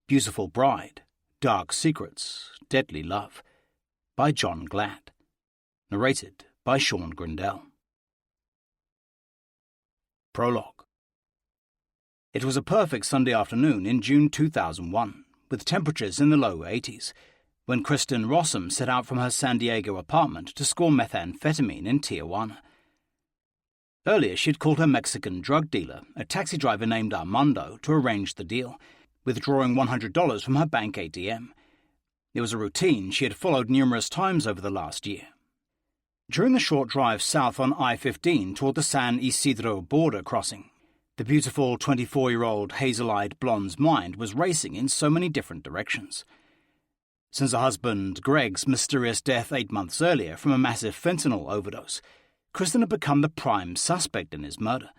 Beautiful Bride, Dark Secrets, Deadly Love, by John Glatt. Narrated by Sean Grindell. Prologue. It was a perfect Sunday afternoon in June 2001, with temperatures in the low 80s, when Kristen Rossum set out from her San Diego apartment to score methamphetamine in Tijuana. Earlier, she'd called her Mexican drug dealer, a taxi driver named Armando, to arrange the deal, withdrawing $100 from her bank ATM. It was a routine she had followed numerous times over the last year. During the short drive south on I-15 toward the San Isidro border crossing, the beautiful 24-year-old hazel-eyed blonde's mind was racing in so many different directions. Since her husband Greg's mysterious death 8 months earlier from a massive fentanyl overdose, Kristen had become the prime suspect in his murder.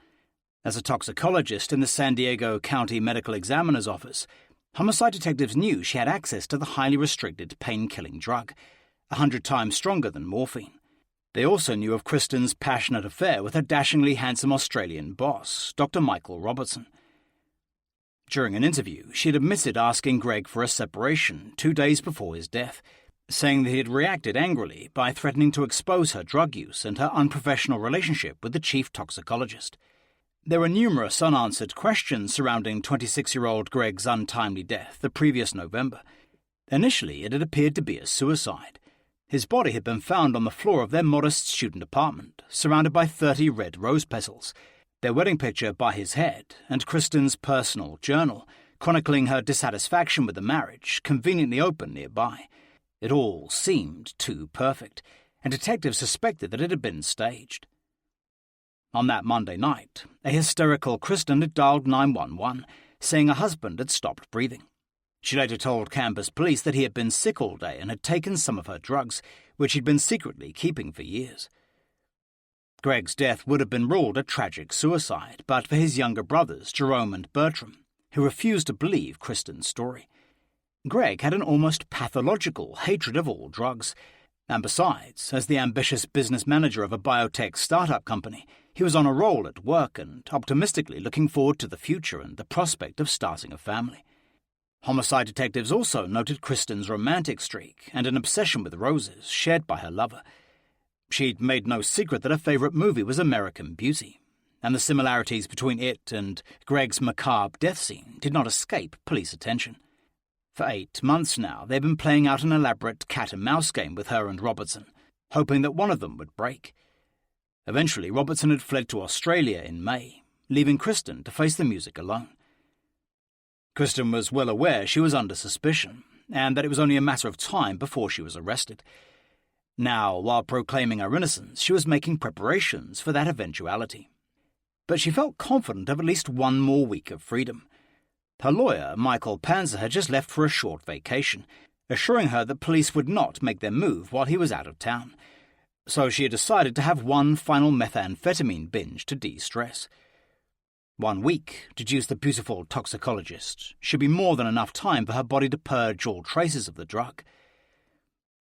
As a toxicologist in the San Diego County Medical Examiner's Office, homicide detectives knew she had access to the highly restricted pain-killing drug, 100 times stronger than morphine. They also knew of Kristen's passionate affair with her dashingly handsome Australian boss, Dr. Michael Robertson. During an interview, she had admitted asking Greg for a separation 2 days before his death, saying that he had reacted angrily by threatening to expose her drug use and her unprofessional relationship with the chief toxicologist. There were numerous unanswered questions surrounding 26-year-old Greg's untimely death the previous November. Initially, it had appeared to be a suicide. His body had been found on the floor of their modest student apartment, surrounded by 30 red rose petals, their wedding picture by his head, and Kristen's personal journal, chronicling her dissatisfaction with the marriage, conveniently open nearby. It all seemed too perfect, and detectives suspected that it had been staged. On that Monday night, a hysterical Kristen had dialed 911, saying her husband had stopped breathing. She later told campus police that he had been sick all day and had taken some of her drugs, which he'd been secretly keeping for years. Greg's death would have been ruled a tragic suicide, but for his younger brothers, Jerome and Bertram, who refused to believe Kristen's story. Greg had an almost pathological hatred of all drugs, and besides, as the ambitious business manager of a biotech startup company, he was on a roll at work and optimistically looking forward to the future and the prospect of starting a family. Homicide detectives also noted Kristen's romantic streak and an obsession with roses shared by her lover. She'd made no secret that her favourite movie was American Beauty, and the similarities between it and Greg's macabre death scene did not escape police attention. For 8 months now, they'd been playing out an elaborate cat-and-mouse game with her and Robertson, hoping that one of them would break. Eventually, Robertson had fled to Australia in May, leaving Kristen to face the music alone. Kristen was well aware she was under suspicion, and that it was only a matter of time before she was arrested. Now, while proclaiming her innocence, she was making preparations for that eventuality. But she felt confident of at least one more week of freedom. Her lawyer, Michael Panzer, had just left for a short vacation, assuring her that police would not make their move while he was out of town. So she had decided to have one final methamphetamine binge to de-stress. 1 week, deduced the beautiful toxicologist, should be more than enough time for her body to purge all traces of the drug.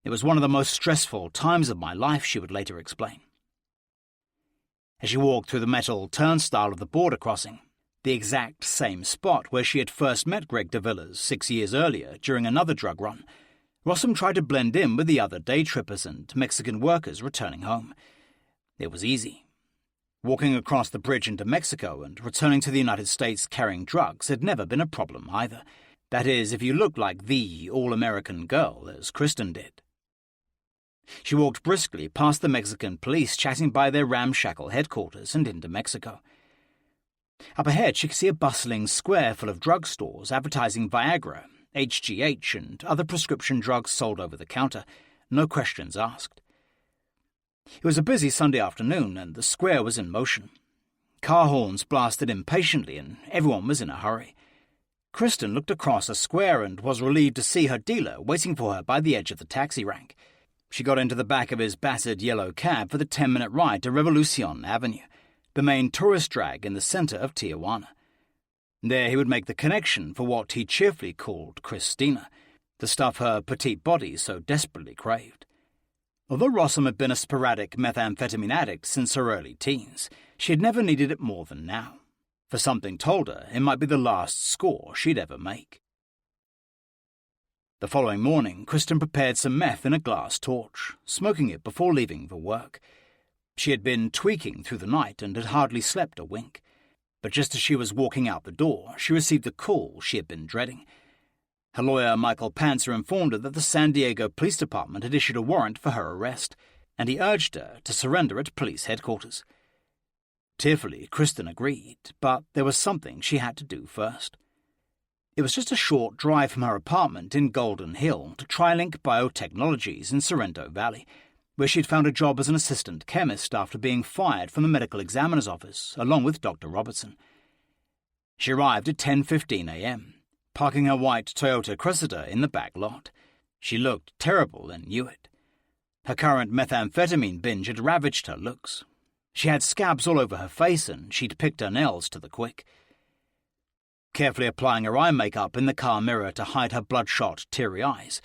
It was one of the most stressful times of my life, she would later explain. As she walked through the metal turnstile of the border crossing, the exact same spot where she had first met Greg de Villiers 6 years earlier during another drug run, Rossum tried to blend in with the other day trippers and Mexican workers returning home. It was easy. Walking across the bridge into Mexico and returning to the United States carrying drugs had never been a problem either. That is, if you looked like the all-American girl, as Kristen did. She walked briskly past the Mexican police chatting by their ramshackle headquarters and into Mexico. Up ahead, she could see a bustling square full of drugstores advertising Viagra, HGH, and other prescription drugs sold over the counter, no questions asked. It was a busy Sunday afternoon, and the square was in motion. Car horns blasted impatiently, and everyone was in a hurry. Kristen looked across a square and was relieved to see her dealer waiting for her by the edge of the taxi rank. She got into the back of his battered yellow cab for the 10-minute ride to Revolucion Avenue, the main tourist drag in the center of Tijuana. There he would make the connection for what he cheerfully called Christina, the stuff her petite body so desperately craved. Although Rossum had been a sporadic methamphetamine addict since her early teens, she had never needed it more than now. For something told her it might be the last score she'd ever make. The following morning, Kristen prepared some meth in a glass torch, smoking it before leaving for work. She had been tweaking through the night and had hardly slept a wink. But just as she was walking out the door, she received the call she had been dreading. Her lawyer, Michael Panzer, informed her that the San Diego Police Department had issued a warrant for her arrest, and he urged her to surrender at police headquarters. Tearfully, Kristen agreed, but there was something she had to do first. It was just a short drive from her apartment in Golden Hill to TriLink Biotechnologies in Sorrento Valley, where she'd found a job as an assistant chemist after being fired from the medical examiner's office, along with Dr. Robertson. She arrived at 10:15 a.m., parking her white Toyota Cressida in the back lot. She looked terrible and knew it. Her current methamphetamine binge had ravaged her looks. She had scabs all over her face and she'd picked her nails to the quick. Carefully applying her eye makeup in the car mirror to hide her bloodshot, teary eyes,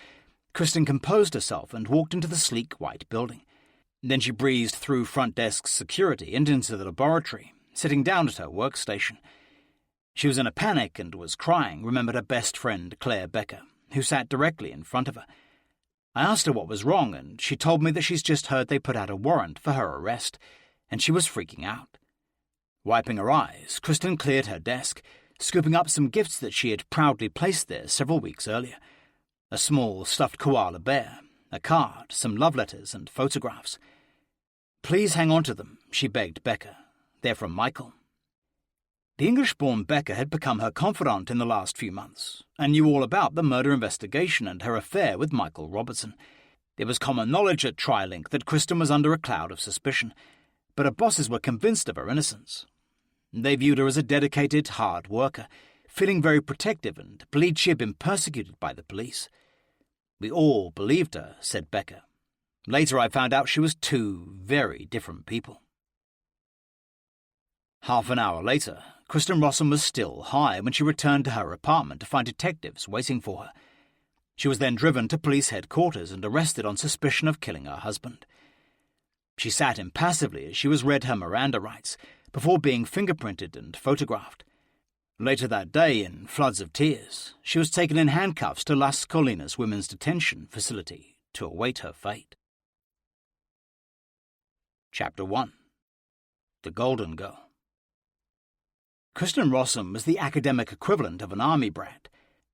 Kristen composed herself and walked into the sleek white building. Then she breezed through front desk security and into the laboratory, sitting down at her workstation. She was in a panic and was crying, remembered her best friend Claire Becker, who sat directly in front of her. I asked her what was wrong, and she told me that she's just heard they put out a warrant for her arrest, and she was freaking out. Wiping her eyes, Kristen cleared her desk, scooping up some gifts that she had proudly placed there several weeks earlier. A small stuffed koala bear, a card, some love letters and photographs. "Please hang on to them," she begged Becca. "They're from Michael." The English-born Becca had become her confidant in the last few months, and knew all about the murder investigation and her affair with Michael Robertson. It was common knowledge at TriLink that Kristen was under a cloud of suspicion, but her bosses were convinced of her innocence. They viewed her as a dedicated, hard worker, feeling very protective and believed she had been persecuted by the police. "We all believed her," said Becca. "Later I found out she was two very different people." Half an hour later, Kristen Rossum was still high when she returned to her apartment to find detectives waiting for her. She was then driven to police headquarters and arrested on suspicion of killing her husband. She sat impassively as she was read her Miranda rights, before being fingerprinted and photographed. Later that day, in floods of tears, she was taken in handcuffs to Las Colinas Women's Detention Facility to await her fate. Chapter 1. The Golden Girl. Kristen Rossum was the academic equivalent of an army brat,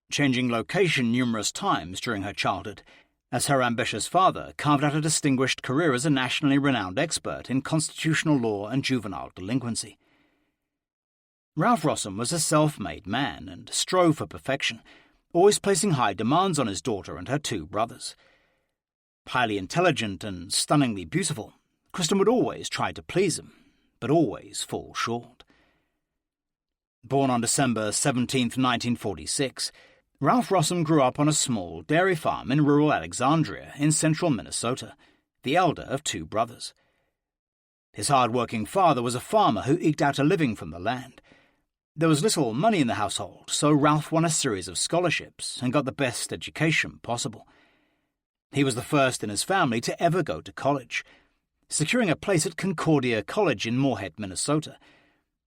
changing location numerous times during her childhood, as her ambitious father carved out a distinguished career as a nationally renowned expert in constitutional law and juvenile delinquency. Ralph Rossum was a self-made man and strove for perfection, always placing high demands on his daughter and her two brothers. Highly intelligent and stunningly beautiful, Kristen would always try to please him, but always fall short. Born on December 17, 1946, Ralph Rossum grew up on a small dairy farm in rural Alexandria in central Minnesota, the elder of two brothers. His hard-working father was a farmer who eked out a living from the land. There was little money in the household, so Ralph won a series of scholarships and got the best education possible. He was the first in his family to ever go to college, securing a place at Concordia College in Moorhead, Minnesota.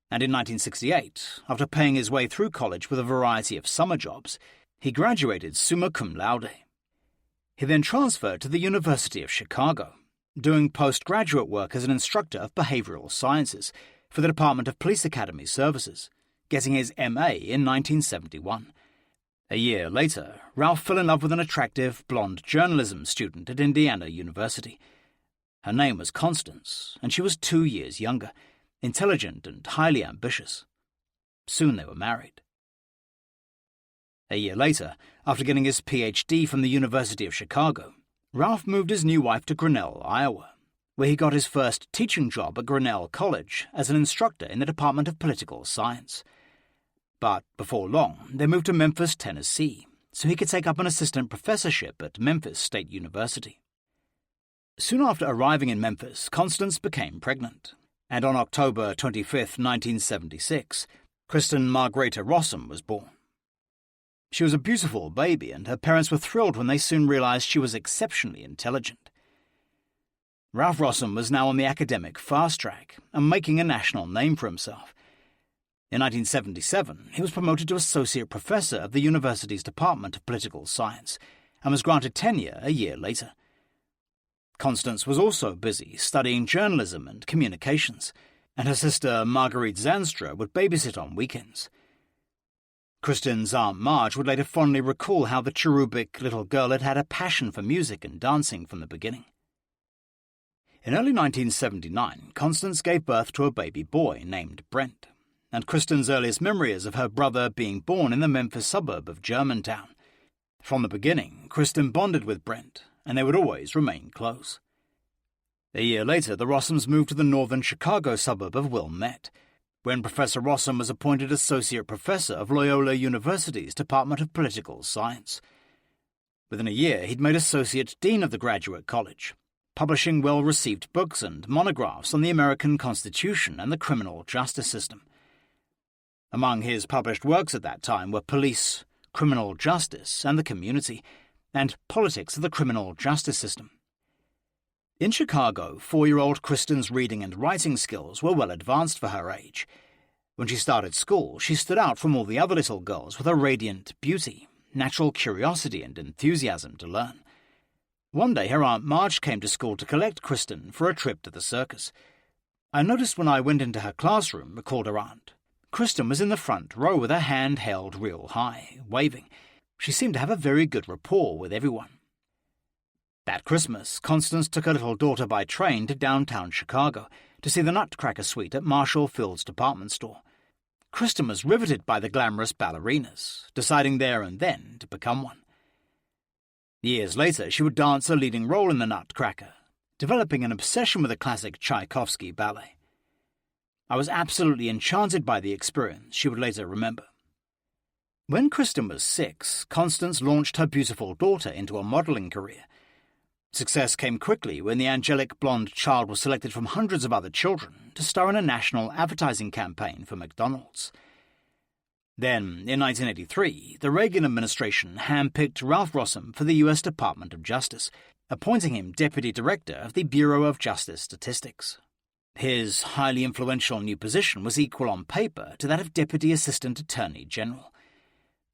And in 1968, after paying his way through college with a variety of summer jobs, he graduated summa cum laude. He then transferred to the University of Chicago, doing postgraduate work as an instructor of behavioral sciences for the Department of Police Academy Services, getting his M.A. in 1971. A year later, Ralph fell in love with an attractive, blonde journalism student at Indiana University. Her name was Constance, and she was 2 years younger, intelligent and highly ambitious. Soon they were married. A year later, after getting his Ph.D. from the University of Chicago, Ralph moved his new wife to Grinnell, Iowa, where he got his first teaching job at Grinnell College as an instructor in the Department of Political Science. But before long, they moved to Memphis, Tennessee, so he could take up an assistant professorship at Memphis State University. Soon after arriving in Memphis, Constance became pregnant, and on October 25, 1976, Kristen Margareta Rossum was born. She was a beautiful baby, and her parents were thrilled when they soon realized she was exceptionally intelligent. Ralph Rossum was now on the academic fast track and making a national name for himself. In 1977, he was promoted to associate professor of the university's Department of Political Science, and was granted tenure a year later. Constance was also busy studying journalism and communications, and her sister Marguerite Zanstra would babysit on weekends. Kristin's Aunt Marge would later fondly recall how the cherubic little girl had had a passion for music and dancing from the beginning. In early 1979, Constance gave birth to a baby boy named Brent, and Kristin's earliest memory is of her brother being born in the Memphis suburb of Germantown. From the beginning, Kristin bonded with Brent, and they would always remain close. A year later, the Rossums moved to the northern Chicago suburb of Wilmette, when Professor Rossum was appointed Associate Professor of Loyola University's Department of Political Science. Within a year, he'd made Associate Dean of the Graduate College, publishing well-received books and monographs on the American Constitution and the criminal justice system. Among his published works at that time were Police, Criminal Justice and the Community, and Politics of the Criminal Justice System. In Chicago, 4-year-old Kristin's reading and writing skills were well advanced for her age. When she started school, she stood out from all the other little girls with her radiant beauty, natural curiosity and enthusiasm to learn. One day her Aunt Marge came to school to collect Kristin for a trip to the circus. I noticed when I went into her classroom, recalled her aunt, Kristin was in the front row with her hand held real high, waving. She seemed to have a very good rapport with everyone. That Christmas, Constance took her little daughter by train to downtown Chicago to see the Nutcracker Suite at Marshall Field's department store. Kristin was riveted by the glamorous ballerinas, deciding there and then to become one. Years later, she would dance a leading role in the Nutcracker, developing an obsession with the classic Tchaikovsky ballet. I was absolutely enchanted by the experience, she would later remember. When Kristin was 6, Constance launched her beautiful daughter into a modelling career. Success came quickly when the angelic blonde child was selected from hundreds of other children to star in a national advertising campaign for McDonald's. Then, in 1983, the Reagan administration handpicked Ralph Rossum for the U.S. Department of Justice, appointing him Deputy Director of the Bureau of Justice Statistics. His highly influential new position was equal on paper to that of Deputy Assistant Attorney General.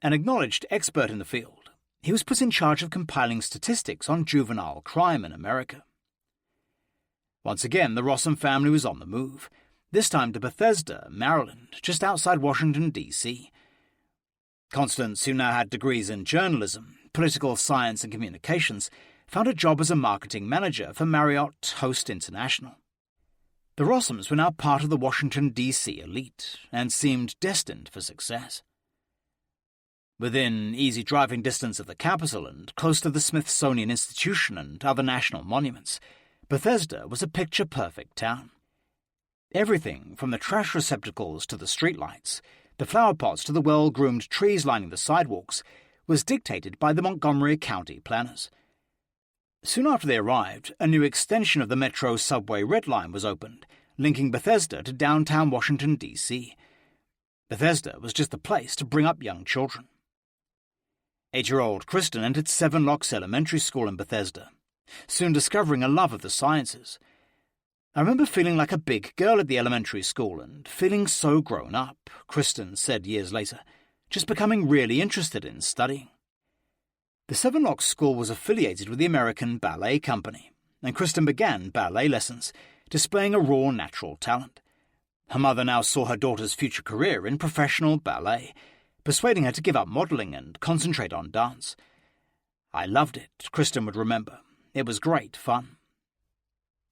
An acknowledged expert in the field, he was put in charge of compiling statistics on juvenile crime in America. Once again, the Rossum family was on the move, this time to Bethesda, Maryland, just outside Washington, D.C. Constance, who now had degrees in journalism, political science and communications, found a job as a marketing manager for Marriott Host International. The Rossums were now part of the Washington, D.C. elite and seemed destined for success. Within easy driving distance of the capital and close to the Smithsonian Institution and other national monuments, Bethesda was a picture-perfect town. Everything from the trash receptacles to the streetlights, the flower pots to the well-groomed trees lining the sidewalks, was dictated by the Montgomery County planners. Soon after they arrived, a new extension of the Metro subway Red Line was opened, linking Bethesda to downtown Washington, D.C. Bethesda was just the place to bring up young children. 8-year-old Kristin entered Seven Locks Elementary School in Bethesda, soon discovering a love of the sciences. I remember feeling like a big girl at the elementary school and feeling so grown up, Kristin said years later, just becoming really interested in studying. The Seven Locks School was affiliated with the American Ballet Company, and Kristin began ballet lessons, displaying a raw natural talent. Her mother now saw her daughter's future career in professional ballet, persuading her to give up modelling and concentrate on dance. I loved it, Kristin would remember. It was great fun.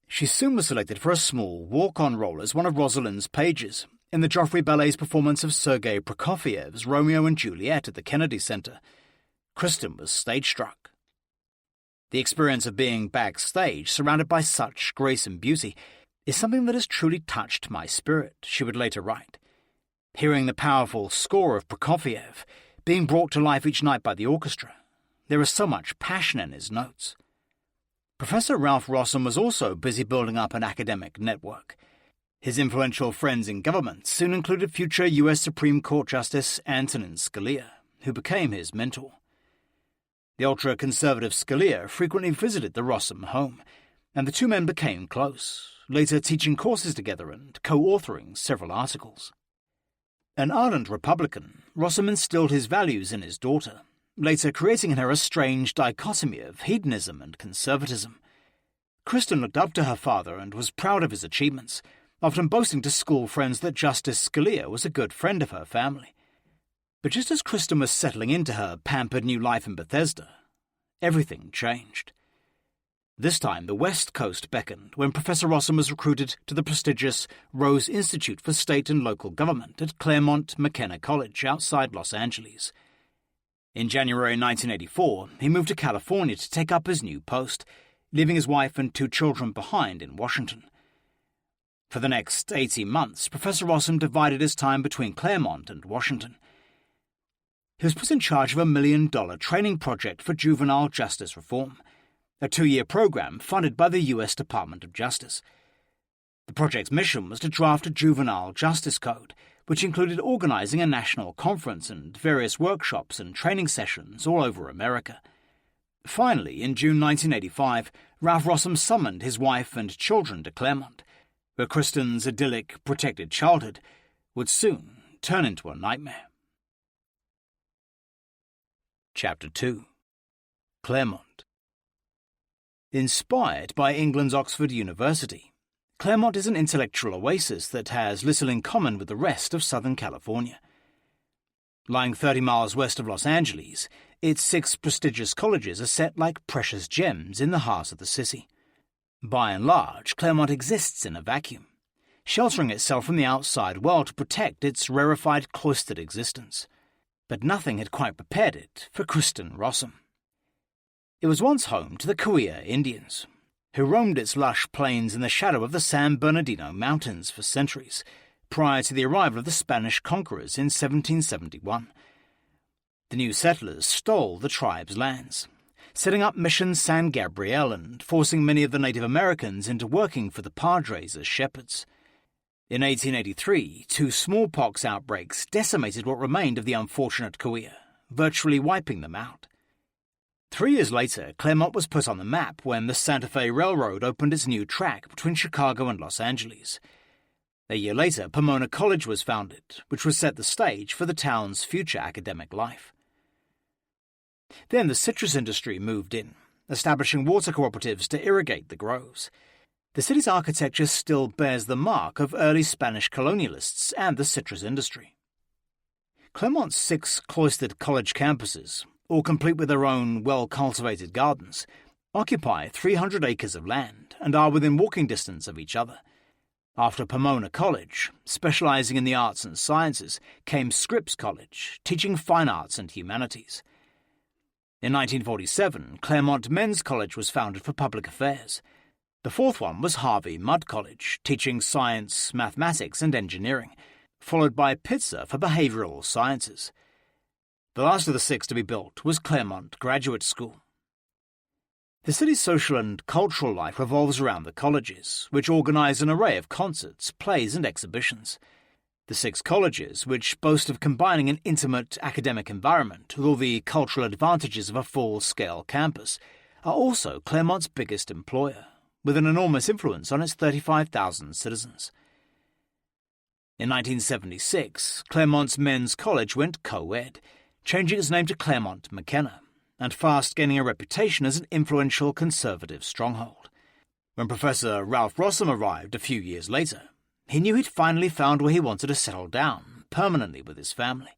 She soon was selected for a small walk-on role as one of Rosalind's pages in the Joffrey Ballet's performance of Sergei Prokofiev's Romeo and Juliet at the Kennedy Center. Kristin was stage-struck. The experience of being backstage, surrounded by such grace and beauty, is something that has truly touched my spirit, she would later write. Hearing the powerful score of Prokofiev being brought to life each night by the orchestra, there is so much passion in his notes. Professor Ralph Rossum was also busy building up an academic network. His influential friends in government soon included future U.S. Supreme Court Justice Antonin Scalia, who became his mentor. The ultra-conservative Scalia frequently visited the Rossum home, and the two men became close, later teaching courses together and co-authoring several articles. An ardent Republican, Rossum instilled his values in his daughter, later creating in her a strange dichotomy of hedonism and conservatism. Kristen looked up to her father and was proud of his achievements, often boasting to school friends that Justice Scalia was a good friend of her family. But just as Kristen was settling into her pampered new life in Bethesda, everything changed. This time, the West Coast beckoned when Professor Rossum was recruited to the prestigious Rose Institute for State and Local Government at Claremont McKenna College outside Los Angeles. In January 1984, he moved to California to take up his new post, leaving his wife and 2 children behind in Washington. For the next 18 months, Professor Rossum divided his time between Claremont and Washington. He was put in charge of a $1 million training project for juvenile justice reform, a 2-year program funded by the U.S. Department of Justice. The project's mission was to draft a juvenile justice code, which included organizing a national conference and various workshops and training sessions all over America. Finally, in June 1985, Ralph Rossum summoned his wife and children to Claremont, where Kristen's idyllic, protected childhood would soon turn into a nightmare. Chapter 2. Claremont. Inspired by England's Oxford University, Claremont is an intellectual oasis that has little in common with the rest of Southern California. Lying 30 miles west of Los Angeles, its 6 prestigious colleges are set like precious gems in the heart of the city. By and large, Claremont exists in a vacuum, sheltering itself from the outside world to protect its rarefied, cloistered existence. But nothing had quite prepared it for Kristen Rossum. It was once home to the Cahuilla Indians, who roamed its lush plains in the shadow of the San Bernardino Mountains for centuries, prior to the arrival of the Spanish conquerors in 1771. The new settlers stole the tribe's lands, setting up Mission San Gabriel and forcing many of the Native Americans into working for the Padres as shepherds. In 1883, 2 smallpox outbreaks decimated what remained of the unfortunate Cahuilla, virtually wiping them out. 3 years later, Claremont was put on the map when the Santa Fe Railroad opened its new track between Chicago and Los Angeles. A year later, Pomona College was founded, which would set the stage for the town's future academic life. Then the citrus industry moved in, establishing water cooperatives to irrigate the groves. The city's architecture still bears the mark of early Spanish colonialists and the citrus industry. Claremont's 6 cloistered college campuses, all complete with their own well-cultivated gardens, occupy 300 acres of land and are within walking distance of each other. After Pomona College, specializing in the arts and sciences, came Scripps College, teaching fine arts and humanities. In 1947, Claremont Men's College was founded for public affairs. The 4th one was Harvey Mudd College, teaching science, mathematics, and engineering, followed by Pitzer for behavioral sciences. The last of the 6 to be built was Claremont Graduate School. The city's social and cultural life revolves around the colleges, which organize an array of concerts, plays, and exhibitions. The 6 colleges, which boast of combining an intimate academic environment with all the cultural advantages of a full-scale campus, are also Claremont's biggest employer, with an enormous influence on its 35,000 citizens. In 1976, Claremont's Men's College went co-ed, changing its name to Claremont McKenna, and fast gaining a reputation as an influential conservative stronghold. When Professor Ralph Rossum arrived a few years later, he knew he'd finally found where he wanted to settle down, permanently with his family.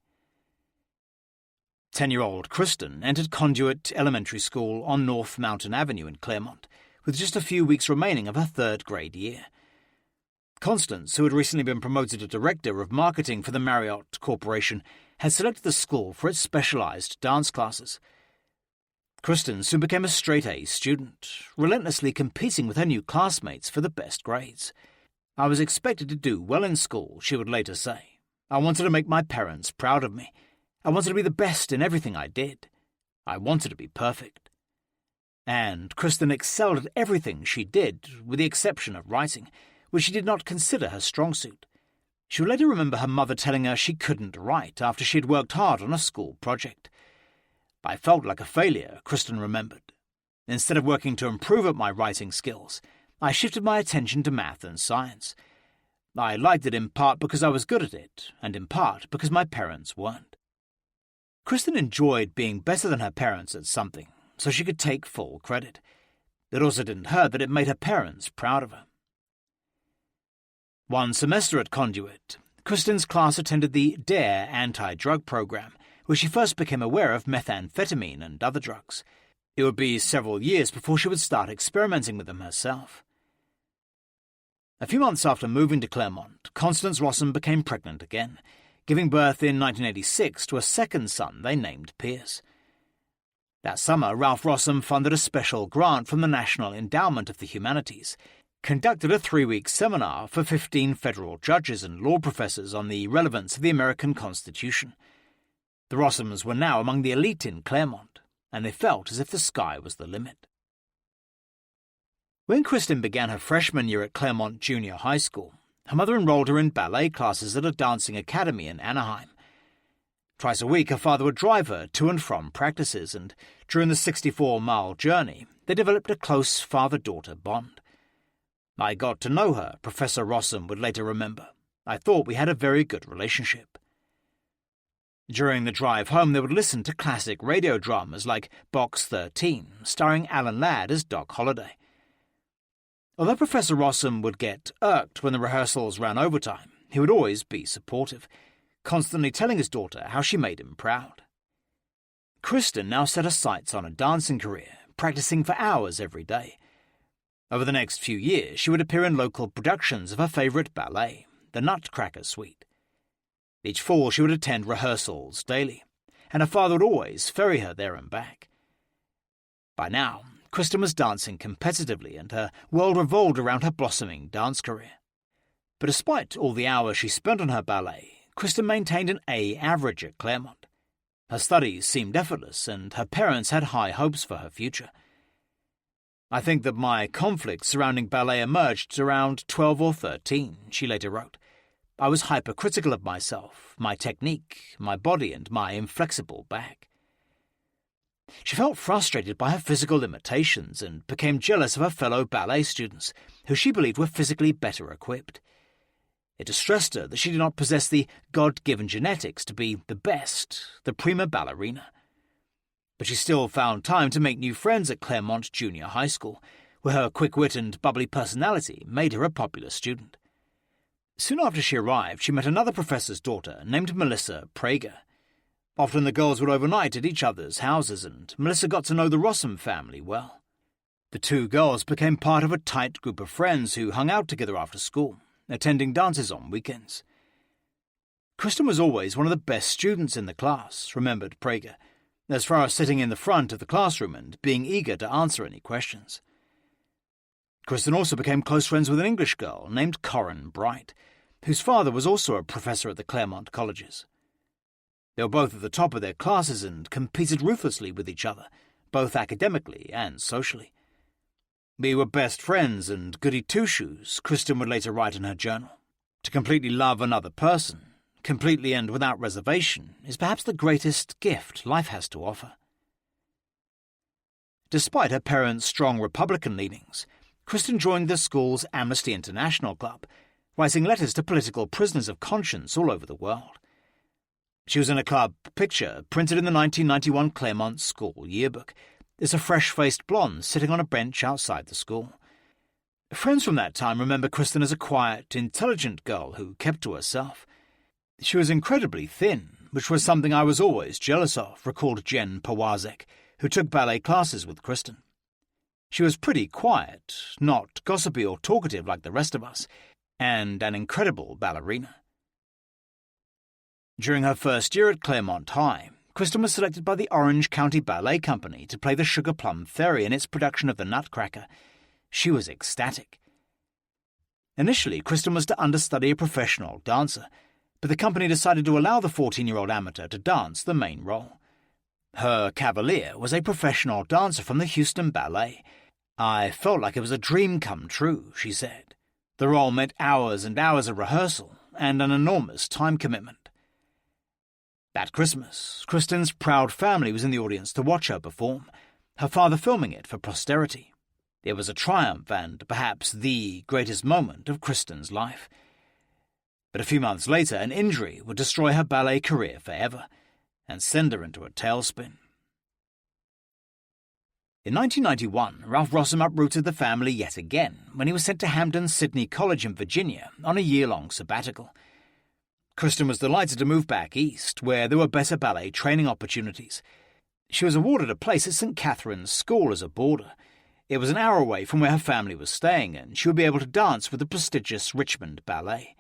10-year-old Kristen entered Conduit Elementary School on North Mountain Avenue in Claremont, with just a few weeks remaining of her 3rd grade year. Constance, who had recently been promoted to Director of Marketing for the Marriott Corporation, had selected the school for its specialized dance classes. Kristen soon became a straight-A student, relentlessly competing with her new classmates for the best grades. "I was expected to do well in school," she would later say. "I wanted to make my parents proud of me. I wanted to be the best in everything I did. I wanted to be perfect." And Kristen excelled at everything she did, with the exception of writing, which she did not consider her strong suit. She would later remember her mother telling her she couldn't write after she had worked hard on a school project. "I felt like a failure," Kristen remembered. "Instead of working to improve at my writing skills, I shifted my attention to math and science. I liked it in part because I was good at it, and in part because my parents weren't." Kristen enjoyed being better than her parents at something, so she could take full credit. It also didn't hurt that it made her parents proud of her. One semester at Conduit, Kristen's class attended the DARE anti-drug program, where she first became aware of methamphetamine and other drugs. It would be several years before she would start experimenting with them herself. A few months after moving to Claremont, Constance Rossum became pregnant again, giving birth in 1986 to a second son they named Pierce. That summer, Ralph Rossum funded a special grant from the National Endowment of the Humanities, conducted a 3-week seminar for 15 federal judges and law professors on the relevance of the American Constitution. The Rossums were now among the elite in Claremont, and they felt as if the sky was the limit. When Kristen began her freshman year at Claremont Junior High School, her mother enrolled her in ballet classes at a dancing academy in Anaheim. Twice a week, her father would drive her to and from practices, and during the 64-mile journey, they developed a close father-daughter bond. "I got to know her," Professor Rossum would later remember. "I thought we had a very good relationship." During the drive home, they would listen to classic radio dramas like Box 13, starring Alan Ladd as Doc Holliday. Although Professor Rossum would get irked when the rehearsals ran overtime, he would always be supportive, constantly telling his daughter how she made him proud. Kristen now set her sights on a dancing career, practicing for hours every day. Over the next few years, she would appear in local productions of her favourite ballet, the Nutcracker Suite. Each fall, she would attend rehearsals daily, and her father would always ferry her there and back. By now, Kristen was dancing competitively, and her world revolved around her blossoming dance career. But despite all the hours she spent on her ballet, Kristen maintained an A average at Claremont. Her studies seemed effortless, and her parents had high hopes for her future. "I think that my conflicts surrounding ballet emerged around 12 or 13, she later wrote. "I was hypercritical of myself, my technique, my body, and my inflexible back." She felt frustrated by her physical limitations and became jealous of her fellow ballet students, who she believed were physically better equipped. It distressed her that she did not possess the God-given genetics to be the best, the prima ballerina. But she still found time to make new friends at Claremont Junior High School, where her quick wit and bubbly personality made her a popular student. Soon after she arrived, she met another professor's daughter named Melissa Prager. Often the girls would overnight at each other's houses, and Melissa got to know the Rossum family well. The two girls became part of a tight group of friends who hung out together after school, attending dances on weekends. Kristen was always one of the best students in the class, remembered Prager, as far as sitting in the front of the classroom and being eager to answer any questions. Kristen also became close friends with an English girl named Corinne Bright, whose father was also a professor at the Claremont colleges. They were both at the top of their classes and competed ruthlessly with each other, both academically and socially. "We were best friends and goody two-shoes," Kristen would later write in her journal. "To completely love another person, completely and without reservation, is perhaps the greatest gift life has to offer." Despite her parents' strong Republican leanings, Kristen joined the school's Amnesty International Club, writing letters to political prisoners of conscience all over the world. She was in a club picture printed in the 1991 Claremont School Yearbook. It's a fresh-faced blonde sitting on a bench outside the school. Friends from that time remember Kristen as a quiet, intelligent girl who kept to herself. "She was incredibly thin, which was something I was always jealous of," recalled Jen Pawazek, who took ballet classes with Kristen. "She was pretty quiet, not gossipy or talkative like the rest of us, and an incredible ballerina." During her first year at Claremont High, Kristen was selected by the Orange County Ballet Company to play the Sugar Plum Fairy in its production of The Nutcracker. She was ecstatic. Initially, Kristen was to understudy a professional dancer, but the company decided to allow the 14-year-old amateur to dance the main role. Her cavalier was a professional dancer from the Houston Ballet. "I felt like it was a dream come true," she said. "The role meant hours and hours of rehearsal and an enormous time commitment." That Christmas, Kristen's proud family was in the audience to watch her perform, her father filming it for posterity. It was a triumph and perhaps the greatest moment of Kristen's life. But a few months later, an injury would destroy her ballet career forever. and send her into a tailspin. In 1991, Ralph Rossum uprooted the family yet again when he was sent to Hampden Sydney College in Virginia on a year-long sabbatical. Kristen was delighted to move back east, where there were better ballet training opportunities. She was awarded a place at St. Catherine's School as a boarder. It was an hour away from where her family was staying, and she would be able to dance with the prestigious Richmond Ballet.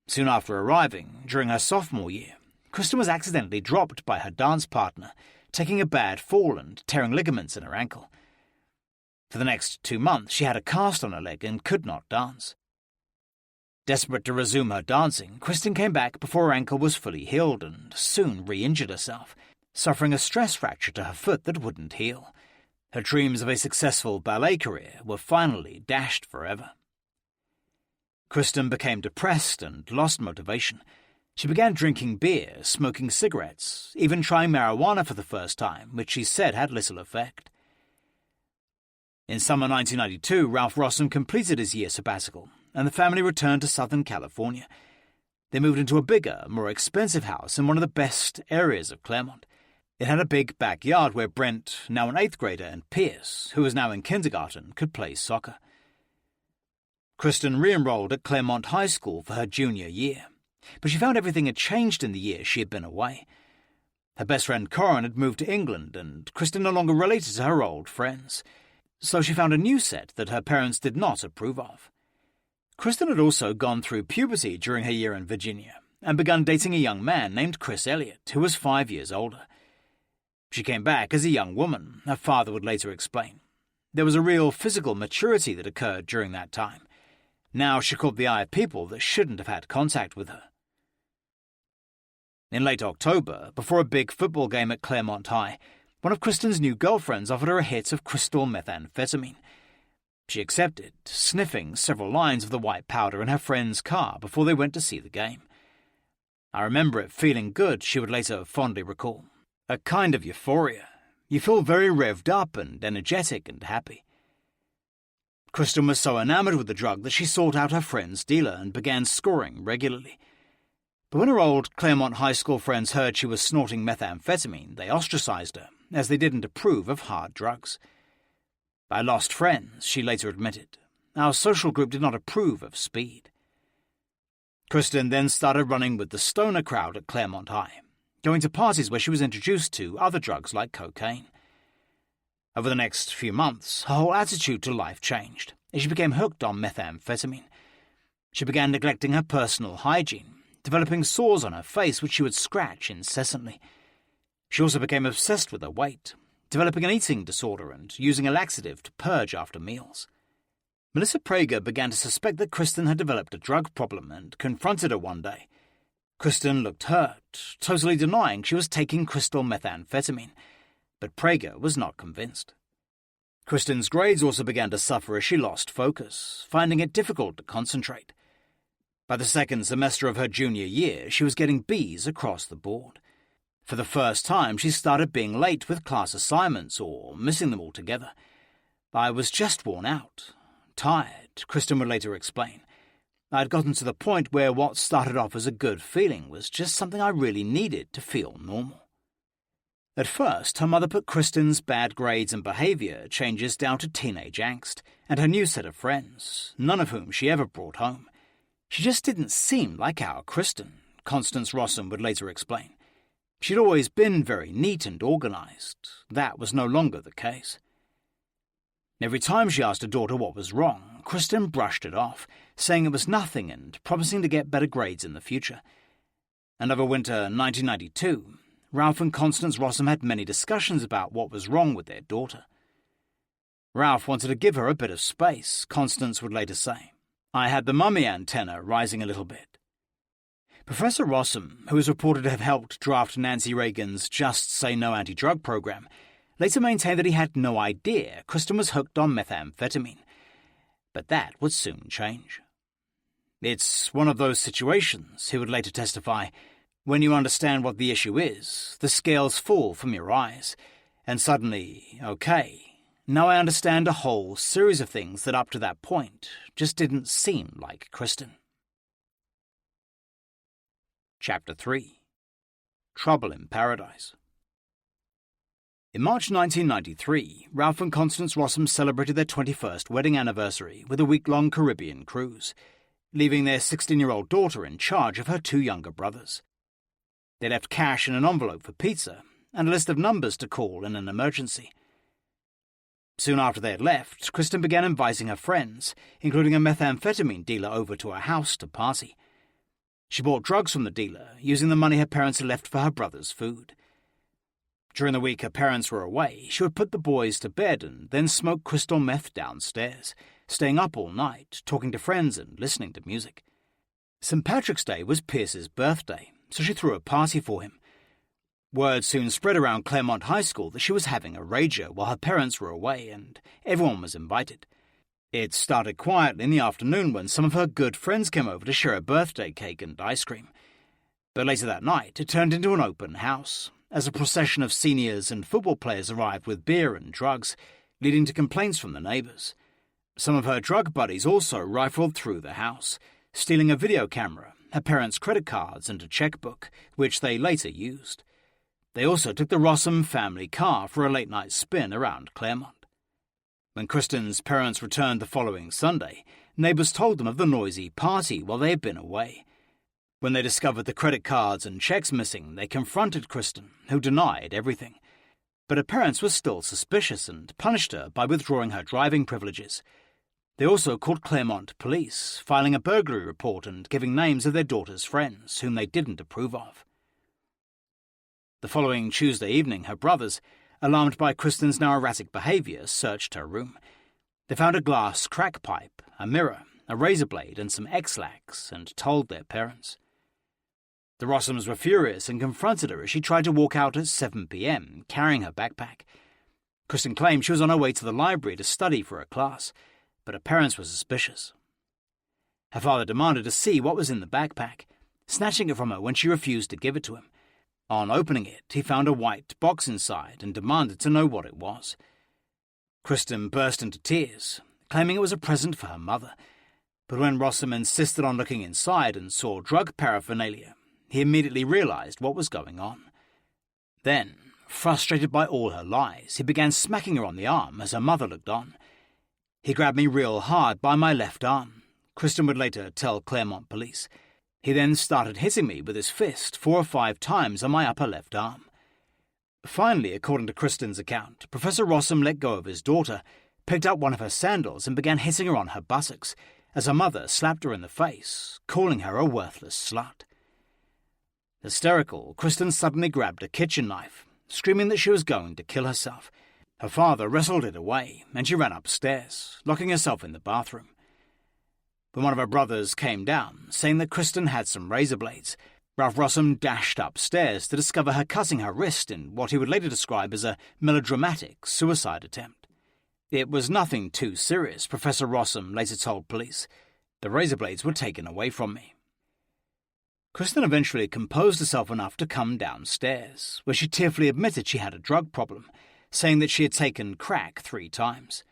Soon after arriving, during her sophomore year, Kristen was accidentally dropped by her dance partner, taking a bad fall and tearing ligaments in her ankle. For the next 2 months, she had a cast on her leg and could not dance. Desperate to resume her dancing, Kristen came back before her ankle was fully healed and soon re-injured herself, suffering a stress fracture to her foot that wouldn't heal. Her dreams of a successful ballet career were finally dashed forever. Kristen became depressed and lost motivation. She began drinking beer, smoking cigarettes, even trying marijuana for the first time, which she said had little effect. In summer 1992, Ralph Rossum completed his year sabbatical, and the family returned to Southern California. They moved into a bigger, more expensive house in one of the best areas of Claremont. It had a big backyard where Brent, now an 8th grader, and Pierce, who was now in kindergarten, could play soccer. Kristen re-enrolled at Claremont High School for her junior year, but she found everything had changed in the year she had been away. Her best friend Corin had moved to England, and Kristen no longer related to her old friends, so she found a new set that her parents did not approve of. Kristen had also gone through puberty during her year in Virginia, and begun dating a young man named Chris Elliott, who was 5 years older. She came back as a young woman, her father would later explain. There was a real physical maturity that occurred during that time. Now she caught the eye of people that shouldn't have had contact with her. In late October, before a big football game at Claremont High, one of Kristen's new girlfriends offered her a hit of crystal methamphetamine. She accepted, sniffing several lines of the white powder in her friend's car before they went to see the game. "I remember it feeling good," she would later fondly recall. "A kind of euphoria. You feel very revved up and energetic and happy." Kristen was so enamored with the drug that she sought out her friend's dealer and began scoring regularly. But when her old Claremont High School friends heard she was snorting methamphetamine, they ostracized her, as they didn't approve of hard drugs. "I lost friends," she later admitted. "Our social group did not approve of speed." Kristen then started running with the stoner crowd at Claremont High, going to parties where she was introduced to other drugs like cocaine. Over the next few months, her whole attitude to life changed, as she became hooked on methamphetamine. She began neglecting her personal hygiene, developing sores on her face which she would scratch incessantly. She also became obsessed with her weight, developing an eating disorder and using a laxative to purge after meals. Melissa Prager began to suspect that Kristen had developed a drug problem and confronted her one day. Kristen looked hurt, totally denying she was taking crystal methamphetamine, but Prager was not convinced. Kristen's grades also began to suffer as she lost focus, finding it difficult to concentrate. By the second semester of her junior year, she was getting B's across the board. For the first time, she started being late with class assignments or missing them altogether. "I was just worn out, tired," Kristen would later explain. "I had gotten to the point where what started off as a good feeling was just something I really needed to feel normal." At first, her mother put Kristen's bad grades and behavior changes down to teenage angst and her new set of friends, none of whom she ever brought home. "She just didn't seem like our Kristen," Constance Rossum would later explain. "She'd always been very neat and organized. That was no longer the case." Every time she asked her daughter what was wrong, Kristen brushed it off, saying it was nothing and promising to get better grades in the future. And over winter 1992, Ralph and Constance Rossum had many discussions about what was wrong with their daughter. Ralph wanted to give her a bit of space, Constance would later say. "I had the mummy antenna rising a little bit." Professor Rossum, who is reported to have helped draft Nancy Reagan's Just Say No anti-drug program, later maintained that he had no idea Kristen was hooked on methamphetamine. But that would soon change. "It's one of those situations," he would later testify, "when you understand what the issue is, the scales fall from your eyes, and suddenly, okay, now I understand a whole series of things that up to that point just didn't seem like Kristen." Chapter 3. Trouble in Paradise. In March 1993, Ralph and Constance Rossum celebrated their 21st wedding anniversary with a week-long Caribbean cruise, leaving their 16-year-old daughter in charge of her 2 younger brothers. They left cash in an envelope for pizza and a list of numbers to call in an emergency. Soon after they had left, Kristen began inviting her friends, including a methamphetamine dealer, over to her house to party. She bought drugs from the dealer, using the money her parents had left for her brother's food. During the week her parents were away, she would put the boys to bed and then smoke crystal meth downstairs, staying up all night, talking to friends and listening to music. St. Patrick's Day was Pierce's birthday, so she threw a party for him. Word soon spread around Claremont High School that she was having a rager while her parents were away, and everyone was invited. It started quietly in the afternoon when some of her good friends came over to share a birthday cake and ice cream. But later that night, it turned into an open house, as a procession of seniors and football players arrived with beer and drugs, leading to complaints from the neighbours. Some of her drug buddies also rifled through the house, stealing a video camera, her parents' credit cards and a checkbook, which they later used. They also took the Rossum family car for a late-night spin around Claremont. When Kristen's parents returned the following Sunday, neighbours told them of the noisy party while they had been away. When they discovered the credit cards and checks missing, they confronted Kristen, who denied everything. But her parents were still suspicious and punished her by withdrawing her driving privileges. They also called Claremont police, filing a burglary report and giving names of their daughter's friends, whom they didn't approve of. The following Tuesday evening, her brothers, alarmed by Kristen's now erratic behaviour, searched her room. They found a glass crack pipe, a mirror, a razor blade and some X-Lax, and told their parents. The Rossums were furious and confronted her as she tried to walk out at 7 p.m, carrying her backpack. Kristen claimed she was on her way to the library to study for a class, but her parents were suspicious. Her father demanded to see what was in the backpack, snatching it from her when she refused to give it to him. On opening it, he found a white box inside and demanded to know what it was. Kristen burst into tears, claiming it was a present for her mother, but when Rossum insisted on looking inside and saw drug paraphernalia, he immediately realised what was going on. Then, frustrated by all her lies, he began smacking her on the arm as her mother looked on. "He grabbed me real hard by my left arm," Kristen would later tell Claremont police. "He then started hitting me with his fist 4 or 5 times on my upper left arm." Finally, according to Kristen's account, Professor Rossum let go of his daughter, picked up one of her sandals and began hitting her on her buttocks, as her mother slapped her in the face, calling her a worthless slut. Hysterical, Kristen suddenly grabbed a kitchen knife, screaming that she was going to kill herself. Her father wrestled it away, and she ran upstairs, locking herself in the bathroom. When one of her brothers came down, saying that Kristen had some razor blades, Ralph Rossum dashed upstairs to discover her cutting her wrist in what he would later describe as a melodramatic suicide attempt. It was nothing too serious, Professor Rossum later told police. "The razor blades were taken away from me." Kristen eventually composed herself enough to come downstairs, where she tearfully admitted she had a drug problem, saying that she had taken crack 3 times.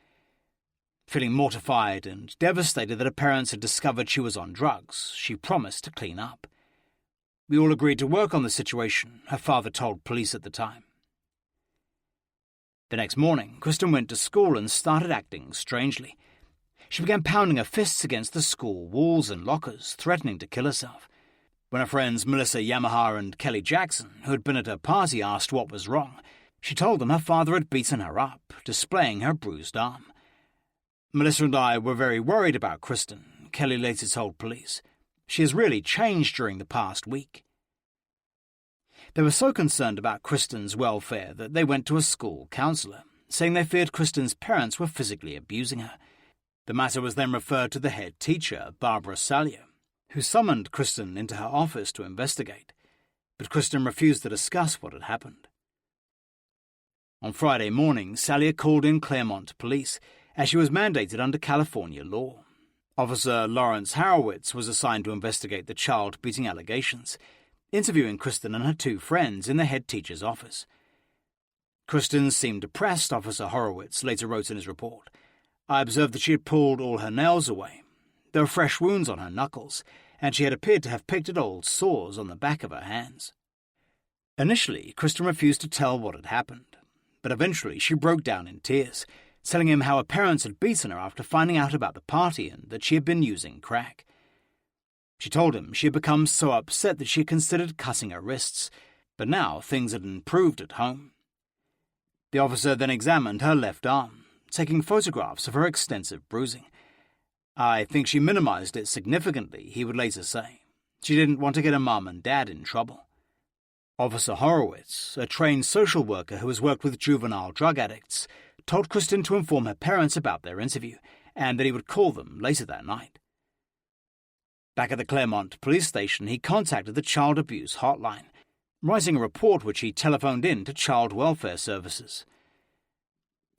Feeling mortified and devastated that her parents had discovered she was on drugs, she promised to clean up. "We all agreed to work on the situation," her father told police at the time. The next morning, Kristen went to school and started acting strangely. She began pounding her fists against the school walls and lockers, threatening to kill herself. When her friends Melissa Yamaha and Kelly Jackson, who had been at her party, asked what was wrong, she told them her father had beaten her up, displaying her bruised arm. "Melissa and I were very worried about Kristen," Kelly later told police. "She has really changed during the past week." They were so concerned about Kristen's welfare that they went to a school counsellor, saying they feared Kristen's parents were physically abusing her. The matter was then referred to the head teacher, Barbara Salyer, who summoned Kristen into her office to investigate, but Kristen refused to discuss what had happened. On Friday morning, Salyer called in Claremont police, as she was mandated under California law. Officer Lawrence Horowitz was assigned to investigate the child-beating allegations, interviewing Kristen and her 2 friends in the head teacher's office. Kristen seemed depressed, Officer Horowitz later wrote in his report. "I observed that she had pulled all her nails away. There were fresh wounds on her knuckles, and she had appeared to have picked at old sores on the back of her hands." Initially, Kristen refused to tell what had happened, but eventually she broke down in tears, telling him how her parents had beaten her after finding out about the party and that she had been using crack. She told him she had become so upset that she had considered cutting her wrists, but now things had improved at home. The officer then examined her left arm, taking photographs of her extensive bruising. I think she minimized it significantly, he would later say. She didn't want to get her mum and dad in trouble. Officer Horowitz, a trained social worker who has worked with juvenile drug addicts, told Kristen to inform her parents about their interview and that he would call them later that night. Back at the Claremont police station, he contacted the child abuse hotline, writing a report which he telephoned in to Child Welfare Services.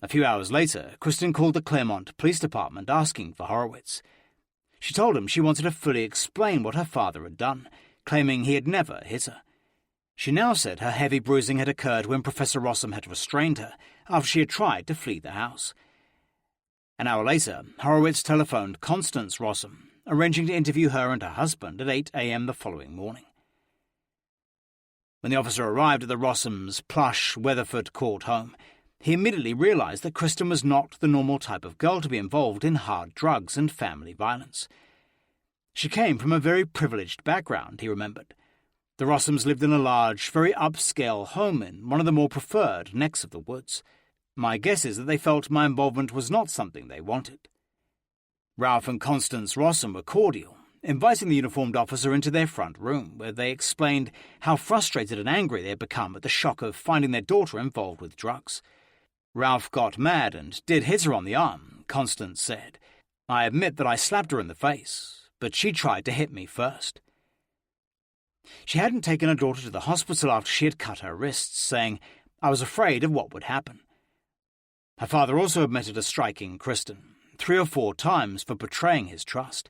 A few hours later, Kristen called the Claremont Police Department asking for Horowitz. She told him she wanted to fully explain what her father had done, claiming he had never hit her. She now said her heavy bruising had occurred when Professor Rossum had restrained her after she had tried to flee the house. An hour later, Horowitz telephoned Constance Rossum, arranging to interview her and her husband at 8 a.m. the following morning. When the officer arrived at the Rossums' plush Weatherford Court home, he immediately realized that Kristen was not the normal type of girl to be involved in hard drugs and family violence. She came from a very privileged background, he remembered. The Rossums lived in a large, very upscale home in one of the more preferred necks of the woods. My guess is that they felt my involvement was not something they wanted. Ralph and Constance Rossum were cordial, inviting the uniformed officer into their front room, where they explained how frustrated and angry they had become at the shock of finding their daughter involved with drugs. Ralph got mad and did hit her on the arm, Constance said. I admit that I slapped her in the face, but she tried to hit me first. She hadn't taken her daughter to the hospital after she had cut her wrists, saying, I was afraid of what would happen. Her father also admitted to striking Kristen 3 or 4 times for betraying his trust.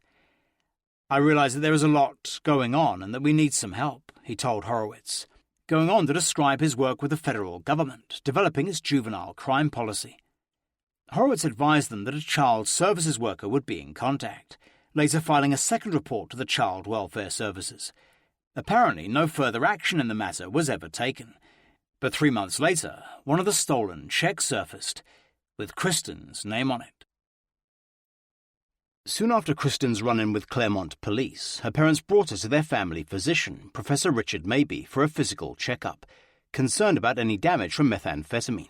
I realize that there is a lot going on and that we need some help, he told Horowitz, going on to describe his work with the federal government, developing its juvenile crime policy. Horowitz advised them that a child services worker would be in contact, later filing a second report to the Child Welfare Services. Apparently, no further action in the matter was ever taken, but 3 months later, one of the stolen checks surfaced, with Kristen's name on it. Soon after Kristen's run-in with Claremont Police, her parents brought her to their family physician, Professor Richard Mabey, for a physical checkup, concerned about any damage from methamphetamine.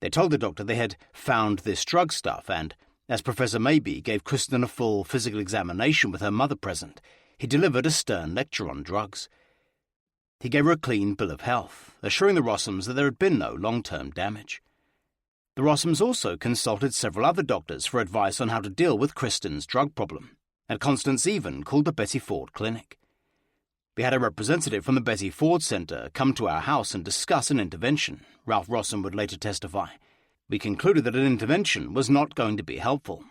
They told the doctor they had found this drug stuff and, as Professor Mabey gave Kristen a full physical examination with her mother present, he delivered a stern lecture on drugs. He gave her a clean bill of health, assuring the Rossums that there had been no long-term damage. The Rossums also consulted several other doctors for advice on how to deal with Kristen's drug problem, and Constance even called the Betty Ford Clinic. We had a representative from the Betty Ford Centre come to our house and discuss an intervention, Ralph Rossum would later testify. We concluded that an intervention was not going to be helpful.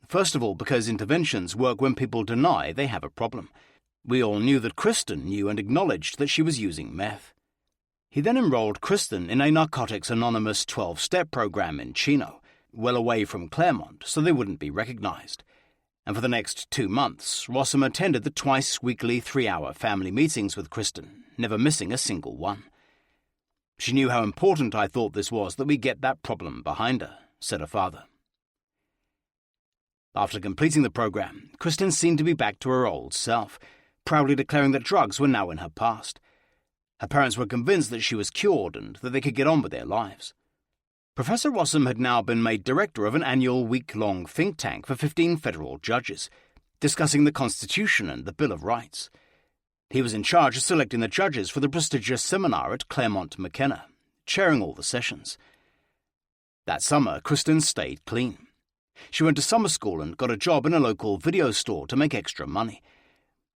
First of all, because interventions work when people deny they have a problem. We all knew that Kristen knew and acknowledged that she was using meth. He then enrolled Kristen in a Narcotics Anonymous 12-step program in Chino, well away from Claremont, so they wouldn't be recognized. And for the next 2 months, Rossum attended the twice-weekly 3-hour family meetings with Kristen, never missing a single one. She knew how important I thought this was that we get that problem behind her, said her father. After completing the program, Kristen seemed to be back to her old self, proudly declaring that drugs were now in her past. Her parents were convinced that she was cured and that they could get on with their lives. Professor Rossum had now been made director of an annual week-long think tank for 15 federal judges, discussing the Constitution and the Bill of Rights. He was in charge of selecting the judges for the prestigious seminar at Claremont McKenna, chairing all the sessions. That summer, Kristen stayed clean. She went to summer school and got a job in a local video store to make extra money.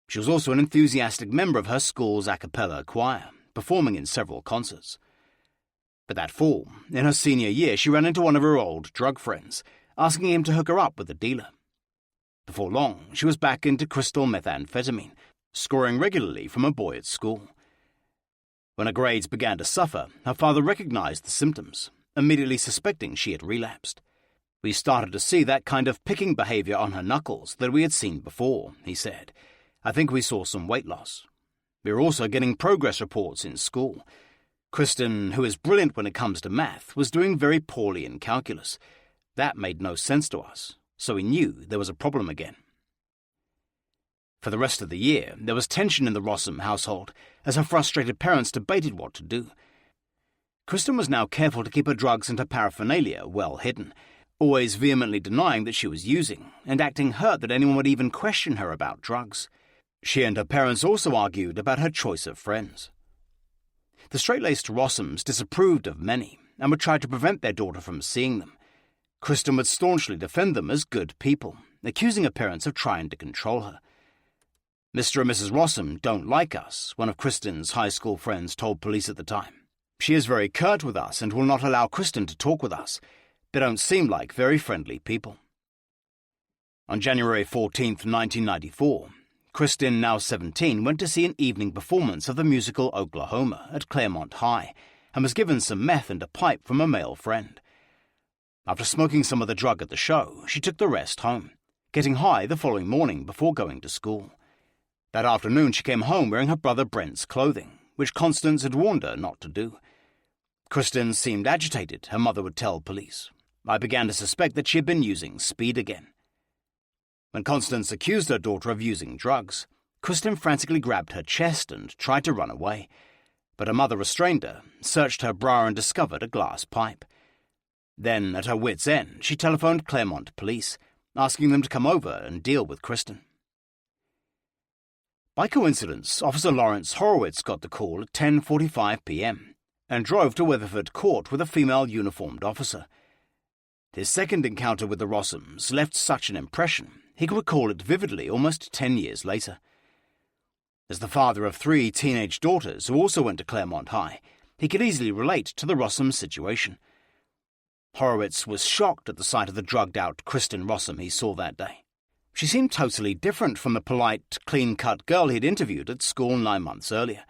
She was also an enthusiastic member of her school's a cappella choir, performing in several concerts. But that fall, in her senior year, she ran into one of her old drug friends, asking him to hook her up with a dealer. Before long, she was back into crystal methamphetamine, scoring regularly from a boy at school. When her grades began to suffer, her father recognized the symptoms, immediately suspecting she had relapsed. We started to see that kind of picking behavior on her knuckles that we had seen before, he said. I think we saw some weight loss. We were also getting progress reports in school. Kristen, who is brilliant when it comes to math, was doing very poorly in calculus. That made no sense to us, so we knew there was a problem again. For the rest of the year, there was tension in the Rossum household, as her frustrated parents debated what to do. Kristen was now careful to keep her drugs and her paraphernalia well hidden, always vehemently denying that she was using, and acting hurt that anyone would even question her about drugs. She and her parents also argued about her choice of friends. The straight-laced Rossums disapproved of many, and would try to prevent their daughter from seeing them. Kristen would staunchly defend them as good people, accusing her parents of trying to control her. "Mr. and Mrs. Rossum don't like us," one of Kristen's high school friends told police at the time. "She is very curt with us and will not allow Kristen to talk with us. They don't seem like very friendly people." On January 14, 1994, Kristen, now 17, went to see an evening performance of the musical Oklahoma at Claremont High and was given some meth and a pipe from a male friend. After smoking some of the drug at the show, she took the rest home, getting high the following morning before going to school. That afternoon she came home wearing her brother Brent's clothing, which Constance had warned her not to do. Kristen seemed agitated, her mother would tell police. I began to suspect that she had been using speed again. When Constance accused her daughter of using drugs, Kristen frantically grabbed her chest and tried to run away, but her mother restrained her, searched her bra and discovered a glass pipe. Then, at her wit's end, she telephoned Claremont police, asking them to come over and deal with Kristen. By coincidence, Officer Lawrence Horowitz got the call at 10:45 p.m. and drove to Weatherford Court with a female uniformed officer. His second encounter with the Rossums left such an impression he could recall it vividly almost 10 years later. As the father of 3 teenage daughters who also went to Claremont High, he could easily relate to the Rossum situation. Horowitz was shocked at the sight of the drugged-out Kristen Rossum he saw that day. She seemed totally different from the polite, clean-cut girl he'd interviewed at school 9 months earlier.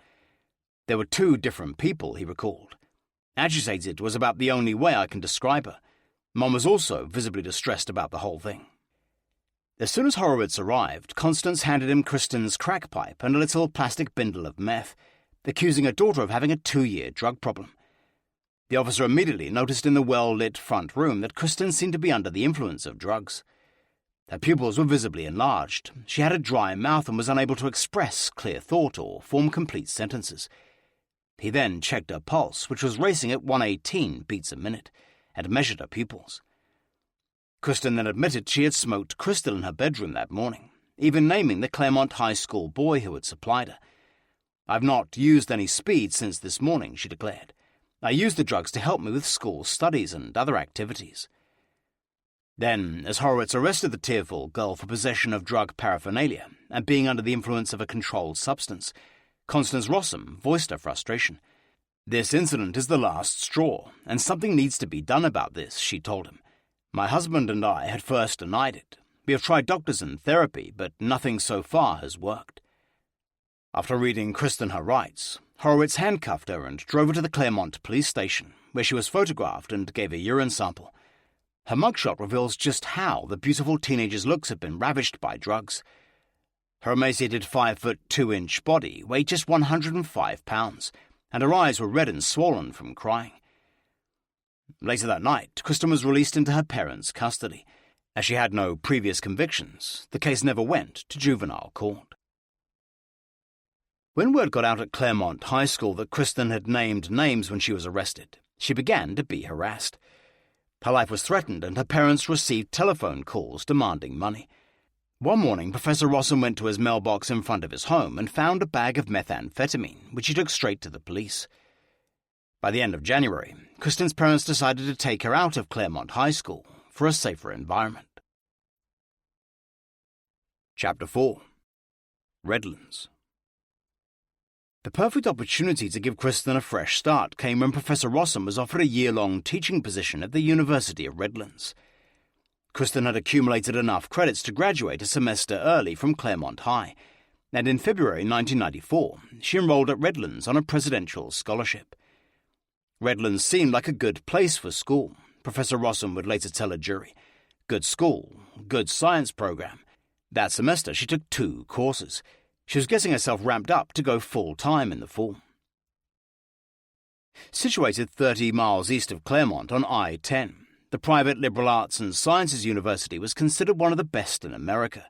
There were 2 different people, he recalled. Agitated was about the only way I can describe her. Mom was also visibly distressed about the whole thing. As soon as Horowitz arrived, Constance handed him Kristen's crack pipe and a little plastic bindle of meth, accusing her daughter of having a 2-year drug problem. The officer immediately noticed in the well-lit front room that Kristen seemed to be under the influence of drugs. Her pupils were visibly enlarged. She had a dry mouth and was unable to express clear thought or form complete sentences. He then checked her pulse, which was racing at 118 beats a minute, and measured her pupils. Kristen then admitted she had smoked crystal in her bedroom that morning, even naming the Claremont High School boy who had supplied her. "I've not used any speed since this morning," she declared. "I used the drugs to help me with school studies and other activities." Then, as Horowitz arrested the tearful girl for possession of drug paraphernalia and being under the influence of a controlled substance, Constance Rossum voiced her frustration. "This incident is the last straw, and something needs to be done about this," she told him. "My husband and I had first denied it. We have tried doctors and therapy, but nothing so far has worked." After reading Kristen her rights, Horowitz handcuffed her and drove her to the Claremont police station, where she was photographed and gave a urine sample. Her mugshot reveals just how the beautiful teenager's looks had been ravished by drugs. Her emaciated 5'2" body weighed just 105 pounds, and her eyes were red and swollen from crying. Later that night, Kristen was released into her parents' custody. As she had no previous convictions, the case never went to juvenile court. When word got out at Claremont High School that Kristen had named names when she was arrested, she began to be harassed. Her life was threatened, and her parents received telephone calls demanding money. One morning, Professor Rossum went to his mailbox in front of his home and found a bag of methamphetamine, which he took straight to the police. By the end of January, Kristen's parents decided to take her out of Claremont High School for a safer environment. Chapter 4. Redlands. The perfect opportunity to give Kristen a fresh start came when Professor Rossum was offered a year-long teaching position at the University of Redlands. Kristen had accumulated enough credits to graduate a semester early from Claremont High, and in February 1994, she enrolled at Redlands on a presidential scholarship. Redlands seemed like a good place for school, Professor Rossum would later tell a jury. Good school, good science program. That semester she took 2 courses. She was getting herself ramped up to go full-time in the fall. Situated 30 miles east of Claremont on I-10, the private liberal arts and sciences university was considered one of the best in America.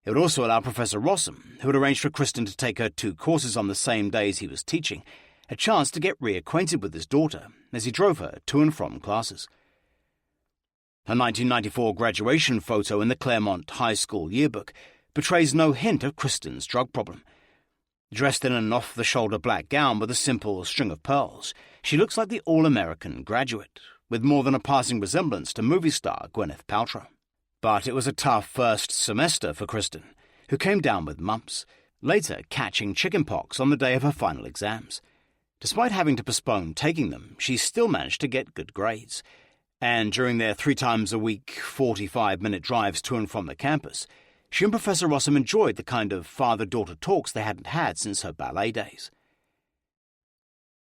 It would also allow Professor Rossum, who had arranged for Kristen to take her 2 courses on the same days he was teaching, a chance to get reacquainted with his daughter as he drove her to and from classes. Her 1994 graduation photo in the Claremont High School yearbook betrays no hint of Kristen's drug problem. Dressed in an off-the-shoulder black gown with a simple string of pearls, she looks like the all-American graduate, with more than a passing resemblance to movie star Gwyneth Paltrow. But it was a tough first semester for Kristen, who came down with mumps, later catching chickenpox on the day of her final exams. Despite having to postpone taking them, she still managed to get good grades, and during their 3 times a week, 45-minute drives to and from the campus, she and Professor Rossum enjoyed the kind of father-daughter talks they hadn't had since her ballet days.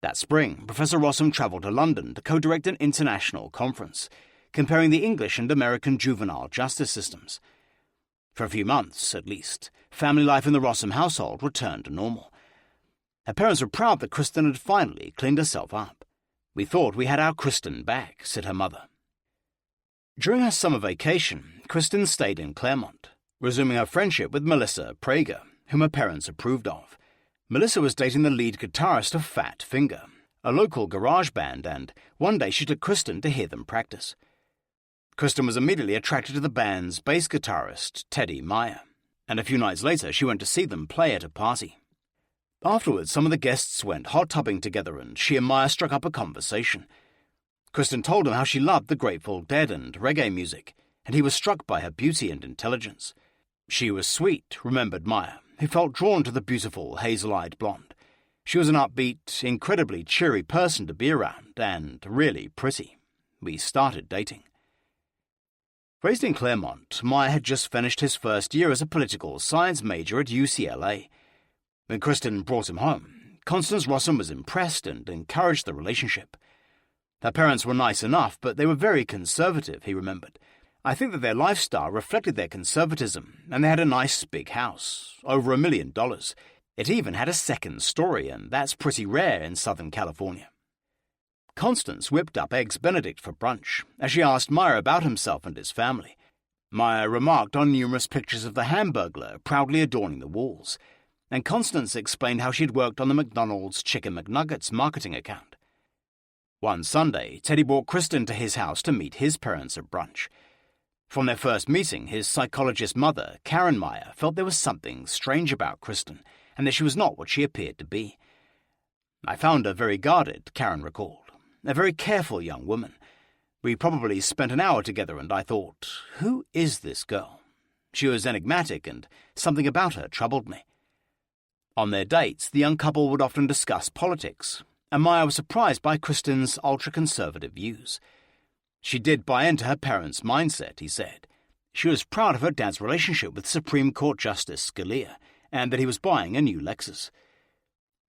That spring, Professor Rossum travelled to London to co-direct an international conference, comparing the English and American juvenile justice systems. For a few months, at least, family life in the Rossum household returned to normal. Her parents were proud that Kristen had finally cleaned herself up. "We thought we had our Kristen back," said her mother. During her summer vacation, Kristen stayed in Claremont, resuming her friendship with Melissa Prager, whom her parents approved of. Melissa was dating the lead guitarist of Fat Finger, a local garage band, and one day she took Kristen to hear them practice. Kristen was immediately attracted to the band's bass guitarist, Teddy Meyer, and a few nights later she went to see them play at a party. Afterwards, some of the guests went hot tubbing together and she and Meyer struck up a conversation. Kristen told him how she loved the Grateful Dead and reggae music, and he was struck by her beauty and intelligence. She was sweet, remembered Meyer, who felt drawn to the beautiful hazel-eyed blonde. She was an upbeat, incredibly cheery person to be around, and really pretty. We started dating. Raised in Claremont, Meyer had just finished his first year as a political science major at UCLA. When Kristen brought him home, Constance Rossum was impressed and encouraged the relationship. Her parents were nice enough, but they were very conservative, he remembered. I think that their lifestyle reflected their conservatism, and they had a nice big house, over $1 million. It even had a second story, and that's pretty rare in Southern California. Constance whipped up Eggs Benedict for brunch, as she asked Meyer about himself and his family. Meyer remarked on numerous pictures of the Hamburglar proudly adorning the walls, and Constance explained how she'd worked on the McDonald's Chicken McNuggets marketing account. One Sunday, Teddy brought Kristen to his house to meet his parents at brunch. From their first meeting, his psychologist mother, Karen Meyer, felt there was something strange about Kristen, and that she was not what she appeared to be. "I found her very guarded," Karen recalled. "A very careful young woman. We probably spent an hour together, and I thought, who is this girl? She was enigmatic, and something about her troubled me." On their dates, the young couple would often discuss politics, and Meyer was surprised by Kristen's ultra-conservative views. She did buy into her parents' mindset, he said. She was proud of her dad's relationship with Supreme Court Justice Scalia, and that he was buying a new Lexus.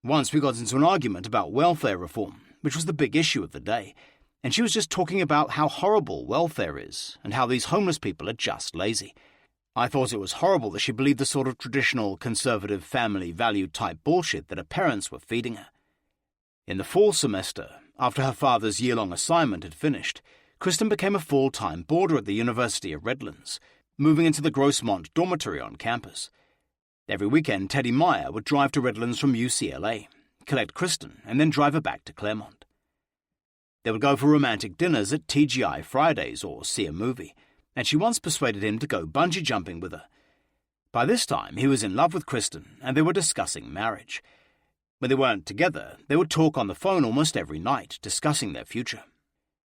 Once we got into an argument about welfare reform, which was the big issue of the day, and she was just talking about how horrible welfare is and how these homeless people are just lazy. I thought it was horrible that she believed the sort of traditional conservative family value type bullshit that her parents were feeding her. In the fall semester, after her father's year-long assignment had finished, Kristen became a full-time boarder at the University of Redlands, moving into the Grossmont dormitory on campus. Every weekend, Teddy Meyer would drive to Redlands from UCLA, collect Kristen, and then drive her back to Claremont. They would go for romantic dinners at TGI Fridays or see a movie, and she once persuaded him to go bungee jumping with her. By this time, he was in love with Kristen, and they were discussing marriage. When they weren't together, they would talk on the phone almost every night, discussing their future.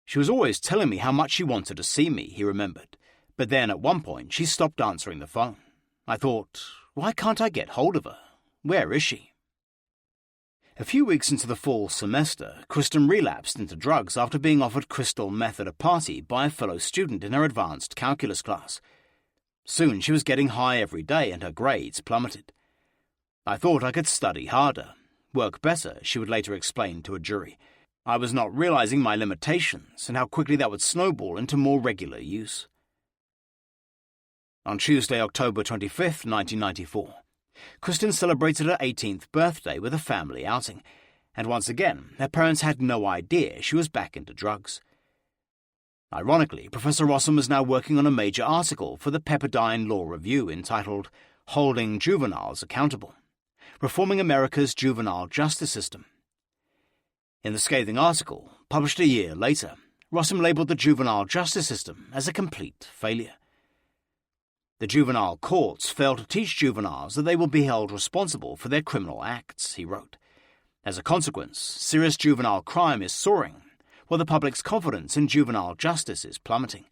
She was always telling me how much she wanted to see me, he remembered, but then at one point she stopped answering the phone. I thought, why can't I get hold of her? Where is she? A few weeks into the fall semester, Kristen relapsed into drugs after being offered crystal meth at a party by a fellow student in her advanced calculus class. Soon she was getting high every day and her grades plummeted. I thought I could study harder, work better, she would later explain to a jury. I was not realizing my limitations and how quickly that would snowball into more regular use. On Tuesday, October 25th, 1994, Kristen celebrated her 18th birthday with a family outing, and once again, her parents had no idea she was back into drugs. Ironically, Professor Rossum was now working on a major article for the Pepperdine Law Review entitled Holding Juveniles Accountable: Reforming America's Juvenile Justice System. In the scathing article, published a year later, Rossum labelled the juvenile justice system as a complete failure. The juvenile courts fail to teach juveniles that they will be held responsible for their criminal acts, he wrote. As a consequence, serious juvenile crime is soaring, while the public's confidence in juvenile justice is plummeting.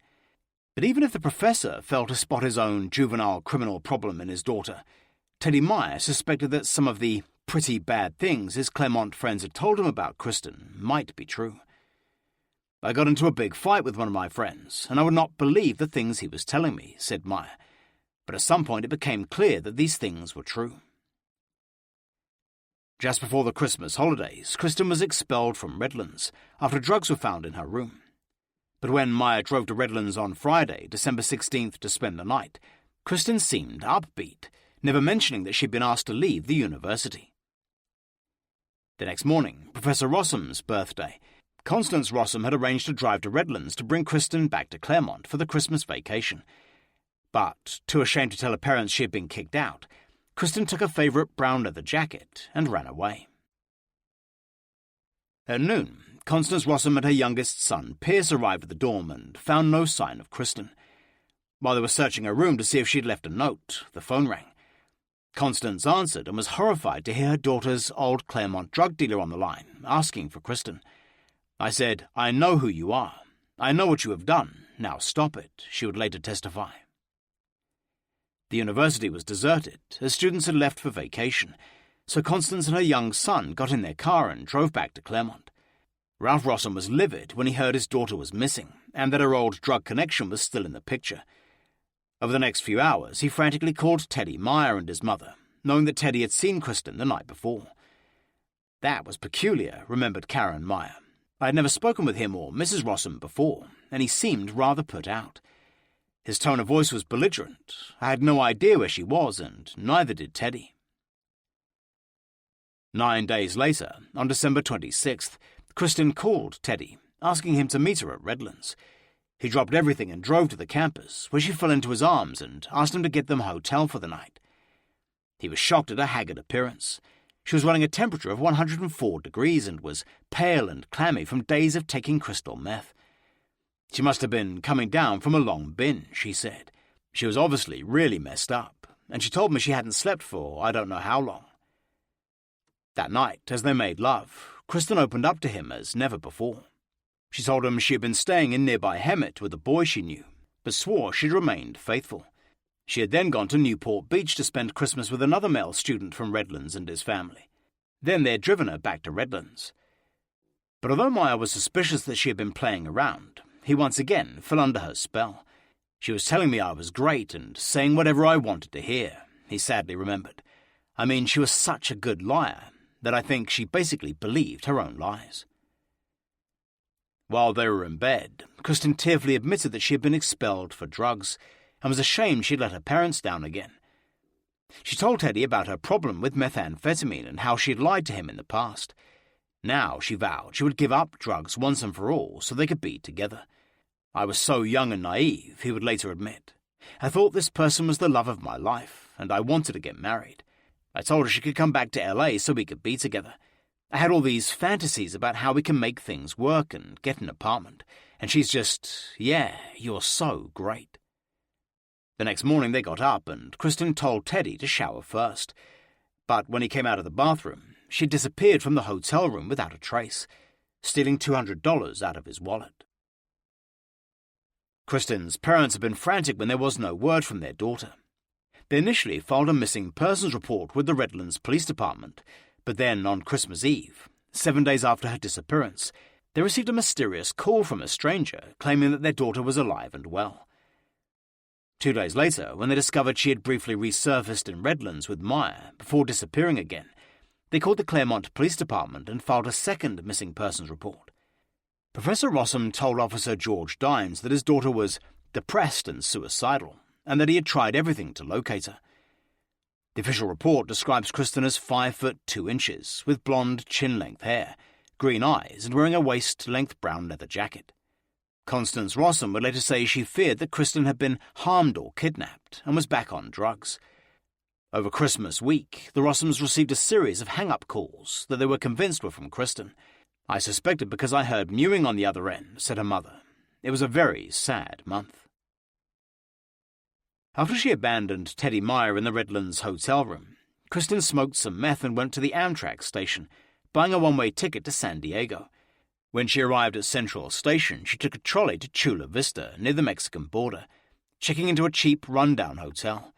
But even if the professor failed to spot his own juvenile criminal problem in his daughter, Teddy Meyer suspected that some of the pretty bad things his Claremont friends had told him about Kristen might be true. "I got into a big fight with one of my friends, and I would not believe the things he was telling me," said Meyer. But at some point it became clear that these things were true. Just before the Christmas holidays, Kristen was expelled from Redlands after drugs were found in her room. But when Meyer drove to Redlands on Friday, December 16th, to spend the night, Kristen seemed upbeat, never mentioning that she'd been asked to leave the university. The next morning, Professor Rossum's birthday, Constance Rossum had arranged to drive to Redlands to bring Kristen back to Claremont for the Christmas vacation. But, too ashamed to tell her parents she had been kicked out, Kristen took her favourite brown leather jacket and ran away. At noon, Constance Rossum and her youngest son, Pierce, arrived at the dorm and found no sign of Kristen. While they were searching her room to see if she'd left a note, the phone rang. Constance answered and was horrified to hear her daughter's old Claremont drug dealer on the line, asking for Kristen. "I said, 'I know who you are. I know what you have done. Now stop it,' she would later testify." The university was deserted, as students had left for vacation, so Constance and her young son got in their car and drove back to Claremont. Ralph Rossum was livid when he heard his daughter was missing, and that her old drug connection was still in the picture. Over the next few hours, he frantically called Teddy Meyer and his mother, knowing that Teddy had seen Kristen the night before. That was peculiar, remembered Karen Meyer. I had never spoken with him or Mrs. Rossum before, and he seemed rather put out. His tone of voice was belligerent. I had no idea where she was, and neither did Teddy. 9 days later, on December 26th, Kristen called Teddy, asking him to meet her at Redlands. He dropped everything and drove to the campus, where she fell into his arms and asked him to get them a hotel for the night. He was shocked at her haggard appearance. She was running a temperature of 104 degrees and was pale and clammy from days of taking crystal meth. She must have been coming down from a long binge, she said. She was obviously really messed up, and she told me she hadn't slept for I don't know how long. That night, as they made love, Kristen opened up to him as never before. She told him she had been staying in nearby Hemet with a boy she knew, but swore she'd remained faithful. She had then gone to Newport Beach to spend Christmas with another male student from Redlands and his family. Then they had driven her back to Redlands. But although Meyer was suspicious that she had been playing around, he once again fell under her spell. "She was telling me I was great and saying whatever I wanted to hear," he sadly remembered. "I mean, she was such a good liar that I think she basically believed her own lies." While they were in bed, Kristen tearfully admitted that she had been expelled for drugs and was ashamed she'd let her parents down again. She told Teddy about her problem with methamphetamine and how she had lied to him in the past. Now, she vowed, she would give up drugs once and for all so they could be together. "I was so young and naive," he would later admit. "I thought this person was the love of my life, and I wanted to get married. I told her she could come back to LA so we could be together. I had all these fantasies about how we can make things work and get an apartment, and she's just, 'Yeah, you're so great.'" The next morning they got up, and Kristen told Teddy to shower first. But when he came out of the bathroom, she'd disappeared from the hotel room without a trace, stealing $200 out of his wallet. Kristen's parents had been frantic when there was no word from their daughter. They initially filed a missing persons report with the Redlands Police Department, but then on Christmas Eve, 7 days after her disappearance, they received a mysterious call from a stranger claiming that their daughter was alive and well. 2 days later, when they discovered she had briefly resurfaced in Redlands with Meyer before disappearing again, they called the Claremont Police Department and filed a second missing persons report. Professor Rossum told Officer George Dines that his daughter was depressed and suicidal, and that he had tried everything to locate her. The official report describes Kristen as 5 foot 2 inches, with blonde chin-length hair, green eyes, and wearing a waist-length brown leather jacket. Constance Rossum would later say she feared that Kristen had been harmed or kidnapped and was back on drugs. Over Christmas week, the Rossums received a series of hang-up calls that they were convinced were from Kristen. "I suspected because I heard mewing on the other end," said her mother. It was a very sad month. After she abandoned Teddy Meyer in the Redlands hotel room, Kristen smoked some meth and went to the Amtrak station, buying a one-way ticket to San Diego. When she arrived at Central Station, she took a trolley to Chula Vista, near the Mexican border, checking into a cheap, run-down hotel.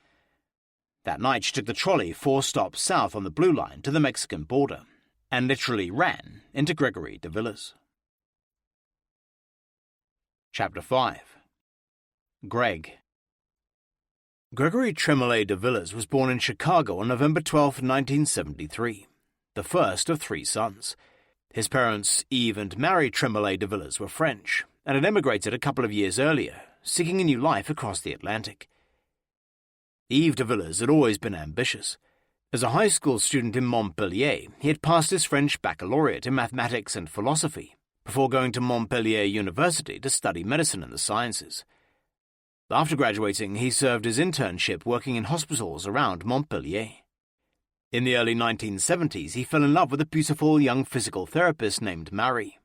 That night, she took the trolley 4 stops south on the Blue Line to the Mexican border, and literally ran into Gregory de Villiers. Chapter 5. Greg. Gregory Tremolay de Villiers was born in Chicago on November 12, 1973, the first of 3 sons. His parents, Yves and Marie Tremolay de Villiers, were French and had emigrated a couple of years earlier, seeking a new life across the Atlantic. Yves de Villiers had always been ambitious. As a high school student in Montpellier, he had passed his French baccalaureate in mathematics and philosophy before going to Montpellier University to study medicine and the sciences. After graduating, he served his internship working in hospitals around Montpellier. In the early 1970s, he fell in love with a beautiful young physical therapist named Marie.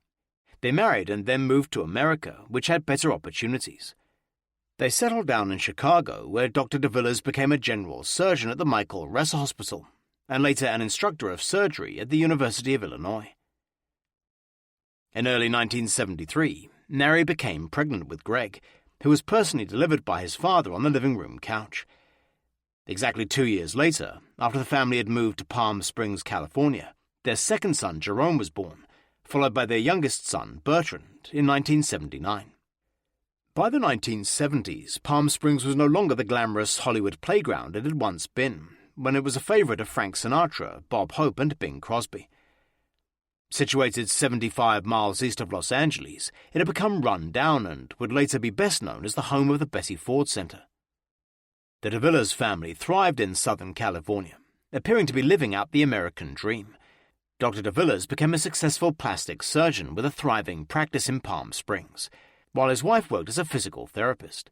They married and then moved to America, which had better opportunities. They settled down in Chicago, where Dr. de Villiers became a general surgeon at the Michael Ressa Hospital, and later an instructor of surgery at the University of Illinois. In early 1973, Marie became pregnant with Greg, who was personally delivered by his father on the living room couch. Exactly 2 years later, after the family had moved to Palm Springs, California, their second son, Jerome, was born, followed by their youngest son, Bertrand, in 1979. By the 1970s, Palm Springs was no longer the glamorous Hollywood playground it had once been, when it was a favorite of Frank Sinatra, Bob Hope, and Bing Crosby. Situated 75 miles east of Los Angeles, it had become run down and would later be best known as the home of the Betty Ford Center. The de Villiers family thrived in Southern California, appearing to be living out the American dream. Dr. de Villiers became a successful plastic surgeon with a thriving practice in Palm Springs, while his wife worked as a physical therapist.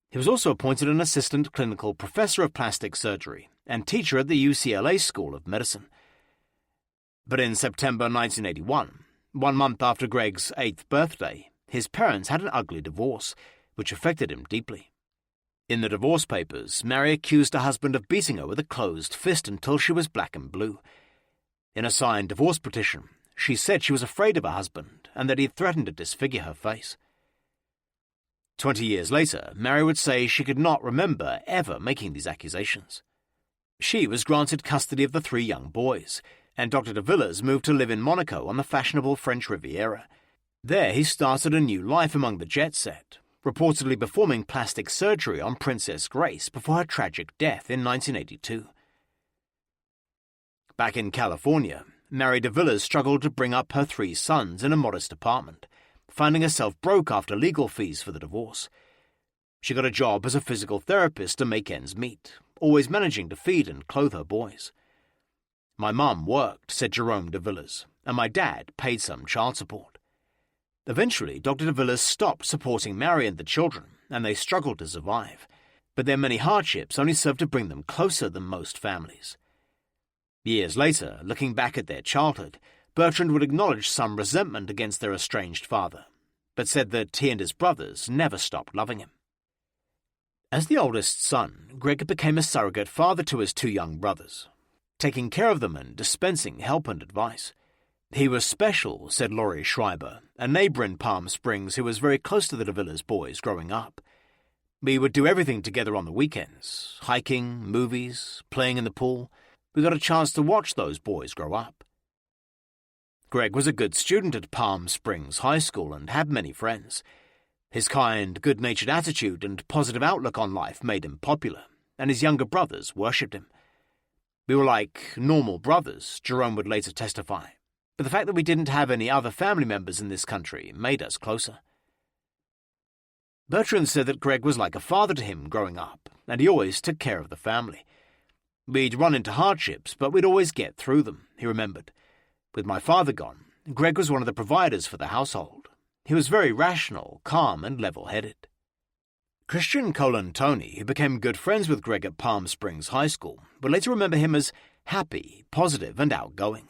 He was also appointed an assistant clinical professor of plastic surgery and teacher at the UCLA School of Medicine. But in September 1981, 1 month after Greg's 8th birthday, his parents had an ugly divorce, which affected him deeply. In the divorce papers, Mary accused her husband of beating her with a closed fist until she was black and blue. In a signed divorce petition, she said she was afraid of her husband and that he had threatened to disfigure her face. 20 years later, Mary would say she could not remember ever making these accusations. She was granted custody of the 3 young boys, and Dr. de Villiers moved to live in Monaco on the fashionable French Riviera. There he started a new life among the jet set, reportedly performing plastic surgery on Princess Grace before her tragic death in 1982. Back in California, Mary de Villiers struggled to bring up her 3 sons in a modest apartment, finding herself broke after legal fees for the divorce. She got a job as a physical therapist to make ends meet, always managing to feed and clothe her boys. "My mum worked," said Jerome de Villiers, "and my dad paid some child support." Eventually, Dr. de Villiers stopped supporting Mary and the children, and they struggled to survive. But their many hardships only served to bring them closer than most families. Years later, looking back at their childhood, Bertrand would acknowledge some resentment against their estranged father, but said that he and his brothers never stopped loving him. As the oldest son, Greg became a surrogate father to his 2 young brothers, taking care of them and dispensing help and advice. He was special, said Laurie Schreiber, a neighbor in Palm Springs who was very close to the de Villiers boys growing up. "We would do everything together on the weekends, hiking, movies, playing in the pool. We got a chance to watch those boys grow up." Greg was a good student at Palm Springs High School and had many friends. His kind, good-natured attitude and positive outlook on life made him popular, and his younger brothers worshipped him. "We were like normal brothers," Jerome would later testify, "but the fact that we didn't have any other family members in this country made us closer." Bertrand said that Greg was like a father to him growing up, and he always took care of the family. We'd run into hardships, but we'd always get through them, he remembered. With my father gone, Greg was one of the providers for the household. He was very rational, calm, and level-headed. Christian Tony, who became good friends with Greg at Palm Springs High School, would later remember him as happy, positive, and outgoing.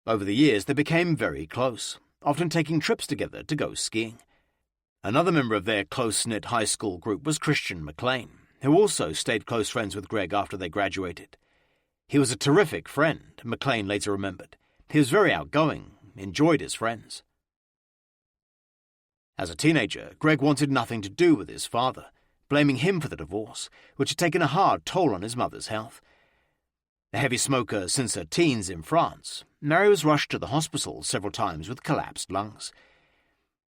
Over the years, they became very close, often taking trips together to go skiing. Another member of their close-knit high school group was Christian McLean, who also stayed close friends with Greg after they graduated. He was a terrific friend, McLean later remembered. He was very outgoing, enjoyed his friends. As a teenager, Greg wanted nothing to do with his father, blaming him for the divorce, which had taken a hard toll on his mother's health. A heavy smoker since her teens in France, Mary was rushed to the hospital several times with collapsed lungs.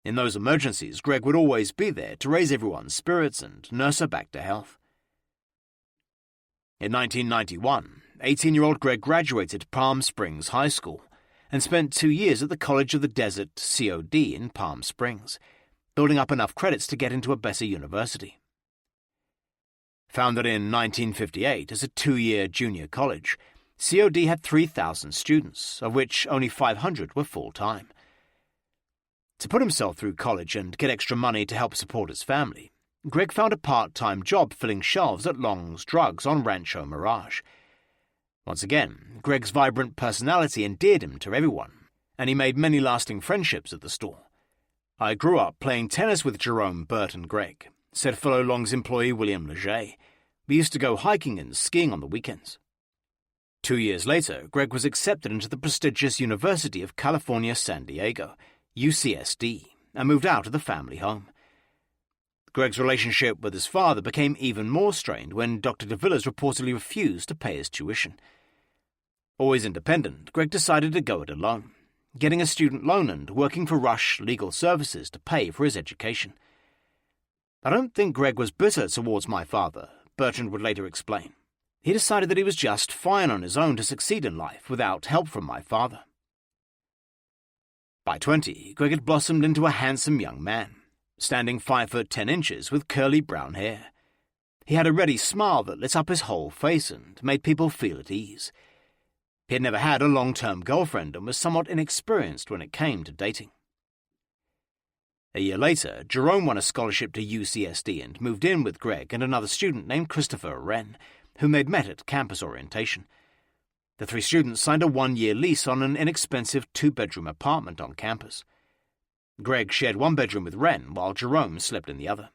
In those emergencies, Greg would always be there to raise everyone's spirits and nurse her back to health. In 1991, 18-year-old Greg graduated Palm Springs High School and spent 2 years at the College of the Desert COD in Palm Springs, building up enough credits to get into a better university. Founded in 1958 as a 2-year junior college, COD had 3,000 students, of which only 500 were full-time. To put himself through college and get extra money to help support his family, Greg found a part-time job filling shelves at Long's Drugs on Rancho Mirage. Once again, Greg's vibrant personality endeared him to everyone, and he made many lasting friendships at the store. "I grew up playing tennis with Jerome, Bert, and Greg," said fellow Long's employee William Leger. "We used to go hiking and skiing on the weekends." 2 years later, Greg was accepted into the prestigious University of California, San Diego, UCSD, and moved out of the family home. Greg's relationship with his father became even more strained when Dr. de Villiers reportedly refused to pay his tuition. Always independent, Greg decided to go it alone, getting a student loan and working for Rush Legal Services to pay for his education. "I don't think Greg was bitter towards my father," Bertrand would later explain. "He decided that he was just fine on his own to succeed in life without help from my father." By 20, Greg had blossomed into a handsome young man, standing 5'10" with curly brown hair. He had a ready smile that lit up his whole face and made people feel at ease. He had never had a long-term girlfriend and was somewhat inexperienced when it came to dating. A year later, Jerome won a scholarship to UCSD and moved in with Greg and another student named Christopher Wren, whom they'd met at campus orientation. The 3 students signed a 1-year lease on an inexpensive 2-bedroom apartment on campus. Greg shared 1 bedroom with Wren, while Jerome slept in the other.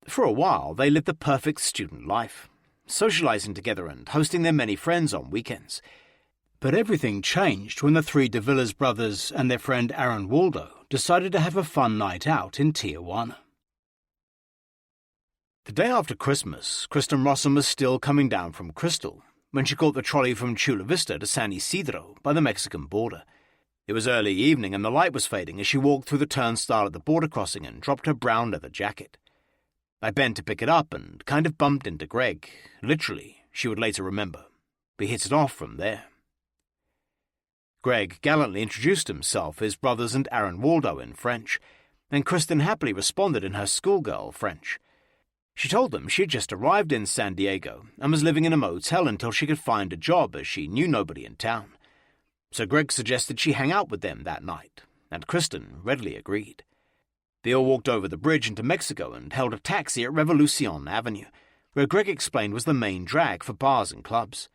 For a while, they lived the perfect student life, socializing together and hosting their many friends on weekends. But everything changed when the 3 de Villiers brothers and their friend Aaron Waldo decided to have a fun night out in Tijuana. The day after Christmas, Kristen Rossum was still coming down from Crystal when she caught the trolley from Chula Vista to San Isidro by the Mexican border. It was early evening and the light was fading as she walked through the turnstile at the border crossing and dropped her brown leather jacket. I bent to pick it up and kind of bumped into Greg. Literally, she would later remember. We hit it off from there. Greg gallantly introduced himself, his brothers and Aaron Waldo in French, and Kristen happily responded in her schoolgirl French. She told them she had just arrived in San Diego and was living in a motel until she could find a job as she knew nobody in town. So Greg suggested she hang out with them that night, and Kristen readily agreed. They all walked over the bridge into Mexico and held a taxi at Revolucion Avenue, where Greg explained was the main drag for bars and clubs.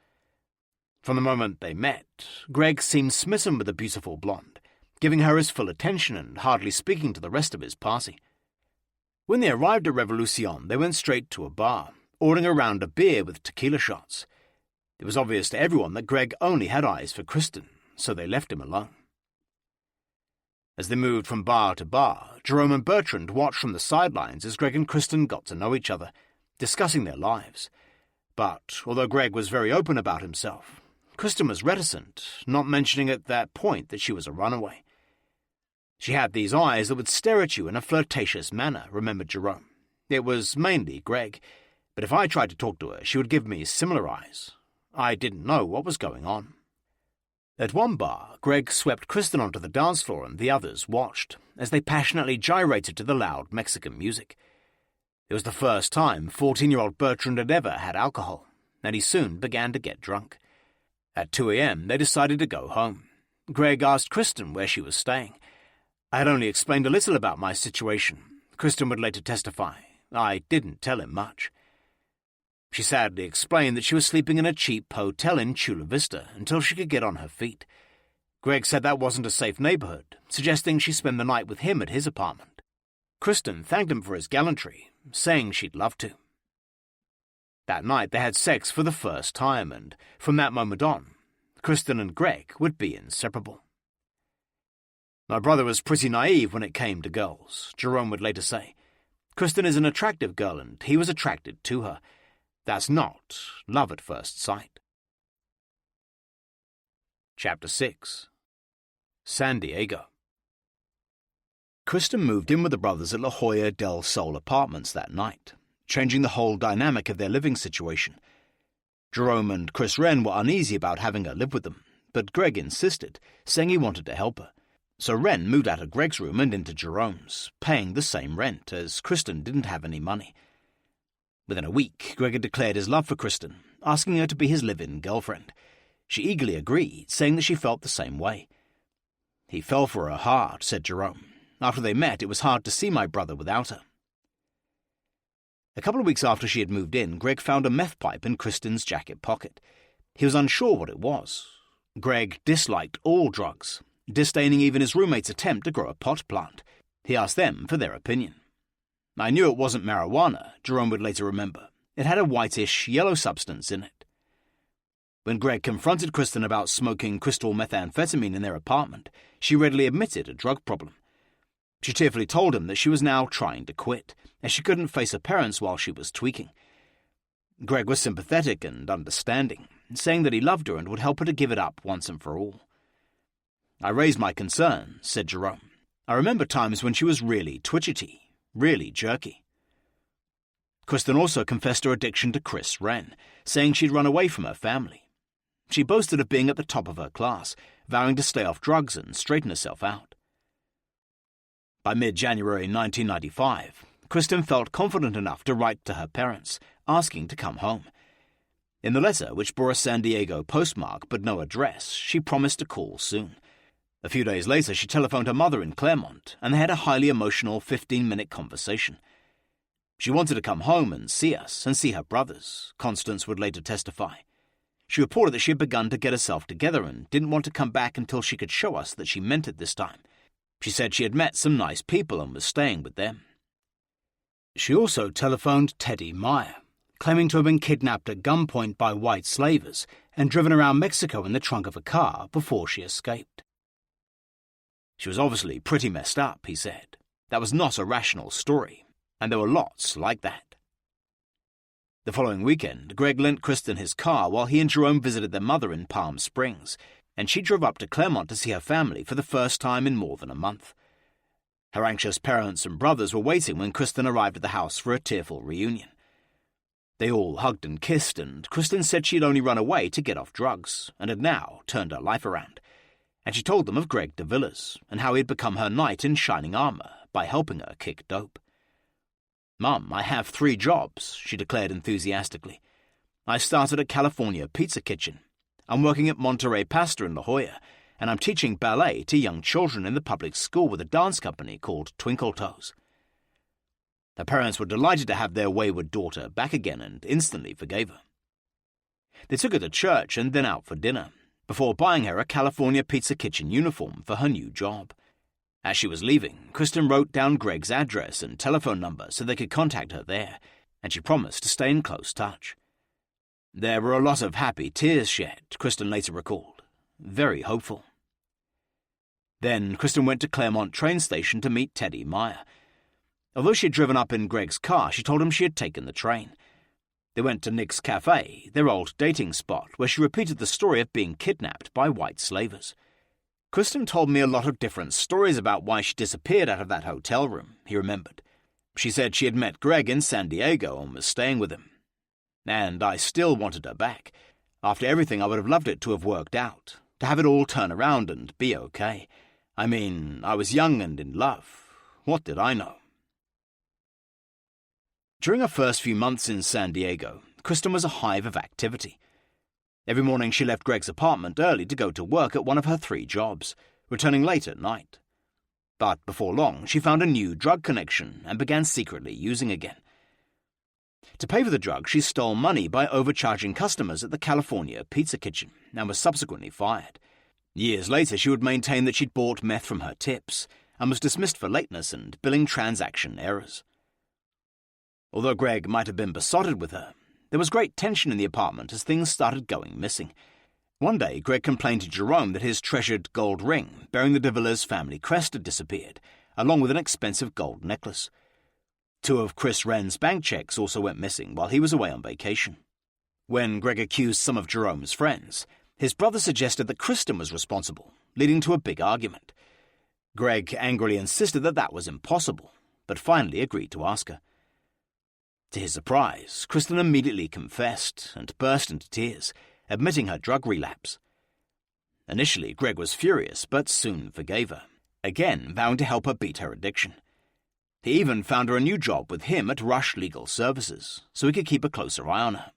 From the moment they met, Greg seemed smitten with the beautiful blonde, giving her his full attention and hardly speaking to the rest of his party. When they arrived at Revolucion, they went straight to a bar, ordering a round of beer with tequila shots. It was obvious to everyone that Greg only had eyes for Kristen, so they left him alone. As they moved from bar to bar, Jerome and Bertrand watched from the sidelines as Greg and Kristen got to know each other, discussing their lives. But although Greg was very open about himself, Kristen was reticent, not mentioning at that point that she was a runaway. She had these eyes that would stare at you in a flirtatious manner, remembered Jerome. It was mainly Greg, but if I tried to talk to her, she would give me similar eyes. I didn't know what was going on. At one bar, Greg swept Kristen onto the dance floor and the others watched, as they passionately gyrated to the loud Mexican music. It was the first time 14-year-old Bertrand had ever had alcohol, and he soon began to get drunk. At 2 a.m., they decided to go home. Greg asked Kristen where she was staying. I had only explained a little about my situation. Kristen would later testify. I didn't tell him much. She sadly explained that she was sleeping in a cheap hotel in Chula Vista until she could get on her feet. Greg said that wasn't a safe neighborhood, suggesting she spend the night with him at his apartment. Kristen thanked him for his gallantry, saying she'd love to. That night they had sex for the first time, and from that moment on, Kristen and Greg would be inseparable. My brother was pretty naive when it came to girls, Jerome would later say. Kristen is an attractive girl, and he was attracted to her. That's not love at first sight. Chapter 6. San Diego. Kristen moved in with the brothers at La Jolla del Sol Apartments that night, changing the whole dynamic of their living situation. Jerome and Chris Wren were uneasy about having her live with them, but Greg insisted, saying he wanted to help her. So Wren moved out of Greg's room and into Jerome's, paying the same rent, as Kristen didn't have any money. Within a week, Greg had declared his love for Kristen, asking her to be his live-in girlfriend. She eagerly agreed, saying that she felt the same way. He fell for her hard, said Jerome. After they met, it was hard to see my brother without her. A couple of weeks after she had moved in, Greg found a meth pipe in Kristen's jacket pocket. He was unsure what it was. Greg disliked all drugs, disdaining even his roommate's attempt to grow a pot plant. He asked them for their opinion. I knew it wasn't marijuana, Jerome would later remember. It had a whitish, yellow substance in it. When Greg confronted Kristen about smoking crystal methamphetamine in their apartment, she readily admitted a drug problem. She tearfully told him that she was now trying to quit, as she couldn't face her parents while she was tweaking. Greg was sympathetic and understanding, saying that he loved her and would help her to give it up once and for all. I raised my concern, said Jerome. I remember times when she was really twitchety, really jerky. Kristen also confessed her addiction to Chris Wren, saying she'd run away from her family. She boasted of being at the top of her class, vowing to stay off drugs and straighten herself out. By mid-January 1995, Kristen felt confident enough to write to her parents, asking to come home. In the letter, which bore a San Diego postmark but no address, she promised to call soon. A few days later, she telephoned her mother in Claremont, and they had a highly emotional 15-minute conversation. She wanted to come home and see us, and see her brothers, Constance would later testify. She reported that she had begun to get herself together and didn't want to come back until she could show us that she meant it this time. She said she had met some nice people and was staying with them. She also telephoned Teddy Meyer, claiming to have been kidnapped at gunpoint by white slavers and driven around Mexico in the trunk of a car before she escaped. She was obviously pretty messed up, he said. That was not a rational story, and there were lots like that. The following weekend, Greg lent Kristen his car while he and Jerome visited their mother in Palm Springs, and she drove up to Claremont to see her family for the first time in more than a month. Her anxious parents and brothers were waiting when Kristen arrived at the house for a tearful reunion. They all hugged and kissed, and Kristen said she had only run away to get off drugs, and had now turned her life around. And she told them of Greg de Villiers, and how he had become her knight in shining armor by helping her kick dope. "Mum, I have 3 jobs," she declared enthusiastically. "I started at California Pizza Kitchen. I'm working at Monterey Pasta in La Jolla, and I'm teaching ballet to young children in the public school with a dance company called Twinkle Toes." Her parents were delighted to have their wayward daughter back again and instantly forgave her. They took her to church and then out for dinner, before buying her a California Pizza Kitchen uniform for her new job. As she was leaving, Kristen wrote down Greg's address and telephone number so they could contact her there, and she promised to stay in close touch. There were a lot of happy tears shed, Kristen later recalled. Very hopeful. Then Kristen went to Claremont train station to meet Teddy Meyer. Although she had driven up in Greg's car, she told him she had taken the train. They went to Nick's Cafe, their old dating spot, where she repeated the story of being kidnapped by white slavers. Kristen told me a lot of different stories about why she disappeared out of that hotel room, he remembered. She said she had met Greg in San Diego and was staying with him. And I still wanted her back. After everything, I would have loved it to have worked out, to have it all turn around and be okay. I mean, I was young and in love. What did I know? During her first few months in San Diego, Kristen was a hive of activity. Every morning she left Greg's apartment early to go to work at one of her 3 jobs, returning late at night. But before long, she found a new drug connection and began secretly using again. To pay for the drug, she stole money by overcharging customers at the California Pizza Kitchen and was subsequently fired. Years later, she would maintain that she'd bought meth from her tips and was dismissed for lateness and billing transaction errors. Although Greg might have been besotted with her, there was great tension in the apartment as things started going missing. One day, Greg complained to Jerome that his treasured gold ring bearing the de Villiers family crest had disappeared, along with an expensive gold necklace. 2 of Chris Wren's bank checks also went missing while he was away on vacation. When Greg accused some of Jerome's friends, his brother suggested that Kristen was responsible, leading to a big argument. Greg angrily insisted that that was impossible, but finally agreed to ask her. To his surprise, Kristen immediately confessed and burst into tears, admitting her drug relapse. Initially, Greg was furious, but soon forgave her, again vowing to help her beat her addiction. He even found her a new job with him at Rush Legal Services, so he could keep a closer eye on her.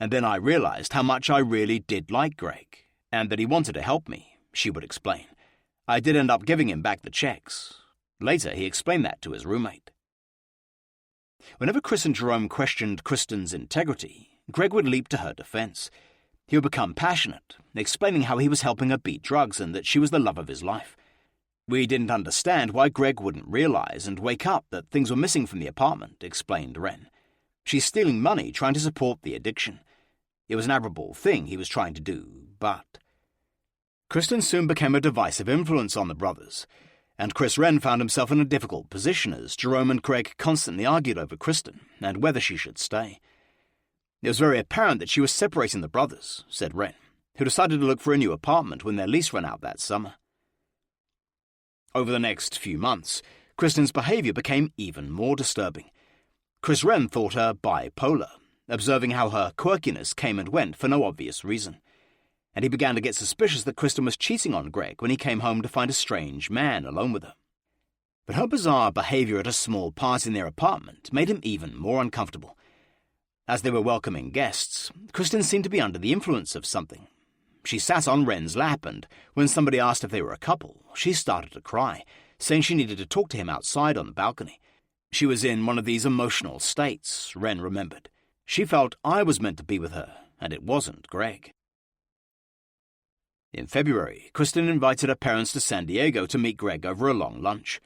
And then I realized how much I really did like Greg, and that he wanted to help me, she would explain. I did end up giving him back the checks. Later, he explained that to his roommate. Whenever Chris and Jerome questioned Kristen's integrity, Greg would leap to her defense. He would become passionate, explaining how he was helping her beat drugs and that she was the love of his life. We didn't understand why Greg wouldn't realize and wake up that things were missing from the apartment, explained Wren. She's stealing money trying to support the addiction. It was an admirable thing he was trying to do, but... Kristen soon became a divisive influence on the brothers, and Chris Wren found himself in a difficult position as Jerome and Greg constantly argued over Kristen and whether she should stay. It was very apparent that she was separating the brothers, said Wren, who decided to look for a new apartment when their lease ran out that summer. Over the next few months, Kristen's behavior became even more disturbing. Chris Wren thought her bipolar, observing how her quirkiness came and went for no obvious reason. And he began to get suspicious that Kristen was cheating on Greg when he came home to find a strange man alone with her. But her bizarre behavior at a small party in their apartment made him even more uncomfortable. As they were welcoming guests, Kristen seemed to be under the influence of something. She sat on Wren's lap, and when somebody asked if they were a couple, she started to cry, saying she needed to talk to him outside on the balcony. She was in one of these emotional states, Wren remembered. She felt I was meant to be with her, and it wasn't Greg. In February, Kristen invited her parents to San Diego to meet Greg over a long lunch.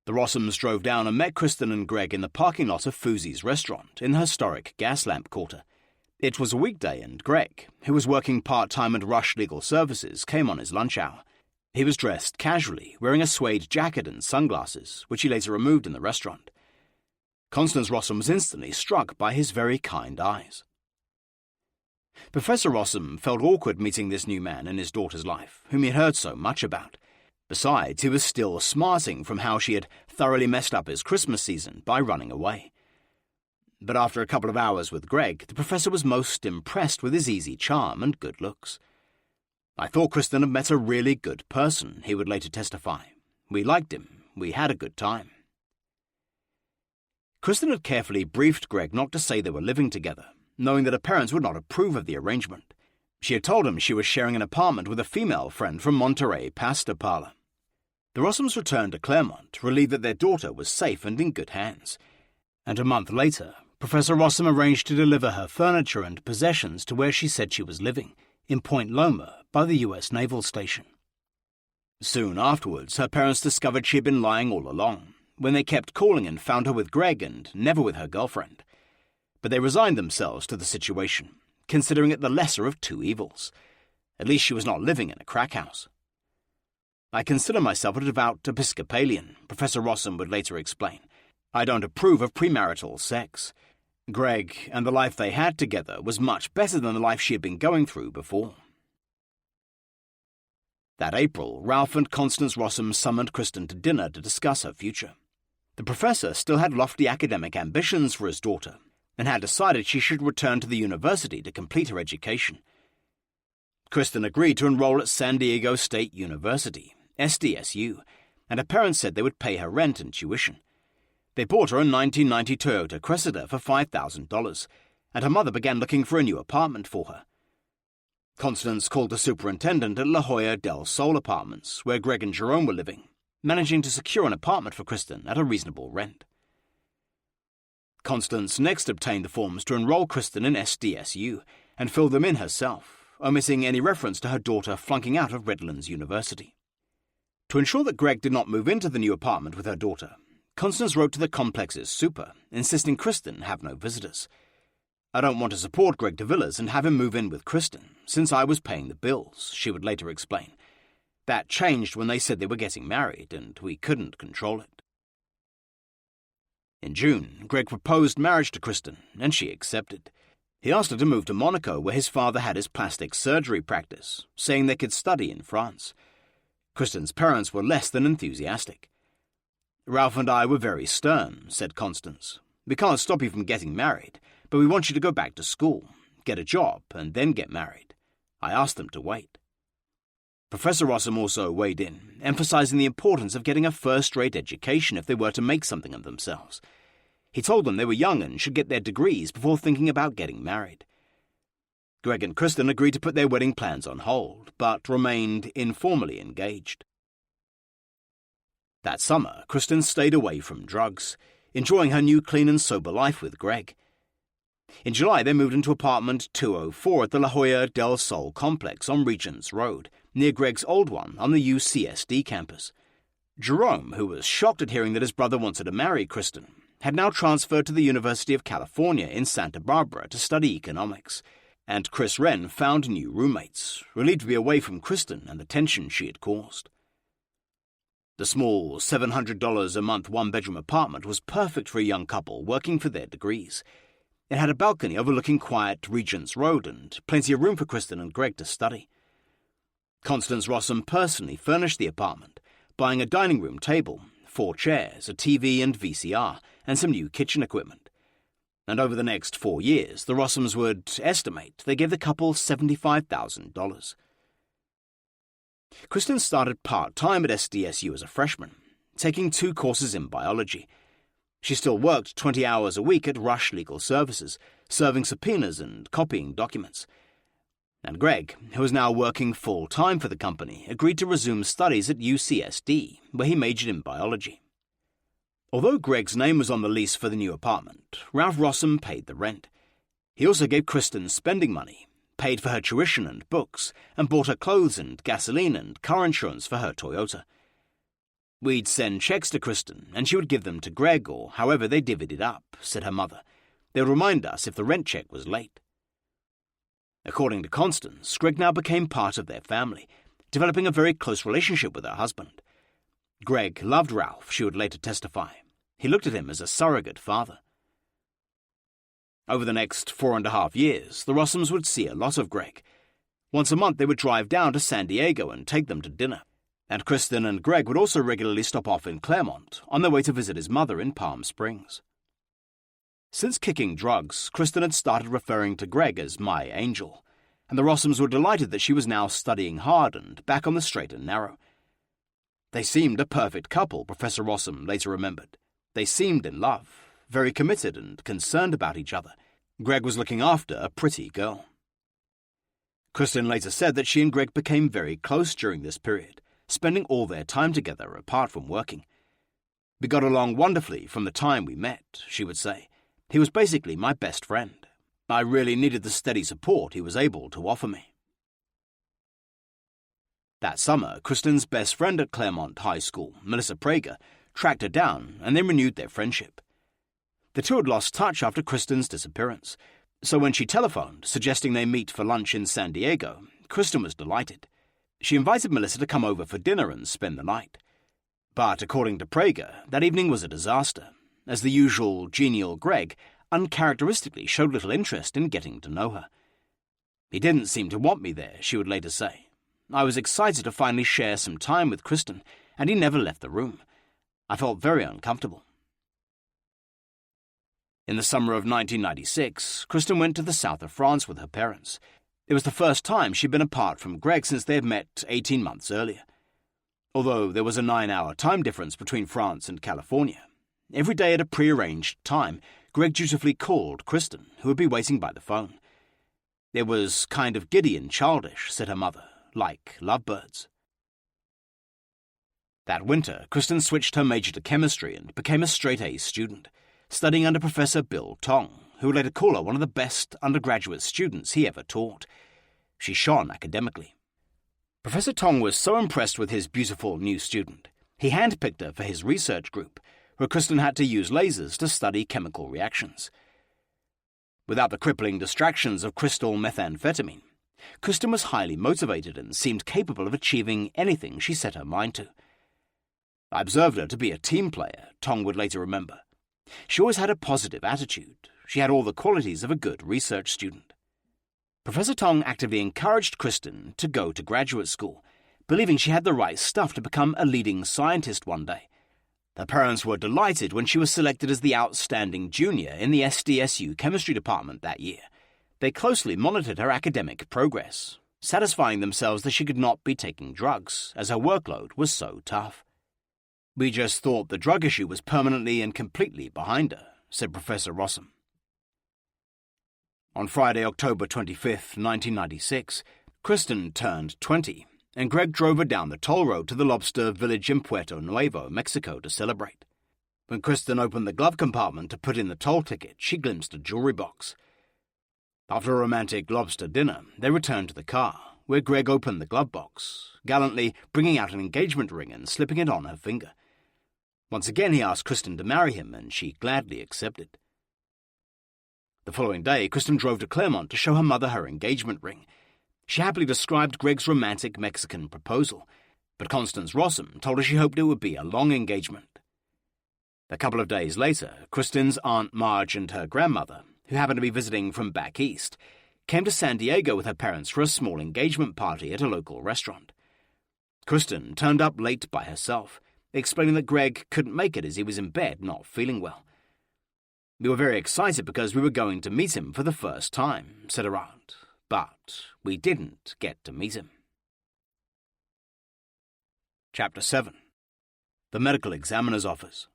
The Rossums drove down and met Kristen and Greg in the parking lot of Fousey's restaurant in the historic Gaslamp Quarter. It was a weekday, and Greg, who was working part-time at Rush Legal Services, came on his lunch hour. He was dressed casually, wearing a suede jacket and sunglasses, which he later removed in the restaurant. Constance Rossum was instantly struck by his very kind eyes. Professor Rossum felt awkward meeting this new man in his daughter's life, whom he had heard so much about. Besides, he was still smarting from how she had thoroughly messed up his Christmas season by running away. But after a couple of hours with Greg, the professor was most impressed with his easy charm and good looks. I thought Kristen had met a really good person, he would later testify. We liked him. We had a good time. Kristen had carefully briefed Greg not to say they were living together, knowing that her parents would not approve of the arrangement. She had told him she was sharing an apartment with a female friend from Monterey Pasta Parlor. The Rossums returned to Claremont, relieved that their daughter was safe and in good hands. And a month later, Professor Rossum arranged to deliver her furniture and possessions to where she said she was living, in Point Loma, by the U.S. Naval Station. Soon afterwards, her parents discovered she had been lying all along, when they kept calling and found her with Greg and never with her girlfriend. But they resigned themselves to the situation, considering it the lesser of two evils. At least she was not living in a crack house. I consider myself a devout Episcopalian, Professor Rossum would later explain. I don't approve of premarital sex. Greg and the life they had together was much better than the life she had been going through before. That April, Ralph and Constance Rossum summoned Kristen to dinner to discuss her future. The professor still had lofty academic ambitions for his daughter, and had decided she should return to the university to complete her education. Kristen agreed to enroll at San Diego State University, SDSU, and her parents said they would pay her rent and tuition. They bought her a 1990 Toyota Cressida for $5,000, and her mother began looking for a new apartment for her. Constance called the superintendent at La Jolla del Sol Apartments, where Greg and Jerome were living, managing to secure an apartment for Kristen at a reasonable rent. Constance next obtained the forms to enroll Kristen in SDSU and filled them in herself, omitting any reference to her daughter flunking out of Redlands University. To ensure that Greg did not move into the new apartment with her daughter, Constance wrote to the complex's super, insisting Kristen have no visitors. "I don't want to support Greg de Villiers and have him move in with Kristen, since I was paying the bills," she would later explain. "That changed when they said they were getting married, and we couldn't control it." In June, Greg proposed marriage to Kristen, and she accepted. He asked her to move to Monaco, where his father had his plastic surgery practice, saying they could study in France. Kristen's parents were less than enthusiastic. "Ralph and I were very stern," said Constance. "We can't stop you from getting married, but we want you to go back to school, get a job, and then get married. I asked them to wait." Professor Rossum also weighed in, emphasizing the importance of getting a first-rate education if they were to make something of themselves. He told them they were young and should get their degrees before thinking about getting married. Greg and Kristen agreed to put their wedding plans on hold, but remained informally engaged. That summer, Kristen stayed away from drugs, enjoying her new clean and sober life with Greg. In July, they moved into apartment 204 at the La Jolla del Sol complex on Regents Road, near Greg's old one on the UCSD campus. Jerome, who was shocked at hearing that his brother wanted to marry Kristen, had now transferred to the University of California in Santa Barbara to study economics, and Chris Wren found new roommates, relieved to be away from Kristen and the tension she had caused. The small $700 a month one-bedroom apartment was perfect for a young couple working for their degrees. It had a balcony overlooking quiet Regents Road and plenty of room for Kristen and Greg to study. Constance Rossum personally furnished the apartment, buying a dining room table, 4 chairs, a TV and VCR, and some new kitchen equipment. And over the next 4 years, the Rossums would estimate they gave the couple $75,000. Kristen started part-time at SDSU as a freshman, taking 2 courses in biology. She still worked 20 hours a week at Rush Legal Services, serving subpoenas and copying documents. And Greg, who was now working full-time for the company, agreed to resume studies at UCSD, where he majored in biology. Although Greg's name was on the lease for the new apartment, Ralph Rossum paid the rent. He also gave Kristen spending money, paid for her tuition and books, and bought her clothes and gasoline and car insurance for her Toyota. "We'd send checks to Kristen, and she would give them to Greg, or however they divvied it up," said her mother. "They would remind us if the rent check was late." According to Constance, Greg now became part of their family, developing a very close relationship with her husband. Greg loved Ralph, she would later testify. He looked at him as a surrogate father. Over the next 4.5 years, the Rossums would see a lot of Greg. Once a month they would drive down to San Diego and take them to dinner, and Kristen and Greg would also regularly stop off in Claremont on their way to visit his mother in Palm Springs. Since kicking drugs, Kristen had started referring to Greg as my angel, and the Rossums were delighted that she was now studying hard and back on the straight and narrow. They seemed a perfect couple, Professor Rossum later remembered. They seemed in love, very committed and concerned about each other. Greg was looking after a pretty girl. Kristen later said that she and Greg became very close during this period, spending all their time together apart from working. "We got along wonderfully from the time we met," she would say. "He was basically my best friend. I really needed the steady support he was able to offer me." That summer, Kristen's best friend at Claremont High School, Melissa Prager, tracked her down, and they renewed their friendship. The two had lost touch after Kristen's disappearance, so when she telephoned, suggesting they meet for lunch in San Diego, Kristen was delighted. She invited Melissa to come over for dinner and spend the night. But according to Prager, that evening was a disaster, as the usual genial Greg uncharacteristically showed little interest in getting to know her. "He didn't seem to want me there," she would later say. "I was excited to finally share some time with Kristen, and he never left the room. I felt very uncomfortable." In the summer of 1996, Kristen went to the south of France with her parents. It was the first time she'd been apart from Greg since they had met 18 months earlier. Although there was a 9-hour time difference between France and California, every day at a prearranged time, Greg dutifully called Kristen, who would be waiting by the phone. It was kind of giddy and childish, said her mother, like lovebirds. That winter, Kristen switched her major to chemistry and became a straight-A student, studying under Professor Bill Tong, who would later call her one of the best undergraduate students he ever taught. She shone academically. Professor Tong was so impressed with his beautiful new student, he handpicked her for his research group, where Kristen had to use lasers to study chemical reactions. Without the crippling distractions of crystal methamphetamine, Kristen was highly motivated and seemed capable of achieving anything she set her mind to. I observed her to be a team player, Tong would later remember. She always had a positive attitude. She had all the qualities of a good research student. Professor Tong actively encouraged Kristen to go to graduate school, believing she had the right stuff to become a leading scientist one day. Her parents were delighted when she was selected as the outstanding junior in the SDSU chemistry department that year. They closely monitored her academic progress, satisfying themselves that she could not be taking drugs, as her workload was so tough. "We just thought the drug issue was permanently and completely behind her," said Professor Rossum. On Friday, October 25, 1996, Kristen turned 20, and Greg drove her down the toll road to the lobster village in Puerto Nuevo, Mexico, to celebrate. When Kristen opened the glove compartment to put in the toll ticket, she glimpsed a jewelry box. After a romantic lobster dinner, they returned to the car, where Greg opened the glove box, gallantly bringing out an engagement ring and slipping it on her finger. Once again he asked Kristen to marry him, and she gladly accepted. The following day, Kristen drove to Claremont to show her mother her engagement ring. She happily described Greg's romantic Mexican proposal, but Constance Rossum told her she hoped it would be a long engagement. A couple of days later, Kristen's Aunt Marge and her grandmother, who happened to be visiting from back east, came to San Diego with her parents for a small engagement party at a local restaurant. Kristen turned up late by herself, explaining that Greg couldn't make it as he was in bed not feeling well. "We were very excited because we were going to meet him for the first time," said her aunt, "but we didn't get to meet him." Chapter 7. The Medical Examiner's Office.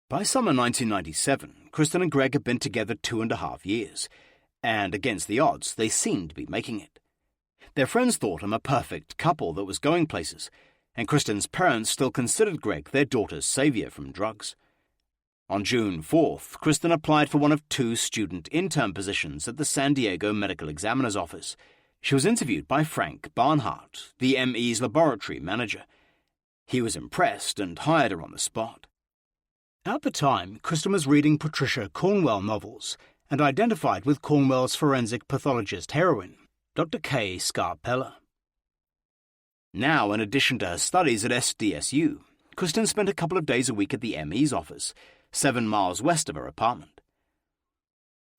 By summer 1997, Kristen and Greg had been together 2.5 years, and against the odds, they seemed to be making it. Their friends thought him a perfect couple that was going places, and Kristen's parents still considered Greg their daughter's savior from drugs. On June 4th, Kristen applied for one of 2 student intern positions at the San Diego Medical Examiner's Office. She was interviewed by Frank Barnhart, the ME's laboratory manager. He was impressed and hired her on the spot. At the time, Kristen was reading Patricia Cornwell novels and identified with Cornwell's forensic pathologist heroine, Dr. Kay Scarpella. Now, in addition to her studies at SDSU, Kristen spent a couple of days a week at the ME's office, 7 miles west of her apartment.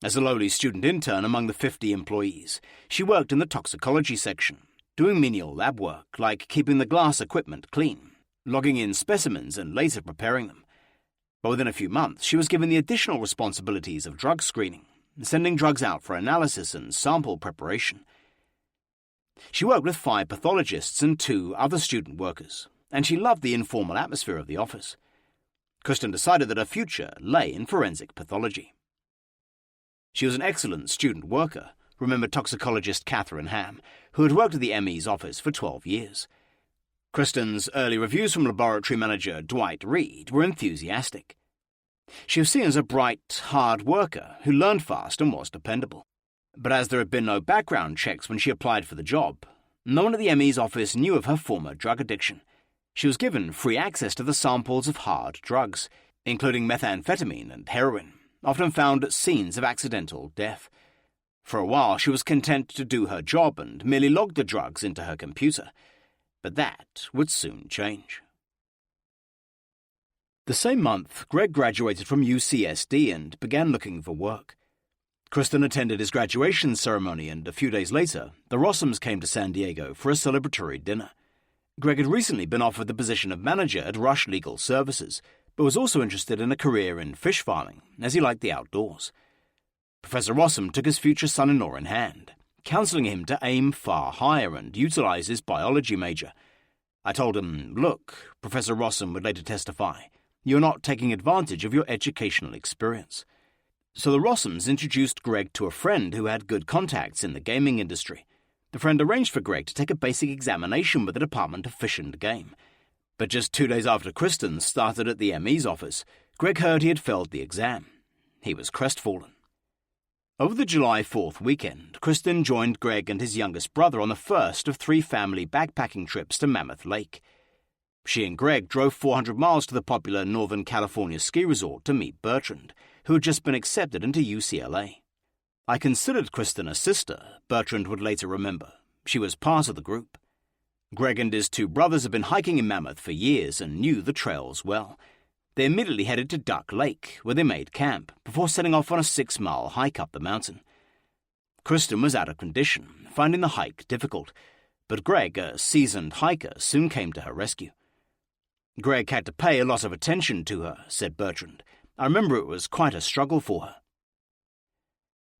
As a lowly student intern among the 50 employees, she worked in the toxicology section, doing menial lab work like keeping the glass equipment clean, logging in specimens and later preparing them. But within a few months, she was given the additional responsibilities of drug screening, sending drugs out for analysis and sample preparation. She worked with 5 pathologists and 2 other student workers, and she loved the informal atmosphere of the office. Kristen decided that her future lay in forensic pathology. She was an excellent student worker, remembered toxicologist Catherine Ham, who had worked at the ME's office for 12 years. Kristen's early reviews from laboratory manager Dwight Reed were enthusiastic. She was seen as a bright, hard worker who learned fast and was dependable. But as there had been no background checks when she applied for the job, no one at the ME's office knew of her former drug addiction. She was given free access to the samples of hard drugs, including methamphetamine and heroin, often found at scenes of accidental death. For a while, she was content to do her job and merely log the drugs into her computer. But that would soon change. The same month, Greg graduated from UCSD and began looking for work. Kristen attended his graduation ceremony, and a few days later, the Rossums came to San Diego for a celebratory dinner. Greg had recently been offered the position of manager at Rush Legal Services, but was also interested in a career in fish farming, as he liked the outdoors. Professor Rossum took his future son-in-law in hand, counseling him to aim far higher and utilize his biology major. "I told him, 'Look,' Professor Rossum would later testify, You're not taking advantage of your educational experience. So the Rossums introduced Greg to a friend who had good contacts in the gaming industry. The friend arranged for Greg to take a basic examination with the Department of Fish and Game. But just 2 days after Kristen started at the ME's office, Greg heard he had failed the exam. He was crestfallen. Over the July 4th weekend, Kristen joined Greg and his youngest brother on the first of 3 family backpacking trips to Mammoth Lake. She and Greg drove 400 miles to the popular Northern California ski resort to meet Bertrand, who had just been accepted into UCLA. I considered Kristen a sister, Bertrand would later remember. She was part of the group. Greg and his 2 brothers had been hiking in Mammoth for years and knew the trails well. They immediately headed to Duck Lake, where they made camp, before setting off on a 6-mile hike up the mountain. Kristen was out of condition, finding the hike difficult, but Greg, a seasoned hiker, soon came to her rescue. Greg had to pay a lot of attention to her, said Bertrand. I remember it was quite a struggle for her.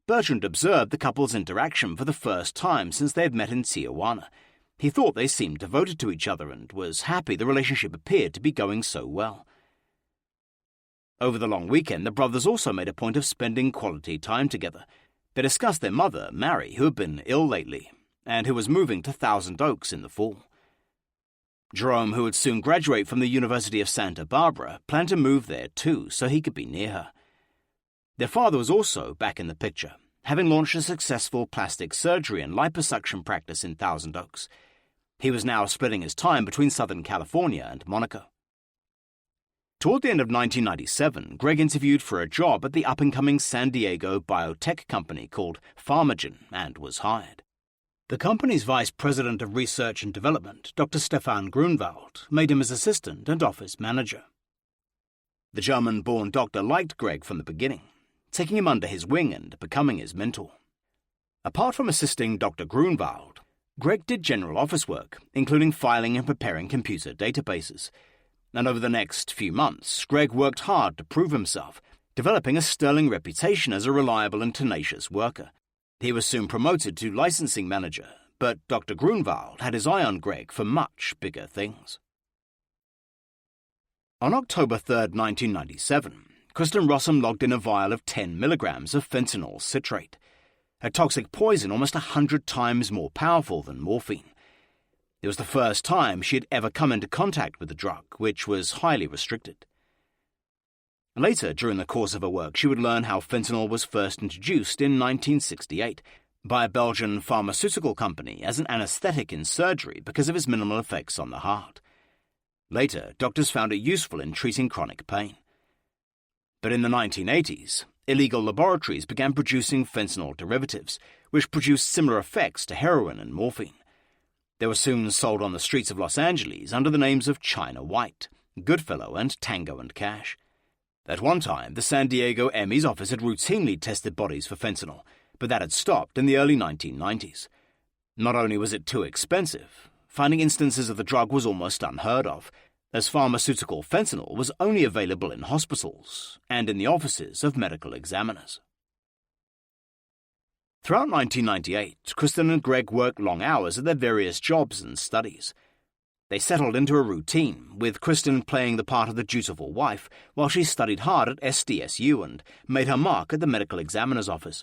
Bertrand observed the couple's interaction for the first time since they had met in Tijuana. He thought they seemed devoted to each other and was happy the relationship appeared to be going so well. Over the long weekend, the brothers also made a point of spending quality time together. They discussed their mother, Mary, who had been ill lately, and who was moving to Thousand Oaks in the fall. Jerome, who would soon graduate from the University of Santa Barbara, planned to move there too so he could be near her. Their father was also back in the picture, having launched a successful plastic surgery and liposuction practice in Thousand Oaks. He was now splitting his time between Southern California and Monaco. Toward the end of 1997, Greg interviewed for a job at the up-and-coming San Diego biotech company called Pharmagen and was hired. The company's vice president of research and development, Dr. Stefan Grunwald, made him his assistant and office manager. The German-born doctor liked Greg from the beginning, taking him under his wing and becoming his mentor. Apart from assisting Dr. Grunwald, Greg did general office work, including filing and preparing computer databases. And over the next few months, Greg worked hard to prove himself, developing a sterling reputation as a reliable and tenacious worker. He was soon promoted to licensing manager, but Dr. Grunwald had his eye on Greg for much bigger things. On October 3, 1997, Kristen Rossum logged in a vial of 10 milligrams of fentanyl citrate, a toxic poison almost 100 times more powerful than morphine. It was the first time she had ever come into contact with the drug, which was highly restricted. Later, during the course of her work, she would learn how fentanyl was first introduced in 1968 by a Belgian pharmaceutical company as an anesthetic in surgery because of its minimal effects on the heart. Later, doctors found it useful in treating chronic pain. But in the 1980s, illegal laboratories began producing fentanyl derivatives, which produced similar effects to heroin and morphine. They were soon sold on the streets of Los Angeles under the names of China White, Goodfellow, and Tango and Cash. At one time, the San Diego ME's office had routinely tested bodies for fentanyl, but that had stopped in the early 1990s. Not only was it too expensive, finding instances of the drug was almost unheard of, as pharmaceutical fentanyl was only available in hospitals and in the offices of medical examiners. Throughout 1998, Kristen and Greg worked long hours at their various jobs and studies. They settled into a routine, with Kristen playing the part of the dutiful wife while she studied hard at SDSU and made her mark at the medical examiner's office.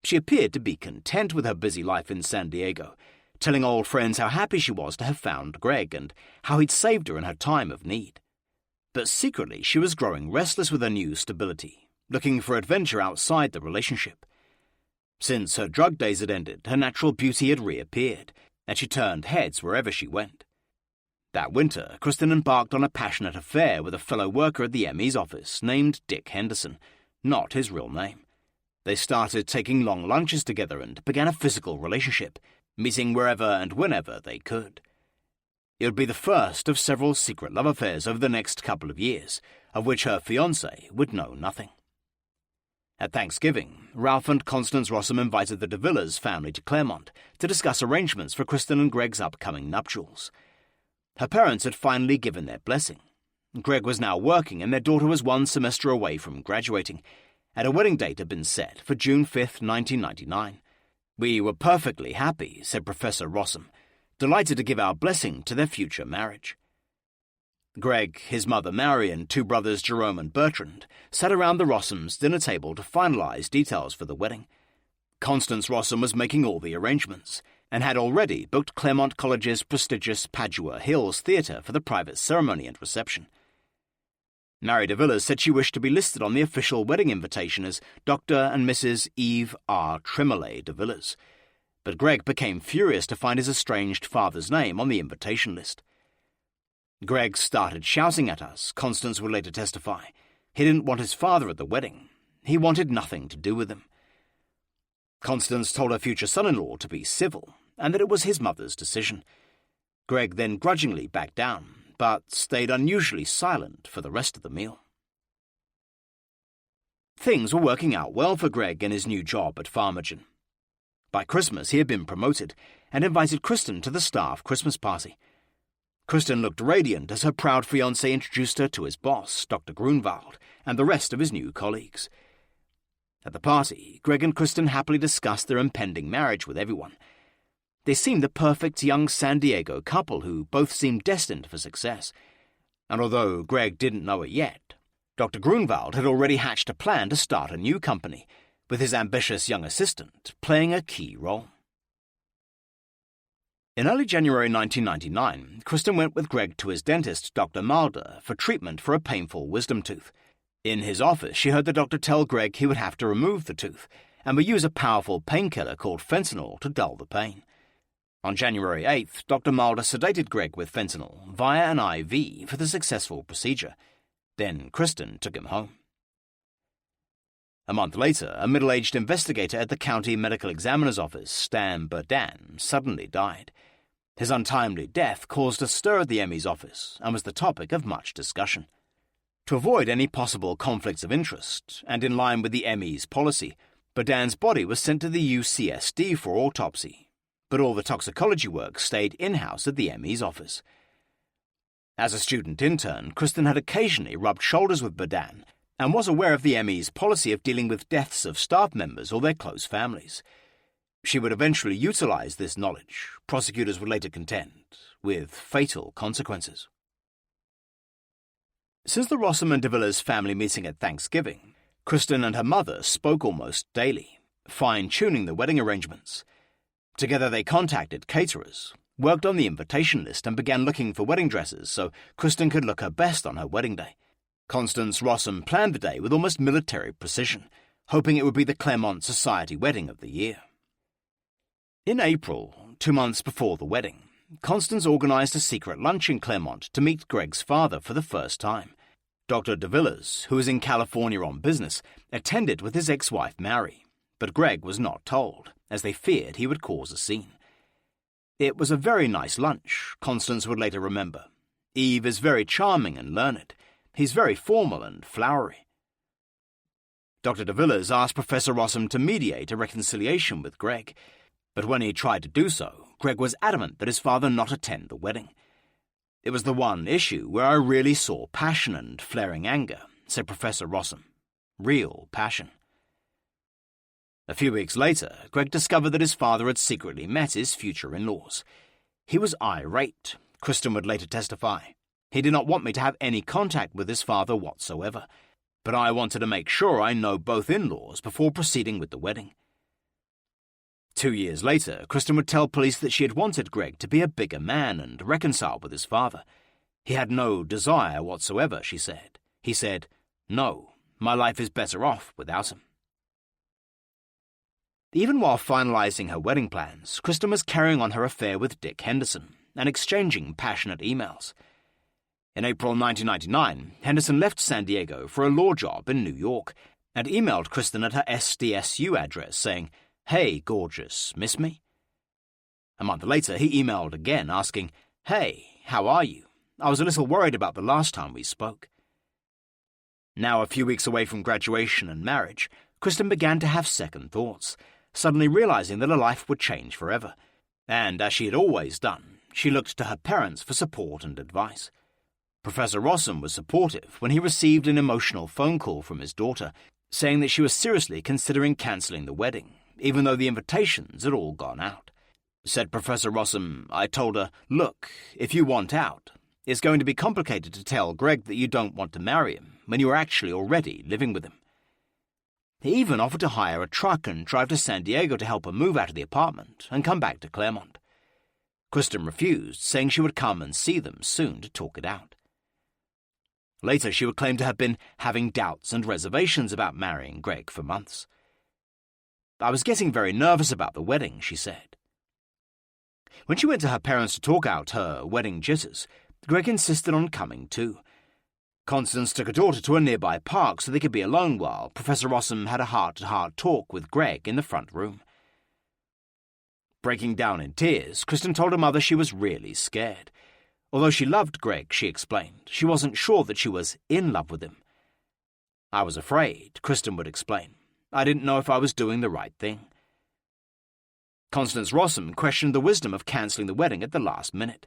She appeared to be content with her busy life in San Diego, telling old friends how happy she was to have found Greg and how he'd saved her in her time of need. But secretly, she was growing restless with her new stability, looking for adventure outside the relationship. Since her drug days had ended, her natural beauty had reappeared, and she turned heads wherever she went. That winter, Kristen embarked on a passionate affair with a fellow worker at the ME's office named Dick Henderson, not his real name. They started taking long lunches together and began a physical relationship, meeting wherever and whenever they could. It would be the first of several secret love affairs over the next couple of years, of which her fiancé would know nothing. At Thanksgiving, Ralph and Constance Rossum invited the de Villas family to Claremont to discuss arrangements for Kristen and Greg's upcoming nuptials. Her parents had finally given their blessing. Greg was now working and their daughter was 1 semester away from graduating, and a wedding date had been set for June 5, 1999. "We were perfectly happy," said Professor Rossum, "delighted to give our blessing to their future marriage." Greg, his mother Mary, and two brothers Jerome and Bertrand sat around the Rossums' dinner table to finalize details for the wedding. Constance Rossum was making all the arrangements, and had already booked Claremont College's prestigious Padua Hills Theatre for the private ceremony and reception. Mary de Villiers said she wished to be listed on the official wedding invitation as Dr. and Mrs. Eve R. Tremolay de Villiers, but Greg became furious to find his estranged father's name on the invitation list. Greg started shouting at us, Constance would later testify. He didn't want his father at the wedding. He wanted nothing to do with him. Constance told her future son-in-law to be civil, and that it was his mother's decision. Greg then grudgingly backed down, but stayed unusually silent for the rest of the meal. Things were working out well for Greg in his new job at Farmingen. By Christmas he had been promoted, and invited Kristen to the staff Christmas party. Kristen looked radiant as her proud fiancé introduced her to his boss, Dr. Grunwald, and the rest of his new colleagues. At the party, Greg and Kristen happily discussed their impending marriage with everyone. They seemed the perfect young San Diego couple who both seemed destined for success. And although Greg didn't know it yet, Dr. Grunwald had already hatched a plan to start a new company, with his ambitious young assistant playing a key role. In early January 1999, Kristen went with Greg to his dentist, Dr. Mulder, for treatment for a painful wisdom tooth. In his office, she heard the doctor tell Greg he would have to remove the tooth, and would use a powerful painkiller called fentanyl to dull the pain. On January 8th, Dr. Mulder sedated Greg with fentanyl via an IV for the successful procedure. Then Kristen took him home. A month later, a middle-aged investigator at the county medical examiner's office, Stan Burdan, suddenly died. His untimely death caused a stir at the ME's office and was the topic of much discussion. To avoid any possible conflicts of interest, and in line with the ME's policy, Burdan's body was sent to the UCSD for autopsy, but all the toxicology work stayed in-house at the ME's office. As a student intern, Kristen had occasionally rubbed shoulders with Burdan, and was aware of the ME's policy of dealing with deaths of staff members or their close families. She would eventually utilize this knowledge, prosecutors would later contend, with fatal consequences. Since the Rossum and de Villiers family meeting at Thanksgiving, Kristen and her mother spoke almost daily, fine-tuning the wedding arrangements. Together they contacted caterers, worked on the invitation list, and began looking for wedding dresses so Kristen could look her best on her wedding day. Constance Rossum planned the day with almost military precision, hoping it would be the Claremont Society wedding of the year. In April, 2 months before the wedding, Constance organized a secret lunch in Claremont to meet Greg's father for the first time. Dr. de Villiers, who was in California on business, attended with his ex-wife Mary, but Greg was not told, as they feared he would cause a scene. It was a very nice lunch, Constance would later remember. Eve is very charming and learned. He's very formal and flowery. Dr. de Villiers asked Professor Rossum to mediate a reconciliation with Greg, but when he tried to do so, Greg was adamant that his father not attend the wedding. It was the one issue where I really saw passion and flaring anger, said Professor Rossum. Real passion. A few weeks later, Greg discovered that his father had secretly met his future in-laws. He was irate, Kristen would later testify. He did not want me to have any contact with his father whatsoever, but I wanted to make sure I know both in-laws before proceeding with the wedding. 2 years later, Kristen would tell police that she had wanted Greg to be a bigger man and reconcile with his father. He had no desire whatsoever, she said. He said, "No, my life is better off without him." Even while finalizing her wedding plans, Kristen was carrying on her affair with Dick Henderson and exchanging passionate emails. In April 1999, Henderson left San Diego for a law job in New York and emailed Kristen at her SDSU address saying, "Hey, gorgeous, miss me?" A month later, he emailed again asking, "Hey, how are you? I was a little worried about the last time we spoke." Now a few weeks away from graduation and marriage, Kristen began to have second thoughts, suddenly realizing that her life would change forever. And as she had always done, she looked to her parents for support and advice. Professor Rossum was supportive when he received an emotional phone call from his daughter, saying that she was seriously considering cancelling the wedding, even though the invitations had all gone out. Said Professor Rossum, "I told her, look, if you want out, It's going to be complicated to tell Greg that you don't want to marry him when you are actually already living with him. He even offered to hire a truck and drive to San Diego to help her move out of the apartment and come back to Claremont. Kristen refused, saying she would come and see them soon to talk it out. Later, she would claim to have been having doubts and reservations about marrying Greg for months. "I was getting very nervous about the wedding," she said. When she went to her parents to talk out her wedding jitters, Greg insisted on coming too. Constance took her daughter to a nearby park so they could be alone while Professor Rossum had a heart-to-heart talk with Greg in the front room. Breaking down in tears, Kristen told her mother she was really scared. Although she loved Greg, she explained, she wasn't sure that she was in love with him. "I was afraid," Kristen would explain. "I didn't know if I was doing the right thing." Constance Rossum questioned the wisdom of cancelling the wedding at the last minute.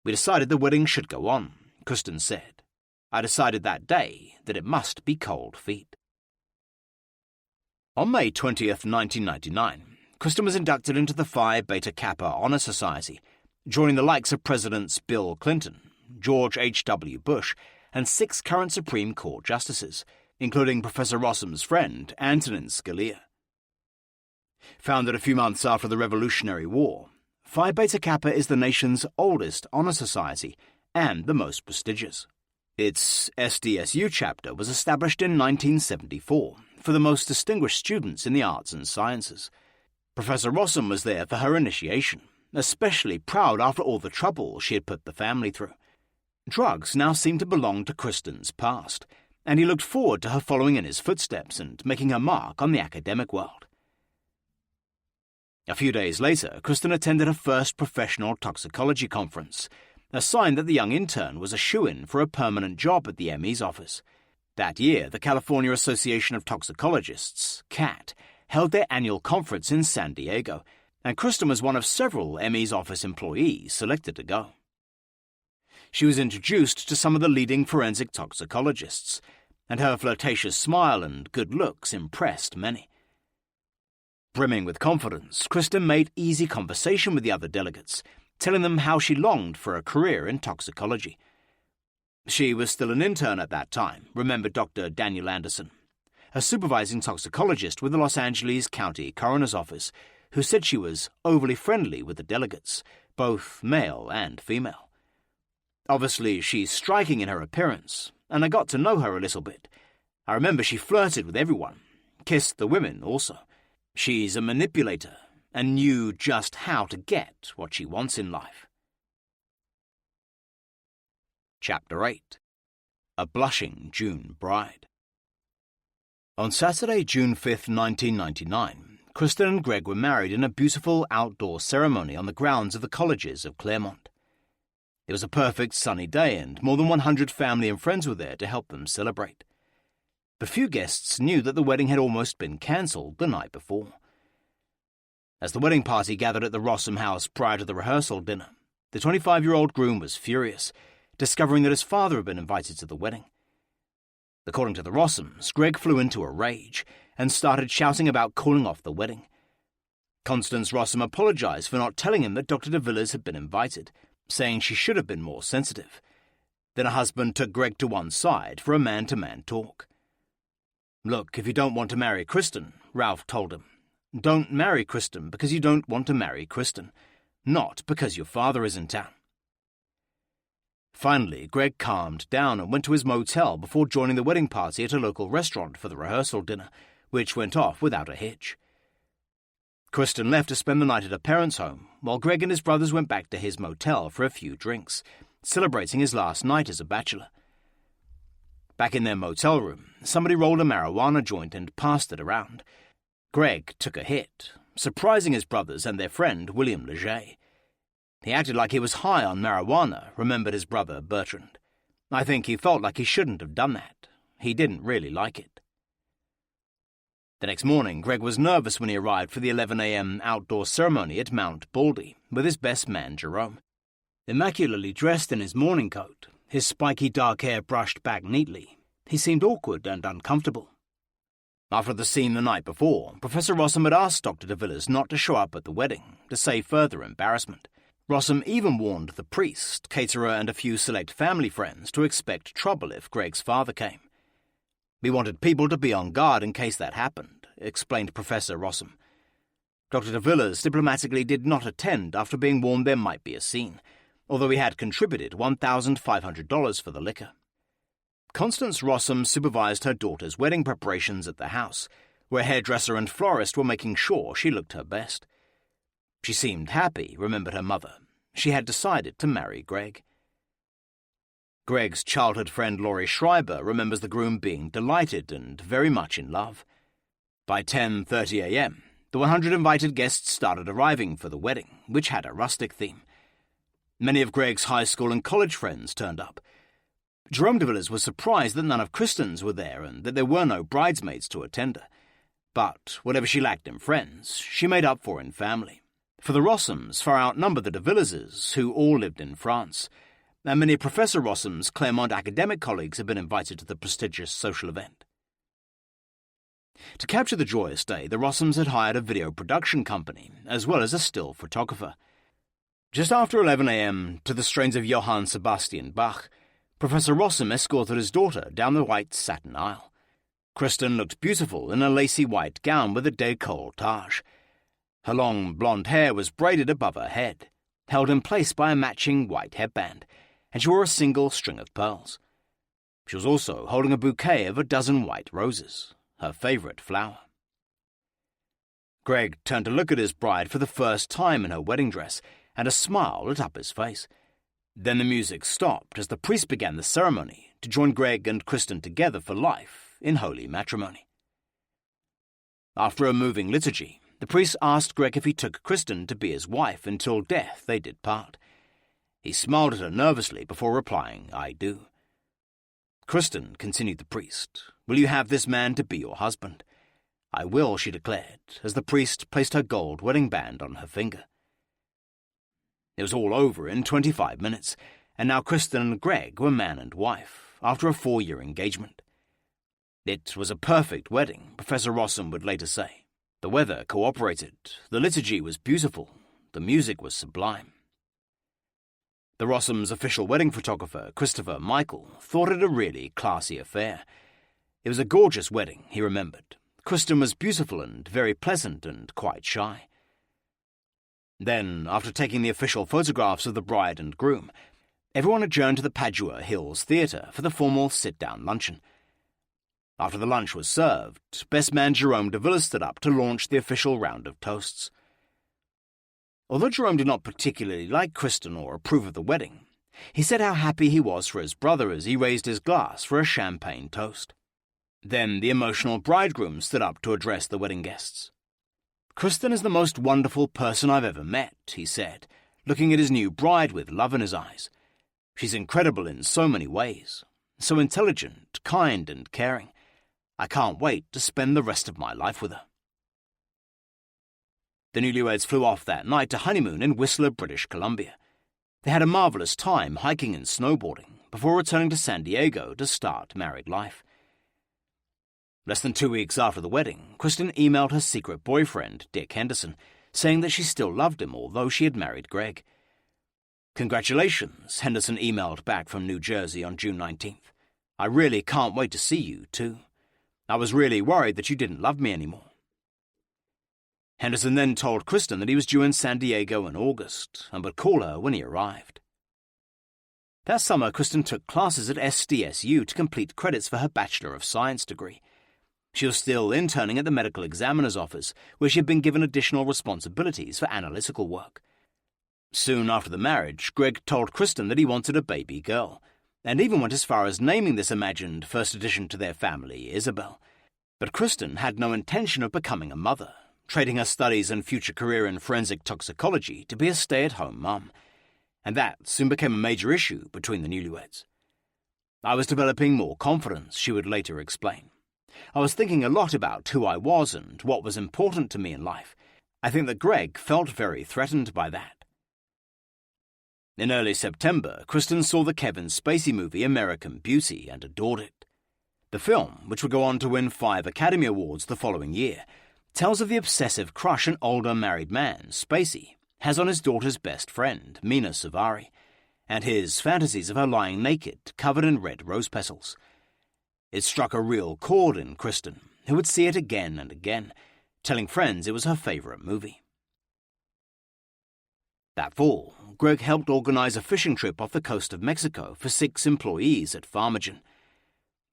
"We decided the wedding should go on," Kristen said. "I decided that day that it must be cold feet." On May 20th, 1999, Kristen was inducted into the Phi Beta Kappa Honor Society, joining the likes of Presidents Bill Clinton, George H.W. Bush, and 6 current Supreme Court justices, including Professor Rossum's friend, Antonin Scalia. Founded a few months after the Revolutionary War, Phi Beta Kappa is the nation's oldest honor society and the most prestigious. Its SDSU chapter was established in 1974 for the most distinguished students in the arts and sciences. Professor Rossum was there for her initiation, especially proud after all the trouble she had put the family through. Drugs now seemed to belong to Kristen's past, and he looked forward to her following in his footsteps and making her mark on the academic world. A few days later, Kristen attended her first professional toxicology conference, a sign that the young intern was a shoo-in for a permanent job at the ME's office. That year, the California Association of Toxicologists, CAT, held their annual conference in San Diego, and Kristen was one of several ME's office employees selected to go. She was introduced to some of the leading forensic toxicologists, and her flirtatious smile and good looks impressed many. Brimming with confidence, Kristen made easy conversation with the other delegates, telling them how she longed for a career in toxicology. She was still an intern at that time, remembered Dr. Daniel Anderson, a supervising toxicologist with the Los Angeles County Coroner's Office, who said she was overly friendly with the delegates, both male and female. Obviously, she's striking in her appearance, and I got to know her a little bit. I remember she flirted with everyone, kissed the women also. She's a manipulator and knew just how to get what she wants in life. Chapter 8. A Blushing June Bride. On Saturday, June 5th, 1999, Kristen and Greg were married in a beautiful outdoor ceremony on the grounds of the colleges of Claremont. It was a perfect sunny day, and more than 100 family and friends were there to help them celebrate. But few guests knew that the wedding had almost been cancelled the night before. As the wedding party gathered at the Rossum house prior to the rehearsal dinner, the 25-year-old groom was furious, discovering that his father had been invited to the wedding. According to the Rossums, Greg flew into a rage and started shouting about calling off the wedding. Constance Rossum apologized for not telling him that Dr. de Villiers had been invited, saying she should have been more sensitive. Then her husband took Greg to one side for a man-to-man talk. "Look, if you don't want to marry Kristen," Ralph told him, "don't marry Kristen because you don't want to marry Kristen, not because your father is in town." Finally, Greg calmed down and went to his motel before joining the wedding party at a local restaurant for the rehearsal dinner, which went off without a hitch. Kristen left to spend the night at her parents' home, while Greg and his brothers went back to his motel for a few drinks, celebrating his last night as a bachelor. Back in their motel room, somebody rolled a marijuana joint and passed it around. Greg took a hit, surprising his brothers and their friend William Leger. He acted like he was high on marijuana, remembered his brother Bertrand. I think he felt like he shouldn't have done that. He didn't really like it. The next morning, Greg was nervous when he arrived for the 11 a.m. outdoor ceremony at Mount Baldy with his best man, Jerome. Immaculately dressed in his morning coat, his spiky dark hair brushed back neatly, he seemed awkward and uncomfortable. After the scene the night before, Professor Rossum had asked Dr. de Villiers not to show up at the wedding to save further embarrassment. Rossum even warned the priest, caterer, and a few select family friends to expect trouble if Greg's father came. "We wanted people to be on guard in case that happened," explained Professor Rossum. Dr. de Villers diplomatically did not attend after being warned there might be a scene, although he had contributed $1,500 for the liquor. Constance Rossum supervised her daughter's wedding preparations at the house, where hairdresser and florist were making sure she looked her best. She seemed happy, remembered her mother. She had decided to marry Greg. Greg's childhood friend Laurie Schreiber remembers the groom being delighted and very much in love. By 10:30 a.m., the 100 invited guests started arriving for the wedding, which had a rustic theme. Many of Greg's high school and college friends turned up. Jerome de Villers was surprised that none of Kristen's were there and that there were no bridesmaids to attend her. But whatever she lacked in friends, she made up for in family. For the Rossums far outnumbered the de Villerses, who all lived in France, and many of Professor Rossum's Claremont academic colleagues had been invited to the prestigious social event. To capture the joyous day, the Rossums had hired a video production company, as well as a still photographer. Just after 11 a.m., to the strains of Johann Sebastian Bach, Professor Rossum escorted his daughter down the white satin aisle. Kristen looked beautiful in a lacy white gown with a décolletage. Her long blonde hair was braided above her head, held in place by a matching white headband, and she wore a single string of pearls. She was also holding a bouquet of a dozen white roses, her favourite flower. Greg turned to look at his bride for the first time in her wedding dress, and a smile lit up his face. Then the music stopped as the priest began the ceremony to join Greg and Kristen together for life in holy matrimony. After a moving liturgy, the priest asked Greg if he took Kristen to be his wife until death they did part. He smiled at her nervously before replying, "I do." "Kristen," continued the priest, "will you have this man to be your husband?" "I will," she declared, as the priest placed her gold wedding band on her finger. It was all over in 25 minutes, and now Kristen and Greg were man and wife, after a 4-year engagement. It was a perfect wedding, Professor Rossum would later say. The weather cooperated, the liturgy was beautiful, the music was sublime. The Rossums' official wedding photographer, Christopher Michael, thought it a really classy affair. It was a gorgeous wedding, he remembered. Kristen was beautiful and very pleasant and quite shy. Then, after taking the official photographs of the bride and groom, everyone adjourned to the Padua Hills Theatre for the formal sit-down luncheon. After the lunch was served, best man Jerome de Villers stood up to launch the official round of toasts. Although Jerome did not particularly like Kristen or approve of the wedding, he said how happy he was for his brother as he raised his glass for a champagne toast. Then the emotional bridegroom stood up to address the wedding guests. "Kristen is the most wonderful person I've ever met," he said, looking at his new bride with love in his eyes. "She's incredible in so many ways, so intelligent, kind, and caring. I can't wait to spend the rest of my life with her." The newlyweds flew off that night to honeymoon in Whistler, British Columbia. They had a marvelous time hiking and snowboarding before returning to San Diego to start married life. Less than 2 weeks after the wedding, Kristen emailed her secret boyfriend, Dick Henderson, saying that she still loved him although she had married Greg. "Congratulations," Henderson emailed back from New Jersey on June 19th. "I really can't wait to see you, too. I was really worried that you didn't love me anymore." Henderson then told Kristen that he was due in San Diego in August and would call her when he arrived. That summer, Kristen took classes at SDSU to complete credits for her Bachelor of Science degree. She was still interning at the medical examiner's office, where she had been given additional responsibilities for analytical work. Soon after the marriage, Greg told Kristen that he wanted a baby girl, and even went as far as naming this imagined first addition to their family Isabel. But Kristen had no intention of becoming a mother, trading her studies and future career in forensic toxicology to be a stay-at-home mum, and that soon became a major issue between the newlyweds. "I was developing more confidence," she would later explain. "I was thinking a lot about who I was and what was important to me in life. I think that Greg felt very threatened by that." In early September, Kristen saw the Kevin Spacey movie American Beauty and adored it. The film, which would go on to win 5 Academy Awards the following year, tells of the obsessive crush an older married man, Spacey, has on his daughter's best friend, Mina Savari, and his fantasies of her lying naked, covered in red rose petals. It struck a real chord in Kristen, who would see it again and again, telling friends it was her favourite movie. That fall, Greg helped organise a fishing trip off the coast of Mexico for 6 employees at Farmagen.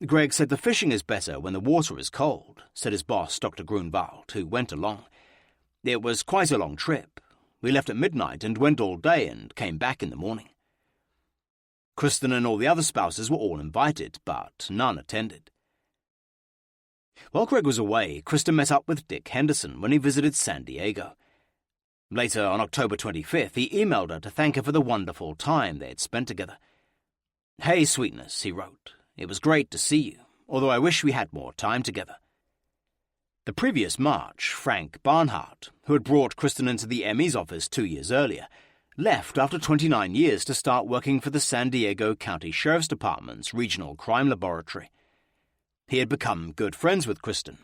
Greg said the fishing is better when the water is cold, said his boss, Dr. Grunwald, who went along. It was quite a long trip. We left at midnight and went all day and came back in the morning. Kristen and all the other spouses were all invited, but none attended. While Greg was away, Kristen met up with Dick Henderson when he visited San Diego. Later, on October 25th, he emailed her to thank her for the wonderful time they had spent together. "Hey, sweetness," he wrote. "It was great to see you, although I wish we had more time together." The previous March, Frank Barnhart, who had brought Kristen into the ME's office 2 years earlier, left after 29 years to start working for the San Diego County Sheriff's Department's Regional Crime Laboratory. He had become good friends with Kristen,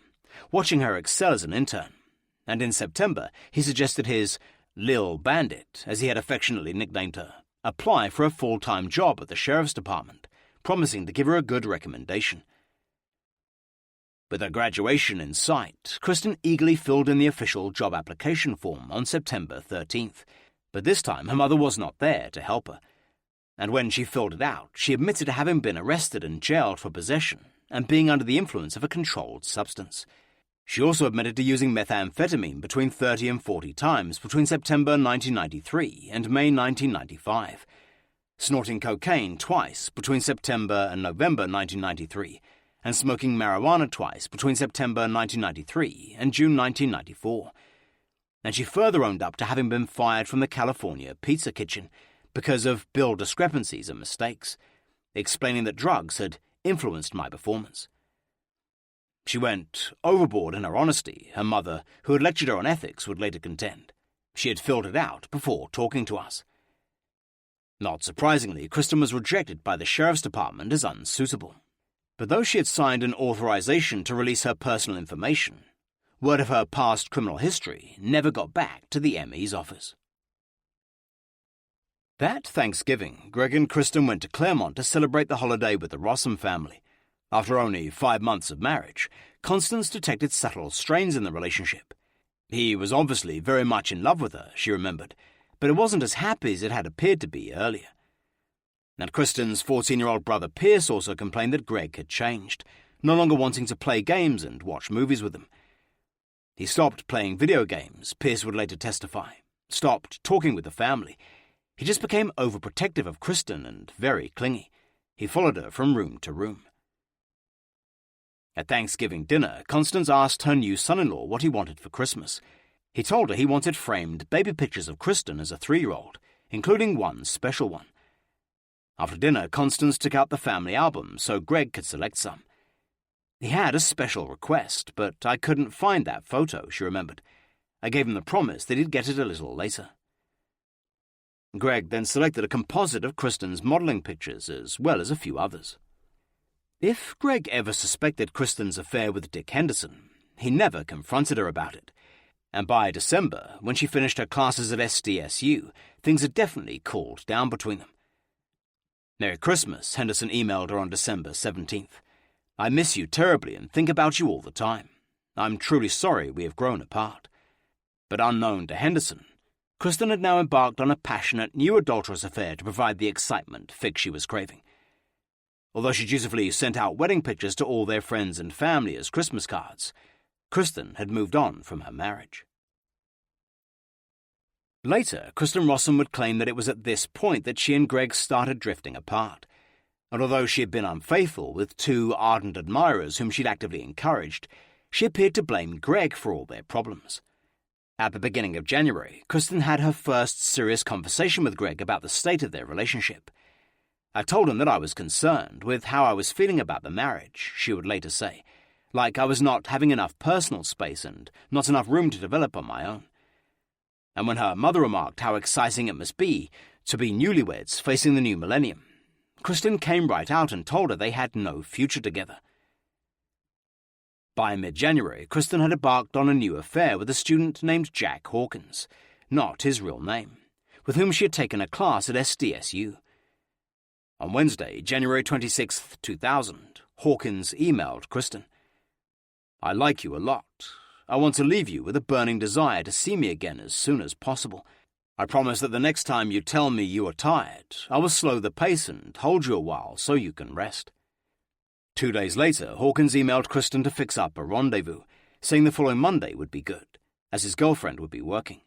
watching her excel as an intern, and in September he suggested his Lil Bandit, as he had affectionately nicknamed her, apply for a full-time job at the Sheriff's Department, promising to give her a good recommendation. With her graduation in sight, Kristen eagerly filled in the official job application form on September 13th, but this time her mother was not there to help her, and when she filled it out, she admitted to having been arrested and jailed for possession and being under the influence of a controlled substance. She also admitted to using methamphetamine between 30 and 40 times between September 1993 and May 1995, snorting cocaine twice between September and November 1993, and smoking marijuana twice between September 1993 and June 1994. And she further owned up to having been fired from the California Pizza Kitchen because of bill discrepancies and mistakes, explaining that drugs had influenced my performance. She went overboard in her honesty, her mother, who had lectured her on ethics, would later contend. She had filled it out before talking to us. Not surprisingly, Kristen was rejected by the Sheriff's Department as unsuitable. But though she had signed an authorization to release her personal information, word of her past criminal history never got back to the ME's office. That Thanksgiving, Greg and Kristen went to Claremont to celebrate the holiday with the Rossum family. After only 5 months of marriage, Constance detected subtle strains in the relationship. He was obviously very much in love with her, she remembered, but it wasn't as happy as it had appeared to be earlier. And Kristen's 14-year-old brother Pierce also complained that Greg had changed, no longer wanting to play games and watch movies with him. He stopped playing video games, Pierce would later testify, stopped talking with the family. He just became overprotective of Kristen and very clingy. He followed her from room to room. At Thanksgiving dinner, Constance asked her new son-in-law what he wanted for Christmas. He told her he wanted framed baby pictures of Kristen as a 3-year-old, including one special one. After dinner, Constance took out the family album so Greg could select some. He had a special request, but I couldn't find that photo, she remembered. I gave him the promise that he'd get it a little later. Greg then selected a composite of Kristen's modelling pictures as well as a few others. If Greg ever suspected Kristen's affair with Dick Henderson, he never confronted her about it. And by December, when she finished her classes at SDSU, things had definitely cooled down between them. "Merry Christmas," Henderson emailed her on December 17th. "I miss you terribly and think about you all the time. I'm truly sorry we have grown apart." But unknown to Henderson, Kristen had now embarked on a passionate new adulterous affair to provide the excitement fix she was craving. Although she dutifully sent out wedding pictures to all their friends and family as Christmas cards, Kristen had moved on from her marriage. Later, Kristen Rossum would claim that it was at this point that she and Greg started drifting apart. And although she had been unfaithful with 2 ardent admirers whom she'd actively encouraged, she appeared to blame Greg for all their problems. At the beginning of January, Kristen had her first serious conversation with Greg about the state of their relationship. "I told him that I was concerned with how I was feeling about the marriage," she would later say, "like I was not having enough personal space and not enough room to develop on my own." And when her mother remarked how exciting it must be to be newlyweds facing the new millennium, Kristen came right out and told her they had no future together. By mid-January, Kristen had embarked on a new affair with a student named Jack Hawkins, not his real name, with whom she had taken a class at SDSU. On Wednesday, January 26, 2000, Hawkins emailed Kristen. "I like you a lot. I want to leave you with a burning desire to see me again as soon as possible. I promise that the next time you tell me you are tired, I will slow the pace and hold you a while so you can rest." 2 days later, Hawkins emailed Kristen to fix up a rendezvous, saying the following Monday would be good, as his girlfriend would be working.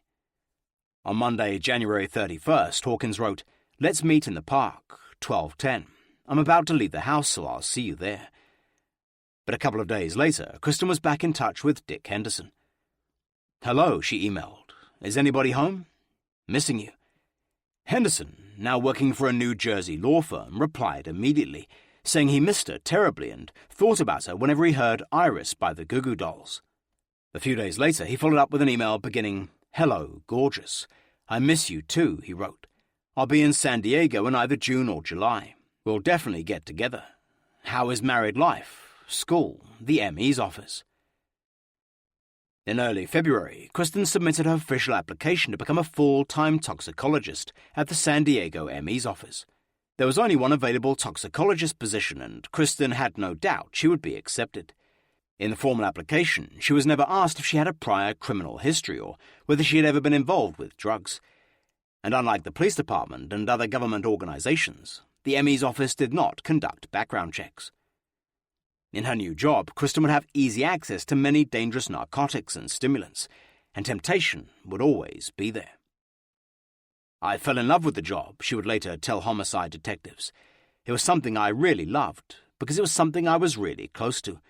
On Monday, January 31st, Hawkins wrote, "Let's meet in the park, 12:10. I'm about to leave the house, so I'll see you there." But a couple of days later, Kristen was back in touch with Dick Henderson. "Hello," she emailed. "Is anybody home? Missing you." Henderson, now working for a New Jersey law firm, replied immediately, saying he missed her terribly and thought about her whenever he heard Iris by the Goo Goo Dolls. A few days later, he followed up with an email beginning, "Hello, gorgeous. I miss you too," he wrote. "I'll be in San Diego in either June or July. We'll definitely get together. How is married life, school, the ME's office?" In early February, Kristen submitted her official application to become a full-time toxicologist at the San Diego ME's office. There was only one available toxicologist position, and Kristen had no doubt she would be accepted. In the formal application, she was never asked if she had a prior criminal history or whether she had ever been involved with drugs. And unlike the police department and other government organizations, the ME's office did not conduct background checks. In her new job, Kristen would have easy access to many dangerous narcotics and stimulants, and temptation would always be there. "I fell in love with the job," she would later tell homicide detectives. "It was something I really loved, because it was something I was really close to.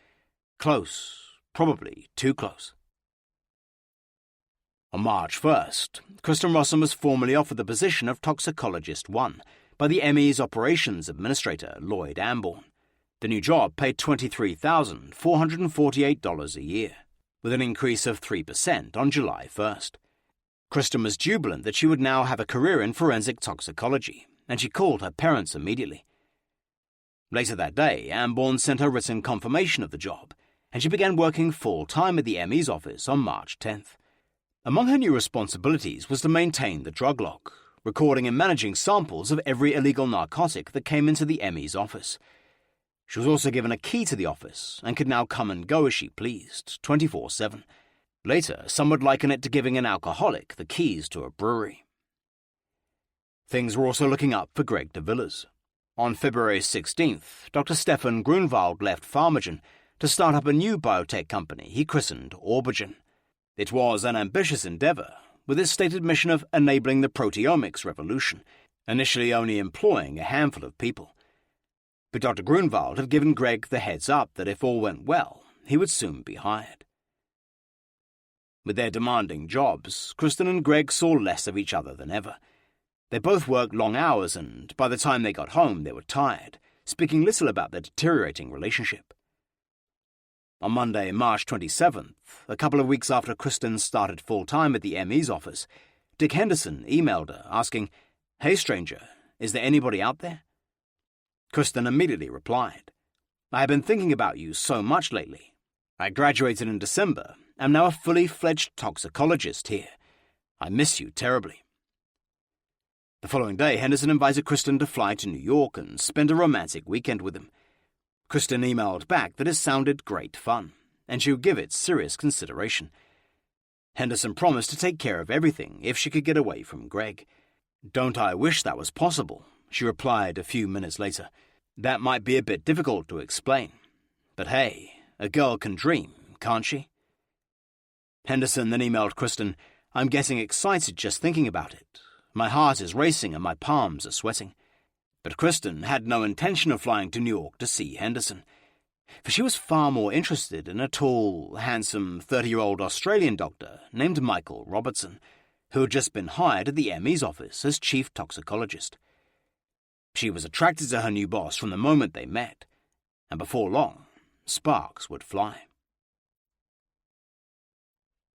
Close, probably too close." On March 1st, Kristen Rossum was formally offered the position of Toxicologist 1 by the ME's Operations Administrator, Lloyd Amborn. The new job paid $23,448 a year, with an increase of 3% on July 1st. Kristen was jubilant that she would now have a career in forensic toxicology, and she called her parents immediately. Later that day, Amborn sent her written confirmation of the job, and she began working full-time at the ME's office on March 10th. Among her new responsibilities was to maintain the drug log, recording and managing samples of every illegal narcotic that came into the ME's office. She was also given a key to the office and could now come and go as she pleased, 24/7. Later, some would liken it to giving an alcoholic the keys to a brewery. Things were also looking up for Greg de Villiers. On February 16th, Dr. Stefan Grunwald left Pharmagen to start up a new biotech company he christened Orbigen. It was an ambitious endeavor, with its stated mission of enabling the proteomics revolution, initially only employing a handful of people. But Dr. Grunwald had given Greg the heads up that if all went well, he would soon be hired. With their demanding jobs, Kristen and Greg saw less of each other than ever. They both worked long hours, and by the time they got home, they were tired, speaking little about their deteriorating relationship. On Monday, March 27th, a couple of weeks after Kristen started full-time at the ME's office, Dick Henderson emailed her asking, "Hey stranger, is there anybody out there?" Kristen immediately replied, "I have been thinking about you so much lately. I graduated in December. I'm now a fully fledged toxicologist here. I miss you terribly." The following day, Henderson invited Kristen to fly to New York and spend a romantic weekend with him. Kristen emailed back that it sounded great fun, and she would give it serious consideration. Henderson promised to take care of everything if she could get away from Greg. "Don't I wish that was possible," she replied a few minutes later. "That might be a bit difficult to explain. But hey, a girl can dream, can't she?" Henderson then emailed Kristen, "I'm getting excited just thinking about it. My heart is racing and my palms are sweating." But Kristen had no intention of flying to New York to see Henderson, for she was far more interested in a tall, handsome 30-year-old Australian doctor named Michael Robertson, who had just been hired at the ME's office as chief toxicologist. She was attracted to her new boss from the moment they met, and before long, sparks would fly.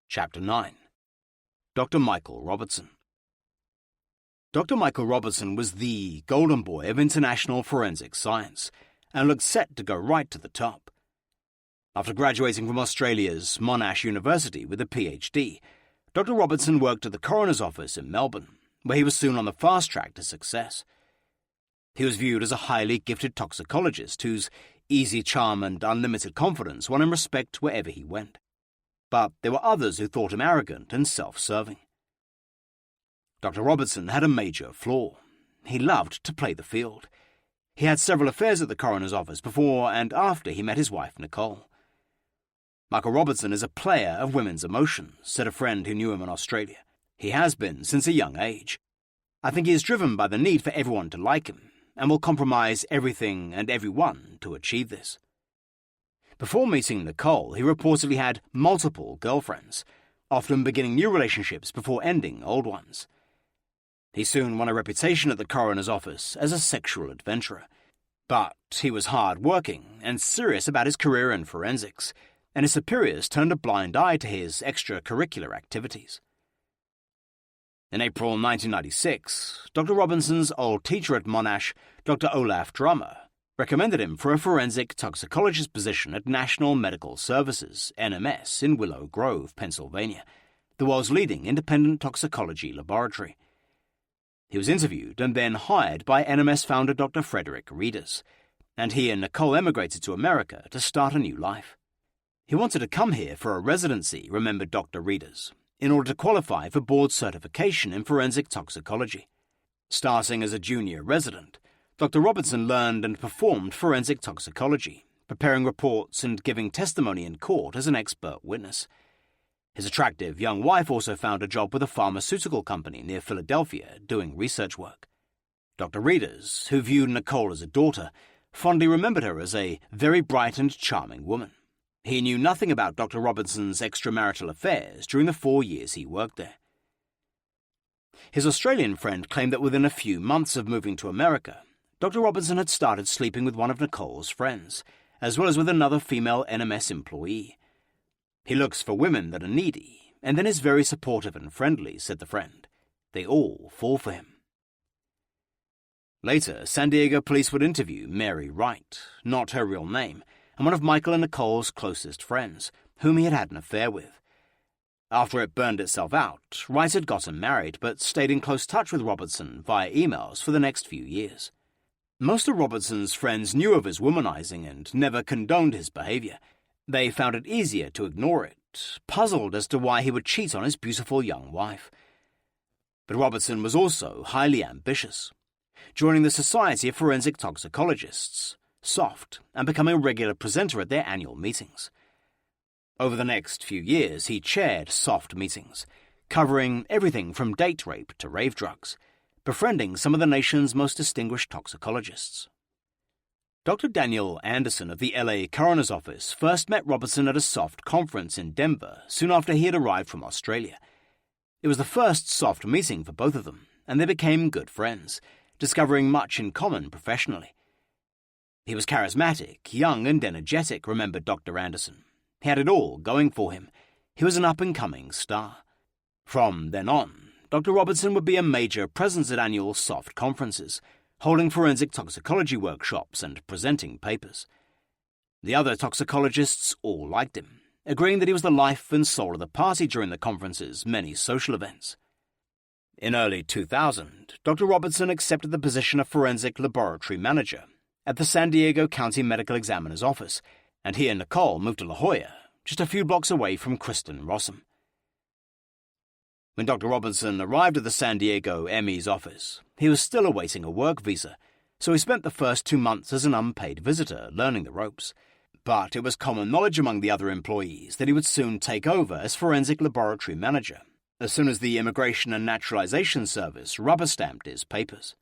Chapter 9. Dr. Michael Robertson. Dr. Michael Robertson was the golden boy of international forensic science, and looked set to go right to the top. After graduating from Australia's Monash University with a PhD, Dr. Robertson worked at the coroner's office in Melbourne, where he was soon on the fast track to success. He was viewed as a highly gifted toxicologist whose easy charm and unlimited confidence won him respect wherever he went. But there were others who thought him arrogant and self-serving. Dr. Robertson had a major flaw. He loved to play the field. He had several affairs at the coroner's office before and after he met his wife, Nicole. Michael Robertson is a player of women's emotions, said a friend who knew him in Australia. He has been since a young age. I think he is driven by the need for everyone to like him, and will compromise everything and everyone to achieve this. Before meeting Nicole, he reportedly had multiple girlfriends, often beginning new relationships before ending old ones. He soon won a reputation at the coroner's office as a sexual adventurer, but he was hard-working and serious about his career in forensics, and his superiors turned a blind eye to his extracurricular activities. In April 1996, Dr. Robinson's old teacher at Monash, Dr. Olaf Drummer, recommended him for a forensic toxicologist position at National Medical Services, NMS, in Willow Grove, Pennsylvania, the world's leading independent toxicology laboratory. He was interviewed and then hired by NMS founder Dr. Frederick Reeders, and he and Nicole emigrated to America to start a new life. He wanted to come here for a residency, remembered Dr. Reeders, in order to qualify for board certification in forensic toxicology. Starting as a junior resident, Dr. Robertson learned and performed forensic toxicology, preparing reports and giving testimony in court as an expert witness. His attractive young wife also found a job with a pharmaceutical company near Philadelphia doing research work. Dr. Reeders, who viewed Nicole as a daughter, fondly remembered her as a very bright and charming woman. He knew nothing about Dr. Robinson's extramarital affairs during the 4 years he worked there. His Australian friend claimed that within a few months of moving to America, Dr. Robinson had started sleeping with one of Nicole's friends, as well as with another female NMS employee. He looks for women that are needy, and then is very supportive and friendly, said the friend. They all fall for him. Later, San Diego police would interview Mary Wright, not her real name, and one of Michael and Nicole's closest friends, whom he had had an affair with. After it burned itself out, Wright had gotten married, but stayed in close touch with Robertson via emails for the next few years. Most of Robertson's friends knew of his womanizing and never condoned his behavior. They found it easier to ignore it, puzzled as to why he would cheat on his beautiful young wife. But Robertson was also highly ambitious, joining the Society of Forensic Toxicologists, SOFT, and becoming a regular presenter at their annual meetings. Over the next few years, he chaired SOFT meetings, covering everything from date rape to rave drugs, befriending some of the nation's most distinguished toxicologists. Dr. Daniel Anderson of the LA Coroner's Office first met Robertson at a SOFT conference in Denver soon after he had arrived from Australia. It was the first SOFT meeting for both of them, and they became good friends, discovering much in common professionally. He was charismatic, young and energetic, remembered Dr. Anderson. He had it all going for him. He was an up-and-coming star. From then on, Dr. Robertson would be a major presence at annual SOFT conferences, holding forensic toxicology workshops and presenting papers. The other toxicologists all liked him, agreeing that he was the life and soul of the party during the conference's many social events. In early 2000, Dr. Robertson accepted the position of forensic laboratory manager at the San Diego County Medical Examiner's office, and he and Nicole moved to La Jolla, just a few blocks away from Kristen Rossum. When Dr. Robertson arrived at the San Diego ME's office, he was still awaiting a work visa, so he spent the first 2 months as an unpaid visitor learning the ropes. But it was common knowledge among the other employees that he would soon take over as forensic laboratory manager, as soon as the Immigration and Naturalization Service rubber-stamped his papers.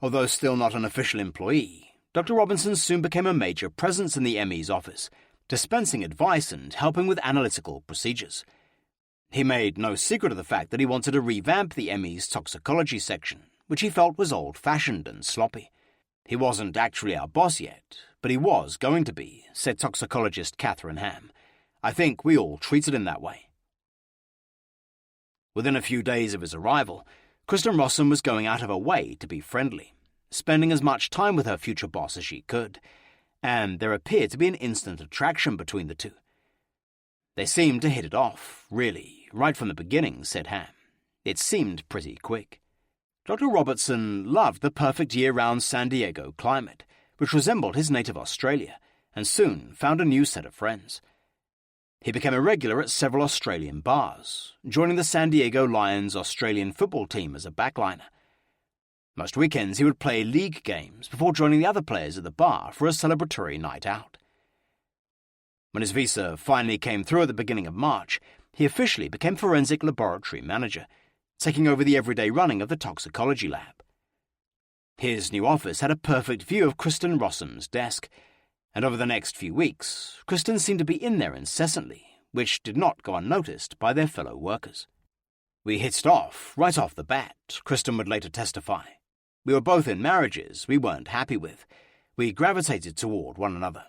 Although still not an official employee, Dr. Robinson soon became a major presence in the ME's office, dispensing advice and helping with analytical procedures. He made no secret of the fact that he wanted to revamp the ME's toxicology section, which he felt was old-fashioned and sloppy. He wasn't actually our boss yet, but he was going to be, said toxicologist Catherine Ham. I think we all treated him that way. Within a few days of his arrival, Kristen Rossum was going out of her way to be friendly, spending as much time with her future boss as she could, and there appeared to be an instant attraction between the two. They seemed to hit it off, really, right from the beginning, said Ham. It seemed pretty quick. Dr. Robertson loved the perfect year-round San Diego climate, which resembled his native Australia, and soon found a new set of friends. He became a regular at several Australian bars, joining the San Diego Lions Australian football team as a backliner. Most weekends he would play league games before joining the other players at the bar for a celebratory night out. When his visa finally came through at the beginning of March, he officially became forensic laboratory manager, taking over the everyday running of the toxicology lab. His new office had a perfect view of Kristen Rossum's desk, and over the next few weeks, Kristen seemed to be in there incessantly, which did not go unnoticed by their fellow workers. We hit it off right off the bat, Kristen would later testify. We were both in marriages we weren't happy with. We gravitated toward one another.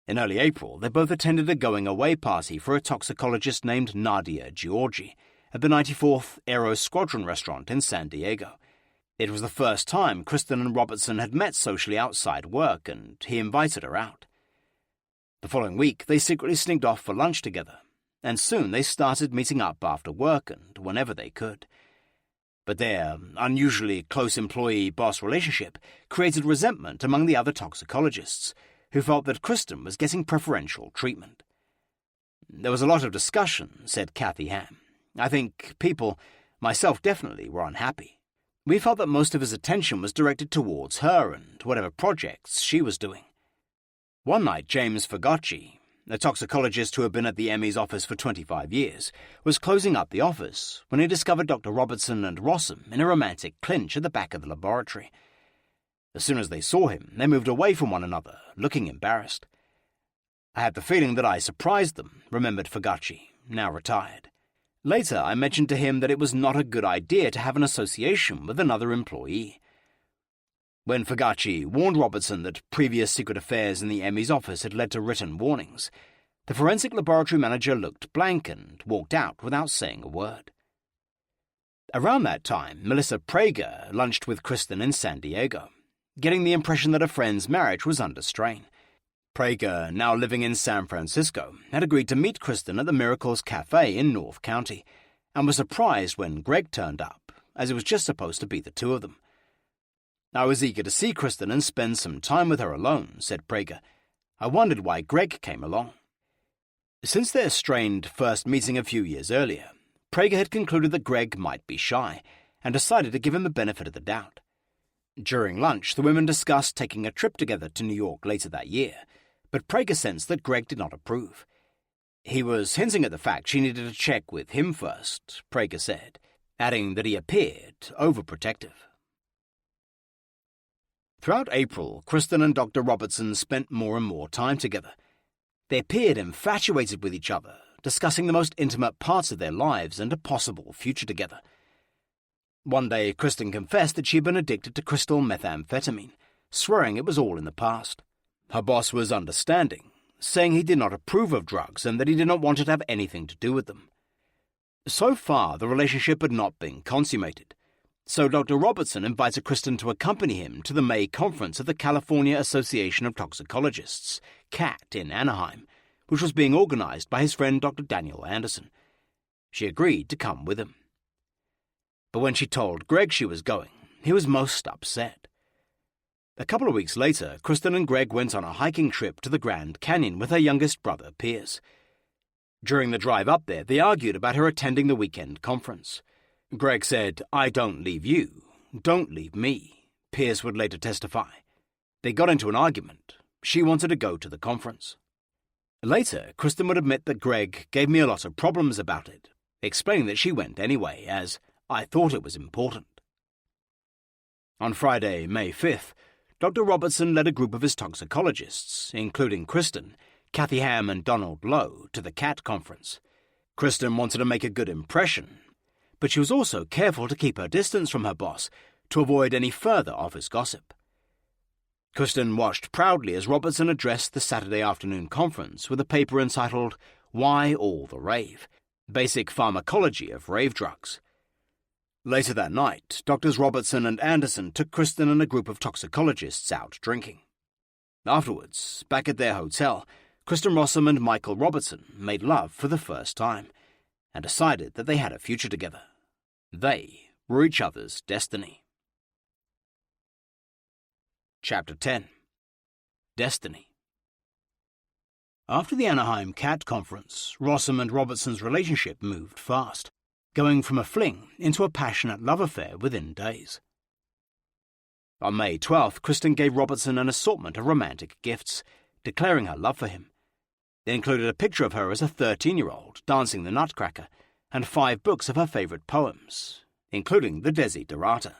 In early April, they both attended a going-away party for a toxicologist named Nadia Giorgi at the 94th Aero Squadron restaurant in San Diego. It was the first time Kristen and Robertson had met socially outside work, and he invited her out. The following week, they secretly sneaked off for lunch together, and soon they started meeting up after work and whenever they could. But their unusually close employee-boss relationship created resentment among the other toxicologists, who felt that Kristen was getting preferential treatment. There was a lot of discussion, said Kathy Ham. I think people, myself definitely, were unhappy. We felt that most of his attention was directed towards her and whatever projects she was doing. One night, James Fagocci, a toxicologist who had been at the ME's office for 25 years, was closing up the office when he discovered Dr. Robertson and Rossum in a romantic clinch at the back of the laboratory. As soon as they saw him, they moved away from one another, looking embarrassed. I had the feeling that I surprised them, remembered Fagocci, now retired. Later, I mentioned to him that it was not a good idea to have an association with another employee. When Fagocci warned Robertson that previous secret affairs in the ME's office had led to written warnings, the forensic laboratory manager looked blank and walked out without saying a word. Around that time, Melissa Prager lunched with Kristen in San Diego, getting the impression that her friend's marriage was under strain. Prager, now living in San Francisco, had agreed to meet Kristen at the Miracles Cafe in North County, and was surprised when Greg turned up, as it was just supposed to be the two of them. I was eager to see Kristen and spend some time with her alone, said Prager. I wondered why Greg came along. Since their strained first meeting a few years earlier, Prager had concluded that Greg might be shy, and decided to give him the benefit of the doubt. During lunch, the women discussed taking a trip together to New York later that year, but Prager sensed that Greg did not approve. He was hinting at the fact she needed to check with him first, Prager said, adding that he appeared overprotective. Throughout April, Kristen and Dr. Robertson spent more and more time together. They appeared infatuated with each other, discussing the most intimate parts of their lives and a possible future together. One day, Kristen confessed that she had been addicted to crystal methamphetamine, swearing it was all in the past. Her boss was understanding, saying he did not approve of drugs and that he did not want her to have anything to do with them. So far, the relationship had not been consummated, so Dr. Robertson invited Kristen to accompany him to the May conference of the California Association of Toxicologists, CAT, in Anaheim, which was being organized by his friend Dr. Daniel Anderson. She agreed to come with him. But when she told Greg she was going, he was most upset. A couple of weeks later, Kristen and Greg went on a hiking trip to the Grand Canyon with her youngest brother, Piers. During the drive up there, they argued about her attending the weekend conference. Greg said, "I don't leave you. Don't leave me," Piers would later testify. They got into an argument. She wanted to go to the conference. Later, Kristen would admit that Greg gave me a lot of problems about it, explaining that she went anyway, as I thought it was important. On Friday, May 5th, Dr. Robertson led a group of his toxicologists, including Kristen, Kathy Ham and Donald Lowe, to the CAT conference. Kristen wanted to make a good impression, but she was also careful to keep her distance from her boss to avoid any further office gossip. Kristen watched proudly as Robertson addressed the Saturday afternoon conference with a paper entitled Why All the Rave? Basic Pharmacology of Rave Drugs. Later that night, Drs. Robertson and Anderson took Kristen and a group of toxicologists out drinking. Afterwards, back at their hotel, Kristen Rossum and Michael Robertson made love for the first time and decided that they had a future together. They were each other's destiny. Chapter 10. Destiny. After the Anaheim Cat Conference, Rossum and Robertson's relationship moved fast, going from a fling into a passionate love affair within days. On May 12th, Kristen gave Robertson an assortment of romantic gifts, declaring her love for him. They included a picture of her as a 13-year-old dancing the Nutcracker and 5 books of her favourite poems, including the Desiderata.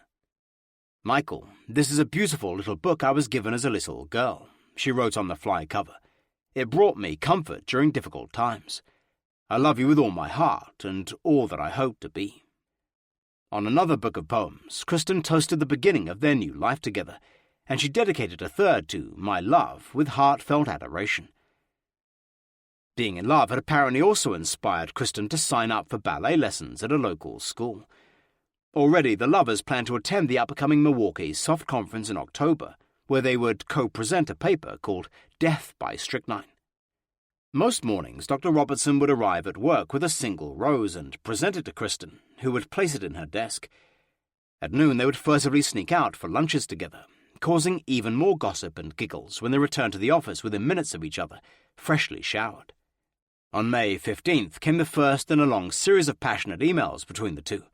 "Michael, this is a beautiful little book I was given as a little girl," she wrote on the fly cover. "It brought me comfort during difficult times. I love you with all my heart and all that I hope to be." On another book of poems, Kristen toasted the beginning of their new life together, and she dedicated a third to "My Love" with heartfelt adoration. Being in love had apparently also inspired Kristen to sign up for ballet lessons at a local school. Already, the lovers planned to attend the upcoming Milwaukee Soft Conference in October, where they would co-present a paper called Death by Strychnine. Most mornings, Dr. Robertson would arrive at work with a single rose and present it to Kristen, who would place it in her desk. At noon, they would furtively sneak out for lunches together, causing even more gossip and giggles when they returned to the office within minutes of each other, freshly showered. On May 15th came the first in a long series of passionate emails between the two.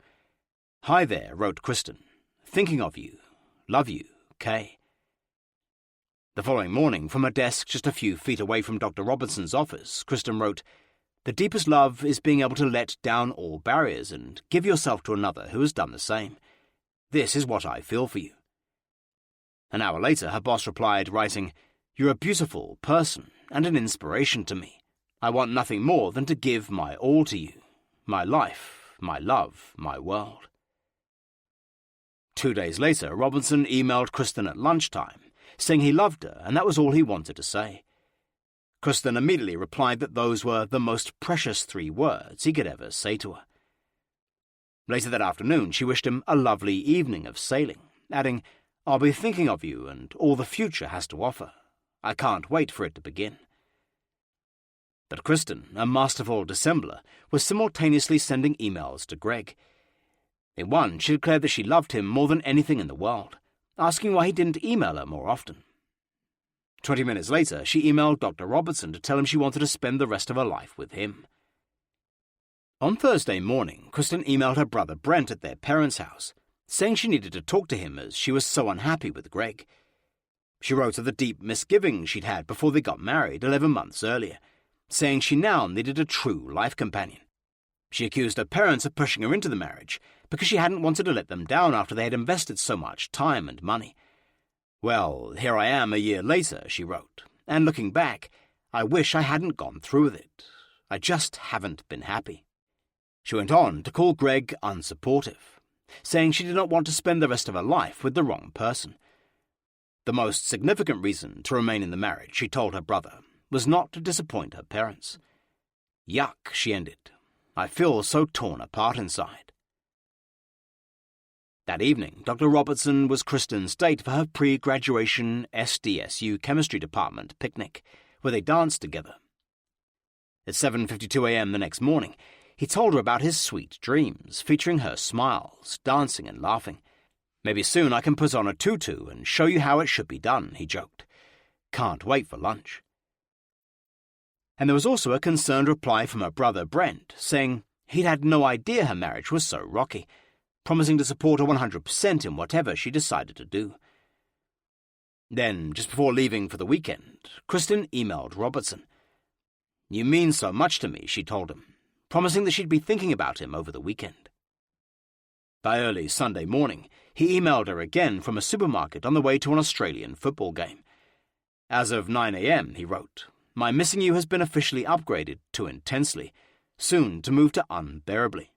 "Hi there," wrote Kristen. "Thinking of you. Love you, Kay." The following morning, from her desk just a few feet away from Dr. Robertson's office, Kristen wrote, "The deepest love is being able to let down all barriers and give yourself to another who has done the same. This is what I feel for you." An hour later, her boss replied, writing, "You're a beautiful person and an inspiration to me. I want nothing more than to give my all to you. My life, my love, my world." 2 days later, Robertson emailed Kristen at lunchtime, saying he loved her and that was all he wanted to say. Kristen immediately replied that those were the most precious 3 words he could ever say to her. Later that afternoon, she wished him a lovely evening of sailing, adding, "I'll be thinking of you and all the future has to offer. I can't wait for it to begin." But Kristen, a masterful dissembler, was simultaneously sending emails to Greg. In one, she declared that she loved him more than anything in the world, asking why he didn't email her more often. 20 minutes later, she emailed Dr. Robertson to tell him she wanted to spend the rest of her life with him. On Thursday morning, Kristen emailed her brother Brent at their parents' house, saying she needed to talk to him as she was so unhappy with Greg. She wrote of the deep misgivings she'd had before they got married 11 months earlier, saying she now needed a true life companion. She accused her parents of pushing her into the marriage because she hadn't wanted to let them down after they had invested so much time and money. "Well, here I am a year later," she wrote, "and looking back, I wish I hadn't gone through with it. I just haven't been happy." She went on to call Greg unsupportive, saying she did not want to spend the rest of her life with the wrong person. The most significant reason to remain in the marriage, she told her brother, was not to disappoint her parents. "Yuck," she ended. "I feel so torn apart inside." That evening, Dr. Robertson was Kristen's date for her pre-graduation SDSU chemistry department picnic, where they danced together. At 7:52 a.m. the next morning, he told her about his sweet dreams, featuring her smiles, dancing and laughing. "Maybe soon I can put on a tutu and show you how it should be done," he joked. "Can't wait for lunch." And there was also a concerned reply from her brother Brent, saying he'd had no idea her marriage was so rocky, promising to support her 100% in whatever she decided to do. Then, just before leaving for the weekend, Kristen emailed Robertson. "You mean so much to me," she told him, promising that she'd be thinking about him over the weekend. By early Sunday morning, he emailed her again from a supermarket on the way to an Australian football game. "As of 9 a.m., he wrote, "My missing you has been officially upgraded to intensely, soon to move to unbearably."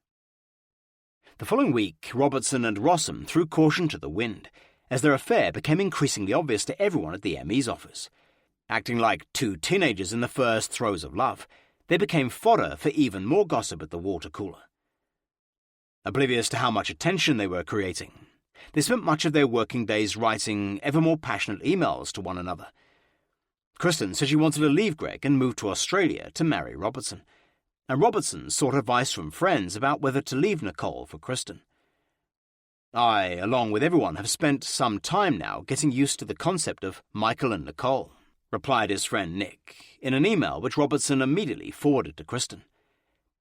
The following week, Robertson and Rossum threw caution to the wind, as their affair became increasingly obvious to everyone at the ME's office. Acting like 2 teenagers in the first throes of love, they became fodder for even more gossip at the water cooler. Oblivious to how much attention they were creating, they spent much of their working days writing ever more passionate emails to one another. Kristen said she wanted to leave Greg and move to Australia to marry Robertson, and Robertson sought advice from friends about whether to leave Nicole for Kristen. I, along with everyone, have spent some time now getting used to the concept of Michael and Nicole, replied his friend Nick, in an email which Robertson immediately forwarded to Kristen.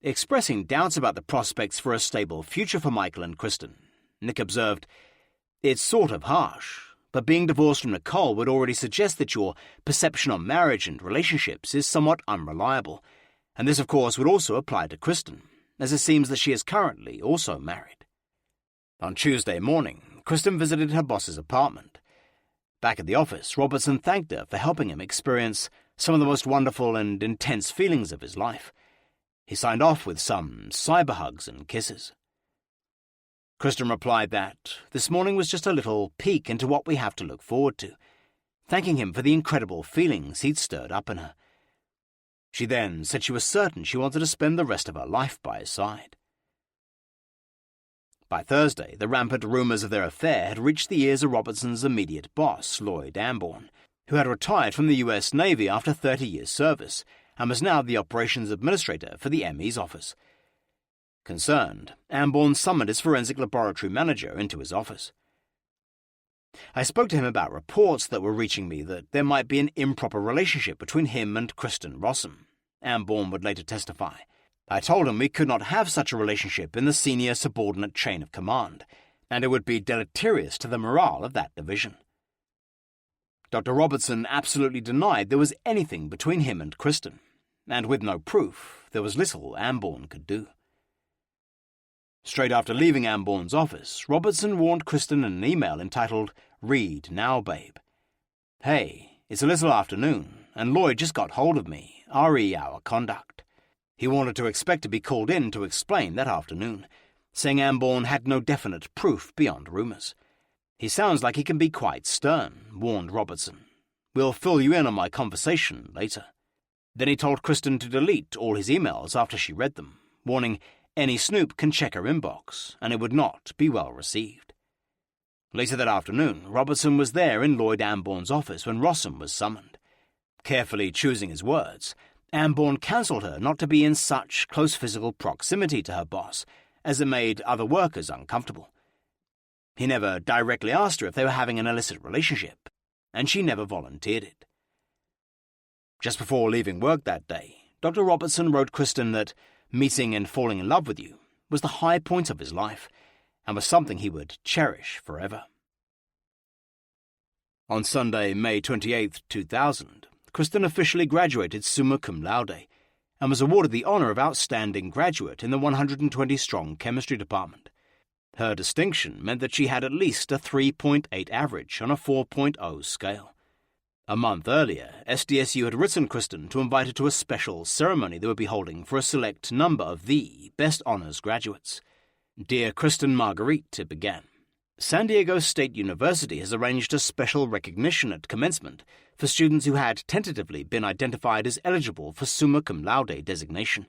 Expressing doubts about the prospects for a stable future for Michael and Kristen, Nick observed, "It's sort of harsh, but being divorced from Nicole would already suggest that your perception on marriage and relationships is somewhat unreliable, and this of course would also apply to Kristen, as it seems that she is currently also married." On Tuesday morning, Kristen visited her boss's apartment. Back at the office, Robertson thanked her for helping him experience some of the most wonderful and intense feelings of his life. He signed off with some cyber hugs and kisses. Kristen replied that this morning was just a little peek into what we have to look forward to, thanking him for the incredible feelings he'd stirred up in her. She then said she was certain she wanted to spend the rest of her life by his side. By Thursday, the rampant rumours of their affair had reached the ears of Robertson's immediate boss, Lloyd Ambourne, who had retired from the US Navy after 30 years' service and was now the operations administrator for the ME's office. Concerned, Ambourne summoned his forensic laboratory manager into his office. I spoke to him about reports that were reaching me that there might be an improper relationship between him and Kristen Rossum, Ambourne would later testify. I told him we could not have such a relationship in the senior subordinate chain of command, and it would be deleterious to the morale of that division. Dr. Robertson absolutely denied there was anything between him and Kristen, and with no proof, there was little Ambourne could do. Straight after leaving Ambourne's office, Robertson warned Kristen in an email entitled, "Read now, babe. Hey, it's a little afternoon, and Lloyd just got hold of me, re our conduct." He wanted to expect to be called in to explain that afternoon, saying Ambourne had no definite proof beyond rumours. "He sounds like he can be quite stern," warned Robertson. "We'll fill you in on my conversation later." Then he told Kristen to delete all his emails after she read them, warning any snoop can check her inbox, and it would not be well received. Later that afternoon, Robertson was there in Lloyd Ambourne's office when Rossum was summoned. Carefully choosing his words, Ambourne counselled her not to be in such close physical proximity to her boss, as it made other workers uncomfortable. He never directly asked her if they were having an illicit relationship, and she never volunteered it. Just before leaving work that day, Dr. Robertson wrote Kristen that meeting and falling in love with you was the high point of his life, and was something he would cherish forever. On Sunday, May 28, 2000, Kristen officially graduated summa cum laude, and was awarded the honour of Outstanding Graduate in the 120-strong chemistry department. Her distinction meant that she had at least a 3.8 average on a 4.0 scale. A month earlier, SDSU had written Kristen to invite her to a special ceremony they would be holding for a select number of the best honours graduates. "Dear Kristen Marguerite," it began, "San Diego State University has arranged a special recognition at commencement for students who had tentatively been identified as eligible for summa cum laude designation.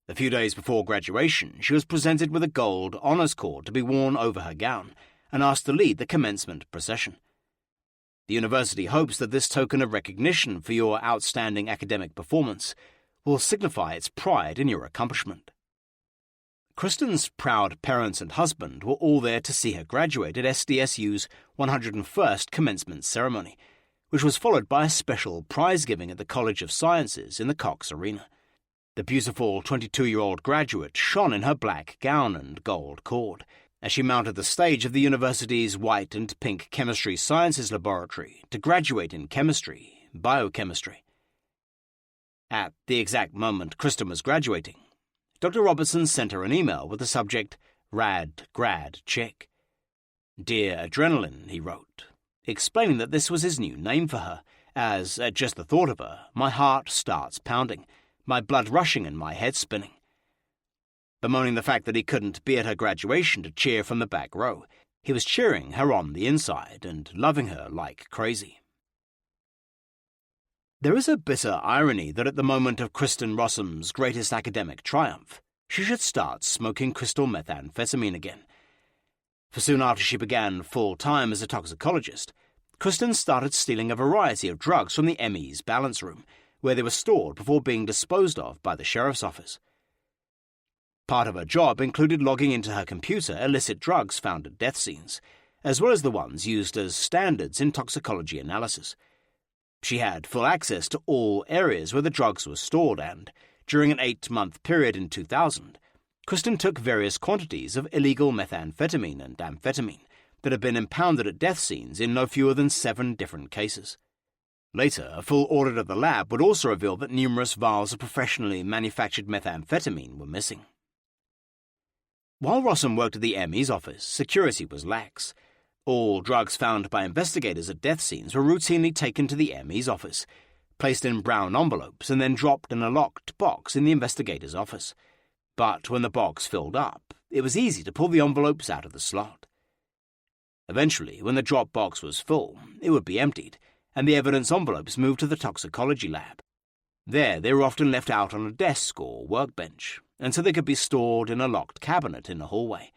A few days before graduation, she was presented with a gold honours cord to be worn over her gown and asked to lead the commencement procession. The university hopes that this token of recognition for your outstanding academic performance will signify its pride in your accomplishment." Kristen's proud parents and husband were all there to see her graduate at SDSU's 101st commencement ceremony, which was followed by a special prize-giving at the College of Sciences in the Cox Arena. The beautiful 22-year-old graduate shone in her black gown and gold cord as she mounted the stage of the university's white and pink chemistry sciences laboratory to graduate in chemistry, biochemistry. At the exact moment Kristen was graduating, Dr. Robertson sent her an email with the subject, "Rad Grad Chick." "Dear Adrenaline," he wrote, explaining that this was his new name for her, as, at just the thought of her, my heart starts pounding, my blood rushing and my head spinning. Bemoaning the fact that he couldn't be at her graduation to cheer from the back row, he was cheering her on the inside and loving her like crazy. There is a bitter irony that at the moment of Kristen Rossum's greatest academic triumph, she should start smoking crystal methamphetamine again. For soon after she began full-time as a toxicologist, Kristen started stealing a variety of drugs from the ME's balance room, where they were stored before being disposed of by the sheriff's office. Part of her job included logging into her computer illicit drugs found at death scenes, as well as the ones used as standards in toxicology analysis. She had full access to all areas where the drugs were stored and, during an 8-month period in 2000, Kristen took various quantities of illegal methamphetamine and amphetamine that had been impounded at death scenes in no fewer than 7 different cases. Later, a full audit of the lab would also reveal that numerous vials of professionally manufactured methamphetamine were missing. While Rossum worked at the ME's office, security was lax. All drugs found by investigators at death scenes were routinely taken to the ME's office, placed in brown envelopes, and then dropped in a locked box in the investigator's office. But when the box filled up, it was easy to pull the envelopes out of the slot. Eventually, when the drop box was full, it would be emptied, and the evidence envelopes moved to the toxicology lab. There, they were often left out on a desk or workbench, and so they could be stored in a locked cabinet in the hallway.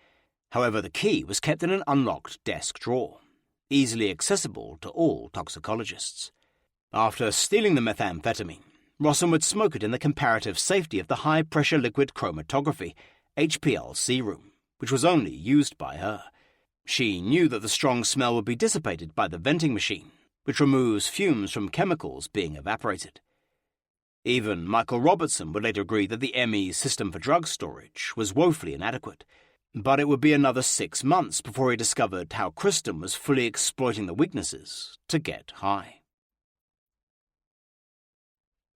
However, the key was kept in an unlocked desk drawer, easily accessible to all toxicologists. After stealing the methamphetamine, Rossum would smoke it in the comparative safety of the high-pressure liquid chromatography, HPLC room, which was only used by her. She knew that the strong smell would be dissipated by the venting machine, which removes fumes from chemicals being evaporated. Even Michael Robertson would later agree that the ME's system for drug storage was woefully inadequate, but it would be another 6 months before he discovered how Kristen was fully exploiting the weaknesses to get high.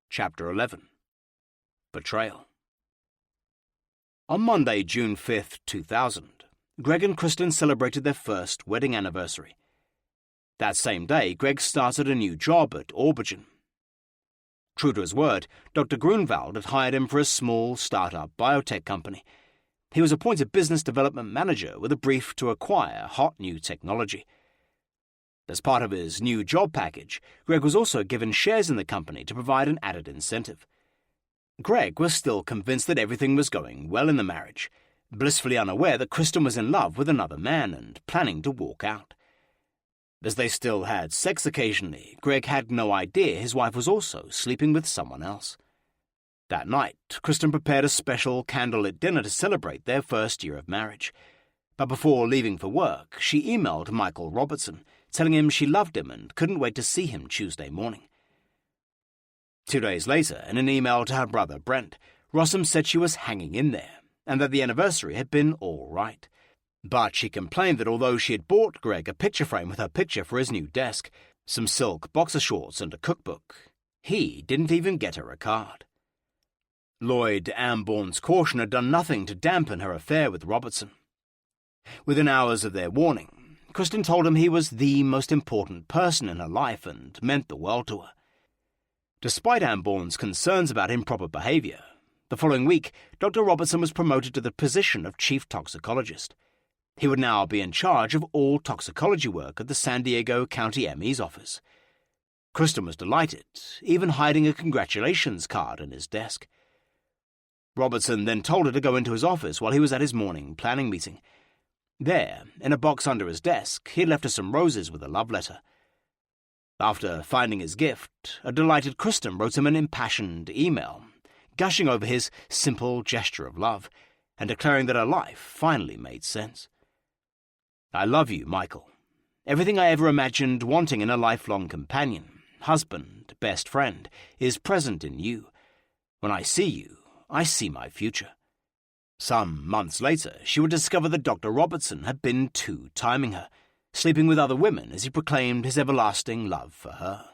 Chapter 11. Betrayal. On Monday, June 5, 2000, Greg and Kristen celebrated their first wedding anniversary. That same day, Greg started a new job at Aubergen. True to his word, Dr. Grunwald had hired him for a small start-up biotech company. He was appointed business development manager with a brief to acquire hot new technology. As part of his new job package, Greg was also given shares in the company to provide an added incentive. Greg was still convinced that everything was going well in the marriage, blissfully unaware that Kristen was in love with another man and planning to walk out. As they still had sex occasionally, Greg had no idea his wife was also sleeping with someone else. That night, Kristen prepared a special candlelit dinner to celebrate their first year of marriage. But before leaving for work, she emailed Michael Robertson, telling him she loved him and couldn't wait to see him Tuesday morning. 2 days later, in an email to her brother Brent, Rossum said she was hanging in there, and that the anniversary had been all right. But she complained that although she had bought Greg a picture frame with her picture for his new desk, some silk boxer shorts and a cookbook, he didn't even get her a card. Lloyd Amborn's caution had done nothing to dampen her affair with Robertson. Within hours of their warning, Kristen told him he was the most important person in her life and meant the world to her. Despite Amborn's concerns about improper behavior, the following week, Dr. Robertson was promoted to the position of chief toxicologist. He would now be in charge of all toxicology work at the San Diego County ME's office. Kristen was delighted, even hiding a congratulations card in his desk. Robertson then told her to go into his office while he was at his morning planning meeting. There, in a box under his desk, he had left her some roses with a love letter. After finding his gift, a delighted Kristen wrote him an impassioned email, gushing over his simple gesture of love, and declaring that her life finally made sense. I love you, Michael. Everything I ever imagined wanting in a lifelong companion, husband, best friend, is present in you. When I see you, I see my future. Some months later, she would discover that Dr. Robertson had been two-timing her, sleeping with other women as he proclaimed his everlasting love for her.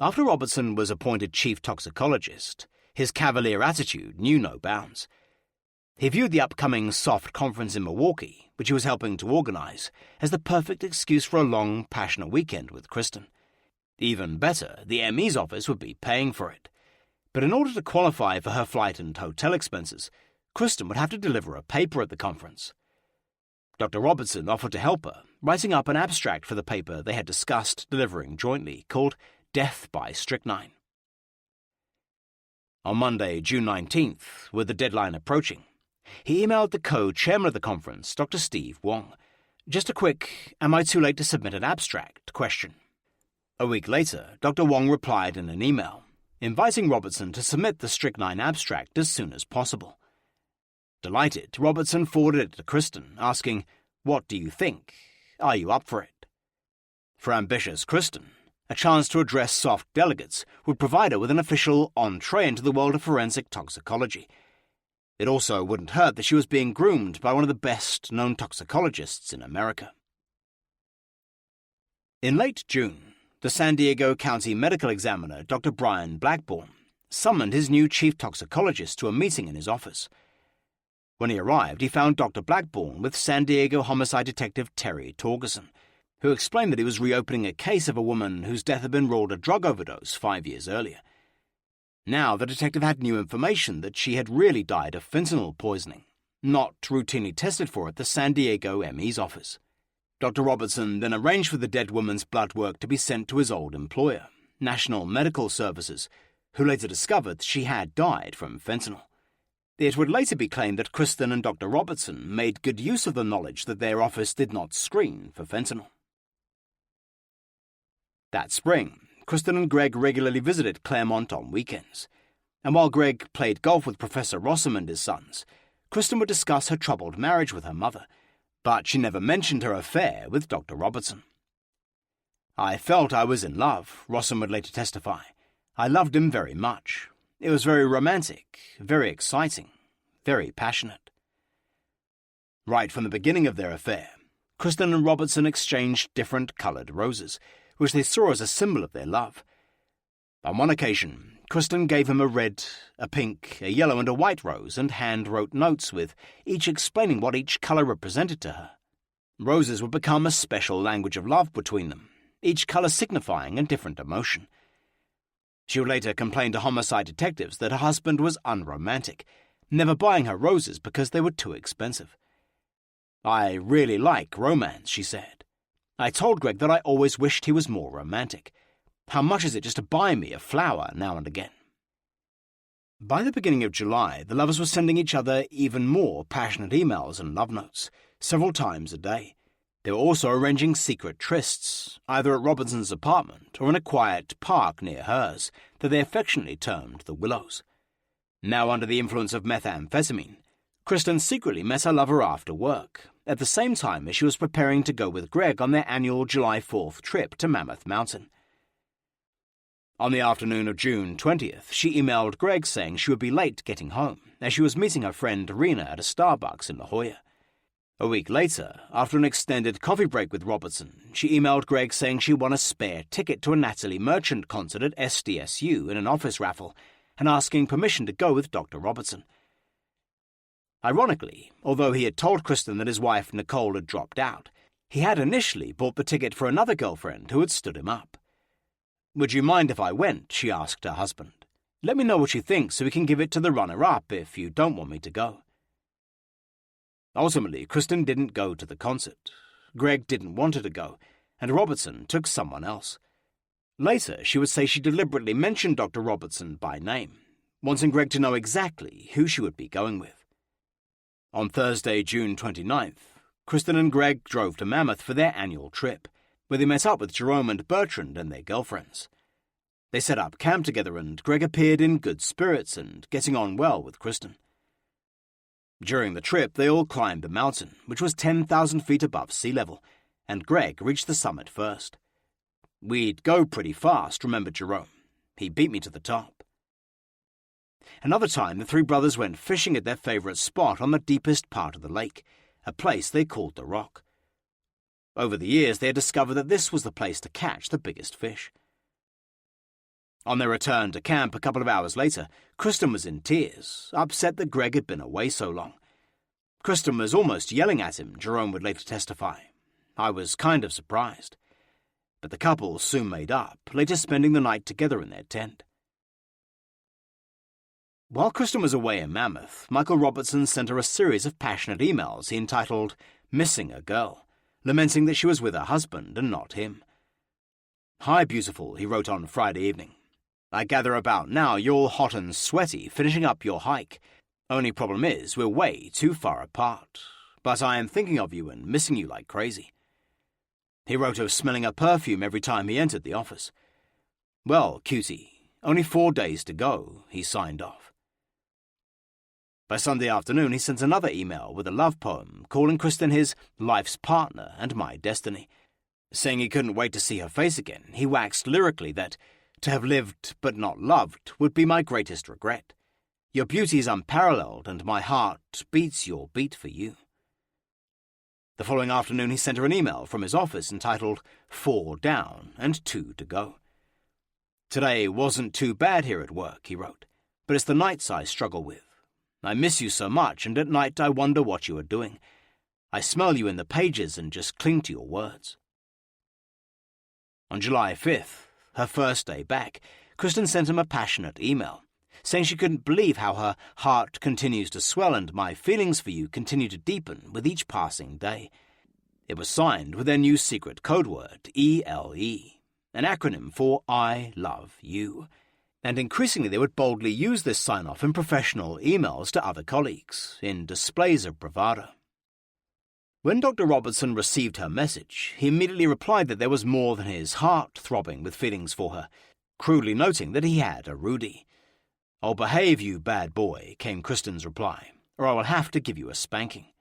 After Robertson was appointed chief toxicologist, his cavalier attitude knew no bounds. He viewed the upcoming soft conference in Milwaukee, which he was helping to organize, as the perfect excuse for a long, passionate weekend with Kristen. Even better, the ME's office would be paying for it. But in order to qualify for her flight and hotel expenses, Kristen would have to deliver a paper at the conference. Dr. Robertson offered to help her, writing up an abstract for the paper they had discussed delivering jointly, called Death by Strychnine. On Monday, June 19th, with the deadline approaching, he emailed the co-chairman of the conference, Dr. Steve Wong, Just a quick, am I too late to submit an abstract question. A week later, Dr. Wong replied in an email, inviting Robertson to submit the strychnine abstract as soon as possible. Delighted, Robertson forwarded it to Kristen, asking, "What do you think? Are you up for it?" For ambitious Kristen, a chance to address soft delegates would provide her with an official entree into the world of forensic toxicology. It also wouldn't hurt that she was being groomed by one of the best-known toxicologists in America. In late June, the San Diego County Medical Examiner, Dr. Brian Blackburn, summoned his new chief toxicologist to a meeting in his office. When he arrived, he found Dr. Blackburn with San Diego homicide detective Terry Torgerson, who explained that he was reopening a case of a woman whose death had been ruled a drug overdose 5 years earlier. Now the detective had new information that she had really died of fentanyl poisoning, not routinely tested for at the San Diego ME's office. Dr. Robertson then arranged for the dead woman's blood work to be sent to his old employer, National Medical Services, who later discovered she had died from fentanyl. It would later be claimed that Kristen and Dr. Robertson made good use of the knowledge that their office did not screen for fentanyl. That spring, Kristen and Greg regularly visited Claremont on weekends, and while Greg played golf with Professor Rossum and his sons, Kristen would discuss her troubled marriage with her mother, but she never mentioned her affair with Dr. Robertson. "I felt I was in love," Rossum would later testify. "I loved him very much. It was very romantic, very exciting, very passionate." Right from the beginning of their affair, Kristen and Robertson exchanged different-coloured roses, which they saw as a symbol of their love. On one occasion, Kristen gave him a red, a pink, a yellow and a white rose and hand-wrote notes with each explaining what each colour represented to her. Roses would become a special language of love between them, each colour signifying a different emotion. She would later complain to homicide detectives that her husband was unromantic, never buying her roses because they were too expensive. "I really like romance," she said. "I told Greg that I always wished he was more romantic. How much is it just to buy me a flower now and again?" By the beginning of July, the lovers were sending each other even more passionate emails and love notes, several times a day. They were also arranging secret trysts, either at Robertson's apartment or in a quiet park near hers, that they affectionately termed the Willows. Now under the influence of methamphetamine, Kristen secretly met her lover after work, at the same time as she was preparing to go with Greg on their annual July 4th trip to Mammoth Mountain. On the afternoon of June 20th, she emailed Greg saying she would be late getting home, as she was meeting her friend Rena at a Starbucks in La Jolla. A week later, after an extended coffee break with Robertson, she emailed Greg saying she won a spare ticket to a Natalie Merchant concert at SDSU in an office raffle, and asking permission to go with Dr. Robertson. Ironically, although he had told Kristen that his wife Nicole had dropped out, he had initially bought the ticket for another girlfriend who had stood him up. "Would you mind if I went?" she asked her husband. "Let me know what you think so we can give it to the runner-up if you don't want me to go." Ultimately, Kristen didn't go to the concert. Greg didn't want her to go, and Robertson took someone else. Later, she would say she deliberately mentioned Dr. Robertson by name, wanting Greg to know exactly who she would be going with. On Thursday, June 29th, Kristen and Greg drove to Mammoth for their annual trip, where they met up with Jerome and Bertrand and their girlfriends. They set up camp together, and Greg appeared in good spirits and getting on well with Kristen. During the trip, they all climbed the mountain, which was 10,000 feet above sea level, and Greg reached the summit first. "We'd go pretty fast," remembered Jerome. "He beat me to the top." Another time, the three brothers went fishing at their favorite spot on the deepest part of the lake, a place they called the Rock. Over the years, they had discovered that this was the place to catch the biggest fish. On their return to camp a couple of hours later, Kristen was in tears, upset that Greg had been away so long. Kristen was almost yelling at him, Jerome would later testify. "I was kind of surprised." But the couple soon made up, later spending the night together in their tent. While Kristen was away in Mammoth, Michael Robertson sent her a series of passionate emails he entitled "Missing a Girl," lamenting that she was with her husband and not him. "Hi, beautiful," he wrote on Friday evening. "I gather about now you're all hot and sweaty finishing up your hike. Only problem is we're way too far apart. but I am thinking of you and missing you like crazy." He wrote of smelling her perfume every time he entered the office. "Well, cutie, only 4 days to go," he signed off. By Sunday afternoon, he sent another email with a love poem calling Kristen his life's partner and my destiny. Saying he couldn't wait to see her face again, he waxed lyrically that to have lived but not loved would be my greatest regret. Your beauty is unparalleled, and my heart beats your beat for you. The following afternoon, he sent her an email from his office entitled 4 down and 2 to go. "Today wasn't too bad here at work," he wrote, "but it's the nights I struggle with. I miss you so much, and at night I wonder what you are doing. I smell you in the pages and just cling to your words." On July 5th, her first day back, Kristen sent him a passionate email, saying she couldn't believe how her heart continues to swell and my feelings for you continue to deepen with each passing day. It was signed with their new secret code word, ELE, an acronym for I love you, and increasingly they would boldly use this sign-off in professional emails to other colleagues, in displays of bravado. When Dr. Robertson received her message, he immediately replied that there was more than his heart throbbing with feelings for her, crudely noting that he had a Rudy. "Oh, behave, you bad boy," came Kristen's reply, "or I will have to give you a spanking."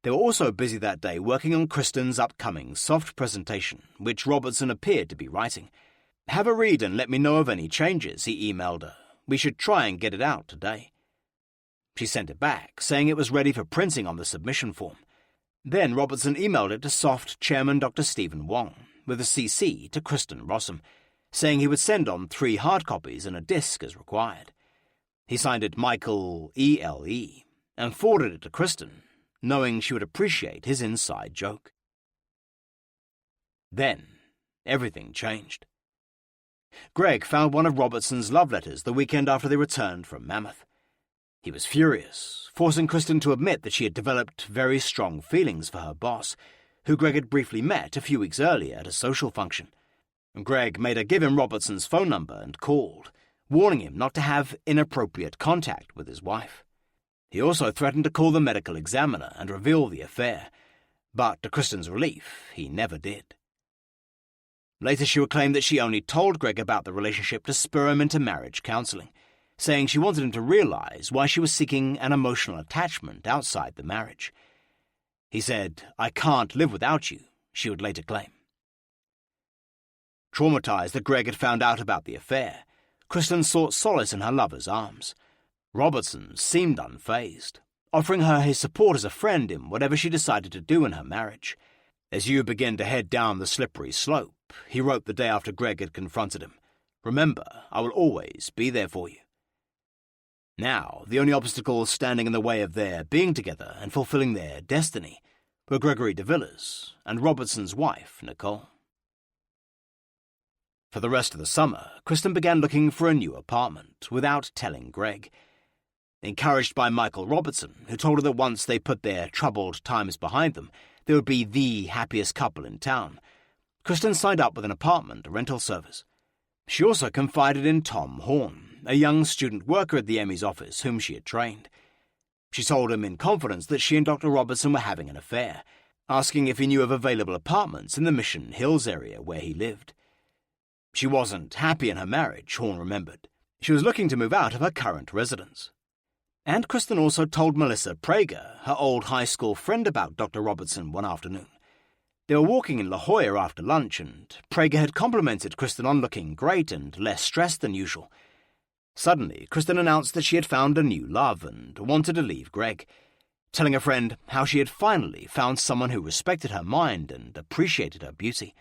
They were also busy that day working on Kristen's upcoming soft presentation, which Robertson appeared to be writing. "Have a read and let me know of any changes," he emailed her. "We should try and get it out today." She sent it back, saying it was ready for printing on the submission form. Then Robertson emailed it to Soft Chairman Dr. Stephen Wong, with a CC to Kristen Rossum, saying he would send on 3 hard copies and a disc as required. He signed it Michael ELE and forwarded it to Kristen, knowing she would appreciate his inside joke. Then, everything changed. Greg found one of Robertson's love letters the weekend after they returned from Mammoth. He was furious, forcing Kristen to admit that she had developed very strong feelings for her boss, who Greg had briefly met a few weeks earlier at a social function. Greg made her give him Robertson's phone number and called, warning him not to have inappropriate contact with his wife. He also threatened to call the medical examiner and reveal the affair, but to Kristen's relief, he never did. Later she would claim that she only told Greg about the relationship to spur him into marriage counseling, saying she wanted him to realize why she was seeking an emotional attachment outside the marriage. He said, "I can't live without you," she would later claim. Traumatized that Greg had found out about the affair, Kristen sought solace in her lover's arms. Robertson seemed unfazed, offering her his support as a friend in whatever she decided to do in her marriage. "As you begin to head down the slippery slope," he wrote the day after Greg had confronted him, "remember, I will always be there for you." Now, the only obstacles standing in the way of their being together and fulfilling their destiny were Gregory de Villiers and Robertson's wife, Nicole. For the rest of the summer, Kristen began looking for a new apartment without telling Greg. Encouraged by Michael Robertson, who told her that once they put their troubled times behind them, they would be the happiest couple in town, Kristen signed up with an apartment rental service. She also confided in Tom Horn, a young student worker at the Emmys office whom she had trained. She told him in confidence that she and Dr. Robertson were having an affair, asking if he knew of available apartments in the Mission Hills area where he lived. She wasn't happy in her marriage, Horn remembered. She was looking to move out of her current residence. And Kristen also told Melissa Prager, her old high school friend, about Dr. Robertson one afternoon. They were walking in La Jolla after lunch, and Prager had complimented Kristen on looking great and less stressed than usual. Suddenly, Kristen announced that she had found a new love and wanted to leave Greg, telling a friend how she had finally found someone who respected her mind and appreciated her beauty.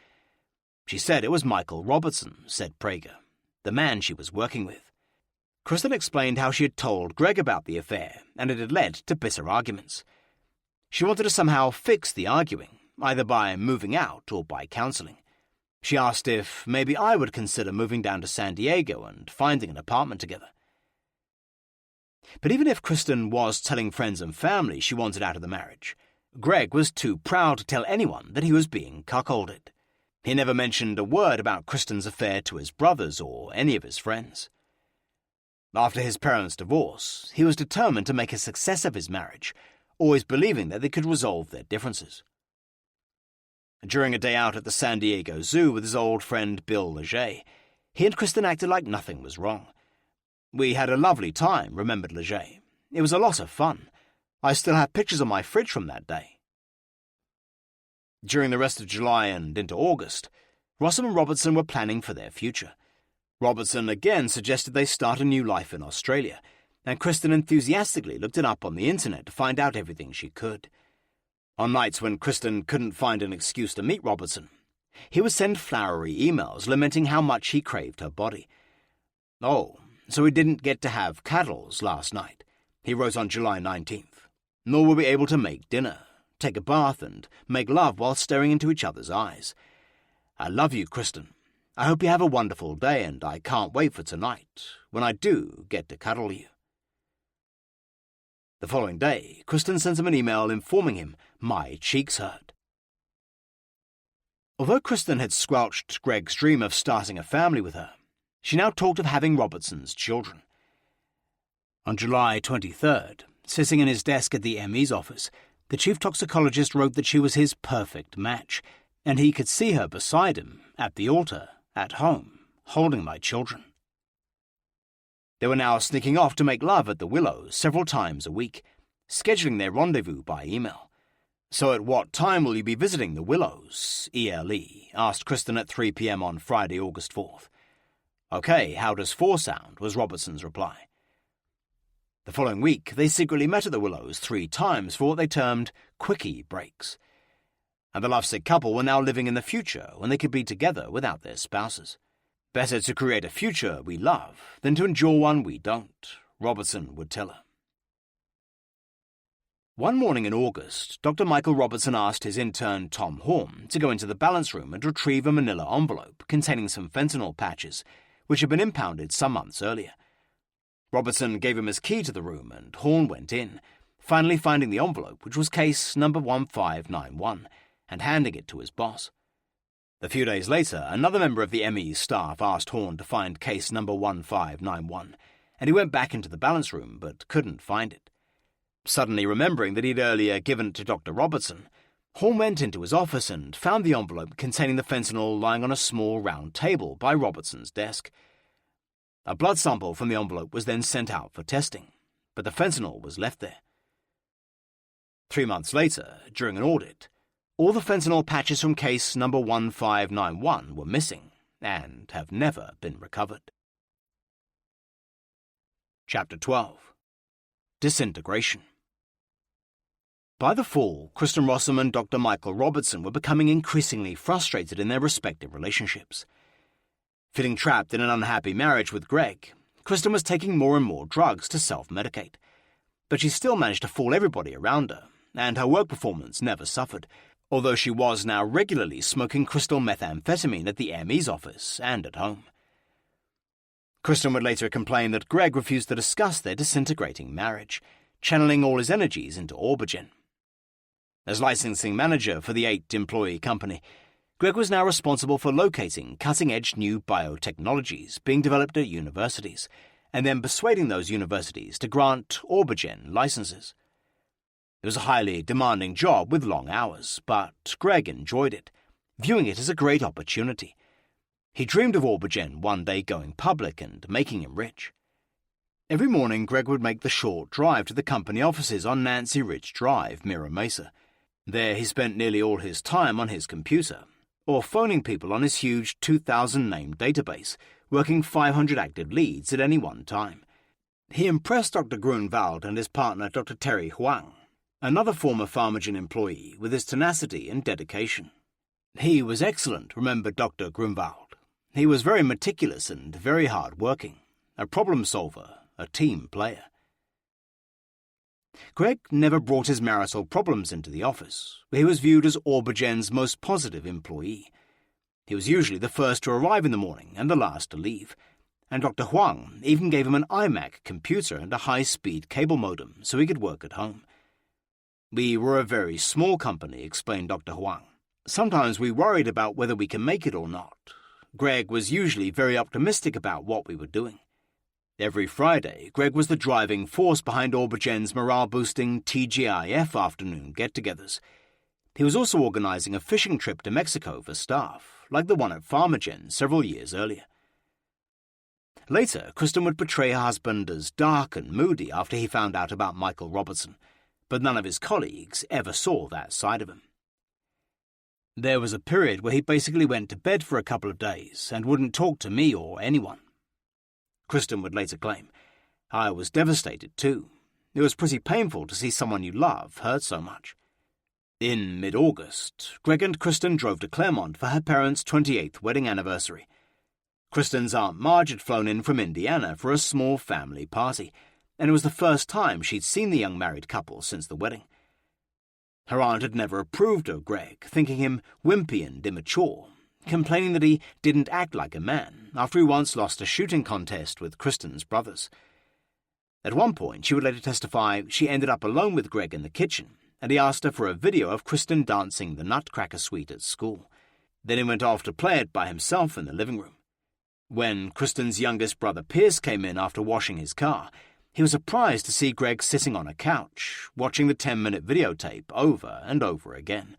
She said it was Michael Robertson, said Prager, the man she was working with. Kristen explained how she had told Greg about the affair, and it had led to bitter arguments. She wanted to somehow fix the arguing, either by moving out or by counseling. She asked if maybe I would consider moving down to San Diego and finding an apartment together. But even if Kristen was telling friends and family she wanted out of the marriage, Greg was too proud to tell anyone that he was being cuckolded. He never mentioned a word about Kristen's affair to his brothers or any of his friends. After his parents' divorce, he was determined to make a success of his marriage, always believing that they could resolve their differences. During a day out at the San Diego Zoo with his old friend Bill Leger, he and Kristen acted like nothing was wrong. "We had a lovely time," remembered Leger. "It was a lot of fun. I still have pictures on my fridge from that day." During the rest of July and into August, Rossum and Robertson were planning for their future. Robertson again suggested they start a new life in Australia, and Kristen enthusiastically looked it up on the internet to find out everything she could. On nights when Kristen couldn't find an excuse to meet Robertson, he would send flowery emails lamenting how much he craved her body. "Oh, so we didn't get to have caddles last night," he wrote on July 19th. "Nor were we able to make dinner, take a bath, and make love while staring into each other's eyes. I love you, Kristen. I hope you have a wonderful day, and I can't wait for tonight, when I do get to cuddle you." The following day, Kristen sent him an email informing him, "My cheeks hurt." Although Kristen had squelched Greg's dream of starting a family with her, she now talked of having Robertson's children. On July 23rd, sitting in his desk at the ME's office, the chief toxicologist wrote that she was his perfect match, and he could see her beside him, at the altar, at home, holding my children. They were now sneaking off to make love at the Willows several times a week, scheduling their rendezvous by email. "So at what time will you be visiting the Willows, ELE?" asked Kristen at 3 p.m. on Friday, August 4th. "Okay, how does 4 sound?" was Robertson's reply. The following week, they secretly met at the Willows 3 times for what they termed quickie breaks. And the lovesick couple were now living in the future when they could be together without their spouses. "Better to create a future we love than to endure one we don't," Robertson would tell her. One morning in August, Dr. Michael Robertson asked his intern Tom Horn to go into the balance room and retrieve a manila envelope containing some fentanyl patches, which had been impounded some months earlier. Robertson gave him his key to the room, and Horn went in, finally finding the envelope, which was case number 1591, and handing it to his boss. A few days later, another member of the ME's staff asked Horn to find case number 1591, and he went back into the balance room but couldn't find it. Suddenly remembering that he'd earlier given it to Dr. Robertson, Horn went into his office and found the envelope containing the fentanyl lying on a small round table by Robertson's desk. A blood sample from the envelope was then sent out for testing, but the fentanyl was left there. 3 months later, during an audit, all the fentanyl patches from case number 1591 were missing and have never been recovered. Chapter 12. Disintegration. By the fall, Kristen Rossum and Dr. Michael Robertson were becoming increasingly frustrated in their respective relationships. Feeling trapped in an unhappy marriage with Greg, Kristen was taking more and more drugs to self-medicate. But she still managed to fool everybody around her, and her work performance never suffered, although she was now regularly smoking crystal methamphetamine at the ME's office and at home. Kristen would later complain that Greg refused to discuss their disintegrating marriage, channeling all his energies into Orbigen. As licensing manager for the 8-employee company, Greg was now responsible for locating cutting-edge new biotechnologies being developed at universities, and then persuading those universities to grant Orbigen licenses. It was a highly demanding job with long hours, but Greg enjoyed it, viewing it as a great opportunity. He dreamed of Orbigen one day going public and making him rich. Every morning, Greg would make the short drive to the company offices on Nancy Ridge Drive, Mira Mesa. There he spent nearly all his time on his computer, or phoning people on his huge 2,000-name database, working 500 active leads at any one time. He impressed Dr. Grunwald and his partner Dr. Terry Huang, another former Pharmagen employee, with his tenacity and dedication. He was excellent, remembered Dr. Grunwald. He was very meticulous and very hard-working, a problem solver, a team player. Greg never brought his marital problems into the office, where he was viewed as Orbigen's most positive employee. He was usually the first to arrive in the morning and the last to leave, and Dr. Huang even gave him an iMac computer and a high-speed cable modem so he could work at home. "We were a very small company," explained Dr. Huang. "Sometimes we worried about whether we can make it or not. Greg was usually very optimistic about what we were doing. Every Friday, Greg was the driving force behind Aubergen's morale-boosting TGIF afternoon get-togethers. He was also organising a fishing trip to Mexico for staff, like the one at Farmagen several years earlier. Later, Kristen would portray her husband as dark and moody after he found out about Michael Robertson, but none of his colleagues ever saw that side of him. There was a period where he basically went to bed for a couple of days and wouldn't talk to me or anyone. Kristen would later claim, "I was devastated too. It was pretty painful to see someone you love hurt so much." In mid-August, Greg and Kristen drove to Claremont for her parents' 28th wedding anniversary. Kristen's Aunt Marge had flown in from Indiana for a small family party, and it was the first time she'd seen the young married couple since the wedding. Her aunt had never approved of Greg, thinking him wimpy and immature, complaining that he didn't act like a man after he once lost a shooting contest with Kristen's brothers. At one point, she would later testify she ended up alone with Greg in the kitchen, and he asked her for a video of Kristen dancing the Nutcracker Suite at school. Then he went off to play it by himself in the living room. When Kristen's youngest brother Pierce came in after washing his car, he was surprised to see Greg sitting on a couch, watching the 10-minute videotape over and over again.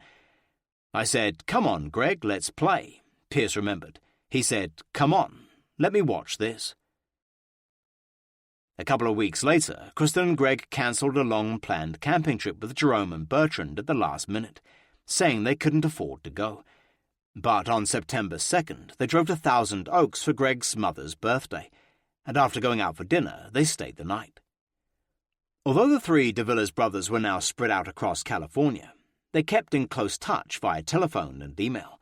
I said, "Come on, Greg, let's play," Pierce remembered. He said, "Come on, let me watch this." A couple of weeks later, Kristen and Greg cancelled a long-planned camping trip with Jerome and Bertrand at the last minute, saying they couldn't afford to go. But on September 2nd, they drove to Thousand Oaks for Greg's mother's birthday, and after going out for dinner, they stayed the night. Although the three de Villiers brothers were now spread out across California, they kept in close touch via telephone and email.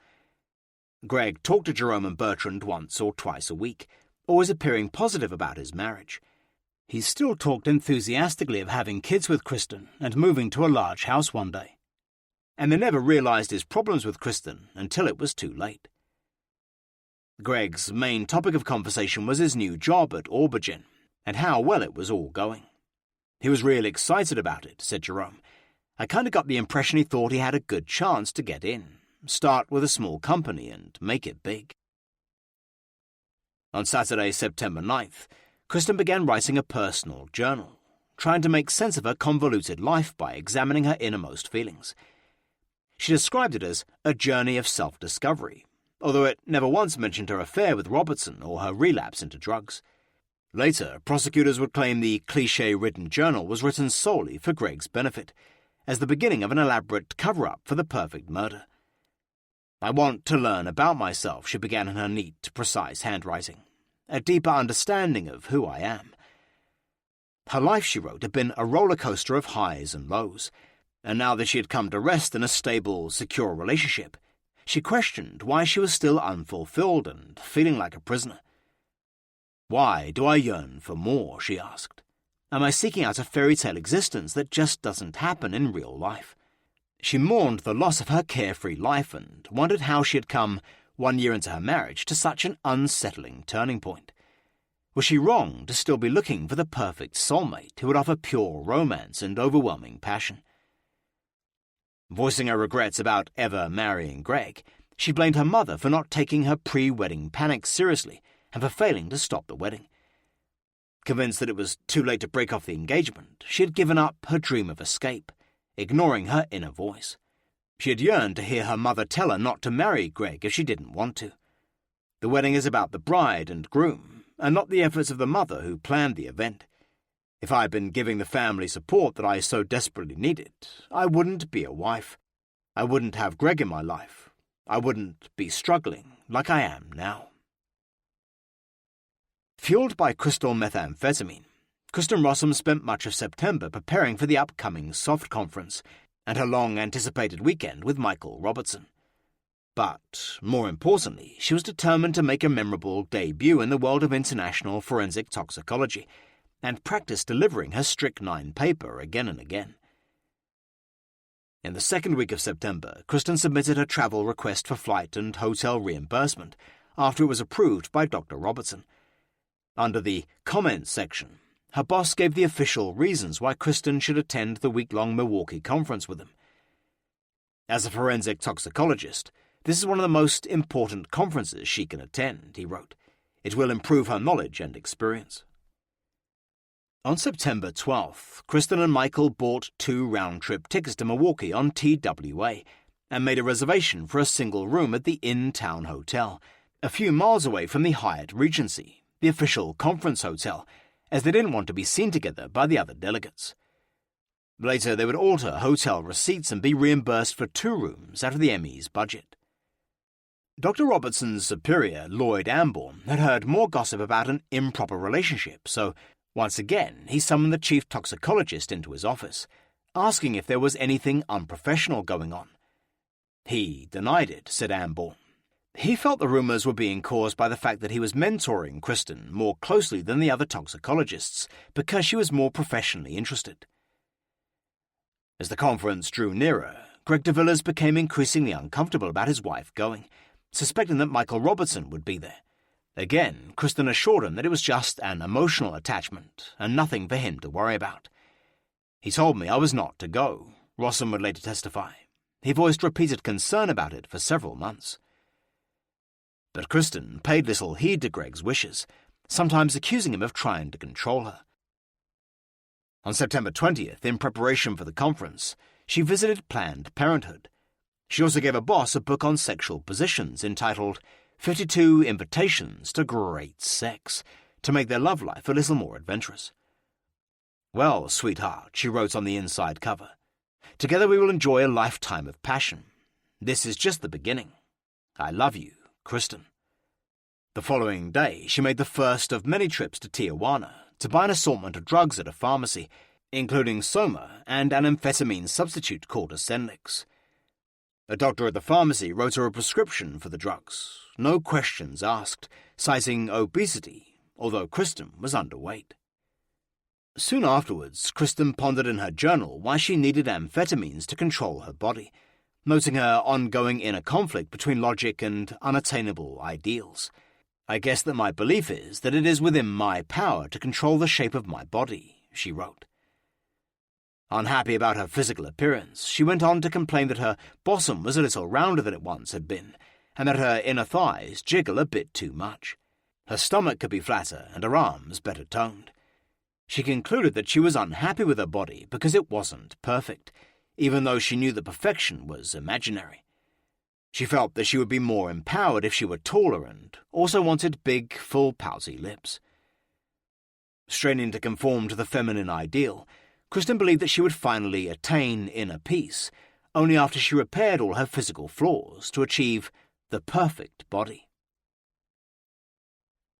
Greg talked to Jerome and Bertrand once or twice a week, always appearing positive about his marriage. He still talked enthusiastically of having kids with Kristen and moving to a large house one day. And they never realized his problems with Kristen until it was too late. Greg's main topic of conversation was his new job at Aubergen and how well it was all going. He was really excited about it, said Jerome. I kind of got the impression he thought he had a good chance to get in, start with a small company and make it big. On Saturday, September 9th, Kristen began writing a personal journal, trying to make sense of her convoluted life by examining her innermost feelings. She described it as a journey of self-discovery, although it never once mentioned her affair with Robertson or her relapse into drugs. Later, prosecutors would claim the cliché-ridden journal was written solely for Greg's benefit, as the beginning of an elaborate cover-up for the perfect murder. I want to learn about myself, she began in her neat, precise handwriting, a deeper understanding of who I am. Her life, she wrote, had been a roller coaster of highs and lows, and now that she had come to rest in a stable, secure relationship, she questioned why she was still unfulfilled and feeling like a prisoner. Why do I yearn for more, she asked. Am I seeking out a fairy tale existence that just doesn't happen in real life? She mourned the loss of her carefree life and wondered how she had come, 1 year into her marriage, to such an unsettling turning point. Was she wrong to still be looking for the perfect soulmate who would offer pure romance and overwhelming passion? Voicing her regrets about ever marrying Greg, she blamed her mother for not taking her pre-wedding panic seriously and for failing to stop the wedding. Convinced that it was too late to break off the engagement, she had given up her dream of escape, ignoring her inner voice. She had yearned to hear her mother tell her not to marry Greg if she didn't want to. The wedding is about the bride and groom, and not the efforts of the mother who planned the event. If I had been giving the family support that I so desperately needed, I wouldn't be a wife. I wouldn't have Greg in my life. I wouldn't be struggling like I am now. Fueled by crystal methamphetamine, Kristen Rossum spent much of September preparing for the upcoming SOFT conference and her long-anticipated weekend with Michael Robertson. But, more importantly, she was determined to make a memorable debut in the world of international forensic toxicology and practice delivering her strychnine paper again and again. In the second week of September, Kristen submitted her travel request for flight and hotel reimbursement after it was approved by Dr. Robertson. Under the comments section, her boss gave the official reasons why Kristen should attend the week-long Milwaukee conference with him. As a forensic toxicologist, this is one of the most important conferences she can attend, he wrote. It will improve her knowledge and experience. On September 12th, Kristen and Michael bought 2 round-trip tickets to Milwaukee on TWA and made a reservation for a single room at the In-Town Hotel, a few miles away from the Hyatt Regency, the official conference hotel, as they didn't want to be seen together by the other delegates. Later, they would alter hotel receipts and be reimbursed for 2 rooms out of the ME's budget. Dr. Robertson's superior, Lloyd Amborn, had heard more gossip about an improper relationship, so once again he summoned the chief toxicologist into his office, asking if there was anything unprofessional going on. He denied it, said Amborn. He felt the rumours were being caused by the fact that he was mentoring Kristen more closely than the other toxicologists because she was more professionally interested. As the conference drew nearer, Greg de Villiers became increasingly uncomfortable about his wife going, suspecting that Michael Robertson would be there. Again, Kristen assured him that it was just an emotional attachment and nothing for him to worry about. He told me I was not to go, Rossum would later testify. He voiced repeated concern about it for several months. But Kristen paid little heed to Greg's wishes, sometimes accusing him of trying to control her. On September 20th, in preparation for the conference, she visited Planned Parenthood. She also gave a boss a book on sexual positions entitled 52 Invitations to Great Sex, to make their love life a little more adventurous. "Well, sweetheart," she wrote on the inside cover, "together we will enjoy a lifetime of passion. This is just the beginning. I love you, Kristen." The following day, she made the first of many trips to Tijuana to buy an assortment of drugs at a pharmacy, including Soma and an amphetamine substitute called Ascendix. A doctor at the pharmacy wrote her a prescription for the drugs, no questions asked, citing obesity, although Kristen was underweight. Soon afterwards, Kristen pondered in her journal why she needed amphetamines to control her body, noting her ongoing inner conflict between logic and unattainable ideals. "I guess that my belief is that it is within my power to control the shape of my body," she wrote. Unhappy about her physical appearance, she went on to complain that her bosom was a little rounder than it once had been, and that her inner thighs jiggle a bit too much. Her stomach could be flatter and her arms better toned. She concluded that she was unhappy with her body because it wasn't perfect, even though she knew that perfection was imaginary. She felt that she would be more empowered if she were taller and also wanted big, full, pouty lips. Straining to conform to the feminine ideal, Kristen believed that she would finally attain inner peace, only after she repaired all her physical flaws to achieve the perfect body.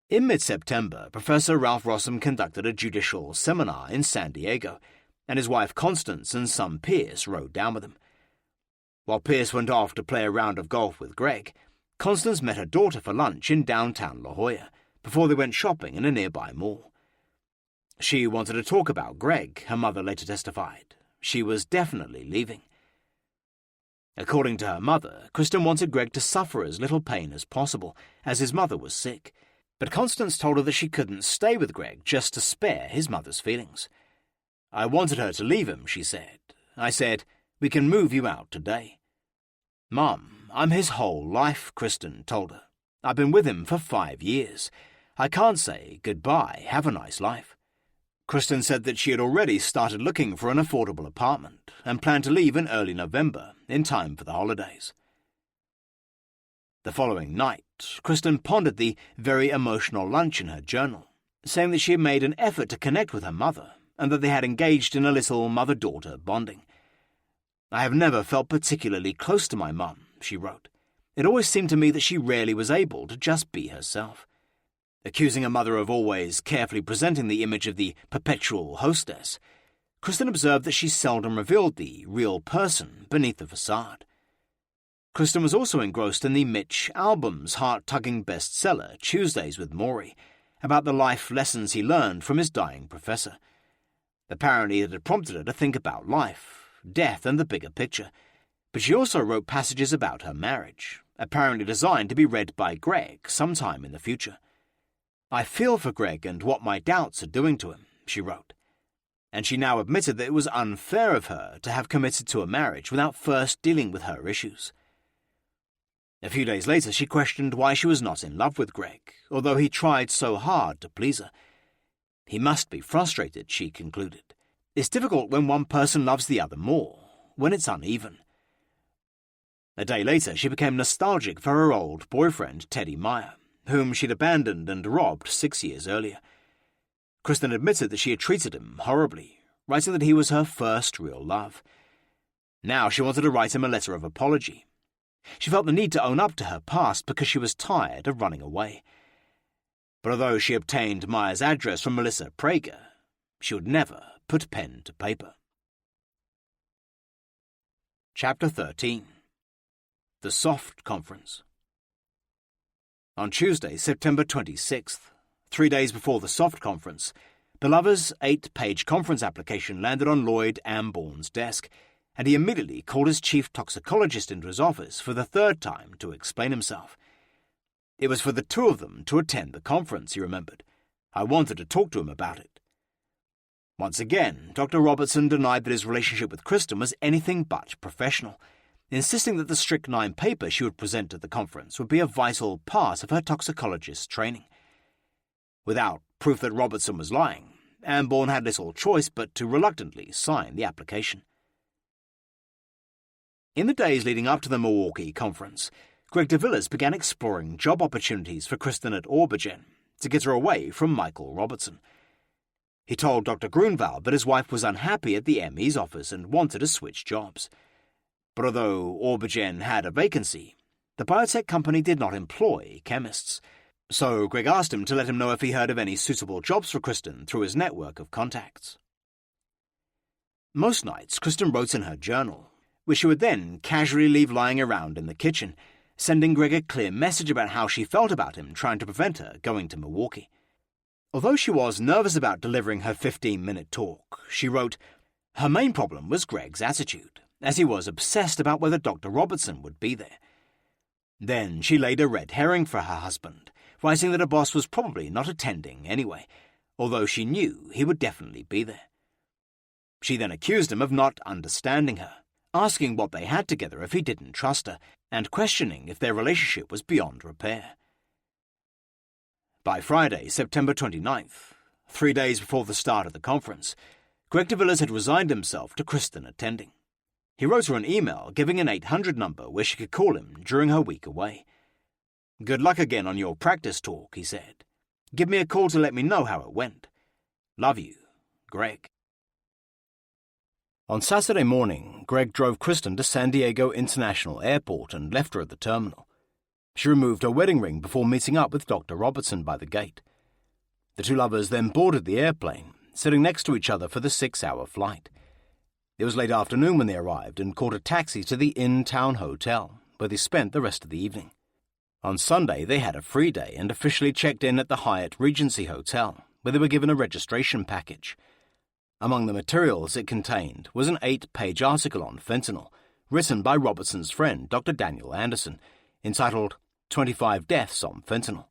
In mid-September, Professor Ralph Rossum conducted a judicial seminar in San Diego, and his wife Constance and son Pierce rode down with him. While Pierce went off to play a round of golf with Greg, Constance met her daughter for lunch in downtown La Jolla, before they went shopping in a nearby mall. She wanted to talk about Greg, her mother later testified. She was definitely leaving. According to her mother, Kristen wanted Greg to suffer as little pain as possible, as his mother was sick, but Constance told her that she couldn't stay with Greg just to spare his mother's feelings. "I wanted her to leave him," she said. "I said, we can move you out today." "Mum, I'm his whole life," Kristen told her. "I've been with him for 5 years. I can't say goodbye, have a nice life." Kristen said that she had already started looking for an affordable apartment and planned to leave in early November, in time for the holidays. The following night, Kristen pondered the very emotional lunch in her journal, saying that she had made an effort to connect with her mother and that they had engaged in a little mother-daughter bonding. "I have never felt particularly close to my mum," she wrote. "It always seemed to me that she rarely was able to just be herself." Accusing her mother of always carefully presenting the image of the perpetual hostess, Kristen observed that she seldom revealed the real person beneath the facade. Kristen was also engrossed in the Mitch Albom's heart-tugging bestseller, Tuesdays with Maury, about the life lessons he learned from his dying professor. Apparently it had prompted her to think about life, death, and the bigger picture, but she also wrote passages about her marriage, apparently designed to be read by Greg sometime in the future. "I feel for Greg and what my doubts are doing to him," she wrote, and she now admitted that it was unfair of her to have committed to a marriage without first dealing with her issues. A few days later, she questioned why she was not in love with Greg, although he tried so hard to please her. He must be frustrated, she concluded. It's difficult when one person loves the other more, when it's uneven. A day later, she became nostalgic for her old boyfriend, Teddy Meyer, whom she'd abandoned and robbed 6 years earlier. Kristen admitted that she had treated him horribly, writing that he was her first real love. Now she wanted to write him a letter of apology. She felt the need to own up to her past because she was tired of running away. But although she obtained Meyer's address from Melissa Prager, she would never put pen to paper. Chapter 13. The Soft Conference. On Tuesday, September 26th, 3 days before the Soft Conference, the lovers' 8-page conference application landed on Lloyd Amborn's desk, and he immediately called his chief toxicologist into his office for the 3rd time to explain himself. It was for the 2 of them to attend the conference, he remembered. I wanted to talk to him about it. Once again, Dr. Robertson denied that his relationship with Kristen was anything but professional, insisting that the strychnine paper she would present at the conference would be a vital part of her toxicologist's training. Without proof that Robertson was lying, Amborn had little choice but to reluctantly sign the application. In the days leading up to the Milwaukee conference, Greg DeVilliers began exploring job opportunities for Kristen at Aubergen to get her away from Michael Robertson. He told Dr. Grunwald that his wife was unhappy at the ME's office and wanted to switch jobs. But although Aubergen had a vacancy, the biotech company did not employ chemists, so Greg asked him to let him know if he heard of any suitable jobs for Kristen through his network of contacts. Most nights, Kristen wrote in her journal, which she would then casually leave lying around in the kitchen, sending Greg a clear message about how she felt about him trying to prevent her going to Milwaukee. Although she was nervous about delivering her 15-minute talk, she wrote, her main problem was Greg's attitude, as he was obsessed about whether Dr. Robertson would be there. Then she laid a red herring for her husband, writing that her boss was probably not attending anyway, although she knew he would definitely be there. She then accused him of not understanding her, asking what they had together if he didn't trust her, and questioning if their relationship was beyond repair. By Friday, September 29th, 3 days before the start of the conference, Greg DeVilliers had resigned himself to Kristen attending. He wrote her an email giving an 800 number where she could call him during her week away. Good luck again on your practice talk, he said. Give me a call to let me know how it went. Love you, Greg. On Saturday morning, Greg drove Kristen to San Diego International Airport and left her at the terminal. She removed her wedding ring before meeting up with Dr. Robertson by the gate. The 2 lovers then boarded the airplane, sitting next to each other for the 6-hour flight. It was late afternoon when they arrived and caught a taxi to the in-town hotel, where they spent the rest of the evening. On Sunday, they had a free day and officially checked in at the Hyatt Regency Hotel, where they were given a registration package. Among the materials it contained was an 8-page article on fentanyl, written by Robertson's friend, Dr. Daniel Anderson, entitled 25 Deaths on Fentanyl.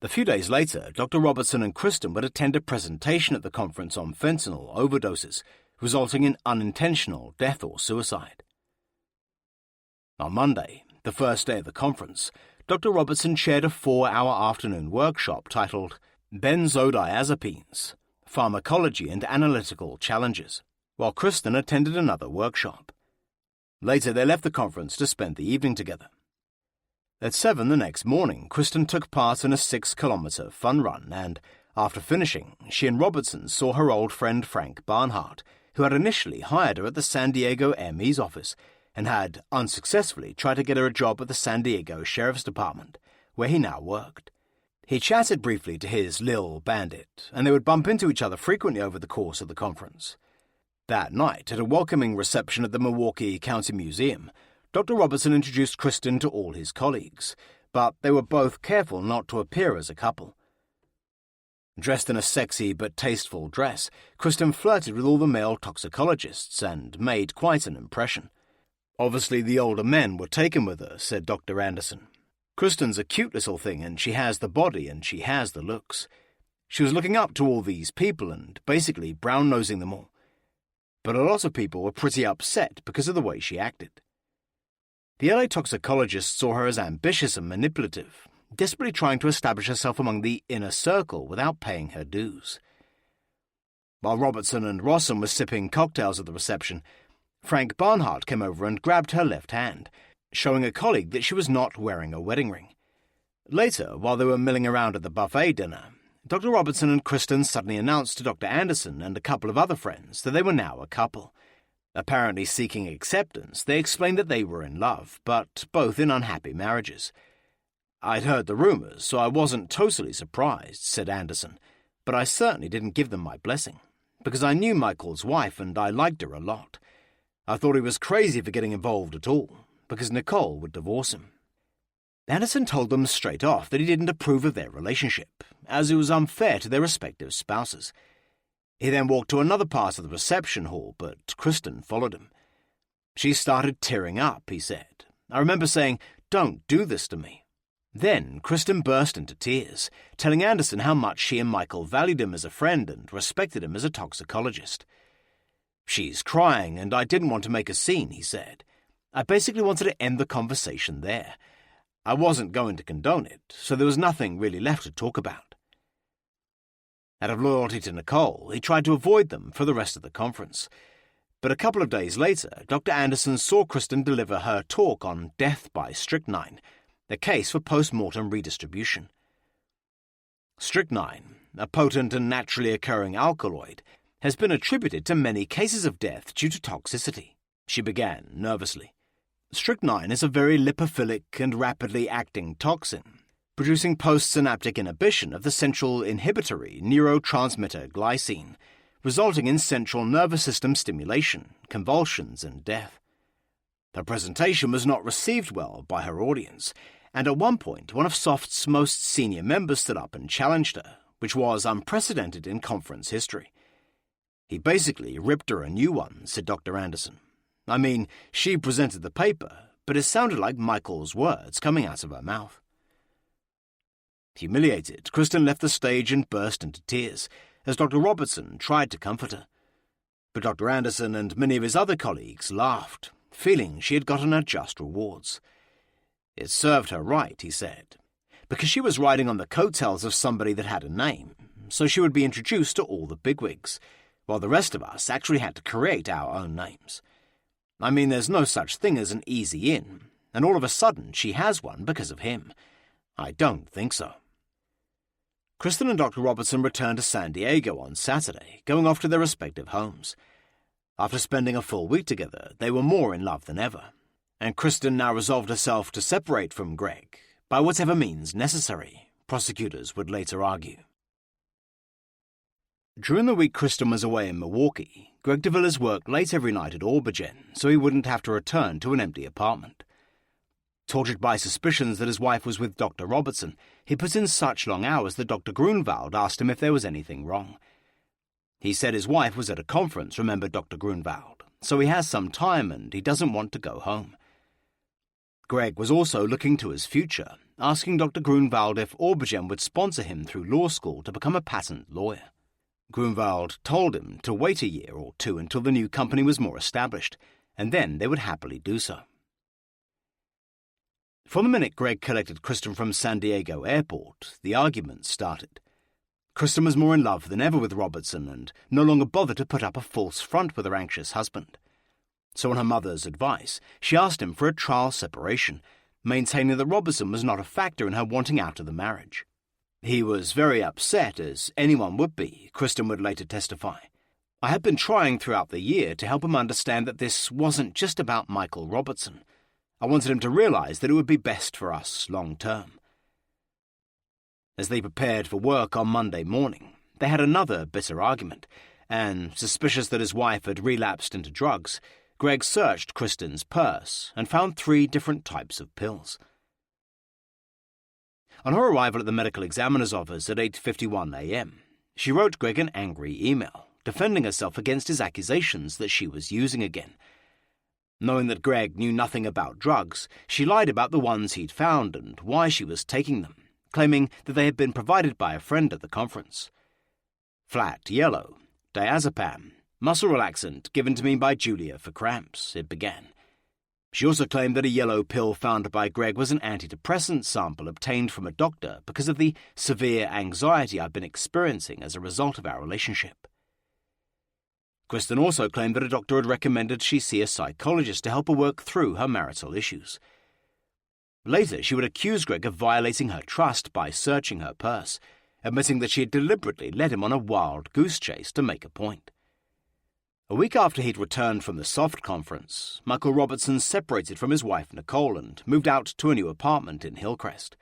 A few days later, Dr. Robertson and Kristen would attend a presentation at the conference on fentanyl overdoses, resulting in unintentional death or suicide. On Monday, the first day of the conference, Dr. Robertson chaired a 4-hour afternoon workshop titled Benzodiazepines, Pharmacology and Analytical Challenges, while Kristen attended another workshop. Later, they left the conference to spend the evening together. At 7 the next morning, Kristen took part in a 6-kilometer fun run, and, after finishing, she and Robertson saw her old friend Frank Barnhart, who had initially hired her at the San Diego ME's office and had unsuccessfully tried to get her a job at the San Diego Sheriff's Department, where he now worked. He chatted briefly to his Lil Bandit, and they would bump into each other frequently over the course of the conference. That night, at a welcoming reception at the Milwaukee County Museum, Dr. Robertson introduced Kristen to all his colleagues, but they were both careful not to appear as a couple. Dressed in a sexy but tasteful dress, Kristen flirted with all the male toxicologists and made quite an impression. Obviously, the older men were taken with her, said Dr. Anderson. Kristen's a cute little thing, and she has the body and she has the looks. She was looking up to all these people and basically brown-nosing them all. But a lot of people were pretty upset because of the way she acted. The LA toxicologists saw her as ambitious and manipulative, desperately trying to establish herself among the inner circle without paying her dues. While Robertson and Rossum were sipping cocktails at the reception, Frank Barnhart came over and grabbed her left hand, showing a colleague that she was not wearing a wedding ring. Later, while they were milling around at the buffet dinner, Dr. Robertson and Kristen suddenly announced to Dr. Anderson and a couple of other friends that they were now a couple. Apparently seeking acceptance, they explained that they were in love, but both in unhappy marriages. "I'd heard the rumours, so I wasn't totally surprised," said Anderson, "but I certainly didn't give them my blessing, because I knew Michael's wife and I liked her a lot. I thought he was crazy for getting involved at all, because Nicole would divorce him." Anderson told them straight off that he didn't approve of their relationship, as it was unfair to their respective spouses. He then walked to another part of the reception hall, but Kristen followed him. "She started tearing up," he said. "I remember saying, 'Don't do this to me.' Then Kristen burst into tears, telling Anderson how much she and Michael valued him as a friend and respected him as a toxicologist. "She's crying, and I didn't want to make a scene," he said. "I basically wanted to end the conversation there. I wasn't going to condone it, so there was nothing really left to talk about." Out of loyalty to Nicole, he tried to avoid them for the rest of the conference. But a couple of days later, Dr. Anderson saw Kristen deliver her talk on death by strychnine, a case for post-mortem redistribution. Strychnine, a potent and naturally occurring alkaloid, has been attributed to many cases of death due to toxicity, she began nervously. Strychnine is a very lipophilic and rapidly acting toxin, producing postsynaptic inhibition of the central inhibitory neurotransmitter glycine, resulting in central nervous system stimulation, convulsions, and death. Her presentation was not received well by her audience, and at one point one of SOFT's most senior members stood up and challenged her, which was unprecedented in conference history. "He basically ripped her a new one," said Dr. Anderson. "I mean, she presented the paper, but it sounded like Michael's words coming out of her mouth." Humiliated, Kristen left the stage and burst into tears, as Dr. Robertson tried to comfort her. But Dr. Anderson and many of his other colleagues laughed, feeling she had gotten her just rewards. "It served her right," he said, "because she was riding on the coattails of somebody that had a name, so she would be introduced to all the bigwigs, while the rest of us actually had to create our own names. I mean, there's no such thing as an easy in, and all of a sudden she has one because of him. I don't think so." Kristen and Dr. Robertson returned to San Diego on Saturday, going off to their respective homes. After spending a full week together, they were more in love than ever, and Kristen now resolved herself to separate from Greg, by whatever means necessary, prosecutors would later argue. During the week Kristen was away in Milwaukee, Greg DeVilliers worked late every night at Aubergen, so he wouldn't have to return to an empty apartment. Tortured by suspicions that his wife was with Dr. Robertson, he put in such long hours that Dr. Grunwald asked him if there was anything wrong. He said his wife was at a conference, remembered Dr. Grunwald, so he has some time and he doesn't want to go home. Greg was also looking to his future, asking Dr. Grunwald if Aubergen would sponsor him through law school to become a patent lawyer. Grunwald told him to wait a year or two until the new company was more established, and then they would happily do so. From the minute Greg collected Kristen from San Diego Airport, the arguments started. Kristen was more in love than ever with Robertson and no longer bothered to put up a false front with her anxious husband. So on her mother's advice, she asked him for a trial separation, maintaining that Robertson was not a factor in her wanting out of the marriage. He was very upset, as anyone would be, Kristen would later testify. "I had been trying throughout the year to help him understand that this wasn't just about Michael Robertson. I wanted him to realize that it would be best for us long term." As they prepared for work on Monday morning, they had another bitter argument, and, suspicious that his wife had relapsed into drugs, Greg searched Kristen's purse and found 3 different types of pills. On her arrival at the medical examiner's office at 8:51 a.m., she wrote Greg an angry email, defending herself against his accusations that she was using again. Knowing that Greg knew nothing about drugs, she lied about the ones he'd found and why she was taking them, claiming that they had been provided by a friend at the conference. "Flat yellow, diazepam, muscle relaxant given to me by Julia for cramps," it began. She also claimed that a yellow pill found by Greg was an antidepressant sample obtained from a doctor because of the severe anxiety I'd been experiencing as a result of our relationship. Kristen also claimed that a doctor had recommended she see a psychologist to help her work through her marital issues. Later, she would accuse Greg of violating her trust by searching her purse, admitting that she had deliberately led him on a wild goose chase to make a point. A week after he'd returned from the SOFT conference, Michael Robertson separated from his wife Nicole and moved out to a new apartment in Hillcrest.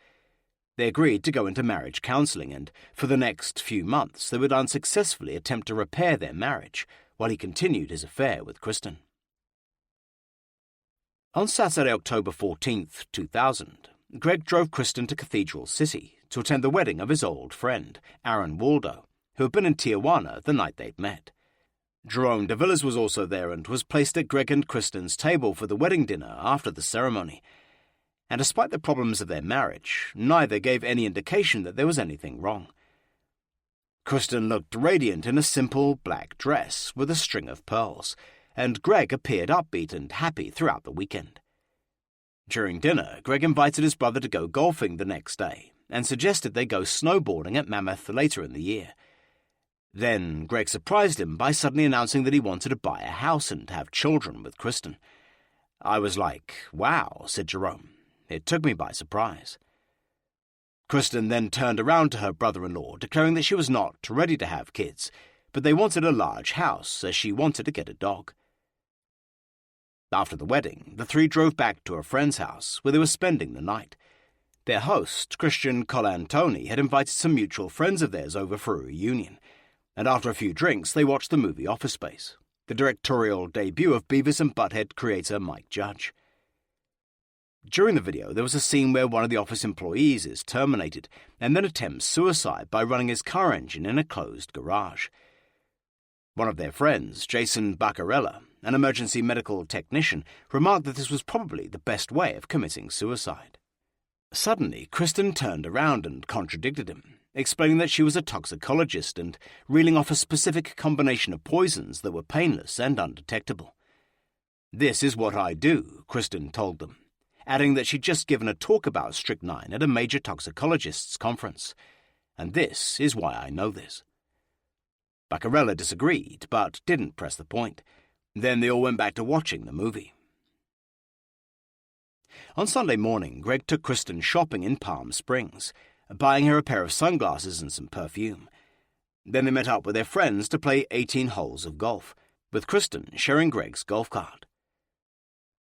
They agreed to go into marriage counseling, and for the next few months they would unsuccessfully attempt to repair their marriage while he continued his affair with Kristen. On Saturday, October 14th, 2000, Greg drove Kristen to Cathedral City to attend the wedding of his old friend, Aaron Waldo, who had been in Tijuana the night they'd met. Jerome de Villas was also there and was placed at Greg and Kristen's table for the wedding dinner after the ceremony. And despite the problems of their marriage, neither gave any indication that there was anything wrong. Kristen looked radiant in a simple black dress with a string of pearls, and Greg appeared upbeat and happy throughout the weekend. During dinner, Greg invited his brother to go golfing the next day and suggested they go snowboarding at Mammoth later in the year. Then Greg surprised him by suddenly announcing that he wanted to buy a house and have children with Kristen. "I was like, wow," said Jerome. "It took me by surprise." Kristen then turned around to her brother-in-law, declaring that she was not ready to have kids, but they wanted a large house as she wanted to get a dog. After the wedding, the three drove back to a friend's house where they were spending the night. Their host, Christian Colantoni, had invited some mutual friends of theirs over for a reunion, and after a few drinks they watched the movie Office Space, the directorial debut of Beavis and Butthead creator Mike Judge. During the video, there was a scene where one of the office employees is terminated and then attempts suicide by running his car engine in a closed garage. One of their friends, Jason Baccarella, an emergency medical technician, remarked that this was probably the best way of committing suicide. Suddenly, Kristen turned around and contradicted him, explaining that she was a toxicologist and reeling off a specific combination of poisons that were painless and undetectable. "This is what I do," Kristen told them, adding that she'd just given a talk about strychnine at a major toxicologists' conference. "And this is why I know this." Baccarella disagreed, but didn't press the point. Then they all went back to watching the movie. On Sunday morning, Greg took Kristen shopping in Palm Springs, buying her a pair of sunglasses and some perfume. Then they met up with their friends to play 18 holes of golf, with Kristen sharing Greg's golf cart.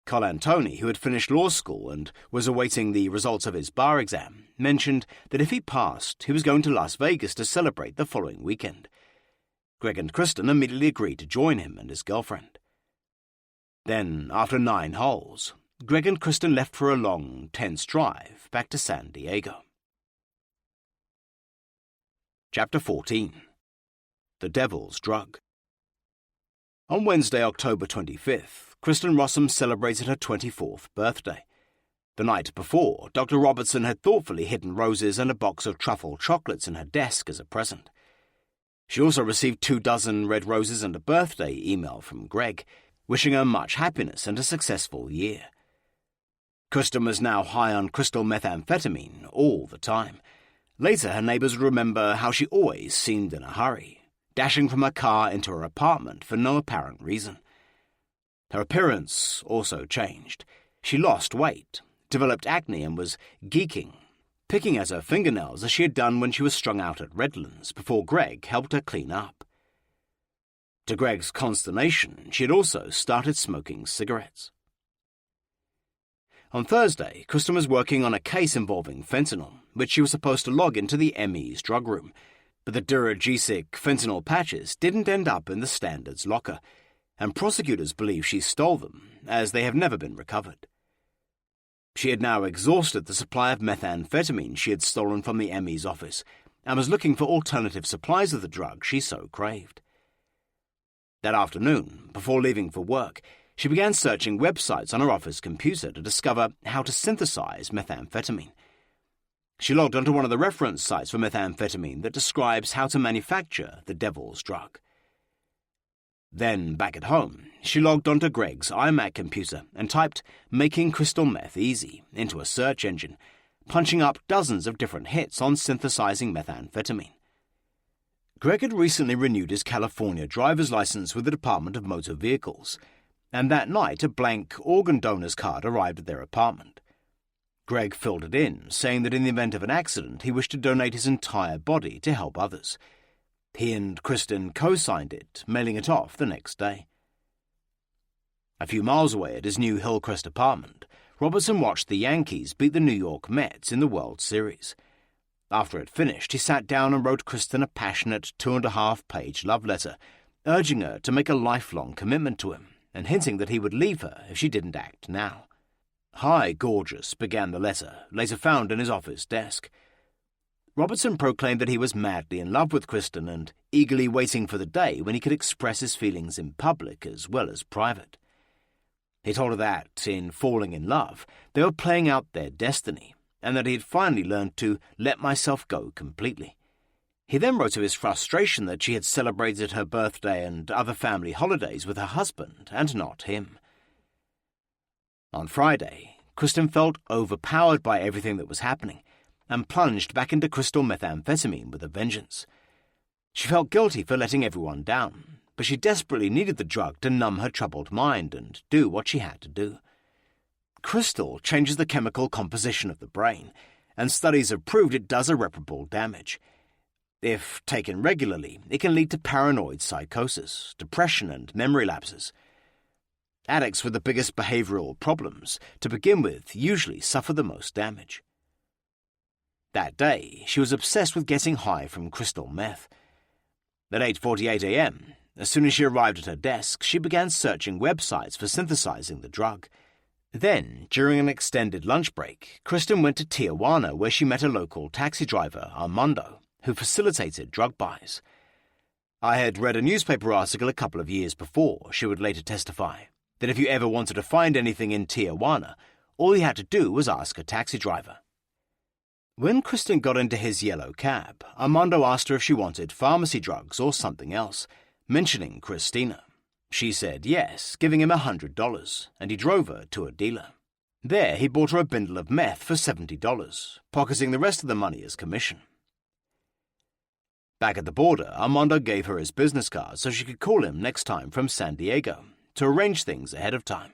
Colantoni, who had finished law school and was awaiting the results of his bar exam, mentioned that if he passed, he was going to Las Vegas to celebrate the following weekend. Greg and Kristen immediately agreed to join him and his girlfriend. Then, after 9 holes, Greg and Kristen left for a long, tense drive back to San Diego. Chapter 14. The Devil's Drug. On Wednesday, October 25th, Kristen Rossum celebrated her 24th birthday. The night before, Dr. Robertson had thoughtfully hidden roses and a box of truffle chocolates in her desk as a present. She also received 24 red roses and a birthday email from Greg, wishing her much happiness and a successful year. Kristen was now high on crystal methamphetamine all the time. Later, her neighbors would remember how she always seemed in a hurry, dashing from her car into her apartment for no apparent reason. Her appearance also changed. She lost weight, developed acne, and was geeking, picking at her fingernails as she had done when she was strung out at Redlands before Greg helped her clean up. To Greg's consternation, she had also started smoking cigarettes. On Thursday, Kristen was working on a case involving fentanyl, which she was supposed to log into the ME's drug room, but the Duragesic fentanyl patches didn't end up in the Standards locker, and prosecutors believe she stole them, as they have never been recovered. She had now exhausted the supply of methamphetamine she had stolen from the ME's office, and was looking for alternative supplies of the drug she so craved. That afternoon, before leaving for work, she began searching websites on her office computer to discover how to synthesize methamphetamine. She logged onto one of the reference sites for methamphetamine that describes how to manufacture the devil's drug. Then, back at home, she logged onto Greg's iMac computer and typed "making crystal meth easy" into a search engine, punching up dozens of different hits on synthesizing methamphetamine. Greg had recently renewed his California driver's license with the Department of Motor Vehicles, and that night a blank organ donor's card arrived at their apartment. Greg filled it in, saying that in the event of an accident he wished to donate his entire body to help others. He and Kristen co-signed it, mailing it off the next day. A few miles away at his new Hillcrest apartment, Robertson watched the Yankees beat the New York Mets in the World Series. After it finished, he sat down and wrote Kristen a passionate 2.5-page love letter, urging her to make a lifelong commitment to him, and hinting that he would leave her if she didn't act now. "Hi, gorgeous," began the letter, later found in his office desk. Robertson proclaimed that he was madly in love with Kristen and eagerly waiting for the day when he could express his feelings in public as well as private. He told her that, in falling in love, they were playing out their destiny, and that he had finally learned to let myself go completely. He then wrote of his frustration that she had celebrated her birthday and other family holidays with her husband and not him. On Friday, Kristen felt overpowered by everything that was happening and plunged back into crystal methamphetamine with a vengeance. She felt guilty for letting everyone down, but she desperately needed the drug to numb her troubled mind and do what she had to do. Crystal changes the chemical composition of the brain, and studies have proved it does irreparable damage. If taken regularly, it can lead to paranoid psychosis, depression, and memory lapses. Addicts with the biggest behavioral problems, to begin with, usually suffer the most damage. That day, she was obsessed with getting high from crystal meth. At 8:48 a.m., as soon as she arrived at her desk, she began searching websites for synthesizing the drug. Then, during an extended lunch break, Kristen went to Tijuana where she met a local taxi driver, Armando, who facilitated drug buys. "I had read a newspaper article a couple of years before," she would later testify, "that if you ever wanted to find anything in Tijuana, all you had to do was ask a taxi driver." When Kristen got into his yellow cab, Armando asked her if she wanted pharmacy drugs or something else, mentioning Christina. She said yes, giving him $100, and he drove her to a dealer. There he bought her a bundle of meth for $70, pocketing the rest of the money as commission. Back at the border, Armando gave her his business card so she could call him next time from San Diego to arrange things ahead of time.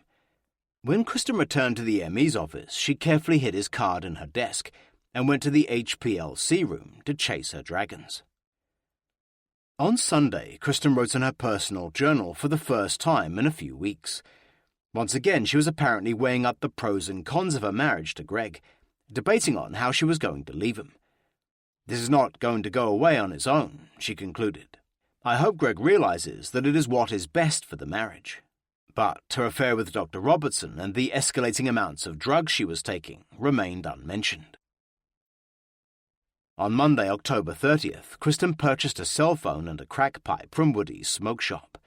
When Kristen returned to the ME's office, she carefully hid his card in her desk and went to the HPLC room to chase her dragons. On Sunday, Kristen wrote in her personal journal for the first time in a few weeks. Once again, she was apparently weighing up the pros and cons of her marriage to Greg, debating on how she was going to leave him. "This is not going to go away on its own," she concluded. "I hope Greg realizes that it is what is best for the marriage." But her affair with Dr. Robertson and the escalating amounts of drugs she was taking remained unmentioned. On Monday, October 30th, Kristen purchased a cell phone and a crack pipe from Woody's smoke shop,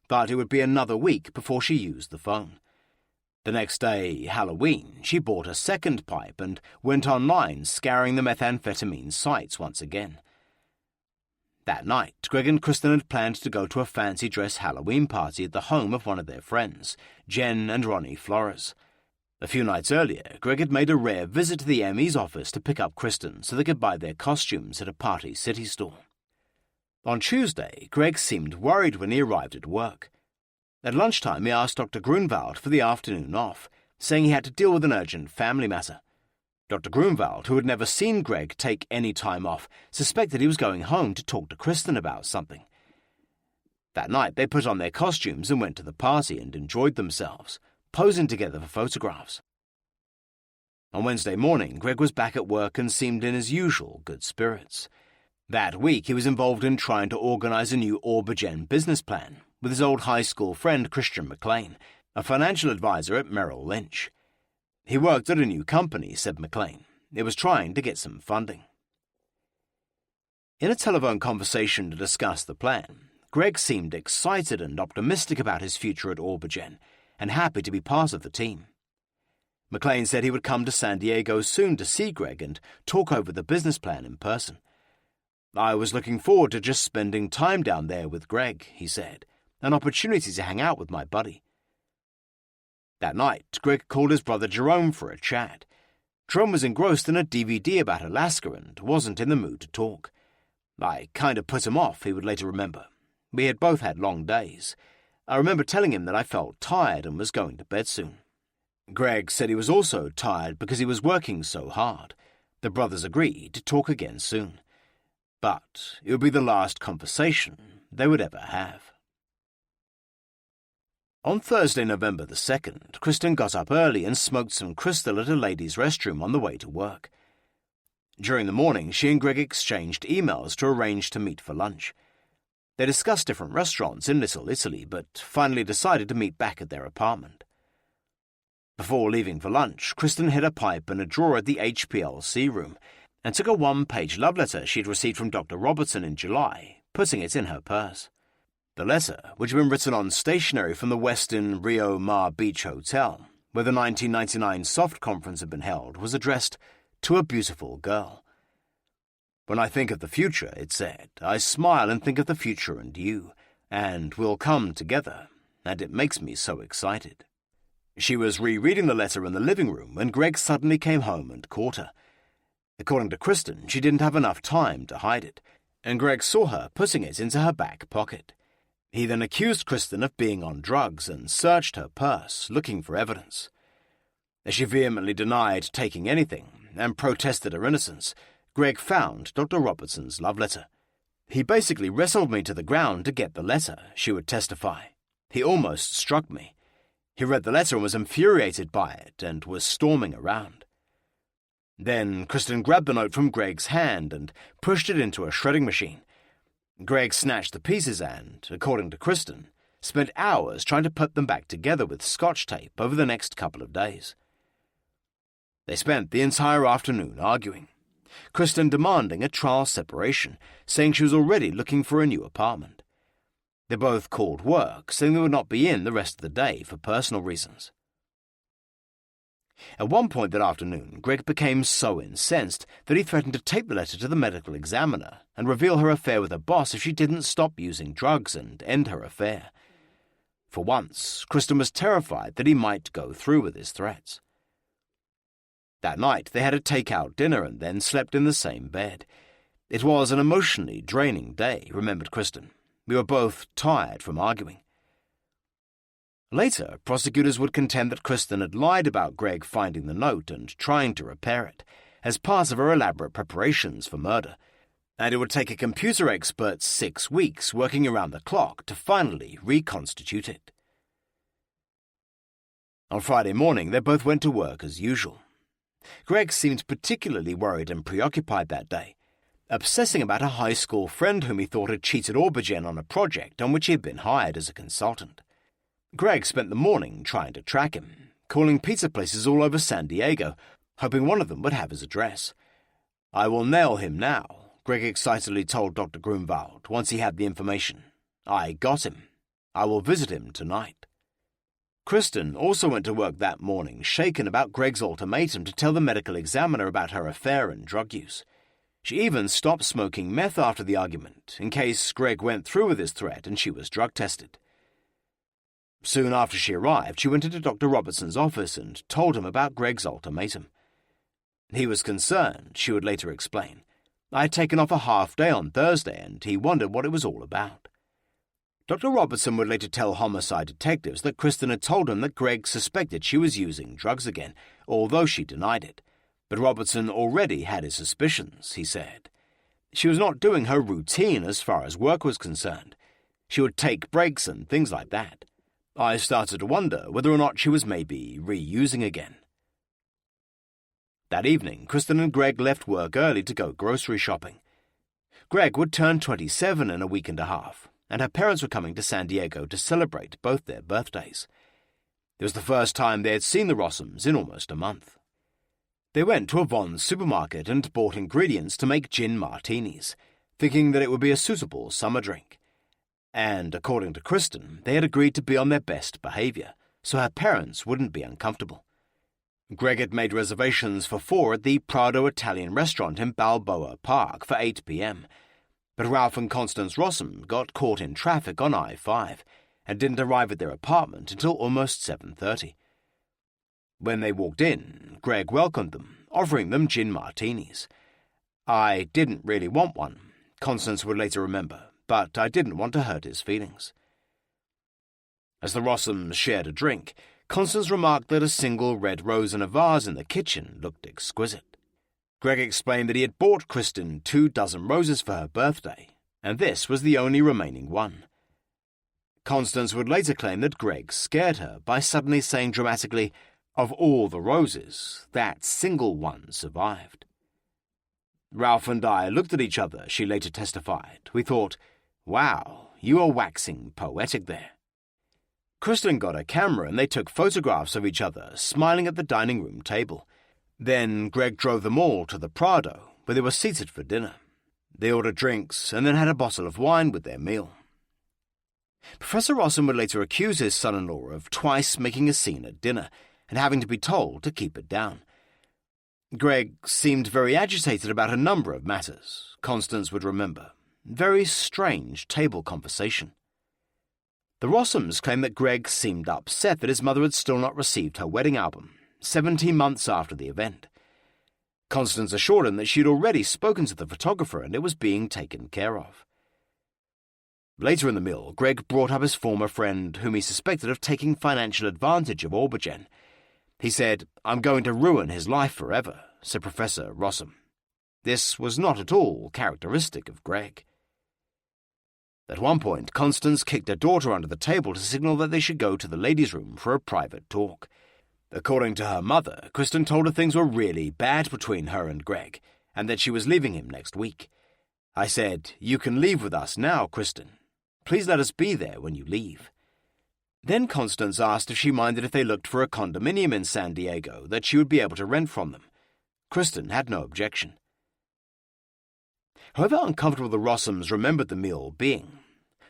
but it would be another week before she used the phone. The next day, Halloween, she bought a second pipe and went online scouring the methamphetamine sites once again. That night, Greg and Kristen had planned to go to a fancy dress Halloween party at the home of one of their friends, Jen and Ronnie Flores. A few nights earlier, Greg had made a rare visit to the ME's office to pick up Kristen so they could buy their costumes at a Party City store. On Tuesday, Greg seemed worried when he arrived at work. At lunchtime, he asked Dr. Grunwald for the afternoon off, saying he had to deal with an urgent family matter. Dr. Grunwald, who had never seen Greg take any time off, suspected he was going home to talk to Kristen about something. That night, they put on their costumes and went to the party and enjoyed themselves, posing together for photographs. On Wednesday morning, Greg was back at work and seemed in his usual good spirits. That week, he was involved in trying to organize a new Orbigen business plan with his old high school friend Christian McLean, a financial advisor at Merrill Lynch. He worked at a new company, said McLean. It was trying to get some funding. In a telephone conversation to discuss the plan, Greg seemed excited and optimistic about his future at Orbigen, and happy to be part of the team. McLean said he would come to San Diego soon to see Greg and talk over the business plan in person. "I was looking forward to just spending time down there with Greg," he said, "an opportunity to hang out with my buddy." That night, Greg called his brother Jerome for a chat. Jerome was engrossed in a DVD about Alaska and wasn't in the mood to talk. I kind of put him off, he would later remember. We had both had long days. I remember telling him that I felt tired and was going to bed soon. Greg said he was also tired because he was working so hard. The brothers agreed to talk again soon. But it would be the last conversation they would ever have. On Thursday, November the 2nd, Kristen got up early and smoked some crystal at a ladies' restroom on the way to work. During the morning, she and Greg exchanged emails to arrange to meet for lunch. They discussed different restaurants in Little Italy, but finally decided to meet back at their apartment. Before leaving for lunch, Kristen hid a pipe and a drawer at the HPLC room and took a one-page love letter she'd received from Dr. Robertson in July, putting it in her purse. The letter, which had been written on stationery from the Westin Rio Mar Beach Hotel, where the 1999 Soft Conference had been held, was addressed to a beautiful girl. When I think of the future, it said, I smile and think of the future and you, and we'll come together, and it makes me so excited. She was rereading the letter in the living room when Greg suddenly came home and caught her. According to Kristen, she didn't have enough time to hide it, and Greg saw her putting it into her back pocket. He then accused Kristen of being on drugs and searched her purse, looking for evidence. As she vehemently denied taking anything and protested her innocence, Greg found Dr. Robertson's love letter. He basically wrestled me to the ground to get the letter, she would testify. He almost struck me. He read the letter and was infuriated by it and was storming around. Then Kristen grabbed the note from Greg's hand and pushed it into a shredding machine. Greg snatched the pieces and, according to Kristen, spent hours trying to put them back together with Scotch tape over the next couple of days. They spent the entire afternoon arguing, Kristen demanding a trial separation, saying she was already looking for a new apartment. They both called work, saying they would not be in the rest of the day for personal reasons. At one point that afternoon, Greg became so incensed that he threatened to take the letter to the medical examiner and reveal her affair with her boss if she didn't stop using drugs and end her affair. For once, Kristen was terrified that he might go through with his threats. That night, they had a take-out dinner and then slept in the same bed. It was an emotionally draining day, remembered Kristen. We were both tired from arguing. Later, prosecutors would contend that Kristen had lied about Greg finding the note and trying to repair it, as part of her elaborate preparations for murder, and it would take a computer expert 6 weeks working around the clock to finally reconstitute it. On Friday morning, they both went to work as usual. Greg seemed particularly worried and preoccupied that day, obsessing about a high school friend whom he thought had cheated Aubergine on a project on which he had been hired as a consultant. Greg spent the morning trying to track him, calling pizza places all over San Diego, hoping one of them would have his address. I will nail him now, Greg excitedly told Dr. Grunwald once he had the information. I got him. I will visit him tonight. Kristen also went to work that morning, shaken about Greg's ultimatum to tell the medical examiner about her affair and drug use. She even stopped smoking meth after the argument, in case Greg went through with his threat and she was drug tested. Soon after she arrived, she went into Dr. Robertson's office and told him about Greg's ultimatum. He was concerned, she would later explain. I had taken off a half day on Thursday, and he wondered what it was all about. Dr. Robertson would later tell homicide detectives that Kristen had told him that Greg suspected she was using drugs again, although she denied it. But Robertson already had his suspicions, he said. She was not doing her routine as far as work was concerned. She would take breaks and things like that. I started to wonder whether or not she was maybe reusing again. That evening, Kristen and Greg left work early to go grocery shopping. Greg would turn 27 in a week and a half, and her parents were coming to San Diego to celebrate both their birthdays. It was the first time they had seen the Rossums in almost a month. They went to a Vons supermarket and bought ingredients to make gin martinis, thinking that it would be a suitable summer drink. And, according to Kristen, they had agreed to be on their best behavior, so her parents wouldn't be uncomfortable. Greg had made reservations for 4 at the Prado Italian restaurant in Balboa Park for 8 p.m., but Ralph and Constance Rossum got caught in traffic on I-5 and didn't arrive at their apartment until almost 7:30. When they walked in, Greg welcomed them, offering them gin martinis. I didn't really want one, Constance would later remember, but I didn't want to hurt his feelings. As the Rossums shared a drink, Constance remarked that a single red rose in a vase in the kitchen looked exquisite. Greg explained that he had bought Kristen 24 roses for her birthday, and this was the only remaining one. Constance would later claim that Greg scared her by suddenly saying dramatically, "Of all the roses, that single one survived." Ralph and I looked at each other, she later testified. We thought, wow, you are waxing poetic there. Kristen got a camera and they took photographs of each other, smiling at the dining room table. Then Greg drove them all to the Prado, where they were seated for dinner. They ordered drinks and then had a bottle of wine with their meal. Professor Rossum would later accuse his son-in-law of twice making a scene at dinner and having to be told to keep it down. Greg seemed very agitated about a number of matters, Constance would remember. Very strange table conversation. The Rossums claimed that Greg seemed upset that his mother had still not received her wedding album, 17 months after the event. Constance assured him that she had already spoken to the photographer and it was being taken care of. Later in the meal, Greg brought up his former friend, whom he suspected of taking financial advantage of Aubergen. He said, "I'm going to ruin his life forever," said Professor Rossum. This was not at all characteristic of Greg. At one point, Constance kicked her daughter under the table to signal that they should go to the ladies' room for a private talk. According to her mother, Kristen told her things were really bad between her and Greg, and that she was leaving him next week. I said, "You can leave with us now, Kristen. Please let us be there when you leave." Then Constance asked if she minded if they looked for a condominium in San Diego that she would be able to rent from them. Kristen had no objection. However uncomfortable the Rossums remembered the meal being,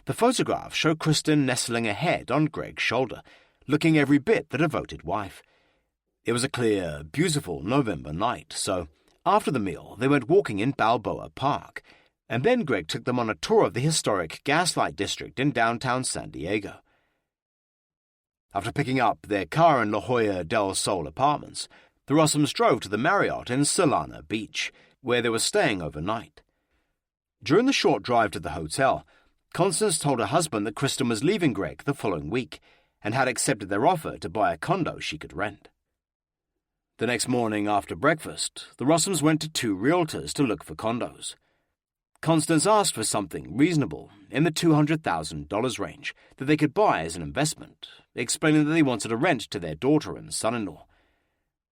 the photograph showed Kristen nestling a head on Greg's shoulder, looking every bit the devoted wife. It was a clear, beautiful November night, so after the meal they went walking in Balboa Park, and then Greg took them on a tour of the historic Gaslight District in downtown San Diego. After picking up their car in La Jolla del Sol apartments, the Rossums drove to the Marriott in Solana Beach, where they were staying overnight. During the short drive to the hotel, Constance told her husband that Kristen was leaving Greg the following week and had accepted their offer to buy a condo she could rent. The next morning after breakfast, the Rossums went to 2 realtors to look for condos. Constance asked for something reasonable, in the $200,000 range, that they could buy as an investment, explaining that they wanted a rent to their daughter and son-in-law.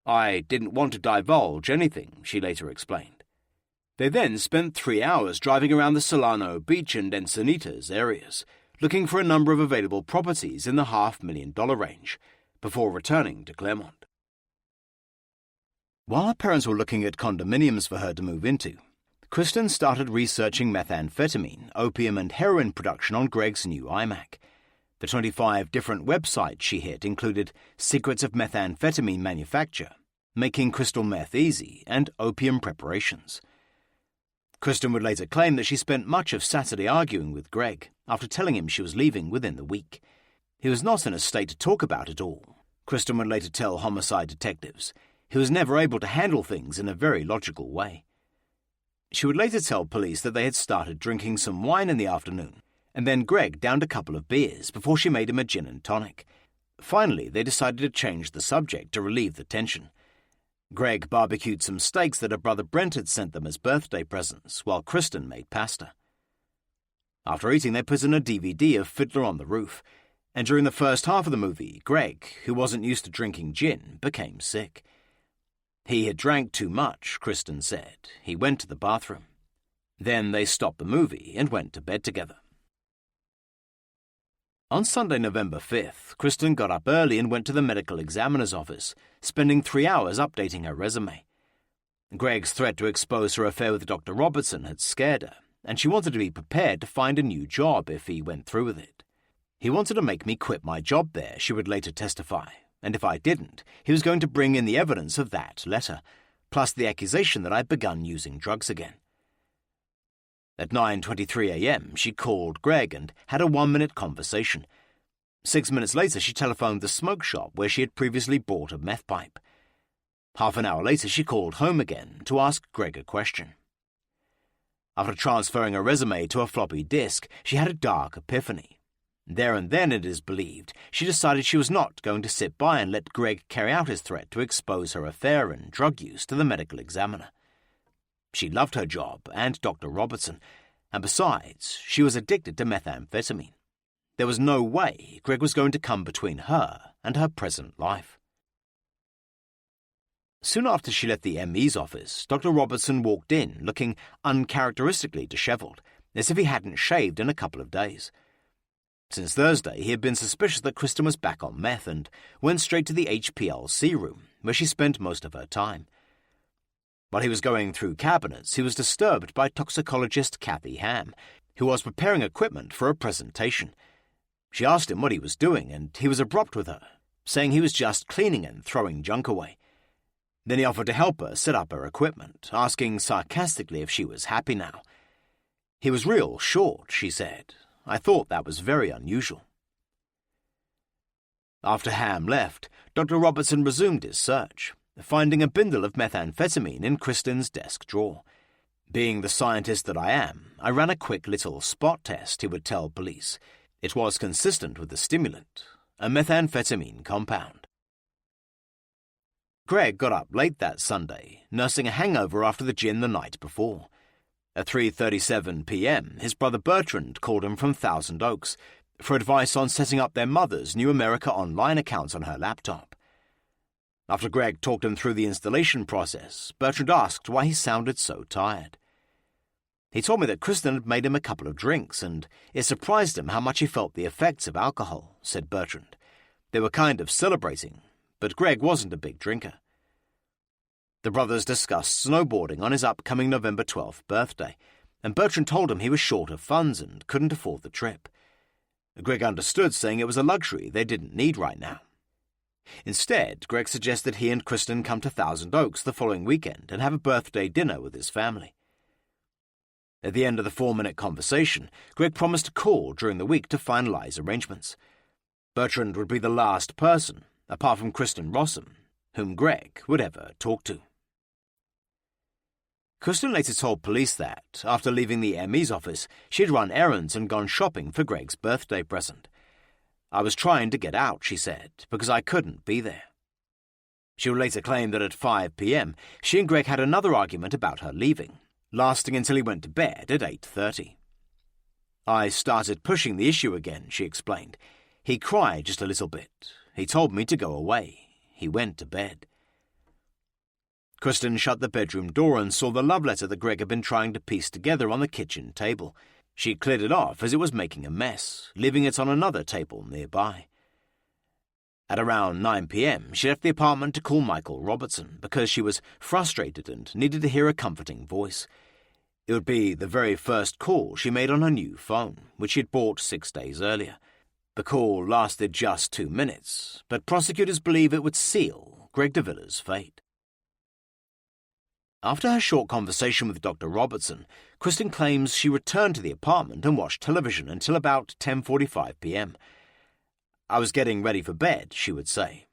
"I didn't want to divulge anything," she later explained. They then spent 3 hours driving around the Solano Beach and Encinitas areas, looking for a number of available properties in the $500,000 range, before returning to Claremont. While her parents were looking at condominiums for her to move into, Kristen started researching methamphetamine, opium and heroin production on Greg's new iMac. The 25 different websites she hit included Secrets of Methamphetamine Manufacture, Making Crystal Meth Easy, and Opium Preparations. Kristen would later claim that she spent much of Saturday arguing with Greg after telling him she was leaving within the week. He was not in a state to talk about it all. Kristen would later tell homicide detectives he was never able to handle things in a very logical way. She would later tell police that they had started drinking some wine in the afternoon, and then Greg downed a couple of beers before she made him a gin and tonic. Finally, they decided to change the subject to relieve the tension. Greg barbecued some steaks that her brother Brent had sent them as birthday presents, while Kristen made pasta. After eating, they put in a DVD of Fiddler on the Roof, and during the first half of the movie, Greg, who wasn't used to drinking gin, became sick. He had drank too much, Kristen said. He went to the bathroom. Then they stopped the movie and went to bed together. On Sunday, November 5th, Kristen got up early and went to the medical examiner's office, spending 3 hours updating her resume. Greg's threat to expose her affair with Dr. Robertson had scared her, and she wanted to be prepared to find a new job if he went through with it. "He wanted to make me quit my job there," she would later testify, "and if I didn't, he was going to bring in the evidence of that letter, plus the accusation that I'd begun using drugs again." At 9:23 a.m., she called Greg and had a 1-minute conversation. 6 minutes later, she telephoned the smoke shop where she had previously bought a meth pipe. Half an hour later, she called home again to ask Greg a question. After transferring her resume to a floppy disk, she had a dark epiphany. There and then, it is believed, she decided she was not going to sit by and let Greg carry out his threat to expose her affair and drug use to the medical examiner. She loved her job and Dr. Robertson, and besides, she was addicted to methamphetamine. There was no way Greg was going to come between her and her present life. Soon after she left the ME's office, Dr. Robertson walked in looking uncharacteristically disheveled, as if he hadn't shaved in a couple of days. Since Thursday, he had been suspicious that Kristen was back on meth and went straight to the HPLC room, where she spent most of her time. While he was going through cabinets, he was disturbed by toxicologist Kathy Ham, who was preparing equipment for a presentation. She asked him what he was doing, and he was abrupt with her, saying he was just cleaning and throwing junk away. Then he offered to help her set up her equipment, asking sarcastically if she was happy now. He was real short, she said. I thought that was very unusual. After Ham left, Dr. Robertson resumed his search, finding a bundle of methamphetamine in Kristen's desk drawer. Being the scientist that I am, I ran a quick little spot test, he would tell police. It was consistent with the stimulant, a methamphetamine compound. Greg got up late that Sunday, nursing a hangover after the gin the night before. At 3:37 p.m., his brother Bertrand called him from Thousand Oaks for advice on setting up their mother's New America Online account on her laptop. After Greg talked him through the installation process, Bertrand asked why he sounded so tired. He told me that Kristen had made him a couple of drinks, and it surprised him how much he felt the effects of alcohol, said Bertrand. They were kind of celebrating, but Greg wasn't a big drinker. The brothers discussed snowboarding on his upcoming November 12th birthday, and Bertrand told him he was short of funds and couldn't afford the trip. Greg understood, saying it was a luxury they didn't need right now. Instead, Greg suggested he and Kristen come to Thousand Oaks the following weekend and have a birthday dinner with his family. At the end of the 4-minute conversation, Greg promised to call during the week to finalize arrangements. Bertrand would be the last person, apart from Kristen Rossum, whom Greg would ever talk to. Kristen later told police that, after leaving the ME's office, she had run errands and gone shopping for Greg's birthday present. I was trying to get out, she said, because I couldn't be there. She would later claim that at 5 p.m., she and Greg had another argument about her leaving, lasting until he went to bed at 8:30. I started pushing the issue again, she explained. He cried just a little bit. He told me to go away. He went to bed. Kristen shut the bedroom door and saw the love letter that Greg had been trying to piece together on the kitchen table. She cleared it off as it was making a mess, leaving it on another table nearby. At around 9 p.m., she left the apartment to call Michael Robertson because she was frustrated and needed to hear a comforting voice. It would be the very first call she made on her new phone, which she had bought 6 days earlier. The call lasted just 2 minutes, but prosecutors believe it would seal Greg DeVilla's fate. After her short conversation with Dr. Robertson, Kristen claims she returned to the apartment and watched television until about 10:45 p.m. I was getting ready for bed, she would say,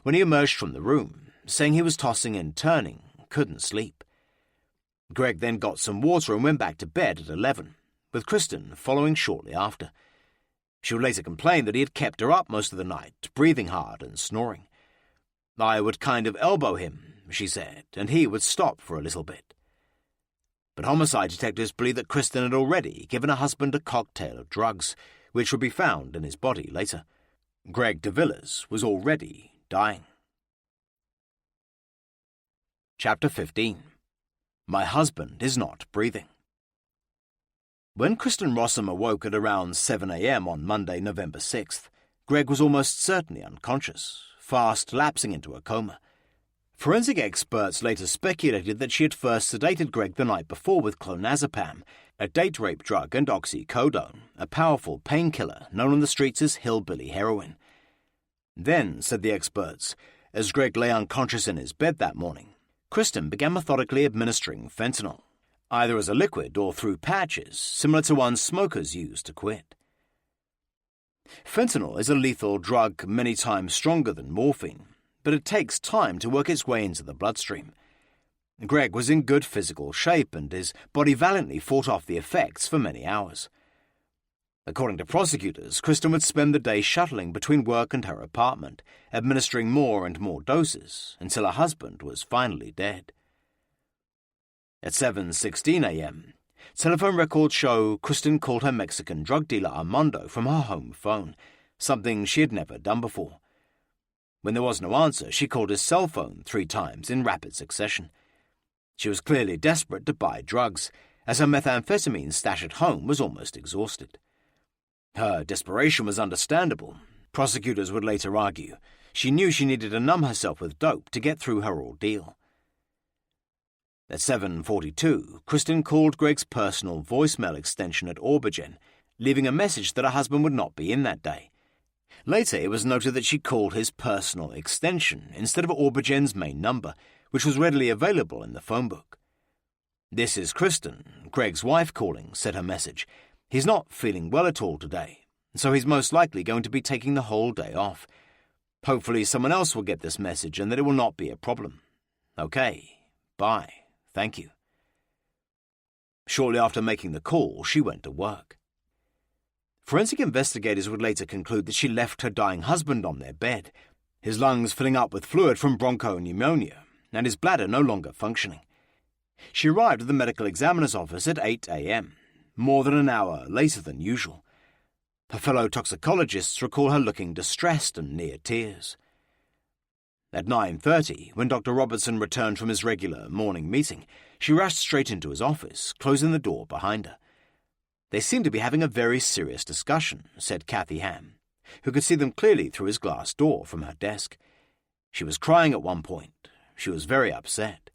when he emerged from the room, saying he was tossing and turning, couldn't sleep. Greg then got some water and went back to bed at 11, with Kristen following shortly after. She would later complain that he had kept her up most of the night, breathing hard and snoring. I would kind of elbow him, she said, and he would stop for a little bit. But homicide detectives believe that Kristen had already given her husband a cocktail of drugs, which would be found in his body later. Greg DeVillas was already dying. Chapter 15. My husband is not breathing. When Kristen Rossum awoke at around 7 a.m. on Monday, November 6th, Greg was almost certainly unconscious, fast lapsing into a coma. Forensic experts later speculated that she had first sedated Greg the night before with clonazepam, a date rape drug, and oxycodone, a powerful painkiller known on the streets as hillbilly heroin. Then, said the experts, as Greg lay unconscious in his bed that morning, Kristen began methodically administering fentanyl, either as a liquid or through patches, similar to one smokers use to quit. Fentanyl is a lethal drug many times stronger than morphine, but it takes time to work its way into the bloodstream. Greg was in good physical shape and his body valiantly fought off the effects for many hours. According to prosecutors, Kristen would spend the day shuttling between work and her apartment, administering more and more doses until her husband was finally dead. At 7:16 a.m., telephone records show Kristen called her Mexican drug dealer Armando from her home phone, something she had never done before. When there was no answer, she called his cell phone 3 times in rapid succession. She was clearly desperate to buy drugs, as her methamphetamine stash at home was almost exhausted. Her desperation was understandable. Prosecutors would later argue she knew she needed to numb herself with dope to get through her ordeal. At 7:42, Kristen called Greg's personal voicemail extension at Aubergen, leaving a message that her husband would not be in that day. Later, it was noted that she called his personal extension instead of Aubergen's main number, which was readily available in the phone book. "This is Kristen, Greg's wife calling," said her message. "He's not feeling well at all today, so he's most likely going to be taking the whole day off. Hopefully someone else will get this message and that it will not be a problem. Okay, bye, thank you." Shortly after making the call, she went to work. Forensic investigators would later conclude that she left her dying husband on their bed, his lungs filling up with fluid from bronchopneumonia, and his bladder no longer functioning. She arrived at the medical examiner's office at 8 a.m., more than an hour later than usual. Her fellow toxicologists recall her looking distressed and near tears. At 9:30, when Dr. Robertson returned from his regular morning meeting, she rushed straight into his office, closing the door behind her. "They seem to be having a very serious discussion," said Kathy Ham, who could see them clearly through his glass door from her desk. "She was crying at one point. She was very upset."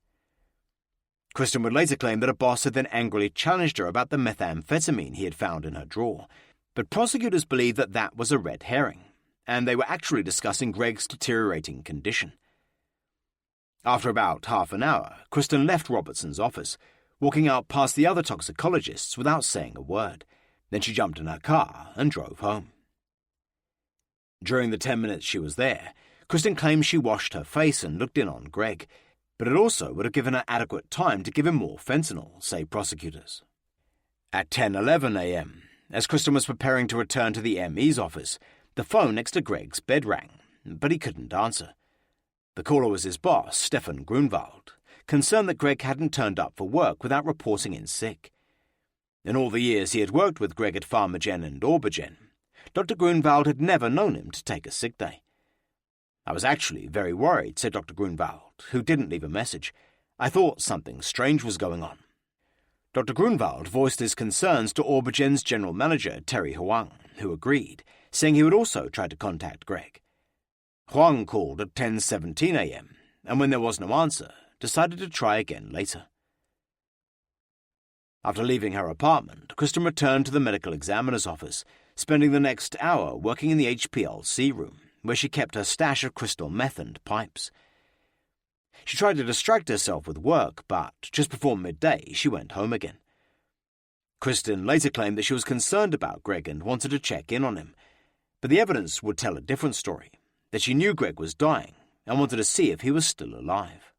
Kristen would later claim that a boss had then angrily challenged her about the methamphetamine he had found in her drawer, but prosecutors believed that that was a red herring, and they were actually discussing Greg's deteriorating condition. After about half an hour, Kristen left Robertson's office, walking out past the other toxicologists without saying a word. Then she jumped in her car and drove home. During the 10 minutes she was there, Kristen claims she washed her face and looked in on Greg, but it also would have given her adequate time to give him more fentanyl, say prosecutors. At 10:11 a.m., as Kristen was preparing to return to the ME's office, the phone next to Greg's bed rang, but he couldn't answer. The caller was his boss, Stefan Grunwald, concerned that Greg hadn't turned up for work without reporting in sick. In all the years he had worked with Greg at Pharmagen and Aubergen, Dr. Grunwald had never known him to take a sick day. "I was actually very worried," said Dr. Grunwald, who didn't leave a message. "I thought something strange was going on." Dr. Grunwald voiced his concerns to Aubergen's general manager, Terry Huang, who agreed, saying he would also try to contact Greg. Huang called at 10:17 a.m., and when there was no answer, decided to try again later. After leaving her apartment, Kristen returned to the medical examiner's office, spending the next hour working in the HPLC room, where she kept her stash of crystal meth and pipes. She tried to distract herself with work, but just before midday, she went home again. Kristen later claimed that she was concerned about Greg and wanted to check in on him, but the evidence would tell a different story, that she knew Greg was dying and wanted to see if he was still alive.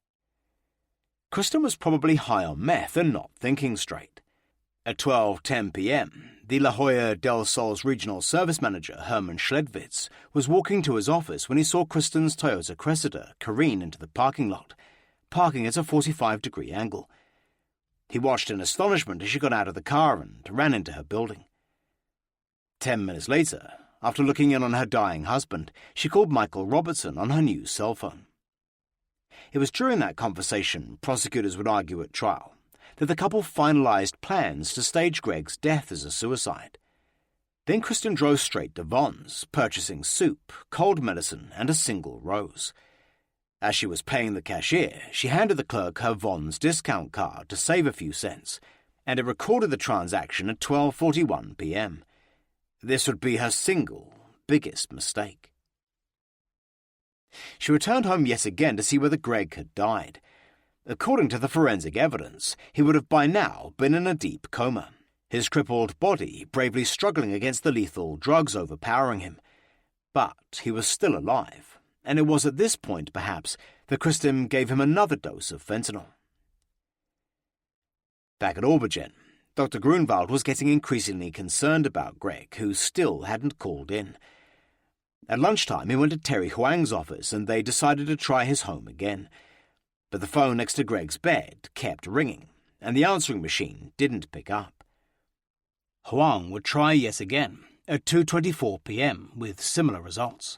Kristen was probably high on meth and not thinking straight. At 12:10 p.m., the La Jolla del Sol's regional service manager, Herman Schledwitz, was walking to his office when he saw Kristen's Toyota Cressida careen into the parking lot, parking at a 45-degree angle. He watched in astonishment as she got out of the car and ran into her building. 10 minutes later, after looking in on her dying husband, she called Michael Robertson on her new cell phone. It was during that conversation, prosecutors would argue at trial, that the couple finalized plans to stage Greg's death as a suicide. Then Kristen drove straight to Vons, purchasing soup, cold medicine, and a single rose. As she was paying the cashier, she handed the clerk her Vons discount card to save a few cents, and it recorded the transaction at 12:41 p.m. This would be her single biggest mistake. She returned home yet again to see whether Greg had died. According to the forensic evidence, he would have by now been in a deep coma, his crippled body bravely struggling against the lethal drugs overpowering him. But he was still alive, and it was at this point, perhaps, that Kristen gave him another dose of fentanyl. Back at Aubergen, Dr. Grunwald was getting increasingly concerned about Greg, who still hadn't called in. At lunchtime, he went to Terry Huang's office and they decided to try his home again. But the phone next to Greg's bed kept ringing, and the answering machine didn't pick up. Huang would try yet again at 2:24 p.m. with similar results.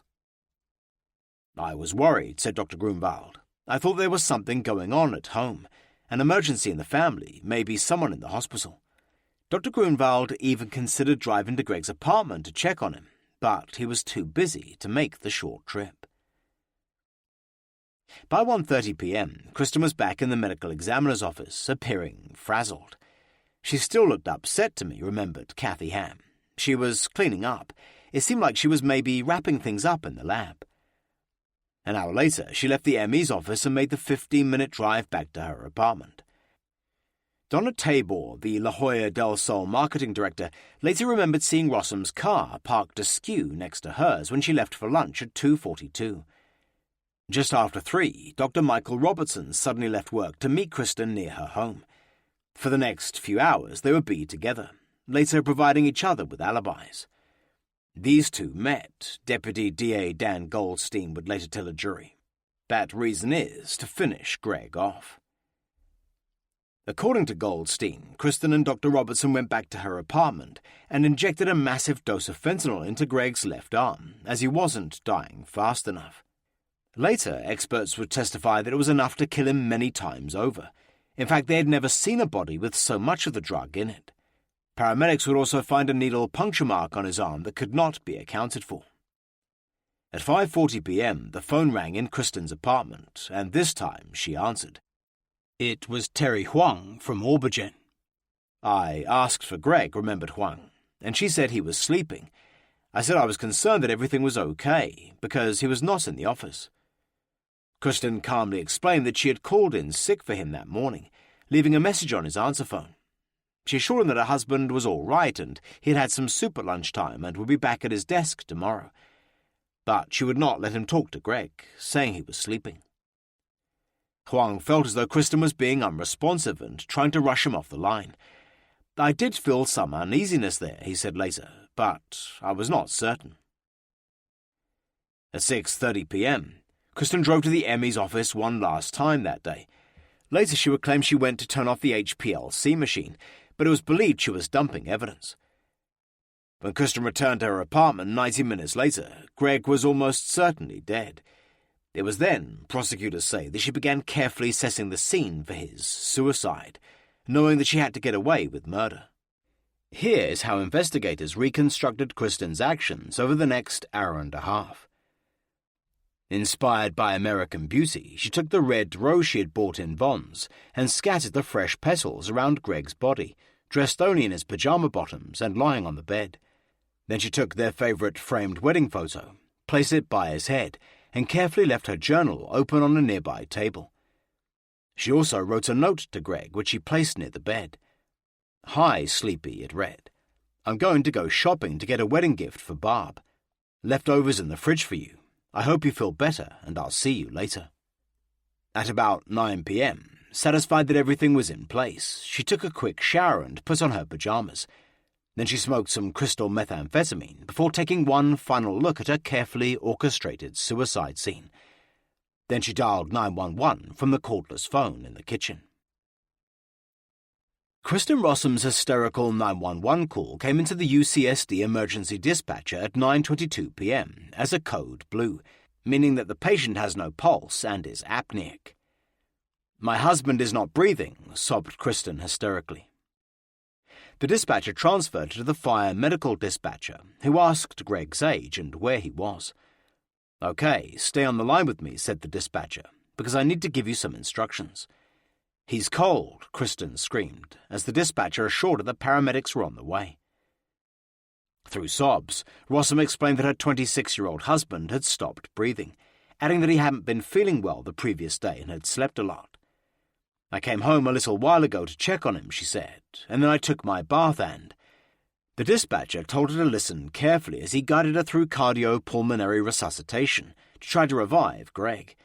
I was worried, said Dr. Grunwald. I thought there was something going on at home, an emergency in the family, maybe someone in the hospital. Dr. Grunwald even considered driving to Greg's apartment to check on him, but he was too busy to make the short trip. By 1:30 p.m., Kristen was back in the medical examiner's office, appearing frazzled. She still looked upset to me, remembered Kathy Ham. She was cleaning up. It seemed like she was maybe wrapping things up in the lab. An hour later, she left the ME's office and made the 15-minute drive back to her apartment. Donna Tabor, the La Jolla del Sol marketing director, later remembered seeing Rossum's car parked askew next to hers when she left for lunch at 2:42. Just after 3, Dr. Michael Robertson suddenly left work to meet Kristen near her home. For the next few hours, they would be together, later providing each other with alibis. These two met, Deputy DA Dan Goldstein would later tell a jury. That reason is to finish Greg off. According to Goldstein, Kristen and Dr. Robertson went back to her apartment and injected a massive dose of fentanyl into Greg's left arm, as he wasn't dying fast enough. Later, experts would testify that it was enough to kill him many times over. In fact, they had never seen a body with so much of the drug in it. Paramedics would also find a needle puncture mark on his arm that could not be accounted for. At 5:40 p.m., the phone rang in Kristen's apartment, and this time she answered. It was Terry Huang from Aubergen. I asked for Greg, remembered Huang, and she said he was sleeping. I said I was concerned that everything was okay, because he was not in the office. Kristen calmly explained that she had called in sick for him that morning, leaving a message on his answer phone. She assured him that her husband was all right and he had had some soup at lunchtime and would be back at his desk tomorrow. But she would not let him talk to Greg, saying he was sleeping. Huang felt as though Kristen was being unresponsive and trying to rush him off the line. I did feel some uneasiness there, he said later, but I was not certain. At 6:30 p.m., Kristen drove to the ME's office one last time that day. Later she would claim she went to turn off the HPLC machine, but it was believed she was dumping evidence. When Kristen returned to her apartment 90 minutes later, Greg was almost certainly dead. It was then, prosecutors say, that she began carefully assessing the scene for his suicide, knowing that she had to get away with murder. Here is how investigators reconstructed Kristen's actions over the next hour and a half. Inspired by American Beauty, she took the red rose she had bought in Vons and scattered the fresh petals around Greg's body, dressed only in his pajama bottoms and lying on the bed. Then she took their favourite framed wedding photo, placed it by his head, and carefully left her journal open on a nearby table. She also wrote a note to Greg, which she placed near the bed. "Hi, Sleepy," it read. "I'm going to go shopping to get a wedding gift for Barb. Leftovers in the fridge for you. I hope you feel better, and I'll see you later." At about 9 p.m., satisfied that everything was in place, she took a quick shower and put on her pajamas. Then she smoked some crystal methamphetamine before taking one final look at her carefully orchestrated suicide scene. Then she dialed 911 from the cordless phone in the kitchen. Kristen Rossum's hysterical 911 call came into the UCSD emergency dispatcher at 9:22 p.m. as a code blue, meaning that the patient has no pulse and is apneic. "My husband is not breathing," sobbed Kristen hysterically. The dispatcher transferred her to the fire medical dispatcher, who asked Greg's age and where he was. "Okay, stay on the line with me," said the dispatcher, "because I need to give you some instructions." "He's cold," Kristen screamed, as the dispatcher assured her that paramedics were on the way. Through sobs, Rossum explained that her 26-year-old husband had stopped breathing, adding that he hadn't been feeling well the previous day and had slept a lot. "I came home a little while ago to check on him," she said, "and then I took my bath and—" The dispatcher told her to listen carefully as he guided her through cardiopulmonary resuscitation to try to revive Greg.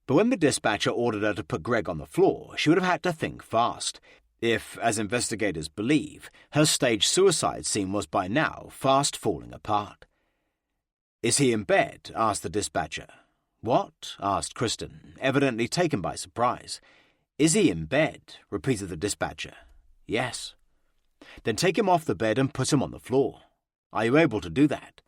But when the dispatcher ordered her to put Greg on the floor, she would have had to think fast. if, as investigators believe, her staged suicide scene was by now fast falling apart. "Is he in bed?" asked the dispatcher. "What?" asked Kristen, evidently taken by surprise. "Is he in bed?" repeated the dispatcher. "Yes." "Then take him off the bed and put him on the floor. Are you able to do that?"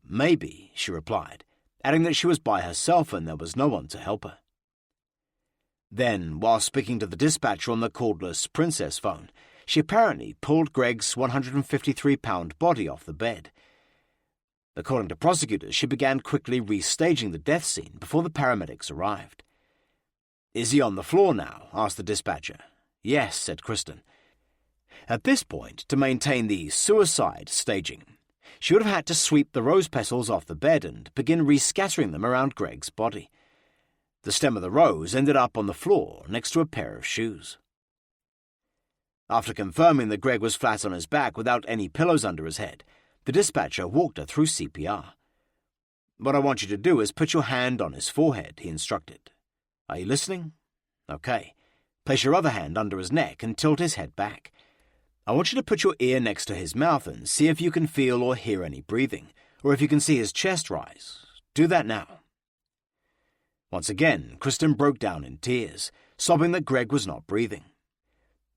Maybe," she replied, adding that she was by herself and there was no one to help her. Then, while speaking to the dispatcher on the cordless Princess phone, she apparently pulled Greg's 153-pound body off the bed. According to prosecutors, she began quickly restaging the death scene before the paramedics arrived. "Is he on the floor now?" asked the dispatcher. "Yes," said Kristen. At this point, to maintain the suicide staging, she would have had to sweep the rose petals off the bed and begin rescattering them around Greg's body. The stem of the rose ended up on the floor next to a pair of shoes. After confirming that Greg was flat on his back without any pillows under his head, the dispatcher walked her through CPR. "What I want you to do is put your hand on his forehead," he instructed. "Are you listening? Okay. Place your other hand under his neck and tilt his head back. I want you to put your ear next to his mouth and see if you can feel or hear any breathing, or if you can see his chest rise. Do that now." Once again, Kristen broke down in tears, sobbing that Greg was not breathing.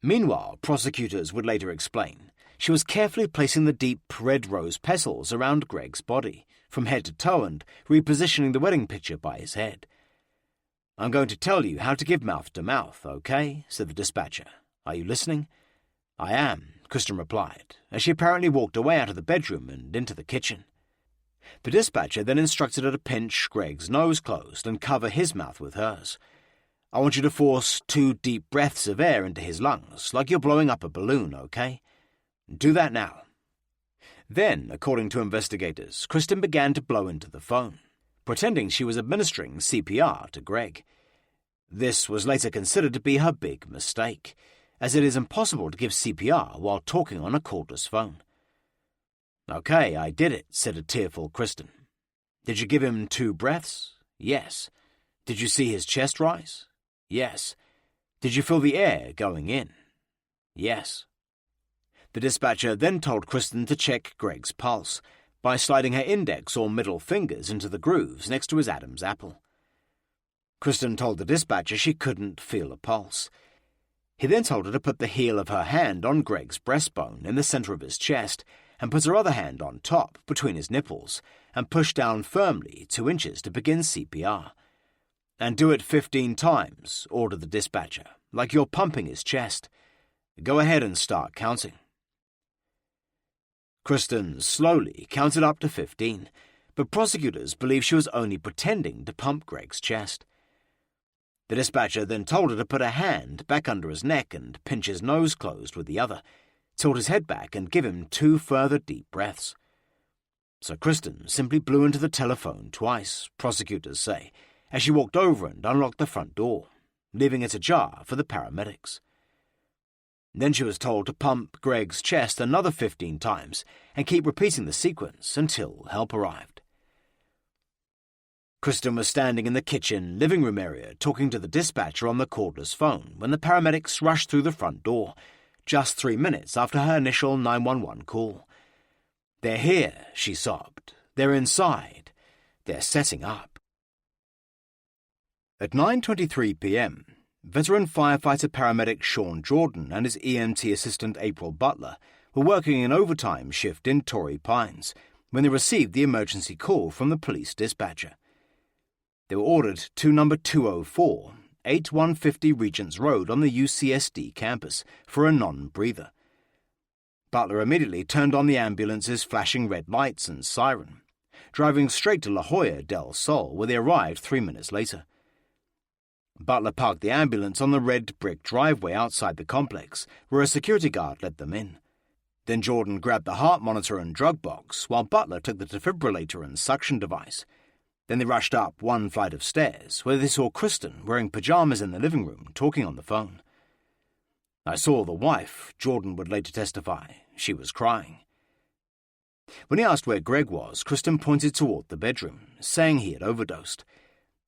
Meanwhile, prosecutors would later explain, she was carefully placing the deep red rose petals around Greg's body, from head to toe, and repositioning the wedding picture by his head. "I'm going to tell you how to give mouth-to-mouth, okay?" said the dispatcher. "Are you listening?" "I am," Kristen replied, as she apparently walked away out of the bedroom and into the kitchen. The dispatcher then instructed her to pinch Greg's nose closed and cover his mouth with hers. "I want you to force 2 deep breaths of air into his lungs, like you're blowing up a balloon, okay? Do that now." Then, according to investigators, Kristen began to blow into the phone, pretending she was administering CPR to Greg. This was later considered to be her big mistake, as it is impossible to give CPR while talking on a cordless phone. "Okay, I did it," said a tearful Kristen. "Did you give him 2 breaths? Yes. Did you see his chest rise? Yes. Did you feel the air going in? Yes." The dispatcher then told Kristen to check Greg's pulse by sliding her index or middle fingers into the grooves next to his Adam's apple. Kristen told the dispatcher she couldn't feel a pulse. He then told her to put the heel of her hand on Greg's breastbone in the center of his chest and put her other hand on top, between his nipples, and push down firmly 2 inches to begin CPR. "And do it 15 times, ordered the dispatcher, like you're pumping his chest. Go ahead and start counting." Kristen slowly counted up to 15, but prosecutors believe she was only pretending to pump Greg's chest. The dispatcher then told her to put her hand back under his neck and pinch his nose closed with the other, tilt his head back and give him 2 further deep breaths. So Kristen simply blew into the telephone twice, prosecutors say, as she walked over and unlocked the front door, leaving it ajar for the paramedics. Then she was told to pump Greg's chest another 15 times and keep repeating the sequence until help arrived. Kristen was standing in the kitchen living room area talking to the dispatcher on the cordless phone when the paramedics rushed through the front door, just 3 minutes after her initial 911 call. "They're here," she sobbed. "They're inside. They're setting up." At 9:23 p.m., veteran firefighter paramedic Sean Jordan and his EMT assistant April Butler were working an overtime shift in Torrey Pines when they received the emergency call from the police dispatcher. They were ordered to number 204, 8150 Regents Road on the UCSD campus for a non-breather. Butler immediately turned on the ambulance's flashing red lights and siren, driving straight to La Jolla del Sol, where they arrived 3 minutes later. Butler parked the ambulance on the red brick driveway outside the complex, where a security guard let them in. Then Jordan grabbed the heart monitor and drug box, while Butler took the defibrillator and suction device. Then they rushed up 1 flight of stairs, where they saw Kristen wearing pajamas in the living room, talking on the phone. "I saw the wife," Jordan would later testify. "She was crying." When he asked where Greg was, Kristen pointed toward the bedroom, saying he had overdosed.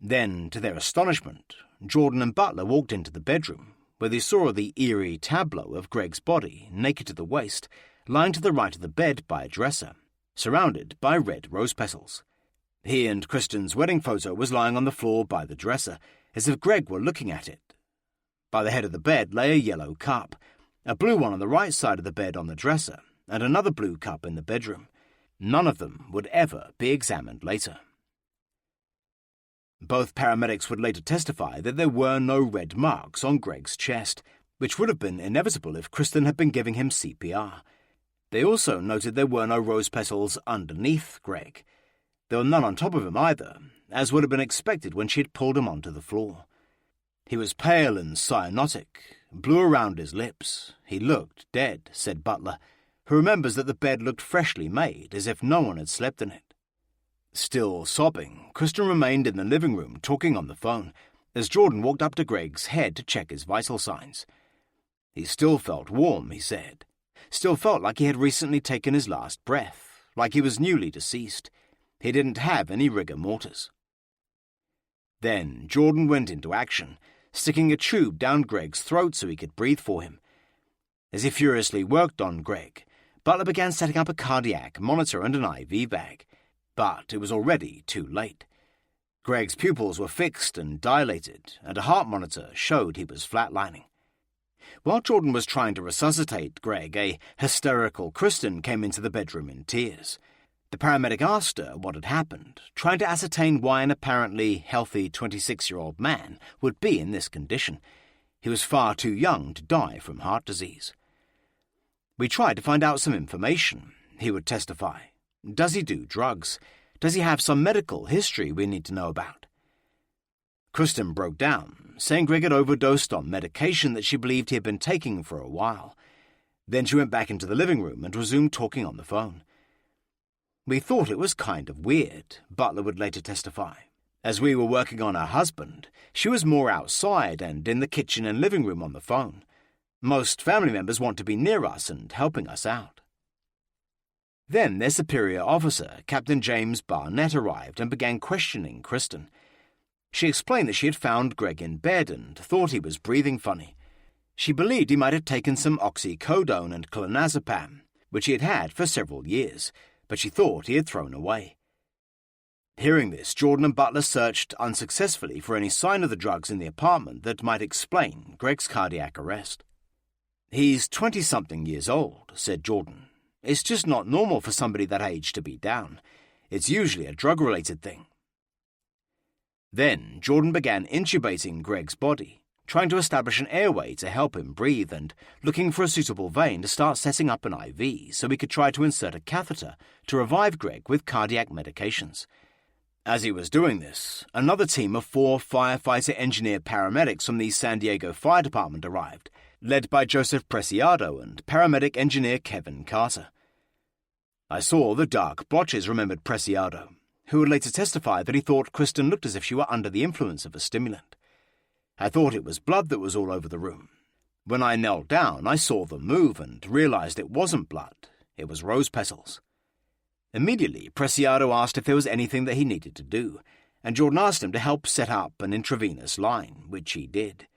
Then, to their astonishment, Jordan and Butler walked into the bedroom, where they saw the eerie tableau of Greg's body, naked to the waist, lying to the right of the bed by a dresser, surrounded by red rose petals. He and Kristen's wedding photo was lying on the floor by the dresser, as if Greg were looking at it. By the head of the bed lay a yellow cup, a blue one on the right side of the bed on the dresser, and another blue cup in the bedroom. None of them would ever be examined later. Both paramedics would later testify that there were no red marks on Greg's chest, which would have been inevitable if Kristen had been giving him CPR. They also noted there were no rose petals underneath Greg. There were none on top of him either, as would have been expected when she had pulled him onto the floor. He was pale and cyanotic, blue around his lips. He looked dead, said Butler, who remembers that the bed looked freshly made, as if no one had slept in it. Still sobbing, Kristen remained in the living room talking on the phone, as Jordan walked up to Greg's head to check his vital signs. He still felt warm, he said. Still felt like he had recently taken his last breath, like he was newly deceased. He didn't have any rigor mortis. Then Jordan went into action, sticking a tube down Greg's throat so he could breathe for him. As he furiously worked on Greg, Butler began setting up a cardiac monitor and an IV bag. But it was already too late. Greg's pupils were fixed and dilated, and a heart monitor showed he was flatlining. While Jordan was trying to resuscitate Greg, a hysterical Kristen came into the bedroom in tears. The paramedic asked her what had happened, trying to ascertain why an apparently healthy 26-year-old man would be in this condition. He was far too young to die from heart disease. "We tried to find out some information," he would testify. "Does he do drugs? Does he have some medical history we need to know about?" Kristen broke down, saying Greg had overdosed on medication that she believed he had been taking for a while. Then she went back into the living room and resumed talking on the phone. "We thought it was kind of weird," Butler would later testify. "As we were working on her husband, she was more outside and in the kitchen and living room on the phone. Most family members want to be near us and helping us out." Then their superior officer, Captain James Barnett, arrived and began questioning Kristen. She explained that she had found Greg in bed and thought he was breathing funny. She believed he might have taken some oxycodone and clonazepam, which he had had for several years, but she thought he had thrown away. Hearing this, Jordan and Butler searched unsuccessfully for any sign of the drugs in the apartment that might explain Greg's cardiac arrest. "He's 20-something years old," said Jordan. "It's just not normal for somebody that age to be down. It's usually a drug-related thing." Then Jordan began intubating Greg's body, trying to establish an airway to help him breathe and looking for a suitable vein to start setting up an IV so he could try to insert a catheter to revive Greg with cardiac medications. As he was doing this, another team of 4 firefighter-engineer paramedics from the San Diego Fire Department arrived, led by Joseph Preciado and paramedic engineer Kevin Carter. "I saw the dark blotches," remembered Preciado, who would later testify that he thought Kristen looked as if she were under the influence of a stimulant. "I thought it was blood that was all over the room. When I knelt down, I saw them move and realized it wasn't blood. It was rose petals." Immediately, Preciado asked if there was anything that he needed to do, and Jordan asked him to help set up an intravenous line, which he did.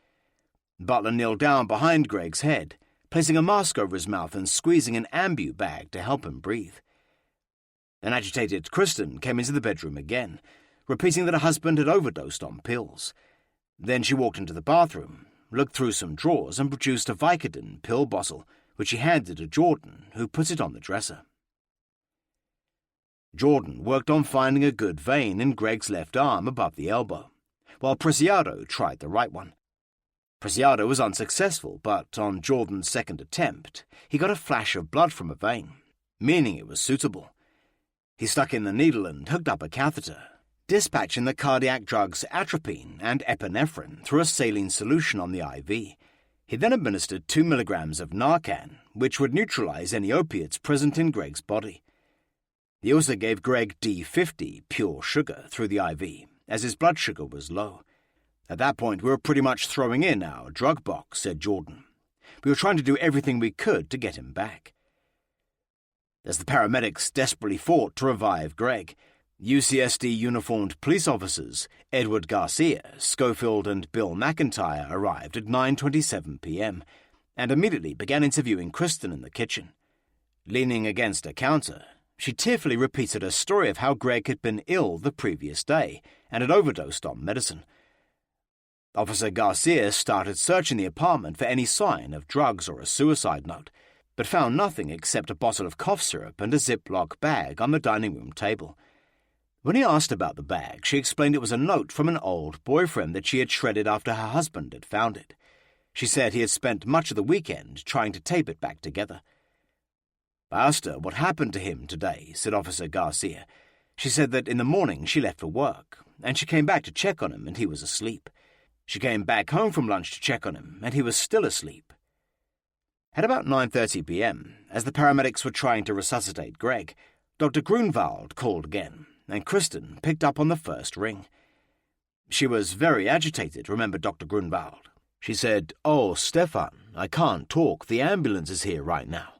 Butler kneeled down behind Greg's head, placing a mask over his mouth and squeezing an ambu bag to help him breathe. An agitated Kristen came into the bedroom again, repeating that her husband had overdosed on pills. Then she walked into the bathroom, looked through some drawers and produced a Vicodin pill bottle, which she handed to Jordan, who put it on the dresser. Jordan worked on finding a good vein in Greg's left arm above the elbow, while Preciado tried the right one. Preciado was unsuccessful, but on Jordan's second attempt, he got a flash of blood from a vein, meaning it was suitable. He stuck in the needle and hooked up a catheter, dispatching the cardiac drugs atropine and epinephrine through a saline solution on the IV. He then administered 2 milligrams of Narcan, which would neutralize any opiates present in Greg's body. He also gave Greg D50 pure sugar through the IV, as his blood sugar was low. "At that point, we were pretty much throwing in our drug box," said Jordan. "We were trying to do everything we could to get him back." As the paramedics desperately fought to revive Greg, UCSD uniformed police officers Edward Garcia, Schofield and Bill McIntyre arrived at 9:27 p.m. and immediately began interviewing Kristen in the kitchen. Leaning against a counter, she tearfully repeated her story of how Greg had been ill the previous day and had overdosed on medicine. Officer Garcia started searching the apartment for any sign of drugs or a suicide note, but found nothing except a bottle of cough syrup and a Ziploc bag on the dining room table. When he asked about the bag, she explained it was a note from an old boyfriend that she had shredded after her husband had found it. She said he had spent much of the weekend trying to tape it back together. "I asked her what happened to him today," said Officer Garcia. "She said that in the morning she left for work, and she came back to check on him and he was asleep. She came back home from lunch to check on him and he was still asleep." At about 9:30 p.m., as the paramedics were trying to resuscitate Greg, Dr. Grunwald called again, and Kristen picked up on the first ring. She was very agitated, remembered Dr. Grunwald. She said, "Oh, Stefan, I can't talk. The ambulance is here right now."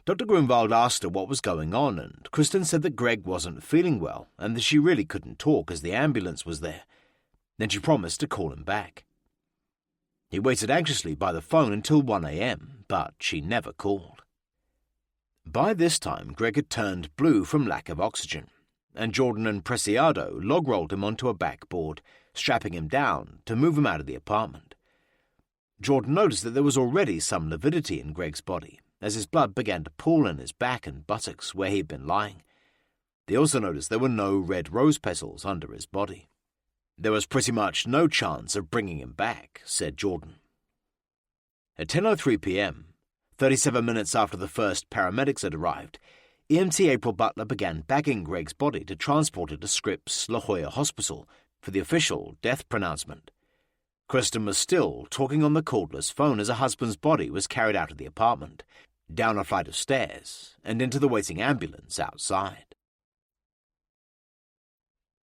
Dr. Grunwald asked her what was going on, and Kristen said that Greg wasn't feeling well and that she really couldn't talk as the ambulance was there. Then she promised to call him back. He waited anxiously by the phone until 1 a.m., but she never called. By this time, Greg had turned blue from lack of oxygen, and Jordan and Preciado log-rolled him onto a backboard, strapping him down to move him out of the apartment. Jordan noticed that there was already some lividity in Greg's body, as his blood began to pool in his back and buttocks where he had been lying. They also noticed there were no red rose petals under his body. "There was pretty much no chance of bringing him back," said Jordan. At 10:03 p.m., 37 minutes after the first paramedics had arrived, EMT April Butler began bagging Greg's body to transport it to Scripps La Jolla Hospital for the official death pronouncement. Kristen was still talking on the cordless phone as her husband's body was carried out of the apartment, down a flight of stairs, and into the waiting ambulance outside.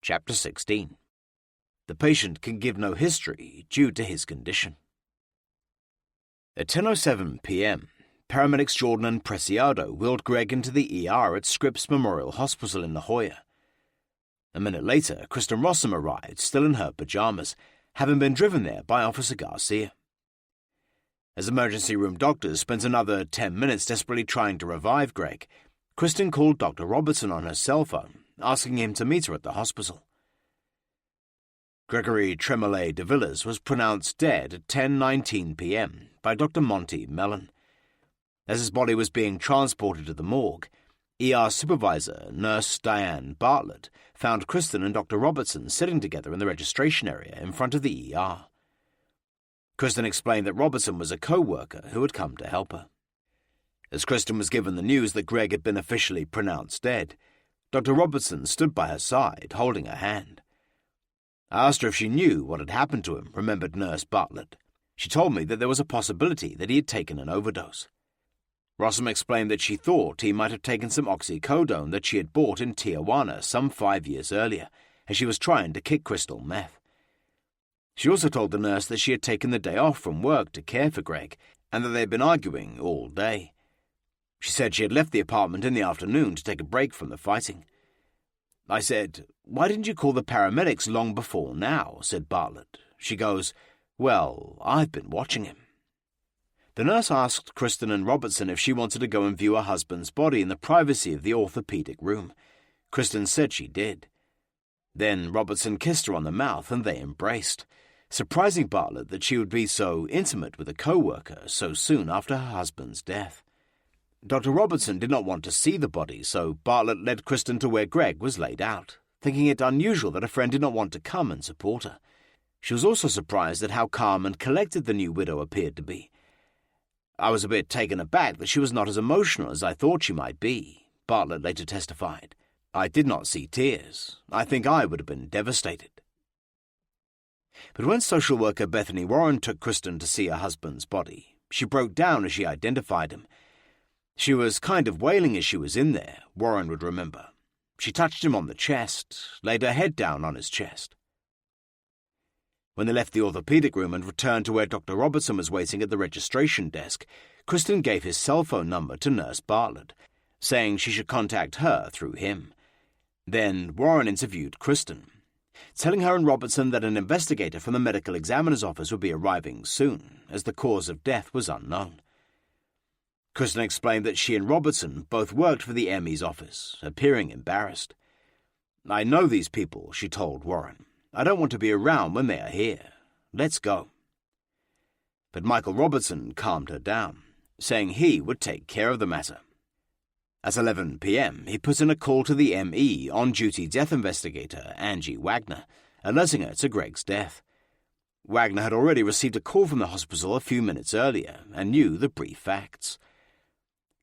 Chapter 16. The patient can give no history due to his condition. At 10:07 p.m., paramedics Jordan and Preciado wheeled Greg into the ER at Scripps Memorial Hospital in La Jolla. A minute later, Kristen Rossum arrived, still in her pajamas, having been driven there by Officer Garcia. As emergency room doctors spent another 10 minutes desperately trying to revive Greg, Kristen called Dr. Robertson on her cell phone, asking him to meet her at the hospital. Gregory Tremolay de Villas was pronounced dead at 10:19 p.m. by Dr. Monty Mellon. As his body was being transported to the morgue, ER supervisor, Nurse Diane Bartlett, found Kristen and Dr. Robertson sitting together in the registration area in front of the ER. Kristen explained that Robertson was a co-worker who had come to help her. As Kristen was given the news that Greg had been officially pronounced dead, Dr. Robertson stood by her side, holding her hand. I asked her if she knew what had happened to him, remembered Nurse Bartlett. She told me that there was a possibility that he had taken an overdose. Rossum explained that she thought he might have taken some oxycodone that she had bought in Tijuana some 5 years earlier, as she was trying to kick crystal meth. She also told the nurse that she had taken the day off from work to care for Greg, and that they had been arguing all day. She said she had left the apartment in the afternoon to take a break from the fighting. I said, "Why didn't you call the paramedics long before now?" said Bartlett. She goes, "Well, I've been watching him." The nurse asked Kristen and Robertson if she wanted to go and view her husband's body in the privacy of the orthopedic room. Kristen said she did. Then Robertson kissed her on the mouth and they embraced, surprising Bartlett that she would be so intimate with a co-worker so soon after her husband's death. Dr. Robertson did not want to see the body, so Bartlett led Kristen to where Greg was laid out, thinking it unusual that a friend did not want to come and support her. She was also surprised at how calm and collected the new widow appeared to be. I was a bit taken aback that she was not as emotional as I thought she might be, Bartlett later testified. I did not see tears. I think I would have been devastated. But when social worker Bethany Warren took Kristen to see her husband's body, she broke down as she identified him. She was kind of wailing as she was in there, Warren would remember. She touched him on the chest, laid her head down on his chest. When they left the orthopedic room and returned to where Dr. Robertson was waiting at the registration desk, Kristen gave his cell phone number to Nurse Bartlett, saying she should contact her through him. Then Warren interviewed Kristen, telling her and Robertson that an investigator from the medical examiner's office would be arriving soon, as the cause of death was unknown. Kristen explained that she and Robertson both worked for the ME's office, appearing embarrassed. "I know these people," she told Warren. "I don't want to be around when they are here. Let's go." But Michael Robertson calmed her down, saying he would take care of the matter. At 11 p.m., he put in a call to the ME on-duty death investigator, Angie Wagner, alerting her to Greg's death. Wagner had already received a call from the hospital a few minutes earlier and knew the brief facts.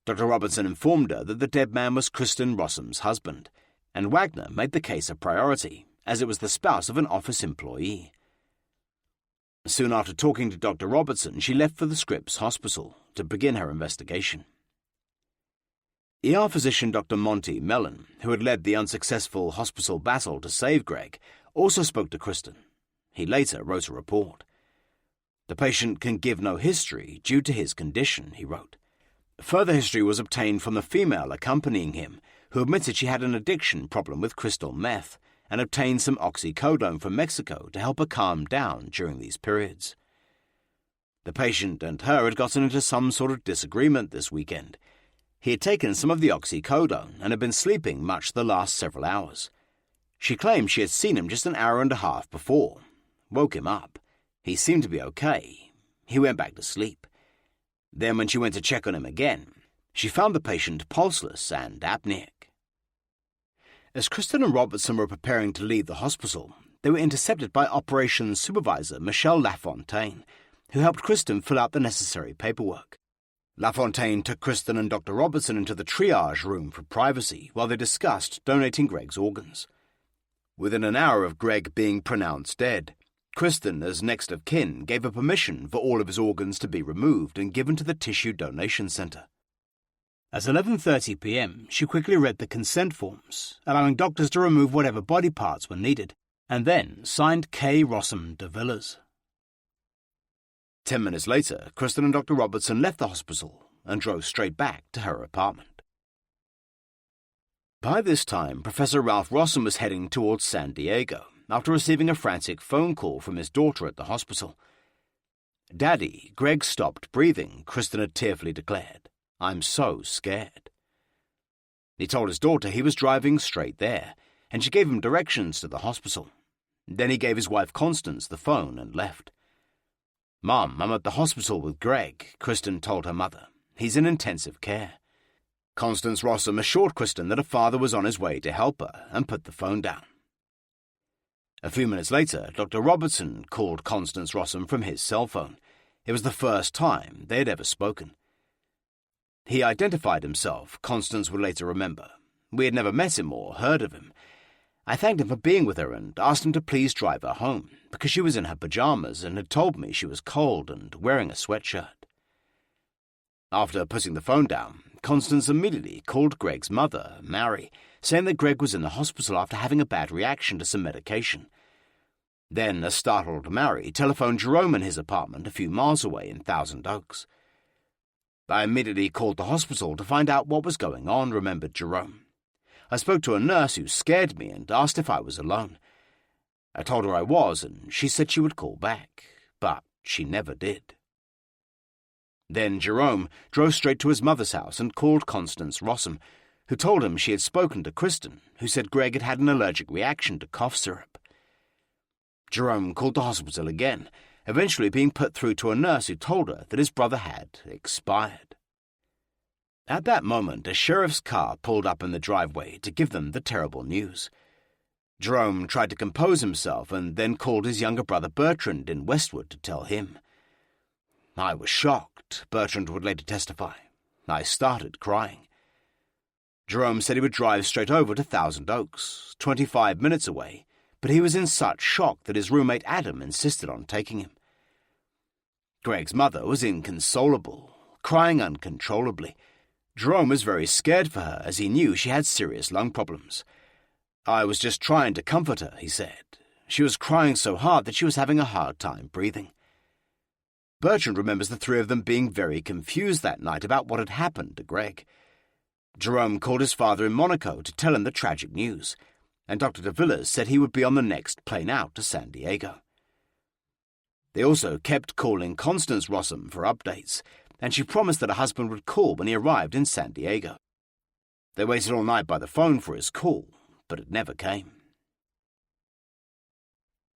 Dr. Robertson informed her that the dead man was Kristen Rossum's husband, and Wagner made the case a priority, as it was the spouse of an office employee. Soon after talking to Dr. Robertson, she left for the Scripps Hospital to begin her investigation. ER physician Dr. Monty Mellon, who had led the unsuccessful hospital battle to save Greg, also spoke to Kristen. He later wrote a report. "The patient can give no history due to his condition," he wrote. Further history was obtained from the female accompanying him, who admitted she had an addiction problem with crystal meth and obtained some oxycodone from Mexico to help her calm down during these periods. The patient and her had gotten into some sort of disagreement this weekend. He had taken some of the oxycodone and had been sleeping much the last several hours. She claimed she had seen him just an hour and a half before. Woke him up. He seemed to be okay. He went back to sleep. Then when she went to check on him again, she found the patient pulseless and apneic. As Kristen and Robertson were preparing to leave the hospital, they were intercepted by operations supervisor Michelle Lafontaine, who helped Kristen fill out the necessary paperwork. Lafontaine took Kristen and Dr. Robertson into the triage room for privacy while they discussed donating Greg's organs. Within an hour of Greg being pronounced dead, Kristen, as next of kin, gave her permission for all of his organs to be removed and given to the tissue donation center. At 11:30 p.m., she quickly read the consent forms, allowing doctors to remove whatever body parts were needed, and then signed K. Rossum de Villas. 10 minutes later, Kristen and Dr. Robertson left the hospital and drove straight back to her apartment. By this time, Professor Ralph Rossum was heading towards San Diego after receiving a frantic phone call from his daughter at the hospital. "Daddy, Greg stopped breathing," Kristen had tearfully declared. "I'm so scared." He told his daughter he was driving straight there, and she gave him directions to the hospital. Then he gave his wife Constance the phone and left. "Mom, I'm at the hospital with Greg," Kristen told her mother. "He's in intensive care." Constance Rossum assured Kristen that her father was on his way to help her and put the phone down. A few minutes later, Dr. Robertson called Constance Rossum from his cell phone. It was the first time they had ever spoken. He identified himself, Constance would later remember. We had never met him or heard of him. I thanked him for being with her and asked him to please drive her home, because she was in her pajamas and had told me she was cold and wearing a sweatshirt. After putting the phone down, Constance immediately called Greg's mother, Mary, saying that Greg was in the hospital after having a bad reaction to some medication. Then a startled Mary telephoned Jerome in his apartment a few miles away in Thousand Oaks. "I immediately called the hospital to find out what was going on," remembered Jerome. "I spoke to a nurse who scared me and asked if I was alone. I told her I was, and she said she would call back, but she never did." Then Jerome drove straight to his mother's house and called Constance Rossum, who told him she had spoken to Kristen, who said Greg had had an allergic reaction to cough syrup. Jerome called the hospital again, eventually being put through to a nurse who told her that his brother had expired. At that moment, a sheriff's car pulled up in the driveway to give them the terrible news. Jerome tried to compose himself and then called his younger brother Bertrand in Westwood to tell him. "I was shocked," Bertrand would later testify. "I started crying." Jerome said he would drive straight over to Thousand Oaks, 25 minutes away, but he was in such shock that his roommate Adam insisted on taking him. Greg's mother was inconsolable, crying uncontrollably. Jerome was very scared for her, as he knew she had serious lung problems. "I was just trying to comfort her," he said. "She was crying so hard that she was having a hard time breathing." Bertrand remembers the three of them being very confused that night about what had happened to Greg. Jerome called his father in Monaco to tell him the tragic news, and Dr. de Villiers said he would be on the next plane out to San Diego. They also kept calling Constance Rossum for updates, and she promised that her husband would call when he arrived in San Diego. They waited all night by the phone for his call, but it never came.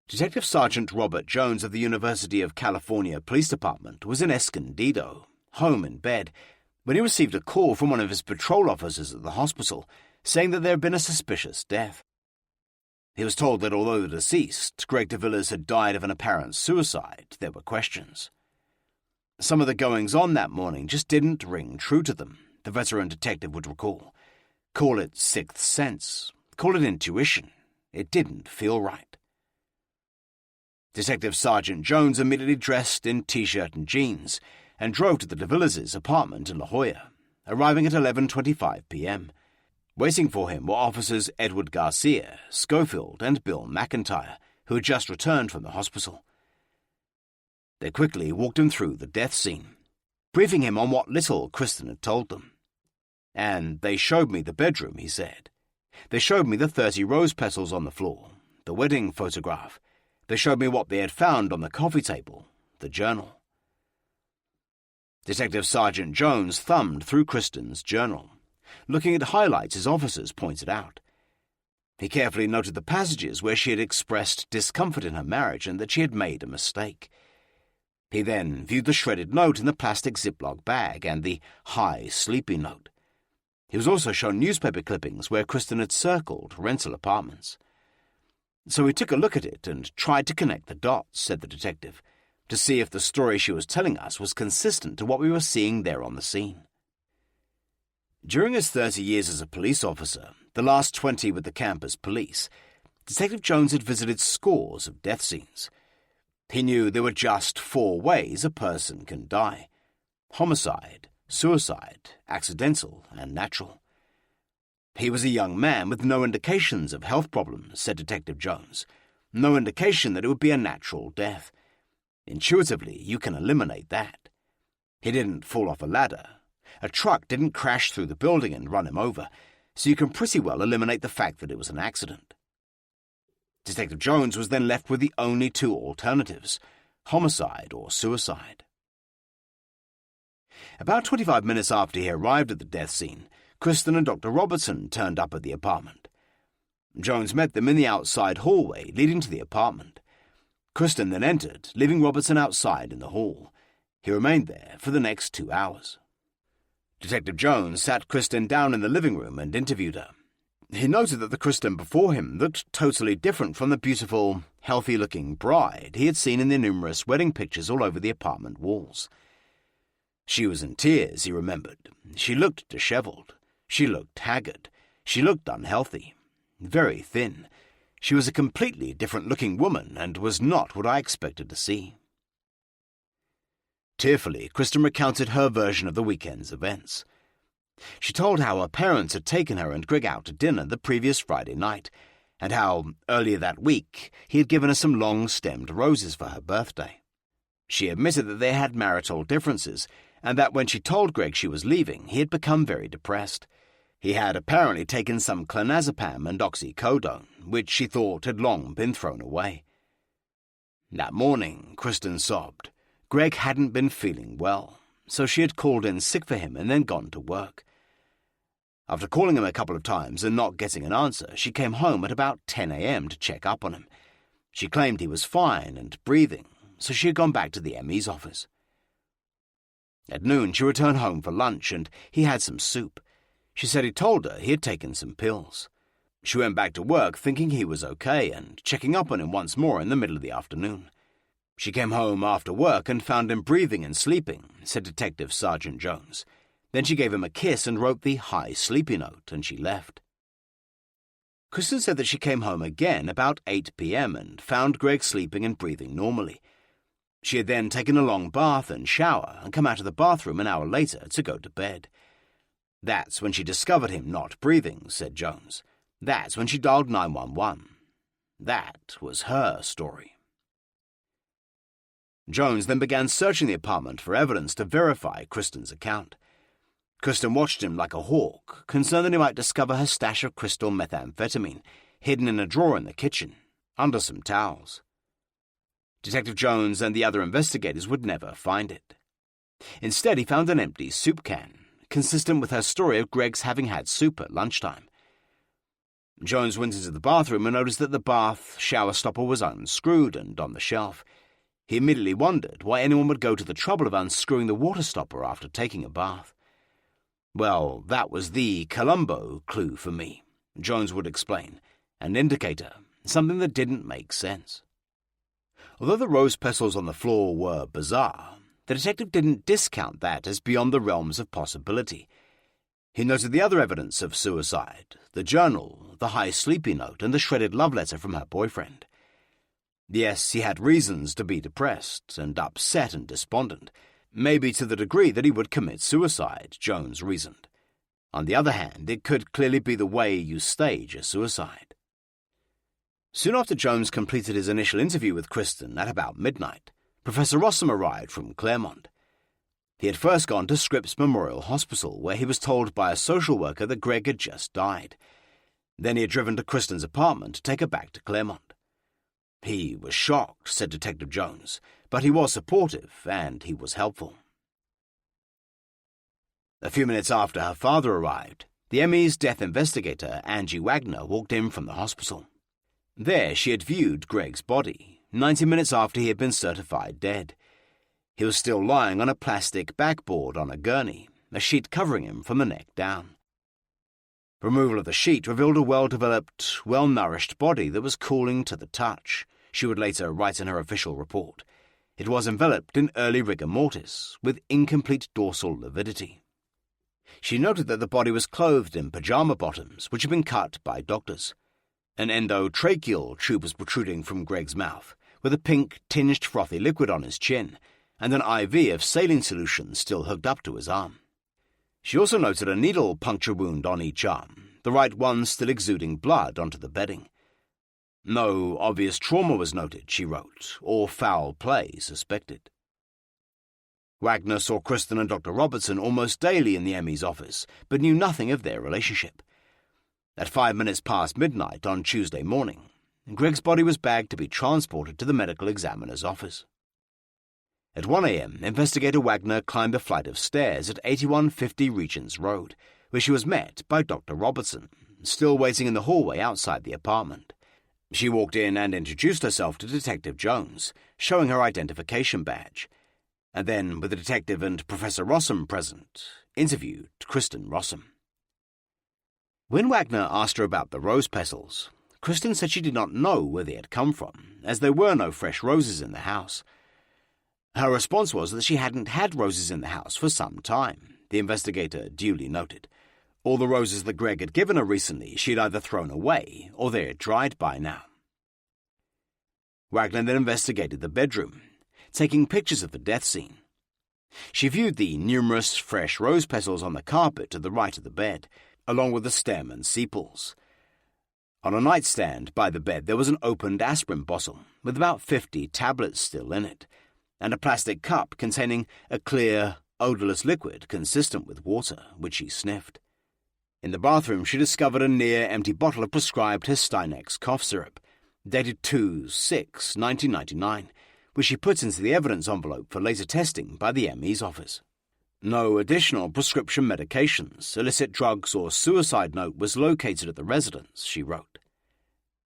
Detective Sergeant Robert Jones of the University of California Police Department was in Escondido, home in bed, when he received a call from one of his patrol officers at the hospital saying that there had been a suspicious death. He was told that although the deceased, Greg de Villiers, had died of an apparent suicide, there were questions. Some of the goings-on that morning just didn't ring true to them, the veteran detective would recall. Call it sixth sense, call it intuition. It didn't feel right. Detective Sergeant Jones immediately dressed in T-shirt and jeans and drove to the de Villiers' apartment in La Jolla, arriving at 11:25 p.m. Waiting for him were officers Edward Garcia, Schofield, and Bill McIntyre, who had just returned from the hospital. They quickly walked him through the death scene, briefing him on what little Kristen had told them. "And they showed me the bedroom," he said. "They showed me the 30 rose petals on the floor, the wedding photograph. They showed me what they had found on the coffee table, the journal." Detective Sergeant Jones thumbed through Kristen's journal, looking at highlights his officers pointed out. He carefully noted the passages where she had expressed discomfort in her marriage and that she had made a mistake. He then viewed the shredded note in the plastic Ziploc bag and the "Hi, sleepy" note. He was also shown newspaper clippings where Kristen had circled rental apartments. "So we took a look at it and tried to connect the dots," said the detective, "to see if the story she was telling us was consistent to what we were seeing there on the scene." During his 30 years as a police officer, the last 20 with the campus police, Detective Jones had visited scores of death scenes. He knew there were just 4 ways a person can die: homicide, suicide, accidental, and natural. He was a young man with no indications of health problems, said Detective Jones. No indication that it would be a natural death. Intuitively, you can eliminate that. He didn't fall off a ladder. A truck didn't crash through the building and run him over, so you can pretty well eliminate the fact that it was an accident. Detective Jones was then left with the only 2 alternatives: homicide or suicide. About 25 minutes after he arrived at the death scene, Kristen and Dr. Robertson turned up at the apartment. Jones met them in the outside hallway leading to the apartment. Kristen then entered, leaving Robertson outside in the hall. He remained there for the next 2 hours. Detective Jones sat Kristen down in the living room and interviewed her. He noted that the Kristen before him looked totally different from the beautiful, healthy-looking bride he had seen in the numerous wedding pictures all over the apartment walls. She was in tears, he remembered. She looked disheveled. She looked haggard. She looked unhealthy. Very thin. She was a completely different-looking woman and was not what I expected to see. Tearfully, Kristen recounted her version of the weekend's events. She told how her parents had taken her and Greg out to dinner the previous Friday night, and how, earlier that week, he had given her some long-stemmed roses for her birthday. She admitted that they had marital differences, and that when she told Greg she was leaving, he had become very depressed. He had apparently taken some clonazepam and oxycodone, which she thought had long been thrown away. That morning, Kristen sobbed. Greg hadn't been feeling well, so she had called in sick for him and then gone to work. After calling him a couple of times and not getting an answer, she came home at about 10 a.m. to check up on him. She claimed he was fine and breathing, so she had gone back to the ME's office. At noon, she returned home for lunch, and he had some soup. She said he told her he had taken some pills. She went back to work thinking he was okay and checking up on him once more in the middle of the afternoon. She came home after work and found him breathing and sleeping, said Detective Sergeant Jones. Then she gave him a kiss and wrote the "Hi, sleepy" note, and she left. Kristen said that she came home again about 8 p.m. and found Greg sleeping and breathing normally. She had then taken a long bath and shower and come out of the bathroom an hour later to go to bed. That's when she discovered him not breathing, said Jones. That's when she dialed 911. That was her story. Jones then began searching the apartment for evidence to verify Kristen's account. Kristen watched him like a hawk, concerned that he might discover her stash of crystal methamphetamine, hidden in a drawer in the kitchen, under some towels. Detective Jones and the other investigators would never find it. Instead, he found an empty soup can, consistent with her story of Greg's having had soup at lunchtime. Jones went into the bathroom and noticed that the bath shower stopper was unscrewed and on the shelf. He immediately wondered why anyone would go to the trouble of unscrewing the water stopper after taking a bath. "Well, that was the Columbo clue for me," Jones would explain, an indicator, something that didn't make sense. Although the rose petals on the floor were bizarre, the detective didn't discount that as beyond the realms of possibility. He noted the other evidence of suicide, the journal, the high sleepy note, and the shredded love letter from her boyfriend. Yes, he had reasons to be depressed and upset and despondent, maybe to the degree that he would commit suicide, Jones reasoned. On the other hand, it could clearly be the way you stage a suicide. Soon after Jones completed his initial interview with Kristen at about midnight, Professor Rossum arrived from Claremont. He had first gone to Scripps Memorial Hospital, where he was told by a social worker that Greg had just died. Then he had driven to Kristen's apartment to take her back to Claremont. He was shocked, said Detective Jones, but he was supportive and he was helpful. A few minutes after her father arrived, the ME's death investigator, Angie Wagner, walked in from the hospital. There she had viewed Greg's body, 90 minutes after he had been certified dead. He was still lying on a plastic backboard on a gurney, a sheet covering him from the neck down. Removal of the sheet revealed a well-developed, well-nourished body that was cooling to the touch, she would later write in her official report. It was enveloped in early rigor mortis, with incomplete dorsal lividity. She noted that the body was clothed in pajama bottoms, which had been cut by doctors. An endotracheal tube was protruding from Greg's mouth, with a pink, tinged frothy liquid on his chin, and an IV of saline solution still hooked up to his arm. She also noted a needle puncture wound on each arm, the right one still exuding blood onto the bedding. No obvious trauma was noted, she wrote, or foul play suspected. Wagner saw Kristen and Dr. Robertson almost daily in the ME's office, but knew nothing of their relationship. At 5 minutes past midnight on Tuesday morning, Greg's body was bagged to be transported to the medical examiner's office. At 1 a.m., Investigator Wagner climbed a flight of stairs at 8150 Regents Road, where she was met by Dr. Robertson, still waiting in the hallway outside the apartment. She walked in and introduced herself to Detective Jones, showing her identification badge, and then, with the detective and Professor Rossum present, interviewed Kristen Rossum. When Wagner asked her about the rose petals, Kristen said she did not know where they had come from, as there were no fresh roses in the house. Her response was that she hadn't had roses in the house for some time, the investigator duly noted. All the roses that Greg had given her recently she had either thrown away or they had dried by now. Wagner then investigated the bedroom, taking pictures of the death scene. She viewed the numerous fresh rose petals on the carpet to the right of the bed, along with the stem and sepals. On a nightstand by the bed there was an opened aspirin bottle with about 50 tablets still in it, and a plastic cup containing a clear, odourless liquid consistent with water, which she sniffed. In the bathroom she discovered a near-empty bottle of prescribed Hystinex cough syrup, dated 2/6/1999, which she put into the evidence envelope for later testing by the ME's office. No additional prescription medications, illicit drugs or suicide note was located at the residence, she wrote.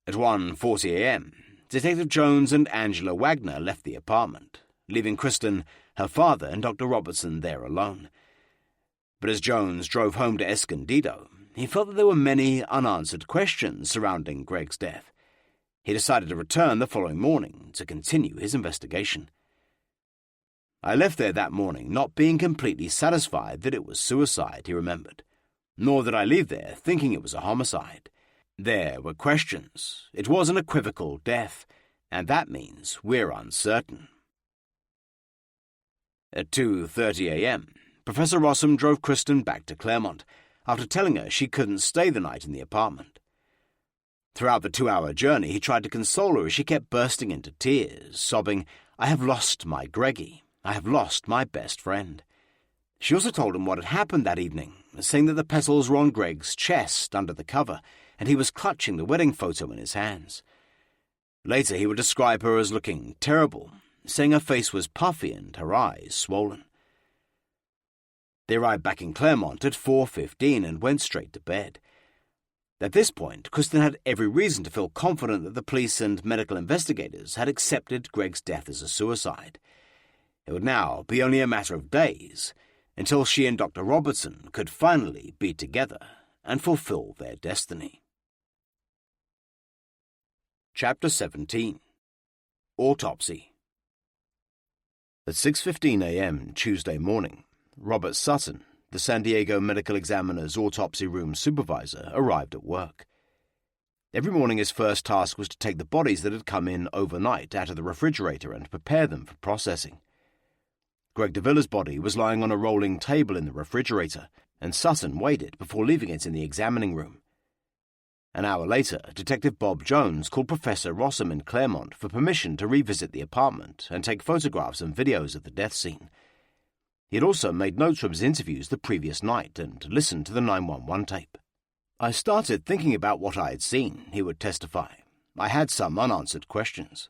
At 1:40 a.m., Detective Jones and Angela Wagner left the apartment, leaving Kristen, her father, and Dr. Robertson there alone. But as Jones drove home to Escondido, he felt that there were many unanswered questions surrounding Greg's death. He decided to return the following morning to continue his investigation. "I left there that morning not being completely satisfied that it was suicide," he remembered, "nor did I leave there thinking it was a homicide. There were questions. It was an equivocal death, and that means we're uncertain." At 2:30 a.m., Professor Rossum drove Kristen back to Claremont, after telling her she couldn't stay the night in the apartment. Throughout the 2-hour journey, he tried to console her as she kept bursting into tears, sobbing, "I have lost my Greggy. I have lost my best friend." She also told him what had happened that evening, saying that the petals were on Greg's chest under the cover, and he was clutching the wedding photo in his hands. Later he would describe her as looking terrible, saying her face was puffy and her eyes swollen. They arrived back in Claremont at 4:15 and went straight to bed. At this point, Kristen had every reason to feel confident that the police and medical investigators had accepted Greg's death as a suicide. It would now be only a matter of days until she and Dr. Robertson could finally be together and fulfill their destiny. Chapter 17. Autopsy. At 6:15 a.m. Tuesday morning, Robert Sutton, the San Diego Medical Examiner's autopsy room supervisor, arrived at work. Every morning his first task was to take the bodies that had come in overnight out of the refrigerator and prepare them for processing. Greg DeVilla's body was lying on a rolling table in the refrigerator, and Sutton weighed it before leaving it in the examining room. An hour later, Detective Bob Jones called Professor Rossum in Claremont for permission to revisit the apartment and take photographs and videos of the death scene. He had also made notes from his interviews the previous night and listened to the 911 tape. "I started thinking about what I had seen," he would testify. "I had some unanswered questions."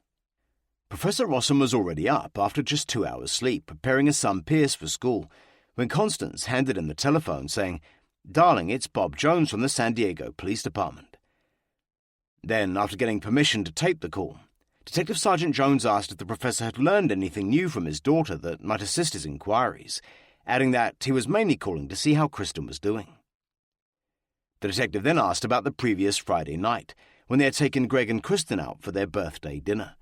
Professor Rossum was already up after just 2 hours' sleep, preparing his son Pierce for school, when Constance handed him the telephone saying, "Darling, it's Bob Jones from the San Diego Police Department." Then, after getting permission to tape the call, Detective Sergeant Jones asked if the professor had learned anything new from his daughter that might assist his inquiries, adding that he was mainly calling to see how Kristen was doing. The detective then asked about the previous Friday night, when they had taken Greg and Kristen out for their birthday dinner.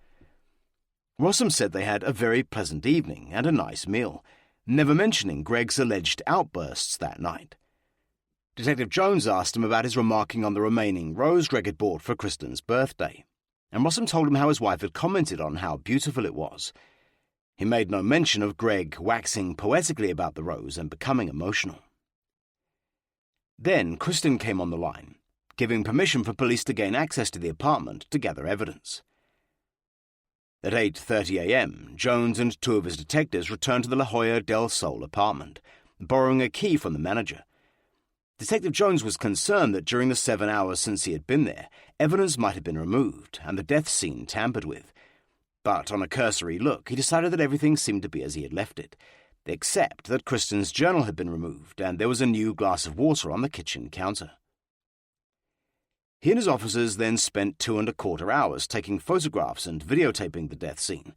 Rossum said they had a very pleasant evening and a nice meal, never mentioning Greg's alleged outbursts that night. Detective Jones asked him about his remarking on the remaining rose Greg had bought for Kristen's birthday, and Rossum told him how his wife had commented on how beautiful it was. He made no mention of Greg waxing poetically about the rose and becoming emotional. Then Kristen came on the line, giving permission for police to gain access to the apartment to gather evidence. At 8:30 a.m., Jones and 2 of his detectives returned to the La Jolla del Sol apartment, borrowing a key from the manager. Detective Jones was concerned that during the 7 hours since he had been there, evidence might have been removed and the death scene tampered with. But on a cursory look, he decided that everything seemed to be as he had left it, except that Kristen's journal had been removed and there was a new glass of water on the kitchen counter. He and his officers then spent 2¼ hours taking photographs and videotaping the death scene.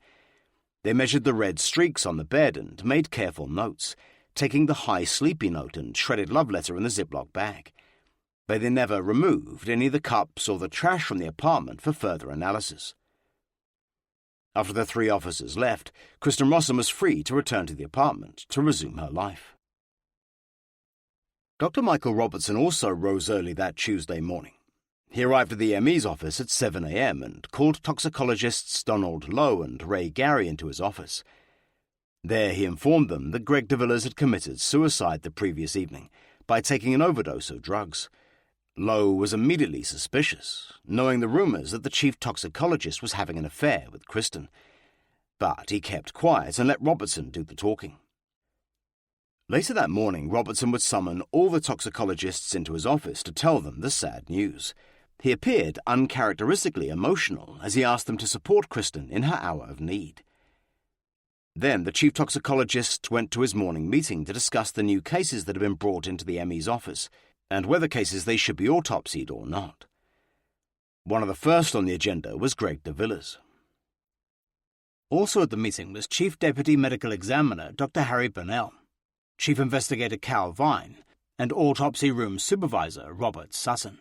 They measured the red streaks on the bed and made careful notes, taking the high sleepy note and shredded love letter in the Ziploc bag. But they never removed any of the cups or the trash from the apartment for further analysis. After the 3 officers left, Kristen Rossum was free to return to the apartment to resume her life. Dr. Michael Robertson also rose early that Tuesday morning. He arrived at the ME's office at 7 a.m. and called toxicologists Donald Lowe and Ray Gary into his office. There he informed them that Greg DeVillas had committed suicide the previous evening by taking an overdose of drugs. Lowe was immediately suspicious, knowing the rumors that the chief toxicologist was having an affair with Kristen. But he kept quiet and let Robertson do the talking. Later that morning, Robertson would summon all the toxicologists into his office to tell them the sad news. He appeared uncharacteristically emotional as he asked them to support Kristen in her hour of need. Then the chief toxicologist went to his morning meeting to discuss the new cases that had been brought into the ME's office and whether cases they should be autopsied or not. One of the first on the agenda was Greg DeVillas. Also at the meeting was Chief Deputy Medical Examiner Dr. Harry Burnell, Chief Investigator Cal Vine, and Autopsy Room Supervisor Robert Sutton.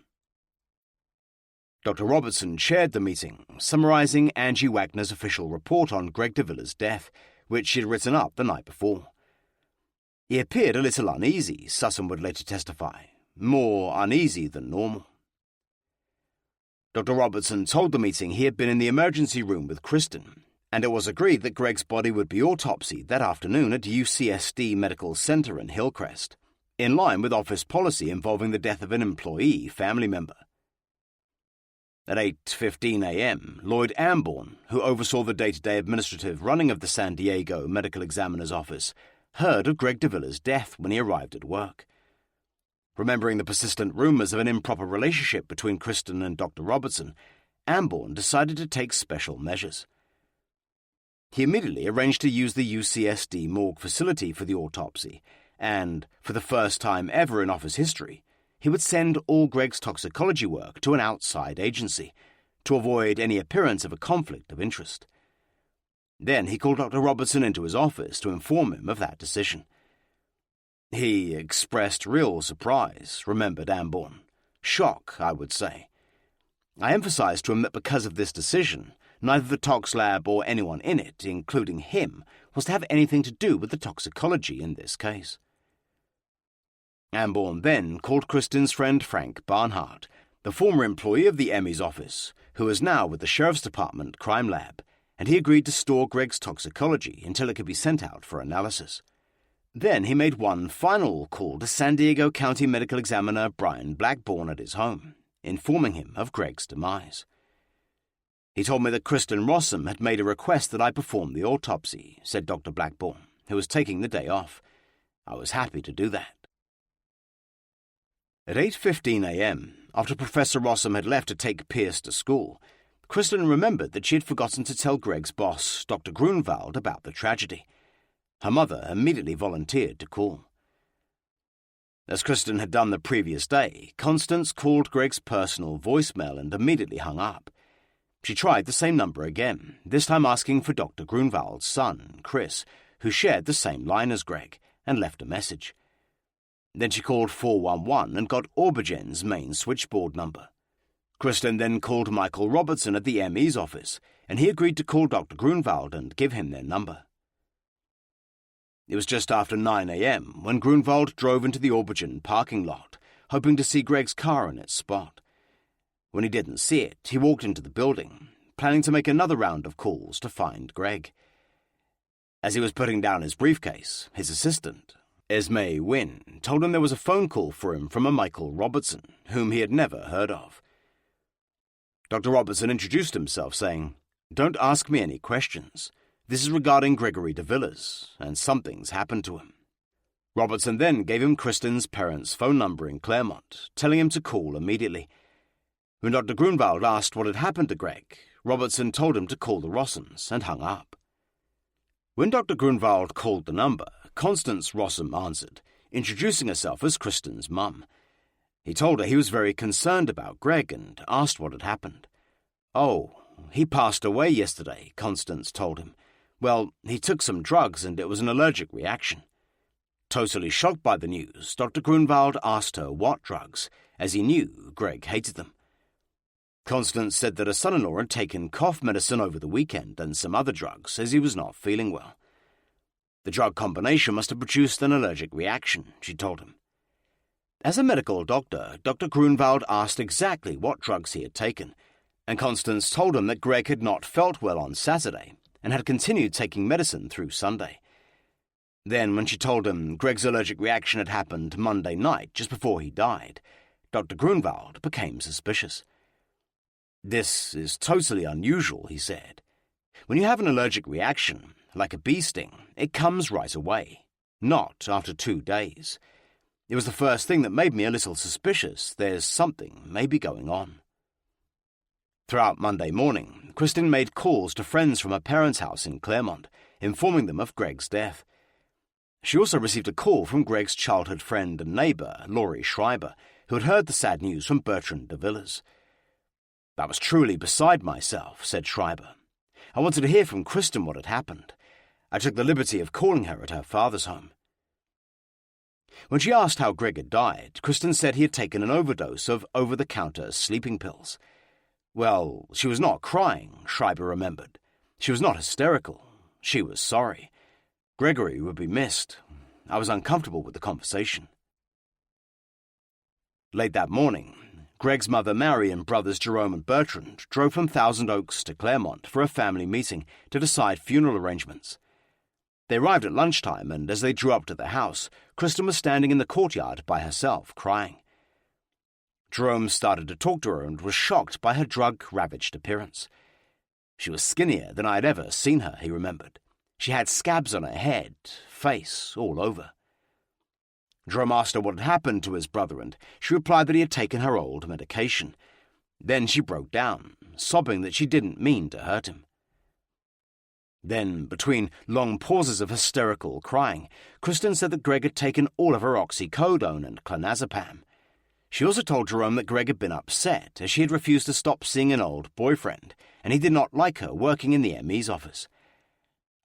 Dr. Robertson chaired the meeting, summarizing Angie Wagner's official report on Greg DeVillas' death, which she had written up the night before. He appeared a little uneasy, Sutton would later testify, more uneasy than normal. Dr. Robertson told the meeting he had been in the emergency room with Kristen, and it was agreed that Greg's body would be autopsied that afternoon at UCSD Medical Center in Hillcrest, in line with office policy involving the death of an employee family member. At 8:15 a.m., Lloyd Amborn, who oversaw the day-to-day administrative running of the San Diego Medical Examiner's office, heard of Greg DeVillas' death when he arrived at work. Remembering the persistent rumours of an improper relationship between Kristen and Dr. Robertson, Amborn decided to take special measures. He immediately arranged to use the UCSD morgue facility for the autopsy, and, for the first time ever in office history, he would send all Greg's toxicology work to an outside agency, to avoid any appearance of a conflict of interest. Then he called Dr. Robertson into his office to inform him of that decision. He expressed real surprise, remembered Amborn. Shock, I would say. I emphasized to him that because of this decision, neither the tox lab or anyone in it, including him, was to have anything to do with the toxicology in this case. Amborn then called Kristen's friend Frank Barnhart, the former employee of the Emmys office, who was now with the Sheriff's Department crime lab, and he agreed to store Greg's toxicology until it could be sent out for analysis. Then he made one final call to San Diego County Medical Examiner Brian Blackburn at his home, informing him of Greg's demise. He told me that Kristen Rossum had made a request that I perform the autopsy, said Dr. Blackburn, who was taking the day off. I was happy to do that. At 8:15 a.m., after Professor Rossum had left to take Pierce to school, Kristen remembered that she had forgotten to tell Greg's boss, Dr. Grunwald, about the tragedy. Her mother immediately volunteered to call. As Kristen had done the previous day, Constance called Greg's personal voicemail and immediately hung up. She tried the same number again, this time asking for Dr. Grunwald's son, Chris, who shared the same line as Greg, and left a message. Then she called 411 and got Orbigen's main switchboard number. Kristen then called Michael Robertson at the ME's office, and he agreed to call Dr. Grunwald and give him their number. It was just after 9 a.m. when Grunwald drove into the Orbigen parking lot, hoping to see Greg's car in its spot. When he didn't see it, he walked into the building, planning to make another round of calls to find Greg. As he was putting down his briefcase, his assistant, Esme Wynne, told him there was a phone call for him from a Michael Robertson, whom he had never heard of. Dr. Robertson introduced himself, saying, "Don't ask me any questions. This is regarding Gregory de Villiers, and something's happened to him." Robertson then gave him Kristen's parents' phone number in Claremont, telling him to call immediately. When Dr. Grunwald asked what had happened to Greg, Robertson told him to call the Rossums and hung up. When Dr. Grunwald called the number, Constance Rossum answered, introducing herself as Kristen's mum. He told her he was very concerned about Greg and asked what had happened. "Oh, he passed away yesterday," Constance told him. "Well, he took some drugs and it was an allergic reaction." Totally shocked by the news, Dr. Grunwald asked her what drugs, as he knew Greg hated them. Constance said that her son-in-law had taken cough medicine over the weekend and some other drugs, as he was not feeling well. The drug combination must have produced an allergic reaction, she told him. As a medical doctor, Dr. Grunwald asked exactly what drugs he had taken, and Constance told him that Greg had not felt well on Saturday and had continued taking medicine through Sunday. Then, when she told him Greg's allergic reaction had happened Monday night, just before he died, Dr. Grunwald became suspicious. "This is totally unusual," he said. "When you have an allergic reaction, like a bee sting, it comes right away, not after 2 days. It was the first thing that made me a little suspicious. There's something maybe going on." Throughout Monday morning, Kristen made calls to friends from her parents' house in Claremont, informing them of Greg's death. She also received a call from Greg's childhood friend and neighbour, Laurie Schreiber, who had heard the sad news from Bertrand de Villiers. "I was truly beside myself," said Schreiber. "I wanted to hear from Kristen what had happened. I took the liberty of calling her at her father's home." When she asked how Greg had died, Kristen said he had taken an overdose of over-the-counter sleeping pills. Well, she was not crying, Schreiber remembered. She was not hysterical. She was sorry. Gregory would be missed. I was uncomfortable with the conversation. Late that morning, Greg's mother Mary and brothers Jerome and Bertrand drove from Thousand Oaks to Claremont for a family meeting to decide funeral arrangements. They arrived at lunchtime, and as they drew up to the house, Kristen was standing in the courtyard by herself, crying. Jerome started to talk to her and was shocked by her drug-ravaged appearance. She was skinnier than I had ever seen her, he remembered. She had scabs on her head, face, all over. Jerome asked her what had happened to his brother, and she replied that he had taken her old medication. Then she broke down, sobbing that she didn't mean to hurt him. Then, between long pauses of hysterical crying, Kristen said that Greg had taken all of her oxycodone and clonazepam. She also told Jerome that Greg had been upset as she had refused to stop seeing an old boyfriend, and he did not like her working in the ME's office.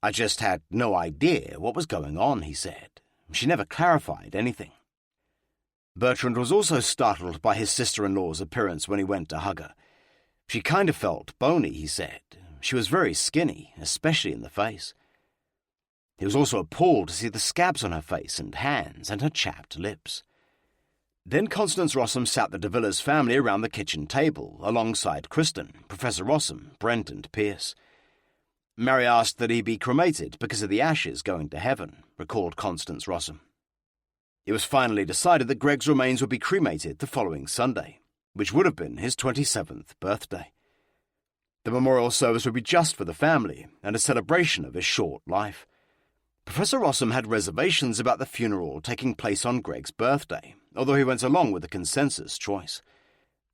"I just had no idea what was going on," he said. She never clarified anything. Bertrand was also startled by his sister-in-law's appearance when he went to hug her. She kind of felt bony, he said. She was very skinny, especially in the face. He was also appalled to see the scabs on her face and hands and her chapped lips. Then Constance Rossum sat the de Villiers family around the kitchen table, alongside Kristen, Professor Rossum, Brent and Pierce. Mary asked that he be cremated because of the ashes going to heaven, recalled Constance Rossum. It was finally decided that Greg's remains would be cremated the following Sunday, which would have been his 27th birthday. The memorial service would be just for the family and a celebration of his short life. Professor Rossum had reservations about the funeral taking place on Greg's birthday, although he went along with the consensus choice.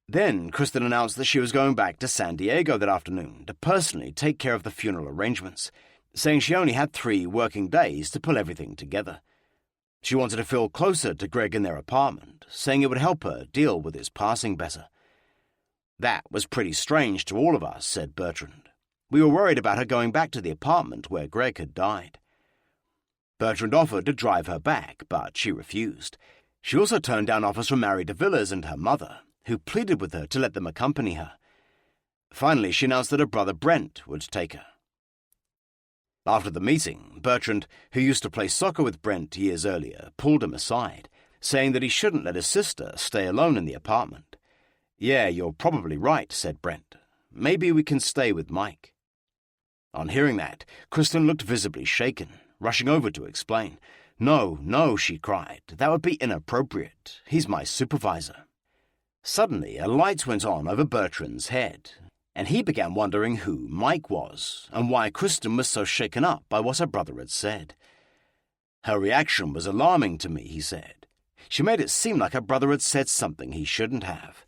Then Kristen announced that she was going back to San Diego that afternoon to personally take care of the funeral arrangements, saying she only had 3 working days to pull everything together. She wanted to feel closer to Greg in their apartment, saying it would help her deal with his passing better. "That was pretty strange to all of us," said Bertrand. "We were worried about her going back to the apartment where Greg had died." Bertrand offered to drive her back, but she refused. She also turned down offers from Mary de Villiers and her mother, who pleaded with her to let them accompany her. Finally, she announced that her brother Brent would take her. After the meeting, Bertrand, who used to play soccer with Brent years earlier, pulled him aside, saying that he shouldn't let his sister stay alone in the apartment. "Yeah, you're probably right," said Brent. "Maybe we can stay with Mike." On hearing that, Kristen looked visibly shaken, rushing over to explain. "No, no," she cried. "That would be inappropriate. He's my supervisor." Suddenly, a light went on over Bertrand's head, and he began wondering who Mike was and why Kristen was so shaken up by what her brother had said. "Her reaction was alarming to me," he said. "She made it seem like her brother had said something he shouldn't have."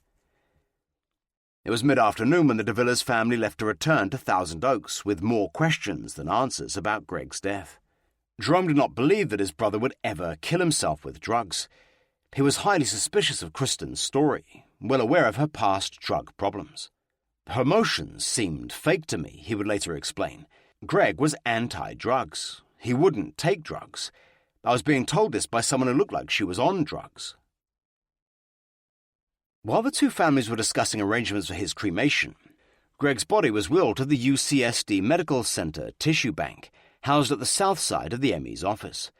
It was mid-afternoon when the de Villiers family left to return to Thousand Oaks with more questions than answers about Greg's death. Jerome did not believe that his brother would ever kill himself with drugs. He was highly suspicious of Kristen's story, well aware of her past drug problems. "Her emotions seemed fake to me," he would later explain. "Greg was anti-drugs. He wouldn't take drugs. I was being told this by someone who looked like she was on drugs." While the two families were discussing arrangements for his cremation, Greg's body was wheeled to the UCSD Medical Center tissue bank, housed at the south side of the ME's office.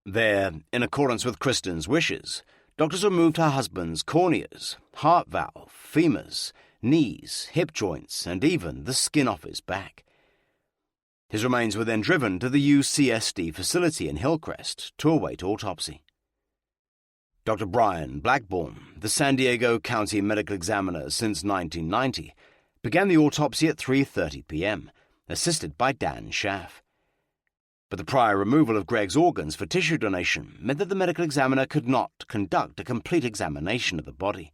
There, in accordance with Kristen's wishes, doctors removed her husband's corneas, heart valve, femurs, knees, hip joints, and even the skin off his back. His remains were then driven to the UCSD facility in Hillcrest to await autopsy. Dr. Brian Blackburn, the San Diego County Medical Examiner since 1990, began the autopsy at 3:30 p.m., assisted by Dan Schaff. But the prior removal of Greg's organs for tissue donation meant that the medical examiner could not conduct a complete examination of the body.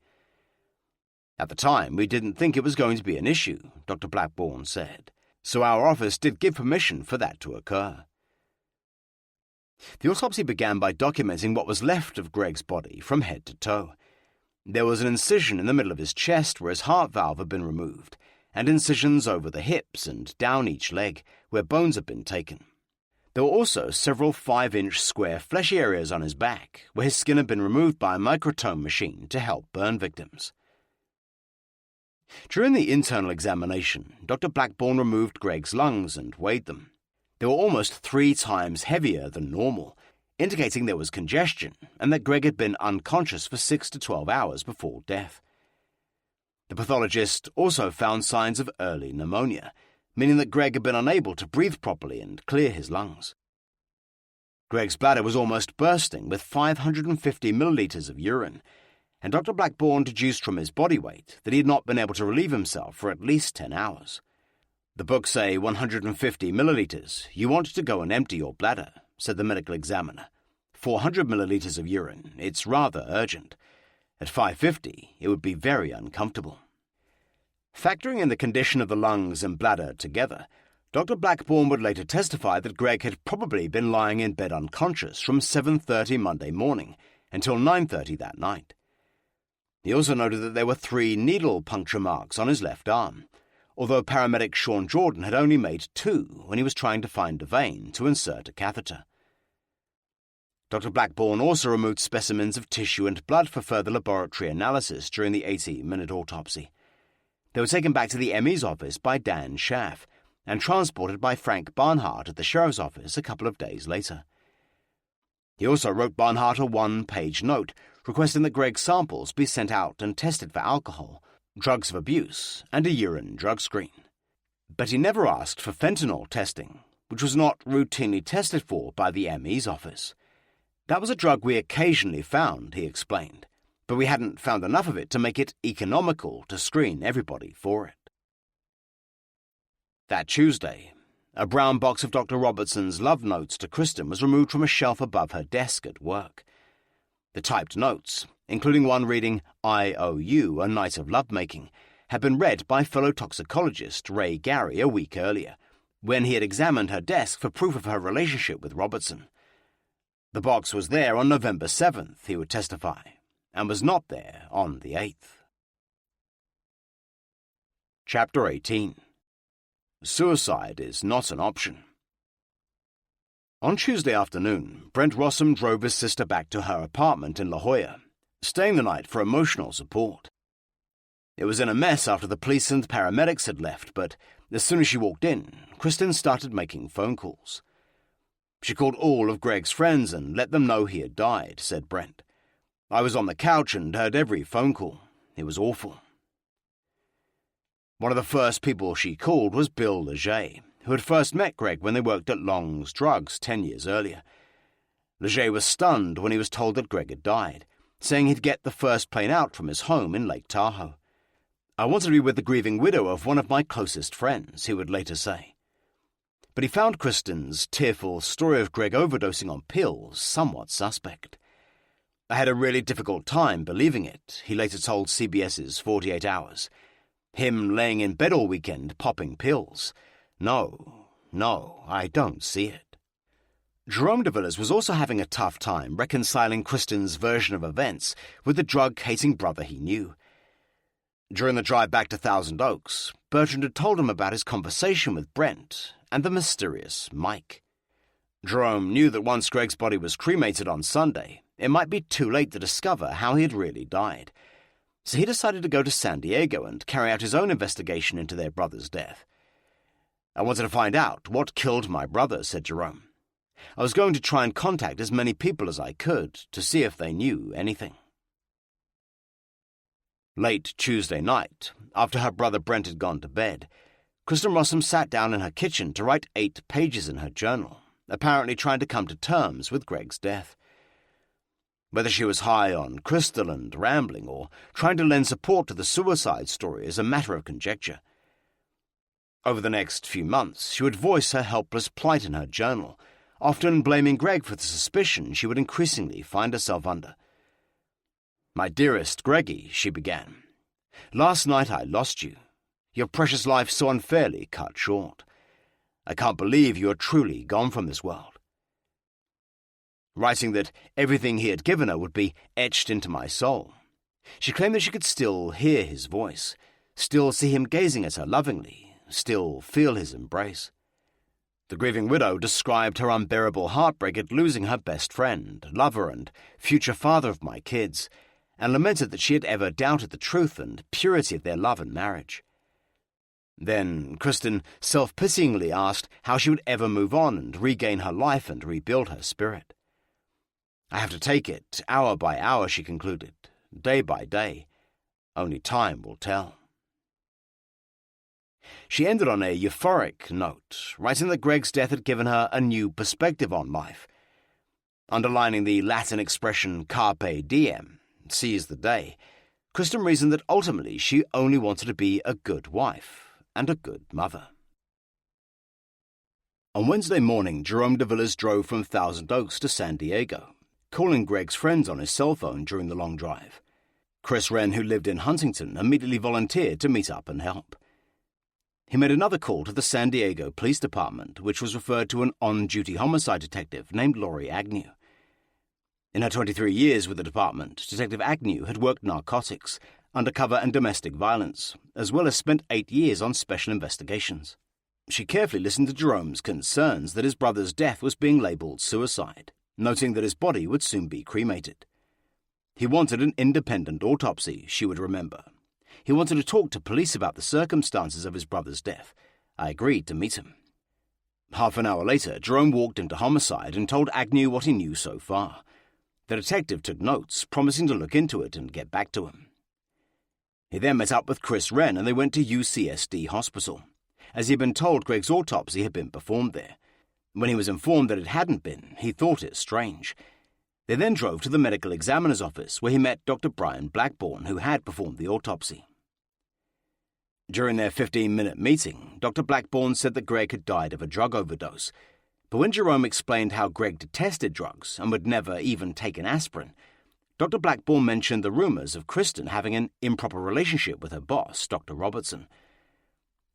"At the time, we didn't think it was going to be an issue," Dr. Blackburn said, "so our office did give permission for that to occur." The autopsy began by documenting what was left of Greg's body from head to toe. There was an incision in the middle of his chest where his heart valve had been removed, and incisions over the hips and down each leg where bones had been taken. There were also several 5-inch square fleshy areas on his back where his skin had been removed by a microtome machine to help burn victims. During the internal examination, Dr. Blackburn removed Greg's lungs and weighed them. They were almost 3 times heavier than normal, indicating there was congestion and that Greg had been unconscious for 6 to 12 hours before death. The pathologist also found signs of early pneumonia, meaning that Greg had been unable to breathe properly and clear his lungs. Greg's bladder was almost bursting with 550 milliliters of urine, and Dr. Blackburn deduced from his body weight that he had not been able to relieve himself for at least 10 hours. "The books say 150 milliliters. You want to go and empty your bladder," said the medical examiner. 400 millilitres of urine. It's rather urgent. At 550, it would be very uncomfortable. Factoring in the condition of the lungs and bladder together, Dr. Blackburn would later testify that Greg had probably been lying in bed unconscious from 7:30 Monday morning until 9:30 that night. He also noted that there were 3 needle puncture marks on his left arm, although paramedic Sean Jordan had only made 2 when he was trying to find a vein to insert a catheter. Dr. Blackburn also removed specimens of tissue and blood for further laboratory analysis during the 80-minute autopsy. They were taken back to the ME's office by Dan Schaff and transported by Frank Barnhart at the sheriff's office a couple of days later. He also wrote Barnhart a 1-page note requesting that Greg's samples be sent out and tested for alcohol, drugs of abuse, and a urine drug screen. But he never asked for fentanyl testing, which was not routinely tested for by the ME's office. That was a drug we occasionally found, he explained, but we hadn't found enough of it to make it economical to screen everybody for it. That Tuesday, a brown box of Dr. Robertson's love notes to Kristen was removed from a shelf above her desk at work. The typed notes, including one reading, "I owe you a night of lovemaking," had been read by fellow toxicologist Ray Gary a week earlier, when he had examined her desk for proof of her relationship with Robertson. The box was there on November 7th, he would testify, and was not there on the 8th. Chapter 18. Suicide is not an option. On Tuesday afternoon, Brent Rossum drove his sister back to her apartment in La Jolla, staying the night for emotional support. It was in a mess after the police and paramedics had left, but as soon as she walked in, Kristen started making phone calls. She called all of Greg's friends and let them know he had died, said Brent. I was on the couch and heard every phone call. It was awful. One of the first people she called was Bill Leger, who had first met Greg when they worked at Long's Drugs 10 years earlier. Leger was stunned when he was told that Greg had died, saying he'd get the first plane out from his home in Lake Tahoe. I wanted to be with the grieving widow of one of my closest friends, he would later say. But he found Kristen's tearful story of Greg overdosing on pills somewhat suspect. I had a really difficult time believing it, he later told CBS's 48 Hours. Him laying in bed all weekend popping pills. No, I don't see it. Jerome de Villiers was also having a tough time reconciling Kristen's version of events with the drug-hating brother he knew. During the drive back to Thousand Oaks, Bertrand had told him about his conversation with Brent and the mysterious Mike. Jerome knew that once Greg's body was cremated on Sunday, it might be too late to discover how he had really died. So he decided to go to San Diego and carry out his own investigation into their brother's death. I wanted to find out what killed my brother, said Jerome. I was going to try and contact as many people as I could to see if they knew anything. Late Tuesday night, after her brother Brent had gone to bed, Kristen Rossum sat down in her kitchen to write 8 pages in her journal, apparently trying to come to terms with Greg's death. Whether she was high on crystal and rambling or trying to lend support to the suicide story is a matter of conjecture. Over the next few months, she would voice her helpless plight in her journal, often blaming Greg for the suspicion she would increasingly find herself under. My dearest Greggy, she began. Last night I lost you. Your precious life so unfairly cut short. I can't believe you are truly gone from this world. Writing that everything he had given her would be etched into my soul, she claimed that she could still hear his voice, still see him gazing at her lovingly, still feel his embrace. The grieving widow described her unbearable heartbreak at losing her best friend, lover, and future father of my kids, and lamented that she had ever doubted the truth and purity of their love and marriage. Then Kristen self-pityingly asked how she would ever move on and regain her life and rebuild her spirit. I have to take it hour by hour, she concluded, day by day. Only time will tell. She ended on a euphoric note, writing that Greg's death had given her a new perspective on life. Underlining the Latin expression carpe diem, seize the day, Kristen reasoned that ultimately she only wanted to be a good wife and a good mother. On Wednesday morning, Jerome de Villiers drove from Thousand Oaks to San Diego, calling Greg's friends on his cell phone during the long drive. Chris Wren, who lived in Huntington, immediately volunteered to meet up and help. He made another call to the San Diego Police Department, which was referred to an on-duty homicide detective named Lori Agnew. In her 23 years with the department, Detective Agnew had worked narcotics, undercover and domestic violence, as well as spent 8 years on special investigations. She carefully listened to Jerome's concerns that his brother's death was being labelled suicide, noting that his body would soon be cremated. He wanted an independent autopsy, she would remember. He wanted to talk to police about the circumstances of his brother's death. I agreed to meet him. Half an hour later, Jerome walked into homicide and told Agnew what he knew so far. The detective took notes, promising to look into it and get back to him. He then met up with Chris Wren and they went to UCSD Hospital, as he had been told Greg's autopsy had been performed there. When he was informed that it hadn't been, he thought it strange. They then drove to the medical examiner's office, where he met Dr. Brian Blackburn, who had performed the autopsy. During their 15-minute meeting, Dr. Blackburn said that Greg had died of a drug overdose, but when Jerome explained how Greg detested drugs and would never even take an aspirin, Dr. Blackburn mentioned the rumours of Kristen having an improper relationship with her boss, Dr. Robertson.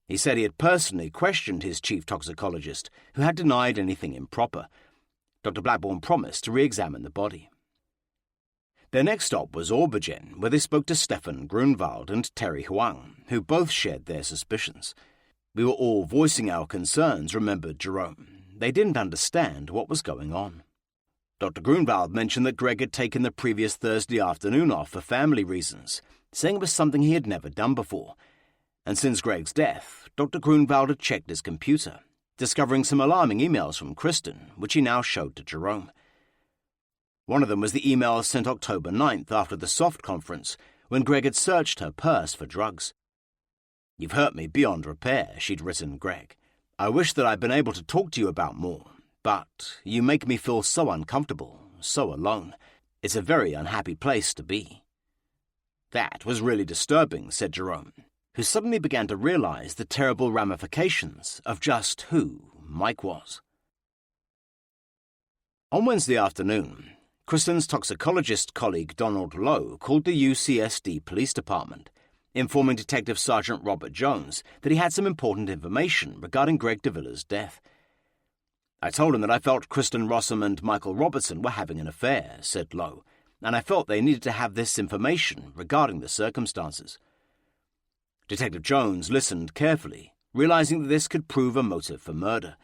He said he had personally questioned his chief toxicologist, who had denied anything improper. Dr. Blackburn promised to re-examine the body. Their next stop was Aubergen, where they spoke to Stefan Grunwald and Terry Huang, who both shared their suspicions. We were all voicing our concerns, remembered Jerome. They didn't understand what was going on. Dr. Grunwald mentioned that Greg had taken the previous Thursday afternoon off for family reasons, saying it was something he had never done before. And since Greg's death, Dr. Grunwald had checked his computer, discovering some alarming emails from Kristen, which he now showed to Jerome. One of them was the email sent October 9th after the SOFT conference, when Greg had searched her purse for drugs. "You've hurt me beyond repair," she'd written Greg. "I wish that I'd been able to talk to you about more, but you make me feel so uncomfortable, so alone. It's a very unhappy place to be." That was really disturbing, said Jerome, who suddenly began to realize the terrible ramifications of just who Mike was. On Wednesday afternoon, Kristen's toxicologist colleague Donald Lowe called the UCSD Police Department, informing Detective Sergeant Robert Jones that he had some important information regarding Greg DeVilla's death. "I told him that I felt Kristen Rossum and Michael Robertson were having an affair," said Lowe, "and I felt they needed to have this information regarding the circumstances." Detective Jones listened carefully, realizing that this could prove a motive for murder.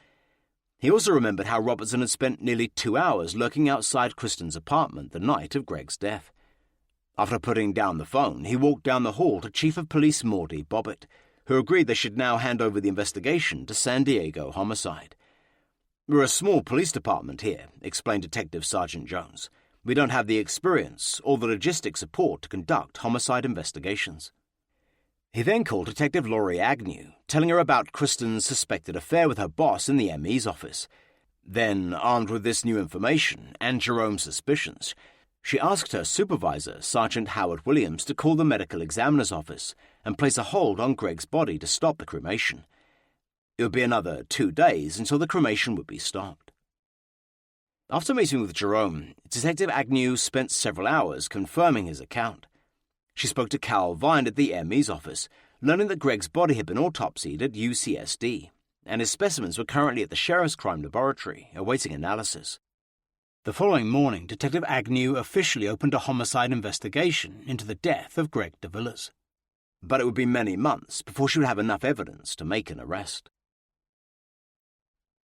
He also remembered how Robertson had spent nearly 2 hours lurking outside Kristen's apartment the night of Greg's death. After putting down the phone, he walked down the hall to Chief of Police Mordy Bobbitt, who agreed they should now hand over the investigation to San Diego Homicide. "We're a small police department here," explained Detective Sergeant Jones. "We don't have the experience or the logistic support to conduct homicide investigations." He then called Detective Lori Agnew, telling her about Kristen's suspected affair with her boss in the ME's office. Then, armed with this new information and Jerome's suspicions, she asked her supervisor, Sergeant Howard Williams, to call the medical examiner's office and place a hold on Greg's body to stop the cremation. It would be another 2 days until the cremation would be stopped. After meeting with Jerome, Detective Agnew spent several hours confirming his account. She spoke to Cal Vine at the ME's office, learning that Greg's body had been autopsied at UCSD, and his specimens were currently at the Sheriff's Crime Laboratory, awaiting analysis. The following morning, Detective Agnew officially opened a homicide investigation into the death of Greg DeVillas. But it would be many months before she would have enough evidence to make an arrest.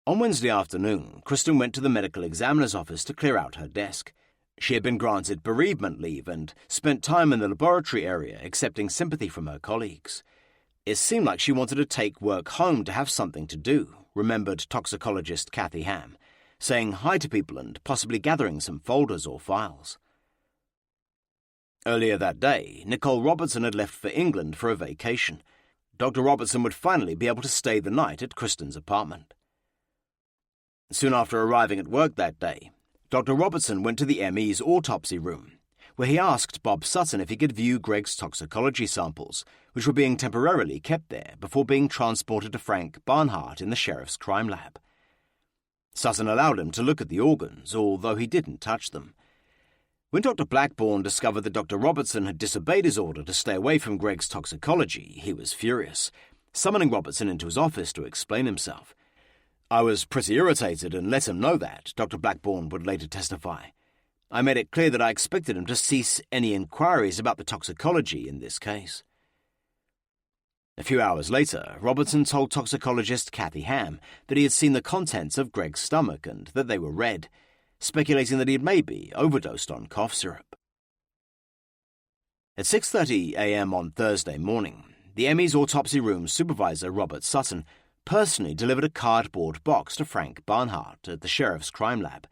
On Wednesday afternoon, Kristen went to the medical examiner's office to clear out her desk. She had been granted bereavement leave and spent time in the laboratory area accepting sympathy from her colleagues. It seemed like she wanted to take work home to have something to do, remembered toxicologist Kathy Ham, saying hi to people and possibly gathering some folders or files. Earlier that day, Nicole Robertson had left for England for a vacation. Dr. Robertson would finally be able to stay the night at Kristen's apartment. Soon after arriving at work that day, Dr. Robertson went to the ME's autopsy room, where he asked Bob Sutton if he could view Greg's toxicology samples, which were being temporarily kept there before being transported to Frank Barnhart in the Sheriff's Crime Lab. Sutton allowed him to look at the organs, although he didn't touch them. When Dr. Blackburn discovered that Dr. Robertson had disobeyed his order to stay away from Greg's toxicology, he was furious, summoning Robertson into his office to explain himself. "I was pretty irritated and let him know that," Dr. Blackburn would later testify. "I made it clear that I expected him to cease any inquiries about the toxicology in this case." A few hours later, Robertson told toxicologist Kathy Ham that he had seen the contents of Greg's stomach and that they were red, speculating that he had maybe overdosed on cough syrup. At 6:30 a.m. on Thursday morning, the ME's autopsy room supervisor, Robert Sutton, personally delivered a cardboard box to Frank Barnhart at the Sheriff's Crime Lab,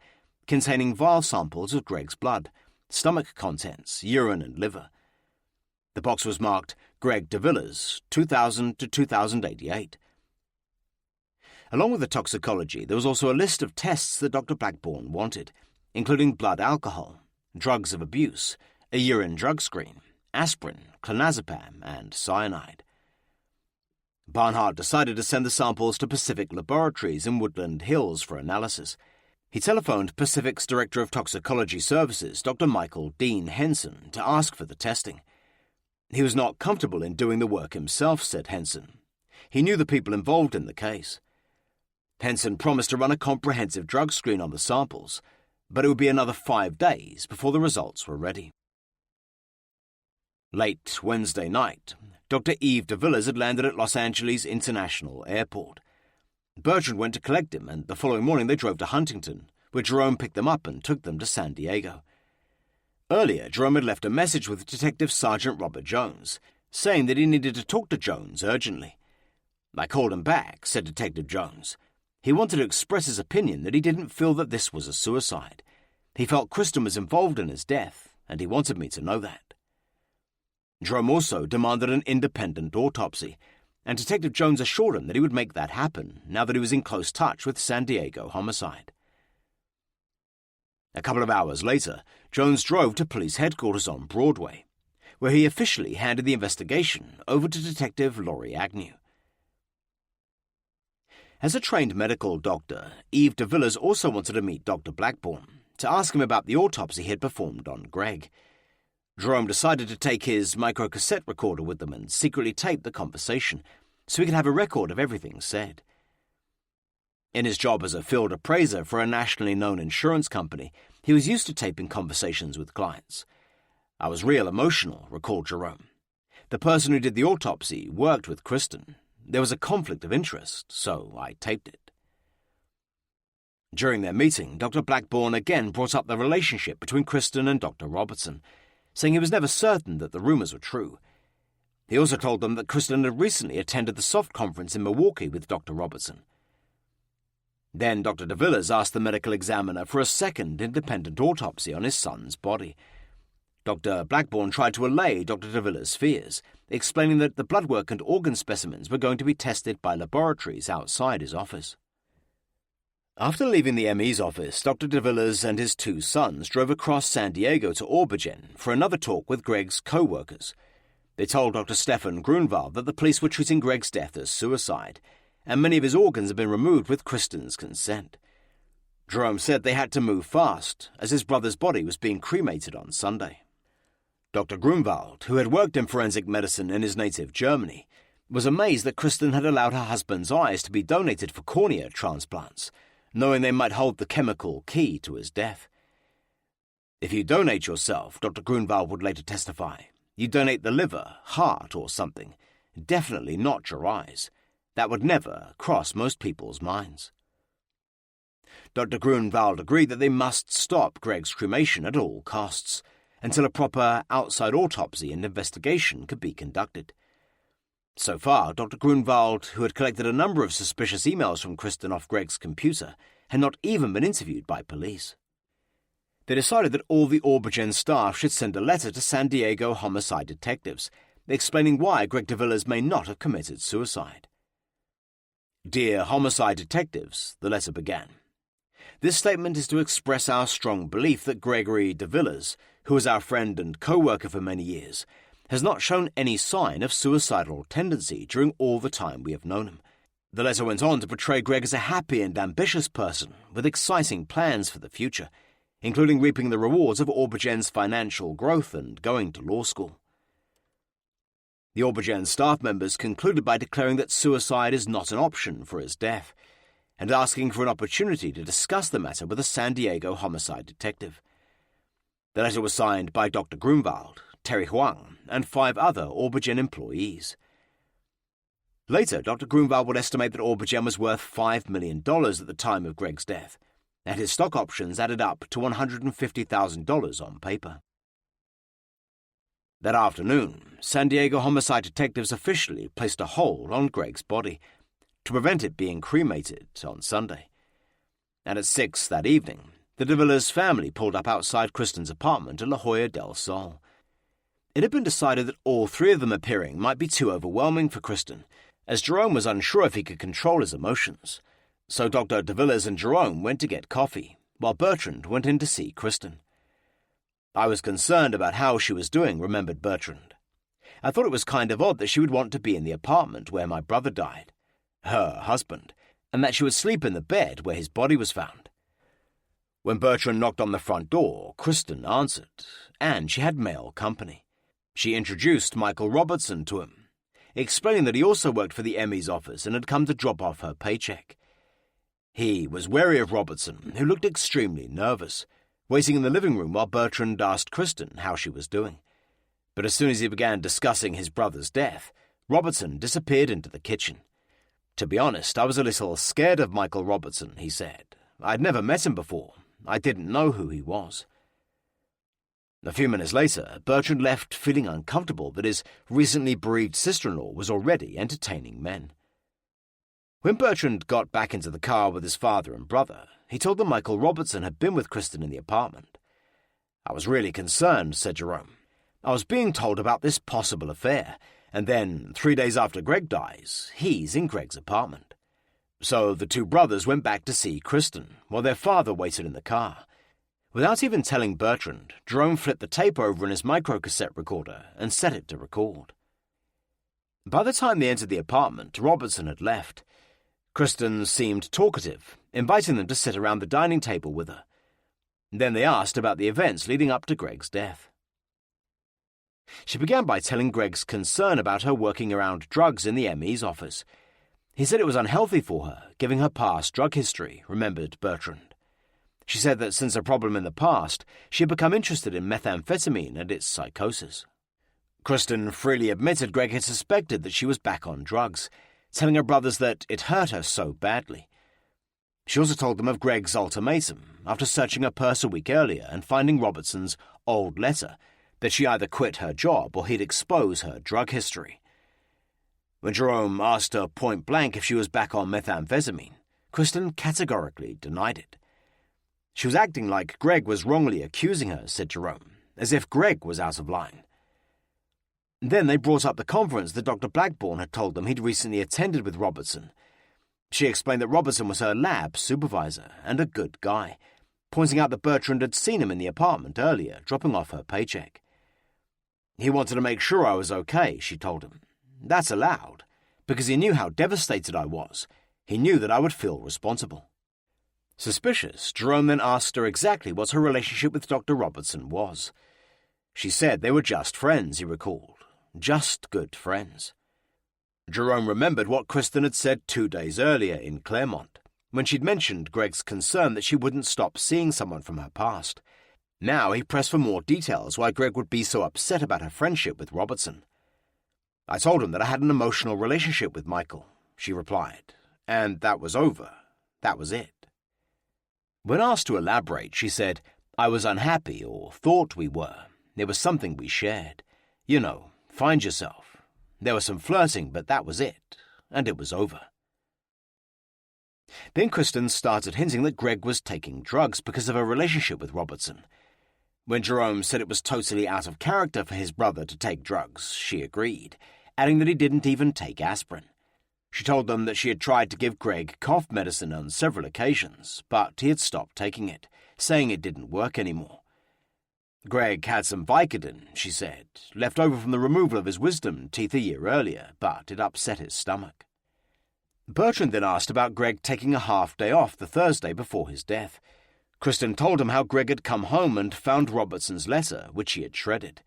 containing vial samples of Greg's blood, stomach contents, urine and liver. The box was marked Greg de Villiers, 2000 to 2088. Along with the toxicology, there was also a list of tests that Dr. Blackburn wanted, including blood alcohol, drugs of abuse, a urine drug screen, aspirin, clonazepam, and cyanide. Barnhart decided to send the samples to Pacific Laboratories in Woodland Hills for analysis. He telephoned Pacific's Director of Toxicology Services, Dr. Michael Dean Henson, to ask for the testing. He was not comfortable in doing the work himself, said Henson. He knew the people involved in the case. Henson promised to run a comprehensive drug screen on the samples, but it would be another 5 days before the results were ready. Late Wednesday night, Dr. Yves de Villiers had landed at Los Angeles International Airport. Bertrand went to collect him, and the following morning they drove to Huntington, where Jerome picked them up and took them to San Diego. Earlier, Jerome had left a message with Detective Sergeant Robert Jones, saying that he needed to talk to Jones urgently. "I called him back," said Detective Jones. He wanted to express his opinion that he didn't feel that this was a suicide. He felt Kristen was involved in his death, and he wanted me to know that. Jerome also demanded an independent autopsy, and Detective Jones assured him that he would make that happen now that he was in close touch with San Diego homicide. A couple of hours later, Jones drove to police headquarters on Broadway, where he officially handed the investigation over to Detective Laurie Agnew. As a trained medical doctor, Yves de Villiers also wanted to meet Dr. Blackburn to ask him about the autopsy he had performed on Greg. Jerome decided to take his microcassette recorder with them and secretly tape the conversation so he could have a record of everything said. In his job as a field appraiser for a nationally known insurance company, he was used to taping conversations with clients. "I was real emotional," recalled Jerome. "The person who did the autopsy worked with Kristen. There was a conflict of interest, so I taped it." During their meeting, Dr. Blackburn again brought up the relationship between Kristen and Dr. Robertson, saying he was never certain that the rumors were true. He also told them that Kristen had recently attended the SOFT conference in Milwaukee with Dr. Robertson. Then Dr. de Villiers asked the medical examiner for a second independent autopsy on his son's body. Dr. Blackburn tried to allay Dr. de Villiers' fears, explaining that the blood work and organ specimens were going to be tested by laboratories outside his office. After leaving the ME's office, Dr. de Villiers and his 2 sons drove across San Diego to Aubergen for another talk with Greg's co-workers. They told Dr. Stefan Grunwald that the police were treating Greg's death as suicide, and many of his organs had been removed with Kristen's consent. Jerome said they had to move fast, as his brother's body was being cremated on Sunday. Dr. Grunwald, who had worked in forensic medicine in his native Germany, was amazed that Kristen had allowed her husband's eyes to be donated for cornea transplants, knowing they might hold the chemical key to his death. "If you donate yourself," Dr. Grunwald would later testify, "you donate the liver, heart, or something. Definitely not your eyes. That would never cross most people's minds." Dr. Grunwald agreed that they must stop Greg's cremation at all costs, until a proper outside autopsy and investigation could be conducted. So far, Dr. Grunwald, who had collected a number of suspicious emails from Kristen off Greg's computer, had not even been interviewed by police. They decided that all the Aubergen staff should send a letter to San Diego homicide detectives, explaining why Greg de Villiers may not have committed suicide. "Dear homicide detectives," the letter began. "This statement is to express our strong belief that Gregory de Villiers, who was our friend and co-worker for many years, has not shown any sign of suicidal tendency during all the time we have known him." The letter went on to portray Greg as a happy and ambitious person with exciting plans for the future, including reaping the rewards of Aubergen's financial growth and going to law school. The Aubergen staff members concluded by declaring that suicide is not an option for his death, and asking for an opportunity to discuss the matter with a San Diego homicide detective. The letter was signed by Dr. Grunwald, Terry Huang, and 5 other Aubergen employees. Later, Dr. Grunwald would estimate that Aubergen was worth $5 million at the time of Greg's death, and his stock options added up to $150,000 on paper. That afternoon, San Diego homicide detectives officially placed a hold on Greg's body to prevent it being cremated on Sunday. And at 6 that evening, the de Villas family pulled up outside Kristen's apartment at La Jolla del Sol. It had been decided that all 3 of them appearing might be too overwhelming for Kristen, as Jerome was unsure if he could control his emotions. So Dr. de Villas and Jerome went to get coffee, while Bertrand went in to see Kristen. I was concerned about how she was doing, remembered Bertrand. I thought it was kind of odd that she would want to be in the apartment where my brother died, her husband, and that she would sleep in the bed where his body was found. When Bertrand knocked on the front door, Kristen answered, and she had male company. She introduced Michael Robertson to him, explaining that he also worked for the Emmy's office and had come to drop off her paycheck. He was wary of Robertson, who looked extremely nervous, waiting in the living room while Bertrand asked Kristen how she was doing. But as soon as he began discussing his brother's death, Robertson disappeared into the kitchen. To be honest, I was a little scared of Michael Robertson, he said. I'd never met him before. I didn't know who he was. A few minutes later, Bertrand left feeling uncomfortable that his recently bereaved sister-in-law was already entertaining men. When Bertrand got back into the car with his father and brother, he told them Michael Robertson had been with Kristen in the apartment. I was really concerned, said Jerome. I was being told about this possible affair, and then, 3 days after Greg dies, he's in Greg's apartment. So the 2 brothers went back to see Kristen, while their father waited in the car. Without even telling Bertrand, Jerome flipped the tape over in his microcassette recorder and set it to record. By the time they entered the apartment, Robertson had left. Kristen seemed talkative, inviting them to sit around the dining table with her. Then they asked about the events leading up to Greg's death. She began by telling Greg's concern about her working around drugs in the Emmy's office. He said it was unhealthy for her, given her past drug history, remembered Bertrand. She said that since a problem in the past, she had become interested in methamphetamine and its psychosis. Kristen freely admitted Greg had suspected that she was back on drugs, telling her brothers that it hurt her so badly. She also told them of Greg's ultimatum, after searching her purse a week earlier and finding Robertson's old letter, that she either quit her job or he'd expose her drug history. When Jerome asked her point-blank if she was back on methamphetamine, Kristen categorically denied it. She was acting like Greg was wrongly accusing her, said Jerome, as if Greg was out of line. Then they brought up the conference that Dr. Blackburn had told them he'd recently attended with Robertson. She explained that Robertson was her lab supervisor and a good guy, pointing out that Bertrand had seen him in the apartment earlier, dropping off her paycheck. He wanted to make sure I was okay, she told him. That's allowed, because he knew how devastated I was. He knew that I would feel responsible. Suspicious, Jerome then asked her exactly what her relationship with Dr. Robertson was. She said they were just friends, he recalled. Just good friends. Jerome remembered what Kristen had said 2 days earlier in Claremont, when she'd mentioned Greg's concern that she wouldn't stop seeing someone from her past. Now he pressed for more details why Greg would be so upset about her friendship with Robertson. I told him that I had an emotional relationship with Michael, she replied, and that was over. That was it. When asked to elaborate, she said, I was unhappy, or thought we were. It was something we shared. You know, find yourself. There was some flirting, but that was it, and it was over. Then Kristen started hinting that Greg was taking drugs because of her relationship with Robertson. When Jerome said it was totally out of character for his brother to take drugs, she agreed, adding that he didn't even take aspirin. She told them that she had tried to give Greg cough medicine on several occasions, but he had stopped taking it, saying it didn't work anymore. Greg had some Vicodin, she said, left over from the removal of his wisdom teeth a year earlier, but it upset his stomach. Bertrand then asked about Greg taking a half day off the Thursday before his death. Kristen told him how Greg had come home and found Robertson's letter, which he had shredded.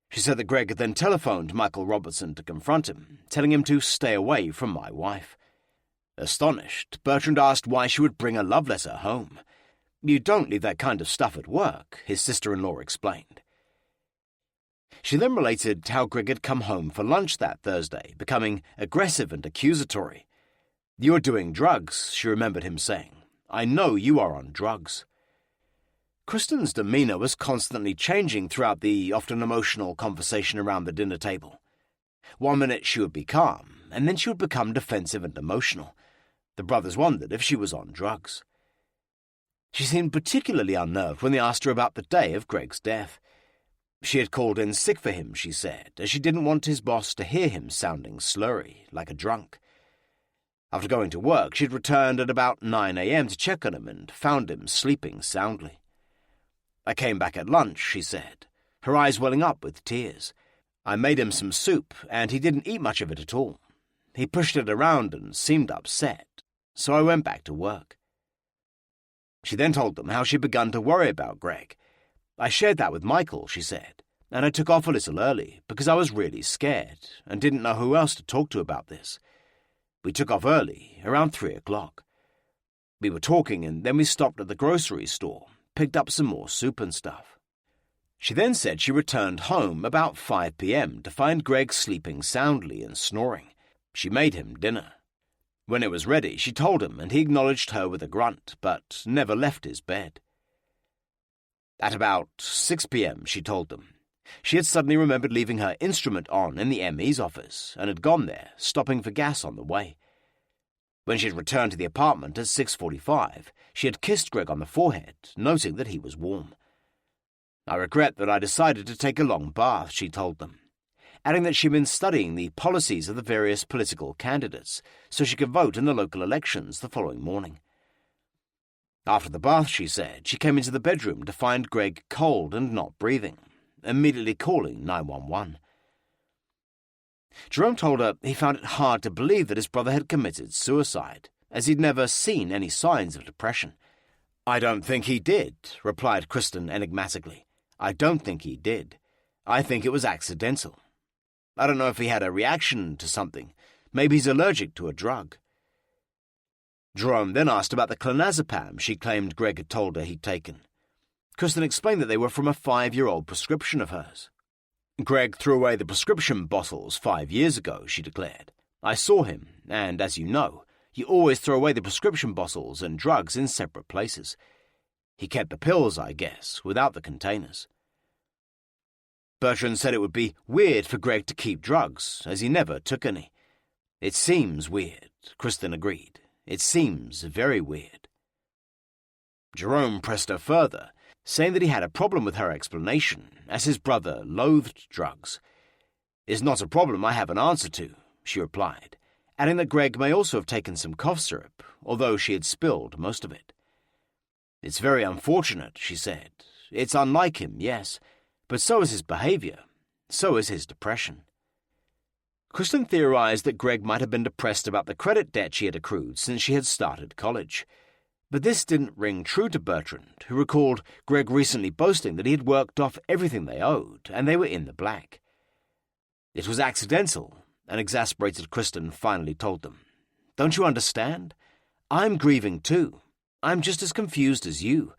She said that Greg had then telephoned Michael Robertson to confront him, telling him to stay away from my wife. Astonished, Bertrand asked why she would bring a love letter home. "You don't leave that kind of stuff at work," his sister-in-law explained. She then related how Greg had come home for lunch that Thursday, becoming aggressive and accusatory. "You're doing drugs," she remembered him saying. "I know you are on drugs." Kristen's demeanour was constantly changing throughout the often emotional conversation around the dinner table. One minute she would be calm, and then she would become defensive and emotional. The brothers wondered if she was on drugs. She seemed particularly unnerved when they asked her about the day of Greg's death. She had called in sick for him, she said, as she didn't want his boss to hear him sounding slurry, like a drunk. After going to work, she'd returned at about 9 a.m. to check on him and found him sleeping soundly. "I came back at lunch," she said, her eyes welling up with tears. "I made him some soup, and he didn't eat much of it at all. He pushed it around and seemed upset, so I went back to work." She then told them how she'd begun to worry about Greg. "I shared that with Michael," she said, "and I took off a little early because I was really scared and didn't know who else to talk to about this. We took off early, around 3 o'clock. We were talking and then we stopped at the grocery store, picked up some more soup and stuff." She then said she returned home about 5 p.m. to find Greg sleeping soundly and snoring. She made him dinner. When it was ready, she told him, and he acknowledged her with a grunt, but never left his bed. At about 6 p.m., she told them, she had suddenly remembered leaving her instrument on in the ME's office and had gone there, stopping for gas on the way. When she had returned to the apartment at 6:45, she had kissed Greg on the forehead, noting that he was warm. "I regret that I decided to take a long bath," she told them, adding that she'd been studying the policies of the various political candidates so she could vote in the local elections the following morning. After the bath, she said, she came into the bedroom to find Greg cold and not breathing, immediately calling 911. Jerome told her he found it hard to believe that his brother had committed suicide, as he'd never seen any signs of depression. "I don't think he did," replied Kristen enigmatically. "I don't think he did. I think it was accidental. I don't know if he had a reaction to something. Maybe he's allergic to a drug." Jerome then asked about the clonazepam she claimed Greg had told her he'd taken. Kristen explained that they were from a 5-year-old prescription of hers. "Greg threw away the prescription bottles 5 years ago," she declared. "I saw him, and as you know, you always throw away the prescription bottles and drugs in separate places. He kept the pills, I guess, without the containers." Bertrand said it would be weird for Greg to keep drugs, as he never took any. "It seems weird," Kristen agreed. "It seems very weird." Jerome pressed her further, saying that he had a problem with her explanation, as his brother loathed drugs. "It's not a problem I have an answer to," she replied, adding that Greg may also have taken some cough syrup, although she had spilled most of it. "It's very unfortunate," she said. "It's unlike him, yes, but so is his behaviour. So is his depression." Kristen theorized that Greg might have been depressed about the credit debt she had accrued since she had started college. But this didn't ring true to Bertrand, who recalled Greg recently boasting that he had worked off everything they owed, and they were in the black. "It was accidental," an exasperated Kristen finally told them. "Don't you understand? I'm grieving too. I'm just as confused as you.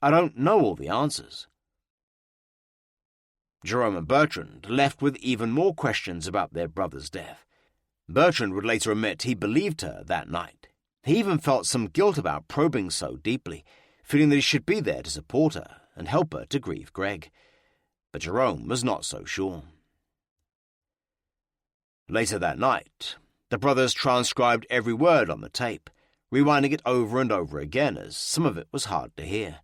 I don't know all the answers." Jerome and Bertrand left with even more questions about their brother's death. Bertrand would later admit he believed her that night. He even felt some guilt about probing so deeply, feeling that he should be there to support her and help her to grieve Greg. But Jerome was not so sure. Later that night, the brothers transcribed every word on the tape, rewinding it over and over again as some of it was hard to hear.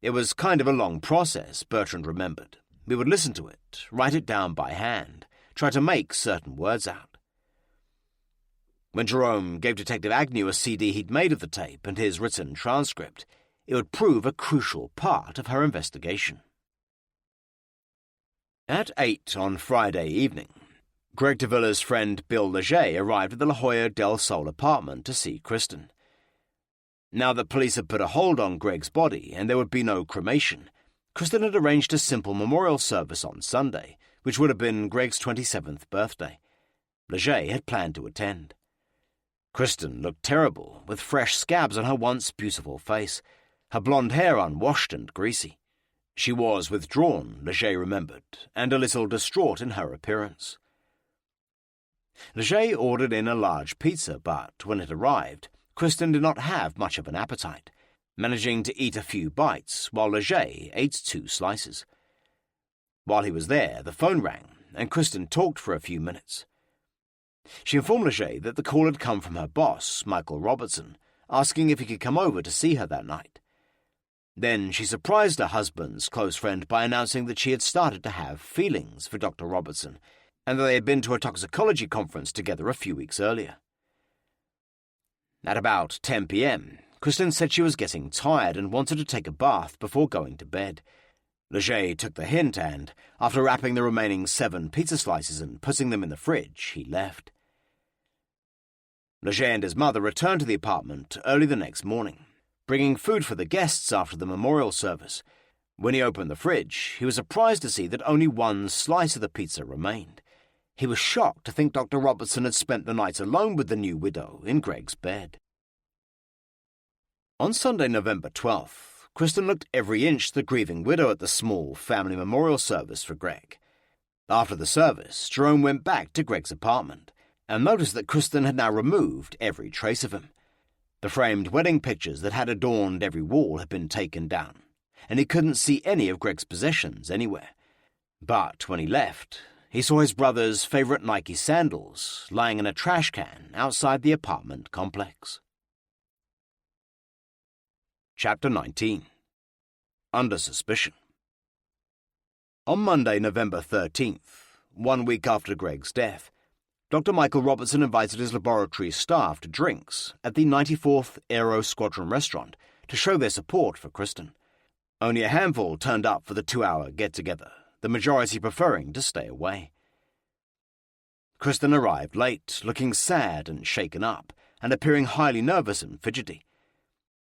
It was kind of a long process, Bertrand remembered. We would listen to it, write it down by hand, try to make certain words out. When Jerome gave Detective Agnew a CD he'd made of the tape and his written transcript, it would prove a crucial part of her investigation. At 8 on Friday evening, Greg Davilla's friend Bill Leger arrived at the La Jolla del Sol apartment to see Kristen. Now that police had put a hold on Greg's body and there would be no cremation, Kristen had arranged a simple memorial service on Sunday, which would have been Greg's 27th birthday. Leger had planned to attend. Kristen looked terrible, with fresh scabs on her once beautiful face, her blonde hair unwashed and greasy. She was withdrawn, Leger remembered, and a little distraught in her appearance. Leger ordered in a large pizza, but when it arrived, Kristen did not have much of an appetite, managing to eat a few bites while Leger ate 2 slices. While he was there, the phone rang, and Kristen talked for a few minutes. She informed Leger that the call had come from her boss, Michael Robertson, asking if he could come over to see her that night. Then she surprised her husband's close friend by announcing that she had started to have feelings for Dr. Robertson, and that they had been to a toxicology conference together a few weeks earlier. At about 10 p.m., Kristen said she was getting tired and wanted to take a bath before going to bed. Leger took the hint and, after wrapping the remaining 7 pizza slices and putting them in the fridge, he left. Leger and his mother returned to the apartment early the next morning, bringing food for the guests after the memorial service. When he opened the fridge, he was surprised to see that only 1 slice of the pizza remained. He was shocked to think Dr. Robertson had spent the night alone with the new widow in Greg's bed. On Sunday, November 12th, Kristen looked every inch the grieving widow at the small family memorial service for Greg. After the service, Jerome went back to Greg's apartment and noticed that Kristen had now removed every trace of him. The framed wedding pictures that had adorned every wall had been taken down, and he couldn't see any of Greg's possessions anywhere. But when he left, he saw his brother's favorite Nike sandals lying in a trash can outside the apartment complex. Chapter 19. Under Suspicion. On Monday, November 13th, 1 week after Greg's death, Dr. Michael Robertson invited his laboratory staff to drinks at the 94th Aero Squadron restaurant to show their support for Kristen. Only a handful turned up for the 2-hour get-together, the majority preferring to stay away. Kristen arrived late, looking sad and shaken up, and appearing highly nervous and fidgety.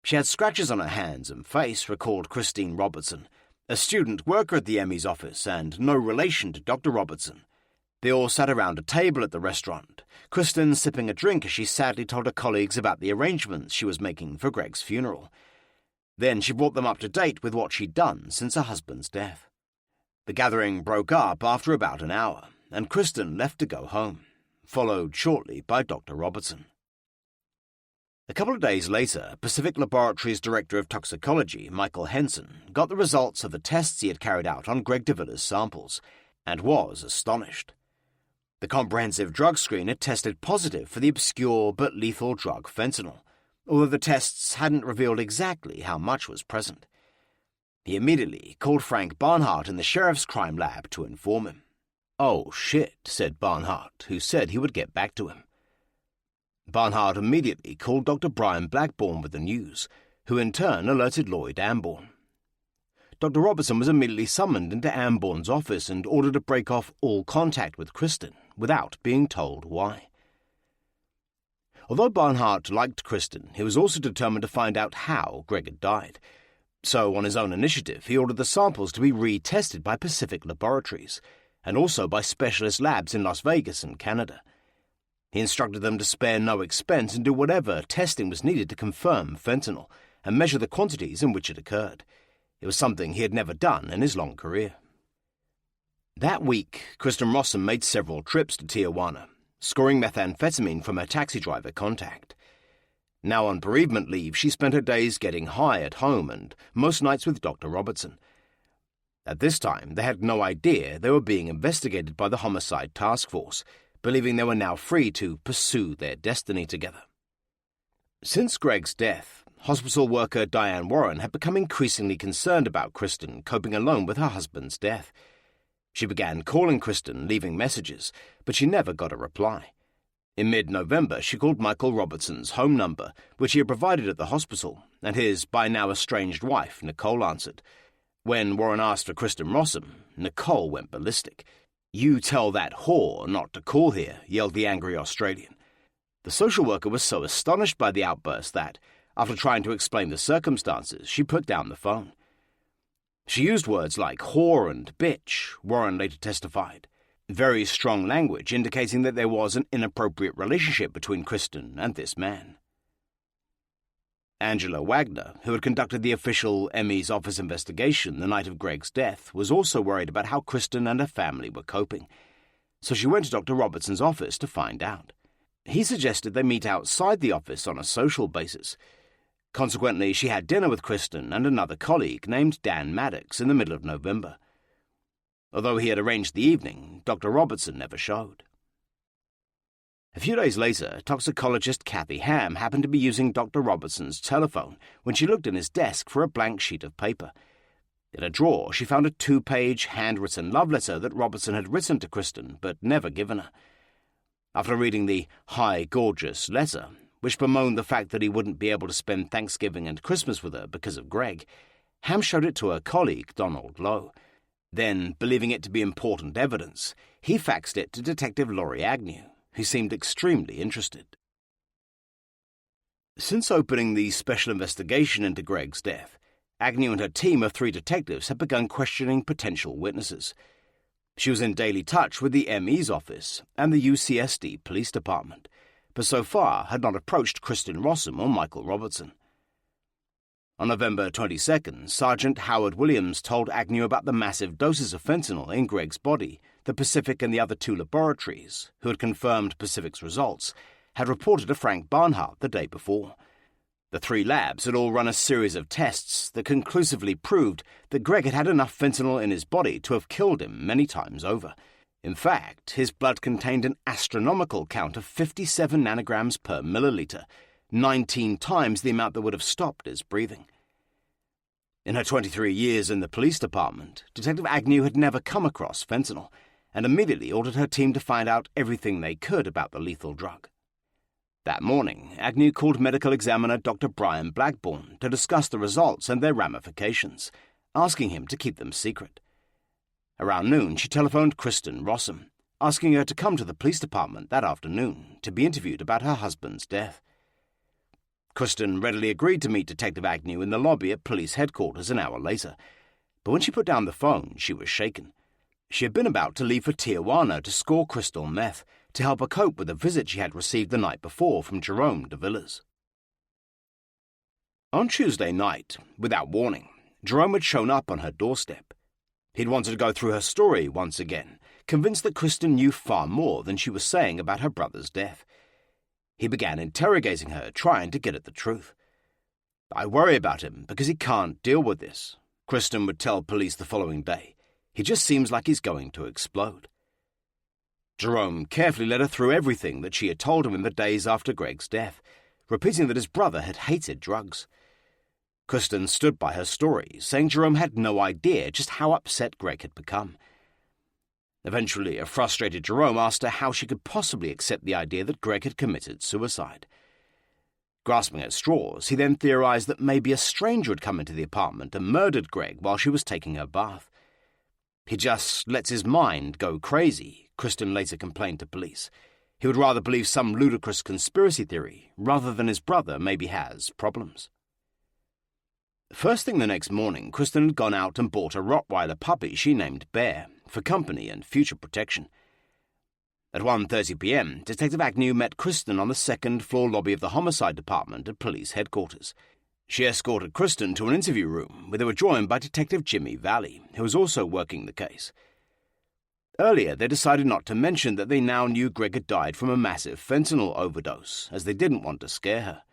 She had scratches on her hands and face, recalled Christine Robertson, a student worker at the Emmys office and no relation to Dr. Robertson. They all sat around a table at the restaurant, Kristen sipping a drink as she sadly told her colleagues about the arrangements she was making for Greg's funeral. Then she brought them up to date with what she'd done since her husband's death. The gathering broke up after about an hour, and Kristen left to go home, followed shortly by Dr. Robertson. A couple of days later, Pacific Laboratories Director of Toxicology, Michael Henson, got the results of the tests he had carried out on Greg de Villa's samples, and was astonished. The comprehensive drug screen had tested positive for the obscure but lethal drug fentanyl, although the tests hadn't revealed exactly how much was present. He immediately called Frank Barnhart in the sheriff's crime lab to inform him. "Oh, shit," said Barnhart, who said he would get back to him. Barnhart immediately called Dr. Brian Blackburn with the news, who in turn alerted Lloyd Amborn. Dr. Robertson was immediately summoned into Amborn's office and ordered to break off all contact with Kristen, without being told why. Although Barnhart liked Kristen, he was also determined to find out how Greg had died. So, on his own initiative, he ordered the samples to be retested by Pacific Laboratories, and also by specialist labs in Las Vegas and Canada. He instructed them to spare no expense and do whatever testing was needed to confirm fentanyl and measure the quantities in which it occurred. It was something he had never done in his long career. That week, Kristen Rossum made several trips to Tijuana, scoring methamphetamine from her taxi driver contact. Now on bereavement leave, she spent her days getting high at home and most nights with Dr. Robertson. At this time, they had no idea they were being investigated by the Homicide Task Force, believing they were now free to pursue their destiny together. Since Greg's death, hospital worker Diane Warren had become increasingly concerned about Kristen coping alone with her husband's death. She began calling Kristen, leaving messages, but she never got a reply. In mid-November, she called Michael Robertson's home number, which he had provided at the hospital, and his by-now-estranged wife, Nicole, answered. When Warren asked for Kristen Rossum, Nicole went ballistic. "You tell that whore not to call here," yelled the angry Australian. The social worker was so astonished by the outburst that, After trying to explain the circumstances, she put down the phone. She used words like whore and bitch, Warren later testified. Very strong language indicating that there was an inappropriate relationship between Kristen and this man. Angela Wagner, who had conducted the official ME's office investigation the night of Greg's death, was also worried about how Kristen and her family were coping, so she went to Dr. Robertson's office to find out. He suggested they meet outside the office on a social basis. Consequently, she had dinner with Kristen and another colleague named Dan Maddox in the middle of November. Although he had arranged the evening, Dr. Robertson never showed. A few days later, toxicologist Kathy Ham happened to be using Dr. Robertson's telephone when she looked in his desk for a blank sheet of paper. In a drawer, she found a 2-page handwritten love letter that Robertson had written to Kristen but never given her. After reading the high, gorgeous letter, which bemoaned the fact that he wouldn't be able to spend Thanksgiving and Christmas with her because of Greg, Ham showed it to her colleague, Donald Lowe. Then, believing it to be important evidence, he faxed it to Detective Laurie Agnew, who seemed extremely interested. Since opening the special investigation into Greg's death, Agnew and her team of 3 detectives had begun questioning potential witnesses. She was in daily touch with the ME's office and the UCSD Police Department, but so far had not approached Kristen Rossum or Michael Robertson. On November 22nd, Sergeant Howard Williams told Agnew about the massive doses of fentanyl in Greg's body that Pacific and the other 2 laboratories, who had confirmed Pacific's results, had reported to Frank Barnhart the day before. The 3 labs had all run a series of tests that conclusively proved that Greg had had enough fentanyl in his body to have killed him many times over. In fact, his blood contained an astronomical count of 57 nanograms per milliliter, 19 times the amount that would have stopped his breathing. In her 23 years in the police department, Detective Agnew had never come across fentanyl, and immediately ordered her team to find out everything they could about the lethal drug. That morning, Agnew called medical examiner Dr. Brian Blackburn to discuss the results and their ramifications, asking him to keep them secret. Around noon, she telephoned Kristen Rossum, asking her to come to the police department that afternoon to be interviewed about her husband's death. Kristen readily agreed to meet Detective Agnew in the lobby at police headquarters an hour later, but when she put down the phone, she was shaken. She had been about to leave for Tijuana to score crystal meth to help her cope with a visit she had received the night before from Jerome de Villas. On Tuesday night, without warning, Jerome had shown up on her doorstep. He'd wanted to go through her story once again, convinced that Kristen knew far more than she was saying about her brother's death. He began interrogating her, trying to get at the truth. "I worry about him because he can't deal with this," Kristen would tell police the following day. "He just seems like he's going to explode." Jerome carefully led her through everything that she had told him in the days after Greg's death, repeating that his brother had hated drugs. Kristen stood by her story, saying Jerome had no idea just how upset Greg had become. Eventually, a frustrated Jerome asked her how she could possibly accept the idea that Greg had committed suicide. Grasping at straws, he then theorized that maybe a stranger had come into the apartment and murdered Greg while she was taking her bath. "He just lets his mind go crazy," Kristen later complained to police. "He would rather believe some ludicrous conspiracy theory rather than his brother maybe has problems." First thing the next morning, Kristen had gone out and bought a Rottweiler puppy she named Bear, for company and future protection. At 1:30 p.m., Detective Agnew met Kristen on the second-floor lobby of the homicide department at police headquarters. She escorted Kristen to an interview room where they were joined by Detective Jimmy Valley, who was also working the case. Earlier, they decided not to mention that they now knew Greg had died from a massive fentanyl overdose, as they didn't want to scare her.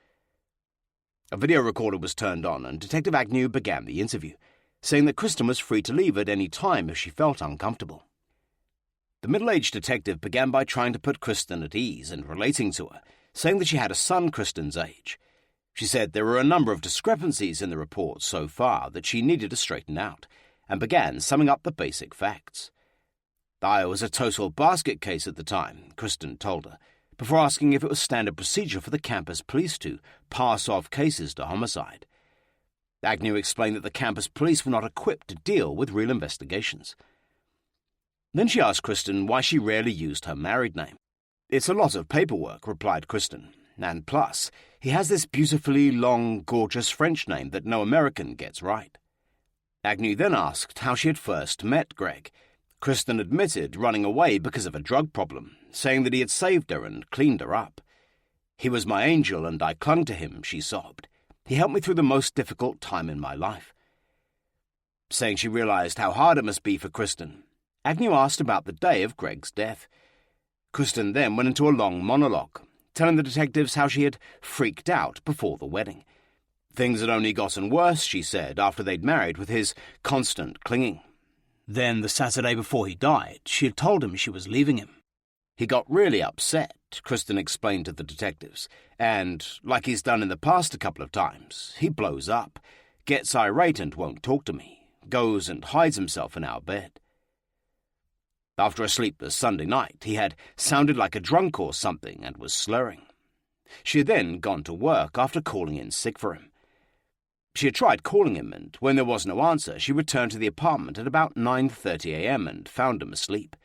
A video recorder was turned on, and Detective Agnew began the interview, saying that Kristen was free to leave at any time if she felt uncomfortable. The middle-aged detective began by trying to put Kristen at ease and relating to her, saying that she had a son Kristen's age. She said there were a number of discrepancies in the report so far that she needed to straighten out, and began summing up the basic facts. "I was a total basket case at the time," Kristen told her, before asking if it was standard procedure for the campus police to pass off cases to homicide. Agnew explained that the campus police were not equipped to deal with real investigations. Then she asked Kristen why she rarely used her married name. "It's a lot of paperwork," replied Kristen, And plus, he has this beautifully long, gorgeous French name that no American gets right. Agnew then asked how she had first met Greg. Kristen admitted running away because of a drug problem, saying that he had saved her and cleaned her up. "He was my angel and I clung to him," she sobbed. "He helped me through the most difficult time in my life." Saying she realized how hard it must be for Kristen, Agnew asked about the day of Greg's death. Kristen then went into a long monologue, telling the detectives how she had freaked out before the wedding. Things had only gotten worse, she said, after they'd married, with his constant clinging. Then, the Saturday before he died, she had told him she was leaving him. He got really upset, Kristen explained to the detectives, and, like he's done in the past a couple of times, he blows up, gets irate and won't talk to me, goes and hides himself in our bed. After a sleepless Sunday night, he had sounded like a drunk or something and was slurring. She had then gone to work after calling in sick for him. She had tried calling him, and when there was no answer, she returned to the apartment at about 9:30 a.m. and found him asleep.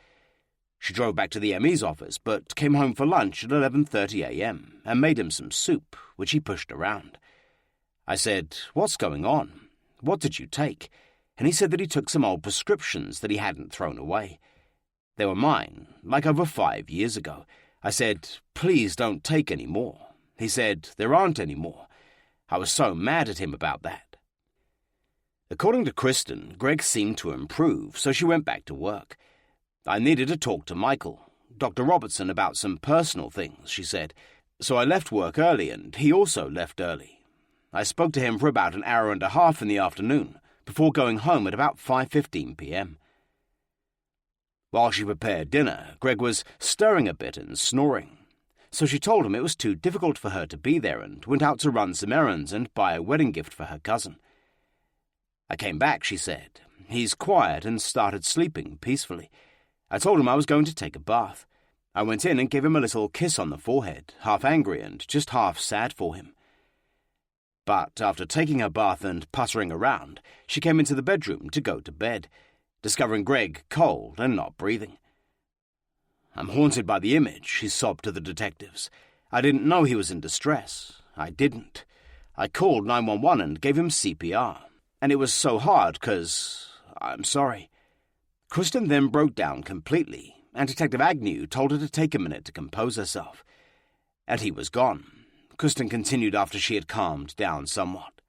She drove back to the ME's office, but came home for lunch at 11:30 a.m. and made him some soup, which he pushed around. I said, "What's going on? What did you take?" And he said that he took some old prescriptions that he hadn't thrown away. They were mine, like over 5 years ago. I said, "Please don't take any more." He said, "There aren't any more." I was so mad at him about that. According to Kristen, Greg seemed to improve, so she went back to work. "I needed to talk to Michael, Dr. Robertson, about some personal things," she said, "so I left work early and he also left early. I spoke to him for about an hour and a half in the afternoon, before going home at about 5:15 p.m. While she prepared dinner, Greg was stirring a bit and snoring, so she told him it was too difficult for her to be there and went out to run some errands and buy a wedding gift for her cousin. "I came back," she said. "He's quiet and started sleeping peacefully. I told him I was going to take a bath. I went in and gave him a little kiss on the forehead, half angry and just half sad for him. But after taking her bath and puttering around, she came into the bedroom to go to bed, discovering Greg cold and not breathing. I'm haunted by the image," she sobbed to the detectives. "I didn't know he was in distress. I didn't. I called 911 and gave him CPR, and it was so hard because... I'm sorry." Kristen then broke down completely, and Detective Agnew told her to take a minute to compose herself. And he was gone. Kristen continued after she had calmed down somewhat.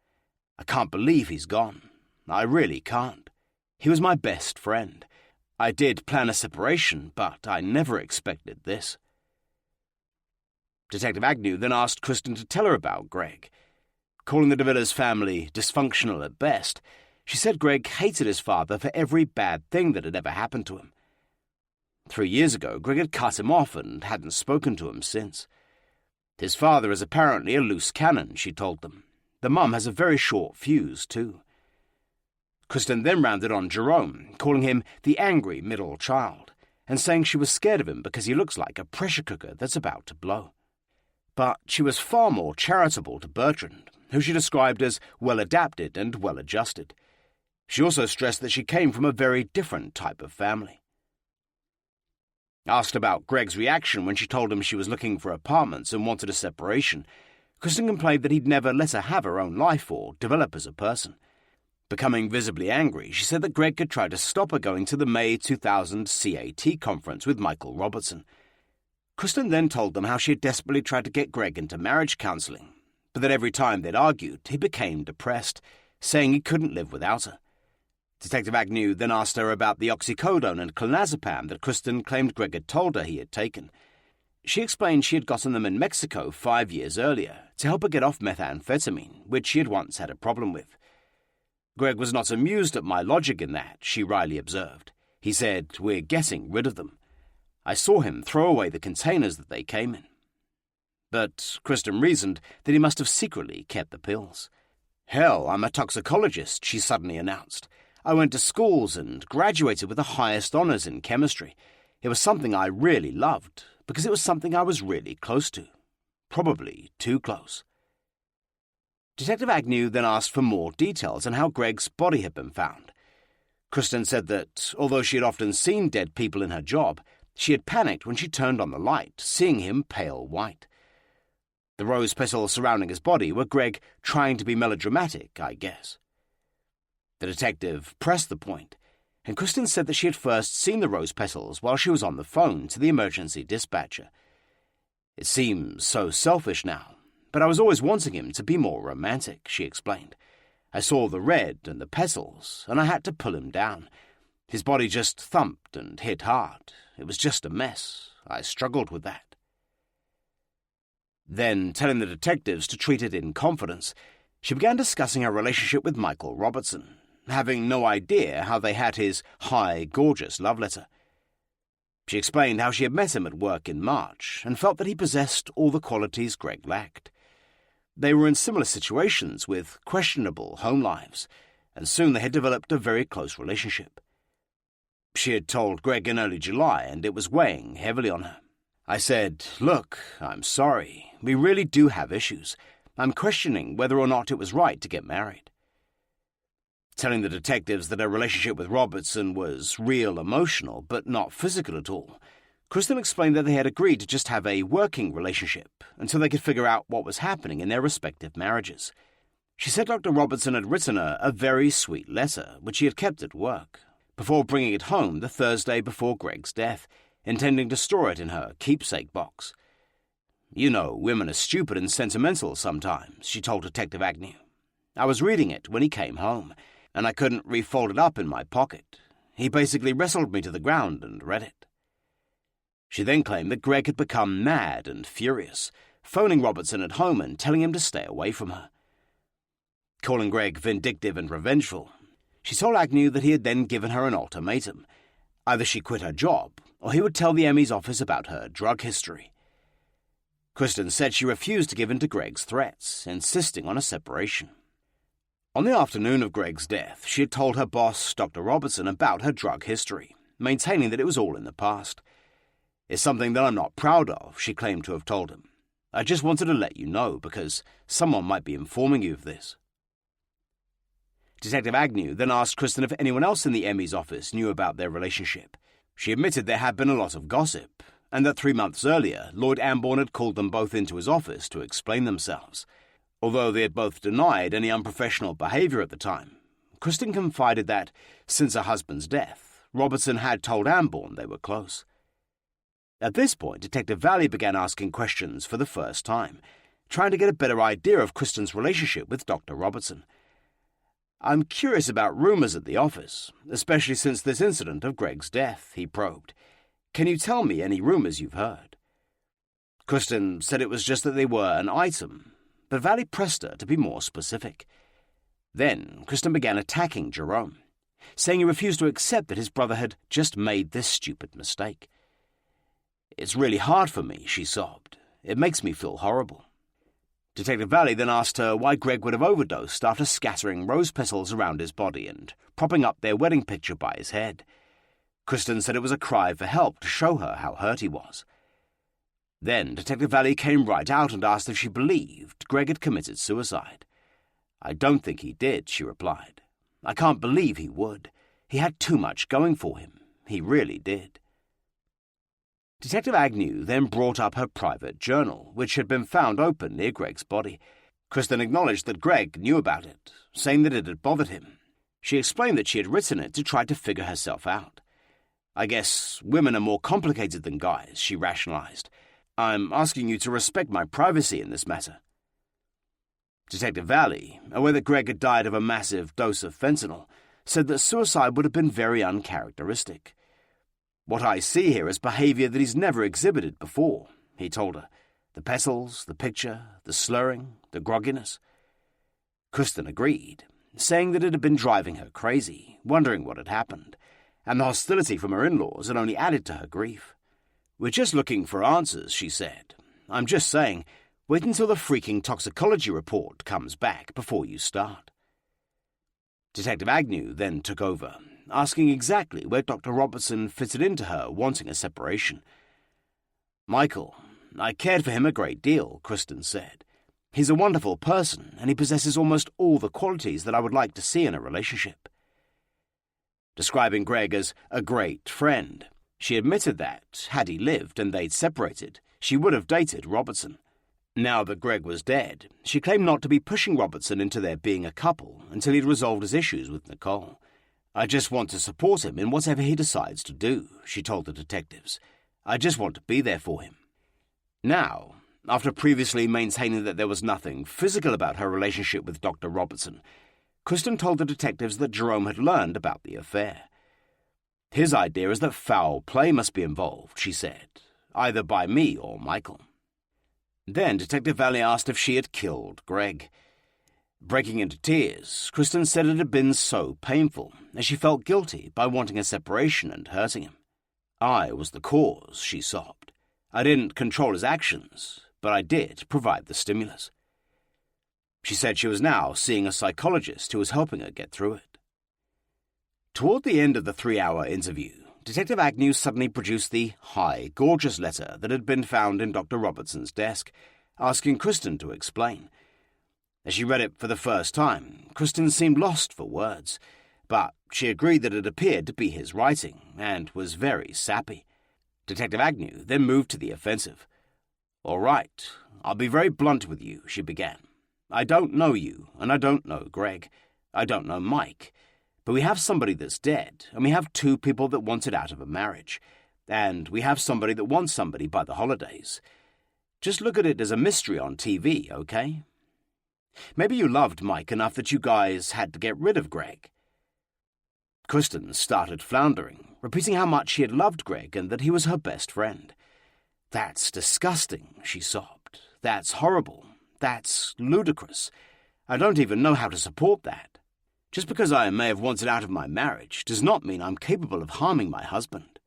"I can't believe he's gone. I really can't. He was my best friend. I did plan a separation, but I never expected this." Detective Agnew then asked Kristen to tell her about Greg. Calling the de Villiers family dysfunctional at best, she said Greg hated his father for every bad thing that had ever happened to him. 3 years ago, Greg had cut him off and hadn't spoken to him since. His father is apparently a loose cannon, she told them. The mum has a very short fuse, too. Kristen then rounded on Jerome, calling him the angry middle child, and saying she was scared of him because he looks like a pressure cooker that's about to blow. But she was far more charitable to Bertrand, who she described as well-adapted and well-adjusted. She also stressed that she came from a very different type of family. Asked about Greg's reaction when she told him she was looking for apartments and wanted a separation, Kristen complained that he'd never let her have her own life or develop as a person. Becoming visibly angry, she said that Greg had tried to stop her going to the May 2000 CAT conference with Michael Robertson. Kristen then told them how she had desperately tried to get Greg into marriage counselling, but that every time they'd argued, he became depressed, saying he couldn't live without her. Detective Agnew then asked her about the oxycodone and clonazepam that Kristen claimed Greg had told her he had taken. She explained she had gotten them in Mexico 5 years earlier to help her get off methamphetamine, which she had once had a problem with. "Greg was not amused at my logic in that," she wryly observed. "He said, 'We're getting rid of them.' I saw him throw away the containers that they came in." But Kristen reasoned that he must have secretly kept the pills. "Hell, I'm a toxicologist," she suddenly announced. "I went to schools and graduated with the highest honours in chemistry. It was something I really loved, because it was something I was really close to. Probably too close." Detective Agnew then asked for more details on how Greg's body had been found. Kristen said that, although she had often seen dead people in her job, she had panicked when she turned on the light, seeing him pale white. The rose petals surrounding his body were Greg trying to be melodramatic, I guess. The detective pressed the point, and Kristen said that she had first seen the rose petals while she was on the phone to the emergency dispatcher. It seems so selfish now, but I was always wanting him to be more romantic, she explained. I saw the red and the petals, and I had to pull him down. His body just thumped and hit hard. It was just a mess. I struggled with that. Then, telling the detectives to treat it in confidence, she began discussing her relationship with Michael Robertson, having no idea how they had his high, gorgeous love letter. She explained how she had met him at work in March and felt that he possessed all the qualities Greg lacked. They were in similar situations with questionable home lives, and soon they had developed a very close relationship. She had told Greg in early July, and it was weighing heavily on her. I said, "Look, I'm sorry. We really do have issues. I'm questioning whether or not it was right to get married." Telling the detectives that her relationship with Robertson was real emotional, but not physical at all, Kristen explained that they had agreed to just have a working relationship until they could figure out what was happening in their respective marriages. She said Dr. Robertson had written her a very sweet letter, which he had kept at work, before bringing it home the Thursday before Greg's death, intending to store it in her keepsake box. "You know, women are stupid and sentimental sometimes," she told Detective Agnew. "I was reading it when he came home, and I couldn't refold it up in my pocket. He basically wrestled me to the ground and read it." She then claimed that Greg had become mad and furious, phoning Robertson at home and telling him to stay away from her. Calling Greg vindictive and revengeful, she told Agnew that he had then given her an ultimatum. Either she quit her job, or he would tell the Emmys office about her drug history. Kristen said she refused to give in to Greg's threats, insisting on a separation. On the afternoon of Greg's death, she had told her boss, Dr. Robertson, about her drug history, maintaining that it was all in the past. "It's something that I'm not proud of," she claimed to have told him. "I just wanted to let you know because someone might be informing you of this." Detective Agnew then asked Kristen if anyone else in the Emmys office knew about their relationship. She admitted there had been a lot of gossip, and that 3 months earlier, Lloyd Ambourne had called them both into his office to explain themselves. Although they had both denied any unprofessional behavior at the time, Kristen confided that, since her husband's death, Robertson had told Ambourne they were close. At this point, Detective Valley began asking questions for the first time, trying to get a better idea of Kristen's relationship with Dr. Robertson. "I'm curious about rumors at the office, especially since this incident of Greg's death," he probed. "Can you tell me any rumors you've heard?" Kristen said it was just that they were an item, but Valley pressed her to be more specific. Then Kristen began attacking Jerome, saying he refused to accept that his brother had just made this stupid mistake. "It's really hard for me," she sobbed. "It makes me feel horrible." Detective Valley then asked her why Greg would have overdosed after scattering rose petals around his body and propping up their wedding picture by his head. Kristen said it was a cry for help to show her how hurt he was. Then Detective Valley came right out and asked if she believed Greg had committed suicide. "I don't think he did," she replied. "I can't believe he would. He had too much going for him. He really did." Detective Agnew then brought up her private journal, which had been found open near Greg's body. Kristen acknowledged that Greg knew about it, saying that it had bothered him. She explained that she had written it to try to figure herself out. "I guess women are more complicated than guys," she rationalized. "I'm asking you to respect my privacy in this matter." Detective Valley, aware that Greg had died of a massive dose of fentanyl, said that suicide would have been very uncharacteristic. "What I see here is behavior that he's never exhibited before," he told her. "The petals, the picture, the slurring, the grogginess." Kristen agreed, saying that it had been driving her crazy, wondering what had happened, and the hostility from her in-laws had only added to her grief. "We're just looking for answers," she said. "I'm just saying, wait until the freaking toxicology report comes back before you start." Detective Agnew then took over, asking exactly where Dr. Robertson fitted into her wanting a separation. "Michael, I cared for him a great deal," Kristen said. "He's a wonderful person, and he possesses almost all the qualities that I would like to see in a relationship." Describing Greg as a great friend, she admitted that, had he lived and they'd separated, she would have dated Robertson. Now that Greg was dead, she claimed not to be pushing Robertson into their being a couple until he'd resolved his issues with Nicole. "I just want to support him in whatever he decides to do," she told the detectives. "I just want to be there for him." Now, after previously maintaining that there was nothing physical about her relationship with Dr. Robertson, Kristen told the detectives that Jerome had learned about the affair. "His idea is that foul play must be involved," she said, "either by me or Michael." Then Detective Valley asked if she had killed Greg. Breaking into tears, Kristen said it had been so painful, as she felt guilty by wanting a separation and hurting him. "I was the cause," she sobbed. "I didn't control his actions, but I did provide the stimulus." She said she was now seeing a psychologist who was helping her get through it. Toward the end of the 3-hour interview, Detective Agnew suddenly produced the "Hi, gorgeous" letter that had been found in Dr. Robertson's desk, asking Kristen to explain. As she read it for the first time, Kristen seemed lost for words, but she agreed that it appeared to be his writing, and was very sappy. Detective Agnew then moved to the offensive. "All right, I'll be very blunt with you," she began. "I don't know you, and I don't know Greg. I don't know Mike. But we have somebody that's dead, and we have 2 people that wanted out of a marriage, and we have somebody that wants somebody by the holidays. Just look at it as a mystery on TV, okay? Maybe you loved Mike enough that you guys had to get rid of Greg." Kristen started floundering, repeating how much she had loved Greg and that he was her best friend. "That's disgusting," she sobbed. "That's horrible. That's ludicrous. I don't even know how to support that. Just because I may have wanted out of my marriage does not mean I'm capable of harming my husband."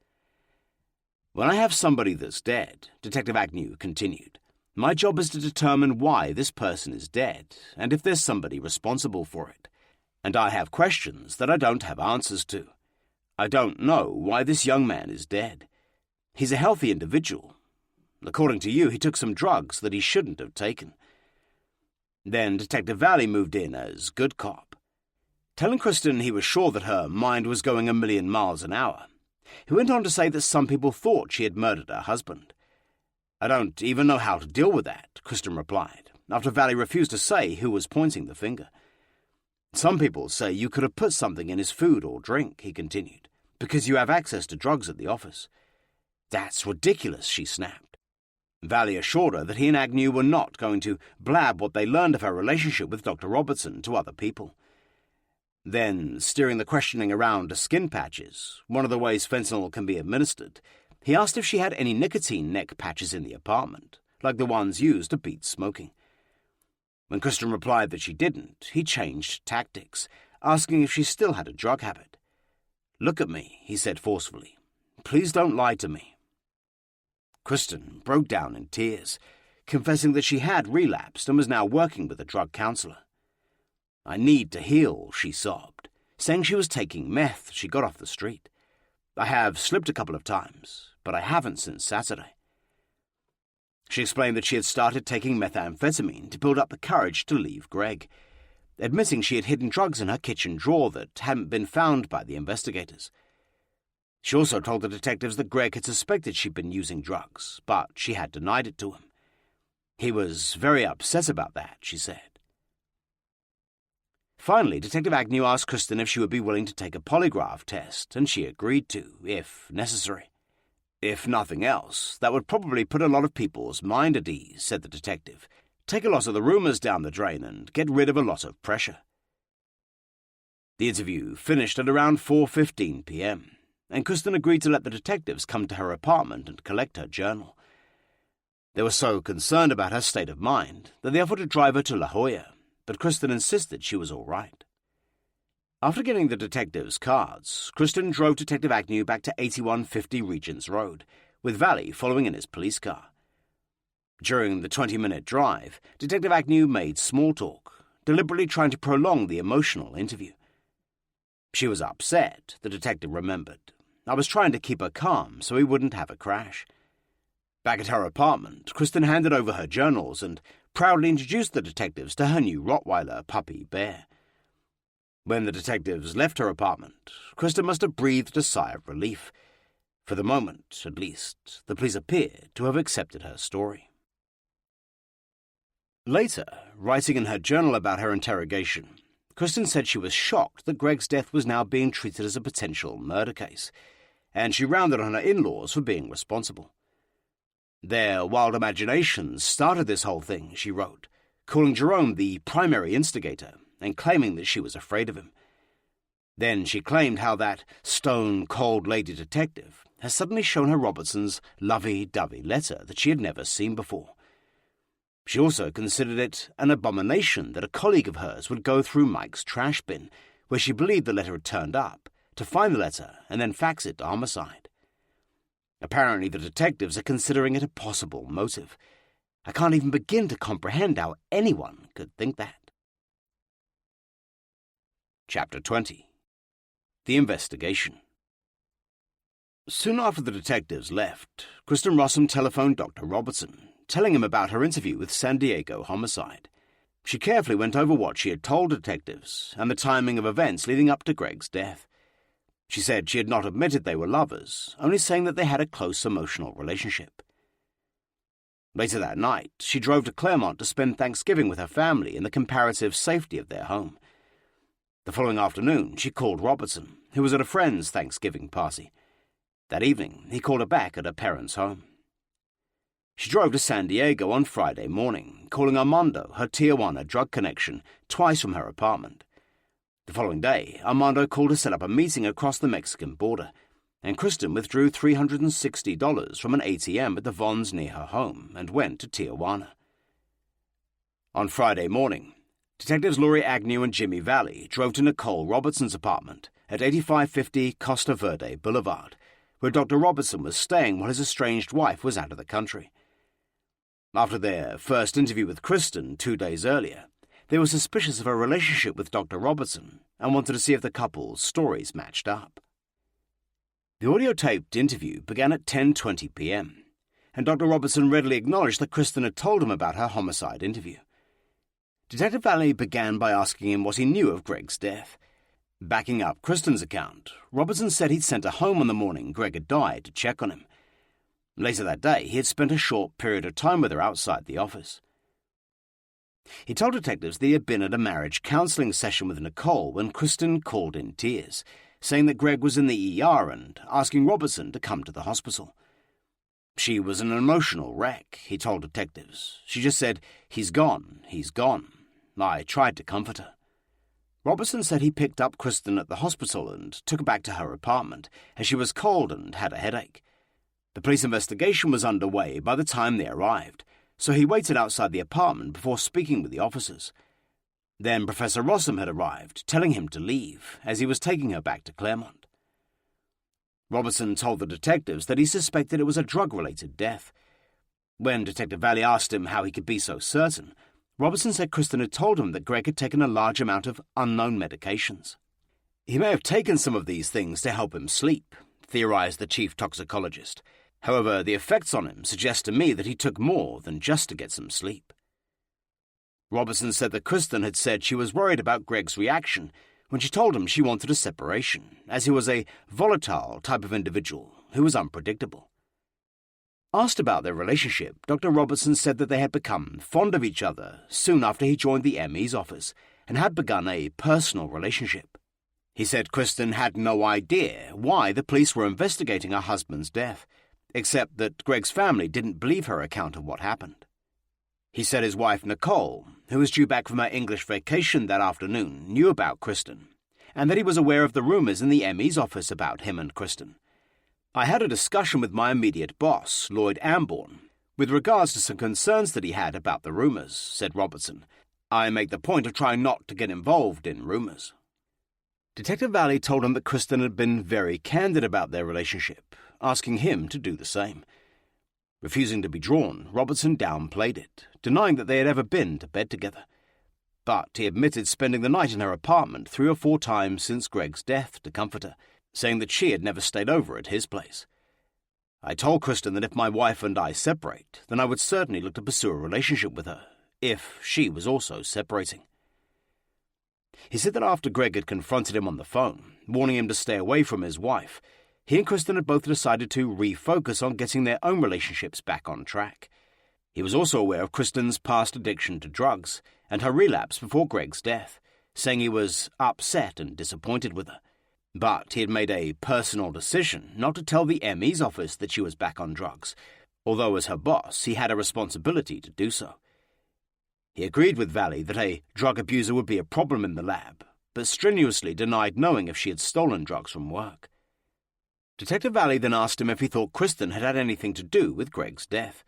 "When I have somebody that's dead," Detective Agnew continued, "my job is to determine why this person is dead and if there's somebody responsible for it. And I have questions that I don't have answers to. I don't know why this young man is dead. He's a healthy individual. According to you, he took some drugs that he shouldn't have taken." Then Detective Valley moved in as good cop. Telling Kristen he was sure that her mind was going 1,000,000 miles an hour, he went on to say that some people thought she had murdered her husband. "I don't even know how to deal with that," Kristen replied, after Valley refused to say who was pointing the finger. "Some people say you could have put something in his food or drink," he continued, "because you have access to drugs at the office." "That's ridiculous," she snapped. Valley assured her that he and Agnew were not going to blab what they learned of her relationship with Dr. Robertson to other people. Then, steering the questioning around to skin patches, one of the ways fentanyl can be administered, he asked if she had any nicotine neck patches in the apartment, like the ones used to beat smoking. When Kristen replied that she didn't, he changed tactics, asking if she still had a drug habit. "Look at me," he said forcefully. "Please don't lie to me." Kristen broke down in tears, confessing that she had relapsed and was now working with a drug counselor. "I need to heal," she sobbed, saying she was taking meth she got off the street. "I have slipped a couple of times, but I haven't since Saturday." She explained that she had started taking methamphetamine to build up the courage to leave Greg, admitting she had hidden drugs in her kitchen drawer that hadn't been found by the investigators. She also told the detectives that Greg had suspected she'd been using drugs, but she had denied it to him. He was very upset about that, she said. Finally, Detective Agnew asked Kristen if she would be willing to take a polygraph test, and she agreed to, if necessary. "If nothing else, that would probably put a lot of people's mind at ease," said the detective. "Take a lot of the rumors down the drain and get rid of a lot of pressure." The interview finished at around 4:15 p.m., and Kristen agreed to let the detectives come to her apartment and collect her journal. They were so concerned about her state of mind that they offered to drive her to La Jolla, but Kristen insisted she was all right. After getting the detectives' cards, Kristen drove Detective Agnew back to 8150 Regents Road, with Valley following in his police car. During the 20-minute drive, Detective Agnew made small talk, deliberately trying to prolong the emotional interview. She was upset, the detective remembered. "I was trying to keep her calm so we wouldn't have a crash." Back at her apartment, Kristen handed over her journals and proudly introduced the detectives to her new Rottweiler puppy, Bear. When the detectives left her apartment, Kristen must have breathed a sigh of relief. For the moment, at least, the police appeared to have accepted her story. Later, writing in her journal about her interrogation, Kristen said she was shocked that Greg's death was now being treated as a potential murder case, and she rounded on her in-laws for being responsible. Their wild imaginations started this whole thing, she wrote, calling Jerome the primary instigator and claiming that she was afraid of him. Then she claimed how that stone-cold lady detective has suddenly shown her Robertson's lovey-dovey letter that she had never seen before. She also considered it an abomination that a colleague of hers would go through Mike's trash bin, where she believed the letter had turned up, to find the letter and then fax it to Homicide. Apparently the detectives are considering it a possible motive. I can't even begin to comprehend how anyone could think that. Chapter 20. The Investigation. Soon after the detectives left, Kristen Rossum telephoned Dr. Robertson, telling him about her interview with San Diego Homicide. She carefully went over what she had told detectives and the timing of events leading up to Greg's death. She said she had not admitted they were lovers, only saying that they had a close emotional relationship. Later that night, she drove to Claremont to spend Thanksgiving with her family in the comparative safety of their home. The following afternoon, she called Robertson, who was at a friend's Thanksgiving party. That evening, he called her back at her parents' home. She drove to San Diego on Friday morning, calling Armando, her Tijuana drug connection, twice from her apartment. The following day, Armando called to set up a meeting across the Mexican border, and Kristen withdrew $360 from an ATM at the Vons near her home and went to Tijuana. On Friday morning, Detectives Laurie Agnew and Jimmy Valley drove to Nicole Robertson's apartment at 8550 Costa Verde Boulevard, where Dr. Robertson was staying while his estranged wife was out of the country. After their first interview with Kristen 2 days earlier, they were suspicious of her relationship with Dr. Robertson and wanted to see if the couple's stories matched up. The audio-taped interview began at 10:20 p.m., and Dr. Robertson readily acknowledged that Kristen had told him about her homicide interview. Detective Valley began by asking him what he knew of Greg's death. Backing up Kristen's account, Robertson said he'd sent her home on the morning Greg had died to check on him. Later that day, he had spent a short period of time with her outside the office. He told detectives that he had been at a marriage counseling session with Nicole when Kristen called in tears, saying that Greg was in the ER and asking Robertson to come to the hospital. She was an emotional wreck, he told detectives. She just said, "He's gone, he's gone." I tried to comfort her. Robertson said he picked up Kristen at the hospital and took her back to her apartment, as she was cold and had a headache. The police investigation was underway by the time they arrived, so he waited outside the apartment before speaking with the officers. Then Professor Rossum had arrived, telling him to leave, as he was taking her back to Claremont. Robertson told the detectives that he suspected it was a drug-related death. When Detective Valley asked him how he could be so certain, Robertson said Kristen had told him that Greg had taken a large amount of unknown medications. He may have taken some of these things to help him sleep, theorized the chief toxicologist. However, the effects on him suggest to me that he took more than just to get some sleep. Robertson said that Kristen had said she was worried about Greg's reaction when she told him she wanted a separation, as he was a volatile type of individual who was unpredictable. Asked about their relationship, Dr. Robertson said that they had become fond of each other soon after he joined the ME's office and had begun a personal relationship. He said Kristen had no idea why the police were investigating her husband's death, except that Greg's family didn't believe her account of what happened. He said his wife Nicole, who was due back from her English vacation that afternoon, knew about Kristen, and that he was aware of the rumors in the ME's office about him and Kristen. I had a discussion with my immediate boss, Lloyd Amborn, with regards to some concerns that he had about the rumors, said Robertson. I make the point of trying not to get involved in rumors. Detective Valley told him that Kristen had been very candid about their relationship, asking him to do the same. Refusing to be drawn, Robertson downplayed it, denying that they had ever been to bed together. But he admitted spending the night in her apartment 3 or 4 times since Greg's death to comfort her, saying that she had never stayed over at his place. I told Kristen that if my wife and I separate, then I would certainly look to pursue a relationship with her, if she was also separating. He said that after Greg had confronted him on the phone, warning him to stay away from his wife, he and Kristen had both decided to refocus on getting their own relationships back on track. He was also aware of Kristen's past addiction to drugs and her relapse before Greg's death, saying he was upset and disappointed with her. But he had made a personal decision not to tell the ME's office that she was back on drugs, although as her boss he had a responsibility to do so. He agreed with Valley that a drug abuser would be a problem in the lab, but strenuously denied knowing if she had stolen drugs from work. Detective Valley then asked him if he thought Kristen had had anything to do with Greg's death.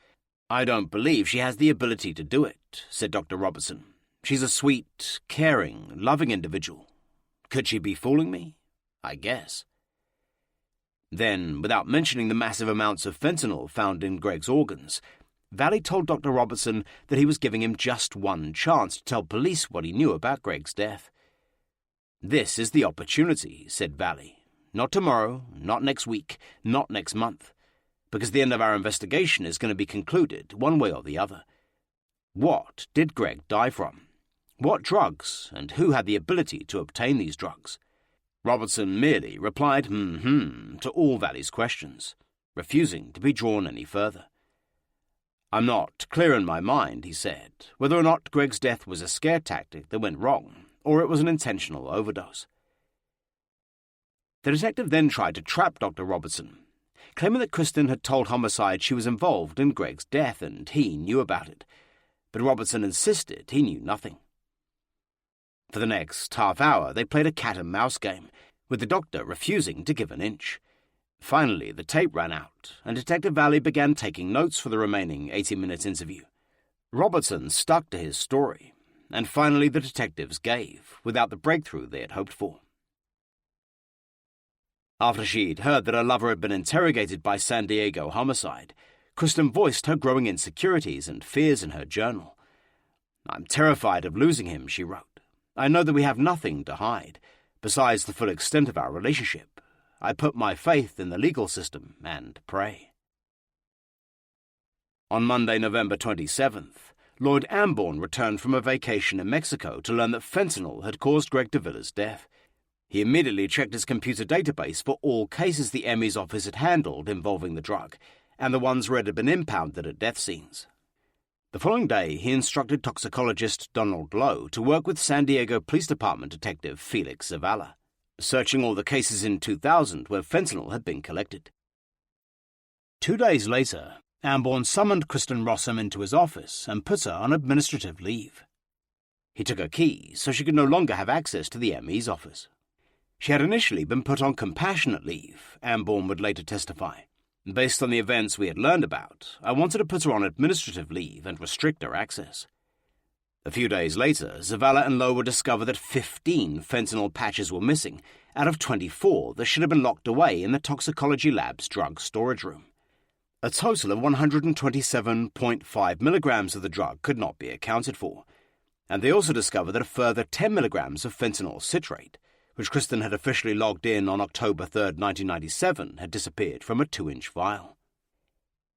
"I don't believe she has the ability to do it," said Dr. Robertson. "She's a sweet, caring, loving individual. Could she be fooling me? I guess." Then, without mentioning the massive amounts of fentanyl found in Greg's organs, Valley told Dr. Robertson that he was giving him just one chance to tell police what he knew about Greg's death. "This is the opportunity," said Valley. "Not tomorrow, not next week, not next month, because the end of our investigation is going to be concluded one way or the other. What did Greg die from? What drugs, and who had the ability to obtain these drugs?" Robertson merely replied to all Valley's questions, refusing to be drawn any further. "I'm not clear in my mind," he said, "whether or not Greg's death was a scare tactic that went wrong, or it was an intentional overdose." The detective then tried to trap Dr. Robertson, claiming that Kristen had told Homicide she was involved in Greg's death and he knew about it, but Robertson insisted he knew nothing. For the next half hour they played a cat-and-mouse game, with the doctor refusing to give an inch. Finally, the tape ran out, and Detective Valley began taking notes for the remaining 80-minute interview. Robertson stuck to his story, and finally the detectives gave, without the breakthrough they had hoped for. After she'd heard that her lover had been interrogated by San Diego Homicide, Kristen voiced her growing insecurities and fears in her journal. "I'm terrified of losing him," she wrote. "I know that we have nothing to hide, besides the full extent of our relationship. I put my faith in the legal system and pray." On Monday, November 27th, Lloyd Amborn returned from a vacation in Mexico to learn that fentanyl had caused Greg DeVilla's death. He immediately checked his computer database for all cases the ME's office had handled involving the drug, and the ones where it had been impounded at death scenes. The following day, he instructed toxicologist Donald Lowe to work with San Diego Police Department detective Felix Zavala, searching all the cases in 2000 where fentanyl had been collected. 2 days later, Amborn summoned Kristen Rossum into his office and put her on administrative leave. He took her keys so she could no longer have access to the ME's office. She had initially been put on compassionate leave, Amborn would later testify. "Based on the events we had learned about, I wanted to put her on administrative leave and restrict her access." A few days later, Zavala and Lowe would discover that 15 fentanyl patches were missing, out of 24 that should have been locked away in the toxicology lab's drug storage room. A total of 127.5 milligrams of the drug could not be accounted for, and they also discovered that a further 10 milligrams of fentanyl citrate, which Kristen had officially logged in on October 3, 1997, had disappeared from a 2-inch vial.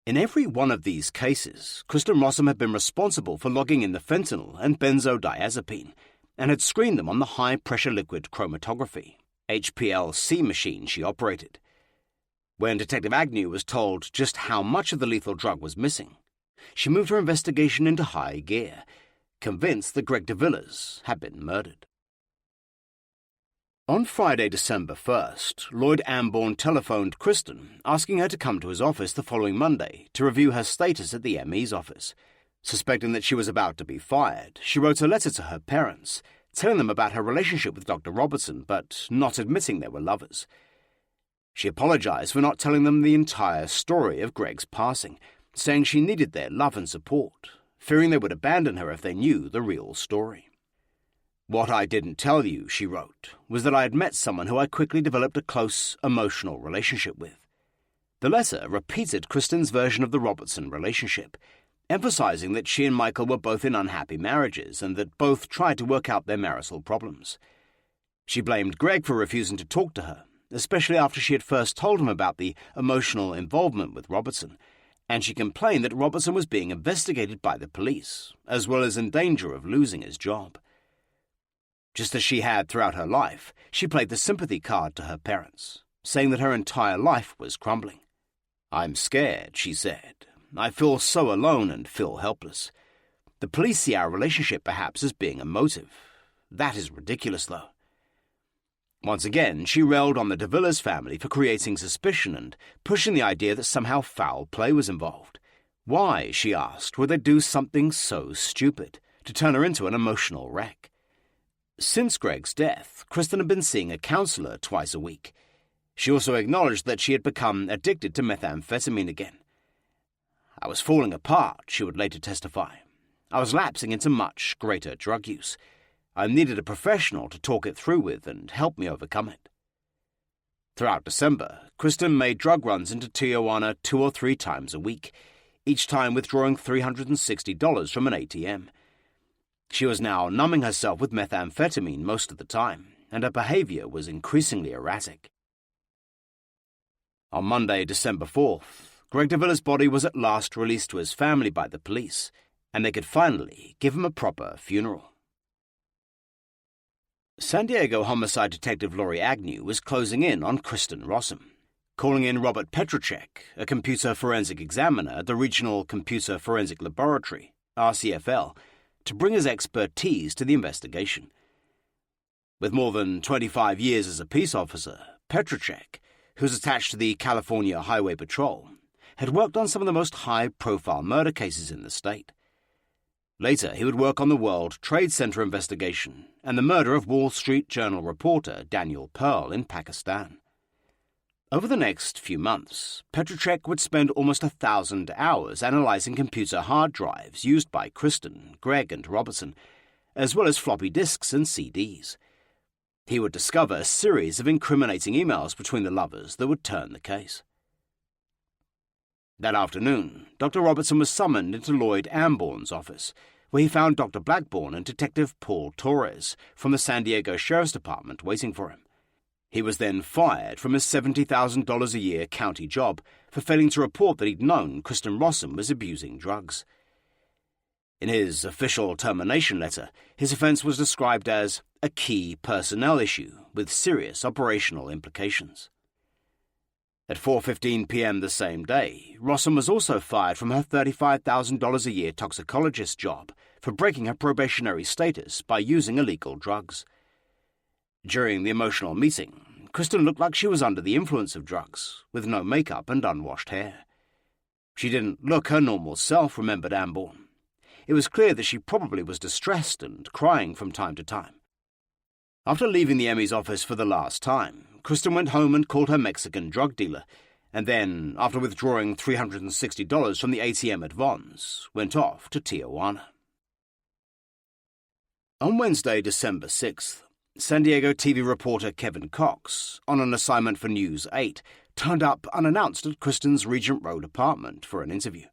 In every one of these cases, Kristen Rossum had been responsible for logging in the fentanyl and benzodiazepine, and had screened them on the high-pressure liquid chromatography, HPLC machine she operated. When Detective Agnew was told just how much of the lethal drug was missing, she moved her investigation into high gear, convinced that Greg DeVillas had been murdered. On Friday, December 1st, Lloyd Amborn telephoned Kristen, asking her to come to his office the following Monday to review her status at the ME's office. Suspecting that she was about to be fired, she wrote a letter to her parents, telling them about her relationship with Dr. Robertson, but not admitting they were lovers. She apologized for not telling them the entire story of Greg's passing, saying she needed their love and support, fearing they would abandon her if they knew the real story. "What I didn't tell you," she wrote, "was that I had met someone who I quickly developed a close, emotional relationship with." The letter repeated Kristen's version of the Robertson relationship, emphasizing that she and Michael were both in unhappy marriages and that both tried to work out their marital problems. She blamed Greg for refusing to talk to her, especially after she had first told him about the emotional involvement with Robertson, and she complained that Robertson was being investigated by the police, as well as in danger of losing his job. Just as she had throughout her life, she played the sympathy card to her parents, saying that her entire life was crumbling. "I'm scared," she said. I feel so alone and feel helpless. The police see our relationship perhaps as being a motive. That is ridiculous, though. Once again, she railed on the de Villiers family for creating suspicion and pushing the idea that somehow foul play was involved. Why, she asked, would they do something so stupid to turn her into an emotional wreck? Since Greg's death, Kristen had been seeing a counsellor twice a week. She also acknowledged that she had become addicted to methamphetamine again. I was falling apart, she would later testify. I was lapsing into much greater drug use. I needed a professional to talk it through with and help me overcome it. Throughout December, Kristen made drug runs into Tijuana 2 or 3 times a week, each time withdrawing $360 from an ATM. She was now numbing herself with methamphetamine most of the time, and her behavior was increasingly erratic. On Monday, December 4th, Greg de Villiers' body was at last released to his family by the police, and they could finally give him a proper funeral. San Diego homicide detective Laurie Agnew was closing in on Kristen Rossum, calling in Robert Petrocek, a computer forensic examiner at the Regional Computer Forensic Laboratory, RCFL, to bring his expertise to the investigation. With more than 25 years as a peace officer, Petrocek, who's attached to the California Highway Patrol, had worked on some of the most high-profile murder cases in the state. Later, he would work on the World Trade Center investigation and the murder of Wall Street Journal reporter Daniel Pearl in Pakistan. Over the next few months, Petrocek would spend almost 1,000 hours analyzing computer hard drives used by Kristen, Greg, and Robertson, as well as floppy disks and CDs. He would discover a series of incriminating emails between the lovers that would turn the case. That afternoon, Dr. Robertson was summoned into Lloyd Amborn's office, where he found Dr. Blackburn and Detective Paul Torres from the San Diego Sheriff's Department waiting for him. He was then fired from his $70,000 a year county job for failing to report that he'd known Kristen Rossum was abusing drugs. In his official termination letter, his offense was described as a key personnel issue with serious operational implications. At 4:15 p.m. the same day, Rossum was also fired from her $35,000 a year toxicologist job for breaking her probationary status by using illegal drugs. During the emotional meeting, Kristen looked like she was under the influence of drugs, with no makeup and unwashed hair. She didn't look her normal self, remembered Amborn. It was clear that she probably was distressed and crying from time to time. After leaving the Emmy's office for the last time, Kristen went home and called her Mexican drug dealer, and then, after withdrawing $360 from the ATM at Vons, went off to Tijuana. On Wednesday, December 6th, San Diego TV reporter Kevin Cox, on an assignment for News 8, turned up unannounced at Kristen's Regent Road apartment for an interview.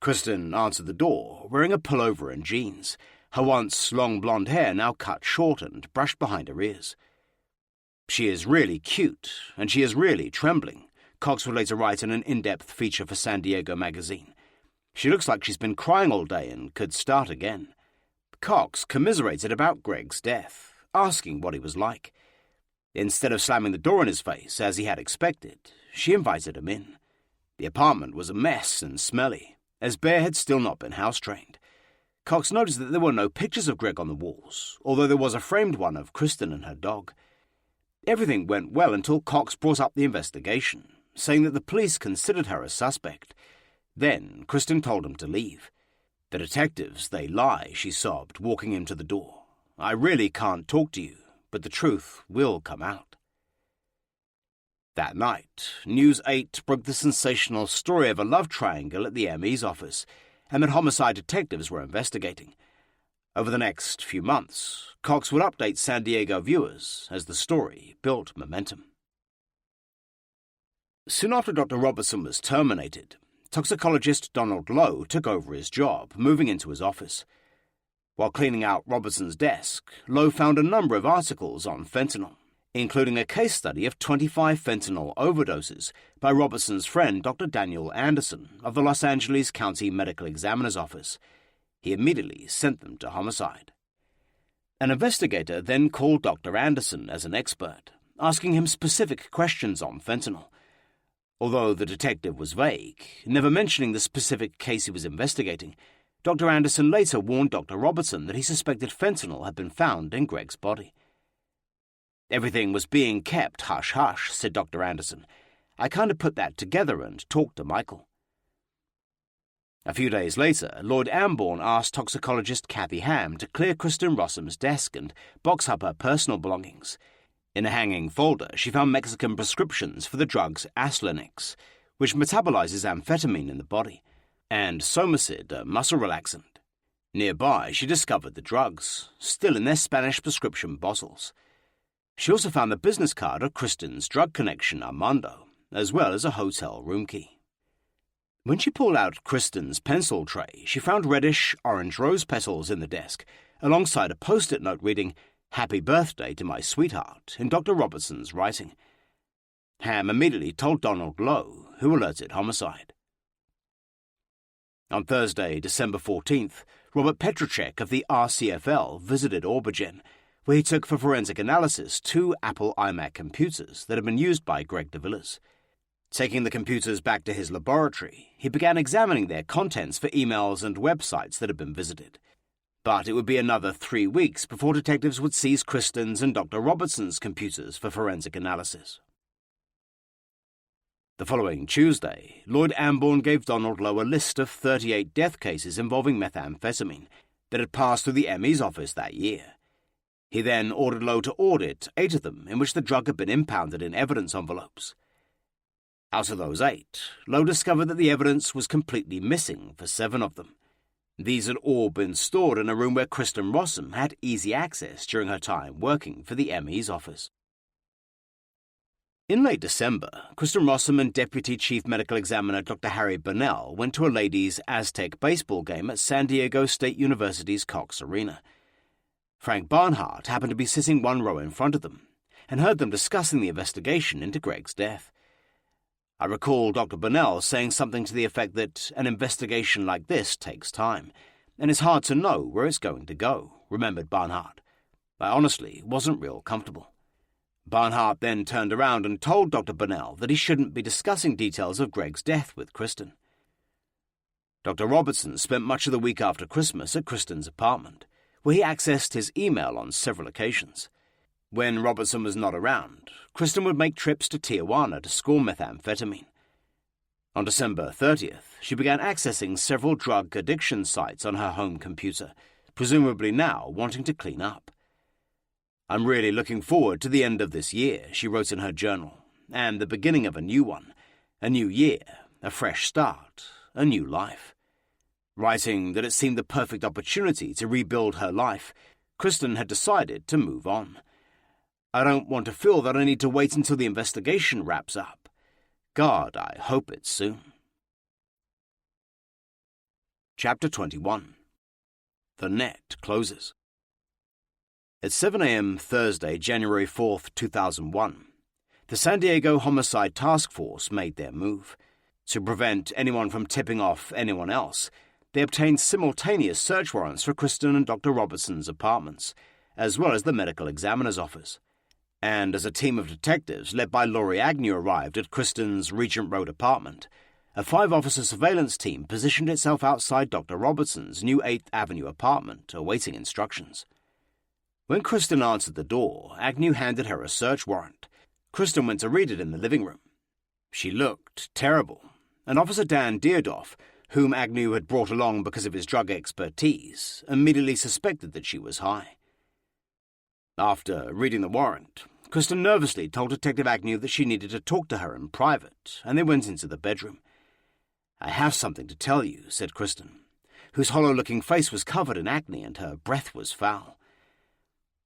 Kristen answered the door, wearing a pullover and jeans, her once long blonde hair now cut short and brushed behind her ears. "She is really cute, and she is really trembling," Cox would later write in an in-depth feature for San Diego magazine. "She looks like she's been crying all day and could start again." Cox commiserated about Greg's death, asking what he was like. Instead of slamming the door in his face, as he had expected, she invited him in. The apartment was a mess and smelly, as Bear had still not been house-trained. Cox noticed that there were no pictures of Greg on the walls, although there was a framed one of Kristen and her dog. Everything went well until Cox brought up the investigation, saying that the police considered her a suspect. Then Kristen told him to leave. "The detectives, they lie," she sobbed, walking him to the door. "I really can't talk to you, but the truth will come out." That night, News 8 broke the sensational story of a love triangle at the ME's office, and that homicide detectives were investigating. Over the next few months, Cox would update San Diego viewers as the story built momentum. Soon after Dr. Robertson was terminated, toxicologist Donald Lowe took over his job, moving into his office. While cleaning out Robertson's desk, Lowe found a number of articles on fentanyl, including a case study of 25 fentanyl overdoses by Robertson's friend Dr. Daniel Anderson of the Los Angeles County Medical Examiner's Office. He immediately sent them to homicide. An investigator then called Dr. Anderson as an expert, asking him specific questions on fentanyl. Although the detective was vague, never mentioning the specific case he was investigating, Dr. Anderson later warned Dr. Robertson that he suspected fentanyl had been found in Greg's body. "Everything was being kept hush-hush," said Dr. Anderson. "I kind of put that together and talked to Michael." A few days later, Lloyd Ambourne asked toxicologist Kathy Ham to clear Kristen Rossum's desk and box up her personal belongings. In a hanging folder, she found Mexican prescriptions for the drugs Aslanix, which metabolizes amphetamine in the body, and Somacid, a muscle relaxant. Nearby, she discovered the drugs, still in their Spanish prescription bottles. She also found the business card of Kristen's drug connection Armando, as well as a hotel room key. When she pulled out Kristen's pencil tray, she found reddish-orange rose petals in the desk, alongside a post-it note reading, "Happy birthday to my sweetheart," in Dr. Robertson's writing. Ham immediately told Donald Lowe, who alerted homicide. On Thursday, December 14th, Robert Petrocek of the RCFL visited Aubergen, where he took for forensic analysis 2 Apple iMac computers that had been used by Greg de Villiers. Taking the computers back to his laboratory, he began examining their contents for emails and websites that had been visited. But it would be another 3 weeks before detectives would seize Kristen's and Dr. Robertson's computers for forensic analysis. The following Tuesday, Lloyd Ambourne gave Donald Lowe a list of 38 death cases involving methamphetamine that had passed through the ME's office that year. He then ordered Lowe to audit 8 of them in which the drug had been impounded in evidence envelopes. Out of those 8, Lowe discovered that the evidence was completely missing for 7 of them. These had all been stored in a room where Kristen Rossum had easy access during her time working for the ME's office. In late December, Kristen Rossum and Deputy Chief Medical Examiner Dr. Harry Burnell went to a ladies' Aztec baseball game at San Diego State University's Cox Arena. Frank Barnhart happened to be sitting 1 row in front of them and heard them discussing the investigation into Greg's death. I recall Dr. Burnell saying something to the effect that an investigation like this takes time, and it's hard to know where it's going to go, remembered Barnhart. I honestly wasn't real comfortable. Barnhart then turned around and told Dr. Burnell that he shouldn't be discussing details of Greg's death with Kristen. Dr. Robertson spent much of the week after Christmas at Kristen's apartment, where he accessed his email on several occasions. When Robertson was not around, Kristen would make trips to Tijuana to score methamphetamine. On December 30th, she began accessing several drug addiction sites on her home computer, presumably now wanting to clean up. "I'm really looking forward to the end of this year," she wrote in her journal, "and the beginning of a new one. A new year, a fresh start, a new life." Writing that it seemed the perfect opportunity to rebuild her life, Kristen had decided to move on. "I don't want to feel that I need to wait until the investigation wraps up. God, I hope it's soon." Chapter 21. The net closes. At 7 a.m. Thursday, January 4th, 2001, the San Diego Homicide Task Force made their move. To prevent anyone from tipping off anyone else, they obtained simultaneous search warrants for Kristen and Dr. Robertson's apartments, as well as the medical examiner's office. And as a team of detectives led by Laurie Agnew arrived at Kristen's Regent Road apartment, a 5-officer surveillance team positioned itself outside Dr. Robertson's new 8th Avenue apartment, awaiting instructions. When Kristen answered the door, Agnew handed her a search warrant. Kristen went to read it in the living room. She looked terrible, and Officer Dan Deardoff, whom Agnew had brought along because of his drug expertise, immediately suspected that she was high. After reading the warrant, Kristen nervously told Detective Agnew that she needed to talk to her in private, and they went into the bedroom. "I have something to tell you," said Kristen, whose hollow-looking face was covered in acne and her breath was foul.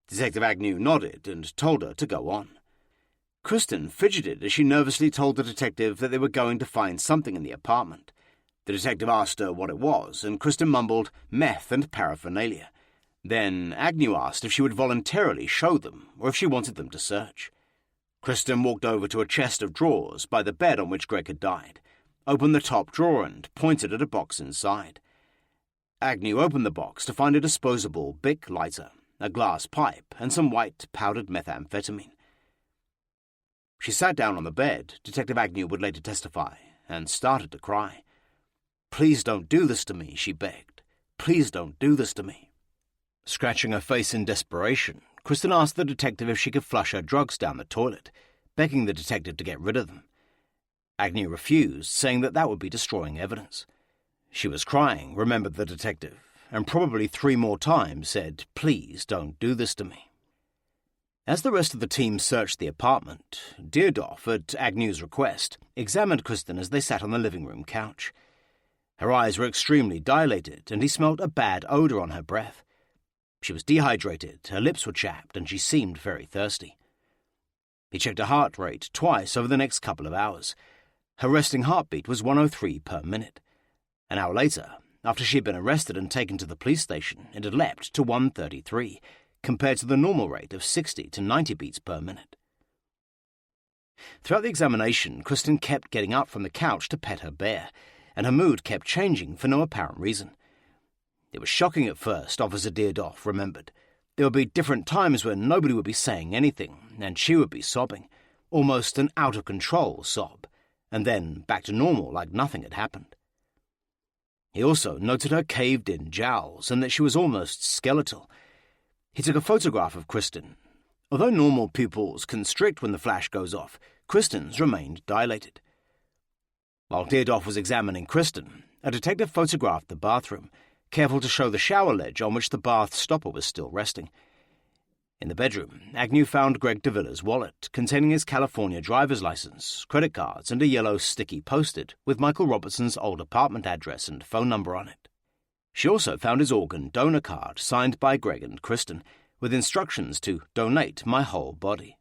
Detective Agnew nodded and told her to go on. Kristen fidgeted as she nervously told the detective that they were going to find something in the apartment. The detective asked her what it was, and Kristen mumbled meth and paraphernalia. Then Agnew asked if she would voluntarily show them, or if she wanted them to search. Kristen walked over to a chest of drawers by the bed on which Greg had died, opened the top drawer and pointed at a box inside. Agnew opened the box to find a disposable Bic lighter, a glass pipe, and some white powdered methamphetamine. She sat down on the bed, Detective Agnew would later testify, and started to cry. "Please don't do this to me," she begged. "Please don't do this to me." Scratching her face in desperation, Kristen asked the detective if she could flush her drugs down the toilet, begging the detective to get rid of them. Agnew refused, saying that would be destroying evidence. She was crying, remembered the detective, and probably 3 more times said, "Please don't do this to me." As the rest of the team searched the apartment, Deardoff, at Agnew's request, examined Kristen as they sat on the living room couch. Her eyes were extremely dilated, and he smelt a bad odour on her breath. She was dehydrated, her lips were chapped, and she seemed very thirsty. He checked her heart rate twice over the next couple of hours. Her resting heartbeat was 103 per minute. An hour later, after she had been arrested and taken to the police station, it had leapt to 133, compared to the normal rate of 60 to 90 beats per minute. Throughout the examination, Kristen kept getting up from the couch to pet her bear, and her mood kept changing for no apparent reason. It was shocking at first, Officer Deardoff remembered. There would be different times when nobody would be saying anything, and she would be sobbing, almost an out-of-control sob, and then back to normal like nothing had happened. He also noted her caved-in jowls and that she was almost skeletal. He took a photograph of Kristen. Although normal pupils constrict when the flash goes off, Kristen's remained dilated. While Deardoff was examining Kristen, a detective photographed the bathroom, careful to show the shower ledge on which the bath stopper was still resting. In the bedroom, Agnew found Greg DeVilla's wallet, containing his California driver's license, credit cards, and a yellow sticky post-it with Michael Robertson's old apartment address and phone number on it. She also found his organ donor card, signed by Greg and Kristen, with instructions to donate my whole body.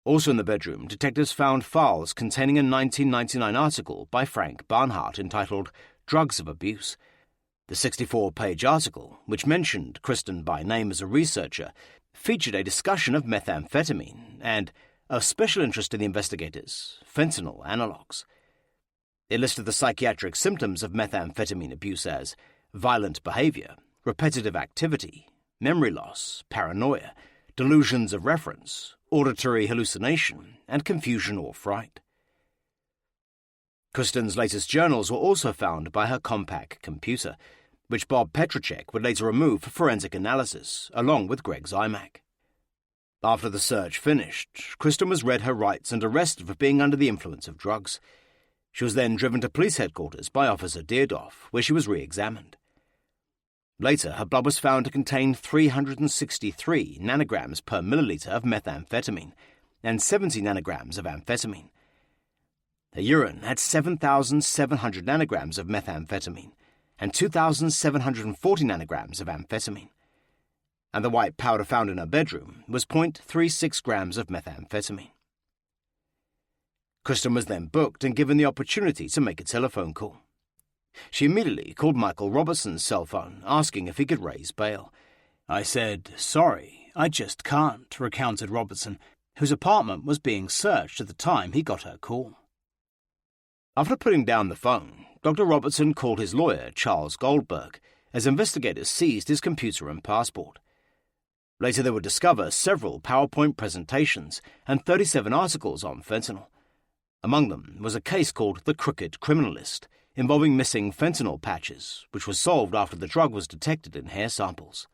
Also in the bedroom, detectives found files containing a 1999 article by Frank Barnhart entitled Drugs of Abuse. The 64-page article, which mentioned Kristen by name as a researcher, featured a discussion of methamphetamine and, of special interest to the investigators, fentanyl analogues. It listed the psychiatric symptoms of methamphetamine abuse as violent behavior, repetitive activity, memory loss, paranoia, delusions of reference, auditory hallucination, and confusion or fright. Kristen's latest journals were also found by her Compaq computer, which Bob Petracek would later remove for forensic analysis, along with Greg's iMac. After the search finished, Kristen was read her rights and arrested for being under the influence of drugs. She was then driven to police headquarters by Officer Deardoff, where she was re-examined. Later, her blood was found to contain 363 nanograms per milliliter of methamphetamine and 70 nanograms of amphetamine. Her urine had 7,700 nanograms of methamphetamine and 2,740 nanograms of amphetamine. And the white powder found in her bedroom was 0.36 grams of methamphetamine. Kristen was then booked and given the opportunity to make a telephone call. She immediately called Michael Robertson's cell phone, asking if he could raise bail. "I said, 'Sorry, I just can't,'" recounted Robertson, whose apartment was being searched at the time he got her call. After putting down the phone, Dr. Robertson called his lawyer, Charles Goldberg, as investigators seized his computer and passport. Later they would discover several PowerPoint presentations and 37 articles on fentanyl. Among them was a case called The Crooked Criminalist, involving missing fentanyl patches, which was solved after the drug was detected in hair samples.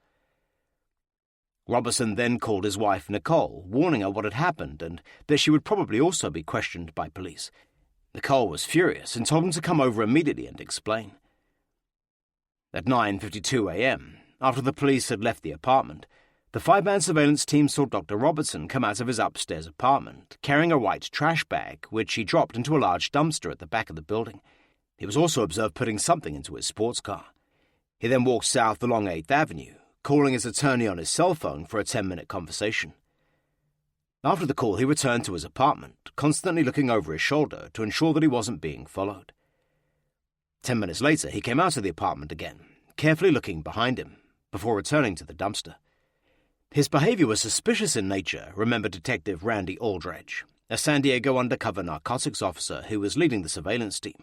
Robertson then called his wife Nicole, warning her what had happened and that she would probably also be questioned by police. Nicole was furious and told him to come over immediately and explain. At 9:52 a.m., after the police had left the apartment, the 5-man surveillance team saw Dr. Robertson come out of his upstairs apartment, carrying a white trash bag, which he dropped into a large dumpster at the back of the building. He was also observed putting something into his sports car. He then walked south along 8th Avenue, calling his attorney on his cell phone for a 10-minute conversation. After the call, he returned to his apartment, constantly looking over his shoulder to ensure that he wasn't being followed. 10 minutes later, he came out of the apartment again, carefully looking behind him, before returning to the dumpster. His behavior was suspicious in nature, remembered Detective Randy Aldridge, a San Diego undercover narcotics officer who was leading the surveillance team.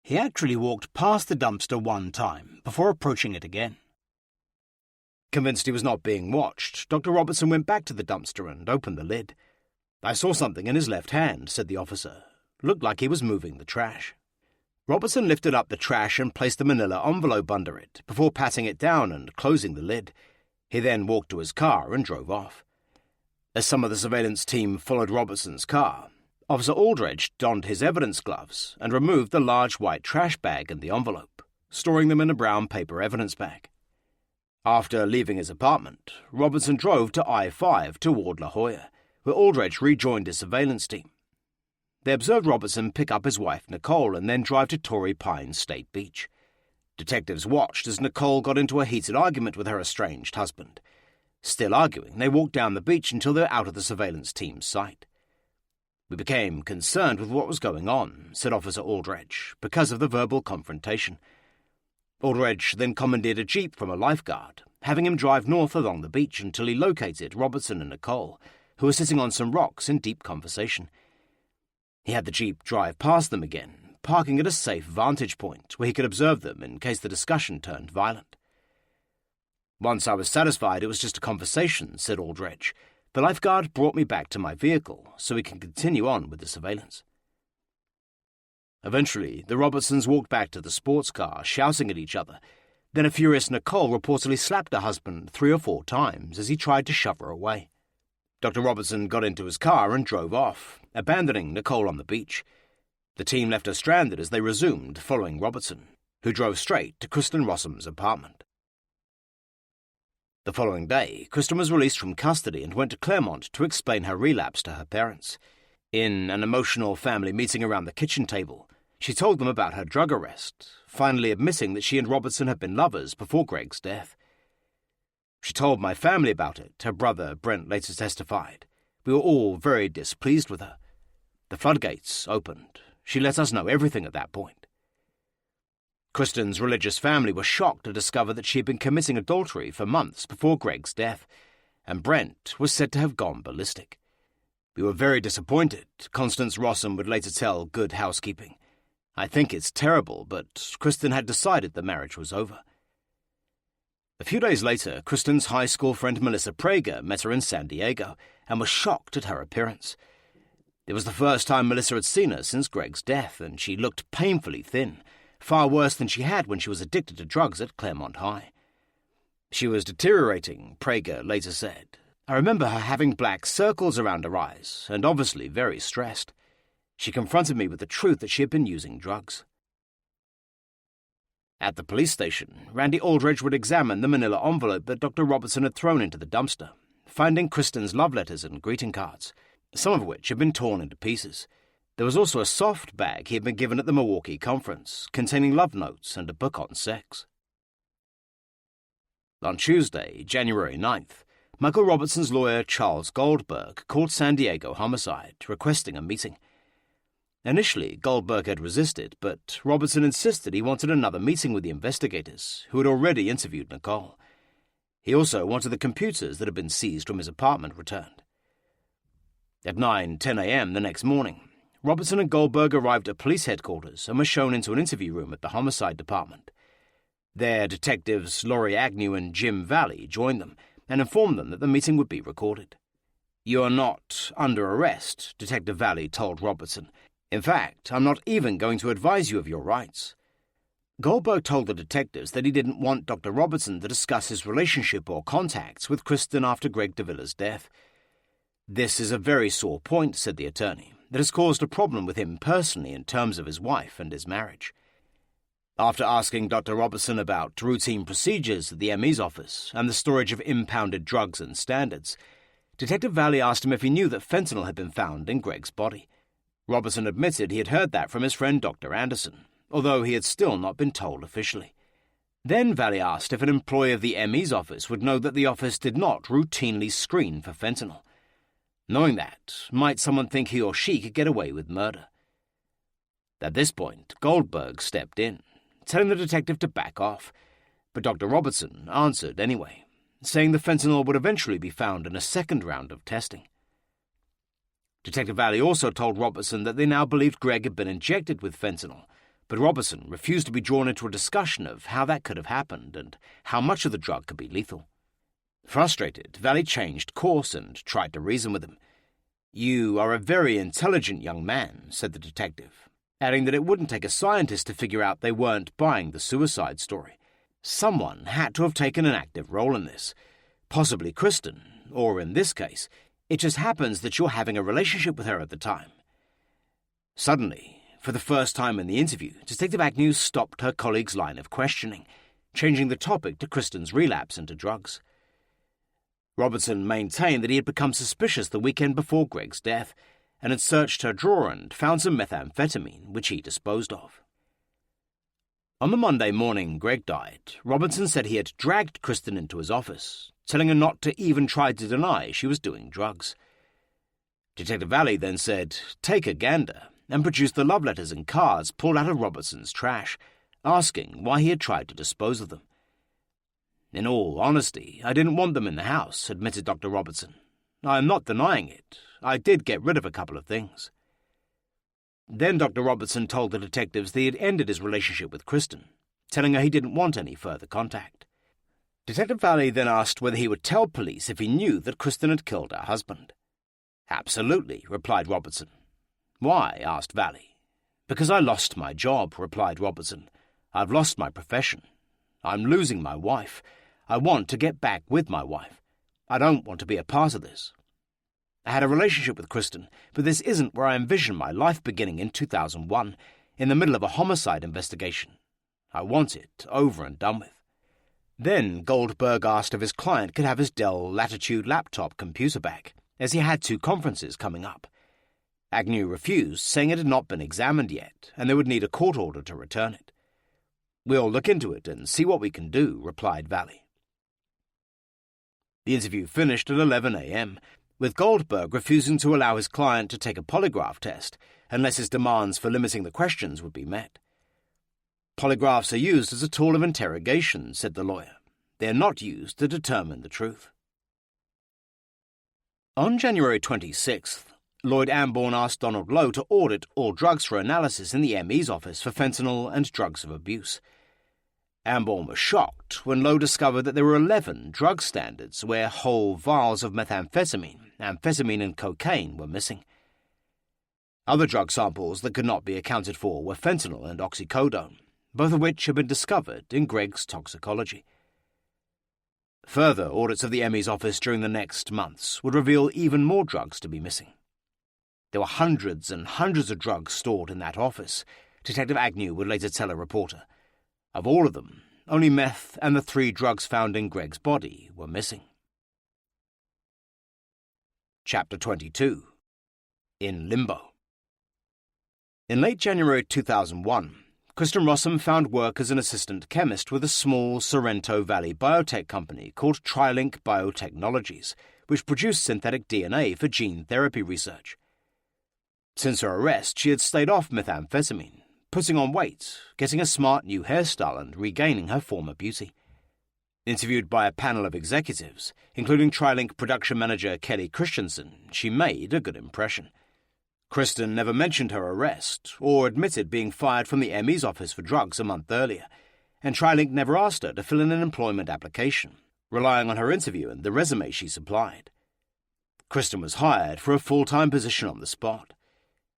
He actually walked past the dumpster one time before approaching it again. Convinced he was not being watched, Dr. Robertson went back to the dumpster and opened the lid. "I saw something in his left hand," said the officer. "Looked like he was moving the trash." Robertson lifted up the trash and placed the manila envelope under it, before patting it down and closing the lid. He then walked to his car and drove off. As some of the surveillance team followed Robertson's car, Officer Aldridge donned his evidence gloves and removed the large white trash bag and the envelope, storing them in a brown paper evidence bag. After leaving his apartment, Robertson drove to I-5 toward La Jolla, where Aldridge rejoined his surveillance team. They observed Robertson pick up his wife Nicole and then drive to Torrey Pines State Beach. Detectives watched as Nicole got into a heated argument with her estranged husband. Still arguing, they walked down the beach until they were out of the surveillance team's sight. "We became concerned with what was going on," said Officer Aldridge, because of the verbal confrontation. Aldridge then commandeered a jeep from a lifeguard, having him drive north along the beach until he located Robertson and Nicole, who were sitting on some rocks in deep conversation. He had the jeep drive past them again, parking at a safe vantage point where he could observe them in case the discussion turned violent. "Once I was satisfied it was just a conversation," said Aldridge, "the lifeguard brought me back to my vehicle so we can continue on with the surveillance." Eventually, the Robertsons walked back to the sports car, shouting at each other. Then a furious Nicole reportedly slapped her husband 3 or 4 times as he tried to shove her away. Dr. Robertson got into his car and drove off, abandoning Nicole on the beach. The team left her stranded as they resumed, following Robertson, who drove straight to Kristen Rossum's apartment. The following day, Kristen was released from custody and went to Claremont to explain her relapse to her parents. In an emotional family meeting around the kitchen table, she told them about her drug arrest, finally admitting that she and Robertson had been lovers before Greg's death. "She told my family about it," her brother Brent later testified. "We were all very displeased with her. The floodgates opened. She let us know everything at that point." Kristen's religious family were shocked to discover that she had been committing adultery for months before Greg's death, and Brent was said to have gone ballistic. "We were very disappointed," Constance Rossum would later tell Good Housekeeping. "I think it's terrible, but Kristen had decided the marriage was over." A few days later, Kristen's high school friend Melissa Prager met her in San Diego and was shocked at her appearance. It was the first time Melissa had seen her since Greg's death, and she looked painfully thin, far worse than she had when she was addicted to drugs at Claremont High. "She was deteriorating," Prager later said. "I remember her having black circles around her eyes, and obviously very stressed. She confronted me with the truth that she had been using drugs." At the police station, Randy Aldridge would examine the manila envelope that Dr. Robertson had thrown into the dumpster, finding Kristen's love letters and greeting cards, some of which had been torn into pieces. There was also a soft bag he had been given at the Milwaukee conference, containing love notes and a book on sex. On Tuesday, January 9th, Michael Robertson's lawyer Charles Goldberg called San Diego Homicide, requesting a meeting. Initially, Goldberg had resisted, but Robertson insisted he wanted another meeting with the investigators, who had already interviewed Nicole. He also wanted the computers that had been seized from his apartment returned. At 9:10 a.m. the next morning, Robertson and Goldberg arrived at police headquarters and were shown into an interview room at the homicide department. There, detectives Laurie Agnew and Jim Valley joined them and informed them that the meeting would be recorded. "You are not under arrest," Detective Valley told Robertson. "In fact, I'm not even going to advise you of your rights." Goldberg told the detectives that he didn't want Dr. Robertson to discuss his relationship or contacts with Kristen after Greg DeVilla's death. "This is a very sore point," said the attorney, "that has caused a problem with him personally in terms of his wife and his marriage." After asking Dr. Robertson about routine procedures at the ME's office and the storage of impounded drugs and standards, Detective Valley asked him if he knew that fentanyl had been found in Greg's body. Robertson admitted he had heard that from his friend Dr. Anderson, although he had still not been told officially. Then Valley asked if an employee of the ME's office would know that the office did not routinely screen for fentanyl. Knowing that, might someone think he or she could get away with murder? At this point, Goldberg stepped in, telling the detective to back off, but Dr. Robertson answered anyway, saying the fentanyl would eventually be found in a second round of testing. Detective Valley also told Robertson that they now believed Greg had been injected with fentanyl, but Robertson refused to be drawn into a discussion of how that could have happened and how much of the drug could be lethal. Frustrated, Valley changed course and tried to reason with him. "You are a very intelligent young man," said the detective, adding that it wouldn't take a scientist to figure out they weren't buying the suicide story. Someone had to have taken an active role in this, possibly Kristen, or in this case, it just happens that you're having a relationship with her at the time. Suddenly, for the first time in the interview, Detective Agnew stopped her colleague's line of questioning, changing the topic to Kristen's relapse into drugs. Robertson maintained that he had become suspicious the weekend before Greg's death and had searched her drawer and found some methamphetamine, which he disposed of. On the Monday morning Greg died, Robertson said he had dragged Kristen into his office, telling her not to even try to deny she was doing drugs. Detective Valley then said, "Take a gander," and produced the love letters and cards pulled out of Robertson's trash, asking why he had tried to dispose of them. "In all honesty, I didn't want them in the house," admitted Dr. Robertson. "I am not denying it. I did get rid of a couple of things." Then Dr. Robertson told the detectives that he had ended his relationship with Kristen, telling her he didn't want any further contact. Detective Valley then asked whether he would tell police if he knew that Kristen had killed her husband. "Absolutely," replied Robertson. "Why?" asked Valley. "Because I lost my job," replied Robertson. "I've lost my profession. I'm losing my wife. I want to get back with my wife. I don't want to be a part of this. I had a relationship with Kristen, but this isn't where I envisioned my life beginning in 2001, in the middle of a homicide investigation. I want it over and done with." Then Goldberg asked if his client could have his Dell Latitude laptop computer back, as he had 2 conferences coming up. Agnew refused, saying it had not been examined yet, and they would need a court order to return it. "We'll look into it and see what we can do," replied Valley. The interview finished at 11 a.m., with Goldberg refusing to allow his client to take a polygraph test unless his demands for limiting the questions would be met. "Polygraphs are used as a tool of interrogation," said the lawyer. "They are not used to determine the truth." On January 26th, Lloyd Amborn asked Donald Lowe to audit all drugs for analysis in the ME's office for fentanyl and drugs of abuse. Amborn was shocked when Lowe discovered that there were 11 drug standards where whole vials of methamphetamine, amphetamine and cocaine were missing. Other drug samples that could not be accounted for were fentanyl and oxycodone, both of which had been discovered in Greg's toxicology. Further audits of the ME's office during the next months would reveal even more drugs to be missing. There were hundreds and hundreds of drugs stored in that office, Detective Agnew would later tell a reporter. Of all of them, only meth and the 3 drugs found in Greg's body were missing. Chapter 22. In Limbo. In late January 2001, Kristen Rossum found work as an assistant chemist with a small Sorrento Valley biotech company called TriLink Biotechnologies, which produced synthetic DNA for gene therapy research. Since her arrest, she had stayed off methamphetamine, putting on weight, getting a smart new hairstyle and regaining her former beauty. Interviewed by a panel of executives, including TriLink production manager Kelly Christensen, she made a good impression. Kristen never mentioned her arrest or admitted being fired from the ME's office for drugs a month earlier, and TriLink never asked her to fill in an employment application, relying on her interview and the resume she supplied. Kristen was hired for a full-time position on the spot.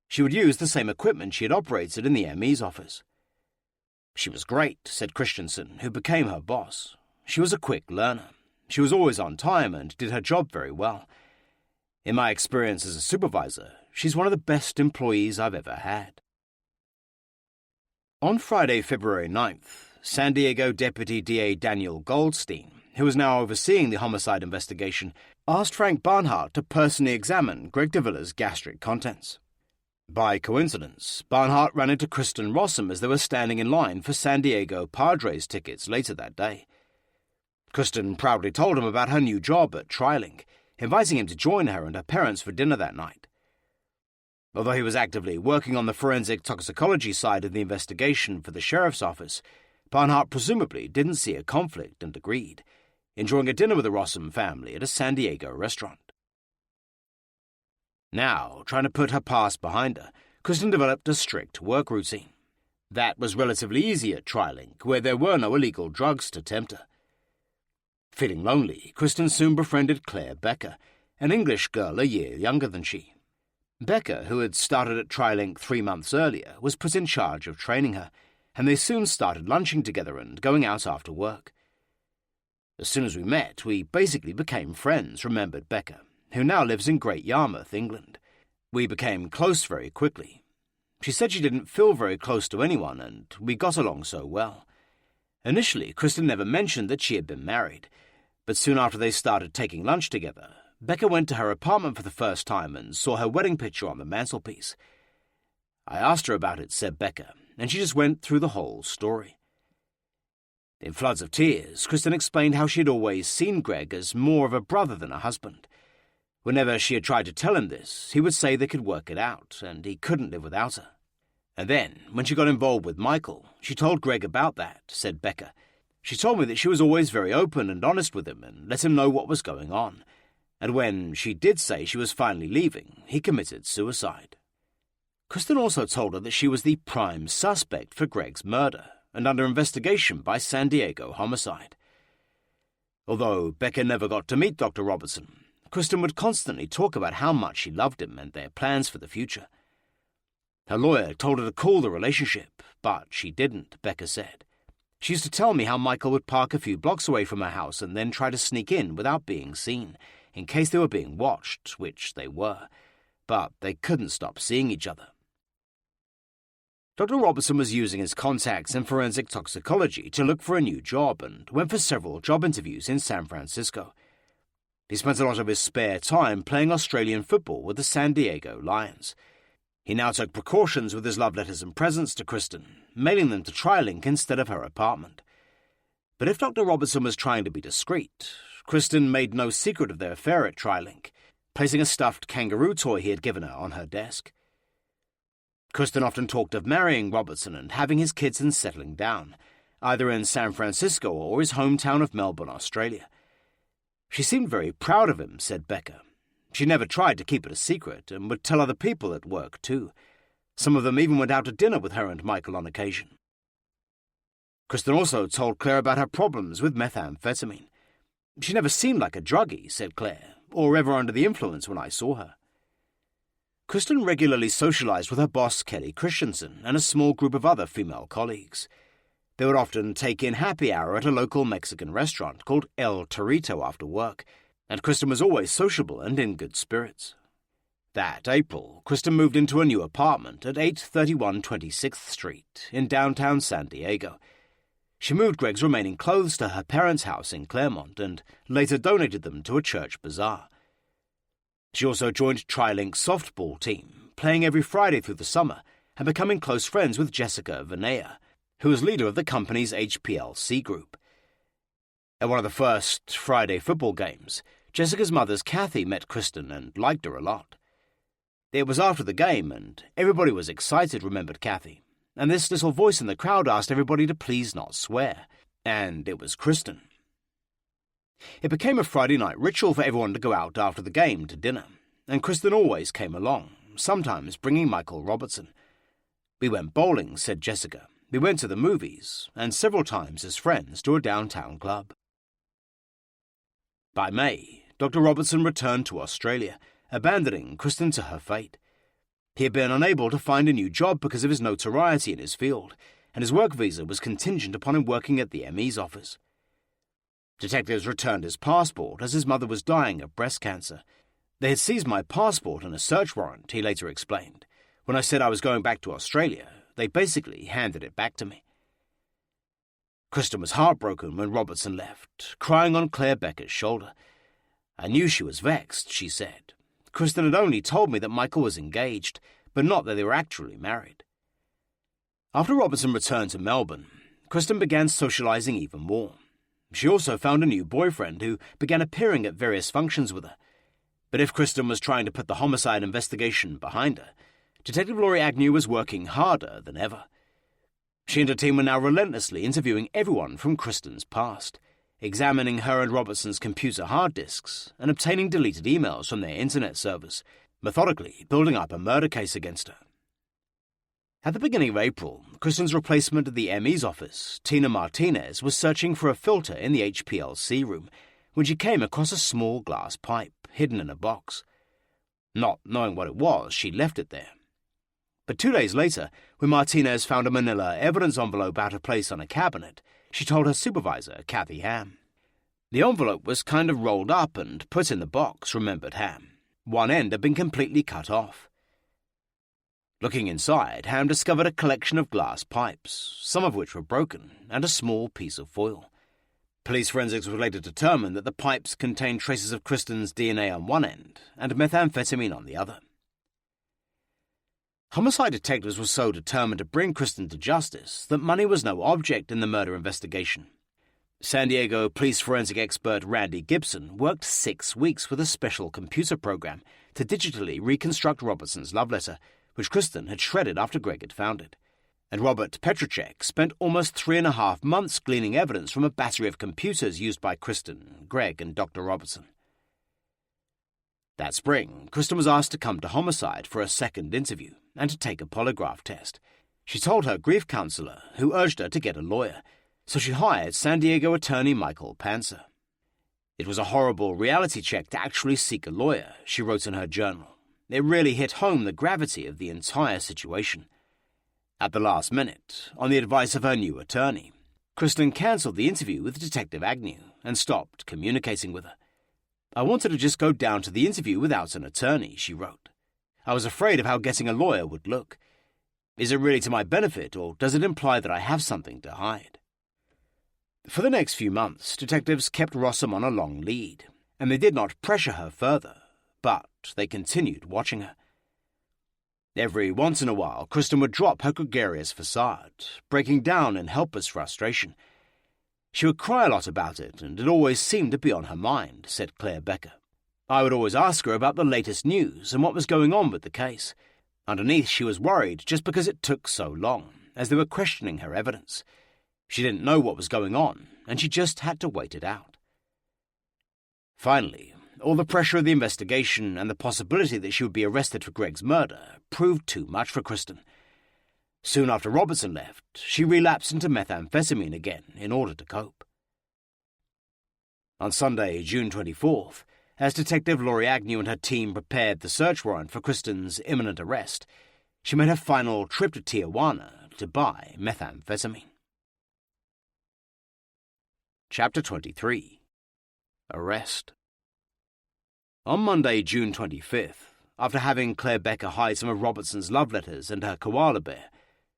She would use the same equipment she had operated in the ME's office. "She was great," said Christensen, who became her boss. "She was a quick learner. She was always on time and did her job very well. In my experience as a supervisor, she's one of the best employees I've ever had." On Friday, February 9th, San Diego Deputy DA Daniel Goldstein, who was now overseeing the homicide investigation, asked Frank Barnhart to personally examine Greg DeVilla's gastric contents. By coincidence, Barnhart ran into Kristen Rossum as they were standing in line for San Diego Padres tickets later that day. Kristen proudly told him about her new job at TriLink, inviting him to join her and her parents for dinner that night. Although he was actively working on the forensic toxicology side of the investigation for the sheriff's office, Barnhart presumably didn't see a conflict and agreed, enjoying a dinner with the Rossum family at a San Diego restaurant. Now, trying to put her past behind her, Kristen developed a strict work routine. That was relatively easy at TriLink, where there were no illegal drugs to tempt her. Feeling lonely, Kristen soon befriended Claire Becker, an English girl a year younger than she, Becca, who had started at TriLink 3 months earlier, was put in charge of training her, and they soon started lunching together and going out after work. As soon as we met, we basically became friends, remembered Becca, who now lives in Great Yarmouth, England. We became close very quickly. She said she didn't feel very close to anyone, and we got along so well. Initially, Kristen never mentioned that she had been married, but soon after they started taking lunch together, Becca went to her apartment for the first time and saw her wedding picture on the mantelpiece. I asked her about it, said Becca, and she just went through the whole story. In floods of tears, Kristen explained how she had always seen Greg as more of a brother than a husband. Whenever she had tried to tell him this, he would say they could work it out, and he couldn't live without her. And then, when she got involved with Michael, she told Greg about that, said Becca. She told me that she was always very open and honest with him and let him know what was going on. And when she did say she was finally leaving, he committed suicide. Kristen also told her that she was the prime suspect for Greg's murder and under investigation by San Diego Homicide. Although Becca never got to meet Dr. Robertson, Kristen would constantly talk about how much she loved him and their plans for the future. Her lawyer told her to call the relationship, but she didn't, Becca said. She used to tell me how Michael would park a few blocks away from her house and then try to sneak in without being seen, in case they were being watched, which they were, but they couldn't stop seeing each other. Dr. Robertson was using his contacts in forensic toxicology to look for a new job and went for several job interviews in San Francisco. He spent a lot of his spare time playing Australian football with the San Diego Lions. He now took precautions with his love letters and presents to Kristen, mailing them to TriLink instead of her apartment. But if Dr. Robertson was trying to be discreet, Kristen made no secret of their affair at TriLink, placing a stuffed kangaroo toy he had given her on her desk. Kristen often talked of marrying Robertson and having his kids and settling down, either in San Francisco or his hometown of Melbourne, Australia. She seemed very proud of him, said Becca. She never tried to keep it a secret and would tell other people at work too. Some of them even went out to dinner with her and Michael on occasion. Kristen also told Claire about her problems with methamphetamine. She never seemed like a druggie, said Claire, or ever under the influence when I saw her. Kristen regularly socialized with her boss, Kelly Christensen, and a small group of other female colleagues. They would often take in happy hour at a local Mexican restaurant called El Torito after work, and Kristen was always sociable and in good spirits. That April, Kristen moved into a new apartment at 831 26th Street in downtown San Diego. She moved Greg's remaining clothes to her parents' house in Claremont and later donated them to a church bazaar. She also joined TriLink's softball team, playing every Friday through the summer and becoming close friends with Jessica Venea, who was leader of the company's HPLC group. At one of the first Friday football games, Jessica's mother's Kathy met Kristen and liked her a lot. It was after the game, and everybody was excited, remembered Kathy, and this little voice in the crowd asked everybody to please not swear, and it was Kristen. It became a Friday night ritual for everyone to go out after the game to dinner, and Kristen always came along, sometimes bringing Michael Robertson. We went bowling, said Jessica. We went to the movies, and several times as friends to a downtown club. By May, Dr. Robertson returned to Australia, abandoning Kristen to her fate. He had been unable to find a new job because of his notoriety in his field, and his work visa was contingent upon him working at the ME's office. Detectives returned his passport as his mother was dying of breast cancer. They had seized my passport and a search warrant, he later explained. When I said I was going back to Australia, they basically handed it back to me. Kristen was heartbroken when Robertson left, crying on Claire Becker's shoulder. I knew she was vexed, she said. Kristen had only told me that Michael was engaged, but not that they were actually married. After Robertson returned to Melbourne, Kristen began socializing even more. She also found a new boyfriend who began appearing at various functions with her. But if Kristen was trying to put the homicide investigation behind her, Detective Laurie Agnew was working harder than ever. She and her team were now relentlessly interviewing everyone from Kristen's past, examining her and Robertson's computer hard disks and obtaining deleted emails from their internet servers, methodically building up a murder case against her. At the beginning of April, Kristen's replacement at the ME's office, Tina Martinez, was searching for a filter in the HPLC room when she came across a small glass pipe hidden in a box. Not knowing what it was, she left it there. But 2 days later, when Martinez found a manila evidence envelope out of place on a cabinet, she told her supervisor, Kathy Ham. The envelope was kind of rolled up and put in the box, remembered Ham. One end had been completely cut off. Looking inside, Ham discovered a collection of glass pipes, some of which were broken, and a small piece of foil. Police forensics would later determine that the pipes contained traces of Kristen's DNA on one end and methamphetamine on the other. Homicide detectives were so determined to bring Kristen to justice that money was no object in the murder investigation. San Diego police forensic expert Randy Gibson worked 6 weeks with a special computer program to digitally reconstruct Robertson's love letter, which Kristen had shredded after Greg had found it. And Robert Petracek spent almost 3.5 months gleaning evidence from a battery of computers used by Kristen, Greg, and Dr. Robertson. That spring, Kristen was asked to come to Homicide for a second interview and to take a polygraph test. She told her grief counselor, who urged her to get a lawyer, so she hired San Diego attorney Michael Panzer. It was a horrible reality check to actually seek a lawyer, she wrote in her journal. It really hit home the gravity of the entire situation. At the last minute, on the advice of her new attorney, Kristen cancelled the interview with Detective Agnew and stopped communicating with her. I wanted to just go down to the interview without an attorney, she wrote. I was afraid of how getting a lawyer would look. Is it really to my benefit, or does it imply that I have something to hide? For the next few months, detectives kept Rossum on a long lead, and they did not pressure her further, but they continued watching her. Every once in a while, Kristen would drop her gregarious facade, breaking down in helpless frustration. She would cry a lot about it, and it always seemed to be on her mind, said Claire Becker. I would always ask her about the latest news and what was going on with the case. Underneath, she was worried just because it took so long, as they were questioning her evidence. She didn't know what was going on, and she just had to wait it out. Finally, all the pressure of the investigation and the possibility that she would be arrested for Greg's murder proved too much for Kristen. Soon after Robertson left, she relapsed into methamphetamine again in order to cope. On Sunday, June 24th, as Detective Laurie Agnew and her team prepared the search warrant for Kristen's imminent arrest, she made her final trip to Tijuana to buy methamphetamine. Chapter 23. Arrest. On Monday, June 25th, after having Claire Becker hide some of Robertson's love letters and her koala bear,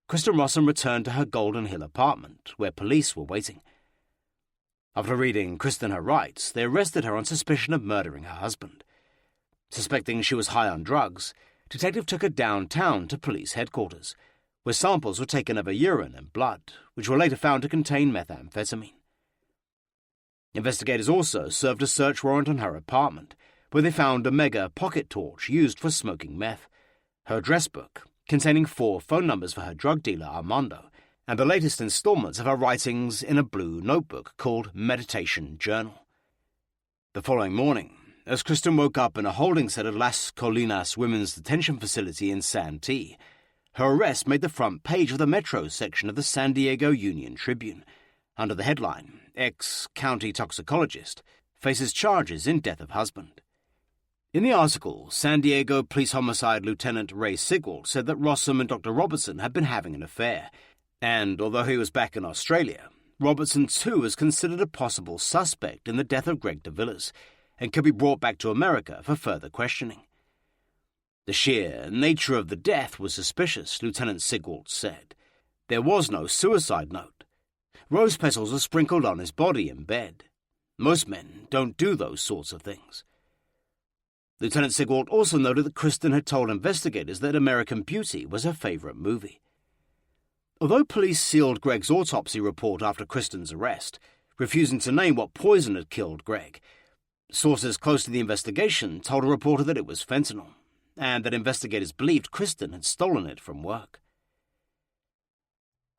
Kristen Rossum returned to her Golden Hill apartment, where police were waiting. After reading Kristen her rights, they arrested her on suspicion of murdering her husband. Suspecting she was high on drugs, detective took her downtown to police headquarters, where samples were taken of her urine and blood, which were later found to contain methamphetamine. Investigators also served a search warrant on her apartment, where they found a mega pocket torch used for smoking meth, her address book, containing 4 phone numbers for her drug dealer Armando, and the latest installments of her writings in a blue notebook called Meditation Journal. The following morning, as Kristen woke up in a holding cell at Las Colinas Women's Detention Facility in Santee, her arrest made the front page of the Metro section of the San Diego Union Tribune, under the headline, Ex-County Toxicologist Faces Charges in Death of Husband. In the article, San Diego Police Homicide Lieutenant Ray Sigwald said that Rossum and Dr. Robertson had been having an affair, and although he was back in Australia, Robertson too was considered a possible suspect in the death of Greg de Villiers and could be brought back to America for further questioning. The sheer nature of the death was suspicious, Lieutenant Sigwald said. There was no suicide note. Rose petals were sprinkled on his body in bed. Most men don't do those sorts of things. Lieutenant Sigwald also noted that Kristen had told investigators that American Beauty was her favorite movie. Although police sealed Greg's autopsy report after Kristen's arrest, refusing to name what poison had killed Greg, sources close to the investigation told a reporter that it was fentanyl, and that investigators believed Kristen had stolen it from work.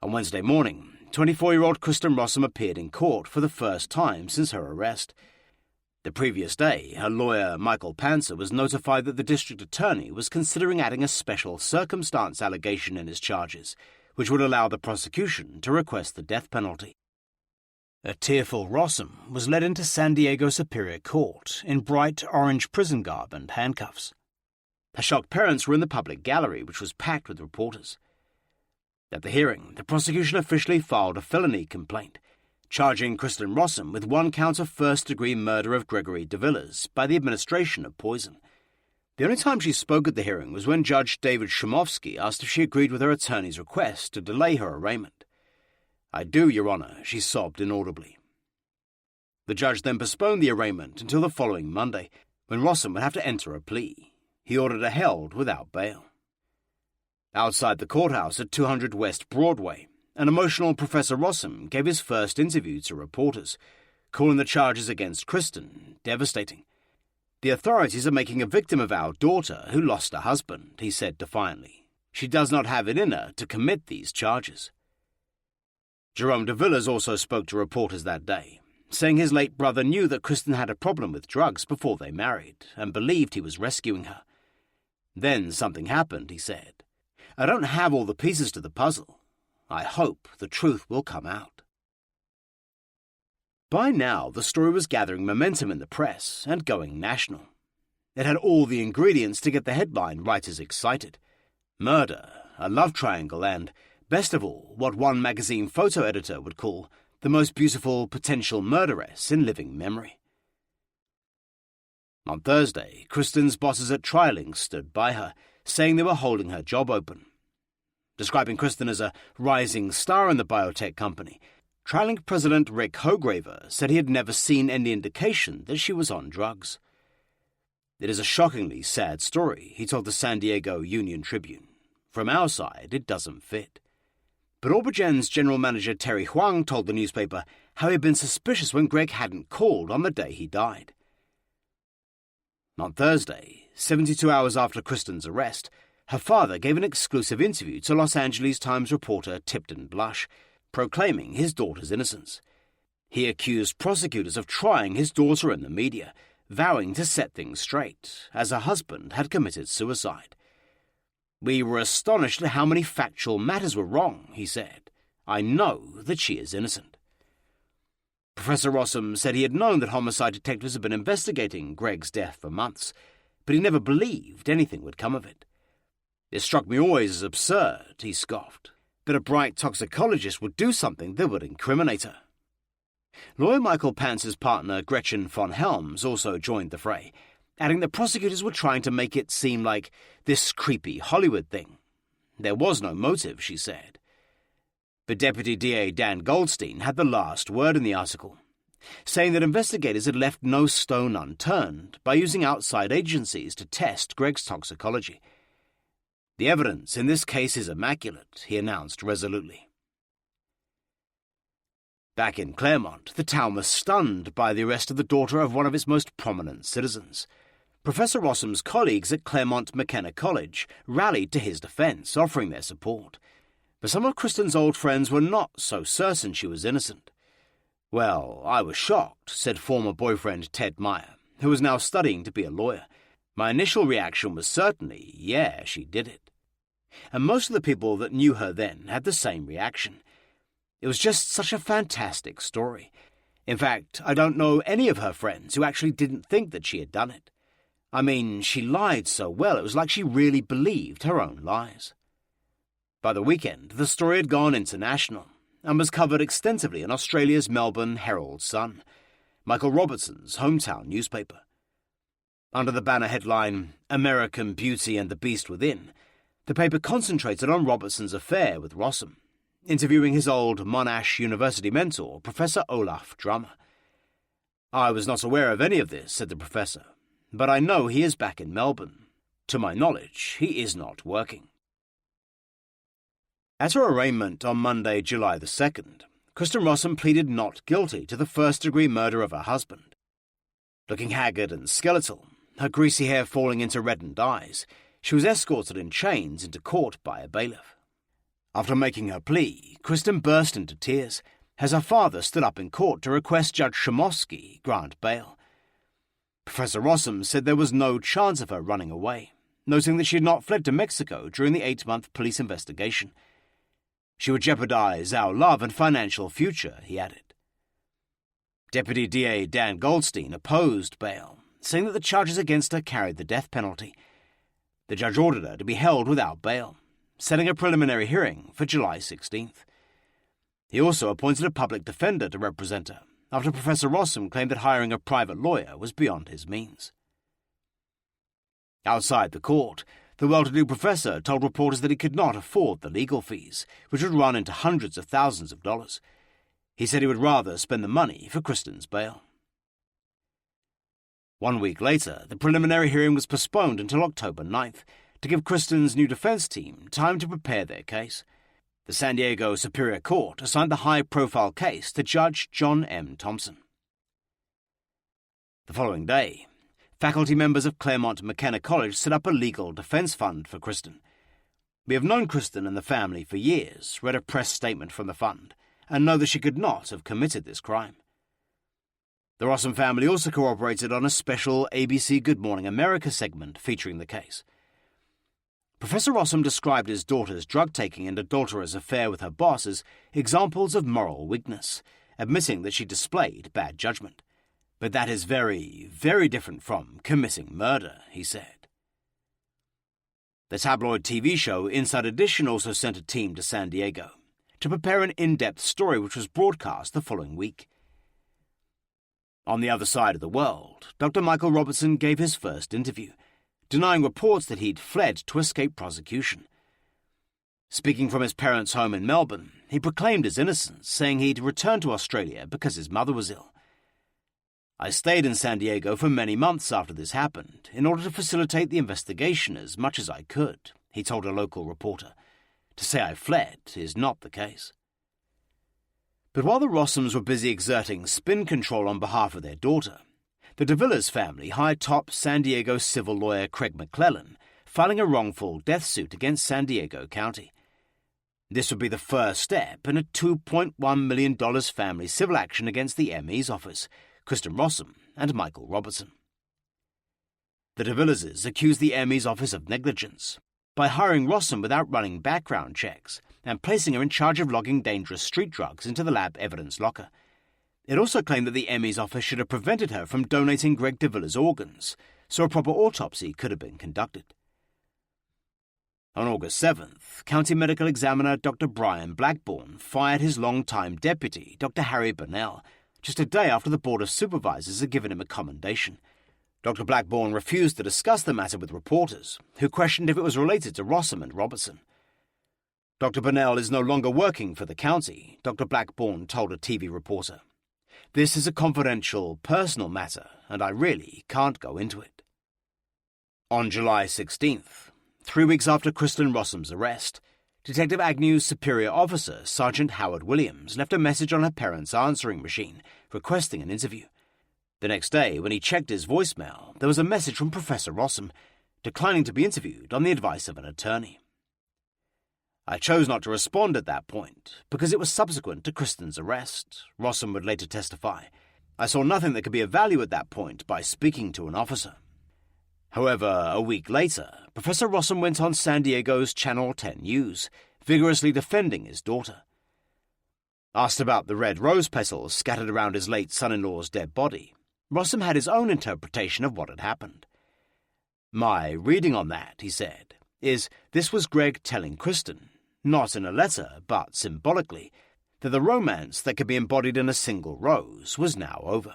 On Wednesday morning, 24-year-old Kristen Rossum appeared in court for the first time since her arrest. The previous day, her lawyer, Michael Panzer, was notified that the district attorney was considering adding a special circumstance allegation in his charges, which would allow the prosecution to request the death penalty. A tearful Rossum was led into San Diego Superior Court in bright orange prison garb and handcuffs. Her shocked parents were in the public gallery, which was packed with reporters. At the hearing, the prosecution officially filed a felony complaint, charging Kristen Rossum with 1 count of first-degree murder of Gregory de Villiers by the administration of poison. The only time she spoke at the hearing was when Judge David Shumovsky asked if she agreed with her attorney's request to delay her arraignment. "I do, Your Honour," she sobbed inaudibly. The judge then postponed the arraignment until the following Monday, when Rossum would have to enter a plea. He ordered her held without bail. Outside the courthouse at 200 West Broadway, an emotional Professor Rossum gave his first interview to reporters, calling the charges against Kristen devastating. "The authorities are making a victim of our daughter who lost her husband," he said defiantly. "She does not have it in her to commit these charges." Jerome de Villiers also spoke to reporters that day, saying his late brother knew that Kristen had a problem with drugs before they married and believed he was rescuing her. "Then something happened," he said. "I don't have all the pieces to the puzzle. I hope the truth will come out." By now, the story was gathering momentum in the press and going national. It had all the ingredients to get the headline writers excited. Murder, a love triangle, and, best of all, what one magazine photo editor would call the most beautiful potential murderess in living memory. On Thursday, Kristen's bosses at Trilling stood by her, saying they were holding her job open. Describing Kristen as a rising star in the biotech company, Trilling President Rick Hograver said he had never seen any indication that she was on drugs. "It is a shockingly sad story," he told the San Diego Union Tribune. "From our side, it doesn't fit." But Orbigen's general manager Terry Huang told the newspaper how he had been suspicious when Greg hadn't called on the day he died. On Thursday, 72 hours after Kristen's arrest, her father gave an exclusive interview to Los Angeles Times reporter Tipton Blush, proclaiming his daughter's innocence. He accused prosecutors of trying his daughter in the media, vowing to set things straight, as her husband had committed suicide. "We were astonished at how many factual matters were wrong," he said. "I know that she is innocent." Professor Rossum said he had known that homicide detectives had been investigating Greg's death for months, but he never believed anything would come of it. "It struck me always as absurd," he scoffed, "that a bright toxicologist would do something that would incriminate her." Lawyer Michael Pantz's partner Gretchen von Helms also joined the fray, adding that prosecutors were trying to make it seem like this creepy Hollywood thing. There was no motive, she said. But Deputy DA Dan Goldstein had the last word in the article, saying that investigators had left no stone unturned by using outside agencies to test Greg's toxicology. "The evidence in this case is immaculate," he announced resolutely. Back in Claremont, the town was stunned by the arrest of the daughter of one of its most prominent citizens. Professor Rossum's colleagues at Claremont McKenna College rallied to his defense, offering their support. But some of Kristen's old friends were not so certain she was innocent. "Well, I was shocked," said former boyfriend Ted Meyer, who was now studying to be a lawyer. "My initial reaction was certainly, yeah, she did it." And most of the people that knew her then had the same reaction. It was just such a fantastic story. In fact, I don't know any of her friends who actually didn't think that she had done it. I mean, she lied so well, it was like she really believed her own lies. By the weekend, the story had gone international and was covered extensively in Australia's Melbourne Herald Sun, Michael Robertson's hometown newspaper. Under the banner headline, "American Beauty and the Beast Within," the paper concentrated on Robertson's affair with Rossum, interviewing his old Monash University mentor, Professor Olaf Drummer. "I was not aware of any of this," said the professor, "but I know he is back in Melbourne. To my knowledge, he is not working." At her arraignment on Monday, July the 2nd, Kristen Rossum pleaded not guilty to the first-degree murder of her husband. Looking haggard and skeletal, her greasy hair falling into reddened eyes, she was escorted in chains into court by a bailiff. After making her plea, Kristen burst into tears as her father stood up in court to request Judge Shumovsky grant bail. Professor Rossum said there was no chance of her running away, noting that she had not fled to Mexico during the 8-month police investigation. "She would jeopardize our love and financial future," he added. Deputy DA Dan Goldstein opposed bail, saying that the charges against her carried the death penalty. The judge ordered her to be held without bail, setting a preliminary hearing for July 16th. He also appointed a public defender to represent her, after Professor Rossum claimed that hiring a private lawyer was beyond his means. Outside the court, the well-to-do professor told reporters that he could not afford the legal fees, which would run into hundreds of thousands of dollars. He said he would rather spend the money for Kristen's bail. 1 week later, the preliminary hearing was postponed until October 9th to give Kristen's new defense team time to prepare their case. The San Diego Superior Court assigned the high-profile case to Judge John M. Thompson. The following day, faculty members of Claremont McKenna College set up a legal defense fund for Kristen. We have known Kristen and the family for years, read a press statement from the fund, and know that she could not have committed this crime. The Rossum family also cooperated on a special ABC Good Morning America segment featuring the case. Professor Rossum described his daughter's drug-taking and adulterous affair with her boss as examples of moral weakness, admitting that she displayed bad judgment. But that is very, very different from committing murder, he said. The tabloid TV show Inside Edition also sent a team to San Diego to prepare an in-depth story which was broadcast the following week. On the other side of the world, Dr. Michael Robertson gave his first interview, denying reports that he'd fled to escape prosecution. Speaking from his parents' home in Melbourne, he proclaimed his innocence, saying he'd returned to Australia because his mother was ill. I stayed in San Diego for many months after this happened, in order to facilitate the investigation as much as I could, he told a local reporter. To say I fled is not the case. But while the Rossums were busy exerting spin control on behalf of their daughter, the de Villiers family hired top San Diego civil lawyer Craig McClellan, filing a wrongful death suit against San Diego County. This would be the first step in a $2.1 million family civil action against the ME's office, Kristen Rossum and Michael Robertson. The de Villiers accused the ME's office of negligence by hiring Rossum without running background checks and placing her in charge of logging dangerous street drugs into the lab evidence locker. It also claimed that the ME's office should have prevented her from donating Greg de Villiers' organs, so a proper autopsy could have been conducted. On August 7th, County Medical Examiner Dr. Brian Blackburn fired his longtime deputy, Dr. Harry Burnell, just a day after the Board of Supervisors had given him a commendation. Dr. Blackburn refused to discuss the matter with reporters, who questioned if it was related to Rossum and Robertson. Dr. Burnell is no longer working for the county, Dr. Blackburn told a TV reporter. This is a confidential, personal matter, and I really can't go into it. On July 16th, 3 weeks after Kristen Rossum's arrest, Detective Agnew's superior officer, Sergeant Howard Williams, left a message on her parents' answering machine, requesting an interview. The next day, when he checked his voicemail, there was a message from Professor Rossum, declining to be interviewed on the advice of an attorney. I chose not to respond at that point, because it was subsequent to Kristen's arrest, Rossum would later testify. I saw nothing that could be of value at that point by speaking to an officer. However, a week later, Professor Rossum went on San Diego's Channel 10 News, vigorously defending his daughter. Asked about the red rose petals scattered around his late son-in-law's dead body, Rossum had his own interpretation of what had happened. My reading on that, he said, is this was Greg telling Kristen, not in a letter, but symbolically, that the romance that could be embodied in a single rose was now over.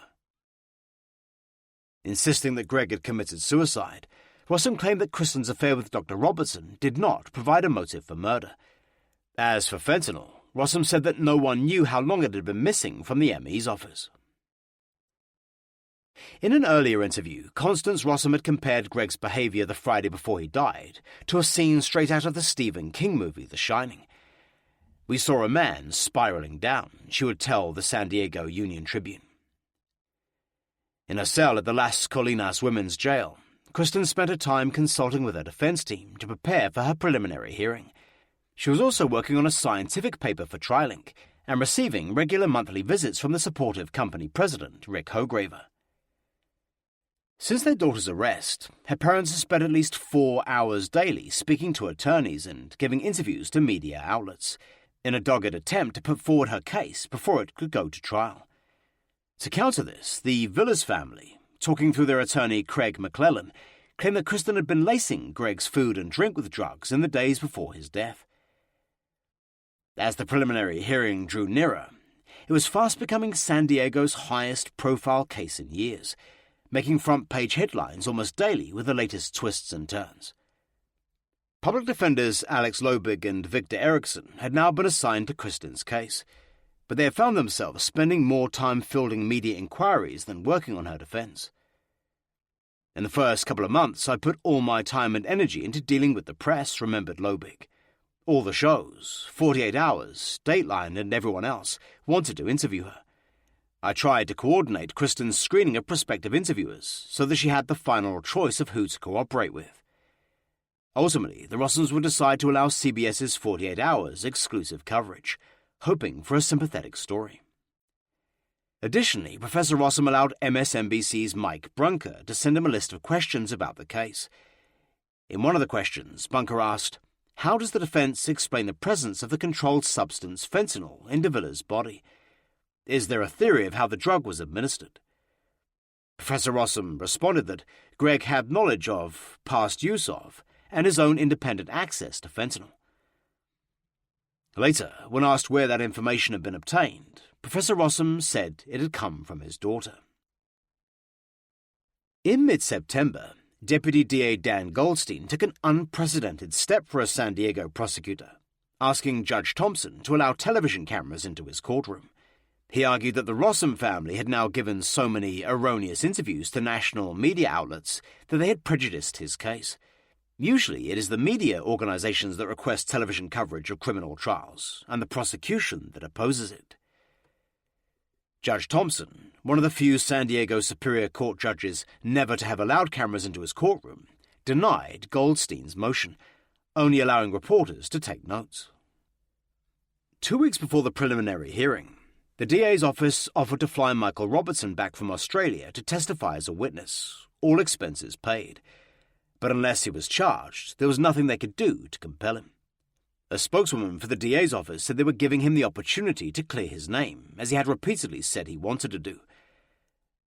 Insisting that Greg had committed suicide, Rossum claimed that Kristen's affair with Dr. Robertson did not provide a motive for murder. As for fentanyl, Rossum said that no one knew how long it had been missing from the ME's office. In an earlier interview, Constance Rossum had compared Greg's behavior the Friday before he died to a scene straight out of the Stephen King movie The Shining. We saw a man spiraling down, she would tell the San Diego Union Tribune. In her cell at the Las Colinas Women's Jail, Kristen spent her time consulting with her defense team to prepare for her preliminary hearing. She was also working on a scientific paper for TriLink and receiving regular monthly visits from the supportive company president, Rick Hograver. Since their daughter's arrest, her parents have spent at least 4 hours daily speaking to attorneys and giving interviews to media outlets, in a dogged attempt to put forward her case before it could go to trial. To counter this, the Villiers family, talking through their attorney Craig McClellan, claimed that Kristen had been lacing Greg's food and drink with drugs in the days before his death. As the preliminary hearing drew nearer, it was fast becoming San Diego's highest-profile case in years, making front-page headlines almost daily with the latest twists and turns. Public defenders Alex Lobig and Victor Erickson had now been assigned to Kristen's case, but they had found themselves spending more time fielding media inquiries than working on her defense. In the first couple of months, I put all my time and energy into dealing with the press, remembered Lobig. All the shows, 48 Hours, Dateline, and everyone else wanted to interview her. I tried to coordinate Kristen's screening of prospective interviewers so that she had the final choice of who to cooperate with. Ultimately, the Rossums would decide to allow CBS's 48 Hours exclusive coverage, hoping for a sympathetic story. Additionally, Professor Rossum allowed MSNBC's Mike Brunker to send him a list of questions about the case. In one of the questions, Bunker asked, "How does the defense explain the presence of the controlled substance fentanyl in Davila's body? Is there a theory of how the drug was administered?" Professor Rossum responded that Greg had knowledge of, past use of, and his own independent access to fentanyl. Later, when asked where that information had been obtained, Professor Rossum said it had come from his daughter. In mid-September, Deputy DA Dan Goldstein took an unprecedented step for a San Diego prosecutor, asking Judge Thompson to allow television cameras into his courtroom. He argued that the Rossum family had now given so many erroneous interviews to national media outlets that they had prejudiced his case. Usually it is the media organizations that request television coverage of criminal trials, and the prosecution that opposes it. Judge Thompson, one of the few San Diego Superior Court judges never to have allowed cameras into his courtroom, denied Goldstein's motion, only allowing reporters to take notes. 2 weeks before the preliminary hearing, the DA's office offered to fly Michael Robertson back from Australia to testify as a witness, all expenses paid. But unless he was charged, there was nothing they could do to compel him. A spokeswoman for the DA's office said they were giving him the opportunity to clear his name, as he had repeatedly said he wanted to do.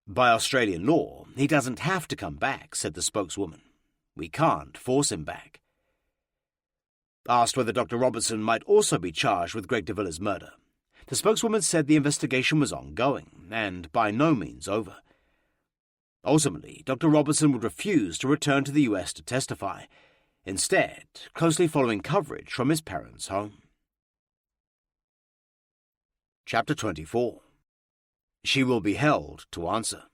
"By Australian law, he doesn't have to come back," said the spokeswoman. "We can't force him back." Asked whether Dr. Robertson might also be charged with Greg Davila's murder, the spokeswoman said the investigation was ongoing and by no means over. Ultimately, Dr. Robertson would refuse to return to the US to testify, instead closely following coverage from his parents' home. Chapter 24. She will be held to answer.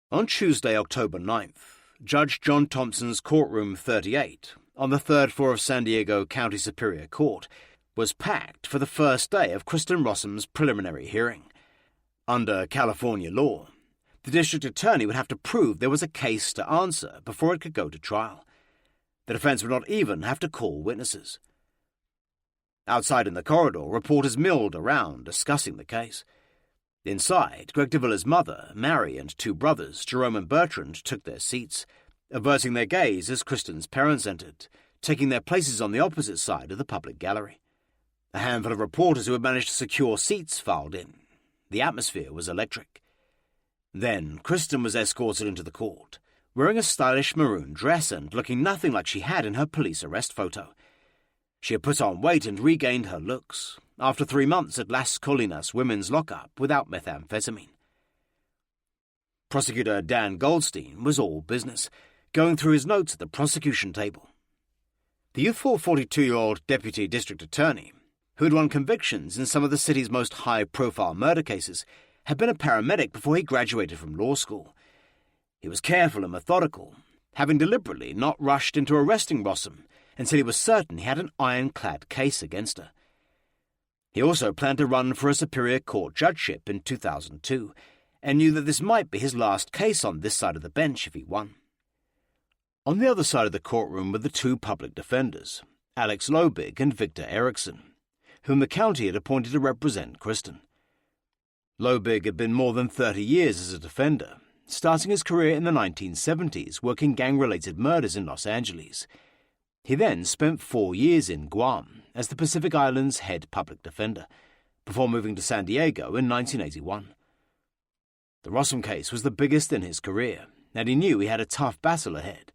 On Tuesday, October 9th, Judge John Thompson's courtroom 38, on the third floor of San Diego County Superior Court, was packed for the first day of Kristen Rossum's preliminary hearing. Under California law, the district attorney would have to prove there was a case to answer before it could go to trial. The defense would not even have to call witnesses. Outside in the corridor, reporters milled around, discussing the case. Inside, Greg Davila's mother, Mary, and two brothers, Jerome and Bertrand, took their seats, averting their gaze as Kristen's parents entered, taking their places on the opposite side of the public gallery. A handful of reporters who had managed to secure seats filed in. The atmosphere was electric. Then Kristen was escorted into the court, wearing a stylish maroon dress and looking nothing like she had in her police arrest photo. She had put on weight and regained her looks, after 3 months at Las Colinas women's lockup without methamphetamine. Prosecutor Dan Goldstein was all business, going through his notes at the prosecution table. The youthful 42-year-old deputy district attorney, who had won convictions in some of the city's most high-profile murder cases, had been a paramedic before he graduated from law school. He was careful and methodical, having deliberately not rushed into arresting Rossum until he was certain he had an ironclad case against her. He also planned to run for a Superior Court judgeship in 2002, and knew that this might be his last case on this side of the bench if he won. On the other side of the courtroom were the two public defenders, Alex Lobig and Victor Erickson, whom the county had appointed to represent Kristen. Lobig had been more than 30 years as a defender, starting his career in the 1970s working gang-related murders in Los Angeles. He then spent 4 years in Guam as the Pacific Islands head public defender, before moving to San Diego in 1981. The Rossum case was the biggest in his career, and he knew he had a tough battle ahead.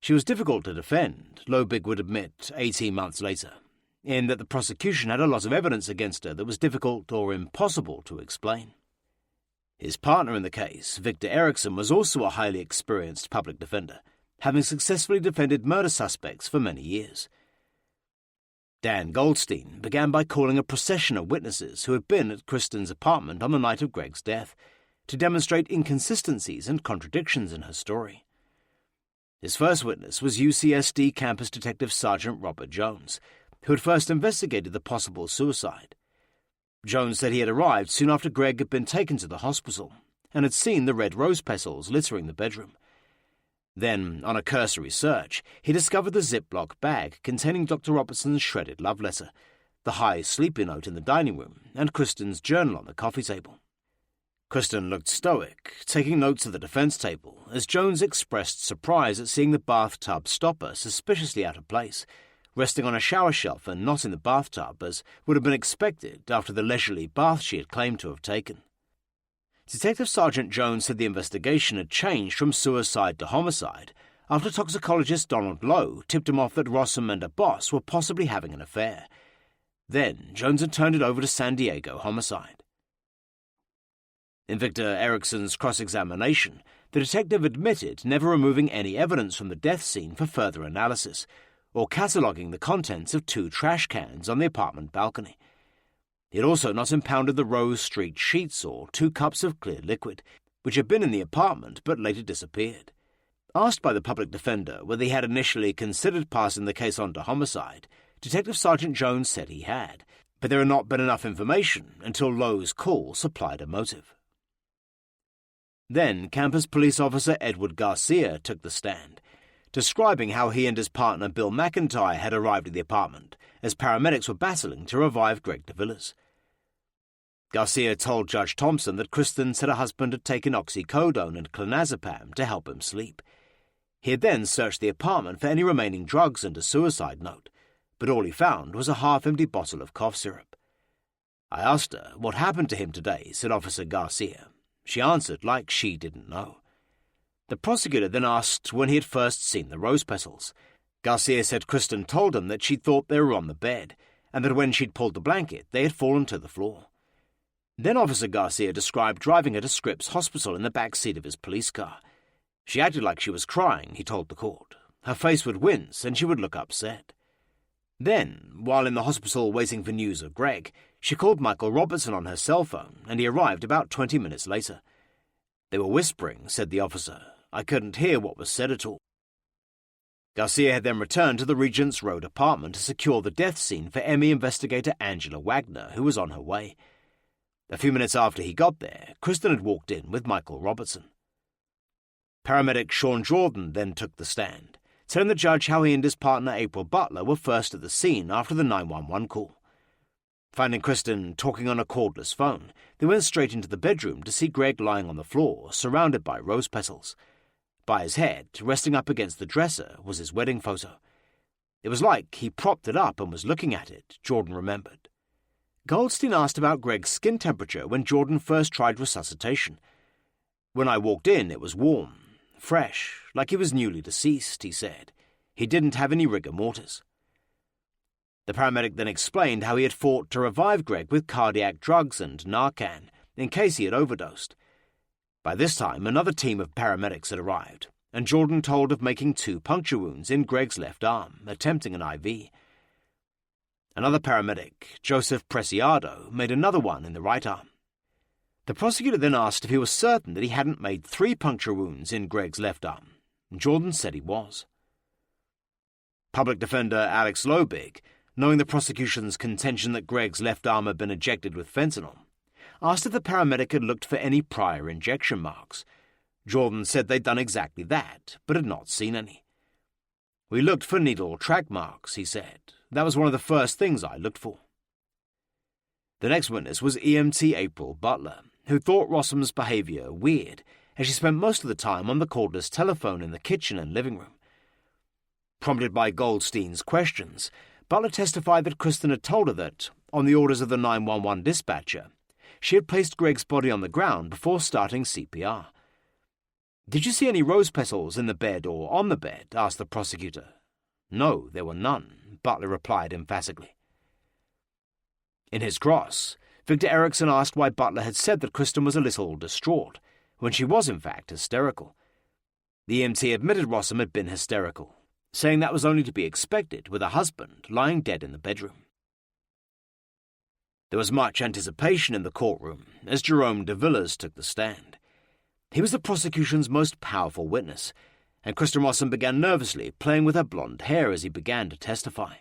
She was difficult to defend, Lobig would admit 18 months later, in that the prosecution had a lot of evidence against her that was difficult or impossible to explain. His partner in the case, Victor Eriksson, was also a highly experienced public defender, having successfully defended murder suspects for many years. Dan Goldstein began by calling a procession of witnesses who had been at Kristen's apartment on the night of Greg's death to demonstrate inconsistencies and contradictions in her story. His first witness was UCSD campus detective Sergeant Robert Jones, who had first investigated the possible suicide. Jones said he had arrived soon after Greg had been taken to the hospital and had seen the red rose petals littering the bedroom. Then, on a cursory search, he discovered the Ziploc bag containing Dr. Robertson's shredded love letter, the high sleepy note in the dining room, and Kristen's journal on the coffee table. Kristen looked stoic, taking notes at the defense table, as Jones expressed surprise at seeing the bathtub stopper suspiciously out of place, resting on a shower shelf and not in the bathtub, as would have been expected after the leisurely bath she had claimed to have taken. Detective Sergeant Jones said the investigation had changed from suicide to homicide after toxicologist Donald Lowe tipped him off that Rossum and a boss were possibly having an affair. Then Jones had turned it over to San Diego homicide. In Victor Eriksson's cross-examination, the detective admitted never removing any evidence from the death scene for further analysis, or cataloguing the contents of 2 trash cans on the apartment balcony. He had also not impounded the Rose Street sheets or 2 cups of clear liquid, which had been in the apartment but later disappeared. Asked by the public defender whether he had initially considered passing the case on to homicide, Detective Sergeant Jones said he had, but there had not been enough information until Lowe's call supplied a motive. Then campus police officer Edward Garcia took the stand, describing how he and his partner Bill McIntyre had arrived at the apartment as paramedics were battling to revive Greg DeVilliers. Garcia told Judge Thompson that Kristen said her husband had taken oxycodone and clonazepam to help him sleep. He had then searched the apartment for any remaining drugs and a suicide note, but all he found was a half-empty bottle of cough syrup. I asked her what happened to him today, said Officer Garcia. She answered like she didn't know. The prosecutor then asked when he had first seen the rose petals. Garcia said Kristen told him that she thought they were on the bed, and that when she'd pulled the blanket, they had fallen to the floor. Then Officer Garcia described driving her to Scripps Hospital in the back seat of his police car. She acted like she was crying, he told the court. Her face would wince, and she would look upset. Then, while in the hospital waiting for news of Greg, she called Michael Robertson on her cell phone, and he arrived about 20 minutes later. They were whispering, said the officer. I couldn't hear what was said at all. Garcia had then returned to the Regents Road apartment to secure the death scene for Emmy investigator Angela Wagner, who was on her way. A few minutes after he got there, Kristen had walked in with Michael Robertson. Paramedic Sean Jordan then took the stand, telling the judge how he and his partner April Butler were first at the scene after the 911 call. Finding Kristen talking on a cordless phone, they went straight into the bedroom to see Greg lying on the floor, surrounded by rose petals. By his head, resting up against the dresser, was his wedding photo. It was like he propped it up and was looking at it, Jordan remembered. Goldstein asked about Greg's skin temperature when Jordan first tried resuscitation. When I walked in, it was warm, fresh, like he was newly deceased, he said. He didn't have any rigor mortis. The paramedic then explained how he had fought to revive Greg with cardiac drugs and Narcan, in case he had overdosed. By this time, another team of paramedics had arrived, and Jordan told of making 2 puncture wounds in Greg's left arm, attempting an IV. Another paramedic, Joseph Preciado, made another one in the right arm. The prosecutor then asked if he was certain that he hadn't made 3 puncture wounds in Greg's left arm. Jordan said he was. Public defender Alex Lobig, knowing the prosecution's contention that Greg's left arm had been injected with fentanyl, asked if the paramedic had looked for any prior injection marks. Jordan said they'd done exactly that, but had not seen any. We looked for needle track marks, he said. That was one of the first things I looked for. The next witness was EMT April Butler, who thought Rossum's behaviour weird, as she spent most of the time on the cordless telephone in the kitchen and living room. Prompted by Goldstein's questions, Butler testified that Kristen had told her that, on the orders of the 911 dispatcher, she had placed Greg's body on the ground before starting CPR. "Did you see any rose petals in the bed or on the bed?" asked the prosecutor. "No, there were none," Butler replied emphatically. In his cross, Victor Erickson asked why Butler had said that Kristen was a little distraught, when she was in fact hysterical. The EMT admitted Rossum had been hysterical, saying that was only to be expected with a husband lying dead in the bedroom. There was much anticipation in the courtroom as Jerome de Villiers took the stand. He was the prosecution's most powerful witness, and Kristen Rossum began nervously playing with her blonde hair as he began to testify.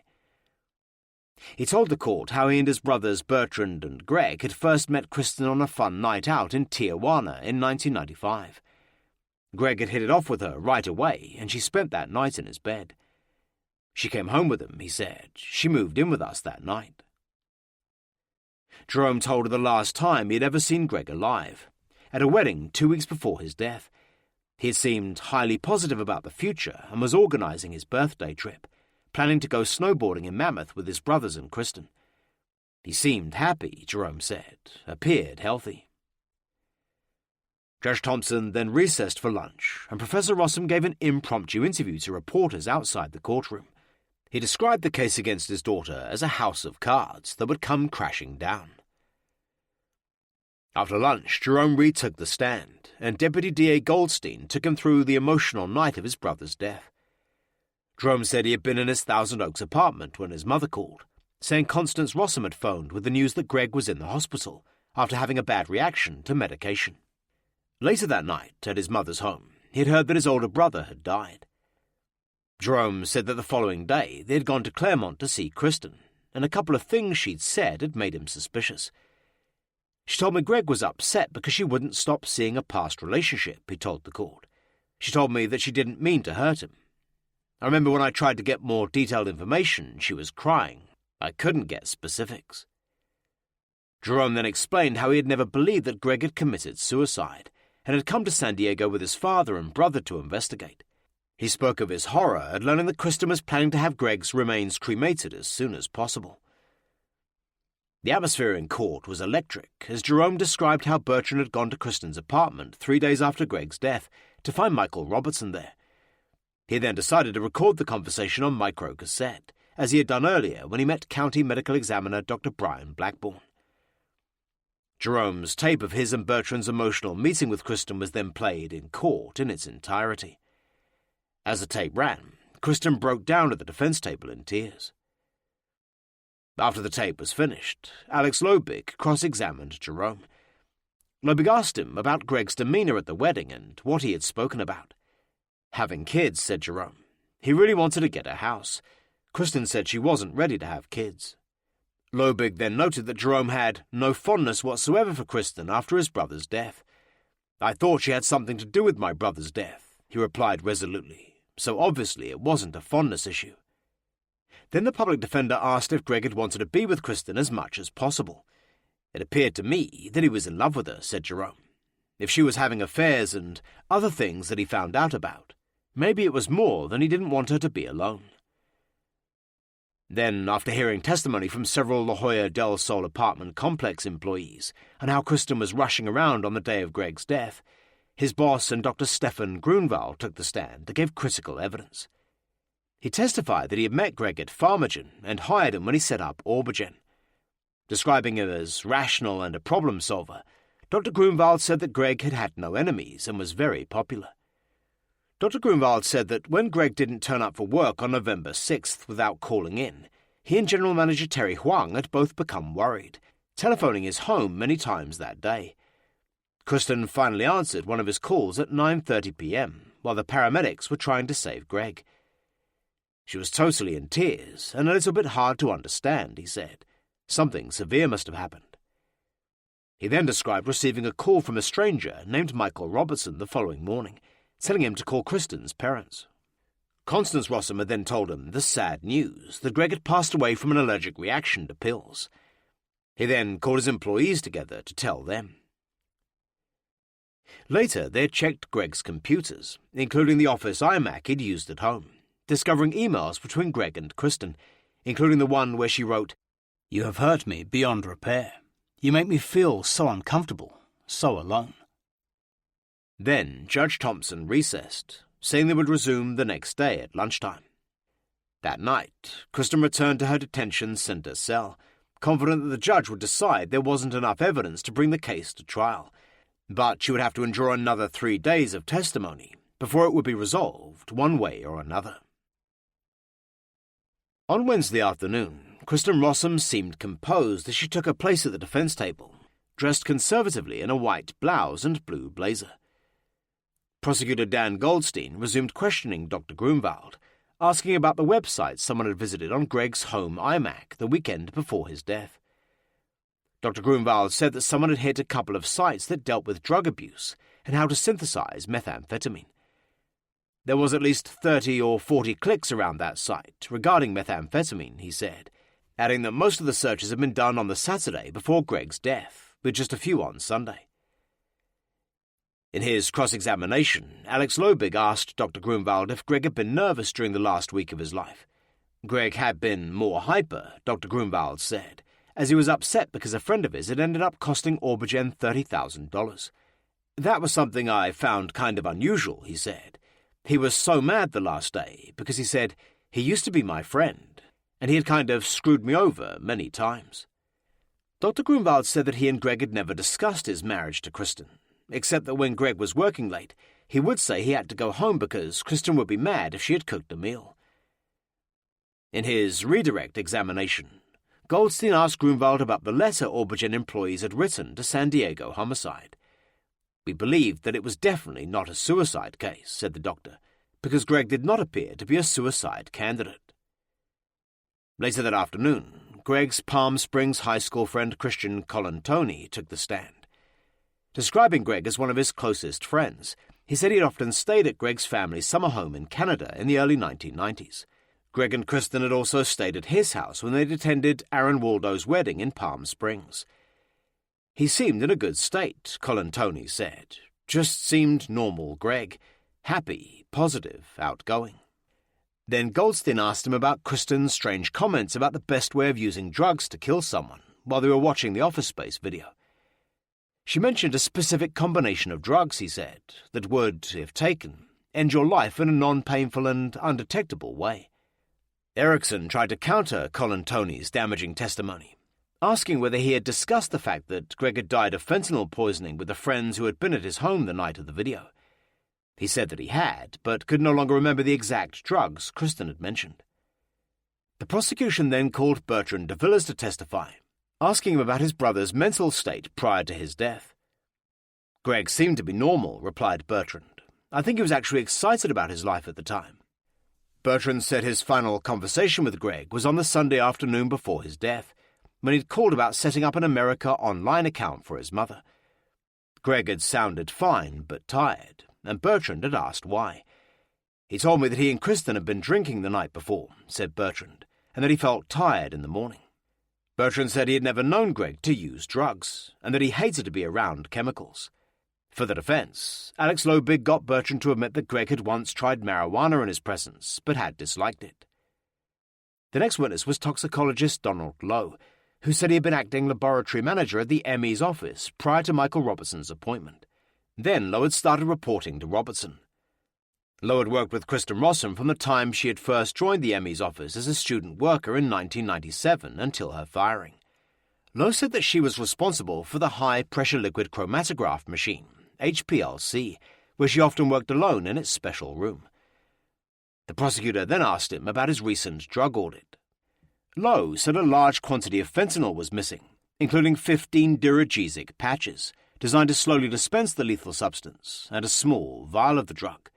He told the court how he and his brothers Bertrand and Greg had first met Kristen on a fun night out in Tijuana in 1995. Greg had hit it off with her right away, and she spent that night in his bed. "She came home with him," he said. "She moved in with us that night." Jerome told her the last time he had ever seen Greg alive, at a wedding 2 weeks before his death. He had seemed highly positive about the future and was organising his birthday trip, planning to go snowboarding in Mammoth with his brothers and Kristen. He seemed happy, Jerome said, appeared healthy. Judge Thompson then recessed for lunch, and Professor Rossum gave an impromptu interview to reporters outside the courtroom. He described the case against his daughter as a house of cards that would come crashing down. After lunch, Jerome retook the stand, and Deputy DA Goldstein took him through the emotional night of his brother's death. Jerome said he had been in his Thousand Oaks apartment when his mother called, saying Constance Rossum had phoned with the news that Greg was in the hospital after having a bad reaction to medication. Later that night, at his mother's home, he had heard that his older brother had died. Jerome said that the following day they had gone to Claremont to see Kristen, and a couple of things she'd said had made him suspicious. "She told me Greg was upset because she wouldn't stop seeing a past relationship," he told the court. "She told me that she didn't mean to hurt him. I remember when I tried to get more detailed information, she was crying. I couldn't get specifics." Jerome then explained how he had never believed that Greg had committed suicide and had come to San Diego with his father and brother to investigate. He spoke of his horror at learning that Kristen was planning to have Greg's remains cremated as soon as possible. The atmosphere in court was electric as Jerome described how Bertrand had gone to Kristen's apartment 3 days after Greg's death to find Michael Robertson there. He then decided to record the conversation on microcassette, as he had done earlier when he met County Medical Examiner Dr. Brian Blackburn. Jerome's tape of his and Bertrand's emotional meeting with Kristen was then played in court in its entirety. As the tape ran, Kristen broke down at the defense table in tears. After the tape was finished, Alex Lobig cross-examined Jerome. Lobig asked him about Greg's demeanour at the wedding and what he had spoken about. "Having kids," said Jerome. "He really wanted to get a house. Kristen said she wasn't ready to have kids." Lobig then noted that Jerome had no fondness whatsoever for Kristen after his brother's death. "I thought she had something to do with my brother's death," he replied resolutely, so obviously it wasn't a fondness issue. Then the public defender asked if Greg had wanted to be with Kristen as much as possible. "It appeared to me that he was in love with her," said Jerome. "If she was having affairs and other things that he found out about, maybe it was more than he didn't want her to be alone." Then, after hearing testimony from several La Jolla del Sol apartment complex employees and how Kristen was rushing around on the day of Greg's death, his boss and Dr. Stefan Grunwald took the stand to give critical evidence. He testified that he had met Greg at Pharmagen and hired him when he set up Orbigen. Describing him as rational and a problem solver, Dr. Grunwald said that Greg had had no enemies and was very popular. Dr. Grunwald said that when Greg didn't turn up for work on November 6th without calling in, he and General Manager Terry Huang had both become worried, telephoning his home many times that day. Kristen finally answered one of his calls at 9:30 p.m. while the paramedics were trying to save Greg. "She was totally in tears and a little bit hard to understand," he said. "Something severe must have happened." He then described receiving a call from a stranger named Michael Robertson the following morning, telling him to call Kristen's parents. Constance Rossum had then told him the sad news that Greg had passed away from an allergic reaction to pills. He then called his employees together to tell them. Later, they had checked Greg's computers, including the Office iMac he'd used at home, discovering emails between Greg and Kristen, including the one where she wrote, "You have hurt me beyond repair. You make me feel so uncomfortable, so alone." Then Judge Thompson recessed, saying they would resume the next day at lunchtime. That night, Kristen returned to her detention center cell, confident that the judge would decide there wasn't enough evidence to bring the case to trial, but she would have to endure another 3 days of testimony before it would be resolved one way or another. On Wednesday afternoon, Kristen Rossum seemed composed as she took her place at the defense table, dressed conservatively in a white blouse and blue blazer. Prosecutor Dan Goldstein resumed questioning Dr. Grunwald, asking about the website someone had visited on Greg's home iMac the weekend before his death. Dr. Grunwald said that someone had hit a couple of sites that dealt with drug abuse and how to synthesize methamphetamine. There was at least 30 or 40 clicks around that site regarding methamphetamine, he said, adding that most of the searches had been done on the Saturday before Greg's death, with just a few on Sunday. In his cross-examination, Alex Lobig asked Dr. Grunwald if Greg had been nervous during the last week of his life. Greg had been more hyper, Dr. Grunwald said, as he was upset because a friend of his had ended up costing Orbigen $30,000. That was something I found kind of unusual, he said. He was so mad the last day because he said he used to be my friend, and he had kind of screwed me over many times. Dr. Grunwald said that he and Greg had never discussed his marriage to Kristen, except that when Greg was working late, he would say he had to go home because Kristen would be mad if she had cooked a meal. In his redirect examination, Goldstein asked Grunwald about the letter Orbigen employees had written to San Diego Homicide. We believed that it was definitely not a suicide case, said the doctor, because Greg did not appear to be a suicide candidate. Later that afternoon, Greg's Palm Springs high school friend Christian Colantoni took the stand. Describing Greg as one of his closest friends, he said he had often stayed at Greg's family's summer home in Canada in the early 1990s. Greg and Kristen had also stayed at his house when they'd attended Aaron Waldo's wedding in Palm Springs. He seemed in a good state, Colantoni said. Just seemed normal Greg. Happy, positive, outgoing. Then Goldstein asked him about Kristen's strange comments about the best way of using drugs to kill someone while they were watching the Office Space video. She mentioned a specific combination of drugs, he said, that would, if taken, end your life in a non-painful and undetectable way. Erickson tried to counter Colantoni's damaging testimony, asking whether he had discussed the fact that Greg had died of fentanyl poisoning with the friends who had been at his home the night of the video. He said that he had, but could no longer remember the exact drugs Kristen had mentioned. The prosecution then called Bertrand de Villiers to testify, asking him about his brother's mental state prior to his death. Greg seemed to be normal, replied Bertrand. I think he was actually excited about his life at the time. Bertrand said his final conversation with Greg was on the Sunday afternoon before his death, when he'd called about setting up an America Online account for his mother. Greg had sounded fine but tired, and Bertrand had asked why. He told me that he and Kristen had been drinking the night before, said Bertrand, and that he felt tired in the morning. Bertrand said he had never known Greg to use drugs, and that he hated to be around chemicals. For the defense, Alex Lobig got Bertrand to admit that Greg had once tried marijuana in his presence, but had disliked it. The next witness was toxicologist Donald Lowe, who said he had been acting laboratory manager at the ME's office prior to Michael Robertson's appointment. Then Lowe had started reporting to Robertson. Lowe had worked with Kristen Rossum from the time she had first joined the ME's office as a student worker in 1997 until her firing. Lowe said that she was responsible for the high-pressure liquid chromatograph machine, HPLC, where she often worked alone in its special room. The prosecutor then asked him about his recent drug audit. Lowe said a large quantity of fentanyl was missing, including 15 Duragesic patches, designed to slowly dispense the lethal substance, and a small vial of the drug.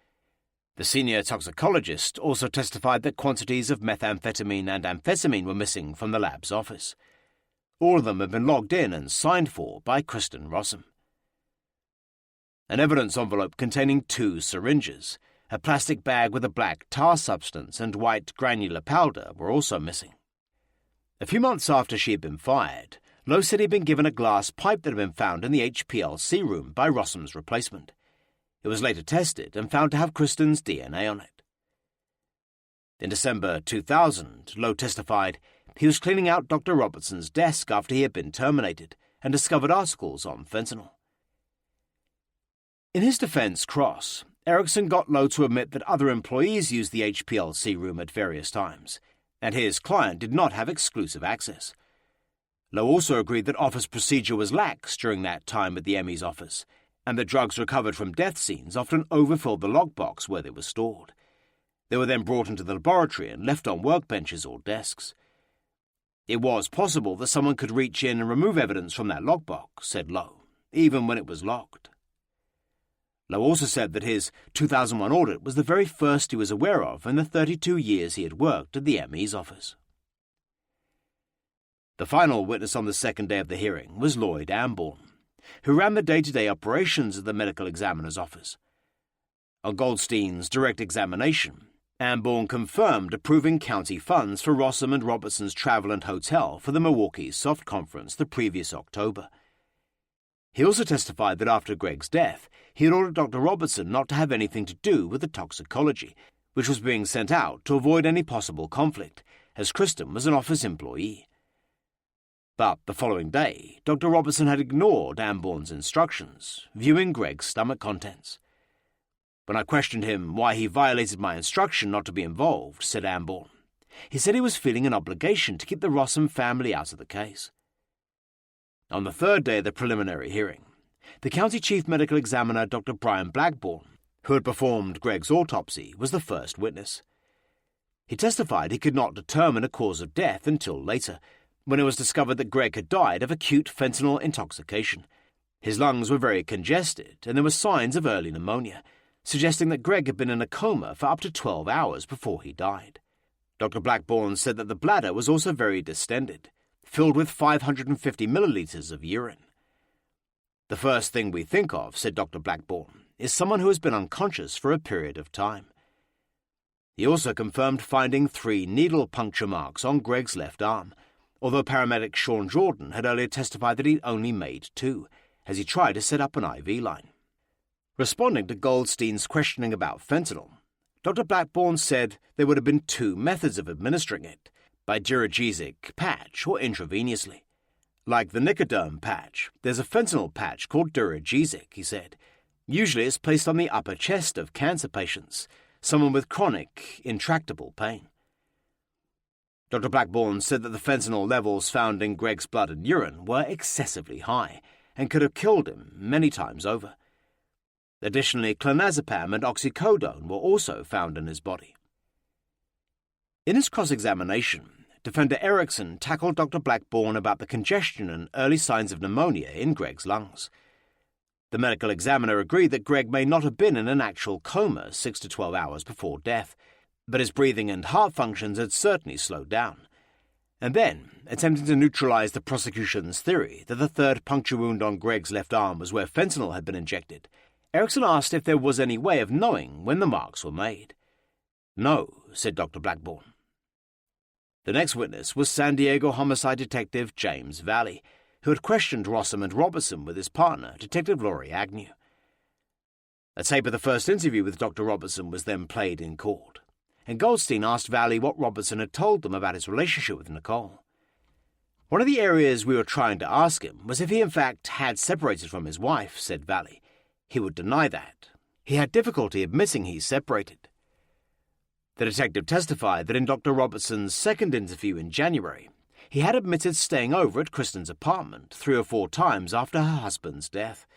The senior toxicologist also testified that quantities of methamphetamine and amphetamine were missing from the lab's office. All of them had been logged in and signed for by Kristen Rossum. An evidence envelope containing 2 syringes, a plastic bag with a black tar substance and white granular powder were also missing. A few months after she had been fired, Lowe said he had been given a glass pipe that had been found in the HPLC room by Rossum's replacement. It was later tested and found to have Kristen's DNA on it. In December 2000, Lowe testified he was cleaning out Dr. Robertson's desk after he had been terminated and discovered articles on fentanyl. In his defense cross, Erickson got Lowe to admit that other employees used the HPLC room at various times, and his client did not have exclusive access. Lowe also agreed that office procedure was lax during that time at the ME's office, and that drugs recovered from death scenes often overfilled the lockbox where they were stored. They were then brought into the laboratory and left on workbenches or desks. It was possible that someone could reach in and remove evidence from that lockbox, said Lowe, even when it was locked. Lowe also said that his 2001 audit was the very first he was aware of in the 32 years he had worked at the ME's office. The final witness on the second day of the hearing was Lloyd Amborn, who ran the day-to-day operations at the medical examiner's office. On Goldstein's direct examination, Amborn confirmed approving county funds for Rossum and Robertson's travel and hotel for the Milwaukee Soft Conference the previous October. He also testified that after Greg's death, he had ordered Dr. Robertson not to have anything to do with the toxicology, which was being sent out to avoid any possible conflict, as Kristen was an office employee. But the following day, Dr. Robertson had ignored Amborn's instructions, viewing Greg's stomach contents. When I questioned him why he violated my instruction not to be involved, said Amborn, he said he was feeling an obligation to keep the Rossum family out of the case. On the third day of the preliminary hearing, the county chief medical examiner, Dr. Brian Blackburn, who had performed Greg's autopsy, was the first witness. He testified he could not determine a cause of death until later, when it was discovered that Greg had died of acute fentanyl intoxication. His lungs were very congested, and there were signs of early pneumonia, suggesting that Greg had been in a coma for up to 12 hours before he died. Dr. Blackburn said that the bladder was also very distended, filled with 550 millilitres of urine. The first thing we think of, said Dr. Blackburn, is someone who has been unconscious for a period of time. He also confirmed finding 3 needle puncture marks on Greg's left arm, although paramedic Sean Jordan had earlier testified that he'd only made 2, as he tried to set up an IV line. Responding to Goldstein's questioning about fentanyl, Dr. Blackburn said there would have been 2 methods of administering it, by duragesic patch or intravenously. Like the Nicoderm patch, there's a fentanyl patch called duragesic, he said. Usually it's placed on the upper chest of cancer patients, someone with chronic, intractable pain. Dr. Blackburn said that the fentanyl levels found in Greg's blood and urine were excessively high and could have killed him many times over. Additionally, clonazepam and oxycodone were also found in his body. In his cross-examination, Defender Erickson tackled Dr. Blackburn about the congestion and early signs of pneumonia in Greg's lungs. The medical examiner agreed that Greg may not have been in an actual coma 6 to 12 hours before death, but his breathing and heart functions had certainly slowed down. And then, attempting to neutralize the prosecution's theory that the 3rd puncture wound on Greg's left arm was where fentanyl had been injected, Erickson asked if there was any way of knowing when the marks were made. No, said Dr. Blackburn. The next witness was San Diego homicide detective James Valley, who had questioned Rossum and Robertson with his partner, Detective Laurie Agnew. A tape of the first interview with Dr. Robertson was then played in court, and Goldstein asked Valley what Robertson had told them about his relationship with Nicole. One of the areas we were trying to ask him was if he in fact had separated from his wife, said Valley. He would deny that. He had difficulty admitting he separated. The detective testified that in Dr. Robertson's second interview in January, he had admitted staying over at Kristen's apartment 3 or 4 times after her husband's death.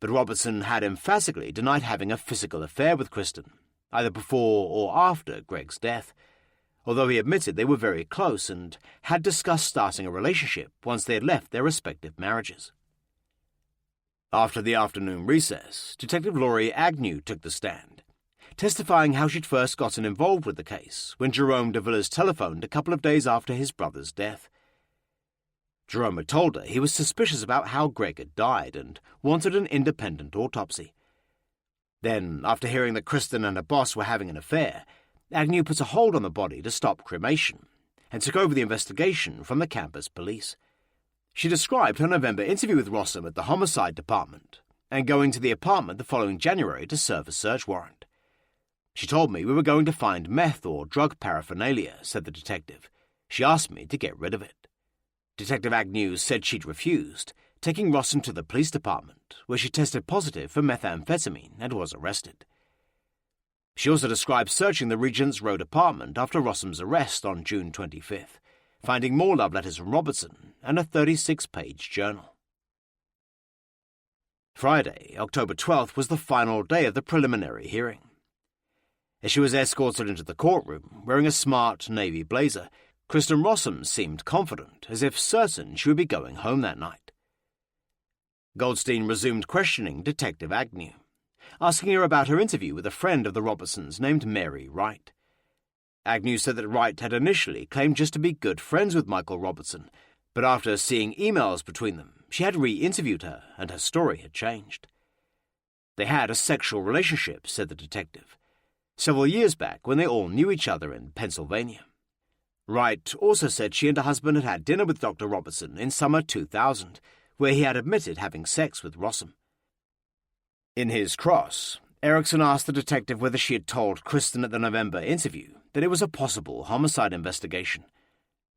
But Robertson had emphatically denied having a physical affair with Kristen, either before or after Greg's death, although he admitted they were very close and had discussed starting a relationship once they had left their respective marriages. After the afternoon recess, Detective Laurie Agnew took the stand, testifying how she'd first gotten involved with the case when Jerome de Villiers telephoned a couple of days after his brother's death. Jerome had told her he was suspicious about how Greg had died and wanted an independent autopsy. Then, after hearing that Kristen and her boss were having an affair, Agnew put a hold on the body to stop cremation and took over the investigation from the campus police. She described her November interview with Rossum at the homicide department and going to the apartment the following January to serve a search warrant. She told me we were going to find meth or drug paraphernalia, said the detective. She asked me to get rid of it. Detective Agnew said she'd refused, taking Rossum to the police department, where she tested positive for methamphetamine and was arrested. She also described searching the Regent's Road apartment after Rossum's arrest on June 25th, finding more love letters from Robertson and a 36-page journal. Friday, October 12th, was the final day of the preliminary hearing. As she was escorted into the courtroom, wearing a smart navy blazer, Kristen Rossum seemed confident, as if certain she would be going home that night. Goldstein resumed questioning Detective Agnew, asking her about her interview with a friend of the Robertsons named Mary Wright. Agnew said that Wright had initially claimed just to be good friends with Michael Robertson, but after seeing emails between them, she had re-interviewed her and her story had changed. They had a sexual relationship, said the detective, several years back when they all knew each other in Pennsylvania. Wright also said she and her husband had dinner with Dr. Robertson in summer 2000, where he had admitted having sex with Rossum. In his cross, Erickson asked the detective whether she had told Kristen at the November interview that it was a possible homicide investigation.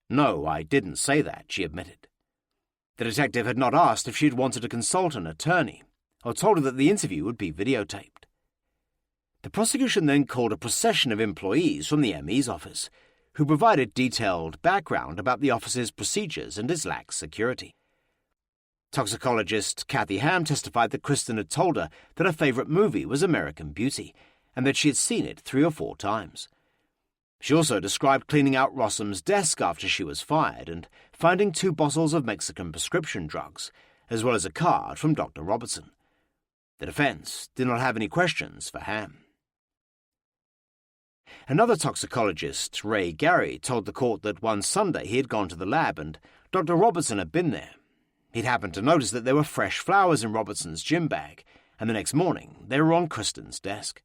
No, I didn't say that, she admitted. The detective had not asked if she had wanted to consult an attorney, or told her that the interview would be videotaped. The prosecution then called a procession of employees from the ME's office, who provided detailed background about the office's procedures and its lax security. Toxicologist Kathy Ham testified that Kristen had told her that her favourite movie was American Beauty, and that she had seen it 3 or 4 times. She also described cleaning out Rossum's desk after she was fired and finding 2 bottles of Mexican prescription drugs, as well as a card from Dr. Robertson. The defence did not have any questions for Ham. Another toxicologist, Ray Gary, told the court that one Sunday he had gone to the lab and Dr. Robertson had been there. He'd happened to notice that there were fresh flowers in Robertson's gym bag, and the next morning they were on Kristen's desk.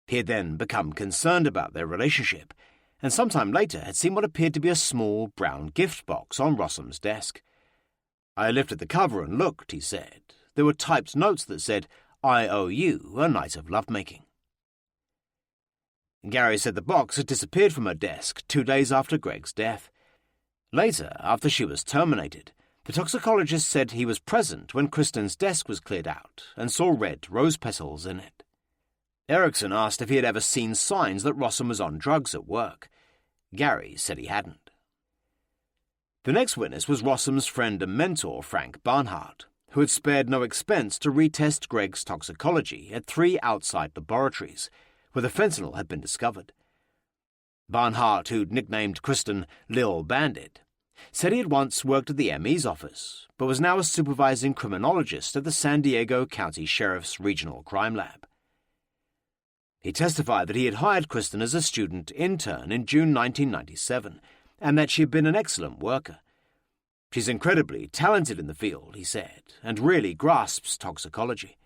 He had then become concerned about their relationship, and sometime later had seen what appeared to be a small brown gift box on Rossum's desk. I lifted the cover and looked, he said. There were typed notes that said, "I owe you a night of lovemaking." Gary said the box had disappeared from her desk 2 days after Greg's death. Later, after she was terminated, the toxicologist said he was present when Kristen's desk was cleared out and saw red rose petals in it. Erickson asked if he had ever seen signs that Rossum was on drugs at work. Gary said he hadn't. The next witness was Rossum's friend and mentor, Frank Barnhart, who had spared no expense to retest Greg's toxicology at 3 outside laboratories, where the fentanyl had been discovered. Barnhart, who'd nicknamed Kristen Lil Bandit, said he had once worked at the ME's office, but was now a supervising criminologist at the San Diego County Sheriff's Regional Crime Lab. He testified that he had hired Kristen as a student intern in June 1997, and that she had been an excellent worker. She's incredibly talented in the field, he said, and really grasps toxicology.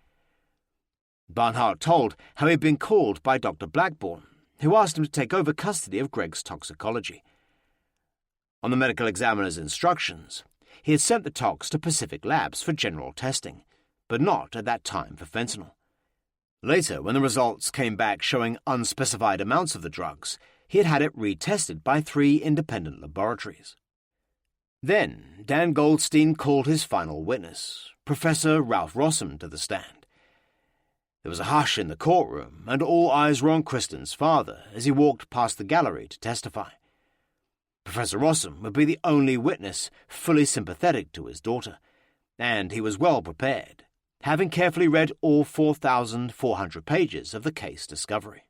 Barnhart told how he had been called by Dr. Blackburn, who asked him to take over custody of Greg's toxicology. On the medical examiner's instructions, he had sent the tox to Pacific Labs for general testing, but not at that time for fentanyl. Later, when the results came back showing unspecified amounts of the drugs, he had had it retested by 3 independent laboratories. Then, Dan Goldstein called his final witness, Professor Ralph Rossum, to the stand. There was a hush in the courtroom, and all eyes were on Kristen's father as he walked past the gallery to testify. Professor Rossum would be the only witness fully sympathetic to his daughter, and he was well prepared, having carefully read all 4,400 pages of the case discovery.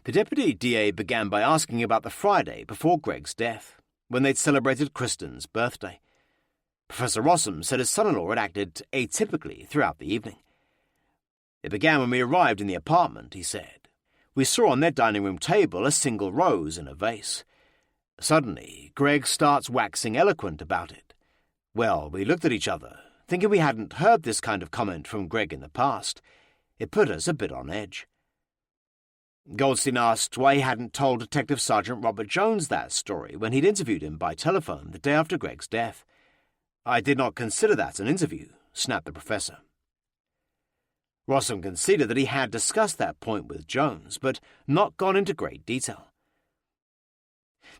The deputy DA began by asking about the Friday before Greg's death, when they'd celebrated Kristen's birthday. Professor Rossum said his son-in-law had acted atypically throughout the evening. It began when we arrived in the apartment, he said. We saw on their dining room table a single rose in a vase. Suddenly, Greg starts waxing eloquent about it. Well, we looked at each other, thinking we hadn't heard this kind of comment from Greg in the past. It put us a bit on edge. Goldstein asked why he hadn't told Detective Sergeant Robert Jones that story when he'd interviewed him by telephone the day after Greg's death. I did not consider that an interview, snapped the professor. Rossum conceded that he had discussed that point with Jones, but not gone into great detail.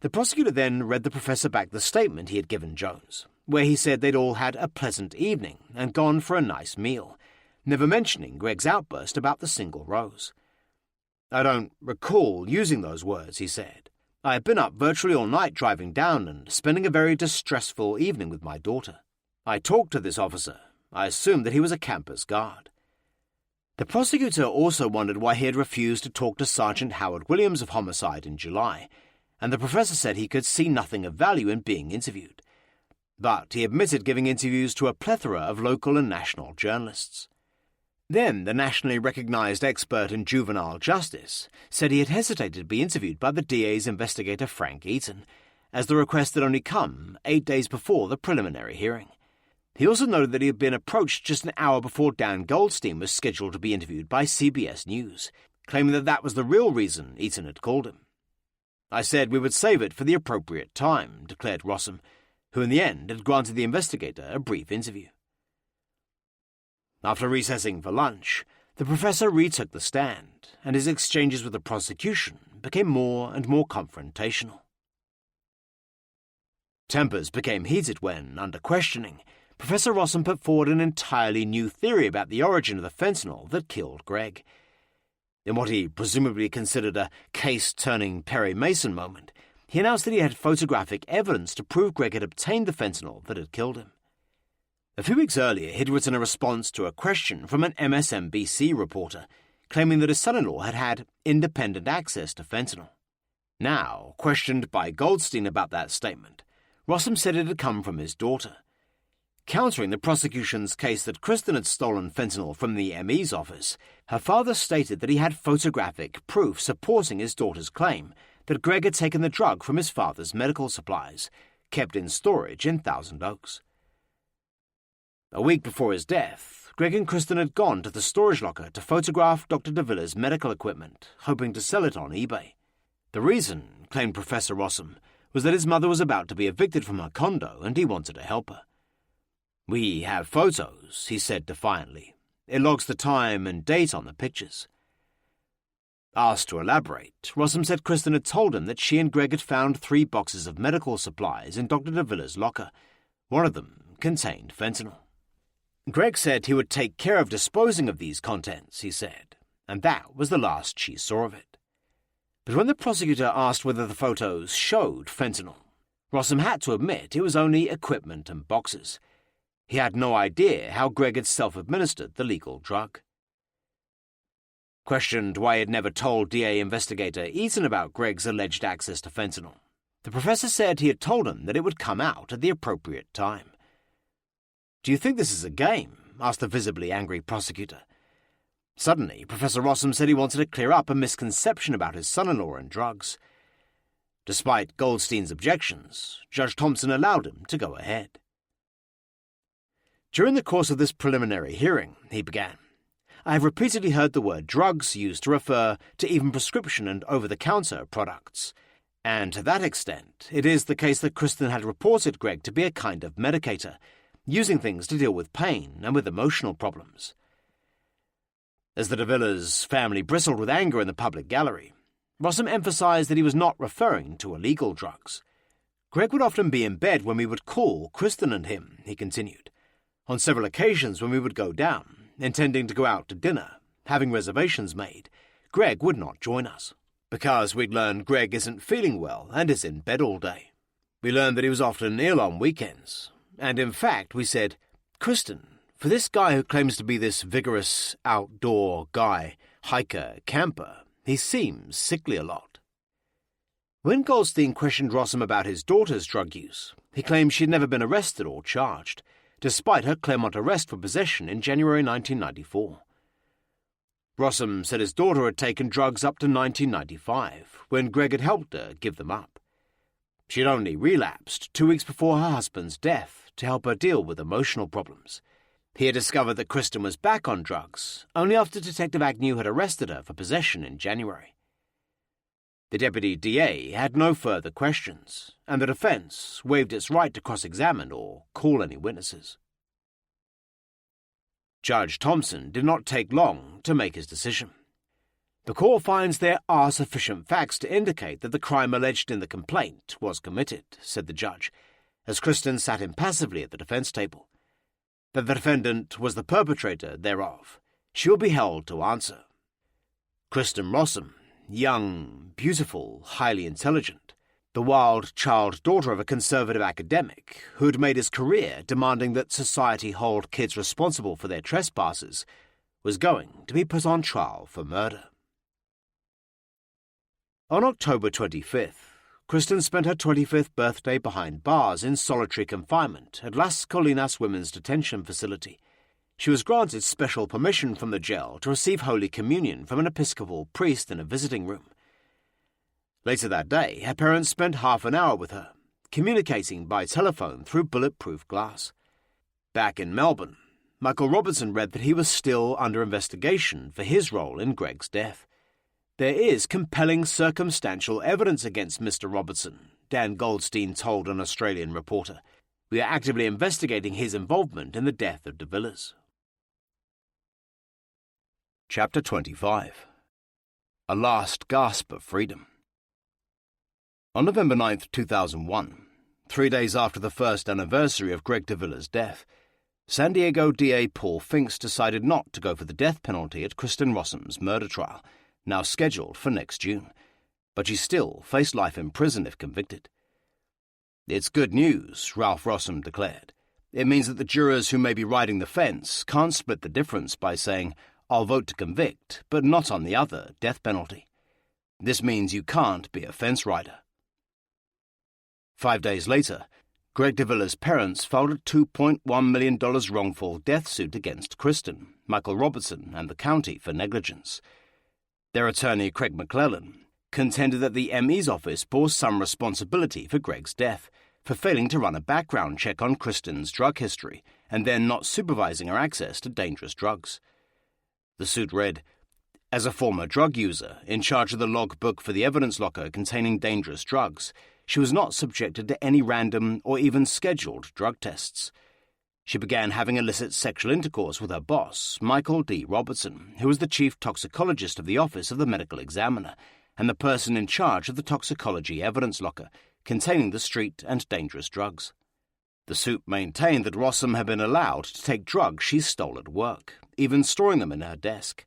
The prosecutor then read the professor back the statement he had given Jones, where he said they'd all had a pleasant evening and gone for a nice meal, never mentioning Greg's outburst about the single rose. "I don't recall using those words," he said. "I had been up virtually all night driving down and spending a very distressful evening with my daughter. I talked to this officer. I assumed that he was a campus guard." The prosecutor also wondered why he had refused to talk to Sergeant Howard Williams of homicide in July, and the professor said he could see nothing of value in being interviewed. But he admitted giving interviews to a plethora of local and national journalists. Then the nationally recognized expert in juvenile justice said he had hesitated to be interviewed by the DA's investigator Frank Eaton, as the request had only come 8 days before the preliminary hearing. He also noted that he had been approached just an hour before Dan Goldstein was scheduled to be interviewed by CBS News, claiming that that was the real reason Eaton had called him. "I said we would save it for the appropriate time," declared Rossum, who in the end had granted the investigator a brief interview. After recessing for lunch, the professor retook the stand, and his exchanges with the prosecution became more and more confrontational. Tempers became heated when, under questioning, Professor Rossum put forward an entirely new theory about the origin of the fentanyl that killed Greg. In what he presumably considered a case-turning Perry Mason moment, he announced that he had photographic evidence to prove Greg had obtained the fentanyl that had killed him. A few weeks earlier, he'd written a response to a question from an MSNBC reporter, claiming that his son-in-law had had independent access to fentanyl. Now, questioned by Goldstein about that statement, Rossum said it had come from his daughter. Countering the prosecution's case that Kristen had stolen fentanyl from the ME's office, her father stated that he had photographic proof supporting his daughter's claim that Greg had taken the drug from his father's medical supplies, kept in storage in Thousand Oaks. A week before his death, Greg and Kristen had gone to the storage locker to photograph Dr. DeVilla's medical equipment, hoping to sell it on eBay. The reason, claimed Professor Rossum, was that his mother was about to be evicted from her condo and he wanted to help her. "We have photos," he said defiantly. "It logs the time and date on the pictures." Asked to elaborate, Rossum said Kristen had told him that she and Greg had found 3 boxes of medical supplies in Dr. DeVilla's locker. One of them contained fentanyl. Greg said he would take care of disposing of these contents, he said, and that was the last she saw of it. But when the prosecutor asked whether the photos showed fentanyl, Rossum had to admit it was only equipment and boxes. He had no idea how Greg had self-administered the legal drug. Questioned why he had never told DA investigator Eaton about Greg's alleged access to fentanyl, the professor said he had told him that it would come out at the appropriate time. "Do you think this is a game?" asked the visibly angry prosecutor. Suddenly, Professor Rossum said he wanted to clear up a misconception about his son-in-law and drugs. Despite Goldstein's objections, Judge Thompson allowed him to go ahead. "During the course of this preliminary hearing," he began, "I have repeatedly heard the word drugs used to refer to even prescription and over-the-counter products, and to that extent, it is the case that Kristen had reported Greg to be a kind of medicator, using things to deal with pain and with emotional problems." As the DeVillas family bristled with anger in the public gallery, Rossum emphasized that he was not referring to illegal drugs. "Greg would often be in bed when we would call Kristen and him," he continued. "On several occasions when we would go down, intending to go out to dinner, having reservations made, Greg would not join us, because we'd learned Greg isn't feeling well and is in bed all day. We learned that he was often ill on weekends, and in fact we said, 'Kristen, for this guy who claims to be this vigorous outdoor guy, hiker, camper, he seems sickly a lot.'" When Goldstein questioned Rossum about his daughter's drug use, he claimed she had never been arrested or charged, despite her Claremont arrest for possession in January 1994. Rossum said his daughter had taken drugs up to 1995, when Greg had helped her give them up. She had only relapsed 2 weeks before her husband's death to help her deal with emotional problems. He had discovered that Kristen was back on drugs only after Detective Agnew had arrested her for possession in January. The deputy DA had no further questions, and the defense waived its right to cross-examine or call any witnesses. Judge Thompson did not take long to make his decision. "The court finds there are sufficient facts to indicate that the crime alleged in the complaint was committed," said the judge, as Kristen sat impassively at the defence table. That the defendant was the perpetrator thereof, she will be held to answer. Kristen Rossum, young, beautiful, highly intelligent, the wild child daughter of a conservative academic who had made his career demanding that society hold kids responsible for their trespasses, was going to be put on trial for murder. On October 25th, Kristen spent her 25th birthday behind bars in solitary confinement at Las Colinas Women's Detention Facility. She was granted special permission from the jail to receive Holy Communion from an Episcopal priest in a visiting room. Later that day, her parents spent half an hour with her, communicating by telephone through bulletproof glass. Back in Melbourne, Michael Robertson read that he was still under investigation for his role in Greg's death. There is compelling circumstantial evidence against Mr. Robertson, Dan Goldstein told an Australian reporter. We are actively investigating his involvement in the death of de Villiers. Chapter 25. A Last Gasp of Freedom. On November 9, 2001, 3 days after the first anniversary of Greg de Villiers' death, San Diego DA Paul Finks decided not to go for the death penalty at Kristen Rossum's murder trial, now scheduled for next June, but she still faced life in prison if convicted. It's good news, Ralph Rossum declared. It means that the jurors who may be riding the fence can't split the difference by saying, I'll vote to convict, but not on the other, death penalty. This means you can't be a fence rider. 5 days later, Greg de Villiers' parents filed a $2.1 million wrongful death suit against Kristen, Michael Robertson, and the county for negligence. Their attorney, Craig McClellan, contended that the ME's office bore some responsibility for Greg's death, for failing to run a background check on Kristen's drug history and then not supervising her access to dangerous drugs. The suit read, as a former drug user in charge of the logbook for the evidence locker containing dangerous drugs, she was not subjected to any random or even scheduled drug tests. She began having illicit sexual intercourse with her boss, Michael D. Robertson, who was the chief toxicologist of the Office of the Medical Examiner and the person in charge of the toxicology evidence locker containing the street and dangerous drugs. The suit maintained that Rossum had been allowed to take drugs she stole at work, even storing them in her desk.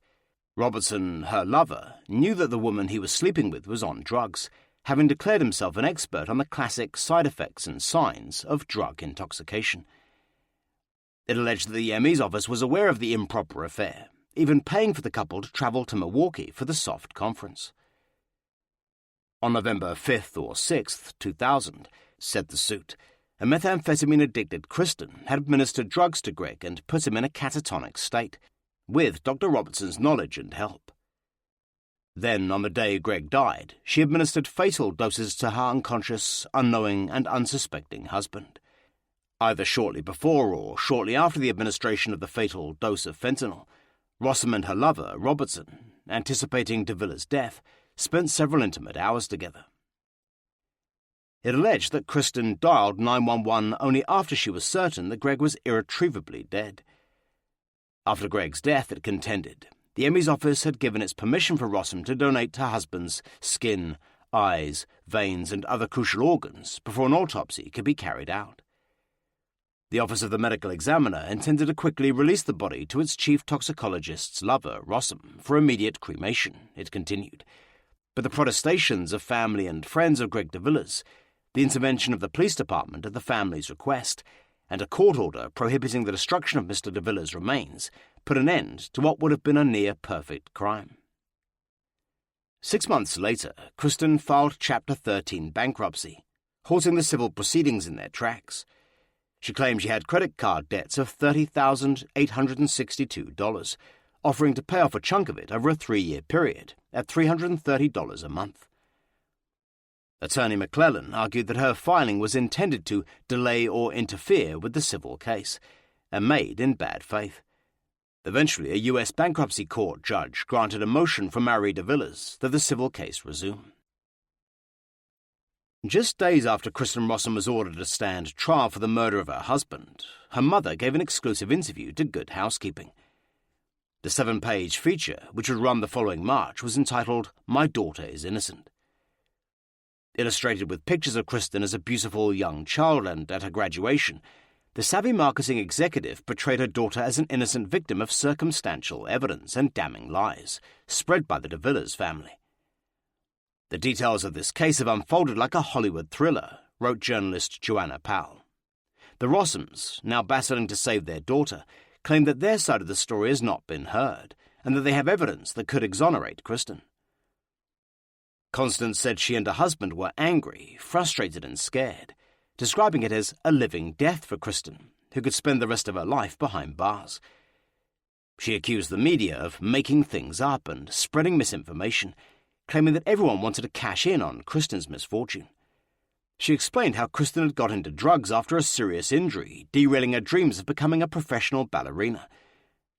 Robertson, her lover, knew that the woman he was sleeping with was on drugs, having declared himself an expert on the classic side effects and signs of drug intoxication. It alleged that the ME's office was aware of the improper affair, even paying for the couple to travel to Milwaukee for the SOFT conference. On November 5th or 6th, 2000, said the suit, a methamphetamine-addicted Kristen had administered drugs to Greg and put him in a catatonic state, with Dr. Robertson's knowledge and help. Then, on the day Greg died, she administered fatal doses to her unconscious, unknowing, and unsuspecting husband. Either shortly before or shortly after the administration of the fatal dose of fentanyl, Rossum and her lover, Robertson, anticipating de Villiers' death, spent several intimate hours together. It alleged that Kristen dialed 911 only after she was certain that Greg was irretrievably dead. After Greg's death, it contended, the ME's office had given its permission for Rossum to donate her husband's skin, eyes, veins, and other crucial organs before an autopsy could be carried out. The Office of the Medical Examiner intended to quickly release the body to its chief toxicologist's lover, Rossum, for immediate cremation, it continued. But the protestations of family and friends of Greg de Villiers, the intervention of the police department at the family's request, and a court order prohibiting the destruction of Mr. de Villiers' remains put an end to what would have been a near-perfect crime. 6 months later, Kristen filed Chapter 13 bankruptcy, halting the civil proceedings in their tracks. She claimed she had credit card debts of $30,862, offering to pay off a chunk of it over a 3-year period at $330 a month. Attorney McClellan argued that her filing was intended to delay or interfere with the civil case, and made in bad faith. Eventually, a U.S. bankruptcy court judge granted a motion from Marie de Villiers that the civil case resume. Just days after Kristen Rossum was ordered to stand trial for the murder of her husband, her mother gave an exclusive interview to Good Housekeeping. The 7-page feature, which would run the following March, was entitled My Daughter is Innocent. Illustrated with pictures of Kristen as a beautiful young child and at her graduation, the savvy marketing executive portrayed her daughter as an innocent victim of circumstantial evidence and damning lies, spread by the de Villiers family. The details of this case have unfolded like a Hollywood thriller, wrote journalist Joanna Powell. The Rossums, now battling to save their daughter, claim that their side of the story has not been heard, and that they have evidence that could exonerate Kristen. Constance said she and her husband were angry, frustrated and scared, describing it as a living death for Kristen, who could spend the rest of her life behind bars. She accused the media of making things up and spreading misinformation, claiming that everyone wanted to cash in on Kristen's misfortune. She explained how Kristen had got into drugs after a serious injury, derailing her dreams of becoming a professional ballerina.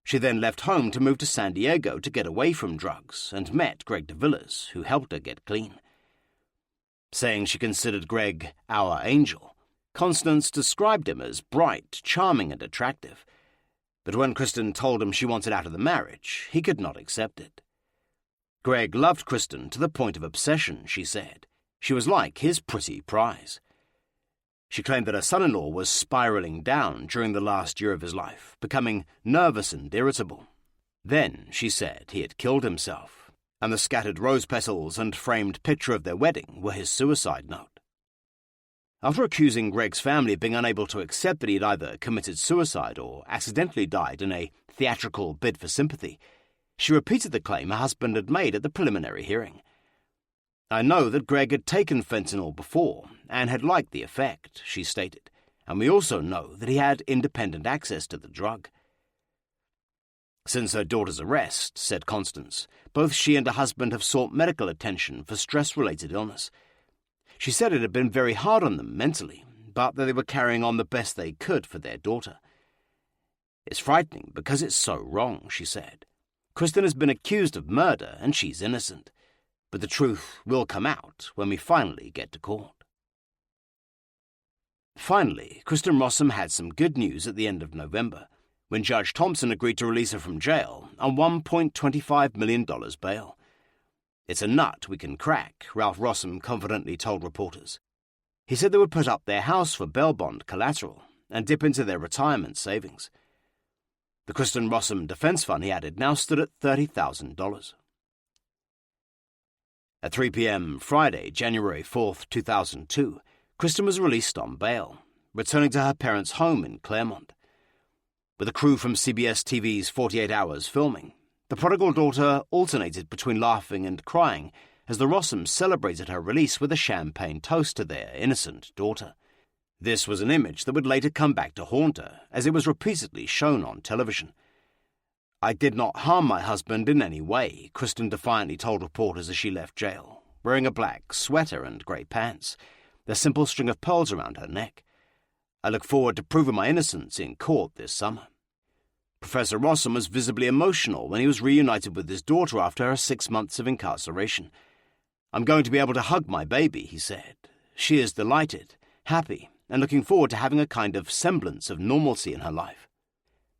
She then left home to move to San Diego to get away from drugs and met Greg de Villiers, who helped her get clean. Saying she considered Greg our angel, Constance described him as bright, charming and attractive. But when Kristen told him she wanted out of the marriage, he could not accept it. Greg loved Kristen to the point of obsession, she said. She was like his pretty prize. She claimed that her son-in-law was spiraling down during the last year of his life, becoming nervous and irritable. Then, she said, he had killed himself, and the scattered rose petals and framed picture of their wedding were his suicide note. After accusing Greg's family of being unable to accept that he had either committed suicide or accidentally died in a theatrical bid for sympathy, she repeated the claim her husband had made at the preliminary hearing. "I know that Greg had taken fentanyl before and had liked the effect," she stated, "and we also know that he had independent access to the drug." Since her daughter's arrest, said Constance, both she and her husband have sought medical attention for stress-related illness. She said it had been very hard on them mentally, but that they were carrying on the best they could for their daughter. "It's frightening because it's so wrong," she said. "Kristen has been accused of murder and she's innocent. But the truth will come out when we finally get to court." Finally, Kristen Rossum had some good news at the end of November, when Judge Thompson agreed to release her from jail on $1.25 million bail. "It's a nut we can crack," Ralph Rossum confidently told reporters. He said they would put up their house for bail bond collateral and dip into their retirement savings. The Kristen Rossum Defense Fund, he added, now stood at $30,000. At 3 p.m. Friday, January 4th, 2002, Kristen was released on bail, returning to her parents' home in Claremont. With a crew from CBS TV's 48 Hours filming, the prodigal daughter alternated between laughing and crying as the Rossums celebrated her release with a champagne toast to their innocent daughter. This was an image that would later come back to haunt her, as it was repeatedly shown on television. "I did not harm my husband in any way," Kristen defiantly told reporters as she left jail, wearing a black sweater and grey pants, the simple string of pearls around her neck. "I look forward to proving my innocence in court this summer." Professor Rossum was visibly emotional when he was reunited with his daughter after her 6 months of incarceration. "I'm going to be able to hug my baby," he said. "She is delighted, happy, and looking forward to having a kind of semblance of normalcy in her life."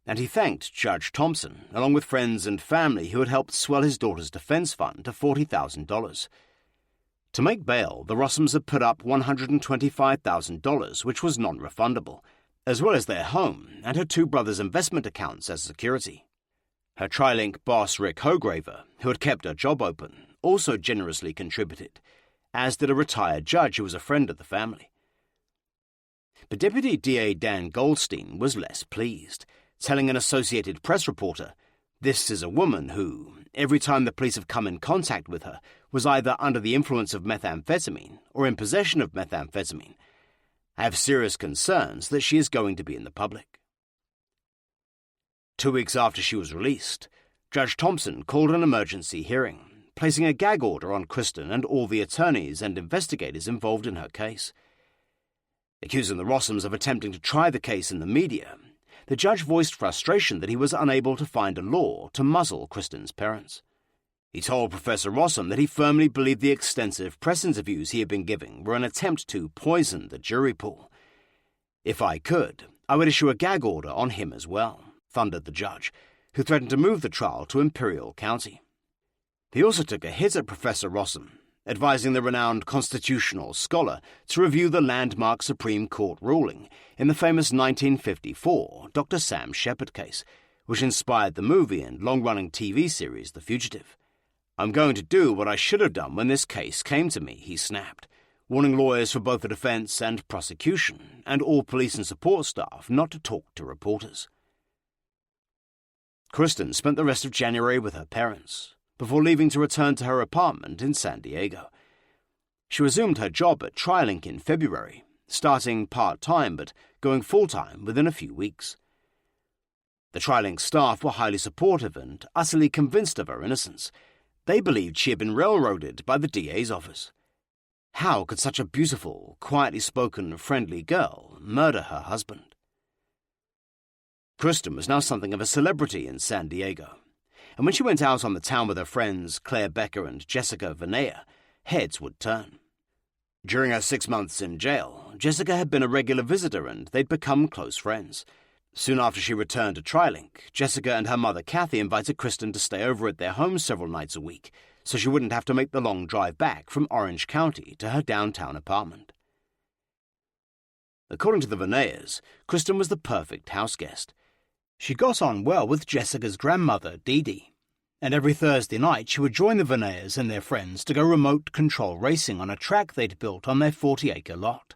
And he thanked Judge Thompson, along with friends and family who had helped swell his daughter's defense fund to $40,000. To make bail, the Rossums had put up $125,000, which was non-refundable, as well as their home and her two brothers' investment accounts as security. Her TriLink boss, Rick Hograver, who had kept her job open, also generously contributed, as did a retired judge who was a friend of the family. But Deputy DA Dan Goldstein was less pleased, telling an Associated Press reporter, "This is a woman who, every time the police have come in contact with her, was either under the influence of methamphetamine or in possession of methamphetamine. I have serious concerns that she is going to be in the public." 2 weeks after she was released, Judge Thompson called an emergency hearing, placing a gag order on Kristen and all the attorneys and investigators involved in her case. Accusing the Rossums of attempting to try the case in the media, the judge voiced frustration that he was unable to find a law to muzzle Kristen's parents. He told Professor Rossum that he firmly believed the extensive press interviews he had been giving were an attempt to poison the jury pool. "If I could, I would issue a gag order on him as well," thundered the judge, who threatened to move the trial to Imperial County. He also took a hit at Professor Rossum, advising the renowned constitutional scholar to review the landmark Supreme Court ruling in the famous 1954 Dr. Sam Shepard case, which inspired the movie and long-running TV series The Fugitive. "I'm going to do what I should have done when this case came to me," he snapped, warning lawyers for both the defense and prosecution and all police and support staff not to talk to reporters. Kristen spent the rest of January with her parents, before leaving to return to her apartment in San Diego. She resumed her job at TriLink in February, starting part-time but going full-time within a few weeks. The TriLink staff were highly supportive and utterly convinced of her innocence. They believed she had been railroaded by the DA's office. How could such a beautiful, quietly spoken, friendly girl murder her husband? Kristen was now something of a celebrity in San Diego, and when she went out on the town with her friends Claire Becker and Jessica Vanea, heads would turn. During her 6 months in jail, Jessica had been a regular visitor and they'd become close friends. Soon after she returned to TriLink, Jessica and her mother Kathy invited Kristen to stay over at their home several nights a week, so she wouldn't have to make the long drive back from Orange County to her downtown apartment. According to the Vaneas, Kristen was the perfect houseguest. She got on well with Jessica's grandmother, Dee Dee, and every Thursday night she would join the Vaneas and their friends to go remote control racing on a track they'd built on their 40-acre lot.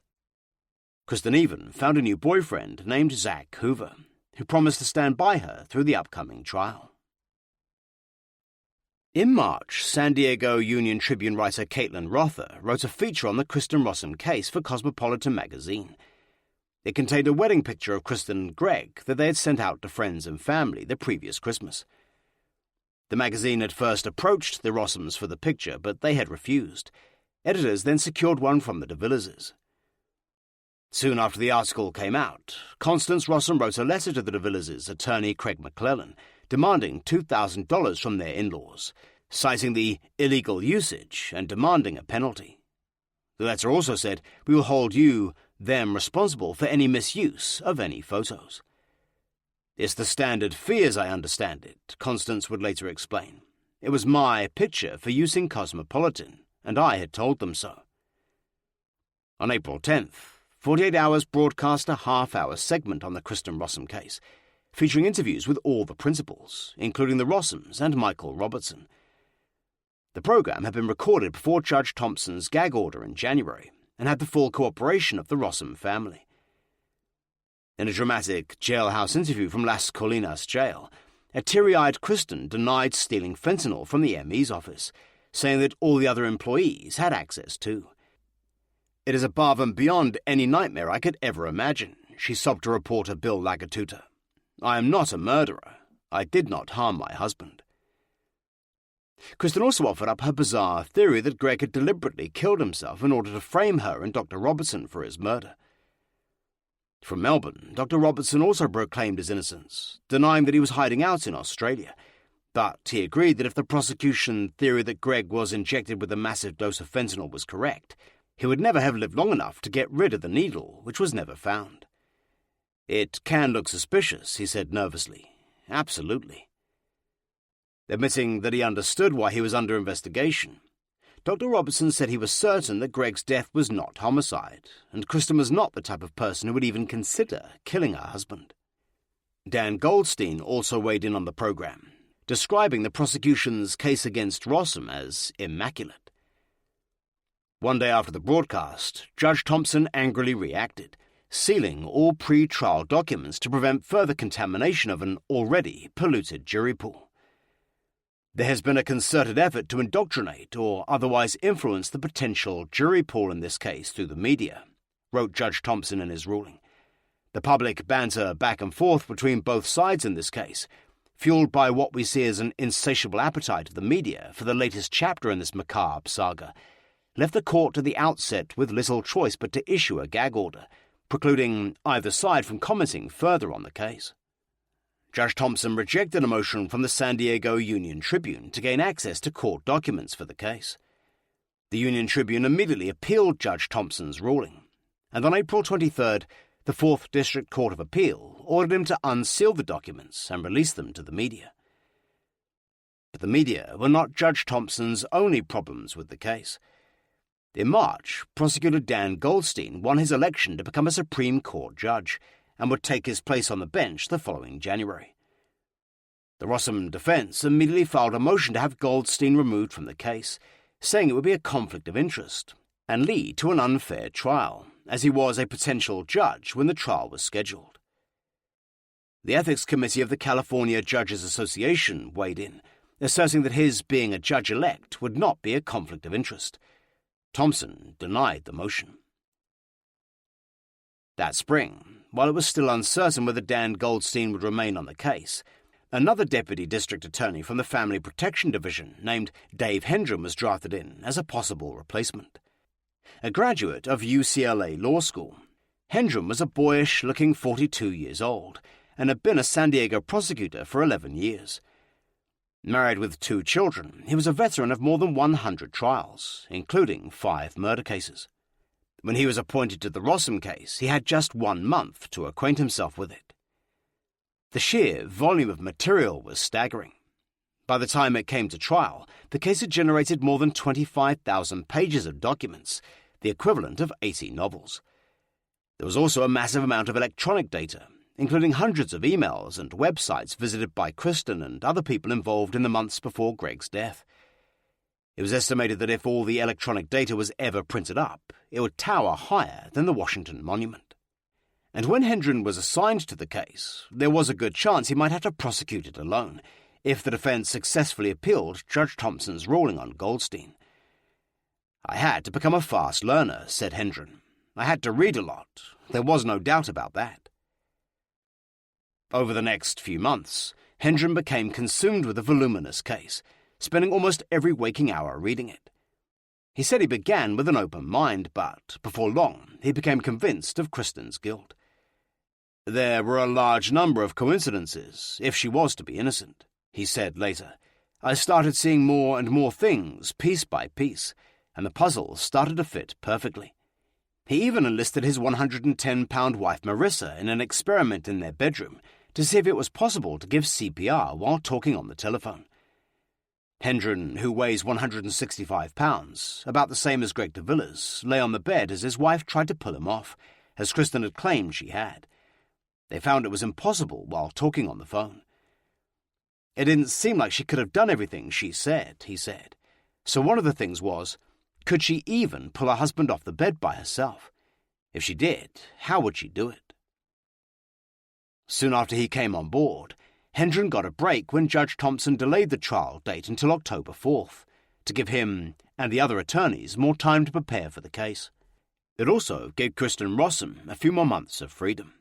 Kristen even found a new boyfriend named Zach Hoover, who promised to stand by her through the upcoming trial. In March, San Diego Union Tribune writer Caitlin Rother wrote a feature on the Kristen Rossum case for Cosmopolitan magazine. It contained a wedding picture of Kristen and Greg that they had sent out to friends and family the previous Christmas. The magazine had first approached the Rossums for the picture, but they had refused. Editors then secured one from the de Villeses. Soon after the article came out, Constance Rossum wrote a letter to the de Villeses' attorney Craig McClellan, demanding $2,000 from their in-laws, citing the illegal usage and demanding a penalty. The letter also said, "We will hold them responsible for any misuse of any photos." "It's the standard fee as I understand it," Constance would later explain. "It was my picture for use in Cosmopolitan, and I had told them so." On April 10th, 48 Hours broadcast a half-hour segment on the Kristen Rossum case, featuring interviews with all the principals, including the Rossums and Michael Robertson. The program had been recorded before Judge Thompson's gag order in January, and had the full cooperation of the Rossum family. In a dramatic jailhouse interview from Las Colinas jail, a teary-eyed Kristen denied stealing fentanyl from the ME's office, saying that all the other employees had access too. "It is above and beyond any nightmare I could ever imagine," she sobbed to reporter Bill Lagatuta. "I am not a murderer. I did not harm my husband." Kristen also offered up her bizarre theory that Greg had deliberately killed himself in order to frame her and Dr. Robertson for his murder. From Melbourne, Dr. Robertson also proclaimed his innocence, denying that he was hiding out in Australia, but he agreed that if the prosecution theory that Greg was injected with a massive dose of fentanyl was correct, he would never have lived long enough to get rid of the needle, which was never found. "It can look suspicious," he said nervously. "Absolutely." Admitting that he understood why he was under investigation, Dr. Robertson said he was certain that Greg's death was not homicide, and Kristen was not the type of person who would even consider killing her husband. Dan Goldstein also weighed in on the program, describing the prosecution's case against Rossum as immaculate. One day after the broadcast, Judge Thompson angrily reacted, sealing all pre-trial documents to prevent further contamination of an already polluted jury pool. "There has been a concerted effort to indoctrinate or otherwise influence the potential jury pool in this case through the media," wrote Judge Thompson in his ruling. "The public banter back and forth between both sides in this case, fueled by what we see as an insatiable appetite of the media for the latest chapter in this macabre saga, left the court at the outset with little choice but to issue a gag order, precluding either side from commenting further on the case." Judge Thompson rejected a motion from the San Diego Union Tribune to gain access to court documents for the case. The Union Tribune immediately appealed Judge Thompson's ruling, and on April 23rd, the 4th District Court of Appeal ordered him to unseal the documents and release them to the media. But the media were not Judge Thompson's only problems with the case. In March, prosecutor Dan Goldstein won his election to become a Supreme Court judge and would take his place on the bench the following January. The Rossum defense immediately filed a motion to have Goldstein removed from the case, saying it would be a conflict of interest and lead to an unfair trial, as he was a potential judge when the trial was scheduled. The Ethics Committee of the California Judges Association weighed in, asserting that his being a judge-elect would not be a conflict of interest. Thompson denied the motion. That spring, while it was still uncertain whether Dan Goldstein would remain on the case, another deputy district attorney from the Family Protection Division named Dave Hendren was drafted in as a possible replacement. A graduate of UCLA Law School, Hendren was a boyish-looking 42 years old and had been a San Diego prosecutor for 11 years. Married with 2 children, he was a veteran of more than 100 trials, including 5 murder cases. When he was appointed to the Rossum case, he had just 1 month to acquaint himself with it. The sheer volume of material was staggering. By the time it came to trial, the case had generated more than 25,000 pages of documents, the equivalent of 80 novels. There was also a massive amount of electronic data, including hundreds of emails and websites visited by Kristen and other people involved in the months before Greg's death. It was estimated that if all the electronic data was ever printed up, it would tower higher than the Washington Monument. And when Hendren was assigned to the case, there was a good chance he might have to prosecute it alone, if the defense successfully appealed Judge Thompson's ruling on Goldstein. "I had to become a fast learner," said Hendren. "I had to read a lot. There was no doubt about that." Over the next few months, Hendren became consumed with the voluminous case, spending almost every waking hour reading it. He said he began with an open mind, but before long he became convinced of Kristen's guilt. "There were a large number of coincidences, if she was to be innocent," he said later. "I started seeing more and more things, piece by piece, and the puzzle started to fit perfectly." He even enlisted his 110-pound wife Marissa in an experiment in their bedroom to see if it was possible to give CPR while talking on the telephone. Hendren, who weighs 165 pounds, about the same as Greg de Villiers, lay on the bed as his wife tried to pull him off, as Kristen had claimed she had. They found it was impossible while talking on the phone. "It didn't seem like she could have done everything she said," he said. "So one of the things was, could she even pull her husband off the bed by herself? If she did, how would she do it?" Soon after he came on board, Hendren got a break when Judge Thompson delayed the trial date until October 4th, to give him and the other attorneys more time to prepare for the case. It also gave Kristen Rossum a few more months of freedom.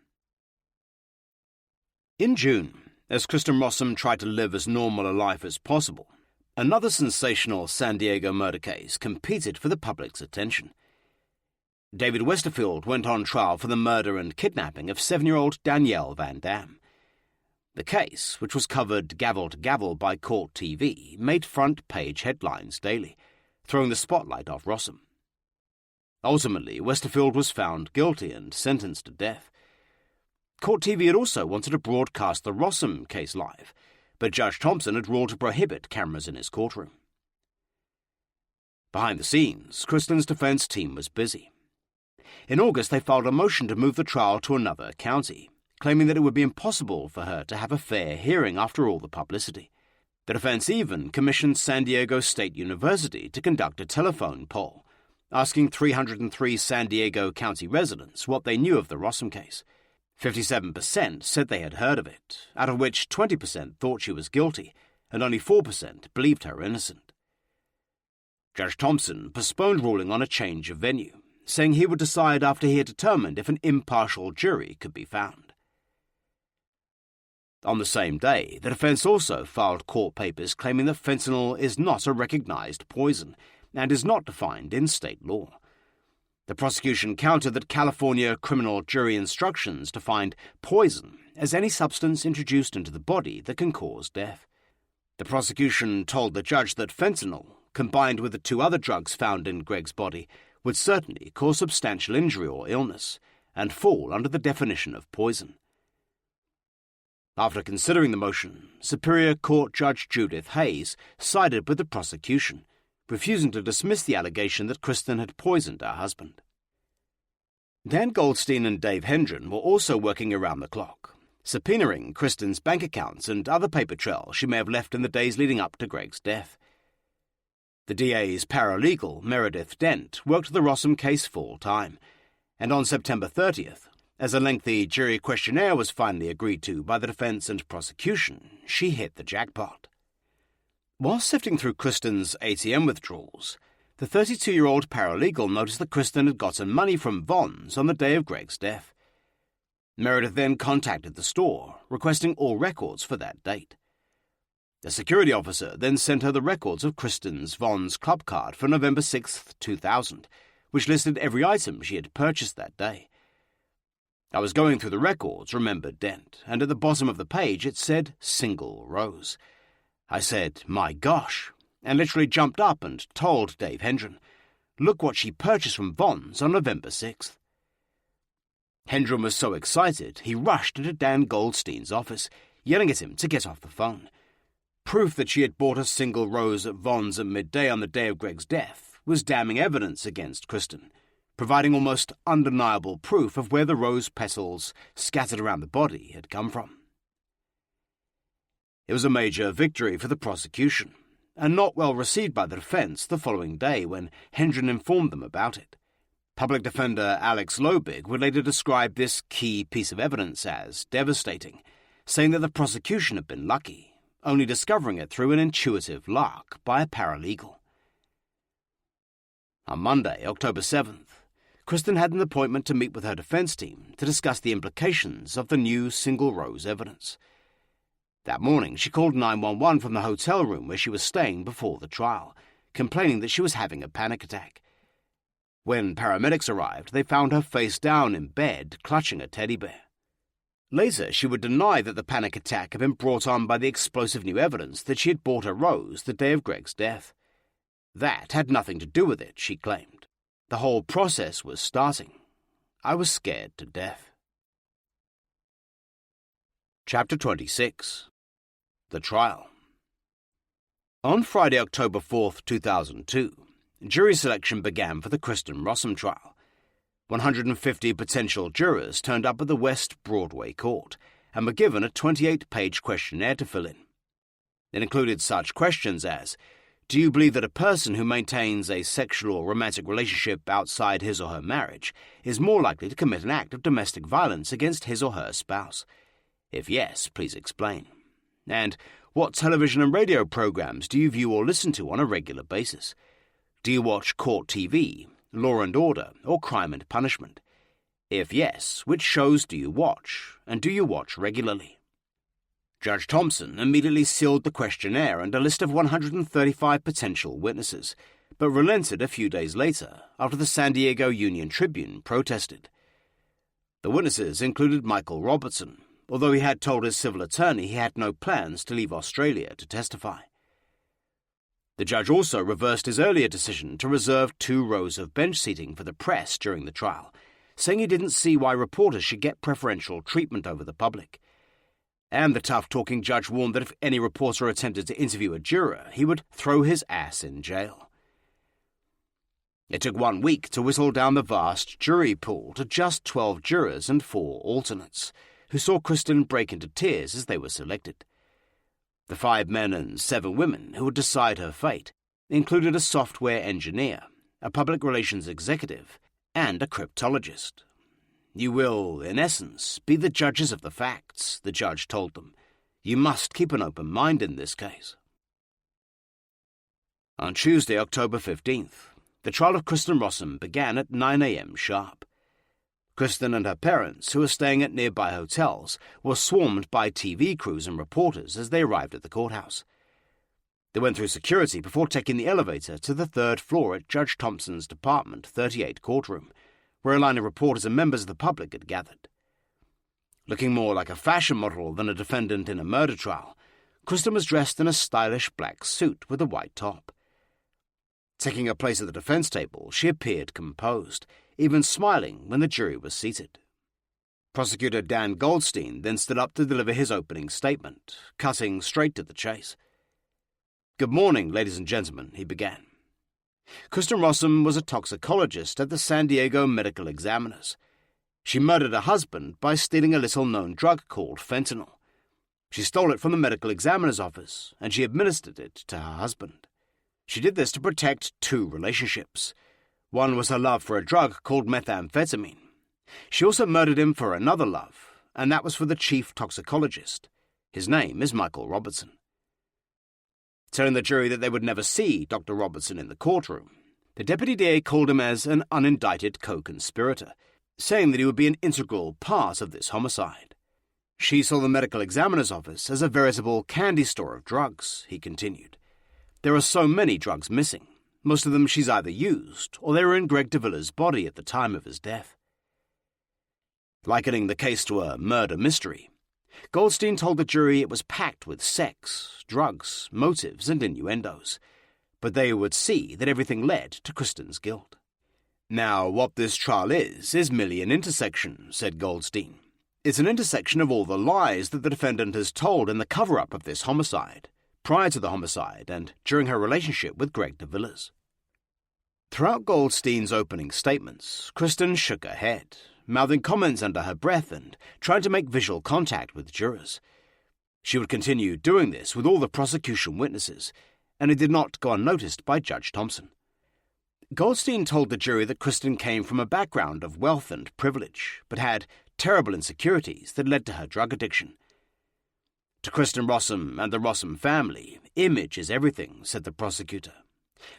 In June, as Kristen Rossum tried to live as normal a life as possible, another sensational San Diego murder case competed for the public's attention. David Westerfield went on trial for the murder and kidnapping of 7-year-old Danielle Van Dam. The case, which was covered gavel to gavel by Court TV, made front-page headlines daily, throwing the spotlight off Rossum. Ultimately, Westerfield was found guilty and sentenced to death. Court TV had also wanted to broadcast the Rossum case live, but Judge Thompson had ruled to prohibit cameras in his courtroom. Behind the scenes, Kristen's defense team was busy. In August, they filed a motion to move the trial to another county, claiming that it would be impossible for her to have a fair hearing after all the publicity. The defense even commissioned San Diego State University to conduct a telephone poll, asking 303 San Diego County residents what they knew of the Rossum case. 57% said they had heard of it, out of which 20% thought she was guilty, and only 4% believed her innocent. Judge Thompson postponed ruling on a change of venue, saying he would decide after he had determined if an impartial jury could be found. On the same day, the defense also filed court papers claiming that fentanyl is not a recognized poison and is not defined in state law. The prosecution countered that California criminal jury instructions defined poison as any substance introduced into the body that can cause death. The prosecution told the judge that fentanyl, combined with the 2 other drugs found in Greg's body, would certainly cause substantial injury or illness, and fall under the definition of poison. After considering the motion, Superior Court Judge Judith Hayes sided with the prosecution, refusing to dismiss the allegation that Kristen had poisoned her husband. Dan Goldstein and Dave Hendren were also working around the clock, subpoenaing Kristen's bank accounts and other paper trails she may have left in the days leading up to Greg's death. The DA's paralegal, Meredith Dent, worked the Rossum case full-time, and on September 30th, as a lengthy jury questionnaire was finally agreed to by the defense and prosecution, she hit the jackpot. While sifting through Kristen's ATM withdrawals, the 32-year-old paralegal noticed that Kristen had gotten money from Vons on the day of Greg's death. Meredith then contacted the store, requesting all records for that date. The security officer then sent her the records of Kristen's Vons club card for November 6, 2000, which listed every item she had purchased that day. I was going through the records, remembered Dent, and at the bottom of the page it said single rose. I said, my gosh, and literally jumped up and told Dave Hendren, look what she purchased from Vons on November 6th. Hendren was so excited he rushed into Dan Goldstein's office, yelling at him to get off the phone. Proof that she had bought a single rose at Vons at midday on the day of Greg's death was damning evidence against Kristen, providing almost undeniable proof of where the rose petals scattered around the body had come from. It was a major victory for the prosecution, and not well received by the defense the following day when Hendren informed them about it. Public defender Alex Lobig would later describe this key piece of evidence as devastating, saying that the prosecution had been lucky, only discovering it through an intuitive lark by a paralegal. On Monday, October 7th, Kristen had an appointment to meet with her defense team to discuss the implications of the new single rose evidence. That morning, she called 911 from the hotel room where she was staying before the trial, complaining that she was having a panic attack. When paramedics arrived, they found her face down in bed, clutching a teddy bear. Later, she would deny that the panic attack had been brought on by the explosive new evidence that she had bought a rose the day of Greg's death. That had nothing to do with it, she claimed. The whole process was starting. I was scared to death. Chapter 26. The Trial. On Friday, October 4th, 2002, jury selection began for the Kristen Rossum trial. 150 potential jurors turned up at the West Broadway court and were given a 28-page questionnaire to fill in. It included such questions as, do you believe that a person who maintains a sexual or romantic relationship outside his or her marriage is more likely to commit an act of domestic violence against his or her spouse? If yes, please explain. And what television and radio programs do you view or listen to on a regular basis? Do you watch court TV, Law and Order, or Crime and Punishment? If yes, which shows do you watch, and do you watch regularly? Judge Thompson immediately sealed the questionnaire and a list of 135 potential witnesses, but relented a few days later after the San Diego Union Tribune protested. The witnesses included Michael Robertson, although he had told his civil attorney he had no plans to leave Australia to testify. The judge also reversed his earlier decision to reserve 2 rows of bench seating for the press during the trial, saying he didn't see why reporters should get preferential treatment over the public. And the tough-talking judge warned that if any reporter attempted to interview a juror, he would throw his ass in jail. It took 1 week to whittle down the vast jury pool to just 12 jurors and 4 alternates, who saw Kristen break into tears as they were selected. The 5 men and 7 women who would decide her fate included a software engineer, a public relations executive, and a cryptologist. You will, in essence, be the judges of the facts, the judge told them. You must keep an open mind in this case. On Tuesday, October 15th, the trial of Kristen Rossum began at 9 a.m. sharp. Kristen and her parents, who were staying at nearby hotels, were swarmed by TV crews and reporters as they arrived at the courthouse. They went through security before taking the elevator to the 3rd floor at Judge Thompson's Department 38 courtroom, where a line of reporters and members of the public had gathered. Looking more like a fashion model than a defendant in a murder trial, Kristen was dressed in a stylish black suit with a white top. Taking her place at the defense table, she appeared composed, even smiling when the jury was seated. Prosecutor Dan Goldstein then stood up to deliver his opening statement, cutting straight to the chase. "Good morning, ladies and gentlemen," he began. Kristen Rossum was a toxicologist at the San Diego Medical Examiners. She murdered her husband by stealing a little-known drug called fentanyl. She stole it from the medical examiner's office, and she administered it to her husband. She did this to protect two relationships. One was her love for a drug called methamphetamine. She also murdered him for another love, and that was for the chief toxicologist. His name is Michael Robertson. Telling the jury that they would never see Dr. Robertson in the courtroom, the deputy DA called him as an unindicted co-conspirator, saying that he would be an integral part of this homicide. She saw the medical examiner's office as a veritable candy store of drugs, he continued. There are so many drugs missing. Most of them she's either used, or they were in Greg DeVilla's body at the time of his death. Likening the case to a murder mystery, Goldstein told the jury it was packed with sex, drugs, motives, and innuendos, but they would see that everything led to Kristen's guilt. Now, what this trial is merely an intersection, said Goldstein. It's an intersection of all the lies that the defendant has told in the cover-up of this homicide, prior to the homicide and during her relationship with Greg DeVillas. Throughout Goldstein's opening statements, Kristen shook her head, mouthing comments under her breath and trying to make visual contact with jurors. She would continue doing this with all the prosecution witnesses, and it did not go unnoticed by Judge Thompson. Goldstein told the jury that Kristen came from a background of wealth and privilege, but had terrible insecurities that led to her drug addiction. To Kristen Rossum and the Rossum family, image is everything, said the prosecutor.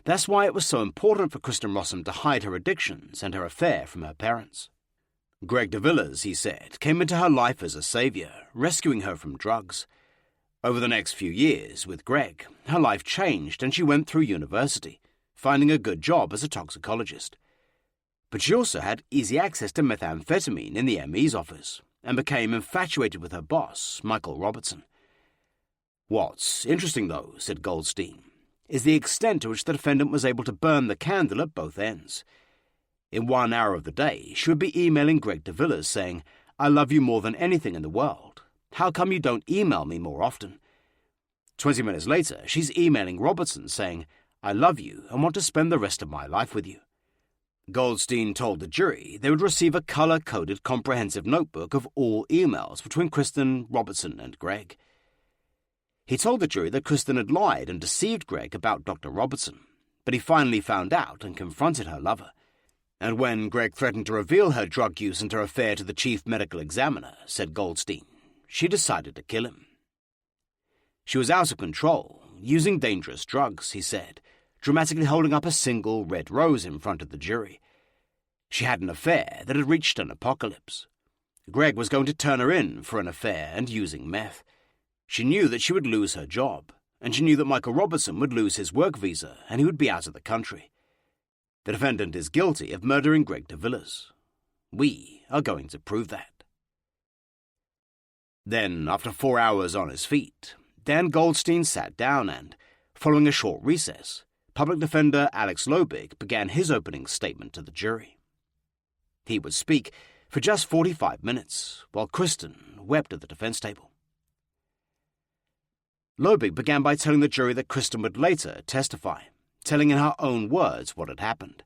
That's why it was so important for Kristen Rossum to hide her addictions and her affair from her parents. Greg DeVillas, he said, came into her life as a savior, rescuing her from drugs. Over the next few years, with Greg, her life changed and she went through university, finding a good job as a toxicologist. But she also had easy access to methamphetamine in the ME's office and became infatuated with her boss, Michael Robertson. What's interesting, though, said Goldstein, is the extent to which the defendant was able to burn the candle at both ends. In 1 hour of the day, she would be emailing Greg DeVillas saying, "I love you more than anything in the world. How come you don't email me more often?" 20 minutes later, she's emailing Robertson saying, "I love you and want to spend the rest of my life with you." Goldstein told the jury they would receive a color-coded comprehensive notebook of all emails between Kristen, Robertson, and Greg. He told the jury that Kristen had lied and deceived Greg about Dr. Robertson, but he finally found out and confronted her lover. And when Greg threatened to reveal her drug use and her affair to the chief medical examiner, said Goldstein, she decided to kill him. She was out of control, using dangerous drugs, he said, dramatically holding up a single red rose in front of the jury. She had an affair that had reached an apocalypse. Greg was going to turn her in for an affair and using meth. She knew that she would lose her job, and she knew that Michael Robertson would lose his work visa and he would be out of the country. The defendant is guilty of murdering Greg DeVillas. We are going to prove that. Then, after 4 hours on his feet, Dan Goldstein sat down and, following a short recess, public defender Alex Lobig began his opening statement to the jury. He would speak for just 45 minutes, while Kristen wept at the defense table. Lobig began by telling the jury that Kristen would later testify, telling in her own words what had happened.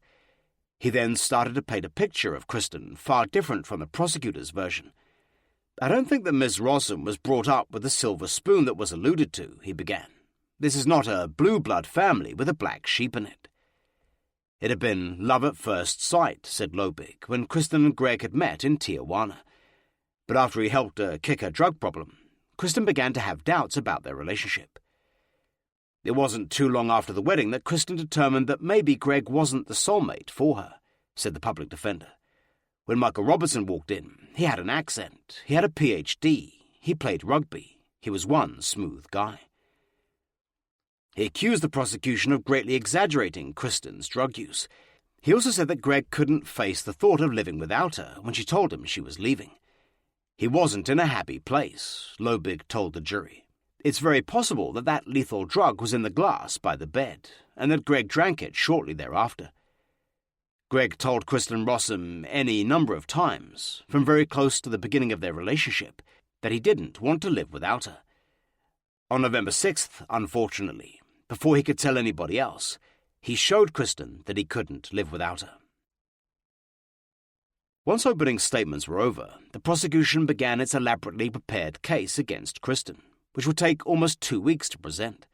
He then started to paint a picture of Kristen far different from the prosecutor's version. "I don't think that Miss Rossum was brought up with the silver spoon that was alluded to," he began. "This is not a blue blood family with a black sheep in it." It had been love at first sight, said Lobig, when Kristen and Greg had met in Tijuana. But after he helped her kick her drug problem, Kristen began to have doubts about their relationship. It wasn't too long after the wedding that Kristen determined that maybe Greg wasn't the soulmate for her, said the public defender. When Michael Robertson walked in, he had an accent, he had a PhD, he played rugby, he was one smooth guy. He accused the prosecution of greatly exaggerating Kristen's drug use. He also said that Greg couldn't face the thought of living without her when she told him she was leaving. He wasn't in a happy place, Lobig told the jury. It's very possible that that lethal drug was in the glass by the bed, and that Greg drank it shortly thereafter. Greg told Kristen Rossum any number of times, from very close to the beginning of their relationship, that he didn't want to live without her. On November 6th, unfortunately, before he could tell anybody else, He showed Kristen that he couldn't live without her. Once opening statements were over, the prosecution began its elaborately prepared case against Kristen, which would take almost 2 weeks to present.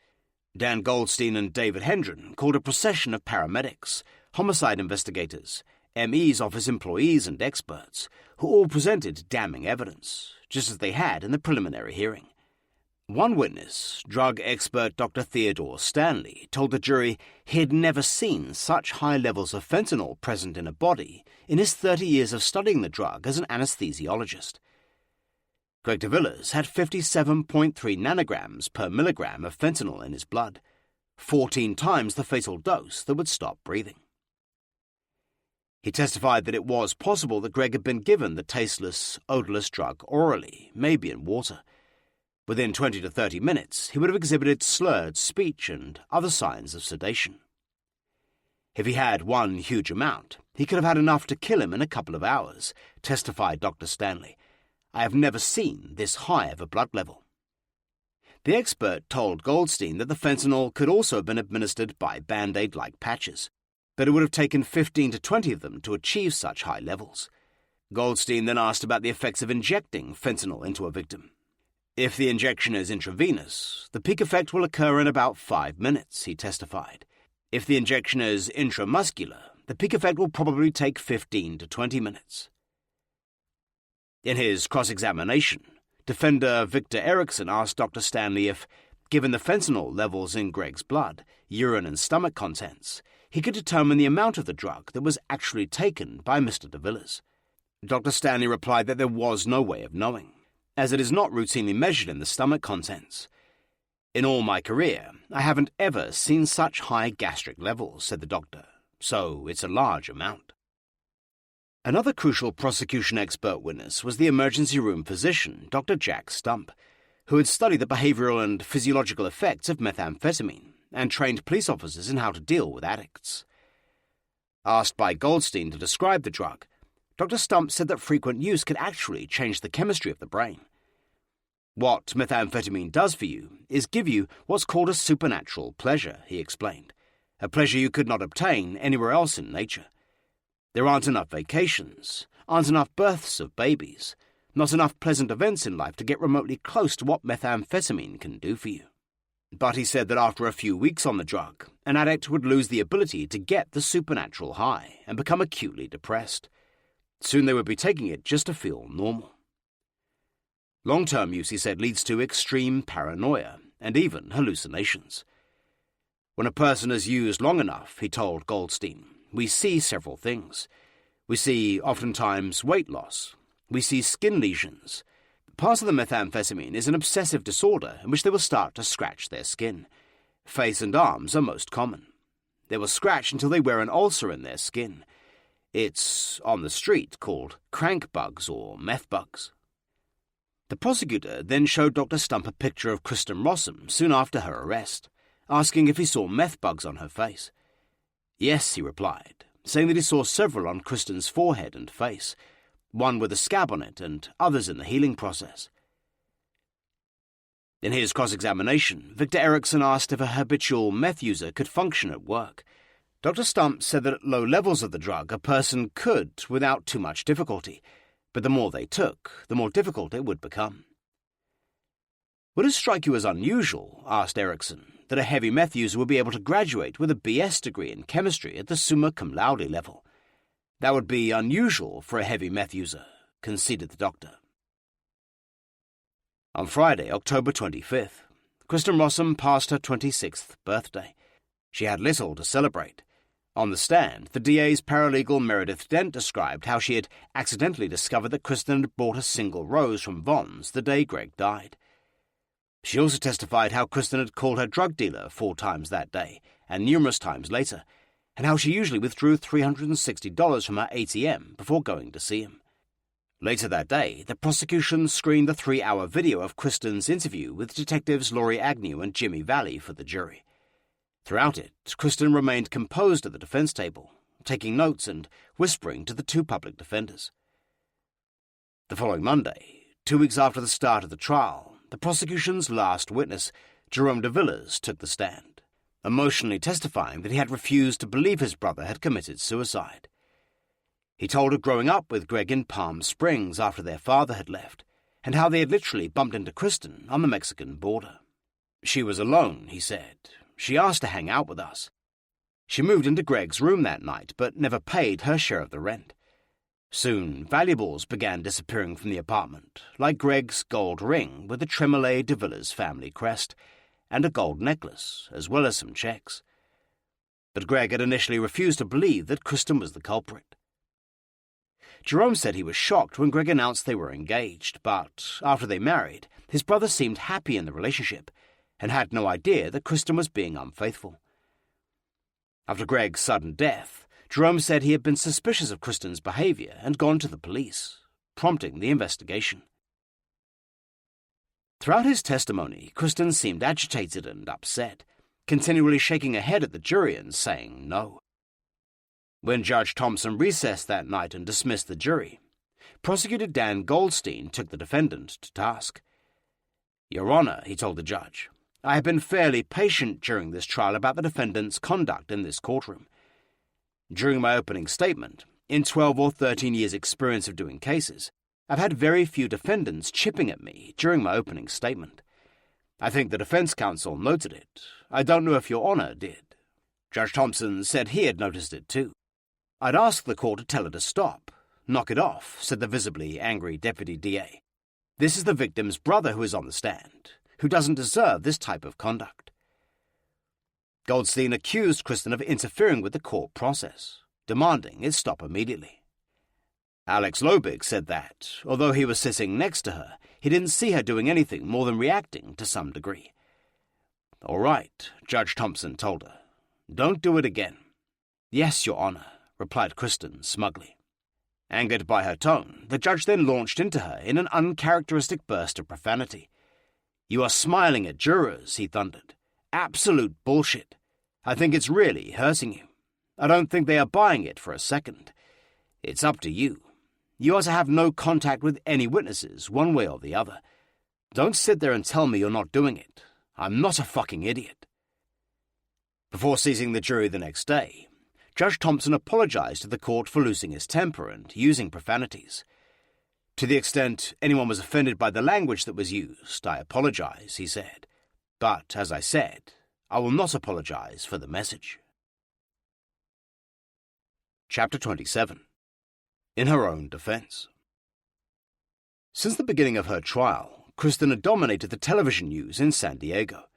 Dan Goldstein and David Hendren called a procession of paramedics, homicide investigators, ME's office employees and experts, who all presented damning evidence, just as they had in the preliminary hearing. One witness, drug expert Dr. Theodore Stanley, told the jury he had never seen such high levels of fentanyl present in a body in his 30 years of studying the drug as an anesthesiologist. Greg de Villiers had 57.3 nanograms per milligram of fentanyl in his blood, 14 times the fatal dose that would stop breathing. He testified that it was possible that Greg had been given the tasteless, odorless drug orally, maybe in water. Within 20 to 30 minutes, he would have exhibited slurred speech and other signs of sedation. If he had one huge amount, he could have had enough to kill him in a couple of hours, testified Dr. Stanley. I have never seen this high of a blood level. The expert told Goldstein that the fentanyl could also have been administered by Band-Aid-like patches, but it would have taken 15 to 20 of them to achieve such high levels. Goldstein then asked about the effects of injecting fentanyl into a victim. If the injection is intravenous, the peak effect will occur in about 5 minutes, he testified. If the injection is intramuscular, the peak effect will probably take 15 to 20 minutes. In his cross-examination, defender Victor Erickson asked Dr. Stanley if, given the fentanyl levels in Greg's blood, urine and stomach contents, he could determine the amount of the drug that was actually taken by Mr. de Villiers. Dr. Stanley replied that there was no way of knowing, as it is not routinely measured in the stomach contents. In all my career, I haven't ever seen such high gastric levels, said the doctor, so it's a large amount. Another crucial prosecution expert witness was the emergency room physician, Dr. Jack Stump, who had studied the behavioral and physiological effects of methamphetamine and trained police officers in how to deal with addicts. Asked by Goldstein to describe the drug, Dr. Stump said that frequent use could actually change the chemistry of the brain. What methamphetamine does for you is give you what's called a supernatural pleasure, he explained, a pleasure you could not obtain anywhere else in nature. There aren't enough vacations, aren't enough births of babies, not enough pleasant events in life to get remotely close to what methamphetamine can do for you. But he said that after a few weeks on the drug, an addict would lose the ability to get the supernatural high and become acutely depressed. Soon they would be taking it just to feel normal. Long-term use, he said, leads to extreme paranoia and even hallucinations. When a person is used long enough, he told Goldstein, we see several things. We see, oftentimes, weight loss. We see skin lesions. Part of the methamphetamine is an obsessive disorder in which they will start to scratch their skin. Face and arms are most common. They will scratch until they wear an ulcer in their skin. It's, on the street, called crank bugs or meth bugs. The prosecutor then showed Dr. Stump a picture of Kristen Rossum soon after her arrest, asking if he saw meth bugs on her face. Yes, he replied, saying that he saw several on Kristen's forehead and face, one with a scab on it and others in the healing process. In his cross-examination, Victor Erickson asked if a habitual meth user could function at work. Dr. Stump said that at low levels of the drug a person could without too much difficulty, but the more they took, the more difficult it would become. Would it strike you as unusual, asked Erickson, that a heavy meth user would be able to graduate with a BS degree in chemistry at the summa cum laude level? That would be unusual for a heavy meth user, conceded the doctor. On Friday, October 25th, Kristen Rossum passed her 26th birthday. She had little to celebrate. On the stand, the DA's paralegal Meredith Dent described how she had accidentally discovered that Kristen had bought a single rose from Vons the day Greg died. She also testified how Kristen had called her drug dealer 4 times that day, and numerous times later, and how she usually withdrew $360 from her ATM before going to see him. Later that day, the prosecution screened the 3-hour video of Kristen's interview with detectives Laurie Agnew and Jimmy Valley for the jury. Throughout it, Kristen remained composed at the defense table, taking notes and whispering to the 2 public defenders. The following Monday, 2 weeks after the start of the trial, the prosecution's last witness, Jerome de Villiers, took the stand. emotionally testifying that he had refused to believe his brother had committed suicide. He told of growing up with Greg in Palm Springs after their father had left, and how they had literally bumped into Kristen on the Mexican border. She was alone, he said. She asked to hang out with us. She moved into Greg's room that night, but never paid her share of the rent. Soon, valuables began disappearing from the apartment, like Greg's gold ring with the Tremolay de Villas family crest, and a gold necklace, as well as some checks. But Greg had initially refused to believe that Kristen was the culprit. Jerome said he was shocked when Greg announced they were engaged, but after they married, his brother seemed happy in the relationship and had no idea that Kristen was being unfaithful. After Greg's sudden death, Jerome said he had been suspicious of Kristen's behavior and gone to the police, prompting the investigation. Throughout his testimony, Kristen seemed agitated and upset, continually shaking her head at the jury and saying no. When Judge Thompson recessed that night and dismissed the jury, Prosecutor Dan Goldstein took the defendant to task. "Your Honor," he told the judge, "I have been fairly patient during this trial about the defendant's conduct in this courtroom. During my opening statement, in 12 or 13 years' experience of doing cases, I've had very few defendants chipping at me during my opening statement. I think the defense counsel noted it. I don't know if Your Honor did." Judge Thompson said he had noticed it too. "I'd ask the court to tell her to stop. Knock it off," said the visibly angry deputy DA. "This is the victim's brother who is on the stand, who doesn't deserve this type of conduct." Goldstein accused Kristen of interfering with the court process, demanding it stop immediately. Alex Lobig said that, although he was sitting next to her, he didn't see her doing anything more than reacting to some degree. "All right," Judge Thompson told her. "Don't do it again." "Yes, Your Honor," replied Kristen smugly. Angered by her tone, the judge then launched into her in an uncharacteristic burst of profanity. "You are smiling at jurors," he thundered. "Absolute bullshit. I think it's really hurting you. I don't think they are buying it for a second. It's up to you. You are to have no contact with any witnesses, one way or the other. Don't sit there and tell me you're not doing it. I'm not a fucking idiot." Before seizing the jury the next day, Judge Thompson apologized to the court for losing his temper and using profanities. "To the extent anyone was offended by the language that was used, I apologize," he said. "But, as I said, I will not apologize for the message." Chapter 27. In her own defense. Since the beginning of her trial, Kristen had dominated the television news in San Diego.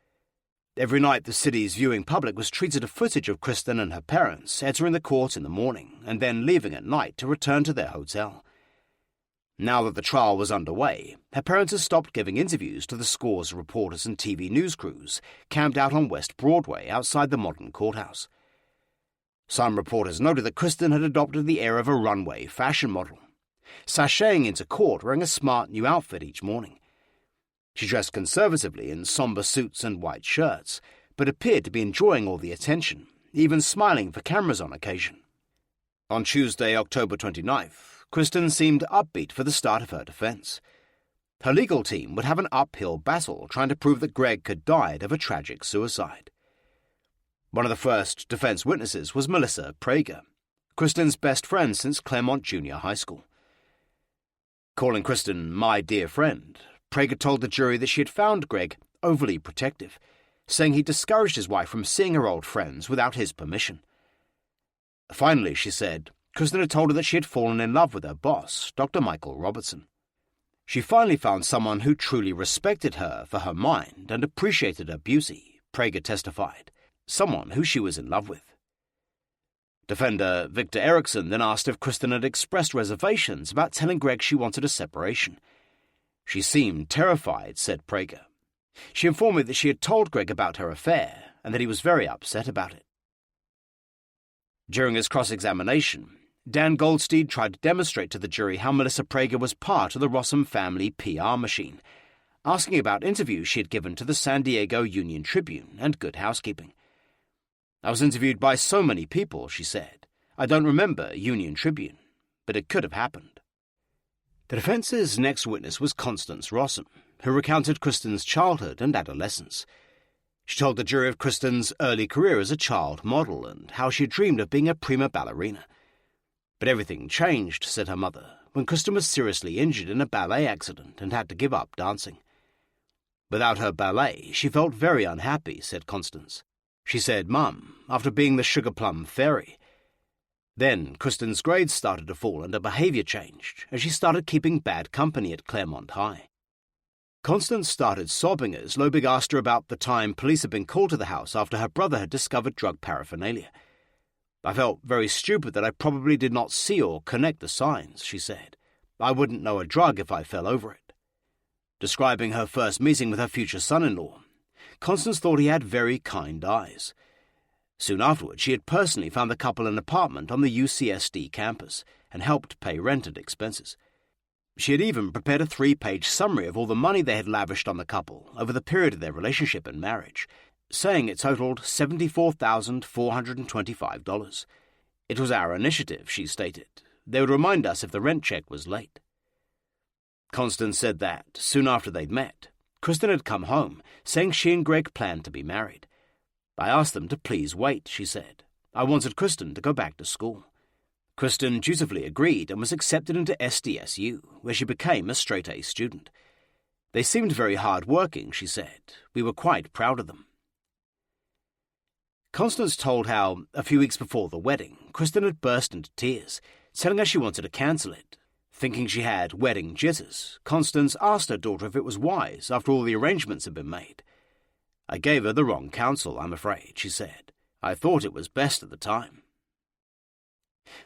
Every night the city's viewing public was treated to footage of Kristen and her parents entering the court in the morning and then leaving at night to return to their hotel. Now that the trial was underway, her parents had stopped giving interviews to the scores of reporters and TV news crews camped out on West Broadway outside the modern courthouse. Some reporters noted that Kristen had adopted the air of a runway fashion model, sashaying into court wearing a smart new outfit each morning. She dressed conservatively in somber suits and white shirts, but appeared to be enjoying all the attention, even smiling for cameras on occasion. On Tuesday, October 29th, Kristen seemed upbeat for the start of her defense. Her legal team would have an uphill battle trying to prove that Greg had died of a tragic suicide. One of the first defense witnesses was Melissa Prager, Kristen's best friend since Claremont Junior High School. Calling Kristen "my dear friend," Prager told the jury that she had found Greg overly protective, saying he discouraged his wife from seeing her old friends without his permission. Finally, she said, Kristen had told her that she had fallen in love with her boss, Dr. Michael Robertson. She finally found someone who truly respected her for her mind and appreciated her beauty, Prager testified, someone who she was in love with. Defender Victor Erickson then asked if Kristen had expressed reservations about telling Greg she wanted a separation. "She seemed terrified," said Prager. "She informed me that she had told Greg about her affair and that he was very upset about it." During his cross-examination, Dan Goldstein tried to demonstrate to the jury how Melissa Prager was part of the Rossum family PR machine, asking about interviews she had given to the San Diego Union Tribune and Good Housekeeping. "I was interviewed by so many people," she said. "I don't remember Union Tribune, but it could have happened." The defense's next witness was Constance Rossum, who recounted Kristen's childhood and adolescence. She told the jury of Kristen's early career as a child model and how she dreamed of being a prima ballerina. But everything changed, said her mother, when Kristen was seriously injured in a ballet accident and had to give up dancing. Without her ballet, she felt very unhappy, said Constance. She said, "Mum, after being the sugar plum fairy." Then Kristen's grades started to fall and her behaviour changed, as she started keeping bad company at Claremont High. Constance started sobbing as Lobig asked her about the time police had been called to the house after her brother had discovered drug paraphernalia. "I felt very stupid that I probably did not see or connect the signs," she said. "I wouldn't know a drug if I fell over it." Describing her first meeting with her future son-in-law, Constance thought he had very kind eyes. Soon afterwards, she had personally found the couple an apartment on the UCSD campus and helped pay rent and expenses. She had even prepared a 3-page summary of all the money they had lavished on the couple over the period of their relationship and marriage, saying it totaled $74,425. It was our initiative, she stated. They would remind us if the rent check was late. Constance said that, soon after they'd met, Kristen had come home, saying she and Greg planned to be married. "I asked them to please wait," she said. "I wanted Kristen to go back to school." Kristen dutifully agreed and was accepted into SDSU, where she became a straight-A student. "They seemed very hard-working," she said. "We were quite proud of them." Constance told how, a few weeks before the wedding, Kristen had burst into tears, telling her she wanted to cancel it. Thinking she had wedding jitters, Constance asked her daughter if it was wise after all the arrangements had been made. "I gave her the wrong counsel, I'm afraid," she said. "I thought it was best at the time."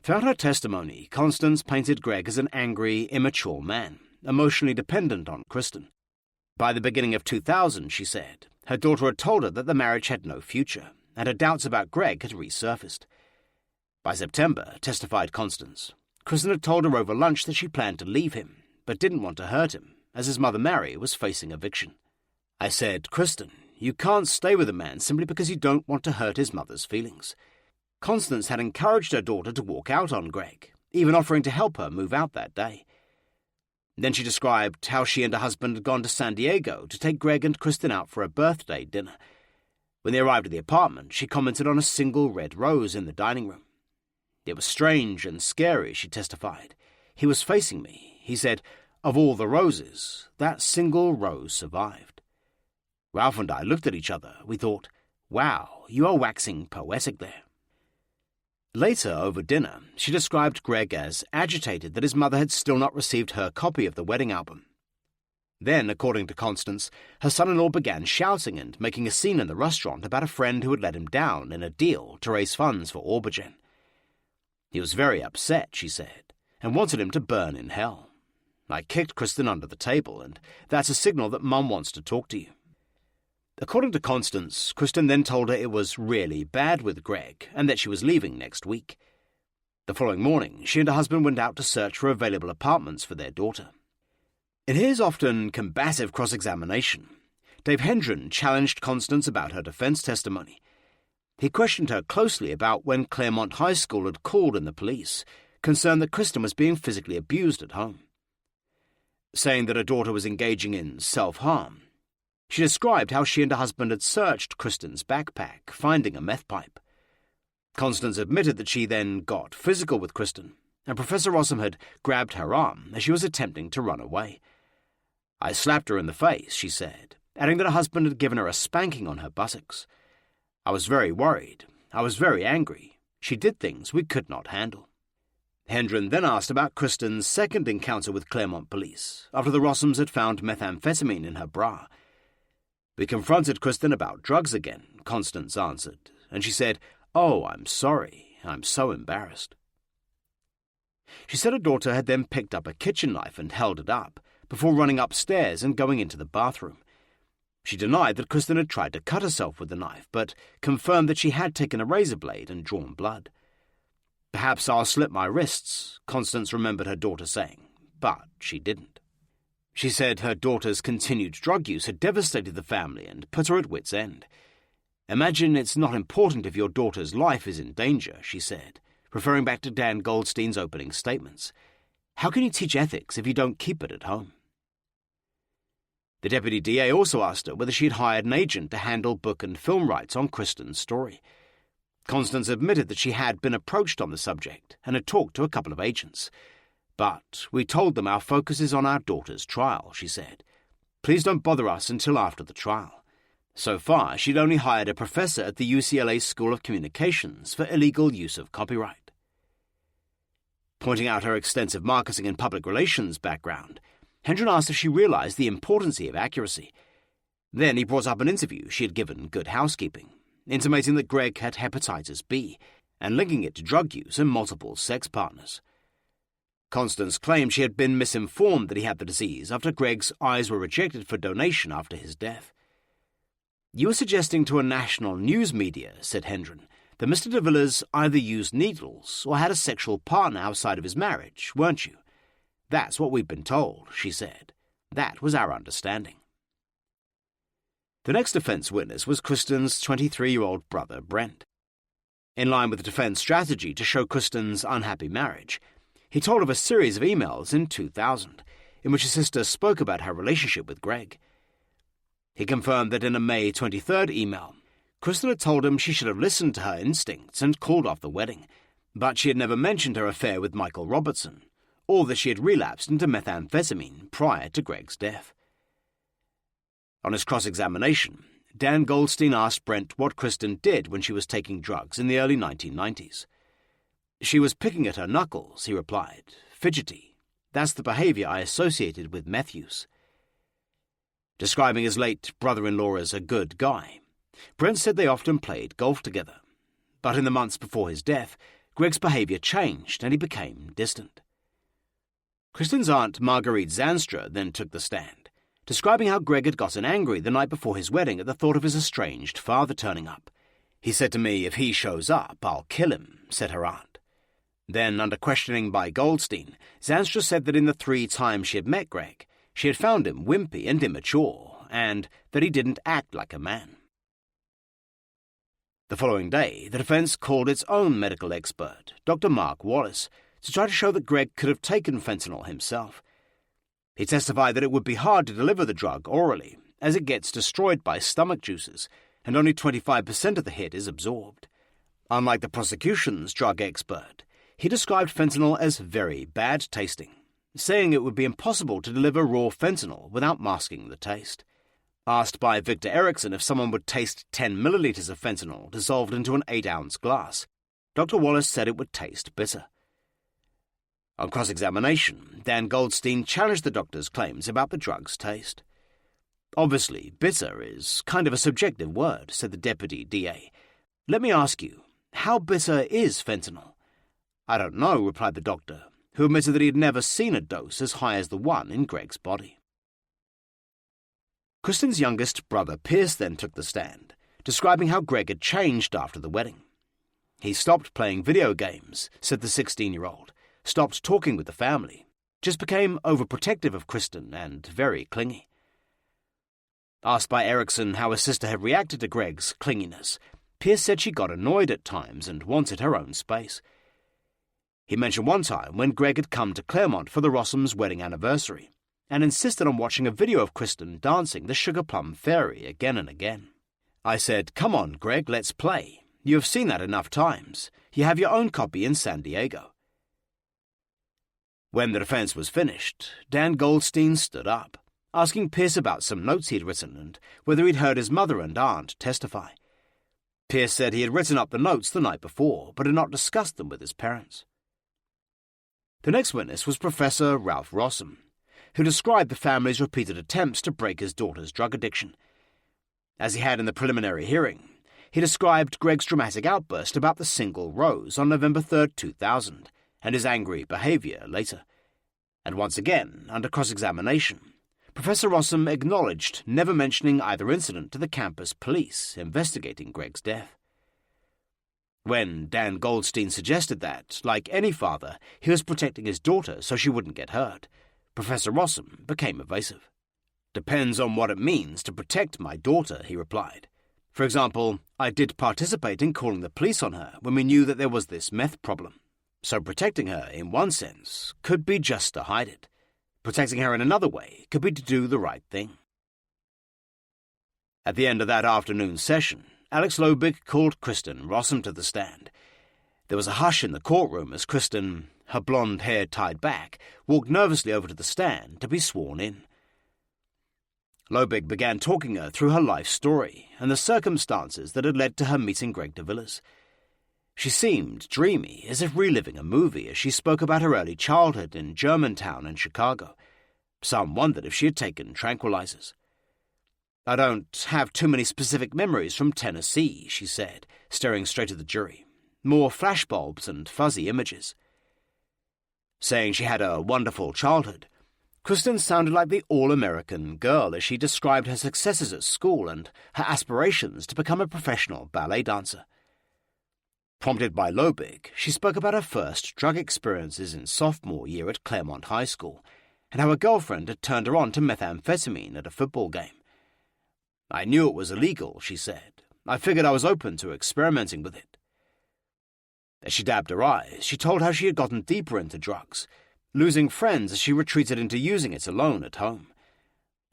Throughout her testimony, Constance painted Greg as an angry, immature man, emotionally dependent on Kristen. By the beginning of 2000, she said, her daughter had told her that the marriage had no future, and her doubts about Greg had resurfaced. By September, testified Constance, Kristen had told her over lunch that she planned to leave him, but didn't want to hurt him, as his mother Mary was facing eviction. "I said, Kristen, you can't stay with a man simply because you don't want to hurt his mother's feelings." Constance had encouraged her daughter to walk out on Greg, even offering to help her move out that day. Then she described how she and her husband had gone to San Diego to take Greg and Kristen out for a birthday dinner. When they arrived at the apartment, she commented on a single red rose in the dining room. "It was strange and scary," she testified. "He was facing me. He said, 'Of all the roses, that single rose survived.' Ralph and I looked at each other. We thought, wow, you are waxing poetic there." Later, over dinner, she described Greg as agitated that his mother had still not received her copy of the wedding album. Then, according to Constance, her son-in-law began shouting and making a scene in the restaurant about a friend who had let him down in a deal to raise funds for Orbigen. He was very upset, she said, and wanted him to burn in hell. "I kicked Kristen under the table, and that's a signal that Mum wants to talk to you." According to Constance, Kristen then told her it was really bad with Greg and that she was leaving next week. The following morning, she and her husband went out to search for available apartments for their daughter. In his often combative cross-examination, Dave Hendren challenged Constance about her defense testimony. He questioned her closely about when Claremont High School had called in the police, concerned that Kristen was being physically abused at home. Saying that her daughter was engaging in self-harm, she described how she and her husband had searched Kristen's backpack, finding a meth pipe. Constance admitted that she then got physical with Kristen, and Professor Rossum had grabbed her arm as she was attempting to run away. "I slapped her in the face," she said, adding that her husband had given her a spanking on her buttocks. "I was very worried. I was very angry. She did things we could not handle." Hendren then asked about Kristen's second encounter with Claremont police, after the Rossums had found methamphetamine in her bra. "We confronted Kristen about drugs again," Constance answered, and she said, "Oh, I'm sorry. I'm so embarrassed." She said her daughter had then picked up a kitchen knife and held it up, before running upstairs and going into the bathroom. She denied that Kristen had tried to cut herself with the knife, but confirmed that she had taken a razor blade and drawn blood. "Perhaps I'll slit my wrists," Constance remembered her daughter saying, but she didn't. She said her daughter's continued drug use had devastated the family and put her at wit's end. "Imagine it's not important if your daughter's life is in danger," she said, referring back to Dan Goldstein's opening statements. "How can you teach ethics if you don't keep it at home?" The deputy DA also asked her whether she had hired an agent to handle book and film rights on Kristen's story. Constance admitted that she had been approached on the subject and had talked to a couple of agents. "But we told them our focus is on our daughter's trial," she said. "Please don't bother us until after the trial." So far, she'd only hired a professor at the UCLA School of Communications for illegal use of copyright. Pointing out her extensive marketing and public relations background, Hendren asked if she realized the importance of accuracy. Then he brought up an interview she had given Good Housekeeping, intimating that Greg had hepatitis B and linking it to drug use and multiple sex partners. Constance claimed she had been misinformed that he had the disease after Greg's eyes were rejected for donation after his death. "You were suggesting to a national news media," said Hendren, "that Mr. de Villiers either used needles or had a sexual partner outside of his marriage, weren't you?" "That's what we've been told," she said. "That was our understanding." The next defense witness was Kristen's 23-year-old brother, Brent. In line with the defense strategy to show Kristen's unhappy marriage, he told of a series of emails in 2000 in which his sister spoke about her relationship with Greg. He confirmed that in a May 23rd email, Kristen had told him she should have listened to her instincts and called off the wedding, but she had never mentioned her affair with Michael Robertson, or that she had relapsed into methamphetamine prior to Greg's death. On his cross-examination, Dan Goldstein asked Brent what Kristen did when she was taking drugs in the early 1990s. "She was picking at her knuckles," he replied, "fidgety. That's the behavior I associated with meth use." Describing his late brother-in-law as a good guy, Brent said they often played golf together. But in the months before his death, Greg's behavior changed and he became distant. Kristen's aunt Marguerite Zanstra then took the stand, describing how Greg had gotten angry the night before his wedding at the thought of his estranged father turning up. "He said to me, 'If he shows up, I'll kill him,'" said her aunt. Then, under questioning by Goldstein, Zanstra said that in the 3 times she had met Greg, she had found him wimpy and immature, and that he didn't act like a man. The following day, the defense called its own medical expert, Dr. Mark Wallace, to try to show that Greg could have taken fentanyl himself. He testified that it would be hard to deliver the drug orally, as it gets destroyed by stomach juices, and only 25% of the hit is absorbed. Unlike the prosecution's drug expert, he described fentanyl as very bad tasting, saying it would be impossible to deliver raw fentanyl without masking the taste. Asked by Victor Erickson if someone would taste 10 milliliters of fentanyl dissolved into an 8-ounce glass, Dr. Wallace said it would taste bitter. On cross-examination, Dan Goldstein challenged the doctor's claims about the drug's taste. "Obviously, bitter is kind of a subjective word," said the deputy DA. "Let me ask you, how bitter is fentanyl?" "I don't know," replied the doctor, who admitted that he had never seen a dose as high as the one in Greg's body. Kristen's youngest brother Pierce then took the stand, describing how Greg had changed after the wedding. "He stopped playing video games," said the 16-year-old, "stopped talking with the family, just became overprotective of Kristen and very clingy." Asked by Erickson how his sister had reacted to Greg's clinginess, Pierce said she got annoyed at times and wanted her own space. He mentioned one time when Greg had come to Claremont for the Rossums' wedding anniversary and insisted on watching a video of Kristen dancing the Sugar Plum Fairy again and again. "I said, 'Come on, Greg, let's play. You have seen that enough times. You have your own copy in San Diego.'" When the defense was finished, Dan Goldstein stood up, asking Pierce about some notes he'd written and whether he'd heard his mother and aunt testify. Pierce said he had written up the notes the night before, but had not discussed them with his parents. The next witness was Professor Ralph Rossum, who described the family's repeated attempts to break his daughter's drug addiction. As he had in the preliminary hearing, he described Greg's dramatic outburst about the single rose on November 3rd, 2000, and his angry behavior later. And once again, under cross-examination, Professor Rossum acknowledged never mentioning either incident to the campus police investigating Greg's death. When Dan Goldstein suggested that, like any father, he was protecting his daughter so she wouldn't get hurt, Professor Rossum became evasive. "Depends on what it means to protect my daughter," he replied. "For example, I did participate in calling the police on her when we knew that there was this meth problem. So protecting her, in one sense, could be just to hide it. Protecting her in another way could be to do the right thing." At the end of that afternoon session, Alex Lobig called Kristen Rossum to the stand. There was a hush in the courtroom as Kristen, her blonde hair tied back, walked nervously over to the stand to be sworn in. Lobig began talking her through her life story and the circumstances that had led to her meeting Greg de Villiers. She seemed dreamy, as if reliving a movie, as she spoke about her early childhood in Germantown and Chicago. Some wondered if she had taken tranquilizers. "I don't have too many specific memories from Tennessee," she said, staring straight at the jury. "More flashbulbs and fuzzy images." Saying she had a wonderful childhood, Kristen sounded like the all-American girl as she described her successes at school and her aspirations to become a professional ballet dancer. Prompted by Lobig, she spoke about her first drug experiences in sophomore year at Claremont High School and how a girlfriend had turned her on to methamphetamine at a football game. "I knew it was illegal," she said. "I figured I was open to experimenting with it." As she dabbed her eyes, she told how she had gotten deeper into drugs, losing friends as she retreated into using it alone at home.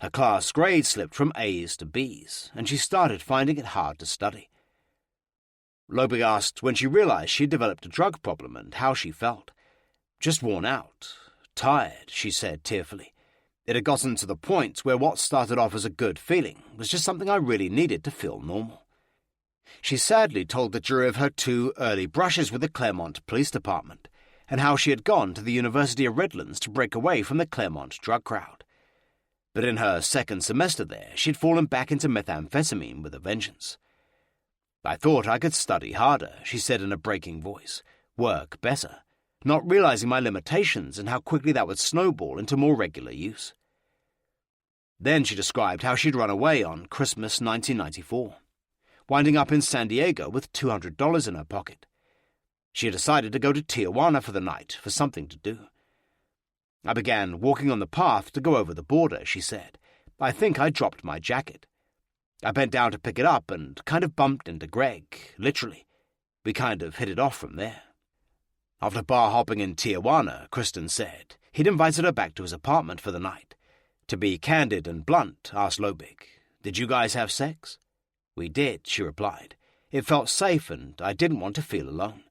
Her class grades slipped from A's to B's, and she started finding it hard to study. Lobig asked when she realized she had developed a drug problem and how she felt. "Just worn out. Tired," she said tearfully. "It had gotten to the point where what started off as a good feeling was just something I really needed to feel normal." She sadly told the jury of her 2 early brushes with the Claremont Police Department and how she had gone to the University of Redlands to break away from the Claremont drug crowd. But in her second semester there, she'd fallen back into methamphetamine with a vengeance. "I thought I could study harder," she said in a breaking voice, "work better, not realizing my limitations and how quickly that would snowball into more regular use." Then she described how she'd run away on Christmas 1994, winding up in San Diego with $200 in her pocket. She had decided to go to Tijuana for the night for something to do. "I began walking on the path to go over the border," she said. "I think I dropped my jacket. I bent down to pick it up and kind of bumped into Greg, literally. We kind of hit it off from there." After bar hopping in Tijuana, Kristen said, he'd invited her back to his apartment for the night. "To be candid and blunt," asked Lobig, "did you guys have sex?" "We did," she replied. "It felt safe and I didn't want to feel alone."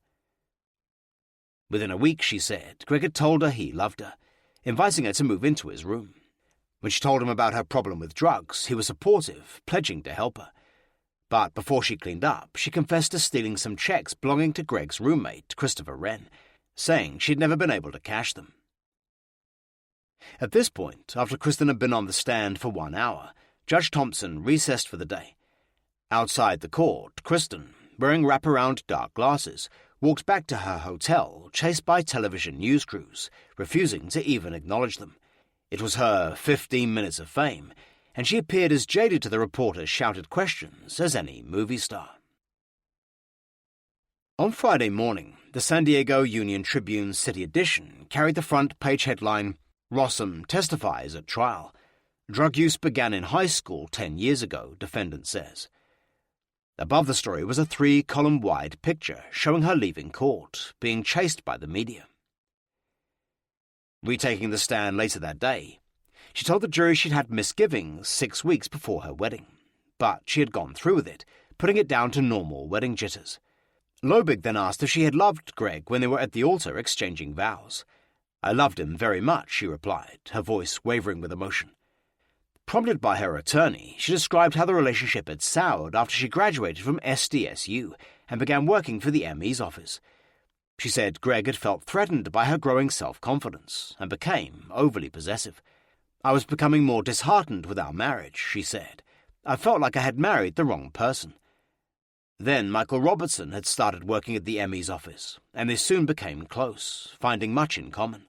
Within a week, she said, Greg had told her he loved her, inviting her to move into his room. When she told him about her problem with drugs, he was supportive, pledging to help her. But before she cleaned up, she confessed to stealing some checks belonging to Greg's roommate, Christopher Wren, saying she'd never been able to cash them. At this point, after Kristen had been on the stand for 1 hour, Judge Thompson recessed for the day. Outside the court, Kristen, wearing wraparound dark glasses, walked back to her hotel, chased by television news crews, refusing to even acknowledge them. It was her 15 minutes of fame, and she appeared as jaded to the reporters' shouted questions as any movie star. On Friday morning, the San Diego Union-Tribune City edition carried the front-page headline, "Rossum testifies at trial. Drug use began in high school 10 years ago, defendant says." Above the story was a 3-column-wide picture showing her leaving court, being chased by the media. Retaking the stand later that day, she told the jury she'd had misgivings 6 weeks before her wedding, but she had gone through with it, putting it down to normal wedding jitters. Lobig then asked if she had loved Greg when they were at the altar exchanging vows. "I loved him very much," she replied, her voice wavering with emotion. Prompted by her attorney, she described how the relationship had soured after she graduated from SDSU and began working for the ME's office. She said Greg had felt threatened by her growing self-confidence and became overly possessive. "I was becoming more disheartened with our marriage," she said. "I felt like I had married the wrong person." Then Michael Robertson had started working at the ME's office, and they soon became close, finding much in common.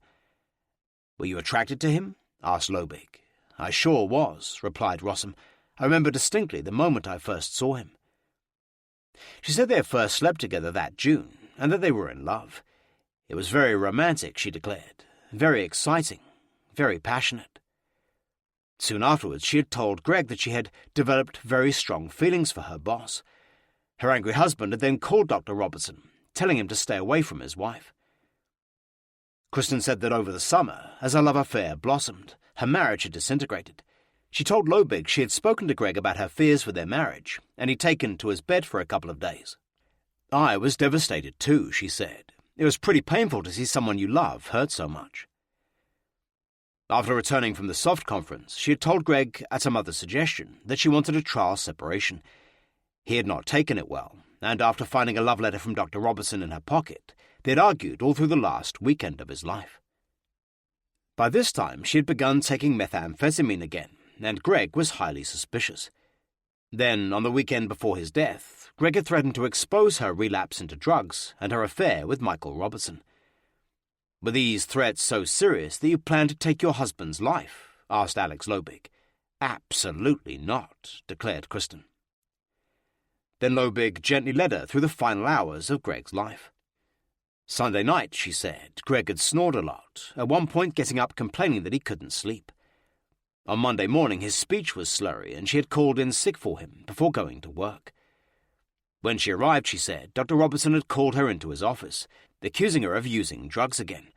"Were you attracted to him?" asked Lobig. "I sure was," replied Rossum. "I remember distinctly the moment I first saw him." She said they had first slept together that June, and that they were in love. "It was very romantic," she declared. "Very exciting, very passionate." Soon afterwards, she had told Greg that she had developed very strong feelings for her boss. Her angry husband had then called Dr. Robertson, telling him to stay away from his wife. Kristen said that over the summer, as her love affair blossomed, her marriage had disintegrated. She told Lobig she had spoken to Greg about her fears for their marriage, and he'd taken to his bed for a couple of days. I was devastated too, she said. It was pretty painful to see someone you love hurt so much. After returning from the SOFT conference, she had told Greg, at her mother's suggestion, that she wanted a trial separation. He had not taken it well, and after finding a love letter from Dr. Robertson in her pocket, they had argued all through the last weekend of his life. By this time, she had begun taking methamphetamine again, and Greg was highly suspicious. Then, on the weekend before his death, Greg had threatened to expose her relapse into drugs and her affair with Michael Robertson. "Were these threats so serious that you planned to take your husband's life?" asked Alex Lobig. "Absolutely not," declared Kristen. Then Lobig gently led her through the final hours of Greg's life. Sunday night, she said, Greg had snored a lot, at one point getting up complaining that he couldn't sleep. On Monday morning, his speech was slurry, and she had called in sick for him before going to work. When she arrived, she said, Dr. Robertson had called her into his office, accusing her of using drugs again.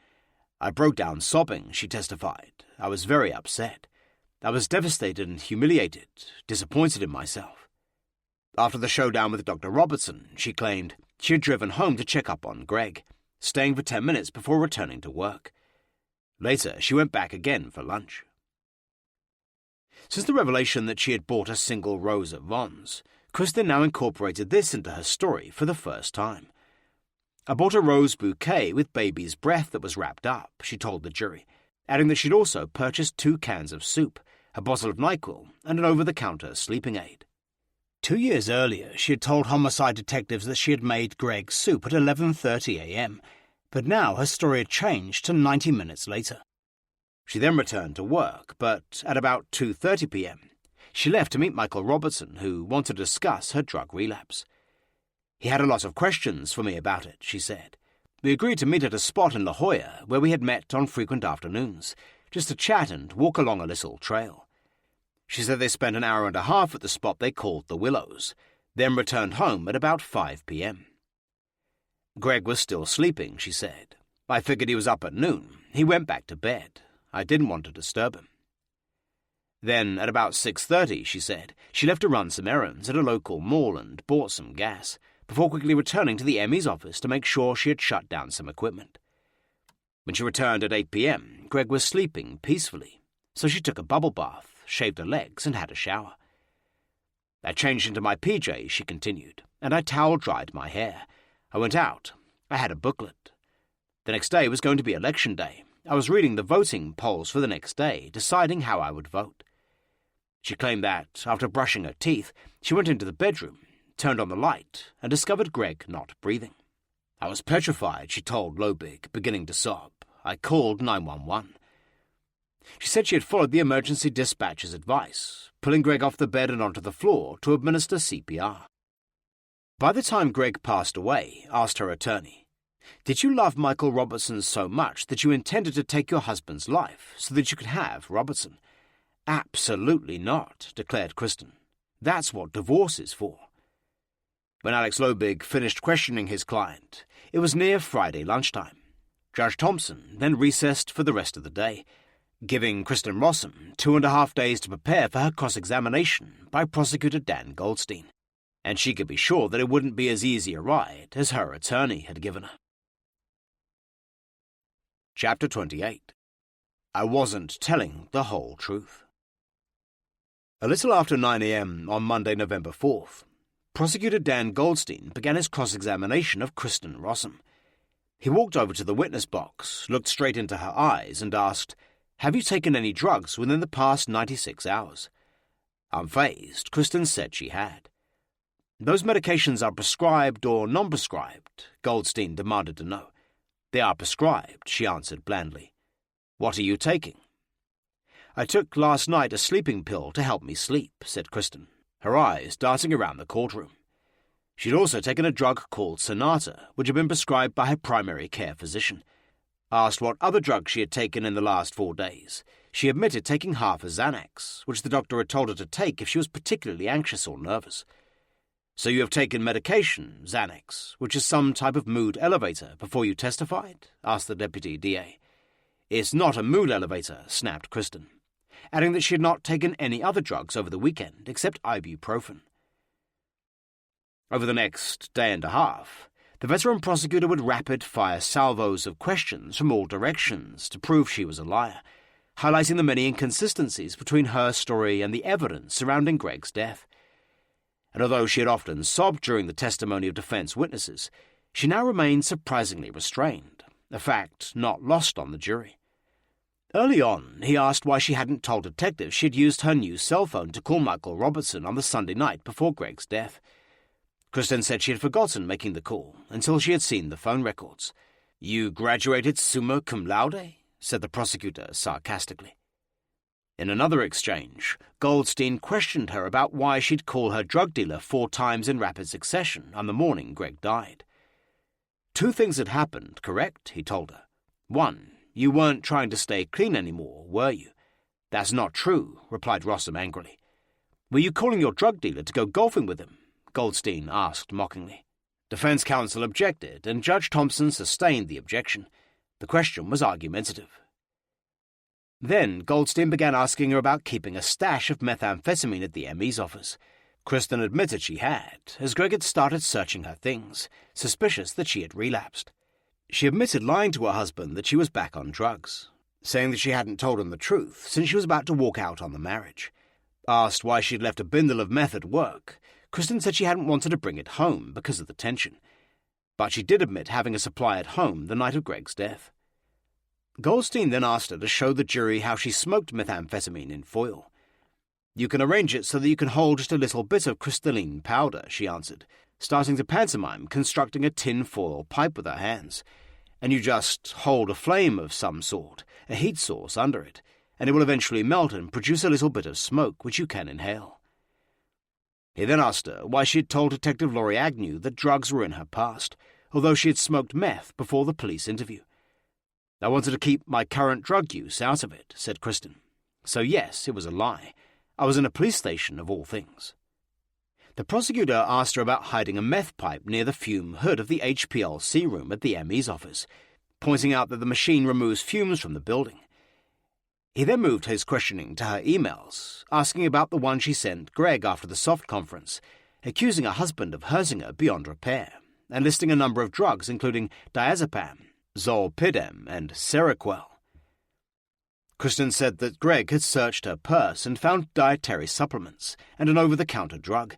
"I broke down sobbing," she testified. "I was very upset. I was devastated and humiliated, disappointed in myself." After the showdown with Dr. Robertson, she claimed she had driven home to check up on Greg, staying for 10 minutes before returning to work. Later, she went back again for lunch. Since the revelation that she had bought a single rose at Vons, Kristen now incorporated this into her story for the first time. "I bought a rose bouquet with baby's breath that was wrapped up," she told the jury, adding that she'd also purchased 2 cans of soup, a bottle of NyQuil, and an over-the-counter sleeping aid. 2 years earlier, she had told homicide detectives that she had made Greg soup at 11:30 a.m., but now her story had changed to 90 minutes later. She then returned to work, but at about 2:30 p.m., she left to meet Michael Robertson, who wanted to discuss her drug relapse. "He had a lot of questions for me about it," she said. "We agreed to meet at a spot in La Jolla where we had met on frequent afternoons, just to chat and walk along a little trail." She said they spent an hour and a half at the spot they called the Willows, then returned home at about 5 p.m. Greg was still sleeping, she said. "I figured he was up at noon. He went back to bed. I didn't want to disturb him." Then, at about 6:30, she said, she left to run some errands at a local mall and bought some gas, before quickly returning to the ME's office to make sure she had shut down some equipment. When she returned at 8 p.m., Greg was sleeping peacefully, so she took a bubble bath, shaved her legs, and had a shower. "I changed into my PJs," she continued, "and I towel-dried my hair. I went out. I had a booklet. The next day was going to be election day. I was reading the voting polls for the next day, deciding how I would vote." She claimed that, after brushing her teeth, she went into the bedroom, turned on the light, and discovered Greg not breathing. "I was petrified," she told Lobig, beginning to sob. "I called 911. She said she had followed the emergency dispatcher's advice, pulling Greg off the bed and onto the floor to administer CPR. By the time Greg passed away, asked her attorney, "Did you love Michael Robertson so much that you intended to take your husband's life so that you could have Robertson?" "Absolutely not," declared Kristen. "That's what divorce is for." When Alex Lobig finished questioning his client, it was near Friday lunchtime. Judge Thompson then recessed for the rest of the day, giving Kristen Rossum 2.5 days to prepare for her cross-examination by prosecutor Dan Goldstein, and she could be sure that it wouldn't be as easy a ride as her attorney had given her. Chapter 28. I wasn't telling the whole truth. A little after 9 a.m. on Monday, November 4th, Prosecutor Dan Goldstein began his cross-examination of Kristen Rossum. He walked over to the witness box, looked straight into her eyes, and asked, "Have you taken any drugs within the past 96 hours?" Unfazed, Kristen said she had. "Those medications are prescribed or non-prescribed?" Goldstein demanded to know. "They are prescribed," she answered blandly. "What are you taking?" "I took last night a sleeping pill to help me sleep," said Kristen, her eyes darting around the courtroom. She'd also taken a drug called Sonata, which had been prescribed by her primary care physician. Asked what other drugs she had taken in the last 4 days, she admitted taking half a Xanax, which the doctor had told her to take if she was particularly anxious or nervous. "So you have taken medication, Xanax, which is some type of mood elevator, before you testified?" asked the deputy DA. "It's not a mood elevator," snapped Kristen. adding that she had not taken any other drugs over the weekend except ibuprofen. Over the next day and a half, the veteran prosecutor would rapid-fire salvos of questions from all directions to prove she was a liar, highlighting the many inconsistencies between her story and the evidence surrounding Greg's death. And although she had often sobbed during the testimony of defense witnesses, she now remained surprisingly restrained, a fact not lost on the jury. Early on, he asked why she hadn't told detectives she had used her new cell phone to call Michael Robertson on the Sunday night before Greg's death. Kristen said she had forgotten making the call until she had seen the phone records. "You graduated summa cum laude?" said the prosecutor sarcastically. In another exchange, Goldstein questioned her about why she'd call her drug dealer 4 times in rapid succession on the morning Greg died. 2 things had happened, correct? He told her. 1, you weren't trying to stay clean anymore, were you? "That's not true," replied Rossum angrily. "Were you calling your drug dealer to go golfing with him?" Goldstein asked mockingly. Defense counsel objected, and Judge Thompson sustained the objection. The question was argumentative. Then Goldstein began asking her about keeping a stash of methamphetamine at the ME's office. Kristen admitted she had, as Greg had started searching her things, suspicious that she had relapsed. She admitted lying to her husband that she was back on drugs, saying that she hadn't told him the truth since she was about to walk out on the marriage. Asked why she'd left a bindle of meth at work, Kristen said she hadn't wanted to bring it home because of the tension, but she did admit having a supply at home the night of Greg's death. Goldstein then asked her to show the jury how she smoked methamphetamine in foil. "You can arrange it so that you can hold just a little bit of crystalline powder," she answered, starting to pantomime constructing a tin foil pipe with her hands. "And you just hold a flame of some sort, a heat source under it, and it will eventually melt and produce a little bit of smoke which you can inhale." He then asked her why she had told Detective Laurie Agnew that drugs were in her past, although she had smoked meth before the police interview. "I wanted to keep my current drug use out of it," said Kristen. So yes, it was a lie. I was in a police station, of all things. The prosecutor asked her about hiding a meth pipe near the fume hood of the HPLC room at the ME's office, pointing out that the machine removes fumes from the building. He then moved his questioning to her emails, asking about the one she sent Greg after the soft conference, accusing her husband of hurting her beyond repair, and listing a number of drugs including diazepam, zolpidem, and Seroquel. Kristen said that Greg had searched her purse and found dietary supplements and an over-the-counter drug,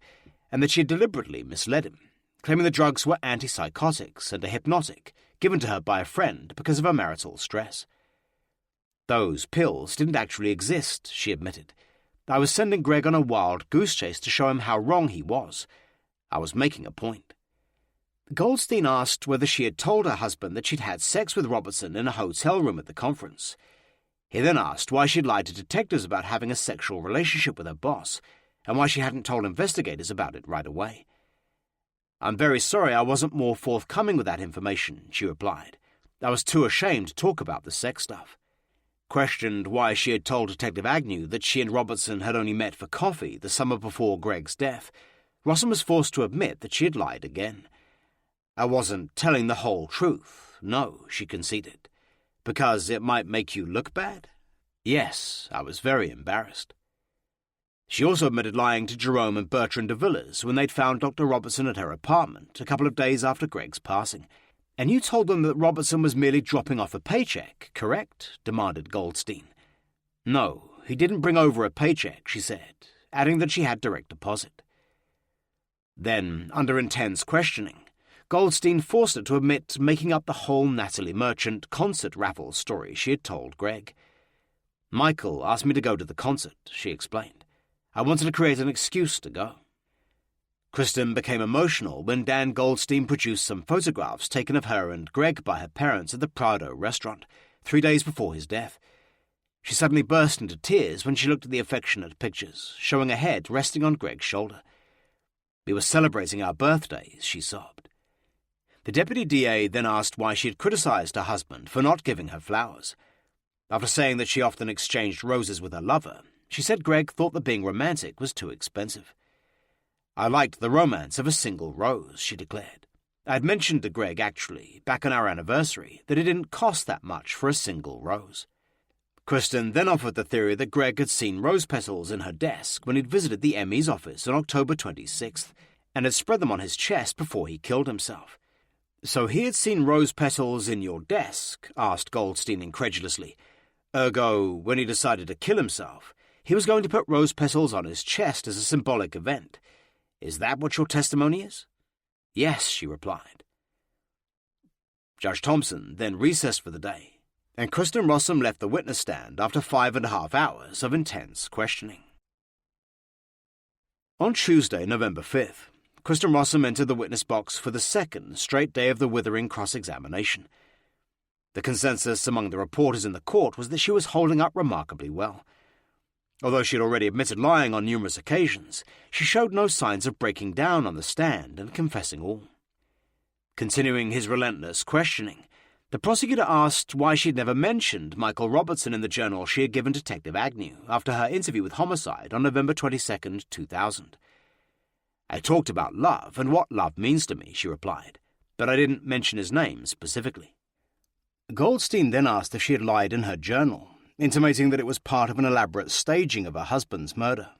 and that she had deliberately misled him, claiming the drugs were antipsychotics and a hypnotic given to her by a friend because of her marital stress. "Those pills didn't actually exist," she admitted. "I was sending Greg on a wild goose chase to show him how wrong he was. I was making a point." Goldstein asked whether she had told her husband that she'd had sex with Robertson in a hotel room at the conference. He then asked why she'd lied to detectives about having a sexual relationship with her boss, and why she hadn't told investigators about it right away. "I'm very sorry I wasn't more forthcoming with that information," she replied. "I was too ashamed to talk about the sex stuff." Questioned why she had told Detective Agnew that she and Robertson had only met for coffee the summer before Greg's death, Rossum was forced to admit that she had lied again. "I wasn't telling the whole truth, no," she conceded. "Because it might make you look bad?" "Yes, I was very embarrassed." She also admitted lying to Jerome and Bertrand de Villiers when they'd found Dr. Robertson at her apartment a couple of days after Greg's passing. "And you told them that Robertson was merely dropping off a paycheck, correct?" demanded Goldstein. "No, he didn't bring over a paycheck," she said, adding that she had direct deposit. Then, under intense questioning, Goldstein forced her to admit making up the whole Natalie Merchant concert raffle story she had told Greg. "Michael asked me to go to the concert," she explained. "I wanted to create an excuse to go." Kristen became emotional when Dan Goldstein produced some photographs taken of her and Greg by her parents at the Prado restaurant 3 days before his death. She suddenly burst into tears when she looked at the affectionate pictures, showing a head resting on Greg's shoulder. "We were celebrating our birthdays," she sobbed. The deputy DA then asked why she had criticized her husband for not giving her flowers. After saying that she often exchanged roses with her lover, she said Greg thought that being romantic was too expensive. "I liked the romance of a single rose," she declared. "I had mentioned to Greg, actually, back on our anniversary, that it didn't cost that much for a single rose." Kristen then offered the theory that Greg had seen rose petals in her desk when he'd visited the ME's office on October 26th, and had spread them on his chest before he killed himself. "So he had seen rose petals in your desk?" asked Goldstein incredulously. "Ergo, when he decided to kill himself, he was going to put rose petals on his chest as a symbolic event. Is that what your testimony is?" "Yes," she replied. Judge Thompson then recessed for the day, and Kristen Rossum left the witness stand after 5.5 hours of intense questioning. On Tuesday, November 5th, Kristen Rossum entered the witness box for the second straight day of the withering cross-examination. The consensus among the reporters in the court was that she was holding up remarkably well. Although she had already admitted lying on numerous occasions, she showed no signs of breaking down on the stand and confessing all. Continuing his relentless questioning, the prosecutor asked why she had never mentioned Michael Robertson in the journal she had given Detective Agnew after her interview with Homicide on November 22, 2000. "I talked about love and what love means to me," she replied, "but I didn't mention his name specifically." Goldstein then asked if she had lied in her journal, intimating that it was part of an elaborate staging of her husband's murder.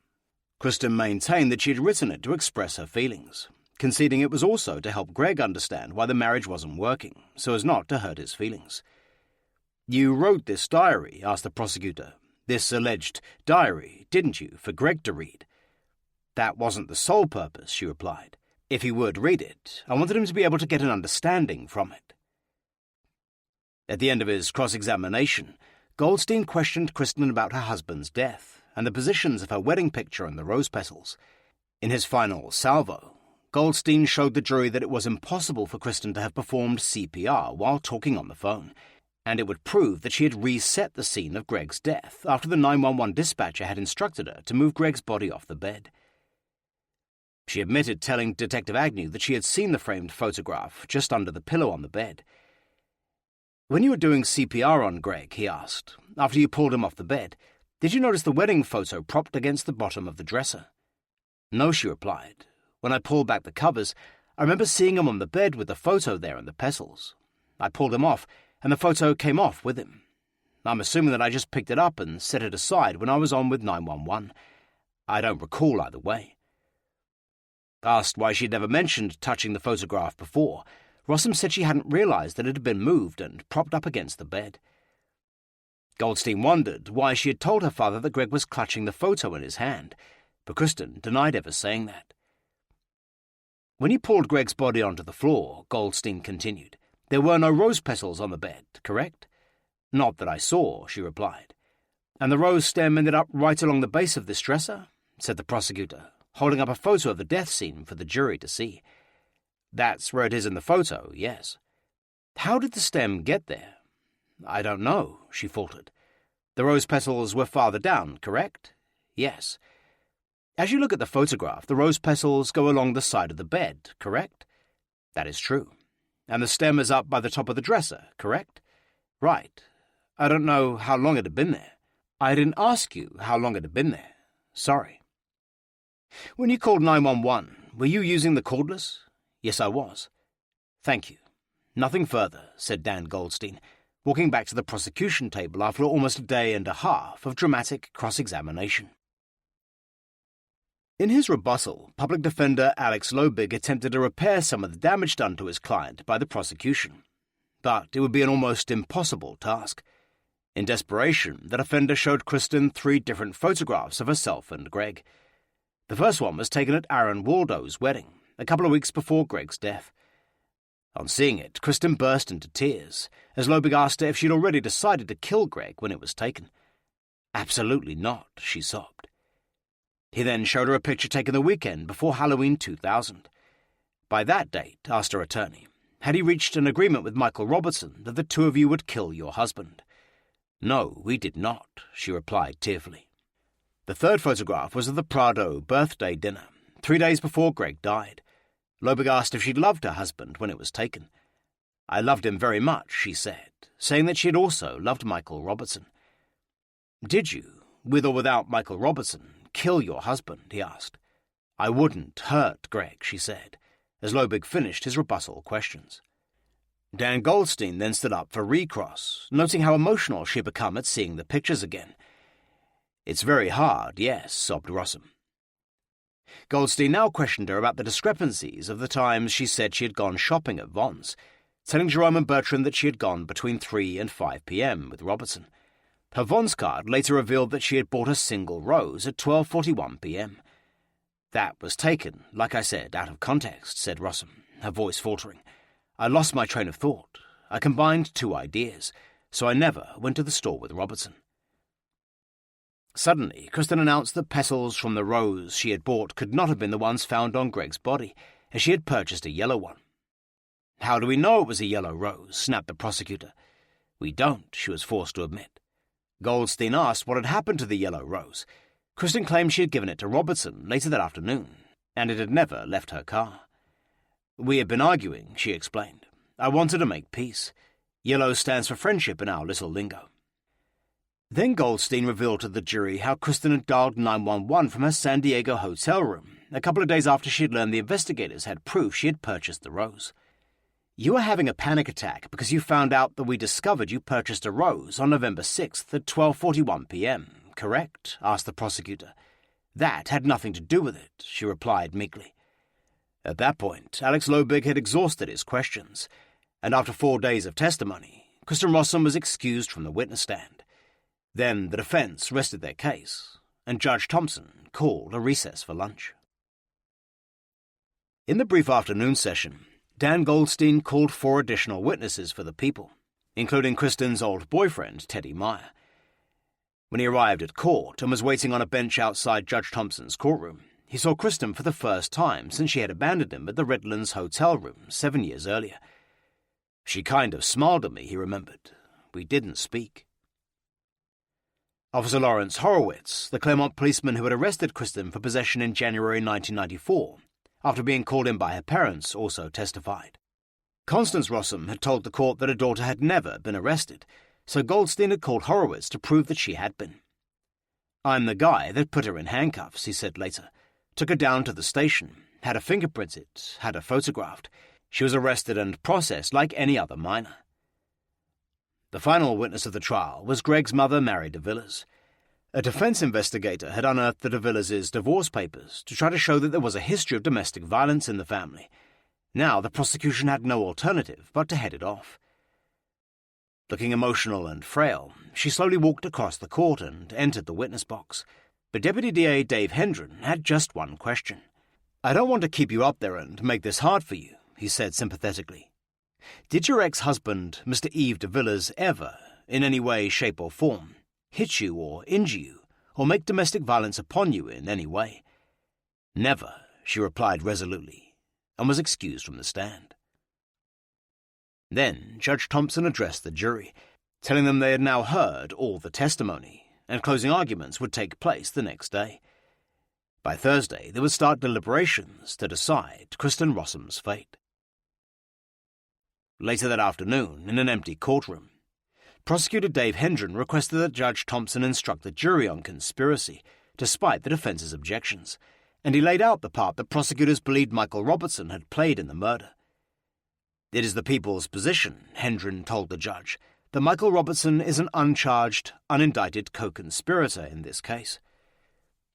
Kristen maintained that she had written it to express her feelings, conceding it was also to help Greg understand why the marriage wasn't working, so as not to hurt his feelings. "You wrote this diary," asked the prosecutor, "this alleged diary, didn't you, for Greg to read?" "That wasn't the sole purpose," she replied. "If he would read it, I wanted him to be able to get an understanding from it." At the end of his cross-examination, Goldstein questioned Kristen about her husband's death and the positions of her wedding picture and the rose petals. In his final salvo, Goldstein showed the jury that it was impossible for Kristen to have performed CPR while talking on the phone, and it would prove that she had reset the scene of Greg's death after the 911 dispatcher had instructed her to move Greg's body off the bed. She admitted telling Detective Agnew that she had seen the framed photograph just under the pillow on the bed. "When you were doing CPR on Greg," he asked, "after you pulled him off the bed, did you notice the wedding photo propped against the bottom of the dresser?" "No," she replied. "When I pulled back the covers, I remember seeing him on the bed with the photo there and the petals. I pulled him off, and the photo came off with him. I'm assuming that I just picked it up and set it aside when I was on with 911. I don't recall either way." Asked why she had never mentioned touching the photograph before, Rossum said she hadn't realized that it had been moved and propped up against the bed. Goldstein wondered why she had told her father that Greg was clutching the photo in his hand, but Kristen denied ever saying that. "When you pulled Greg's body onto the floor," Goldstein continued, "there were no rose petals on the bed, correct?" "Not that I saw," she replied. "And the rose stem ended up right along the base of this dresser?" said the prosecutor, holding up a photo of the death scene for the jury to see. "That's where it is in the photo, yes." "How did the stem get there?" "I don't know," she faltered. "The rose petals were farther down, correct?" "Yes." "As you look at the photograph, the rose petals go along the side of the bed, correct?" "That is true." "And the stem is up by the top of the dresser, correct?" "Right. I don't know how long it had been there." "I didn't ask you how long it had been there. Sorry." "When you called 911, were you using the cordless?" "Yes, I was." "Thank you. Nothing further," said Dan Goldstein, walking back to the prosecution table after almost a day and a half of dramatic cross-examination. In his rebuttal, public defender Alex Lobig attempted to repair some of the damage done to his client by the prosecution. But it would be an almost impossible task. In desperation, the defender showed Kristen 3 different photographs of herself and Greg. The first one was taken at Aaron Waldo's wedding, a couple of weeks before Greg's death. On seeing it, Kristen burst into tears, as Lobig asked her if she'd already decided to kill Greg when it was taken. "Absolutely not," she sobbed. He then showed her a picture taken the weekend before Halloween 2000. By that date, asked her attorney, had he reached an agreement with Michael Robertson that the two of you would kill your husband? "No, we did not," she replied tearfully. The third photograph was of the Prado birthday dinner, 3 days before Greg died. Lobig asked if she'd loved her husband when it was taken. "I loved him very much," she said, saying that she had also loved Michael Robertson. "Did you, with or without Michael Robertson, kill your husband?" he asked. "I wouldn't hurt Greg," she said, as Lobig finished his rebuttal questions. Dan Goldstein then stood up for recross, noting how emotional she had become at seeing the pictures again. "It's very hard, yes," sobbed Rossum. Goldstein now questioned her about the discrepancies of the times she said she had gone shopping at Vaughan's, telling Jerome and Bertrand that she had gone between 3 and 5 p.m. with Robertson. Her Vaughan's card later revealed that she had bought a single rose at 12:41 p.m. "That was taken, like I said, out of context," said Rossum, her voice faltering. "I lost my train of thought. I combined two ideas, so I never went to the store with Robertson." Suddenly, Kristen announced that petals from the rose she had bought could not have been the ones found on Greg's body, as she had purchased a yellow one. "How do we know it was a yellow rose?" snapped the prosecutor. "We don't," she was forced to admit. Goldstein asked what had happened to the yellow rose. Kristen claimed she had given it to Robertson later that afternoon, and it had never left her car. "We had been arguing," she explained. "I wanted to make peace. Yellow stands for friendship in our little lingo." Then Goldstein revealed to the jury how Kristen had dialed 911 from her San Diego hotel room a couple of days after she had learned the investigators had proof she had purchased the rose. "You were having a panic attack because you found out that we discovered you purchased a rose on November 6th at 12:41 p.m., correct?" asked the prosecutor. "That had nothing to do with it," she replied meekly. At that point, Alex Lobig had exhausted his questions, and after 4 days of testimony, Kristen Rossum was excused from the witness stand. Then the defense rested their case, and Judge Thompson called a recess for lunch. In the brief afternoon session, Dan Goldstein called 4 additional witnesses for the people, including Kristen's old boyfriend, Teddy Meyer. When he arrived at court and was waiting on a bench outside Judge Thompson's courtroom, he saw Kristen for the first time since she had abandoned him at the Redlands hotel room 7 years earlier. "She kind of smiled at me," he remembered. "We didn't speak." Officer Lawrence Horowitz, the Claremont policeman who had arrested Kristen for possession in January 1994, after being called in by her parents, also testified. Constance Rossum had told the court that her daughter had never been arrested, so Goldstein had called Horowitz to prove that she had been. "I'm the guy that put her in handcuffs," he said later. "Took her down to the station, had her fingerprinted, had her photographed. She was arrested and processed like any other minor." The final witness of the trial was Greg's mother, Mary DeVilliers. A defense investigator had unearthed the DeVilliers' divorce papers to try to show that there was a history of domestic violence in the family. Now the prosecution had no alternative but to head it off. Looking emotional and frail, she slowly walked across the court and entered the witness box. But Deputy DA Dave Hendren had just one question. "I don't want to keep you up there and make this hard for you," he said sympathetically. "Did your ex-husband, Mr. Eve DeVilliers, ever, in any way, shape or form, hit you or injure you, or make domestic violence upon you in any way?" "Never," she replied resolutely, and was excused from the stand. Then Judge Thompson addressed the jury, telling them they had now heard all the testimony, and closing arguments would take place the next day. By Thursday, they would start deliberations to decide Kristen Rossum's fate. Later that afternoon, in an empty courtroom, Prosecutor Dave Hendren requested that Judge Thompson instruct the jury on conspiracy, despite the defense's objections, and he laid out the part that prosecutors believed Michael Robertson had played in the murder. "It is the people's position," Hendren told the judge, "that Michael Robertson is an uncharged, unindicted co-conspirator in this case."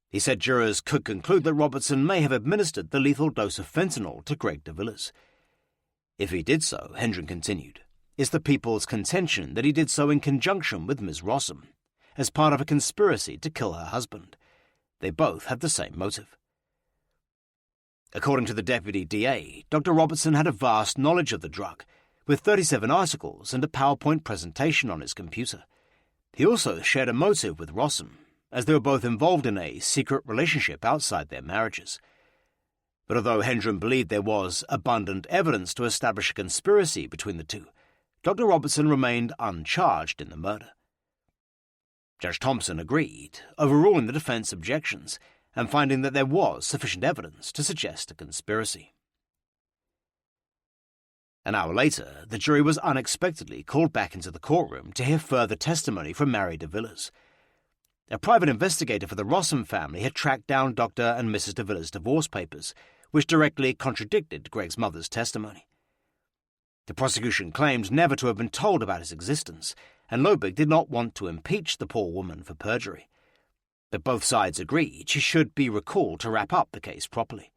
He said jurors could conclude that Robertson may have administered the lethal dose of fentanyl to Greg DeVilliers. "If he did so," Hendren continued, "it's the people's contention that he did so in conjunction with Ms. Rossum, as part of a conspiracy to kill her husband. They both had the same motive." According to the Deputy DA, Dr. Robertson had a vast knowledge of the drug, with 37 articles and a PowerPoint presentation on his computer. He also shared a motive with Rossum, as they were both involved in a secret relationship outside their marriages. But although Hendren believed there was abundant evidence to establish a conspiracy between the two, Dr. Robertson remained uncharged in the murder. Judge Thompson agreed, overruling the defense objections and finding that there was sufficient evidence to suggest a conspiracy. An hour later, the jury was unexpectedly called back into the courtroom to hear further testimony from Mary DeVilliers. A private investigator for the Rossum family had tracked down Dr. and Mrs. DeVilliers' divorce papers, which directly contradicted Greg's mother's testimony. The prosecution claimed never to have been told about his existence, and Lobig did not want to impeach the poor woman for perjury. But both sides agreed she should be recalled to wrap up the case properly.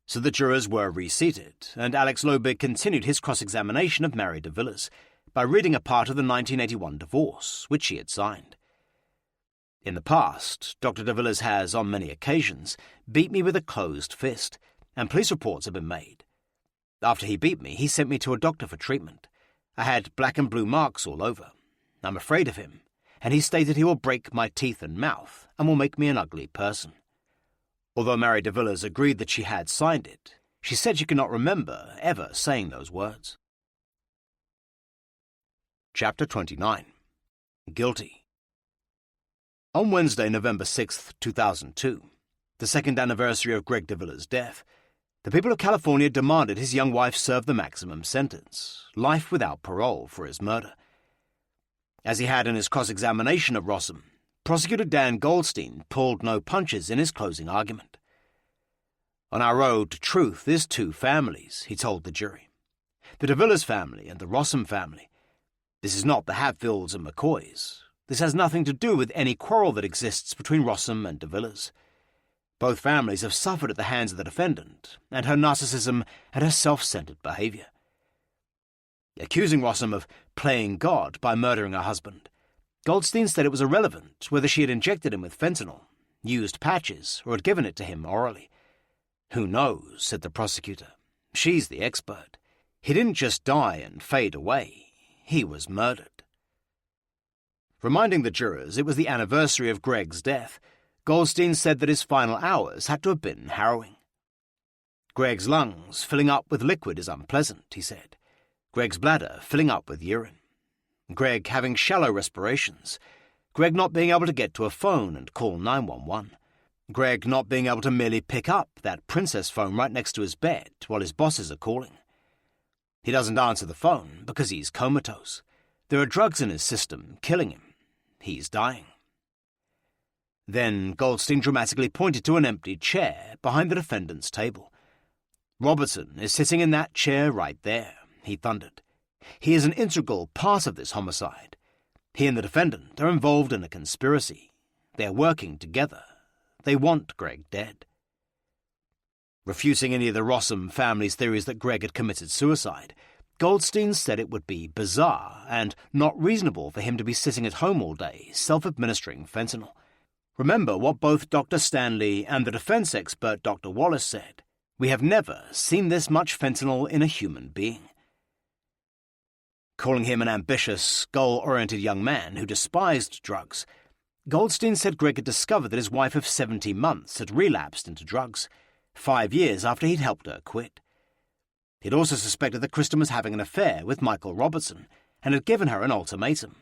So the jurors were reseated, and Alex Lobig continued his cross-examination of Mary de Villiers by reading a part of the 1981 divorce, which she had signed. In the past, Dr. de Villiers has, on many occasions, beat me with a closed fist, and police reports have been made. After he beat me, he sent me to a doctor for treatment. I had black and blue marks all over. I'm afraid of him, and he stated he will break my teeth and mouth and will make me an ugly person. Although Mary de Villiers agreed that she had signed it, she said she could not remember ever saying those words. Chapter 29. Guilty. On Wednesday, November 6, 2002, the second anniversary of Greg de Villiers' death, the people of California demanded his young wife serve the maximum sentence, life without parole, for his murder. As he had in his cross-examination of Rossum, Prosecutor Dan Goldstein pulled no punches in his closing argument. On our road to truth is two families, he told the jury. The de Villiers family and the Rossum family. This is not the Hatfields and McCoys. This has nothing to do with any quarrel that exists between Rossum and de Villiers. Both families have suffered at the hands of the defendant and her narcissism and her self-centered behavior. Accusing Rossum of playing God by murdering her husband, Goldstein said it was irrelevant whether she had injected him with fentanyl, used patches, or had given it to him orally. Who knows, said the prosecutor. She's the expert. He didn't just die and fade away. He was murdered. Reminding the jurors it was the anniversary of Greg's death, Goldstein said that his final hours had to have been harrowing. Greg's lungs filling up with liquid is unpleasant, he said. Greg's bladder filling up with urine. Greg having shallow respirations. Greg not being able to get to a phone and call 911. Greg not being able to merely pick up that princess phone right next to his bed while his bosses are calling. He doesn't answer the phone because he's comatose. There are drugs in his system killing him. He's dying. Then Goldstein dramatically pointed to an empty chair behind the defendant's table. Robertson is sitting in that chair right there, he thundered. He is an integral part of this homicide. He and the defendant are involved in a conspiracy. They are working together. They want Greg dead. Refuting any of the Rossum family's theories that Greg had committed suicide, Goldstein said it would be bizarre and not reasonable for him to be sitting at home all day, self-administering fentanyl. Remember what both Dr. Stanley and the defense expert Dr. Wallace said. We have never seen this much fentanyl in a human being. Calling him an ambitious, goal-oriented young man who despised drugs, Goldstein said Greg had discovered that his wife of 70 months had relapsed into drugs, 5 years after he'd helped her quit. He'd also suspected that Kristen was having an affair with Michael Robertson and had given her an ultimatum.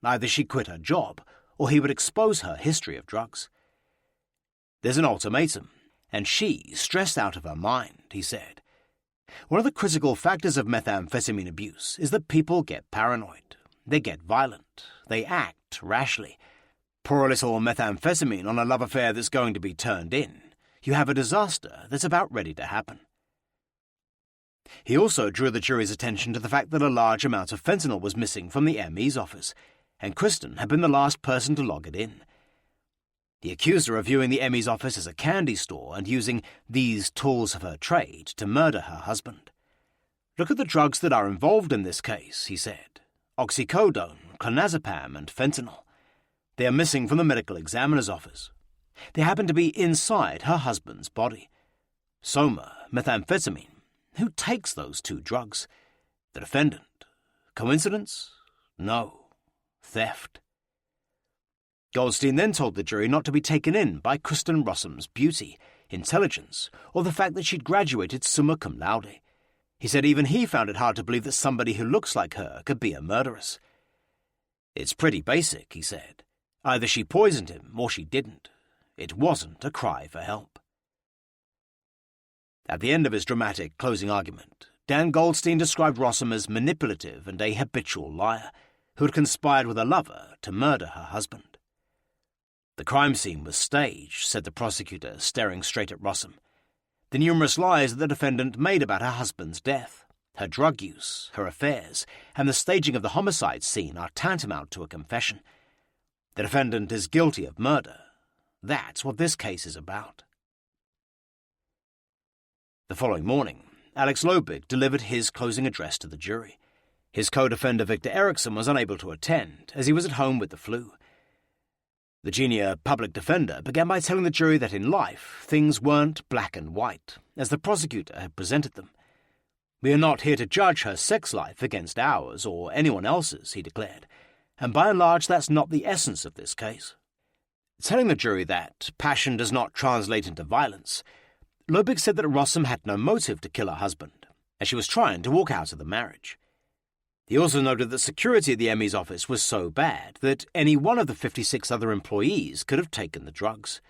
Either she quit her job, or he would expose her history of drugs. There's an ultimatum, and she's stressed out of her mind, he said. One of the critical factors of methamphetamine abuse is that people get paranoid. They get violent. They act rashly. Pour a little methamphetamine on a love affair that's going to be turned in. You have a disaster that's about ready to happen. He also drew the jury's attention to the fact that a large amount of fentanyl was missing from the ME's office, and Kristen had been the last person to log it in. He accused her of viewing the ME's office as a candy store and using these tools of her trade to murder her husband. Look at the drugs that are involved in this case, he said. Oxycodone, clonazepam, and fentanyl. They are missing from the medical examiner's office. They happen to be inside her husband's body. Soma, methamphetamine. Who takes those two drugs? The defendant. Coincidence? No. Theft. Goldstein then told the jury not to be taken in by Kristen Rossum's beauty, intelligence, or the fact that she'd graduated summa cum laude. He said even he found it hard to believe that somebody who looks like her could be a murderess. It's pretty basic, he said. Either she poisoned him or she didn't. It wasn't a cry for help. At the end of his dramatic closing argument, Dan Goldstein described Rossum as manipulative and a habitual liar who had conspired with a lover to murder her husband. The crime scene was staged, said the prosecutor, staring straight at Rossum. The numerous lies that the defendant made about her husband's death, Her drug use, her affairs, and the staging of the homicide scene are tantamount to a confession. The defendant is guilty of murder. That's what this case is about. The following morning, Alex Lobig delivered his closing address to the jury. His co-defendant Victor Eriksson was unable to attend, as he was at home with the flu. The junior public defender began by telling the jury that in life, things weren't black and white, as the prosecutor had presented them. "We are not here to judge her sex life against ours or anyone else's," he declared, and by and large that's not the essence of this case. Telling the jury that passion does not translate into violence, Lobig said that Rossum had no motive to kill her husband, as she was trying to walk out of the marriage. He also noted that security at the ME's office was so bad that any one of the 56 other employees could have taken the drugs.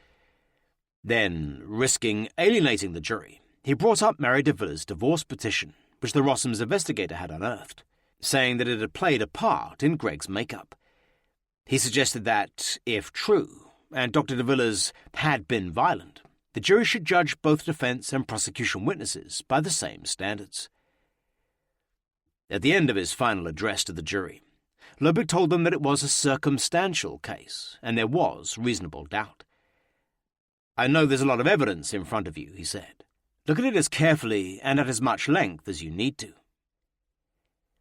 Then, risking alienating the jury, he brought up Mary de Villa's divorce petition, which the Rossums investigator had unearthed, saying that it had played a part in Greg's makeup. He suggested that, if true, and Dr. de Villa's had been violent, the jury should judge both defense and prosecution witnesses by the same standards. At the end of his final address to the jury, Lobig told them that it was a circumstantial case, and there was reasonable doubt. "I know there's a lot of evidence in front of you," he said. "Look at it as carefully and at as much length as you need to."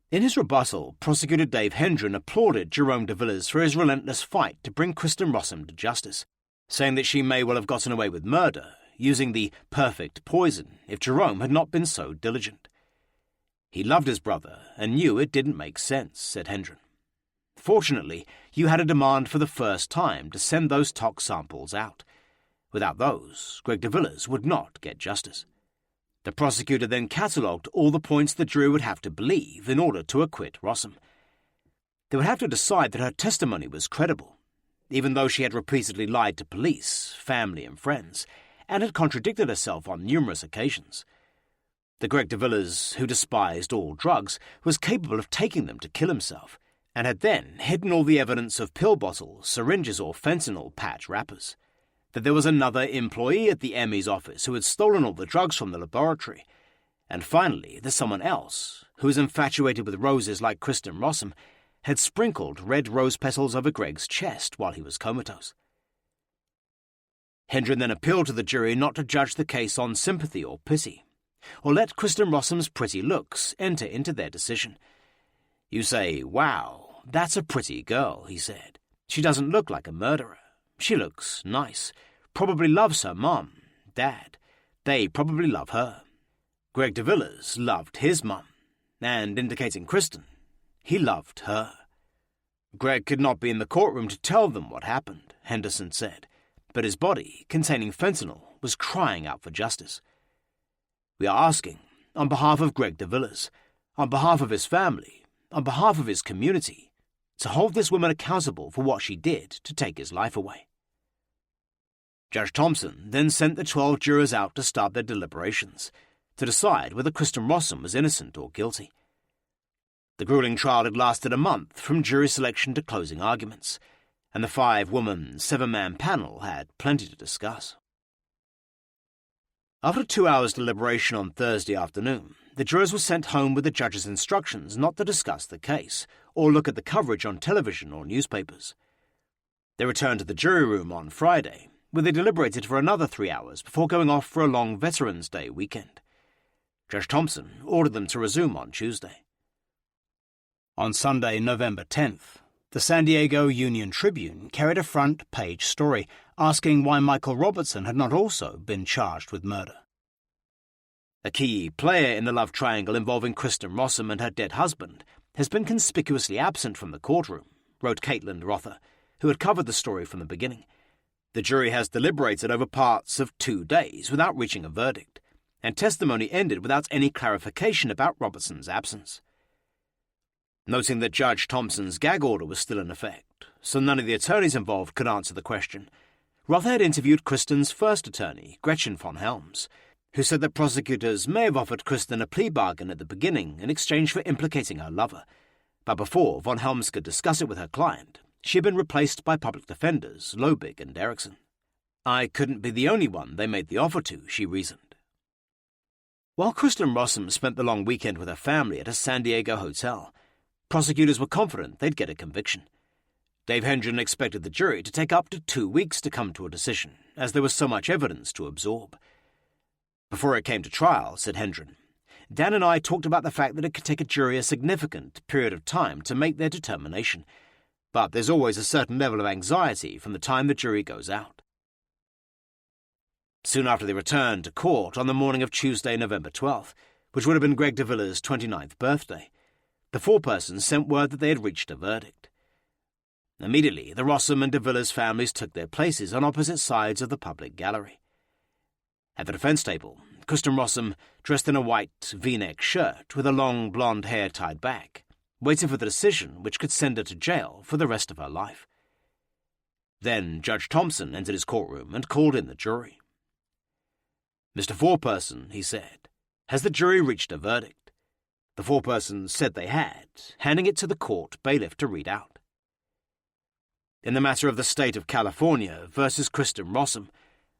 In his rebuttal, Prosecutor Dave Hendren applauded Jerome de Villiers for his relentless fight to bring Kristen Rossum to justice, saying that she may well have gotten away with murder, using the perfect poison, if Jerome had not been so diligent. "He loved his brother and knew it didn't make sense," said Hendren. "Fortunately, you had a demand for the first time to send those tox samples out. Without those, Greg de Villiers would not get justice." The prosecutor then catalogued all the points the jury would have to believe in order to acquit Rossum. They would have to decide that her testimony was credible, even though she had repeatedly lied to police, family and friends, and had contradicted herself on numerous occasions. The Greg de Villiers, who despised all drugs, was capable of taking them to kill himself, and had then hidden all the evidence of pill bottles, syringes or fentanyl patch wrappers. That there was another employee at the ME's office who had stolen all the drugs from the laboratory. And finally, that someone else, who was infatuated with roses like Kristen Rossum, had sprinkled red rose petals over Greg's chest while he was comatose. Hendren then appealed to the jury not to judge the case on sympathy or pity, or let Kristen Rossum's pretty looks enter into their decision. "You say, 'Wow, that's a pretty girl,'" he said. "She doesn't look like a murderer. She looks nice, probably loves her mum, dad. They probably love her. Greg de Villiers loved his mum, and indicating Kristen, he loved her." "Greg could not be in the courtroom to tell them what happened," Henderson said, but his body, containing fentanyl, was crying out for justice. "We are asking, on behalf of Greg de Villiers, on behalf of his family, on behalf of his community, to hold this woman accountable for what she did to take his life away." Judge Thompson then sent the 12 jurors out to start their deliberations, to decide whether Kristen Rossum was innocent or guilty. The grueling trial had lasted a month from jury selection to closing arguments, and the 5-woman, 7-man panel had plenty to discuss. After 2 hours' deliberation on Thursday afternoon, the jurors were sent home with the judge's instructions not to discuss the case or look at the coverage on television or newspapers. They returned to the jury room on Friday, where they deliberated for another 3 hours before going off for a long Veterans Day weekend. Judge Thompson ordered them to resume on Tuesday. On Sunday, November 10th, the San Diego Union Tribune carried a front-page story asking why Michael Robertson had not also been charged with murder. A key player in the love triangle involving Kristen Rossum and her dead husband has been conspicuously absent from the courtroom, wrote Caitlin Rother, who had covered the story from the beginning. The jury has deliberated over parts of 2 days without reaching a verdict, and testimony ended without any clarification about Robertson's absence. Noting that Judge Thompson's gag order was still in effect, so none of the attorneys involved could answer the question, Rother had interviewed Kristen's first attorney, Gretchen von Helms, who said that prosecutors may have offered Kristen a plea bargain at the beginning in exchange for implicating her lover, but before von Helms could discuss it with her client, she had been replaced by public defenders Lobig and Eriksson. "I couldn't be the only one they made the offer to," she reasoned. While Kristen Rossum spent the long weekend with her family at a San Diego hotel, prosecutors were confident they'd get a conviction. Dave Hendren expected the jury to take up to 2 weeks to come to a decision, as there was so much evidence to absorb. Before it came to trial, said Hendren, Dan and I talked about the fact that it could take a jury a significant period of time to make their determination, but there's always a certain level of anxiety from the time the jury goes out. Soon after they returned to court on the morning of Tuesday, November 12th, which would have been Greg DeVilla's 29th birthday, the forepersons sent word that they had reached a verdict. Immediately, the Rossum and DeVilla's families took their places on opposite sides of the public gallery. At the defense table, Kristen Rossum, dressed in a white V-neck shirt with a long blonde hair tied back, waited for the decision which could send her to jail for the rest of her life. Then Judge Thompson entered his courtroom and called in the jury. "Mr. Foreperson," he said, "has the jury reached a verdict?" The forepersons said they had, handing it to the court bailiff to read out. "In the matter of the state of California versus Kristen Rossum,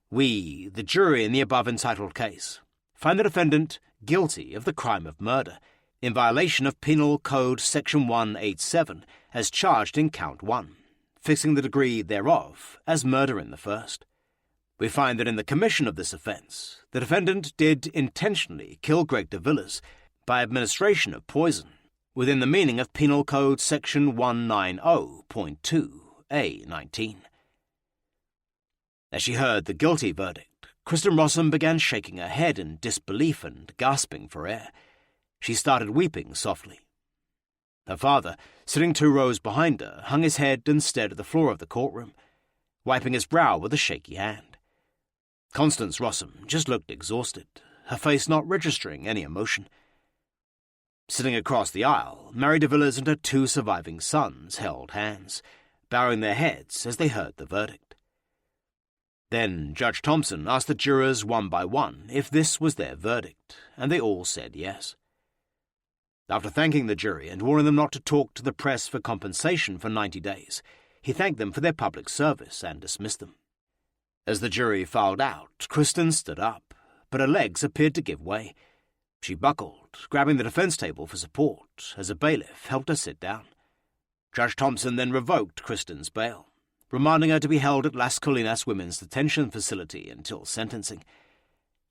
we, the jury in the above entitled case, find the defendant guilty of the crime of murder in violation of Penal Code Section 187 as charged in Count 1, fixing the degree thereof as murder in the first. We find that in the commission of this offence, the defendant did intentionally kill Greg DeVillas by administration of poison within the meaning of Penal Code Section 190.2A19. As she heard the guilty verdict, Kristen Rossum began shaking her head in disbelief and gasping for air. She started weeping softly. Her father, sitting 2 rows behind her, hung his head and stared at the floor of the courtroom, wiping his brow with a shaky hand. Constance Rossum just looked exhausted, her face not registering any emotion. Sitting across the aisle, Mary DeVillas and her 2 surviving sons held hands, bowing their heads as they heard the verdict. Then Judge Thompson asked the jurors one by one if this was their verdict, and they all said yes. After thanking the jury and warning them not to talk to the press for compensation for 90 days, he thanked them for their public service and dismissed them. As the jury filed out, Kristen stood up, but her legs appeared to give way. She buckled, grabbing the defense table for support, as a bailiff helped her sit down. Judge Thompson then revoked Kristen's bail, remanding her to be held at Las Colinas Women's Detention Facility until sentencing.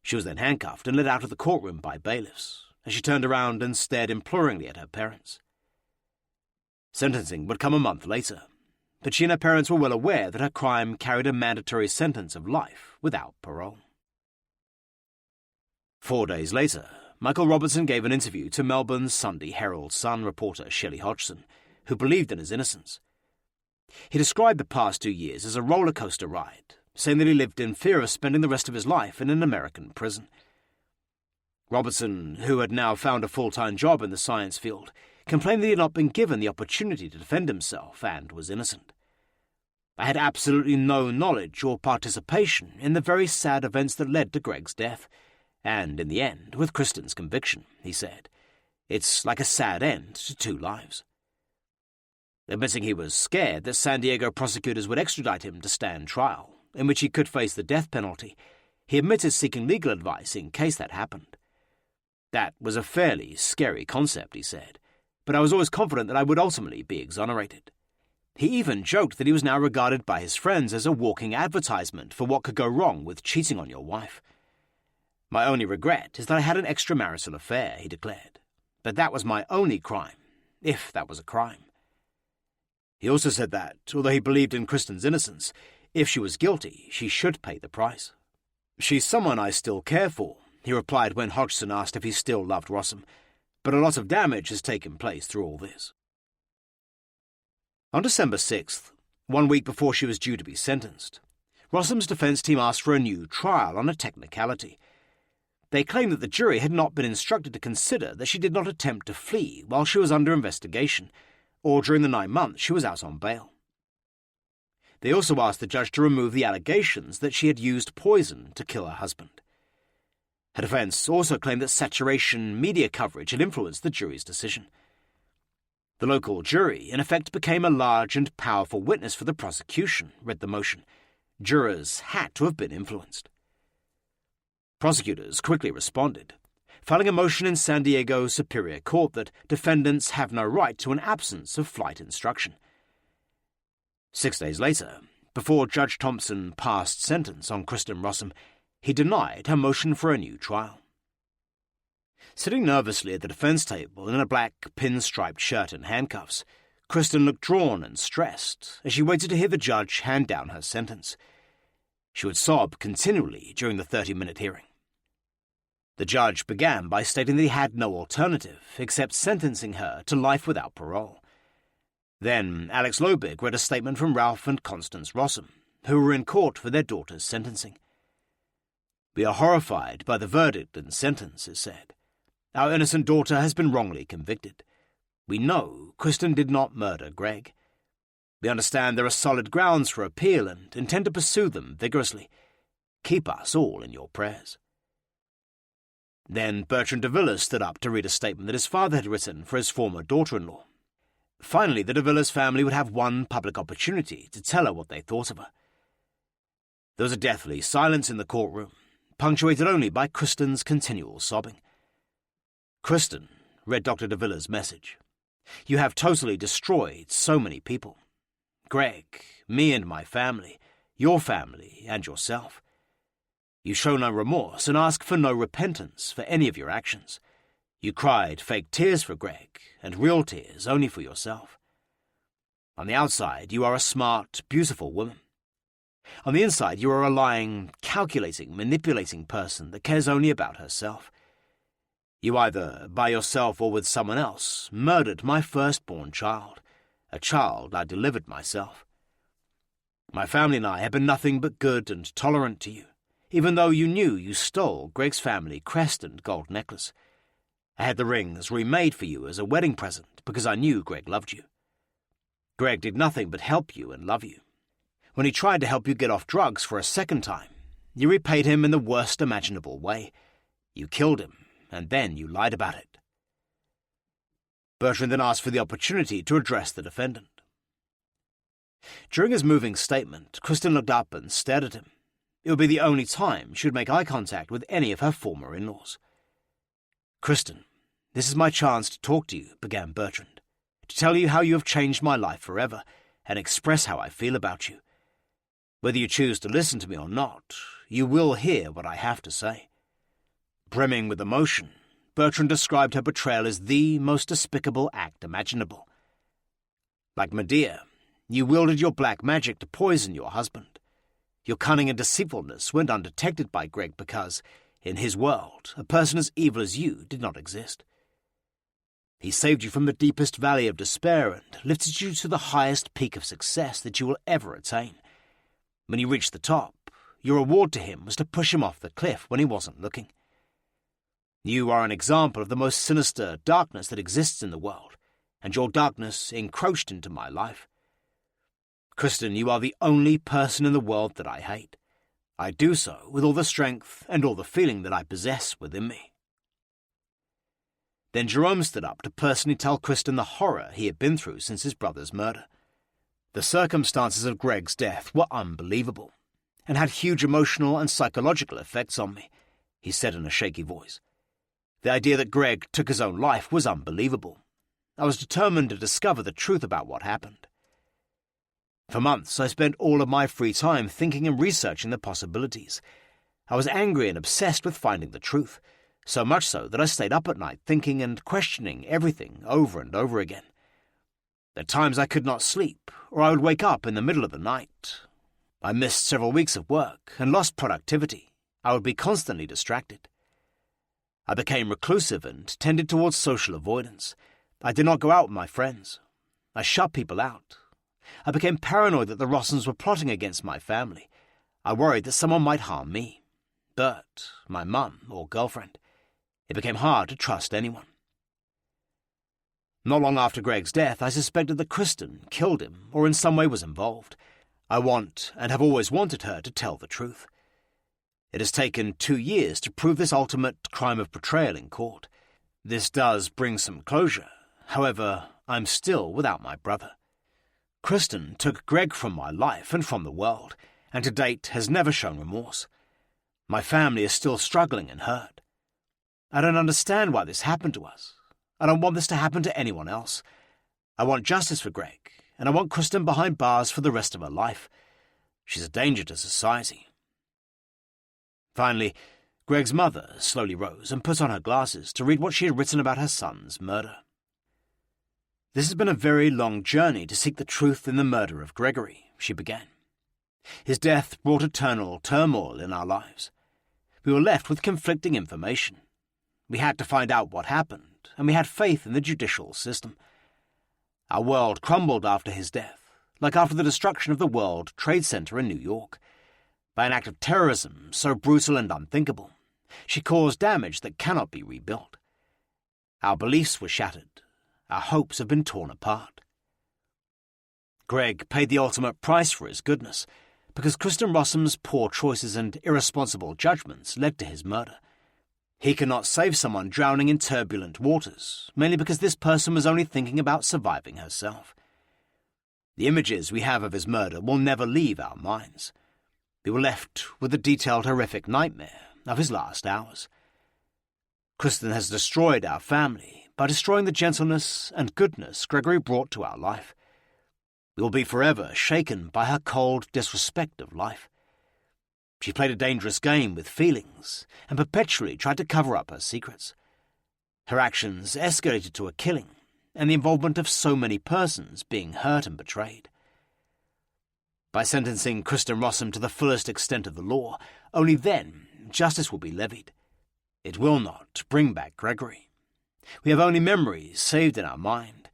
She was then handcuffed and led out of the courtroom by bailiffs, as she turned around and stared imploringly at her parents. Sentencing would come a month later, but she and her parents were well aware that her crime carried a mandatory sentence of life without parole. 4 days later, Michael Robertson gave an interview to Melbourne's Sunday Herald-Sun reporter Shelley Hodgson, who believed in his innocence. He described the past 2 years as a roller coaster ride, saying that he lived in fear of spending the rest of his life in an American prison. Robertson, who had now found a full-time job in the science field, complained that he had not been given the opportunity to defend himself and was innocent. "I had absolutely no knowledge or participation in the very sad events that led to Greg's death, and in the end, with Kristen's conviction," he said. "It's like a sad end to 2 lives." Admitting he was scared that San Diego prosecutors would extradite him to stand trial, in which he could face the death penalty, he admitted seeking legal advice in case that happened. "That was a fairly scary concept," he said, "but I was always confident that I would ultimately be exonerated." He even joked that he was now regarded by his friends as a walking advertisement for what could go wrong with cheating on your wife. "My only regret is that I had an extramarital affair," he declared, "but that was my only crime, if that was a crime." He also said that, although he believed in Kristen's innocence, if she was guilty, she should pay the price. "She's someone I still care for," he replied when Hodgson asked if he still loved Rossum, "but a lot of damage has taken place through all this." On December 6th, 1 week before she was due to be sentenced, Rossum's defense team asked for a new trial on a technicality. They claimed that the jury had not been instructed to consider that she did not attempt to flee while she was under investigation, or during the 9 months she was out on bail. They also asked the judge to remove the allegations that she had used poison to kill her husband. Her defense also claimed that saturation media coverage had influenced the jury's decision. The local jury, in effect, became a large and powerful witness for the prosecution, read the motion. Jurors had to have been influenced. Prosecutors quickly responded. filing a motion in San Diego Superior Court that defendants have no right to an absence of flight instruction. 6 days later, before Judge Thompson passed sentence on Kristen Rossum, he denied her motion for a new trial. Sitting nervously at the defense table in a black pinstriped shirt and handcuffs, Kristen looked drawn and stressed as she waited to hear the judge hand down her sentence. She would sob continually during the 30-minute hearing. The judge began by stating that he had no alternative except sentencing her to life without parole. Then Alex Lobig read a statement from Ralph and Constance Rossum, who were in court for their daughter's sentencing. "We are horrified by the verdict and sentence," it said. "Our innocent daughter has been wrongly convicted. We know Kristen did not murder Greg. We understand there are solid grounds for appeal and intend to pursue them vigorously. Keep us all in your prayers." Then Bertrand de Villiers stood up to read a statement that his father had written for his former daughter-in-law. Finally, the de Villiers family would have one public opportunity to tell her what they thought of her. There was a deathly silence in the courtroom, punctuated only by Kristen's continual sobbing. "Kristen," read Dr. de Villiers' message, "you have totally destroyed so many people. Greg, me and my family, your family, and yourself. You show no remorse and ask for no repentance for any of your actions. You cried fake tears for Greg and real tears only for yourself. On the outside, you are a smart, beautiful woman. On the inside, you are a lying, calculating, manipulating person that cares only about herself. You either, by yourself or with someone else, murdered my firstborn child, a child I delivered myself. My family and I have been nothing but good and tolerant to you, even though you knew you stole Greg's family crest and gold necklace. I had the rings remade for you as a wedding present because I knew Greg loved you. Greg did nothing but help you and love you. When he tried to help you get off drugs for a second time, you repaid him in the worst imaginable way. You killed him, and then you lied about it." Bertrand then asked for the opportunity to address the defendant. During his moving statement, Kristen looked up and stared at him. It would be the only time she would make eye contact with any of her former in-laws. "Kristen, this is my chance to talk to you," began Bertrand, "to tell you how you have changed my life forever and express how I feel about you. Whether you choose to listen to me or not, you will hear what I have to say." Brimming with emotion, Bertrand described her betrayal as the most despicable act imaginable. Like Medea, you wielded your black magic to poison your husband. Your cunning and deceitfulness went undetected by Greg because, in his world, a person as evil as you did not exist. He saved you from the deepest valley of despair and lifted you to the highest peak of success that you will ever attain. When you reached the top, your reward to him was to push him off the cliff when he wasn't looking. You are an example of the most sinister darkness that exists in the world, and your darkness encroached into my life. Kristen, you are the only person in the world that I hate. I do so with all the strength and all the feeling that I possess within me. Then Jerome stood up to personally tell Kristen the horror he had been through since his brother's murder. The circumstances of Greg's death were unbelievable, and had huge emotional and psychological effects on me, he said in a shaky voice. The idea that Greg took his own life was unbelievable. I was determined to discover the truth about what happened. For months, I spent all of my free time thinking and researching the possibilities. I was angry and obsessed with finding the truth, so much so that I stayed up at night thinking and questioning everything over and over again. At times I could not sleep, or I would wake up in the middle of the night. I missed several weeks of work and lost productivity. I would be constantly distracted. I became reclusive and tended towards social avoidance. I did not go out with my friends. I shut people out. I became paranoid that the Rossums were plotting against my family. I worried that someone might harm me. Bert, my mum, or girlfriend. It became hard to trust anyone. Not long after Greg's death, I suspected that Kristen killed him or in some way was involved. I want and have always wanted her to tell the truth. It has taken 2 years to prove this ultimate crime of betrayal in court. This does bring some closure. However, I'm still without my brother. Kristen took Greg from my life and from the world, and to date has never shown remorse. My family is still struggling and hurt. I don't understand why this happened to us. I don't want this to happen to anyone else. I want justice for Greg, and I want Kristen behind bars for the rest of her life. She's a danger to society." Finally, Greg's mother slowly rose and put on her glasses to read what she had written about her son's murder. "This has been a very long journey to seek the truth in the murder of Gregory," she began. "His death brought eternal turmoil in our lives. We were left with conflicting information. We had to find out what happened, and we had faith in the judicial system. Our world crumbled after his death, like after the destruction of the World Trade Center in New York. By an act of terrorism so brutal and unthinkable, she caused damage that cannot be rebuilt. Our beliefs were shattered. Our hopes have been torn apart. Greg paid the ultimate price for his goodness, because Kristen Rossum's poor choices and irresponsible judgments led to his murder. He cannot save someone drowning in turbulent waters, mainly because this person was only thinking about surviving herself. The images we have of his murder will never leave our minds. We were left with the detailed horrific nightmare of his last hours. Kristen has destroyed our family by destroying the gentleness and goodness Gregory brought to our life. We will be forever shaken by her cold disrespect of life. She played a dangerous game with feelings and perpetually tried to cover up her secrets. Her actions escalated to a killing and the involvement of so many persons being hurt and betrayed. By sentencing Kristen Rossum to the fullest extent of the law, only then justice will be levied. It will not bring back Gregory. We have only memories saved in our mind,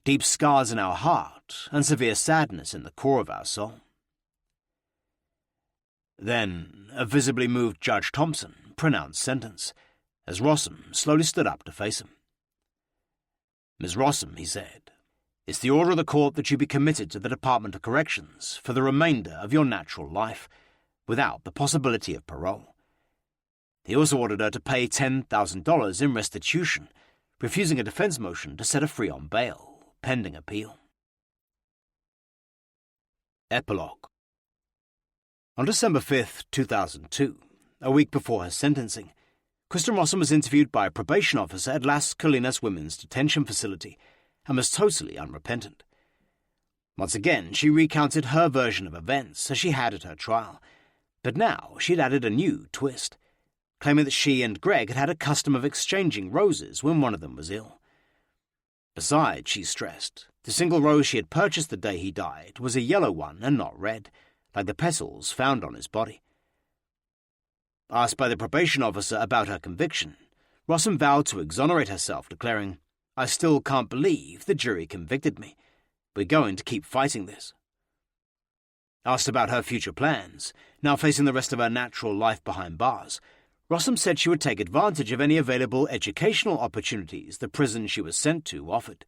deep scars in our heart, and severe sadness in the core of our soul. Then a visibly moved Judge Thompson pronounced sentence, as Rossum slowly stood up to face him. "Ms. Rossum," he said, "it's the order of the court that you be committed to the Department of Corrections for the remainder of your natural life, without the possibility of parole." He also ordered her to pay $10,000 in restitution, refusing a defense motion to set her free on bail, pending appeal. Epilogue. On December 5, 2002, a week before her sentencing, Kristen Rossum was interviewed by a probation officer at Las Colinas Women's Detention Facility and was totally unrepentant. Once again, she recounted her version of events as she had at her trial, but now she had added a new twist, claiming that she and Greg had had a custom of exchanging roses when one of them was ill. Besides, she stressed, the single rose she had purchased the day he died was a yellow one and not red, like the petals found on his body. Asked by the probation officer about her conviction, Rossum vowed to exonerate herself, declaring, "I still can't believe the jury convicted me. We're going to keep fighting this." Asked about her future plans, now facing the rest of her natural life behind bars, Rossum said she would take advantage of any available educational opportunities the prison she was sent to offered.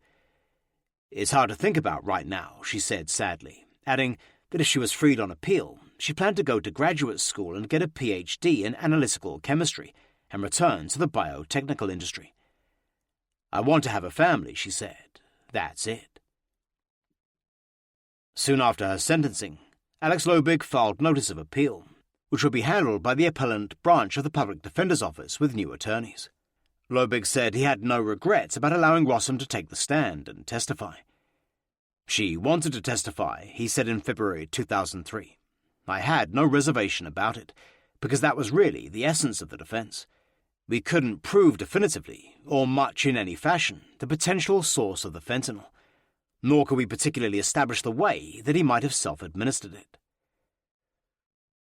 "It's hard to think about right now," she said sadly, adding that if she was freed on appeal, she planned to go to graduate school and get a PhD in analytical chemistry and return to the biotechnical industry. "I want to have a family," she said. "That's it." Soon after her sentencing, Alex Lobig filed notice of appeal, which would be handled by the appellant branch of the Public Defender's Office with new attorneys. Lobig said he had no regrets about allowing Rossum to take the stand and testify. "She wanted to testify," he said in February 2003. "I had no reservation about it, because that was really the essence of the defense. We couldn't prove definitively, or much in any fashion, the potential source of the fentanyl, nor could we particularly establish the way that he might have self-administered it."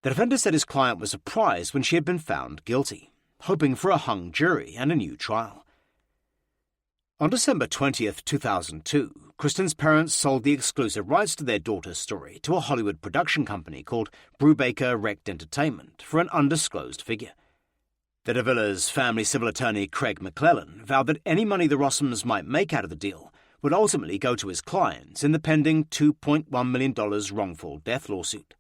The defender said his client was surprised when she had been found guilty, hoping for a hung jury and a new trial. On December 20th, 2002, Kristen's parents sold the exclusive rights to their daughter's story to a Hollywood production company called Brubaker Rect Entertainment for an undisclosed figure. The DeVillas family civil attorney Craig McClellan vowed that any money the Rossums might make out of the deal would ultimately go to his clients in the pending $2.1 million wrongful death lawsuit.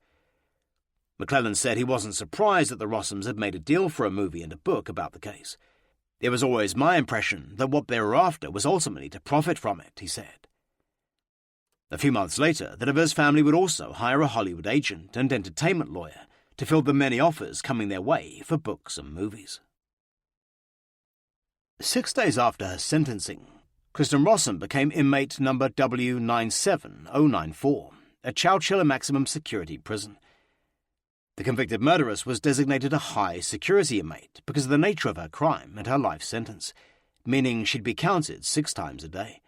McClellan said he wasn't surprised that the Rossums had made a deal for a movie and a book about the case. "It was always my impression that what they were after was ultimately to profit from it," he said. A few months later, the DeVillas family would also hire a Hollywood agent and entertainment lawyer to fill the many offers coming their way for books and movies. 6 days after her sentencing, Kristen Rossum became inmate number W97094 at Chowchilla Maximum Security Prison. The convicted murderess was designated a high-security inmate because of the nature of her crime and her life sentence, meaning she'd be counted 6 times a day.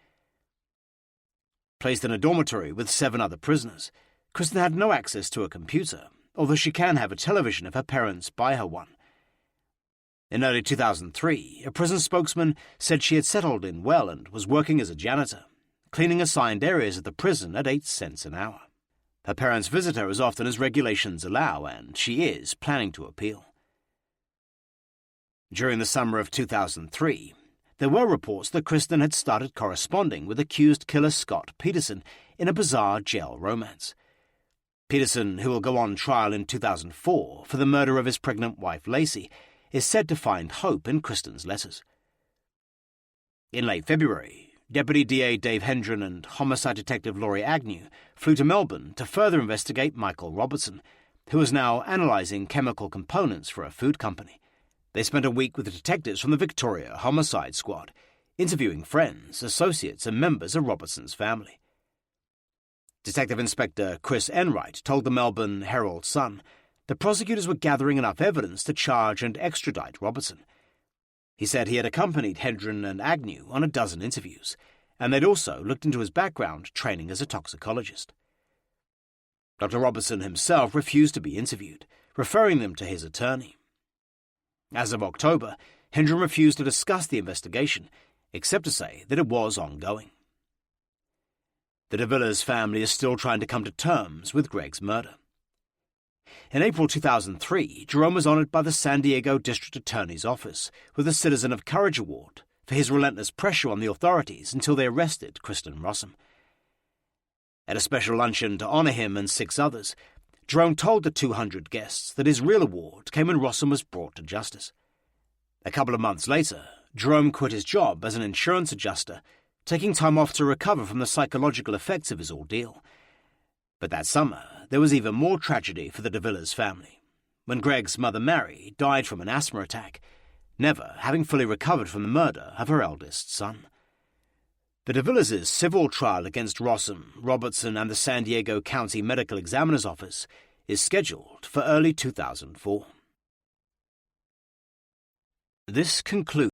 Placed in a dormitory with 7 other prisoners, Kristen had no access to a computer, although she can have a television if her parents buy her one. In early 2003, a prison spokesman said she had settled in well and was working as a janitor, cleaning assigned areas of the prison at 8 cents an hour. Her parents visit her as often as regulations allow, and she is planning to appeal. During the summer of 2003, there were reports that Kristen had started corresponding with accused killer Scott Peterson in a bizarre jail romance. Peterson, who will go on trial in 2004 for the murder of his pregnant wife Lacey, is said to find hope in Kristen's letters. In late February, Deputy DA Dave Hendren and Homicide Detective Laurie Agnew flew to Melbourne to further investigate Michael Robertson, who was now analysing chemical components for a food company. They spent a week with the detectives from the Victoria Homicide Squad, interviewing friends, associates and members of Robertson's family. Detective Inspector Chris Enright told the Melbourne Herald-Sun the prosecutors were gathering enough evidence to charge and extradite Robertson. He said he had accompanied Hendren and Agnew on a dozen interviews, and they'd also looked into his background training as a toxicologist. Dr. Robertson himself refused to be interviewed, referring them to his attorney. As of October, Hendren refused to discuss the investigation, except to say that it was ongoing. The de Villiers family is still trying to come to terms with Greg's murder. In April 2003, Jerome was honoured by the San Diego District Attorney's Office with the Citizen of Courage Award for his relentless pressure on the authorities until they arrested Kristen Rossum. At a special luncheon to honour him and 6 others, Jerome told the 200 guests that his real award came when Rossum was brought to justice. A couple of months later, Jerome quit his job as an insurance adjuster, taking time off to recover from the psychological effects of his ordeal. But that summer, there was even more tragedy for the de Villiers family, when Greg's mother Mary died from an asthma attack, never having fully recovered from the murder of her eldest son. The de Villiers' civil trial against Rossum, Robertson and the San Diego County Medical Examiner's Office is scheduled for early 2004. This concludes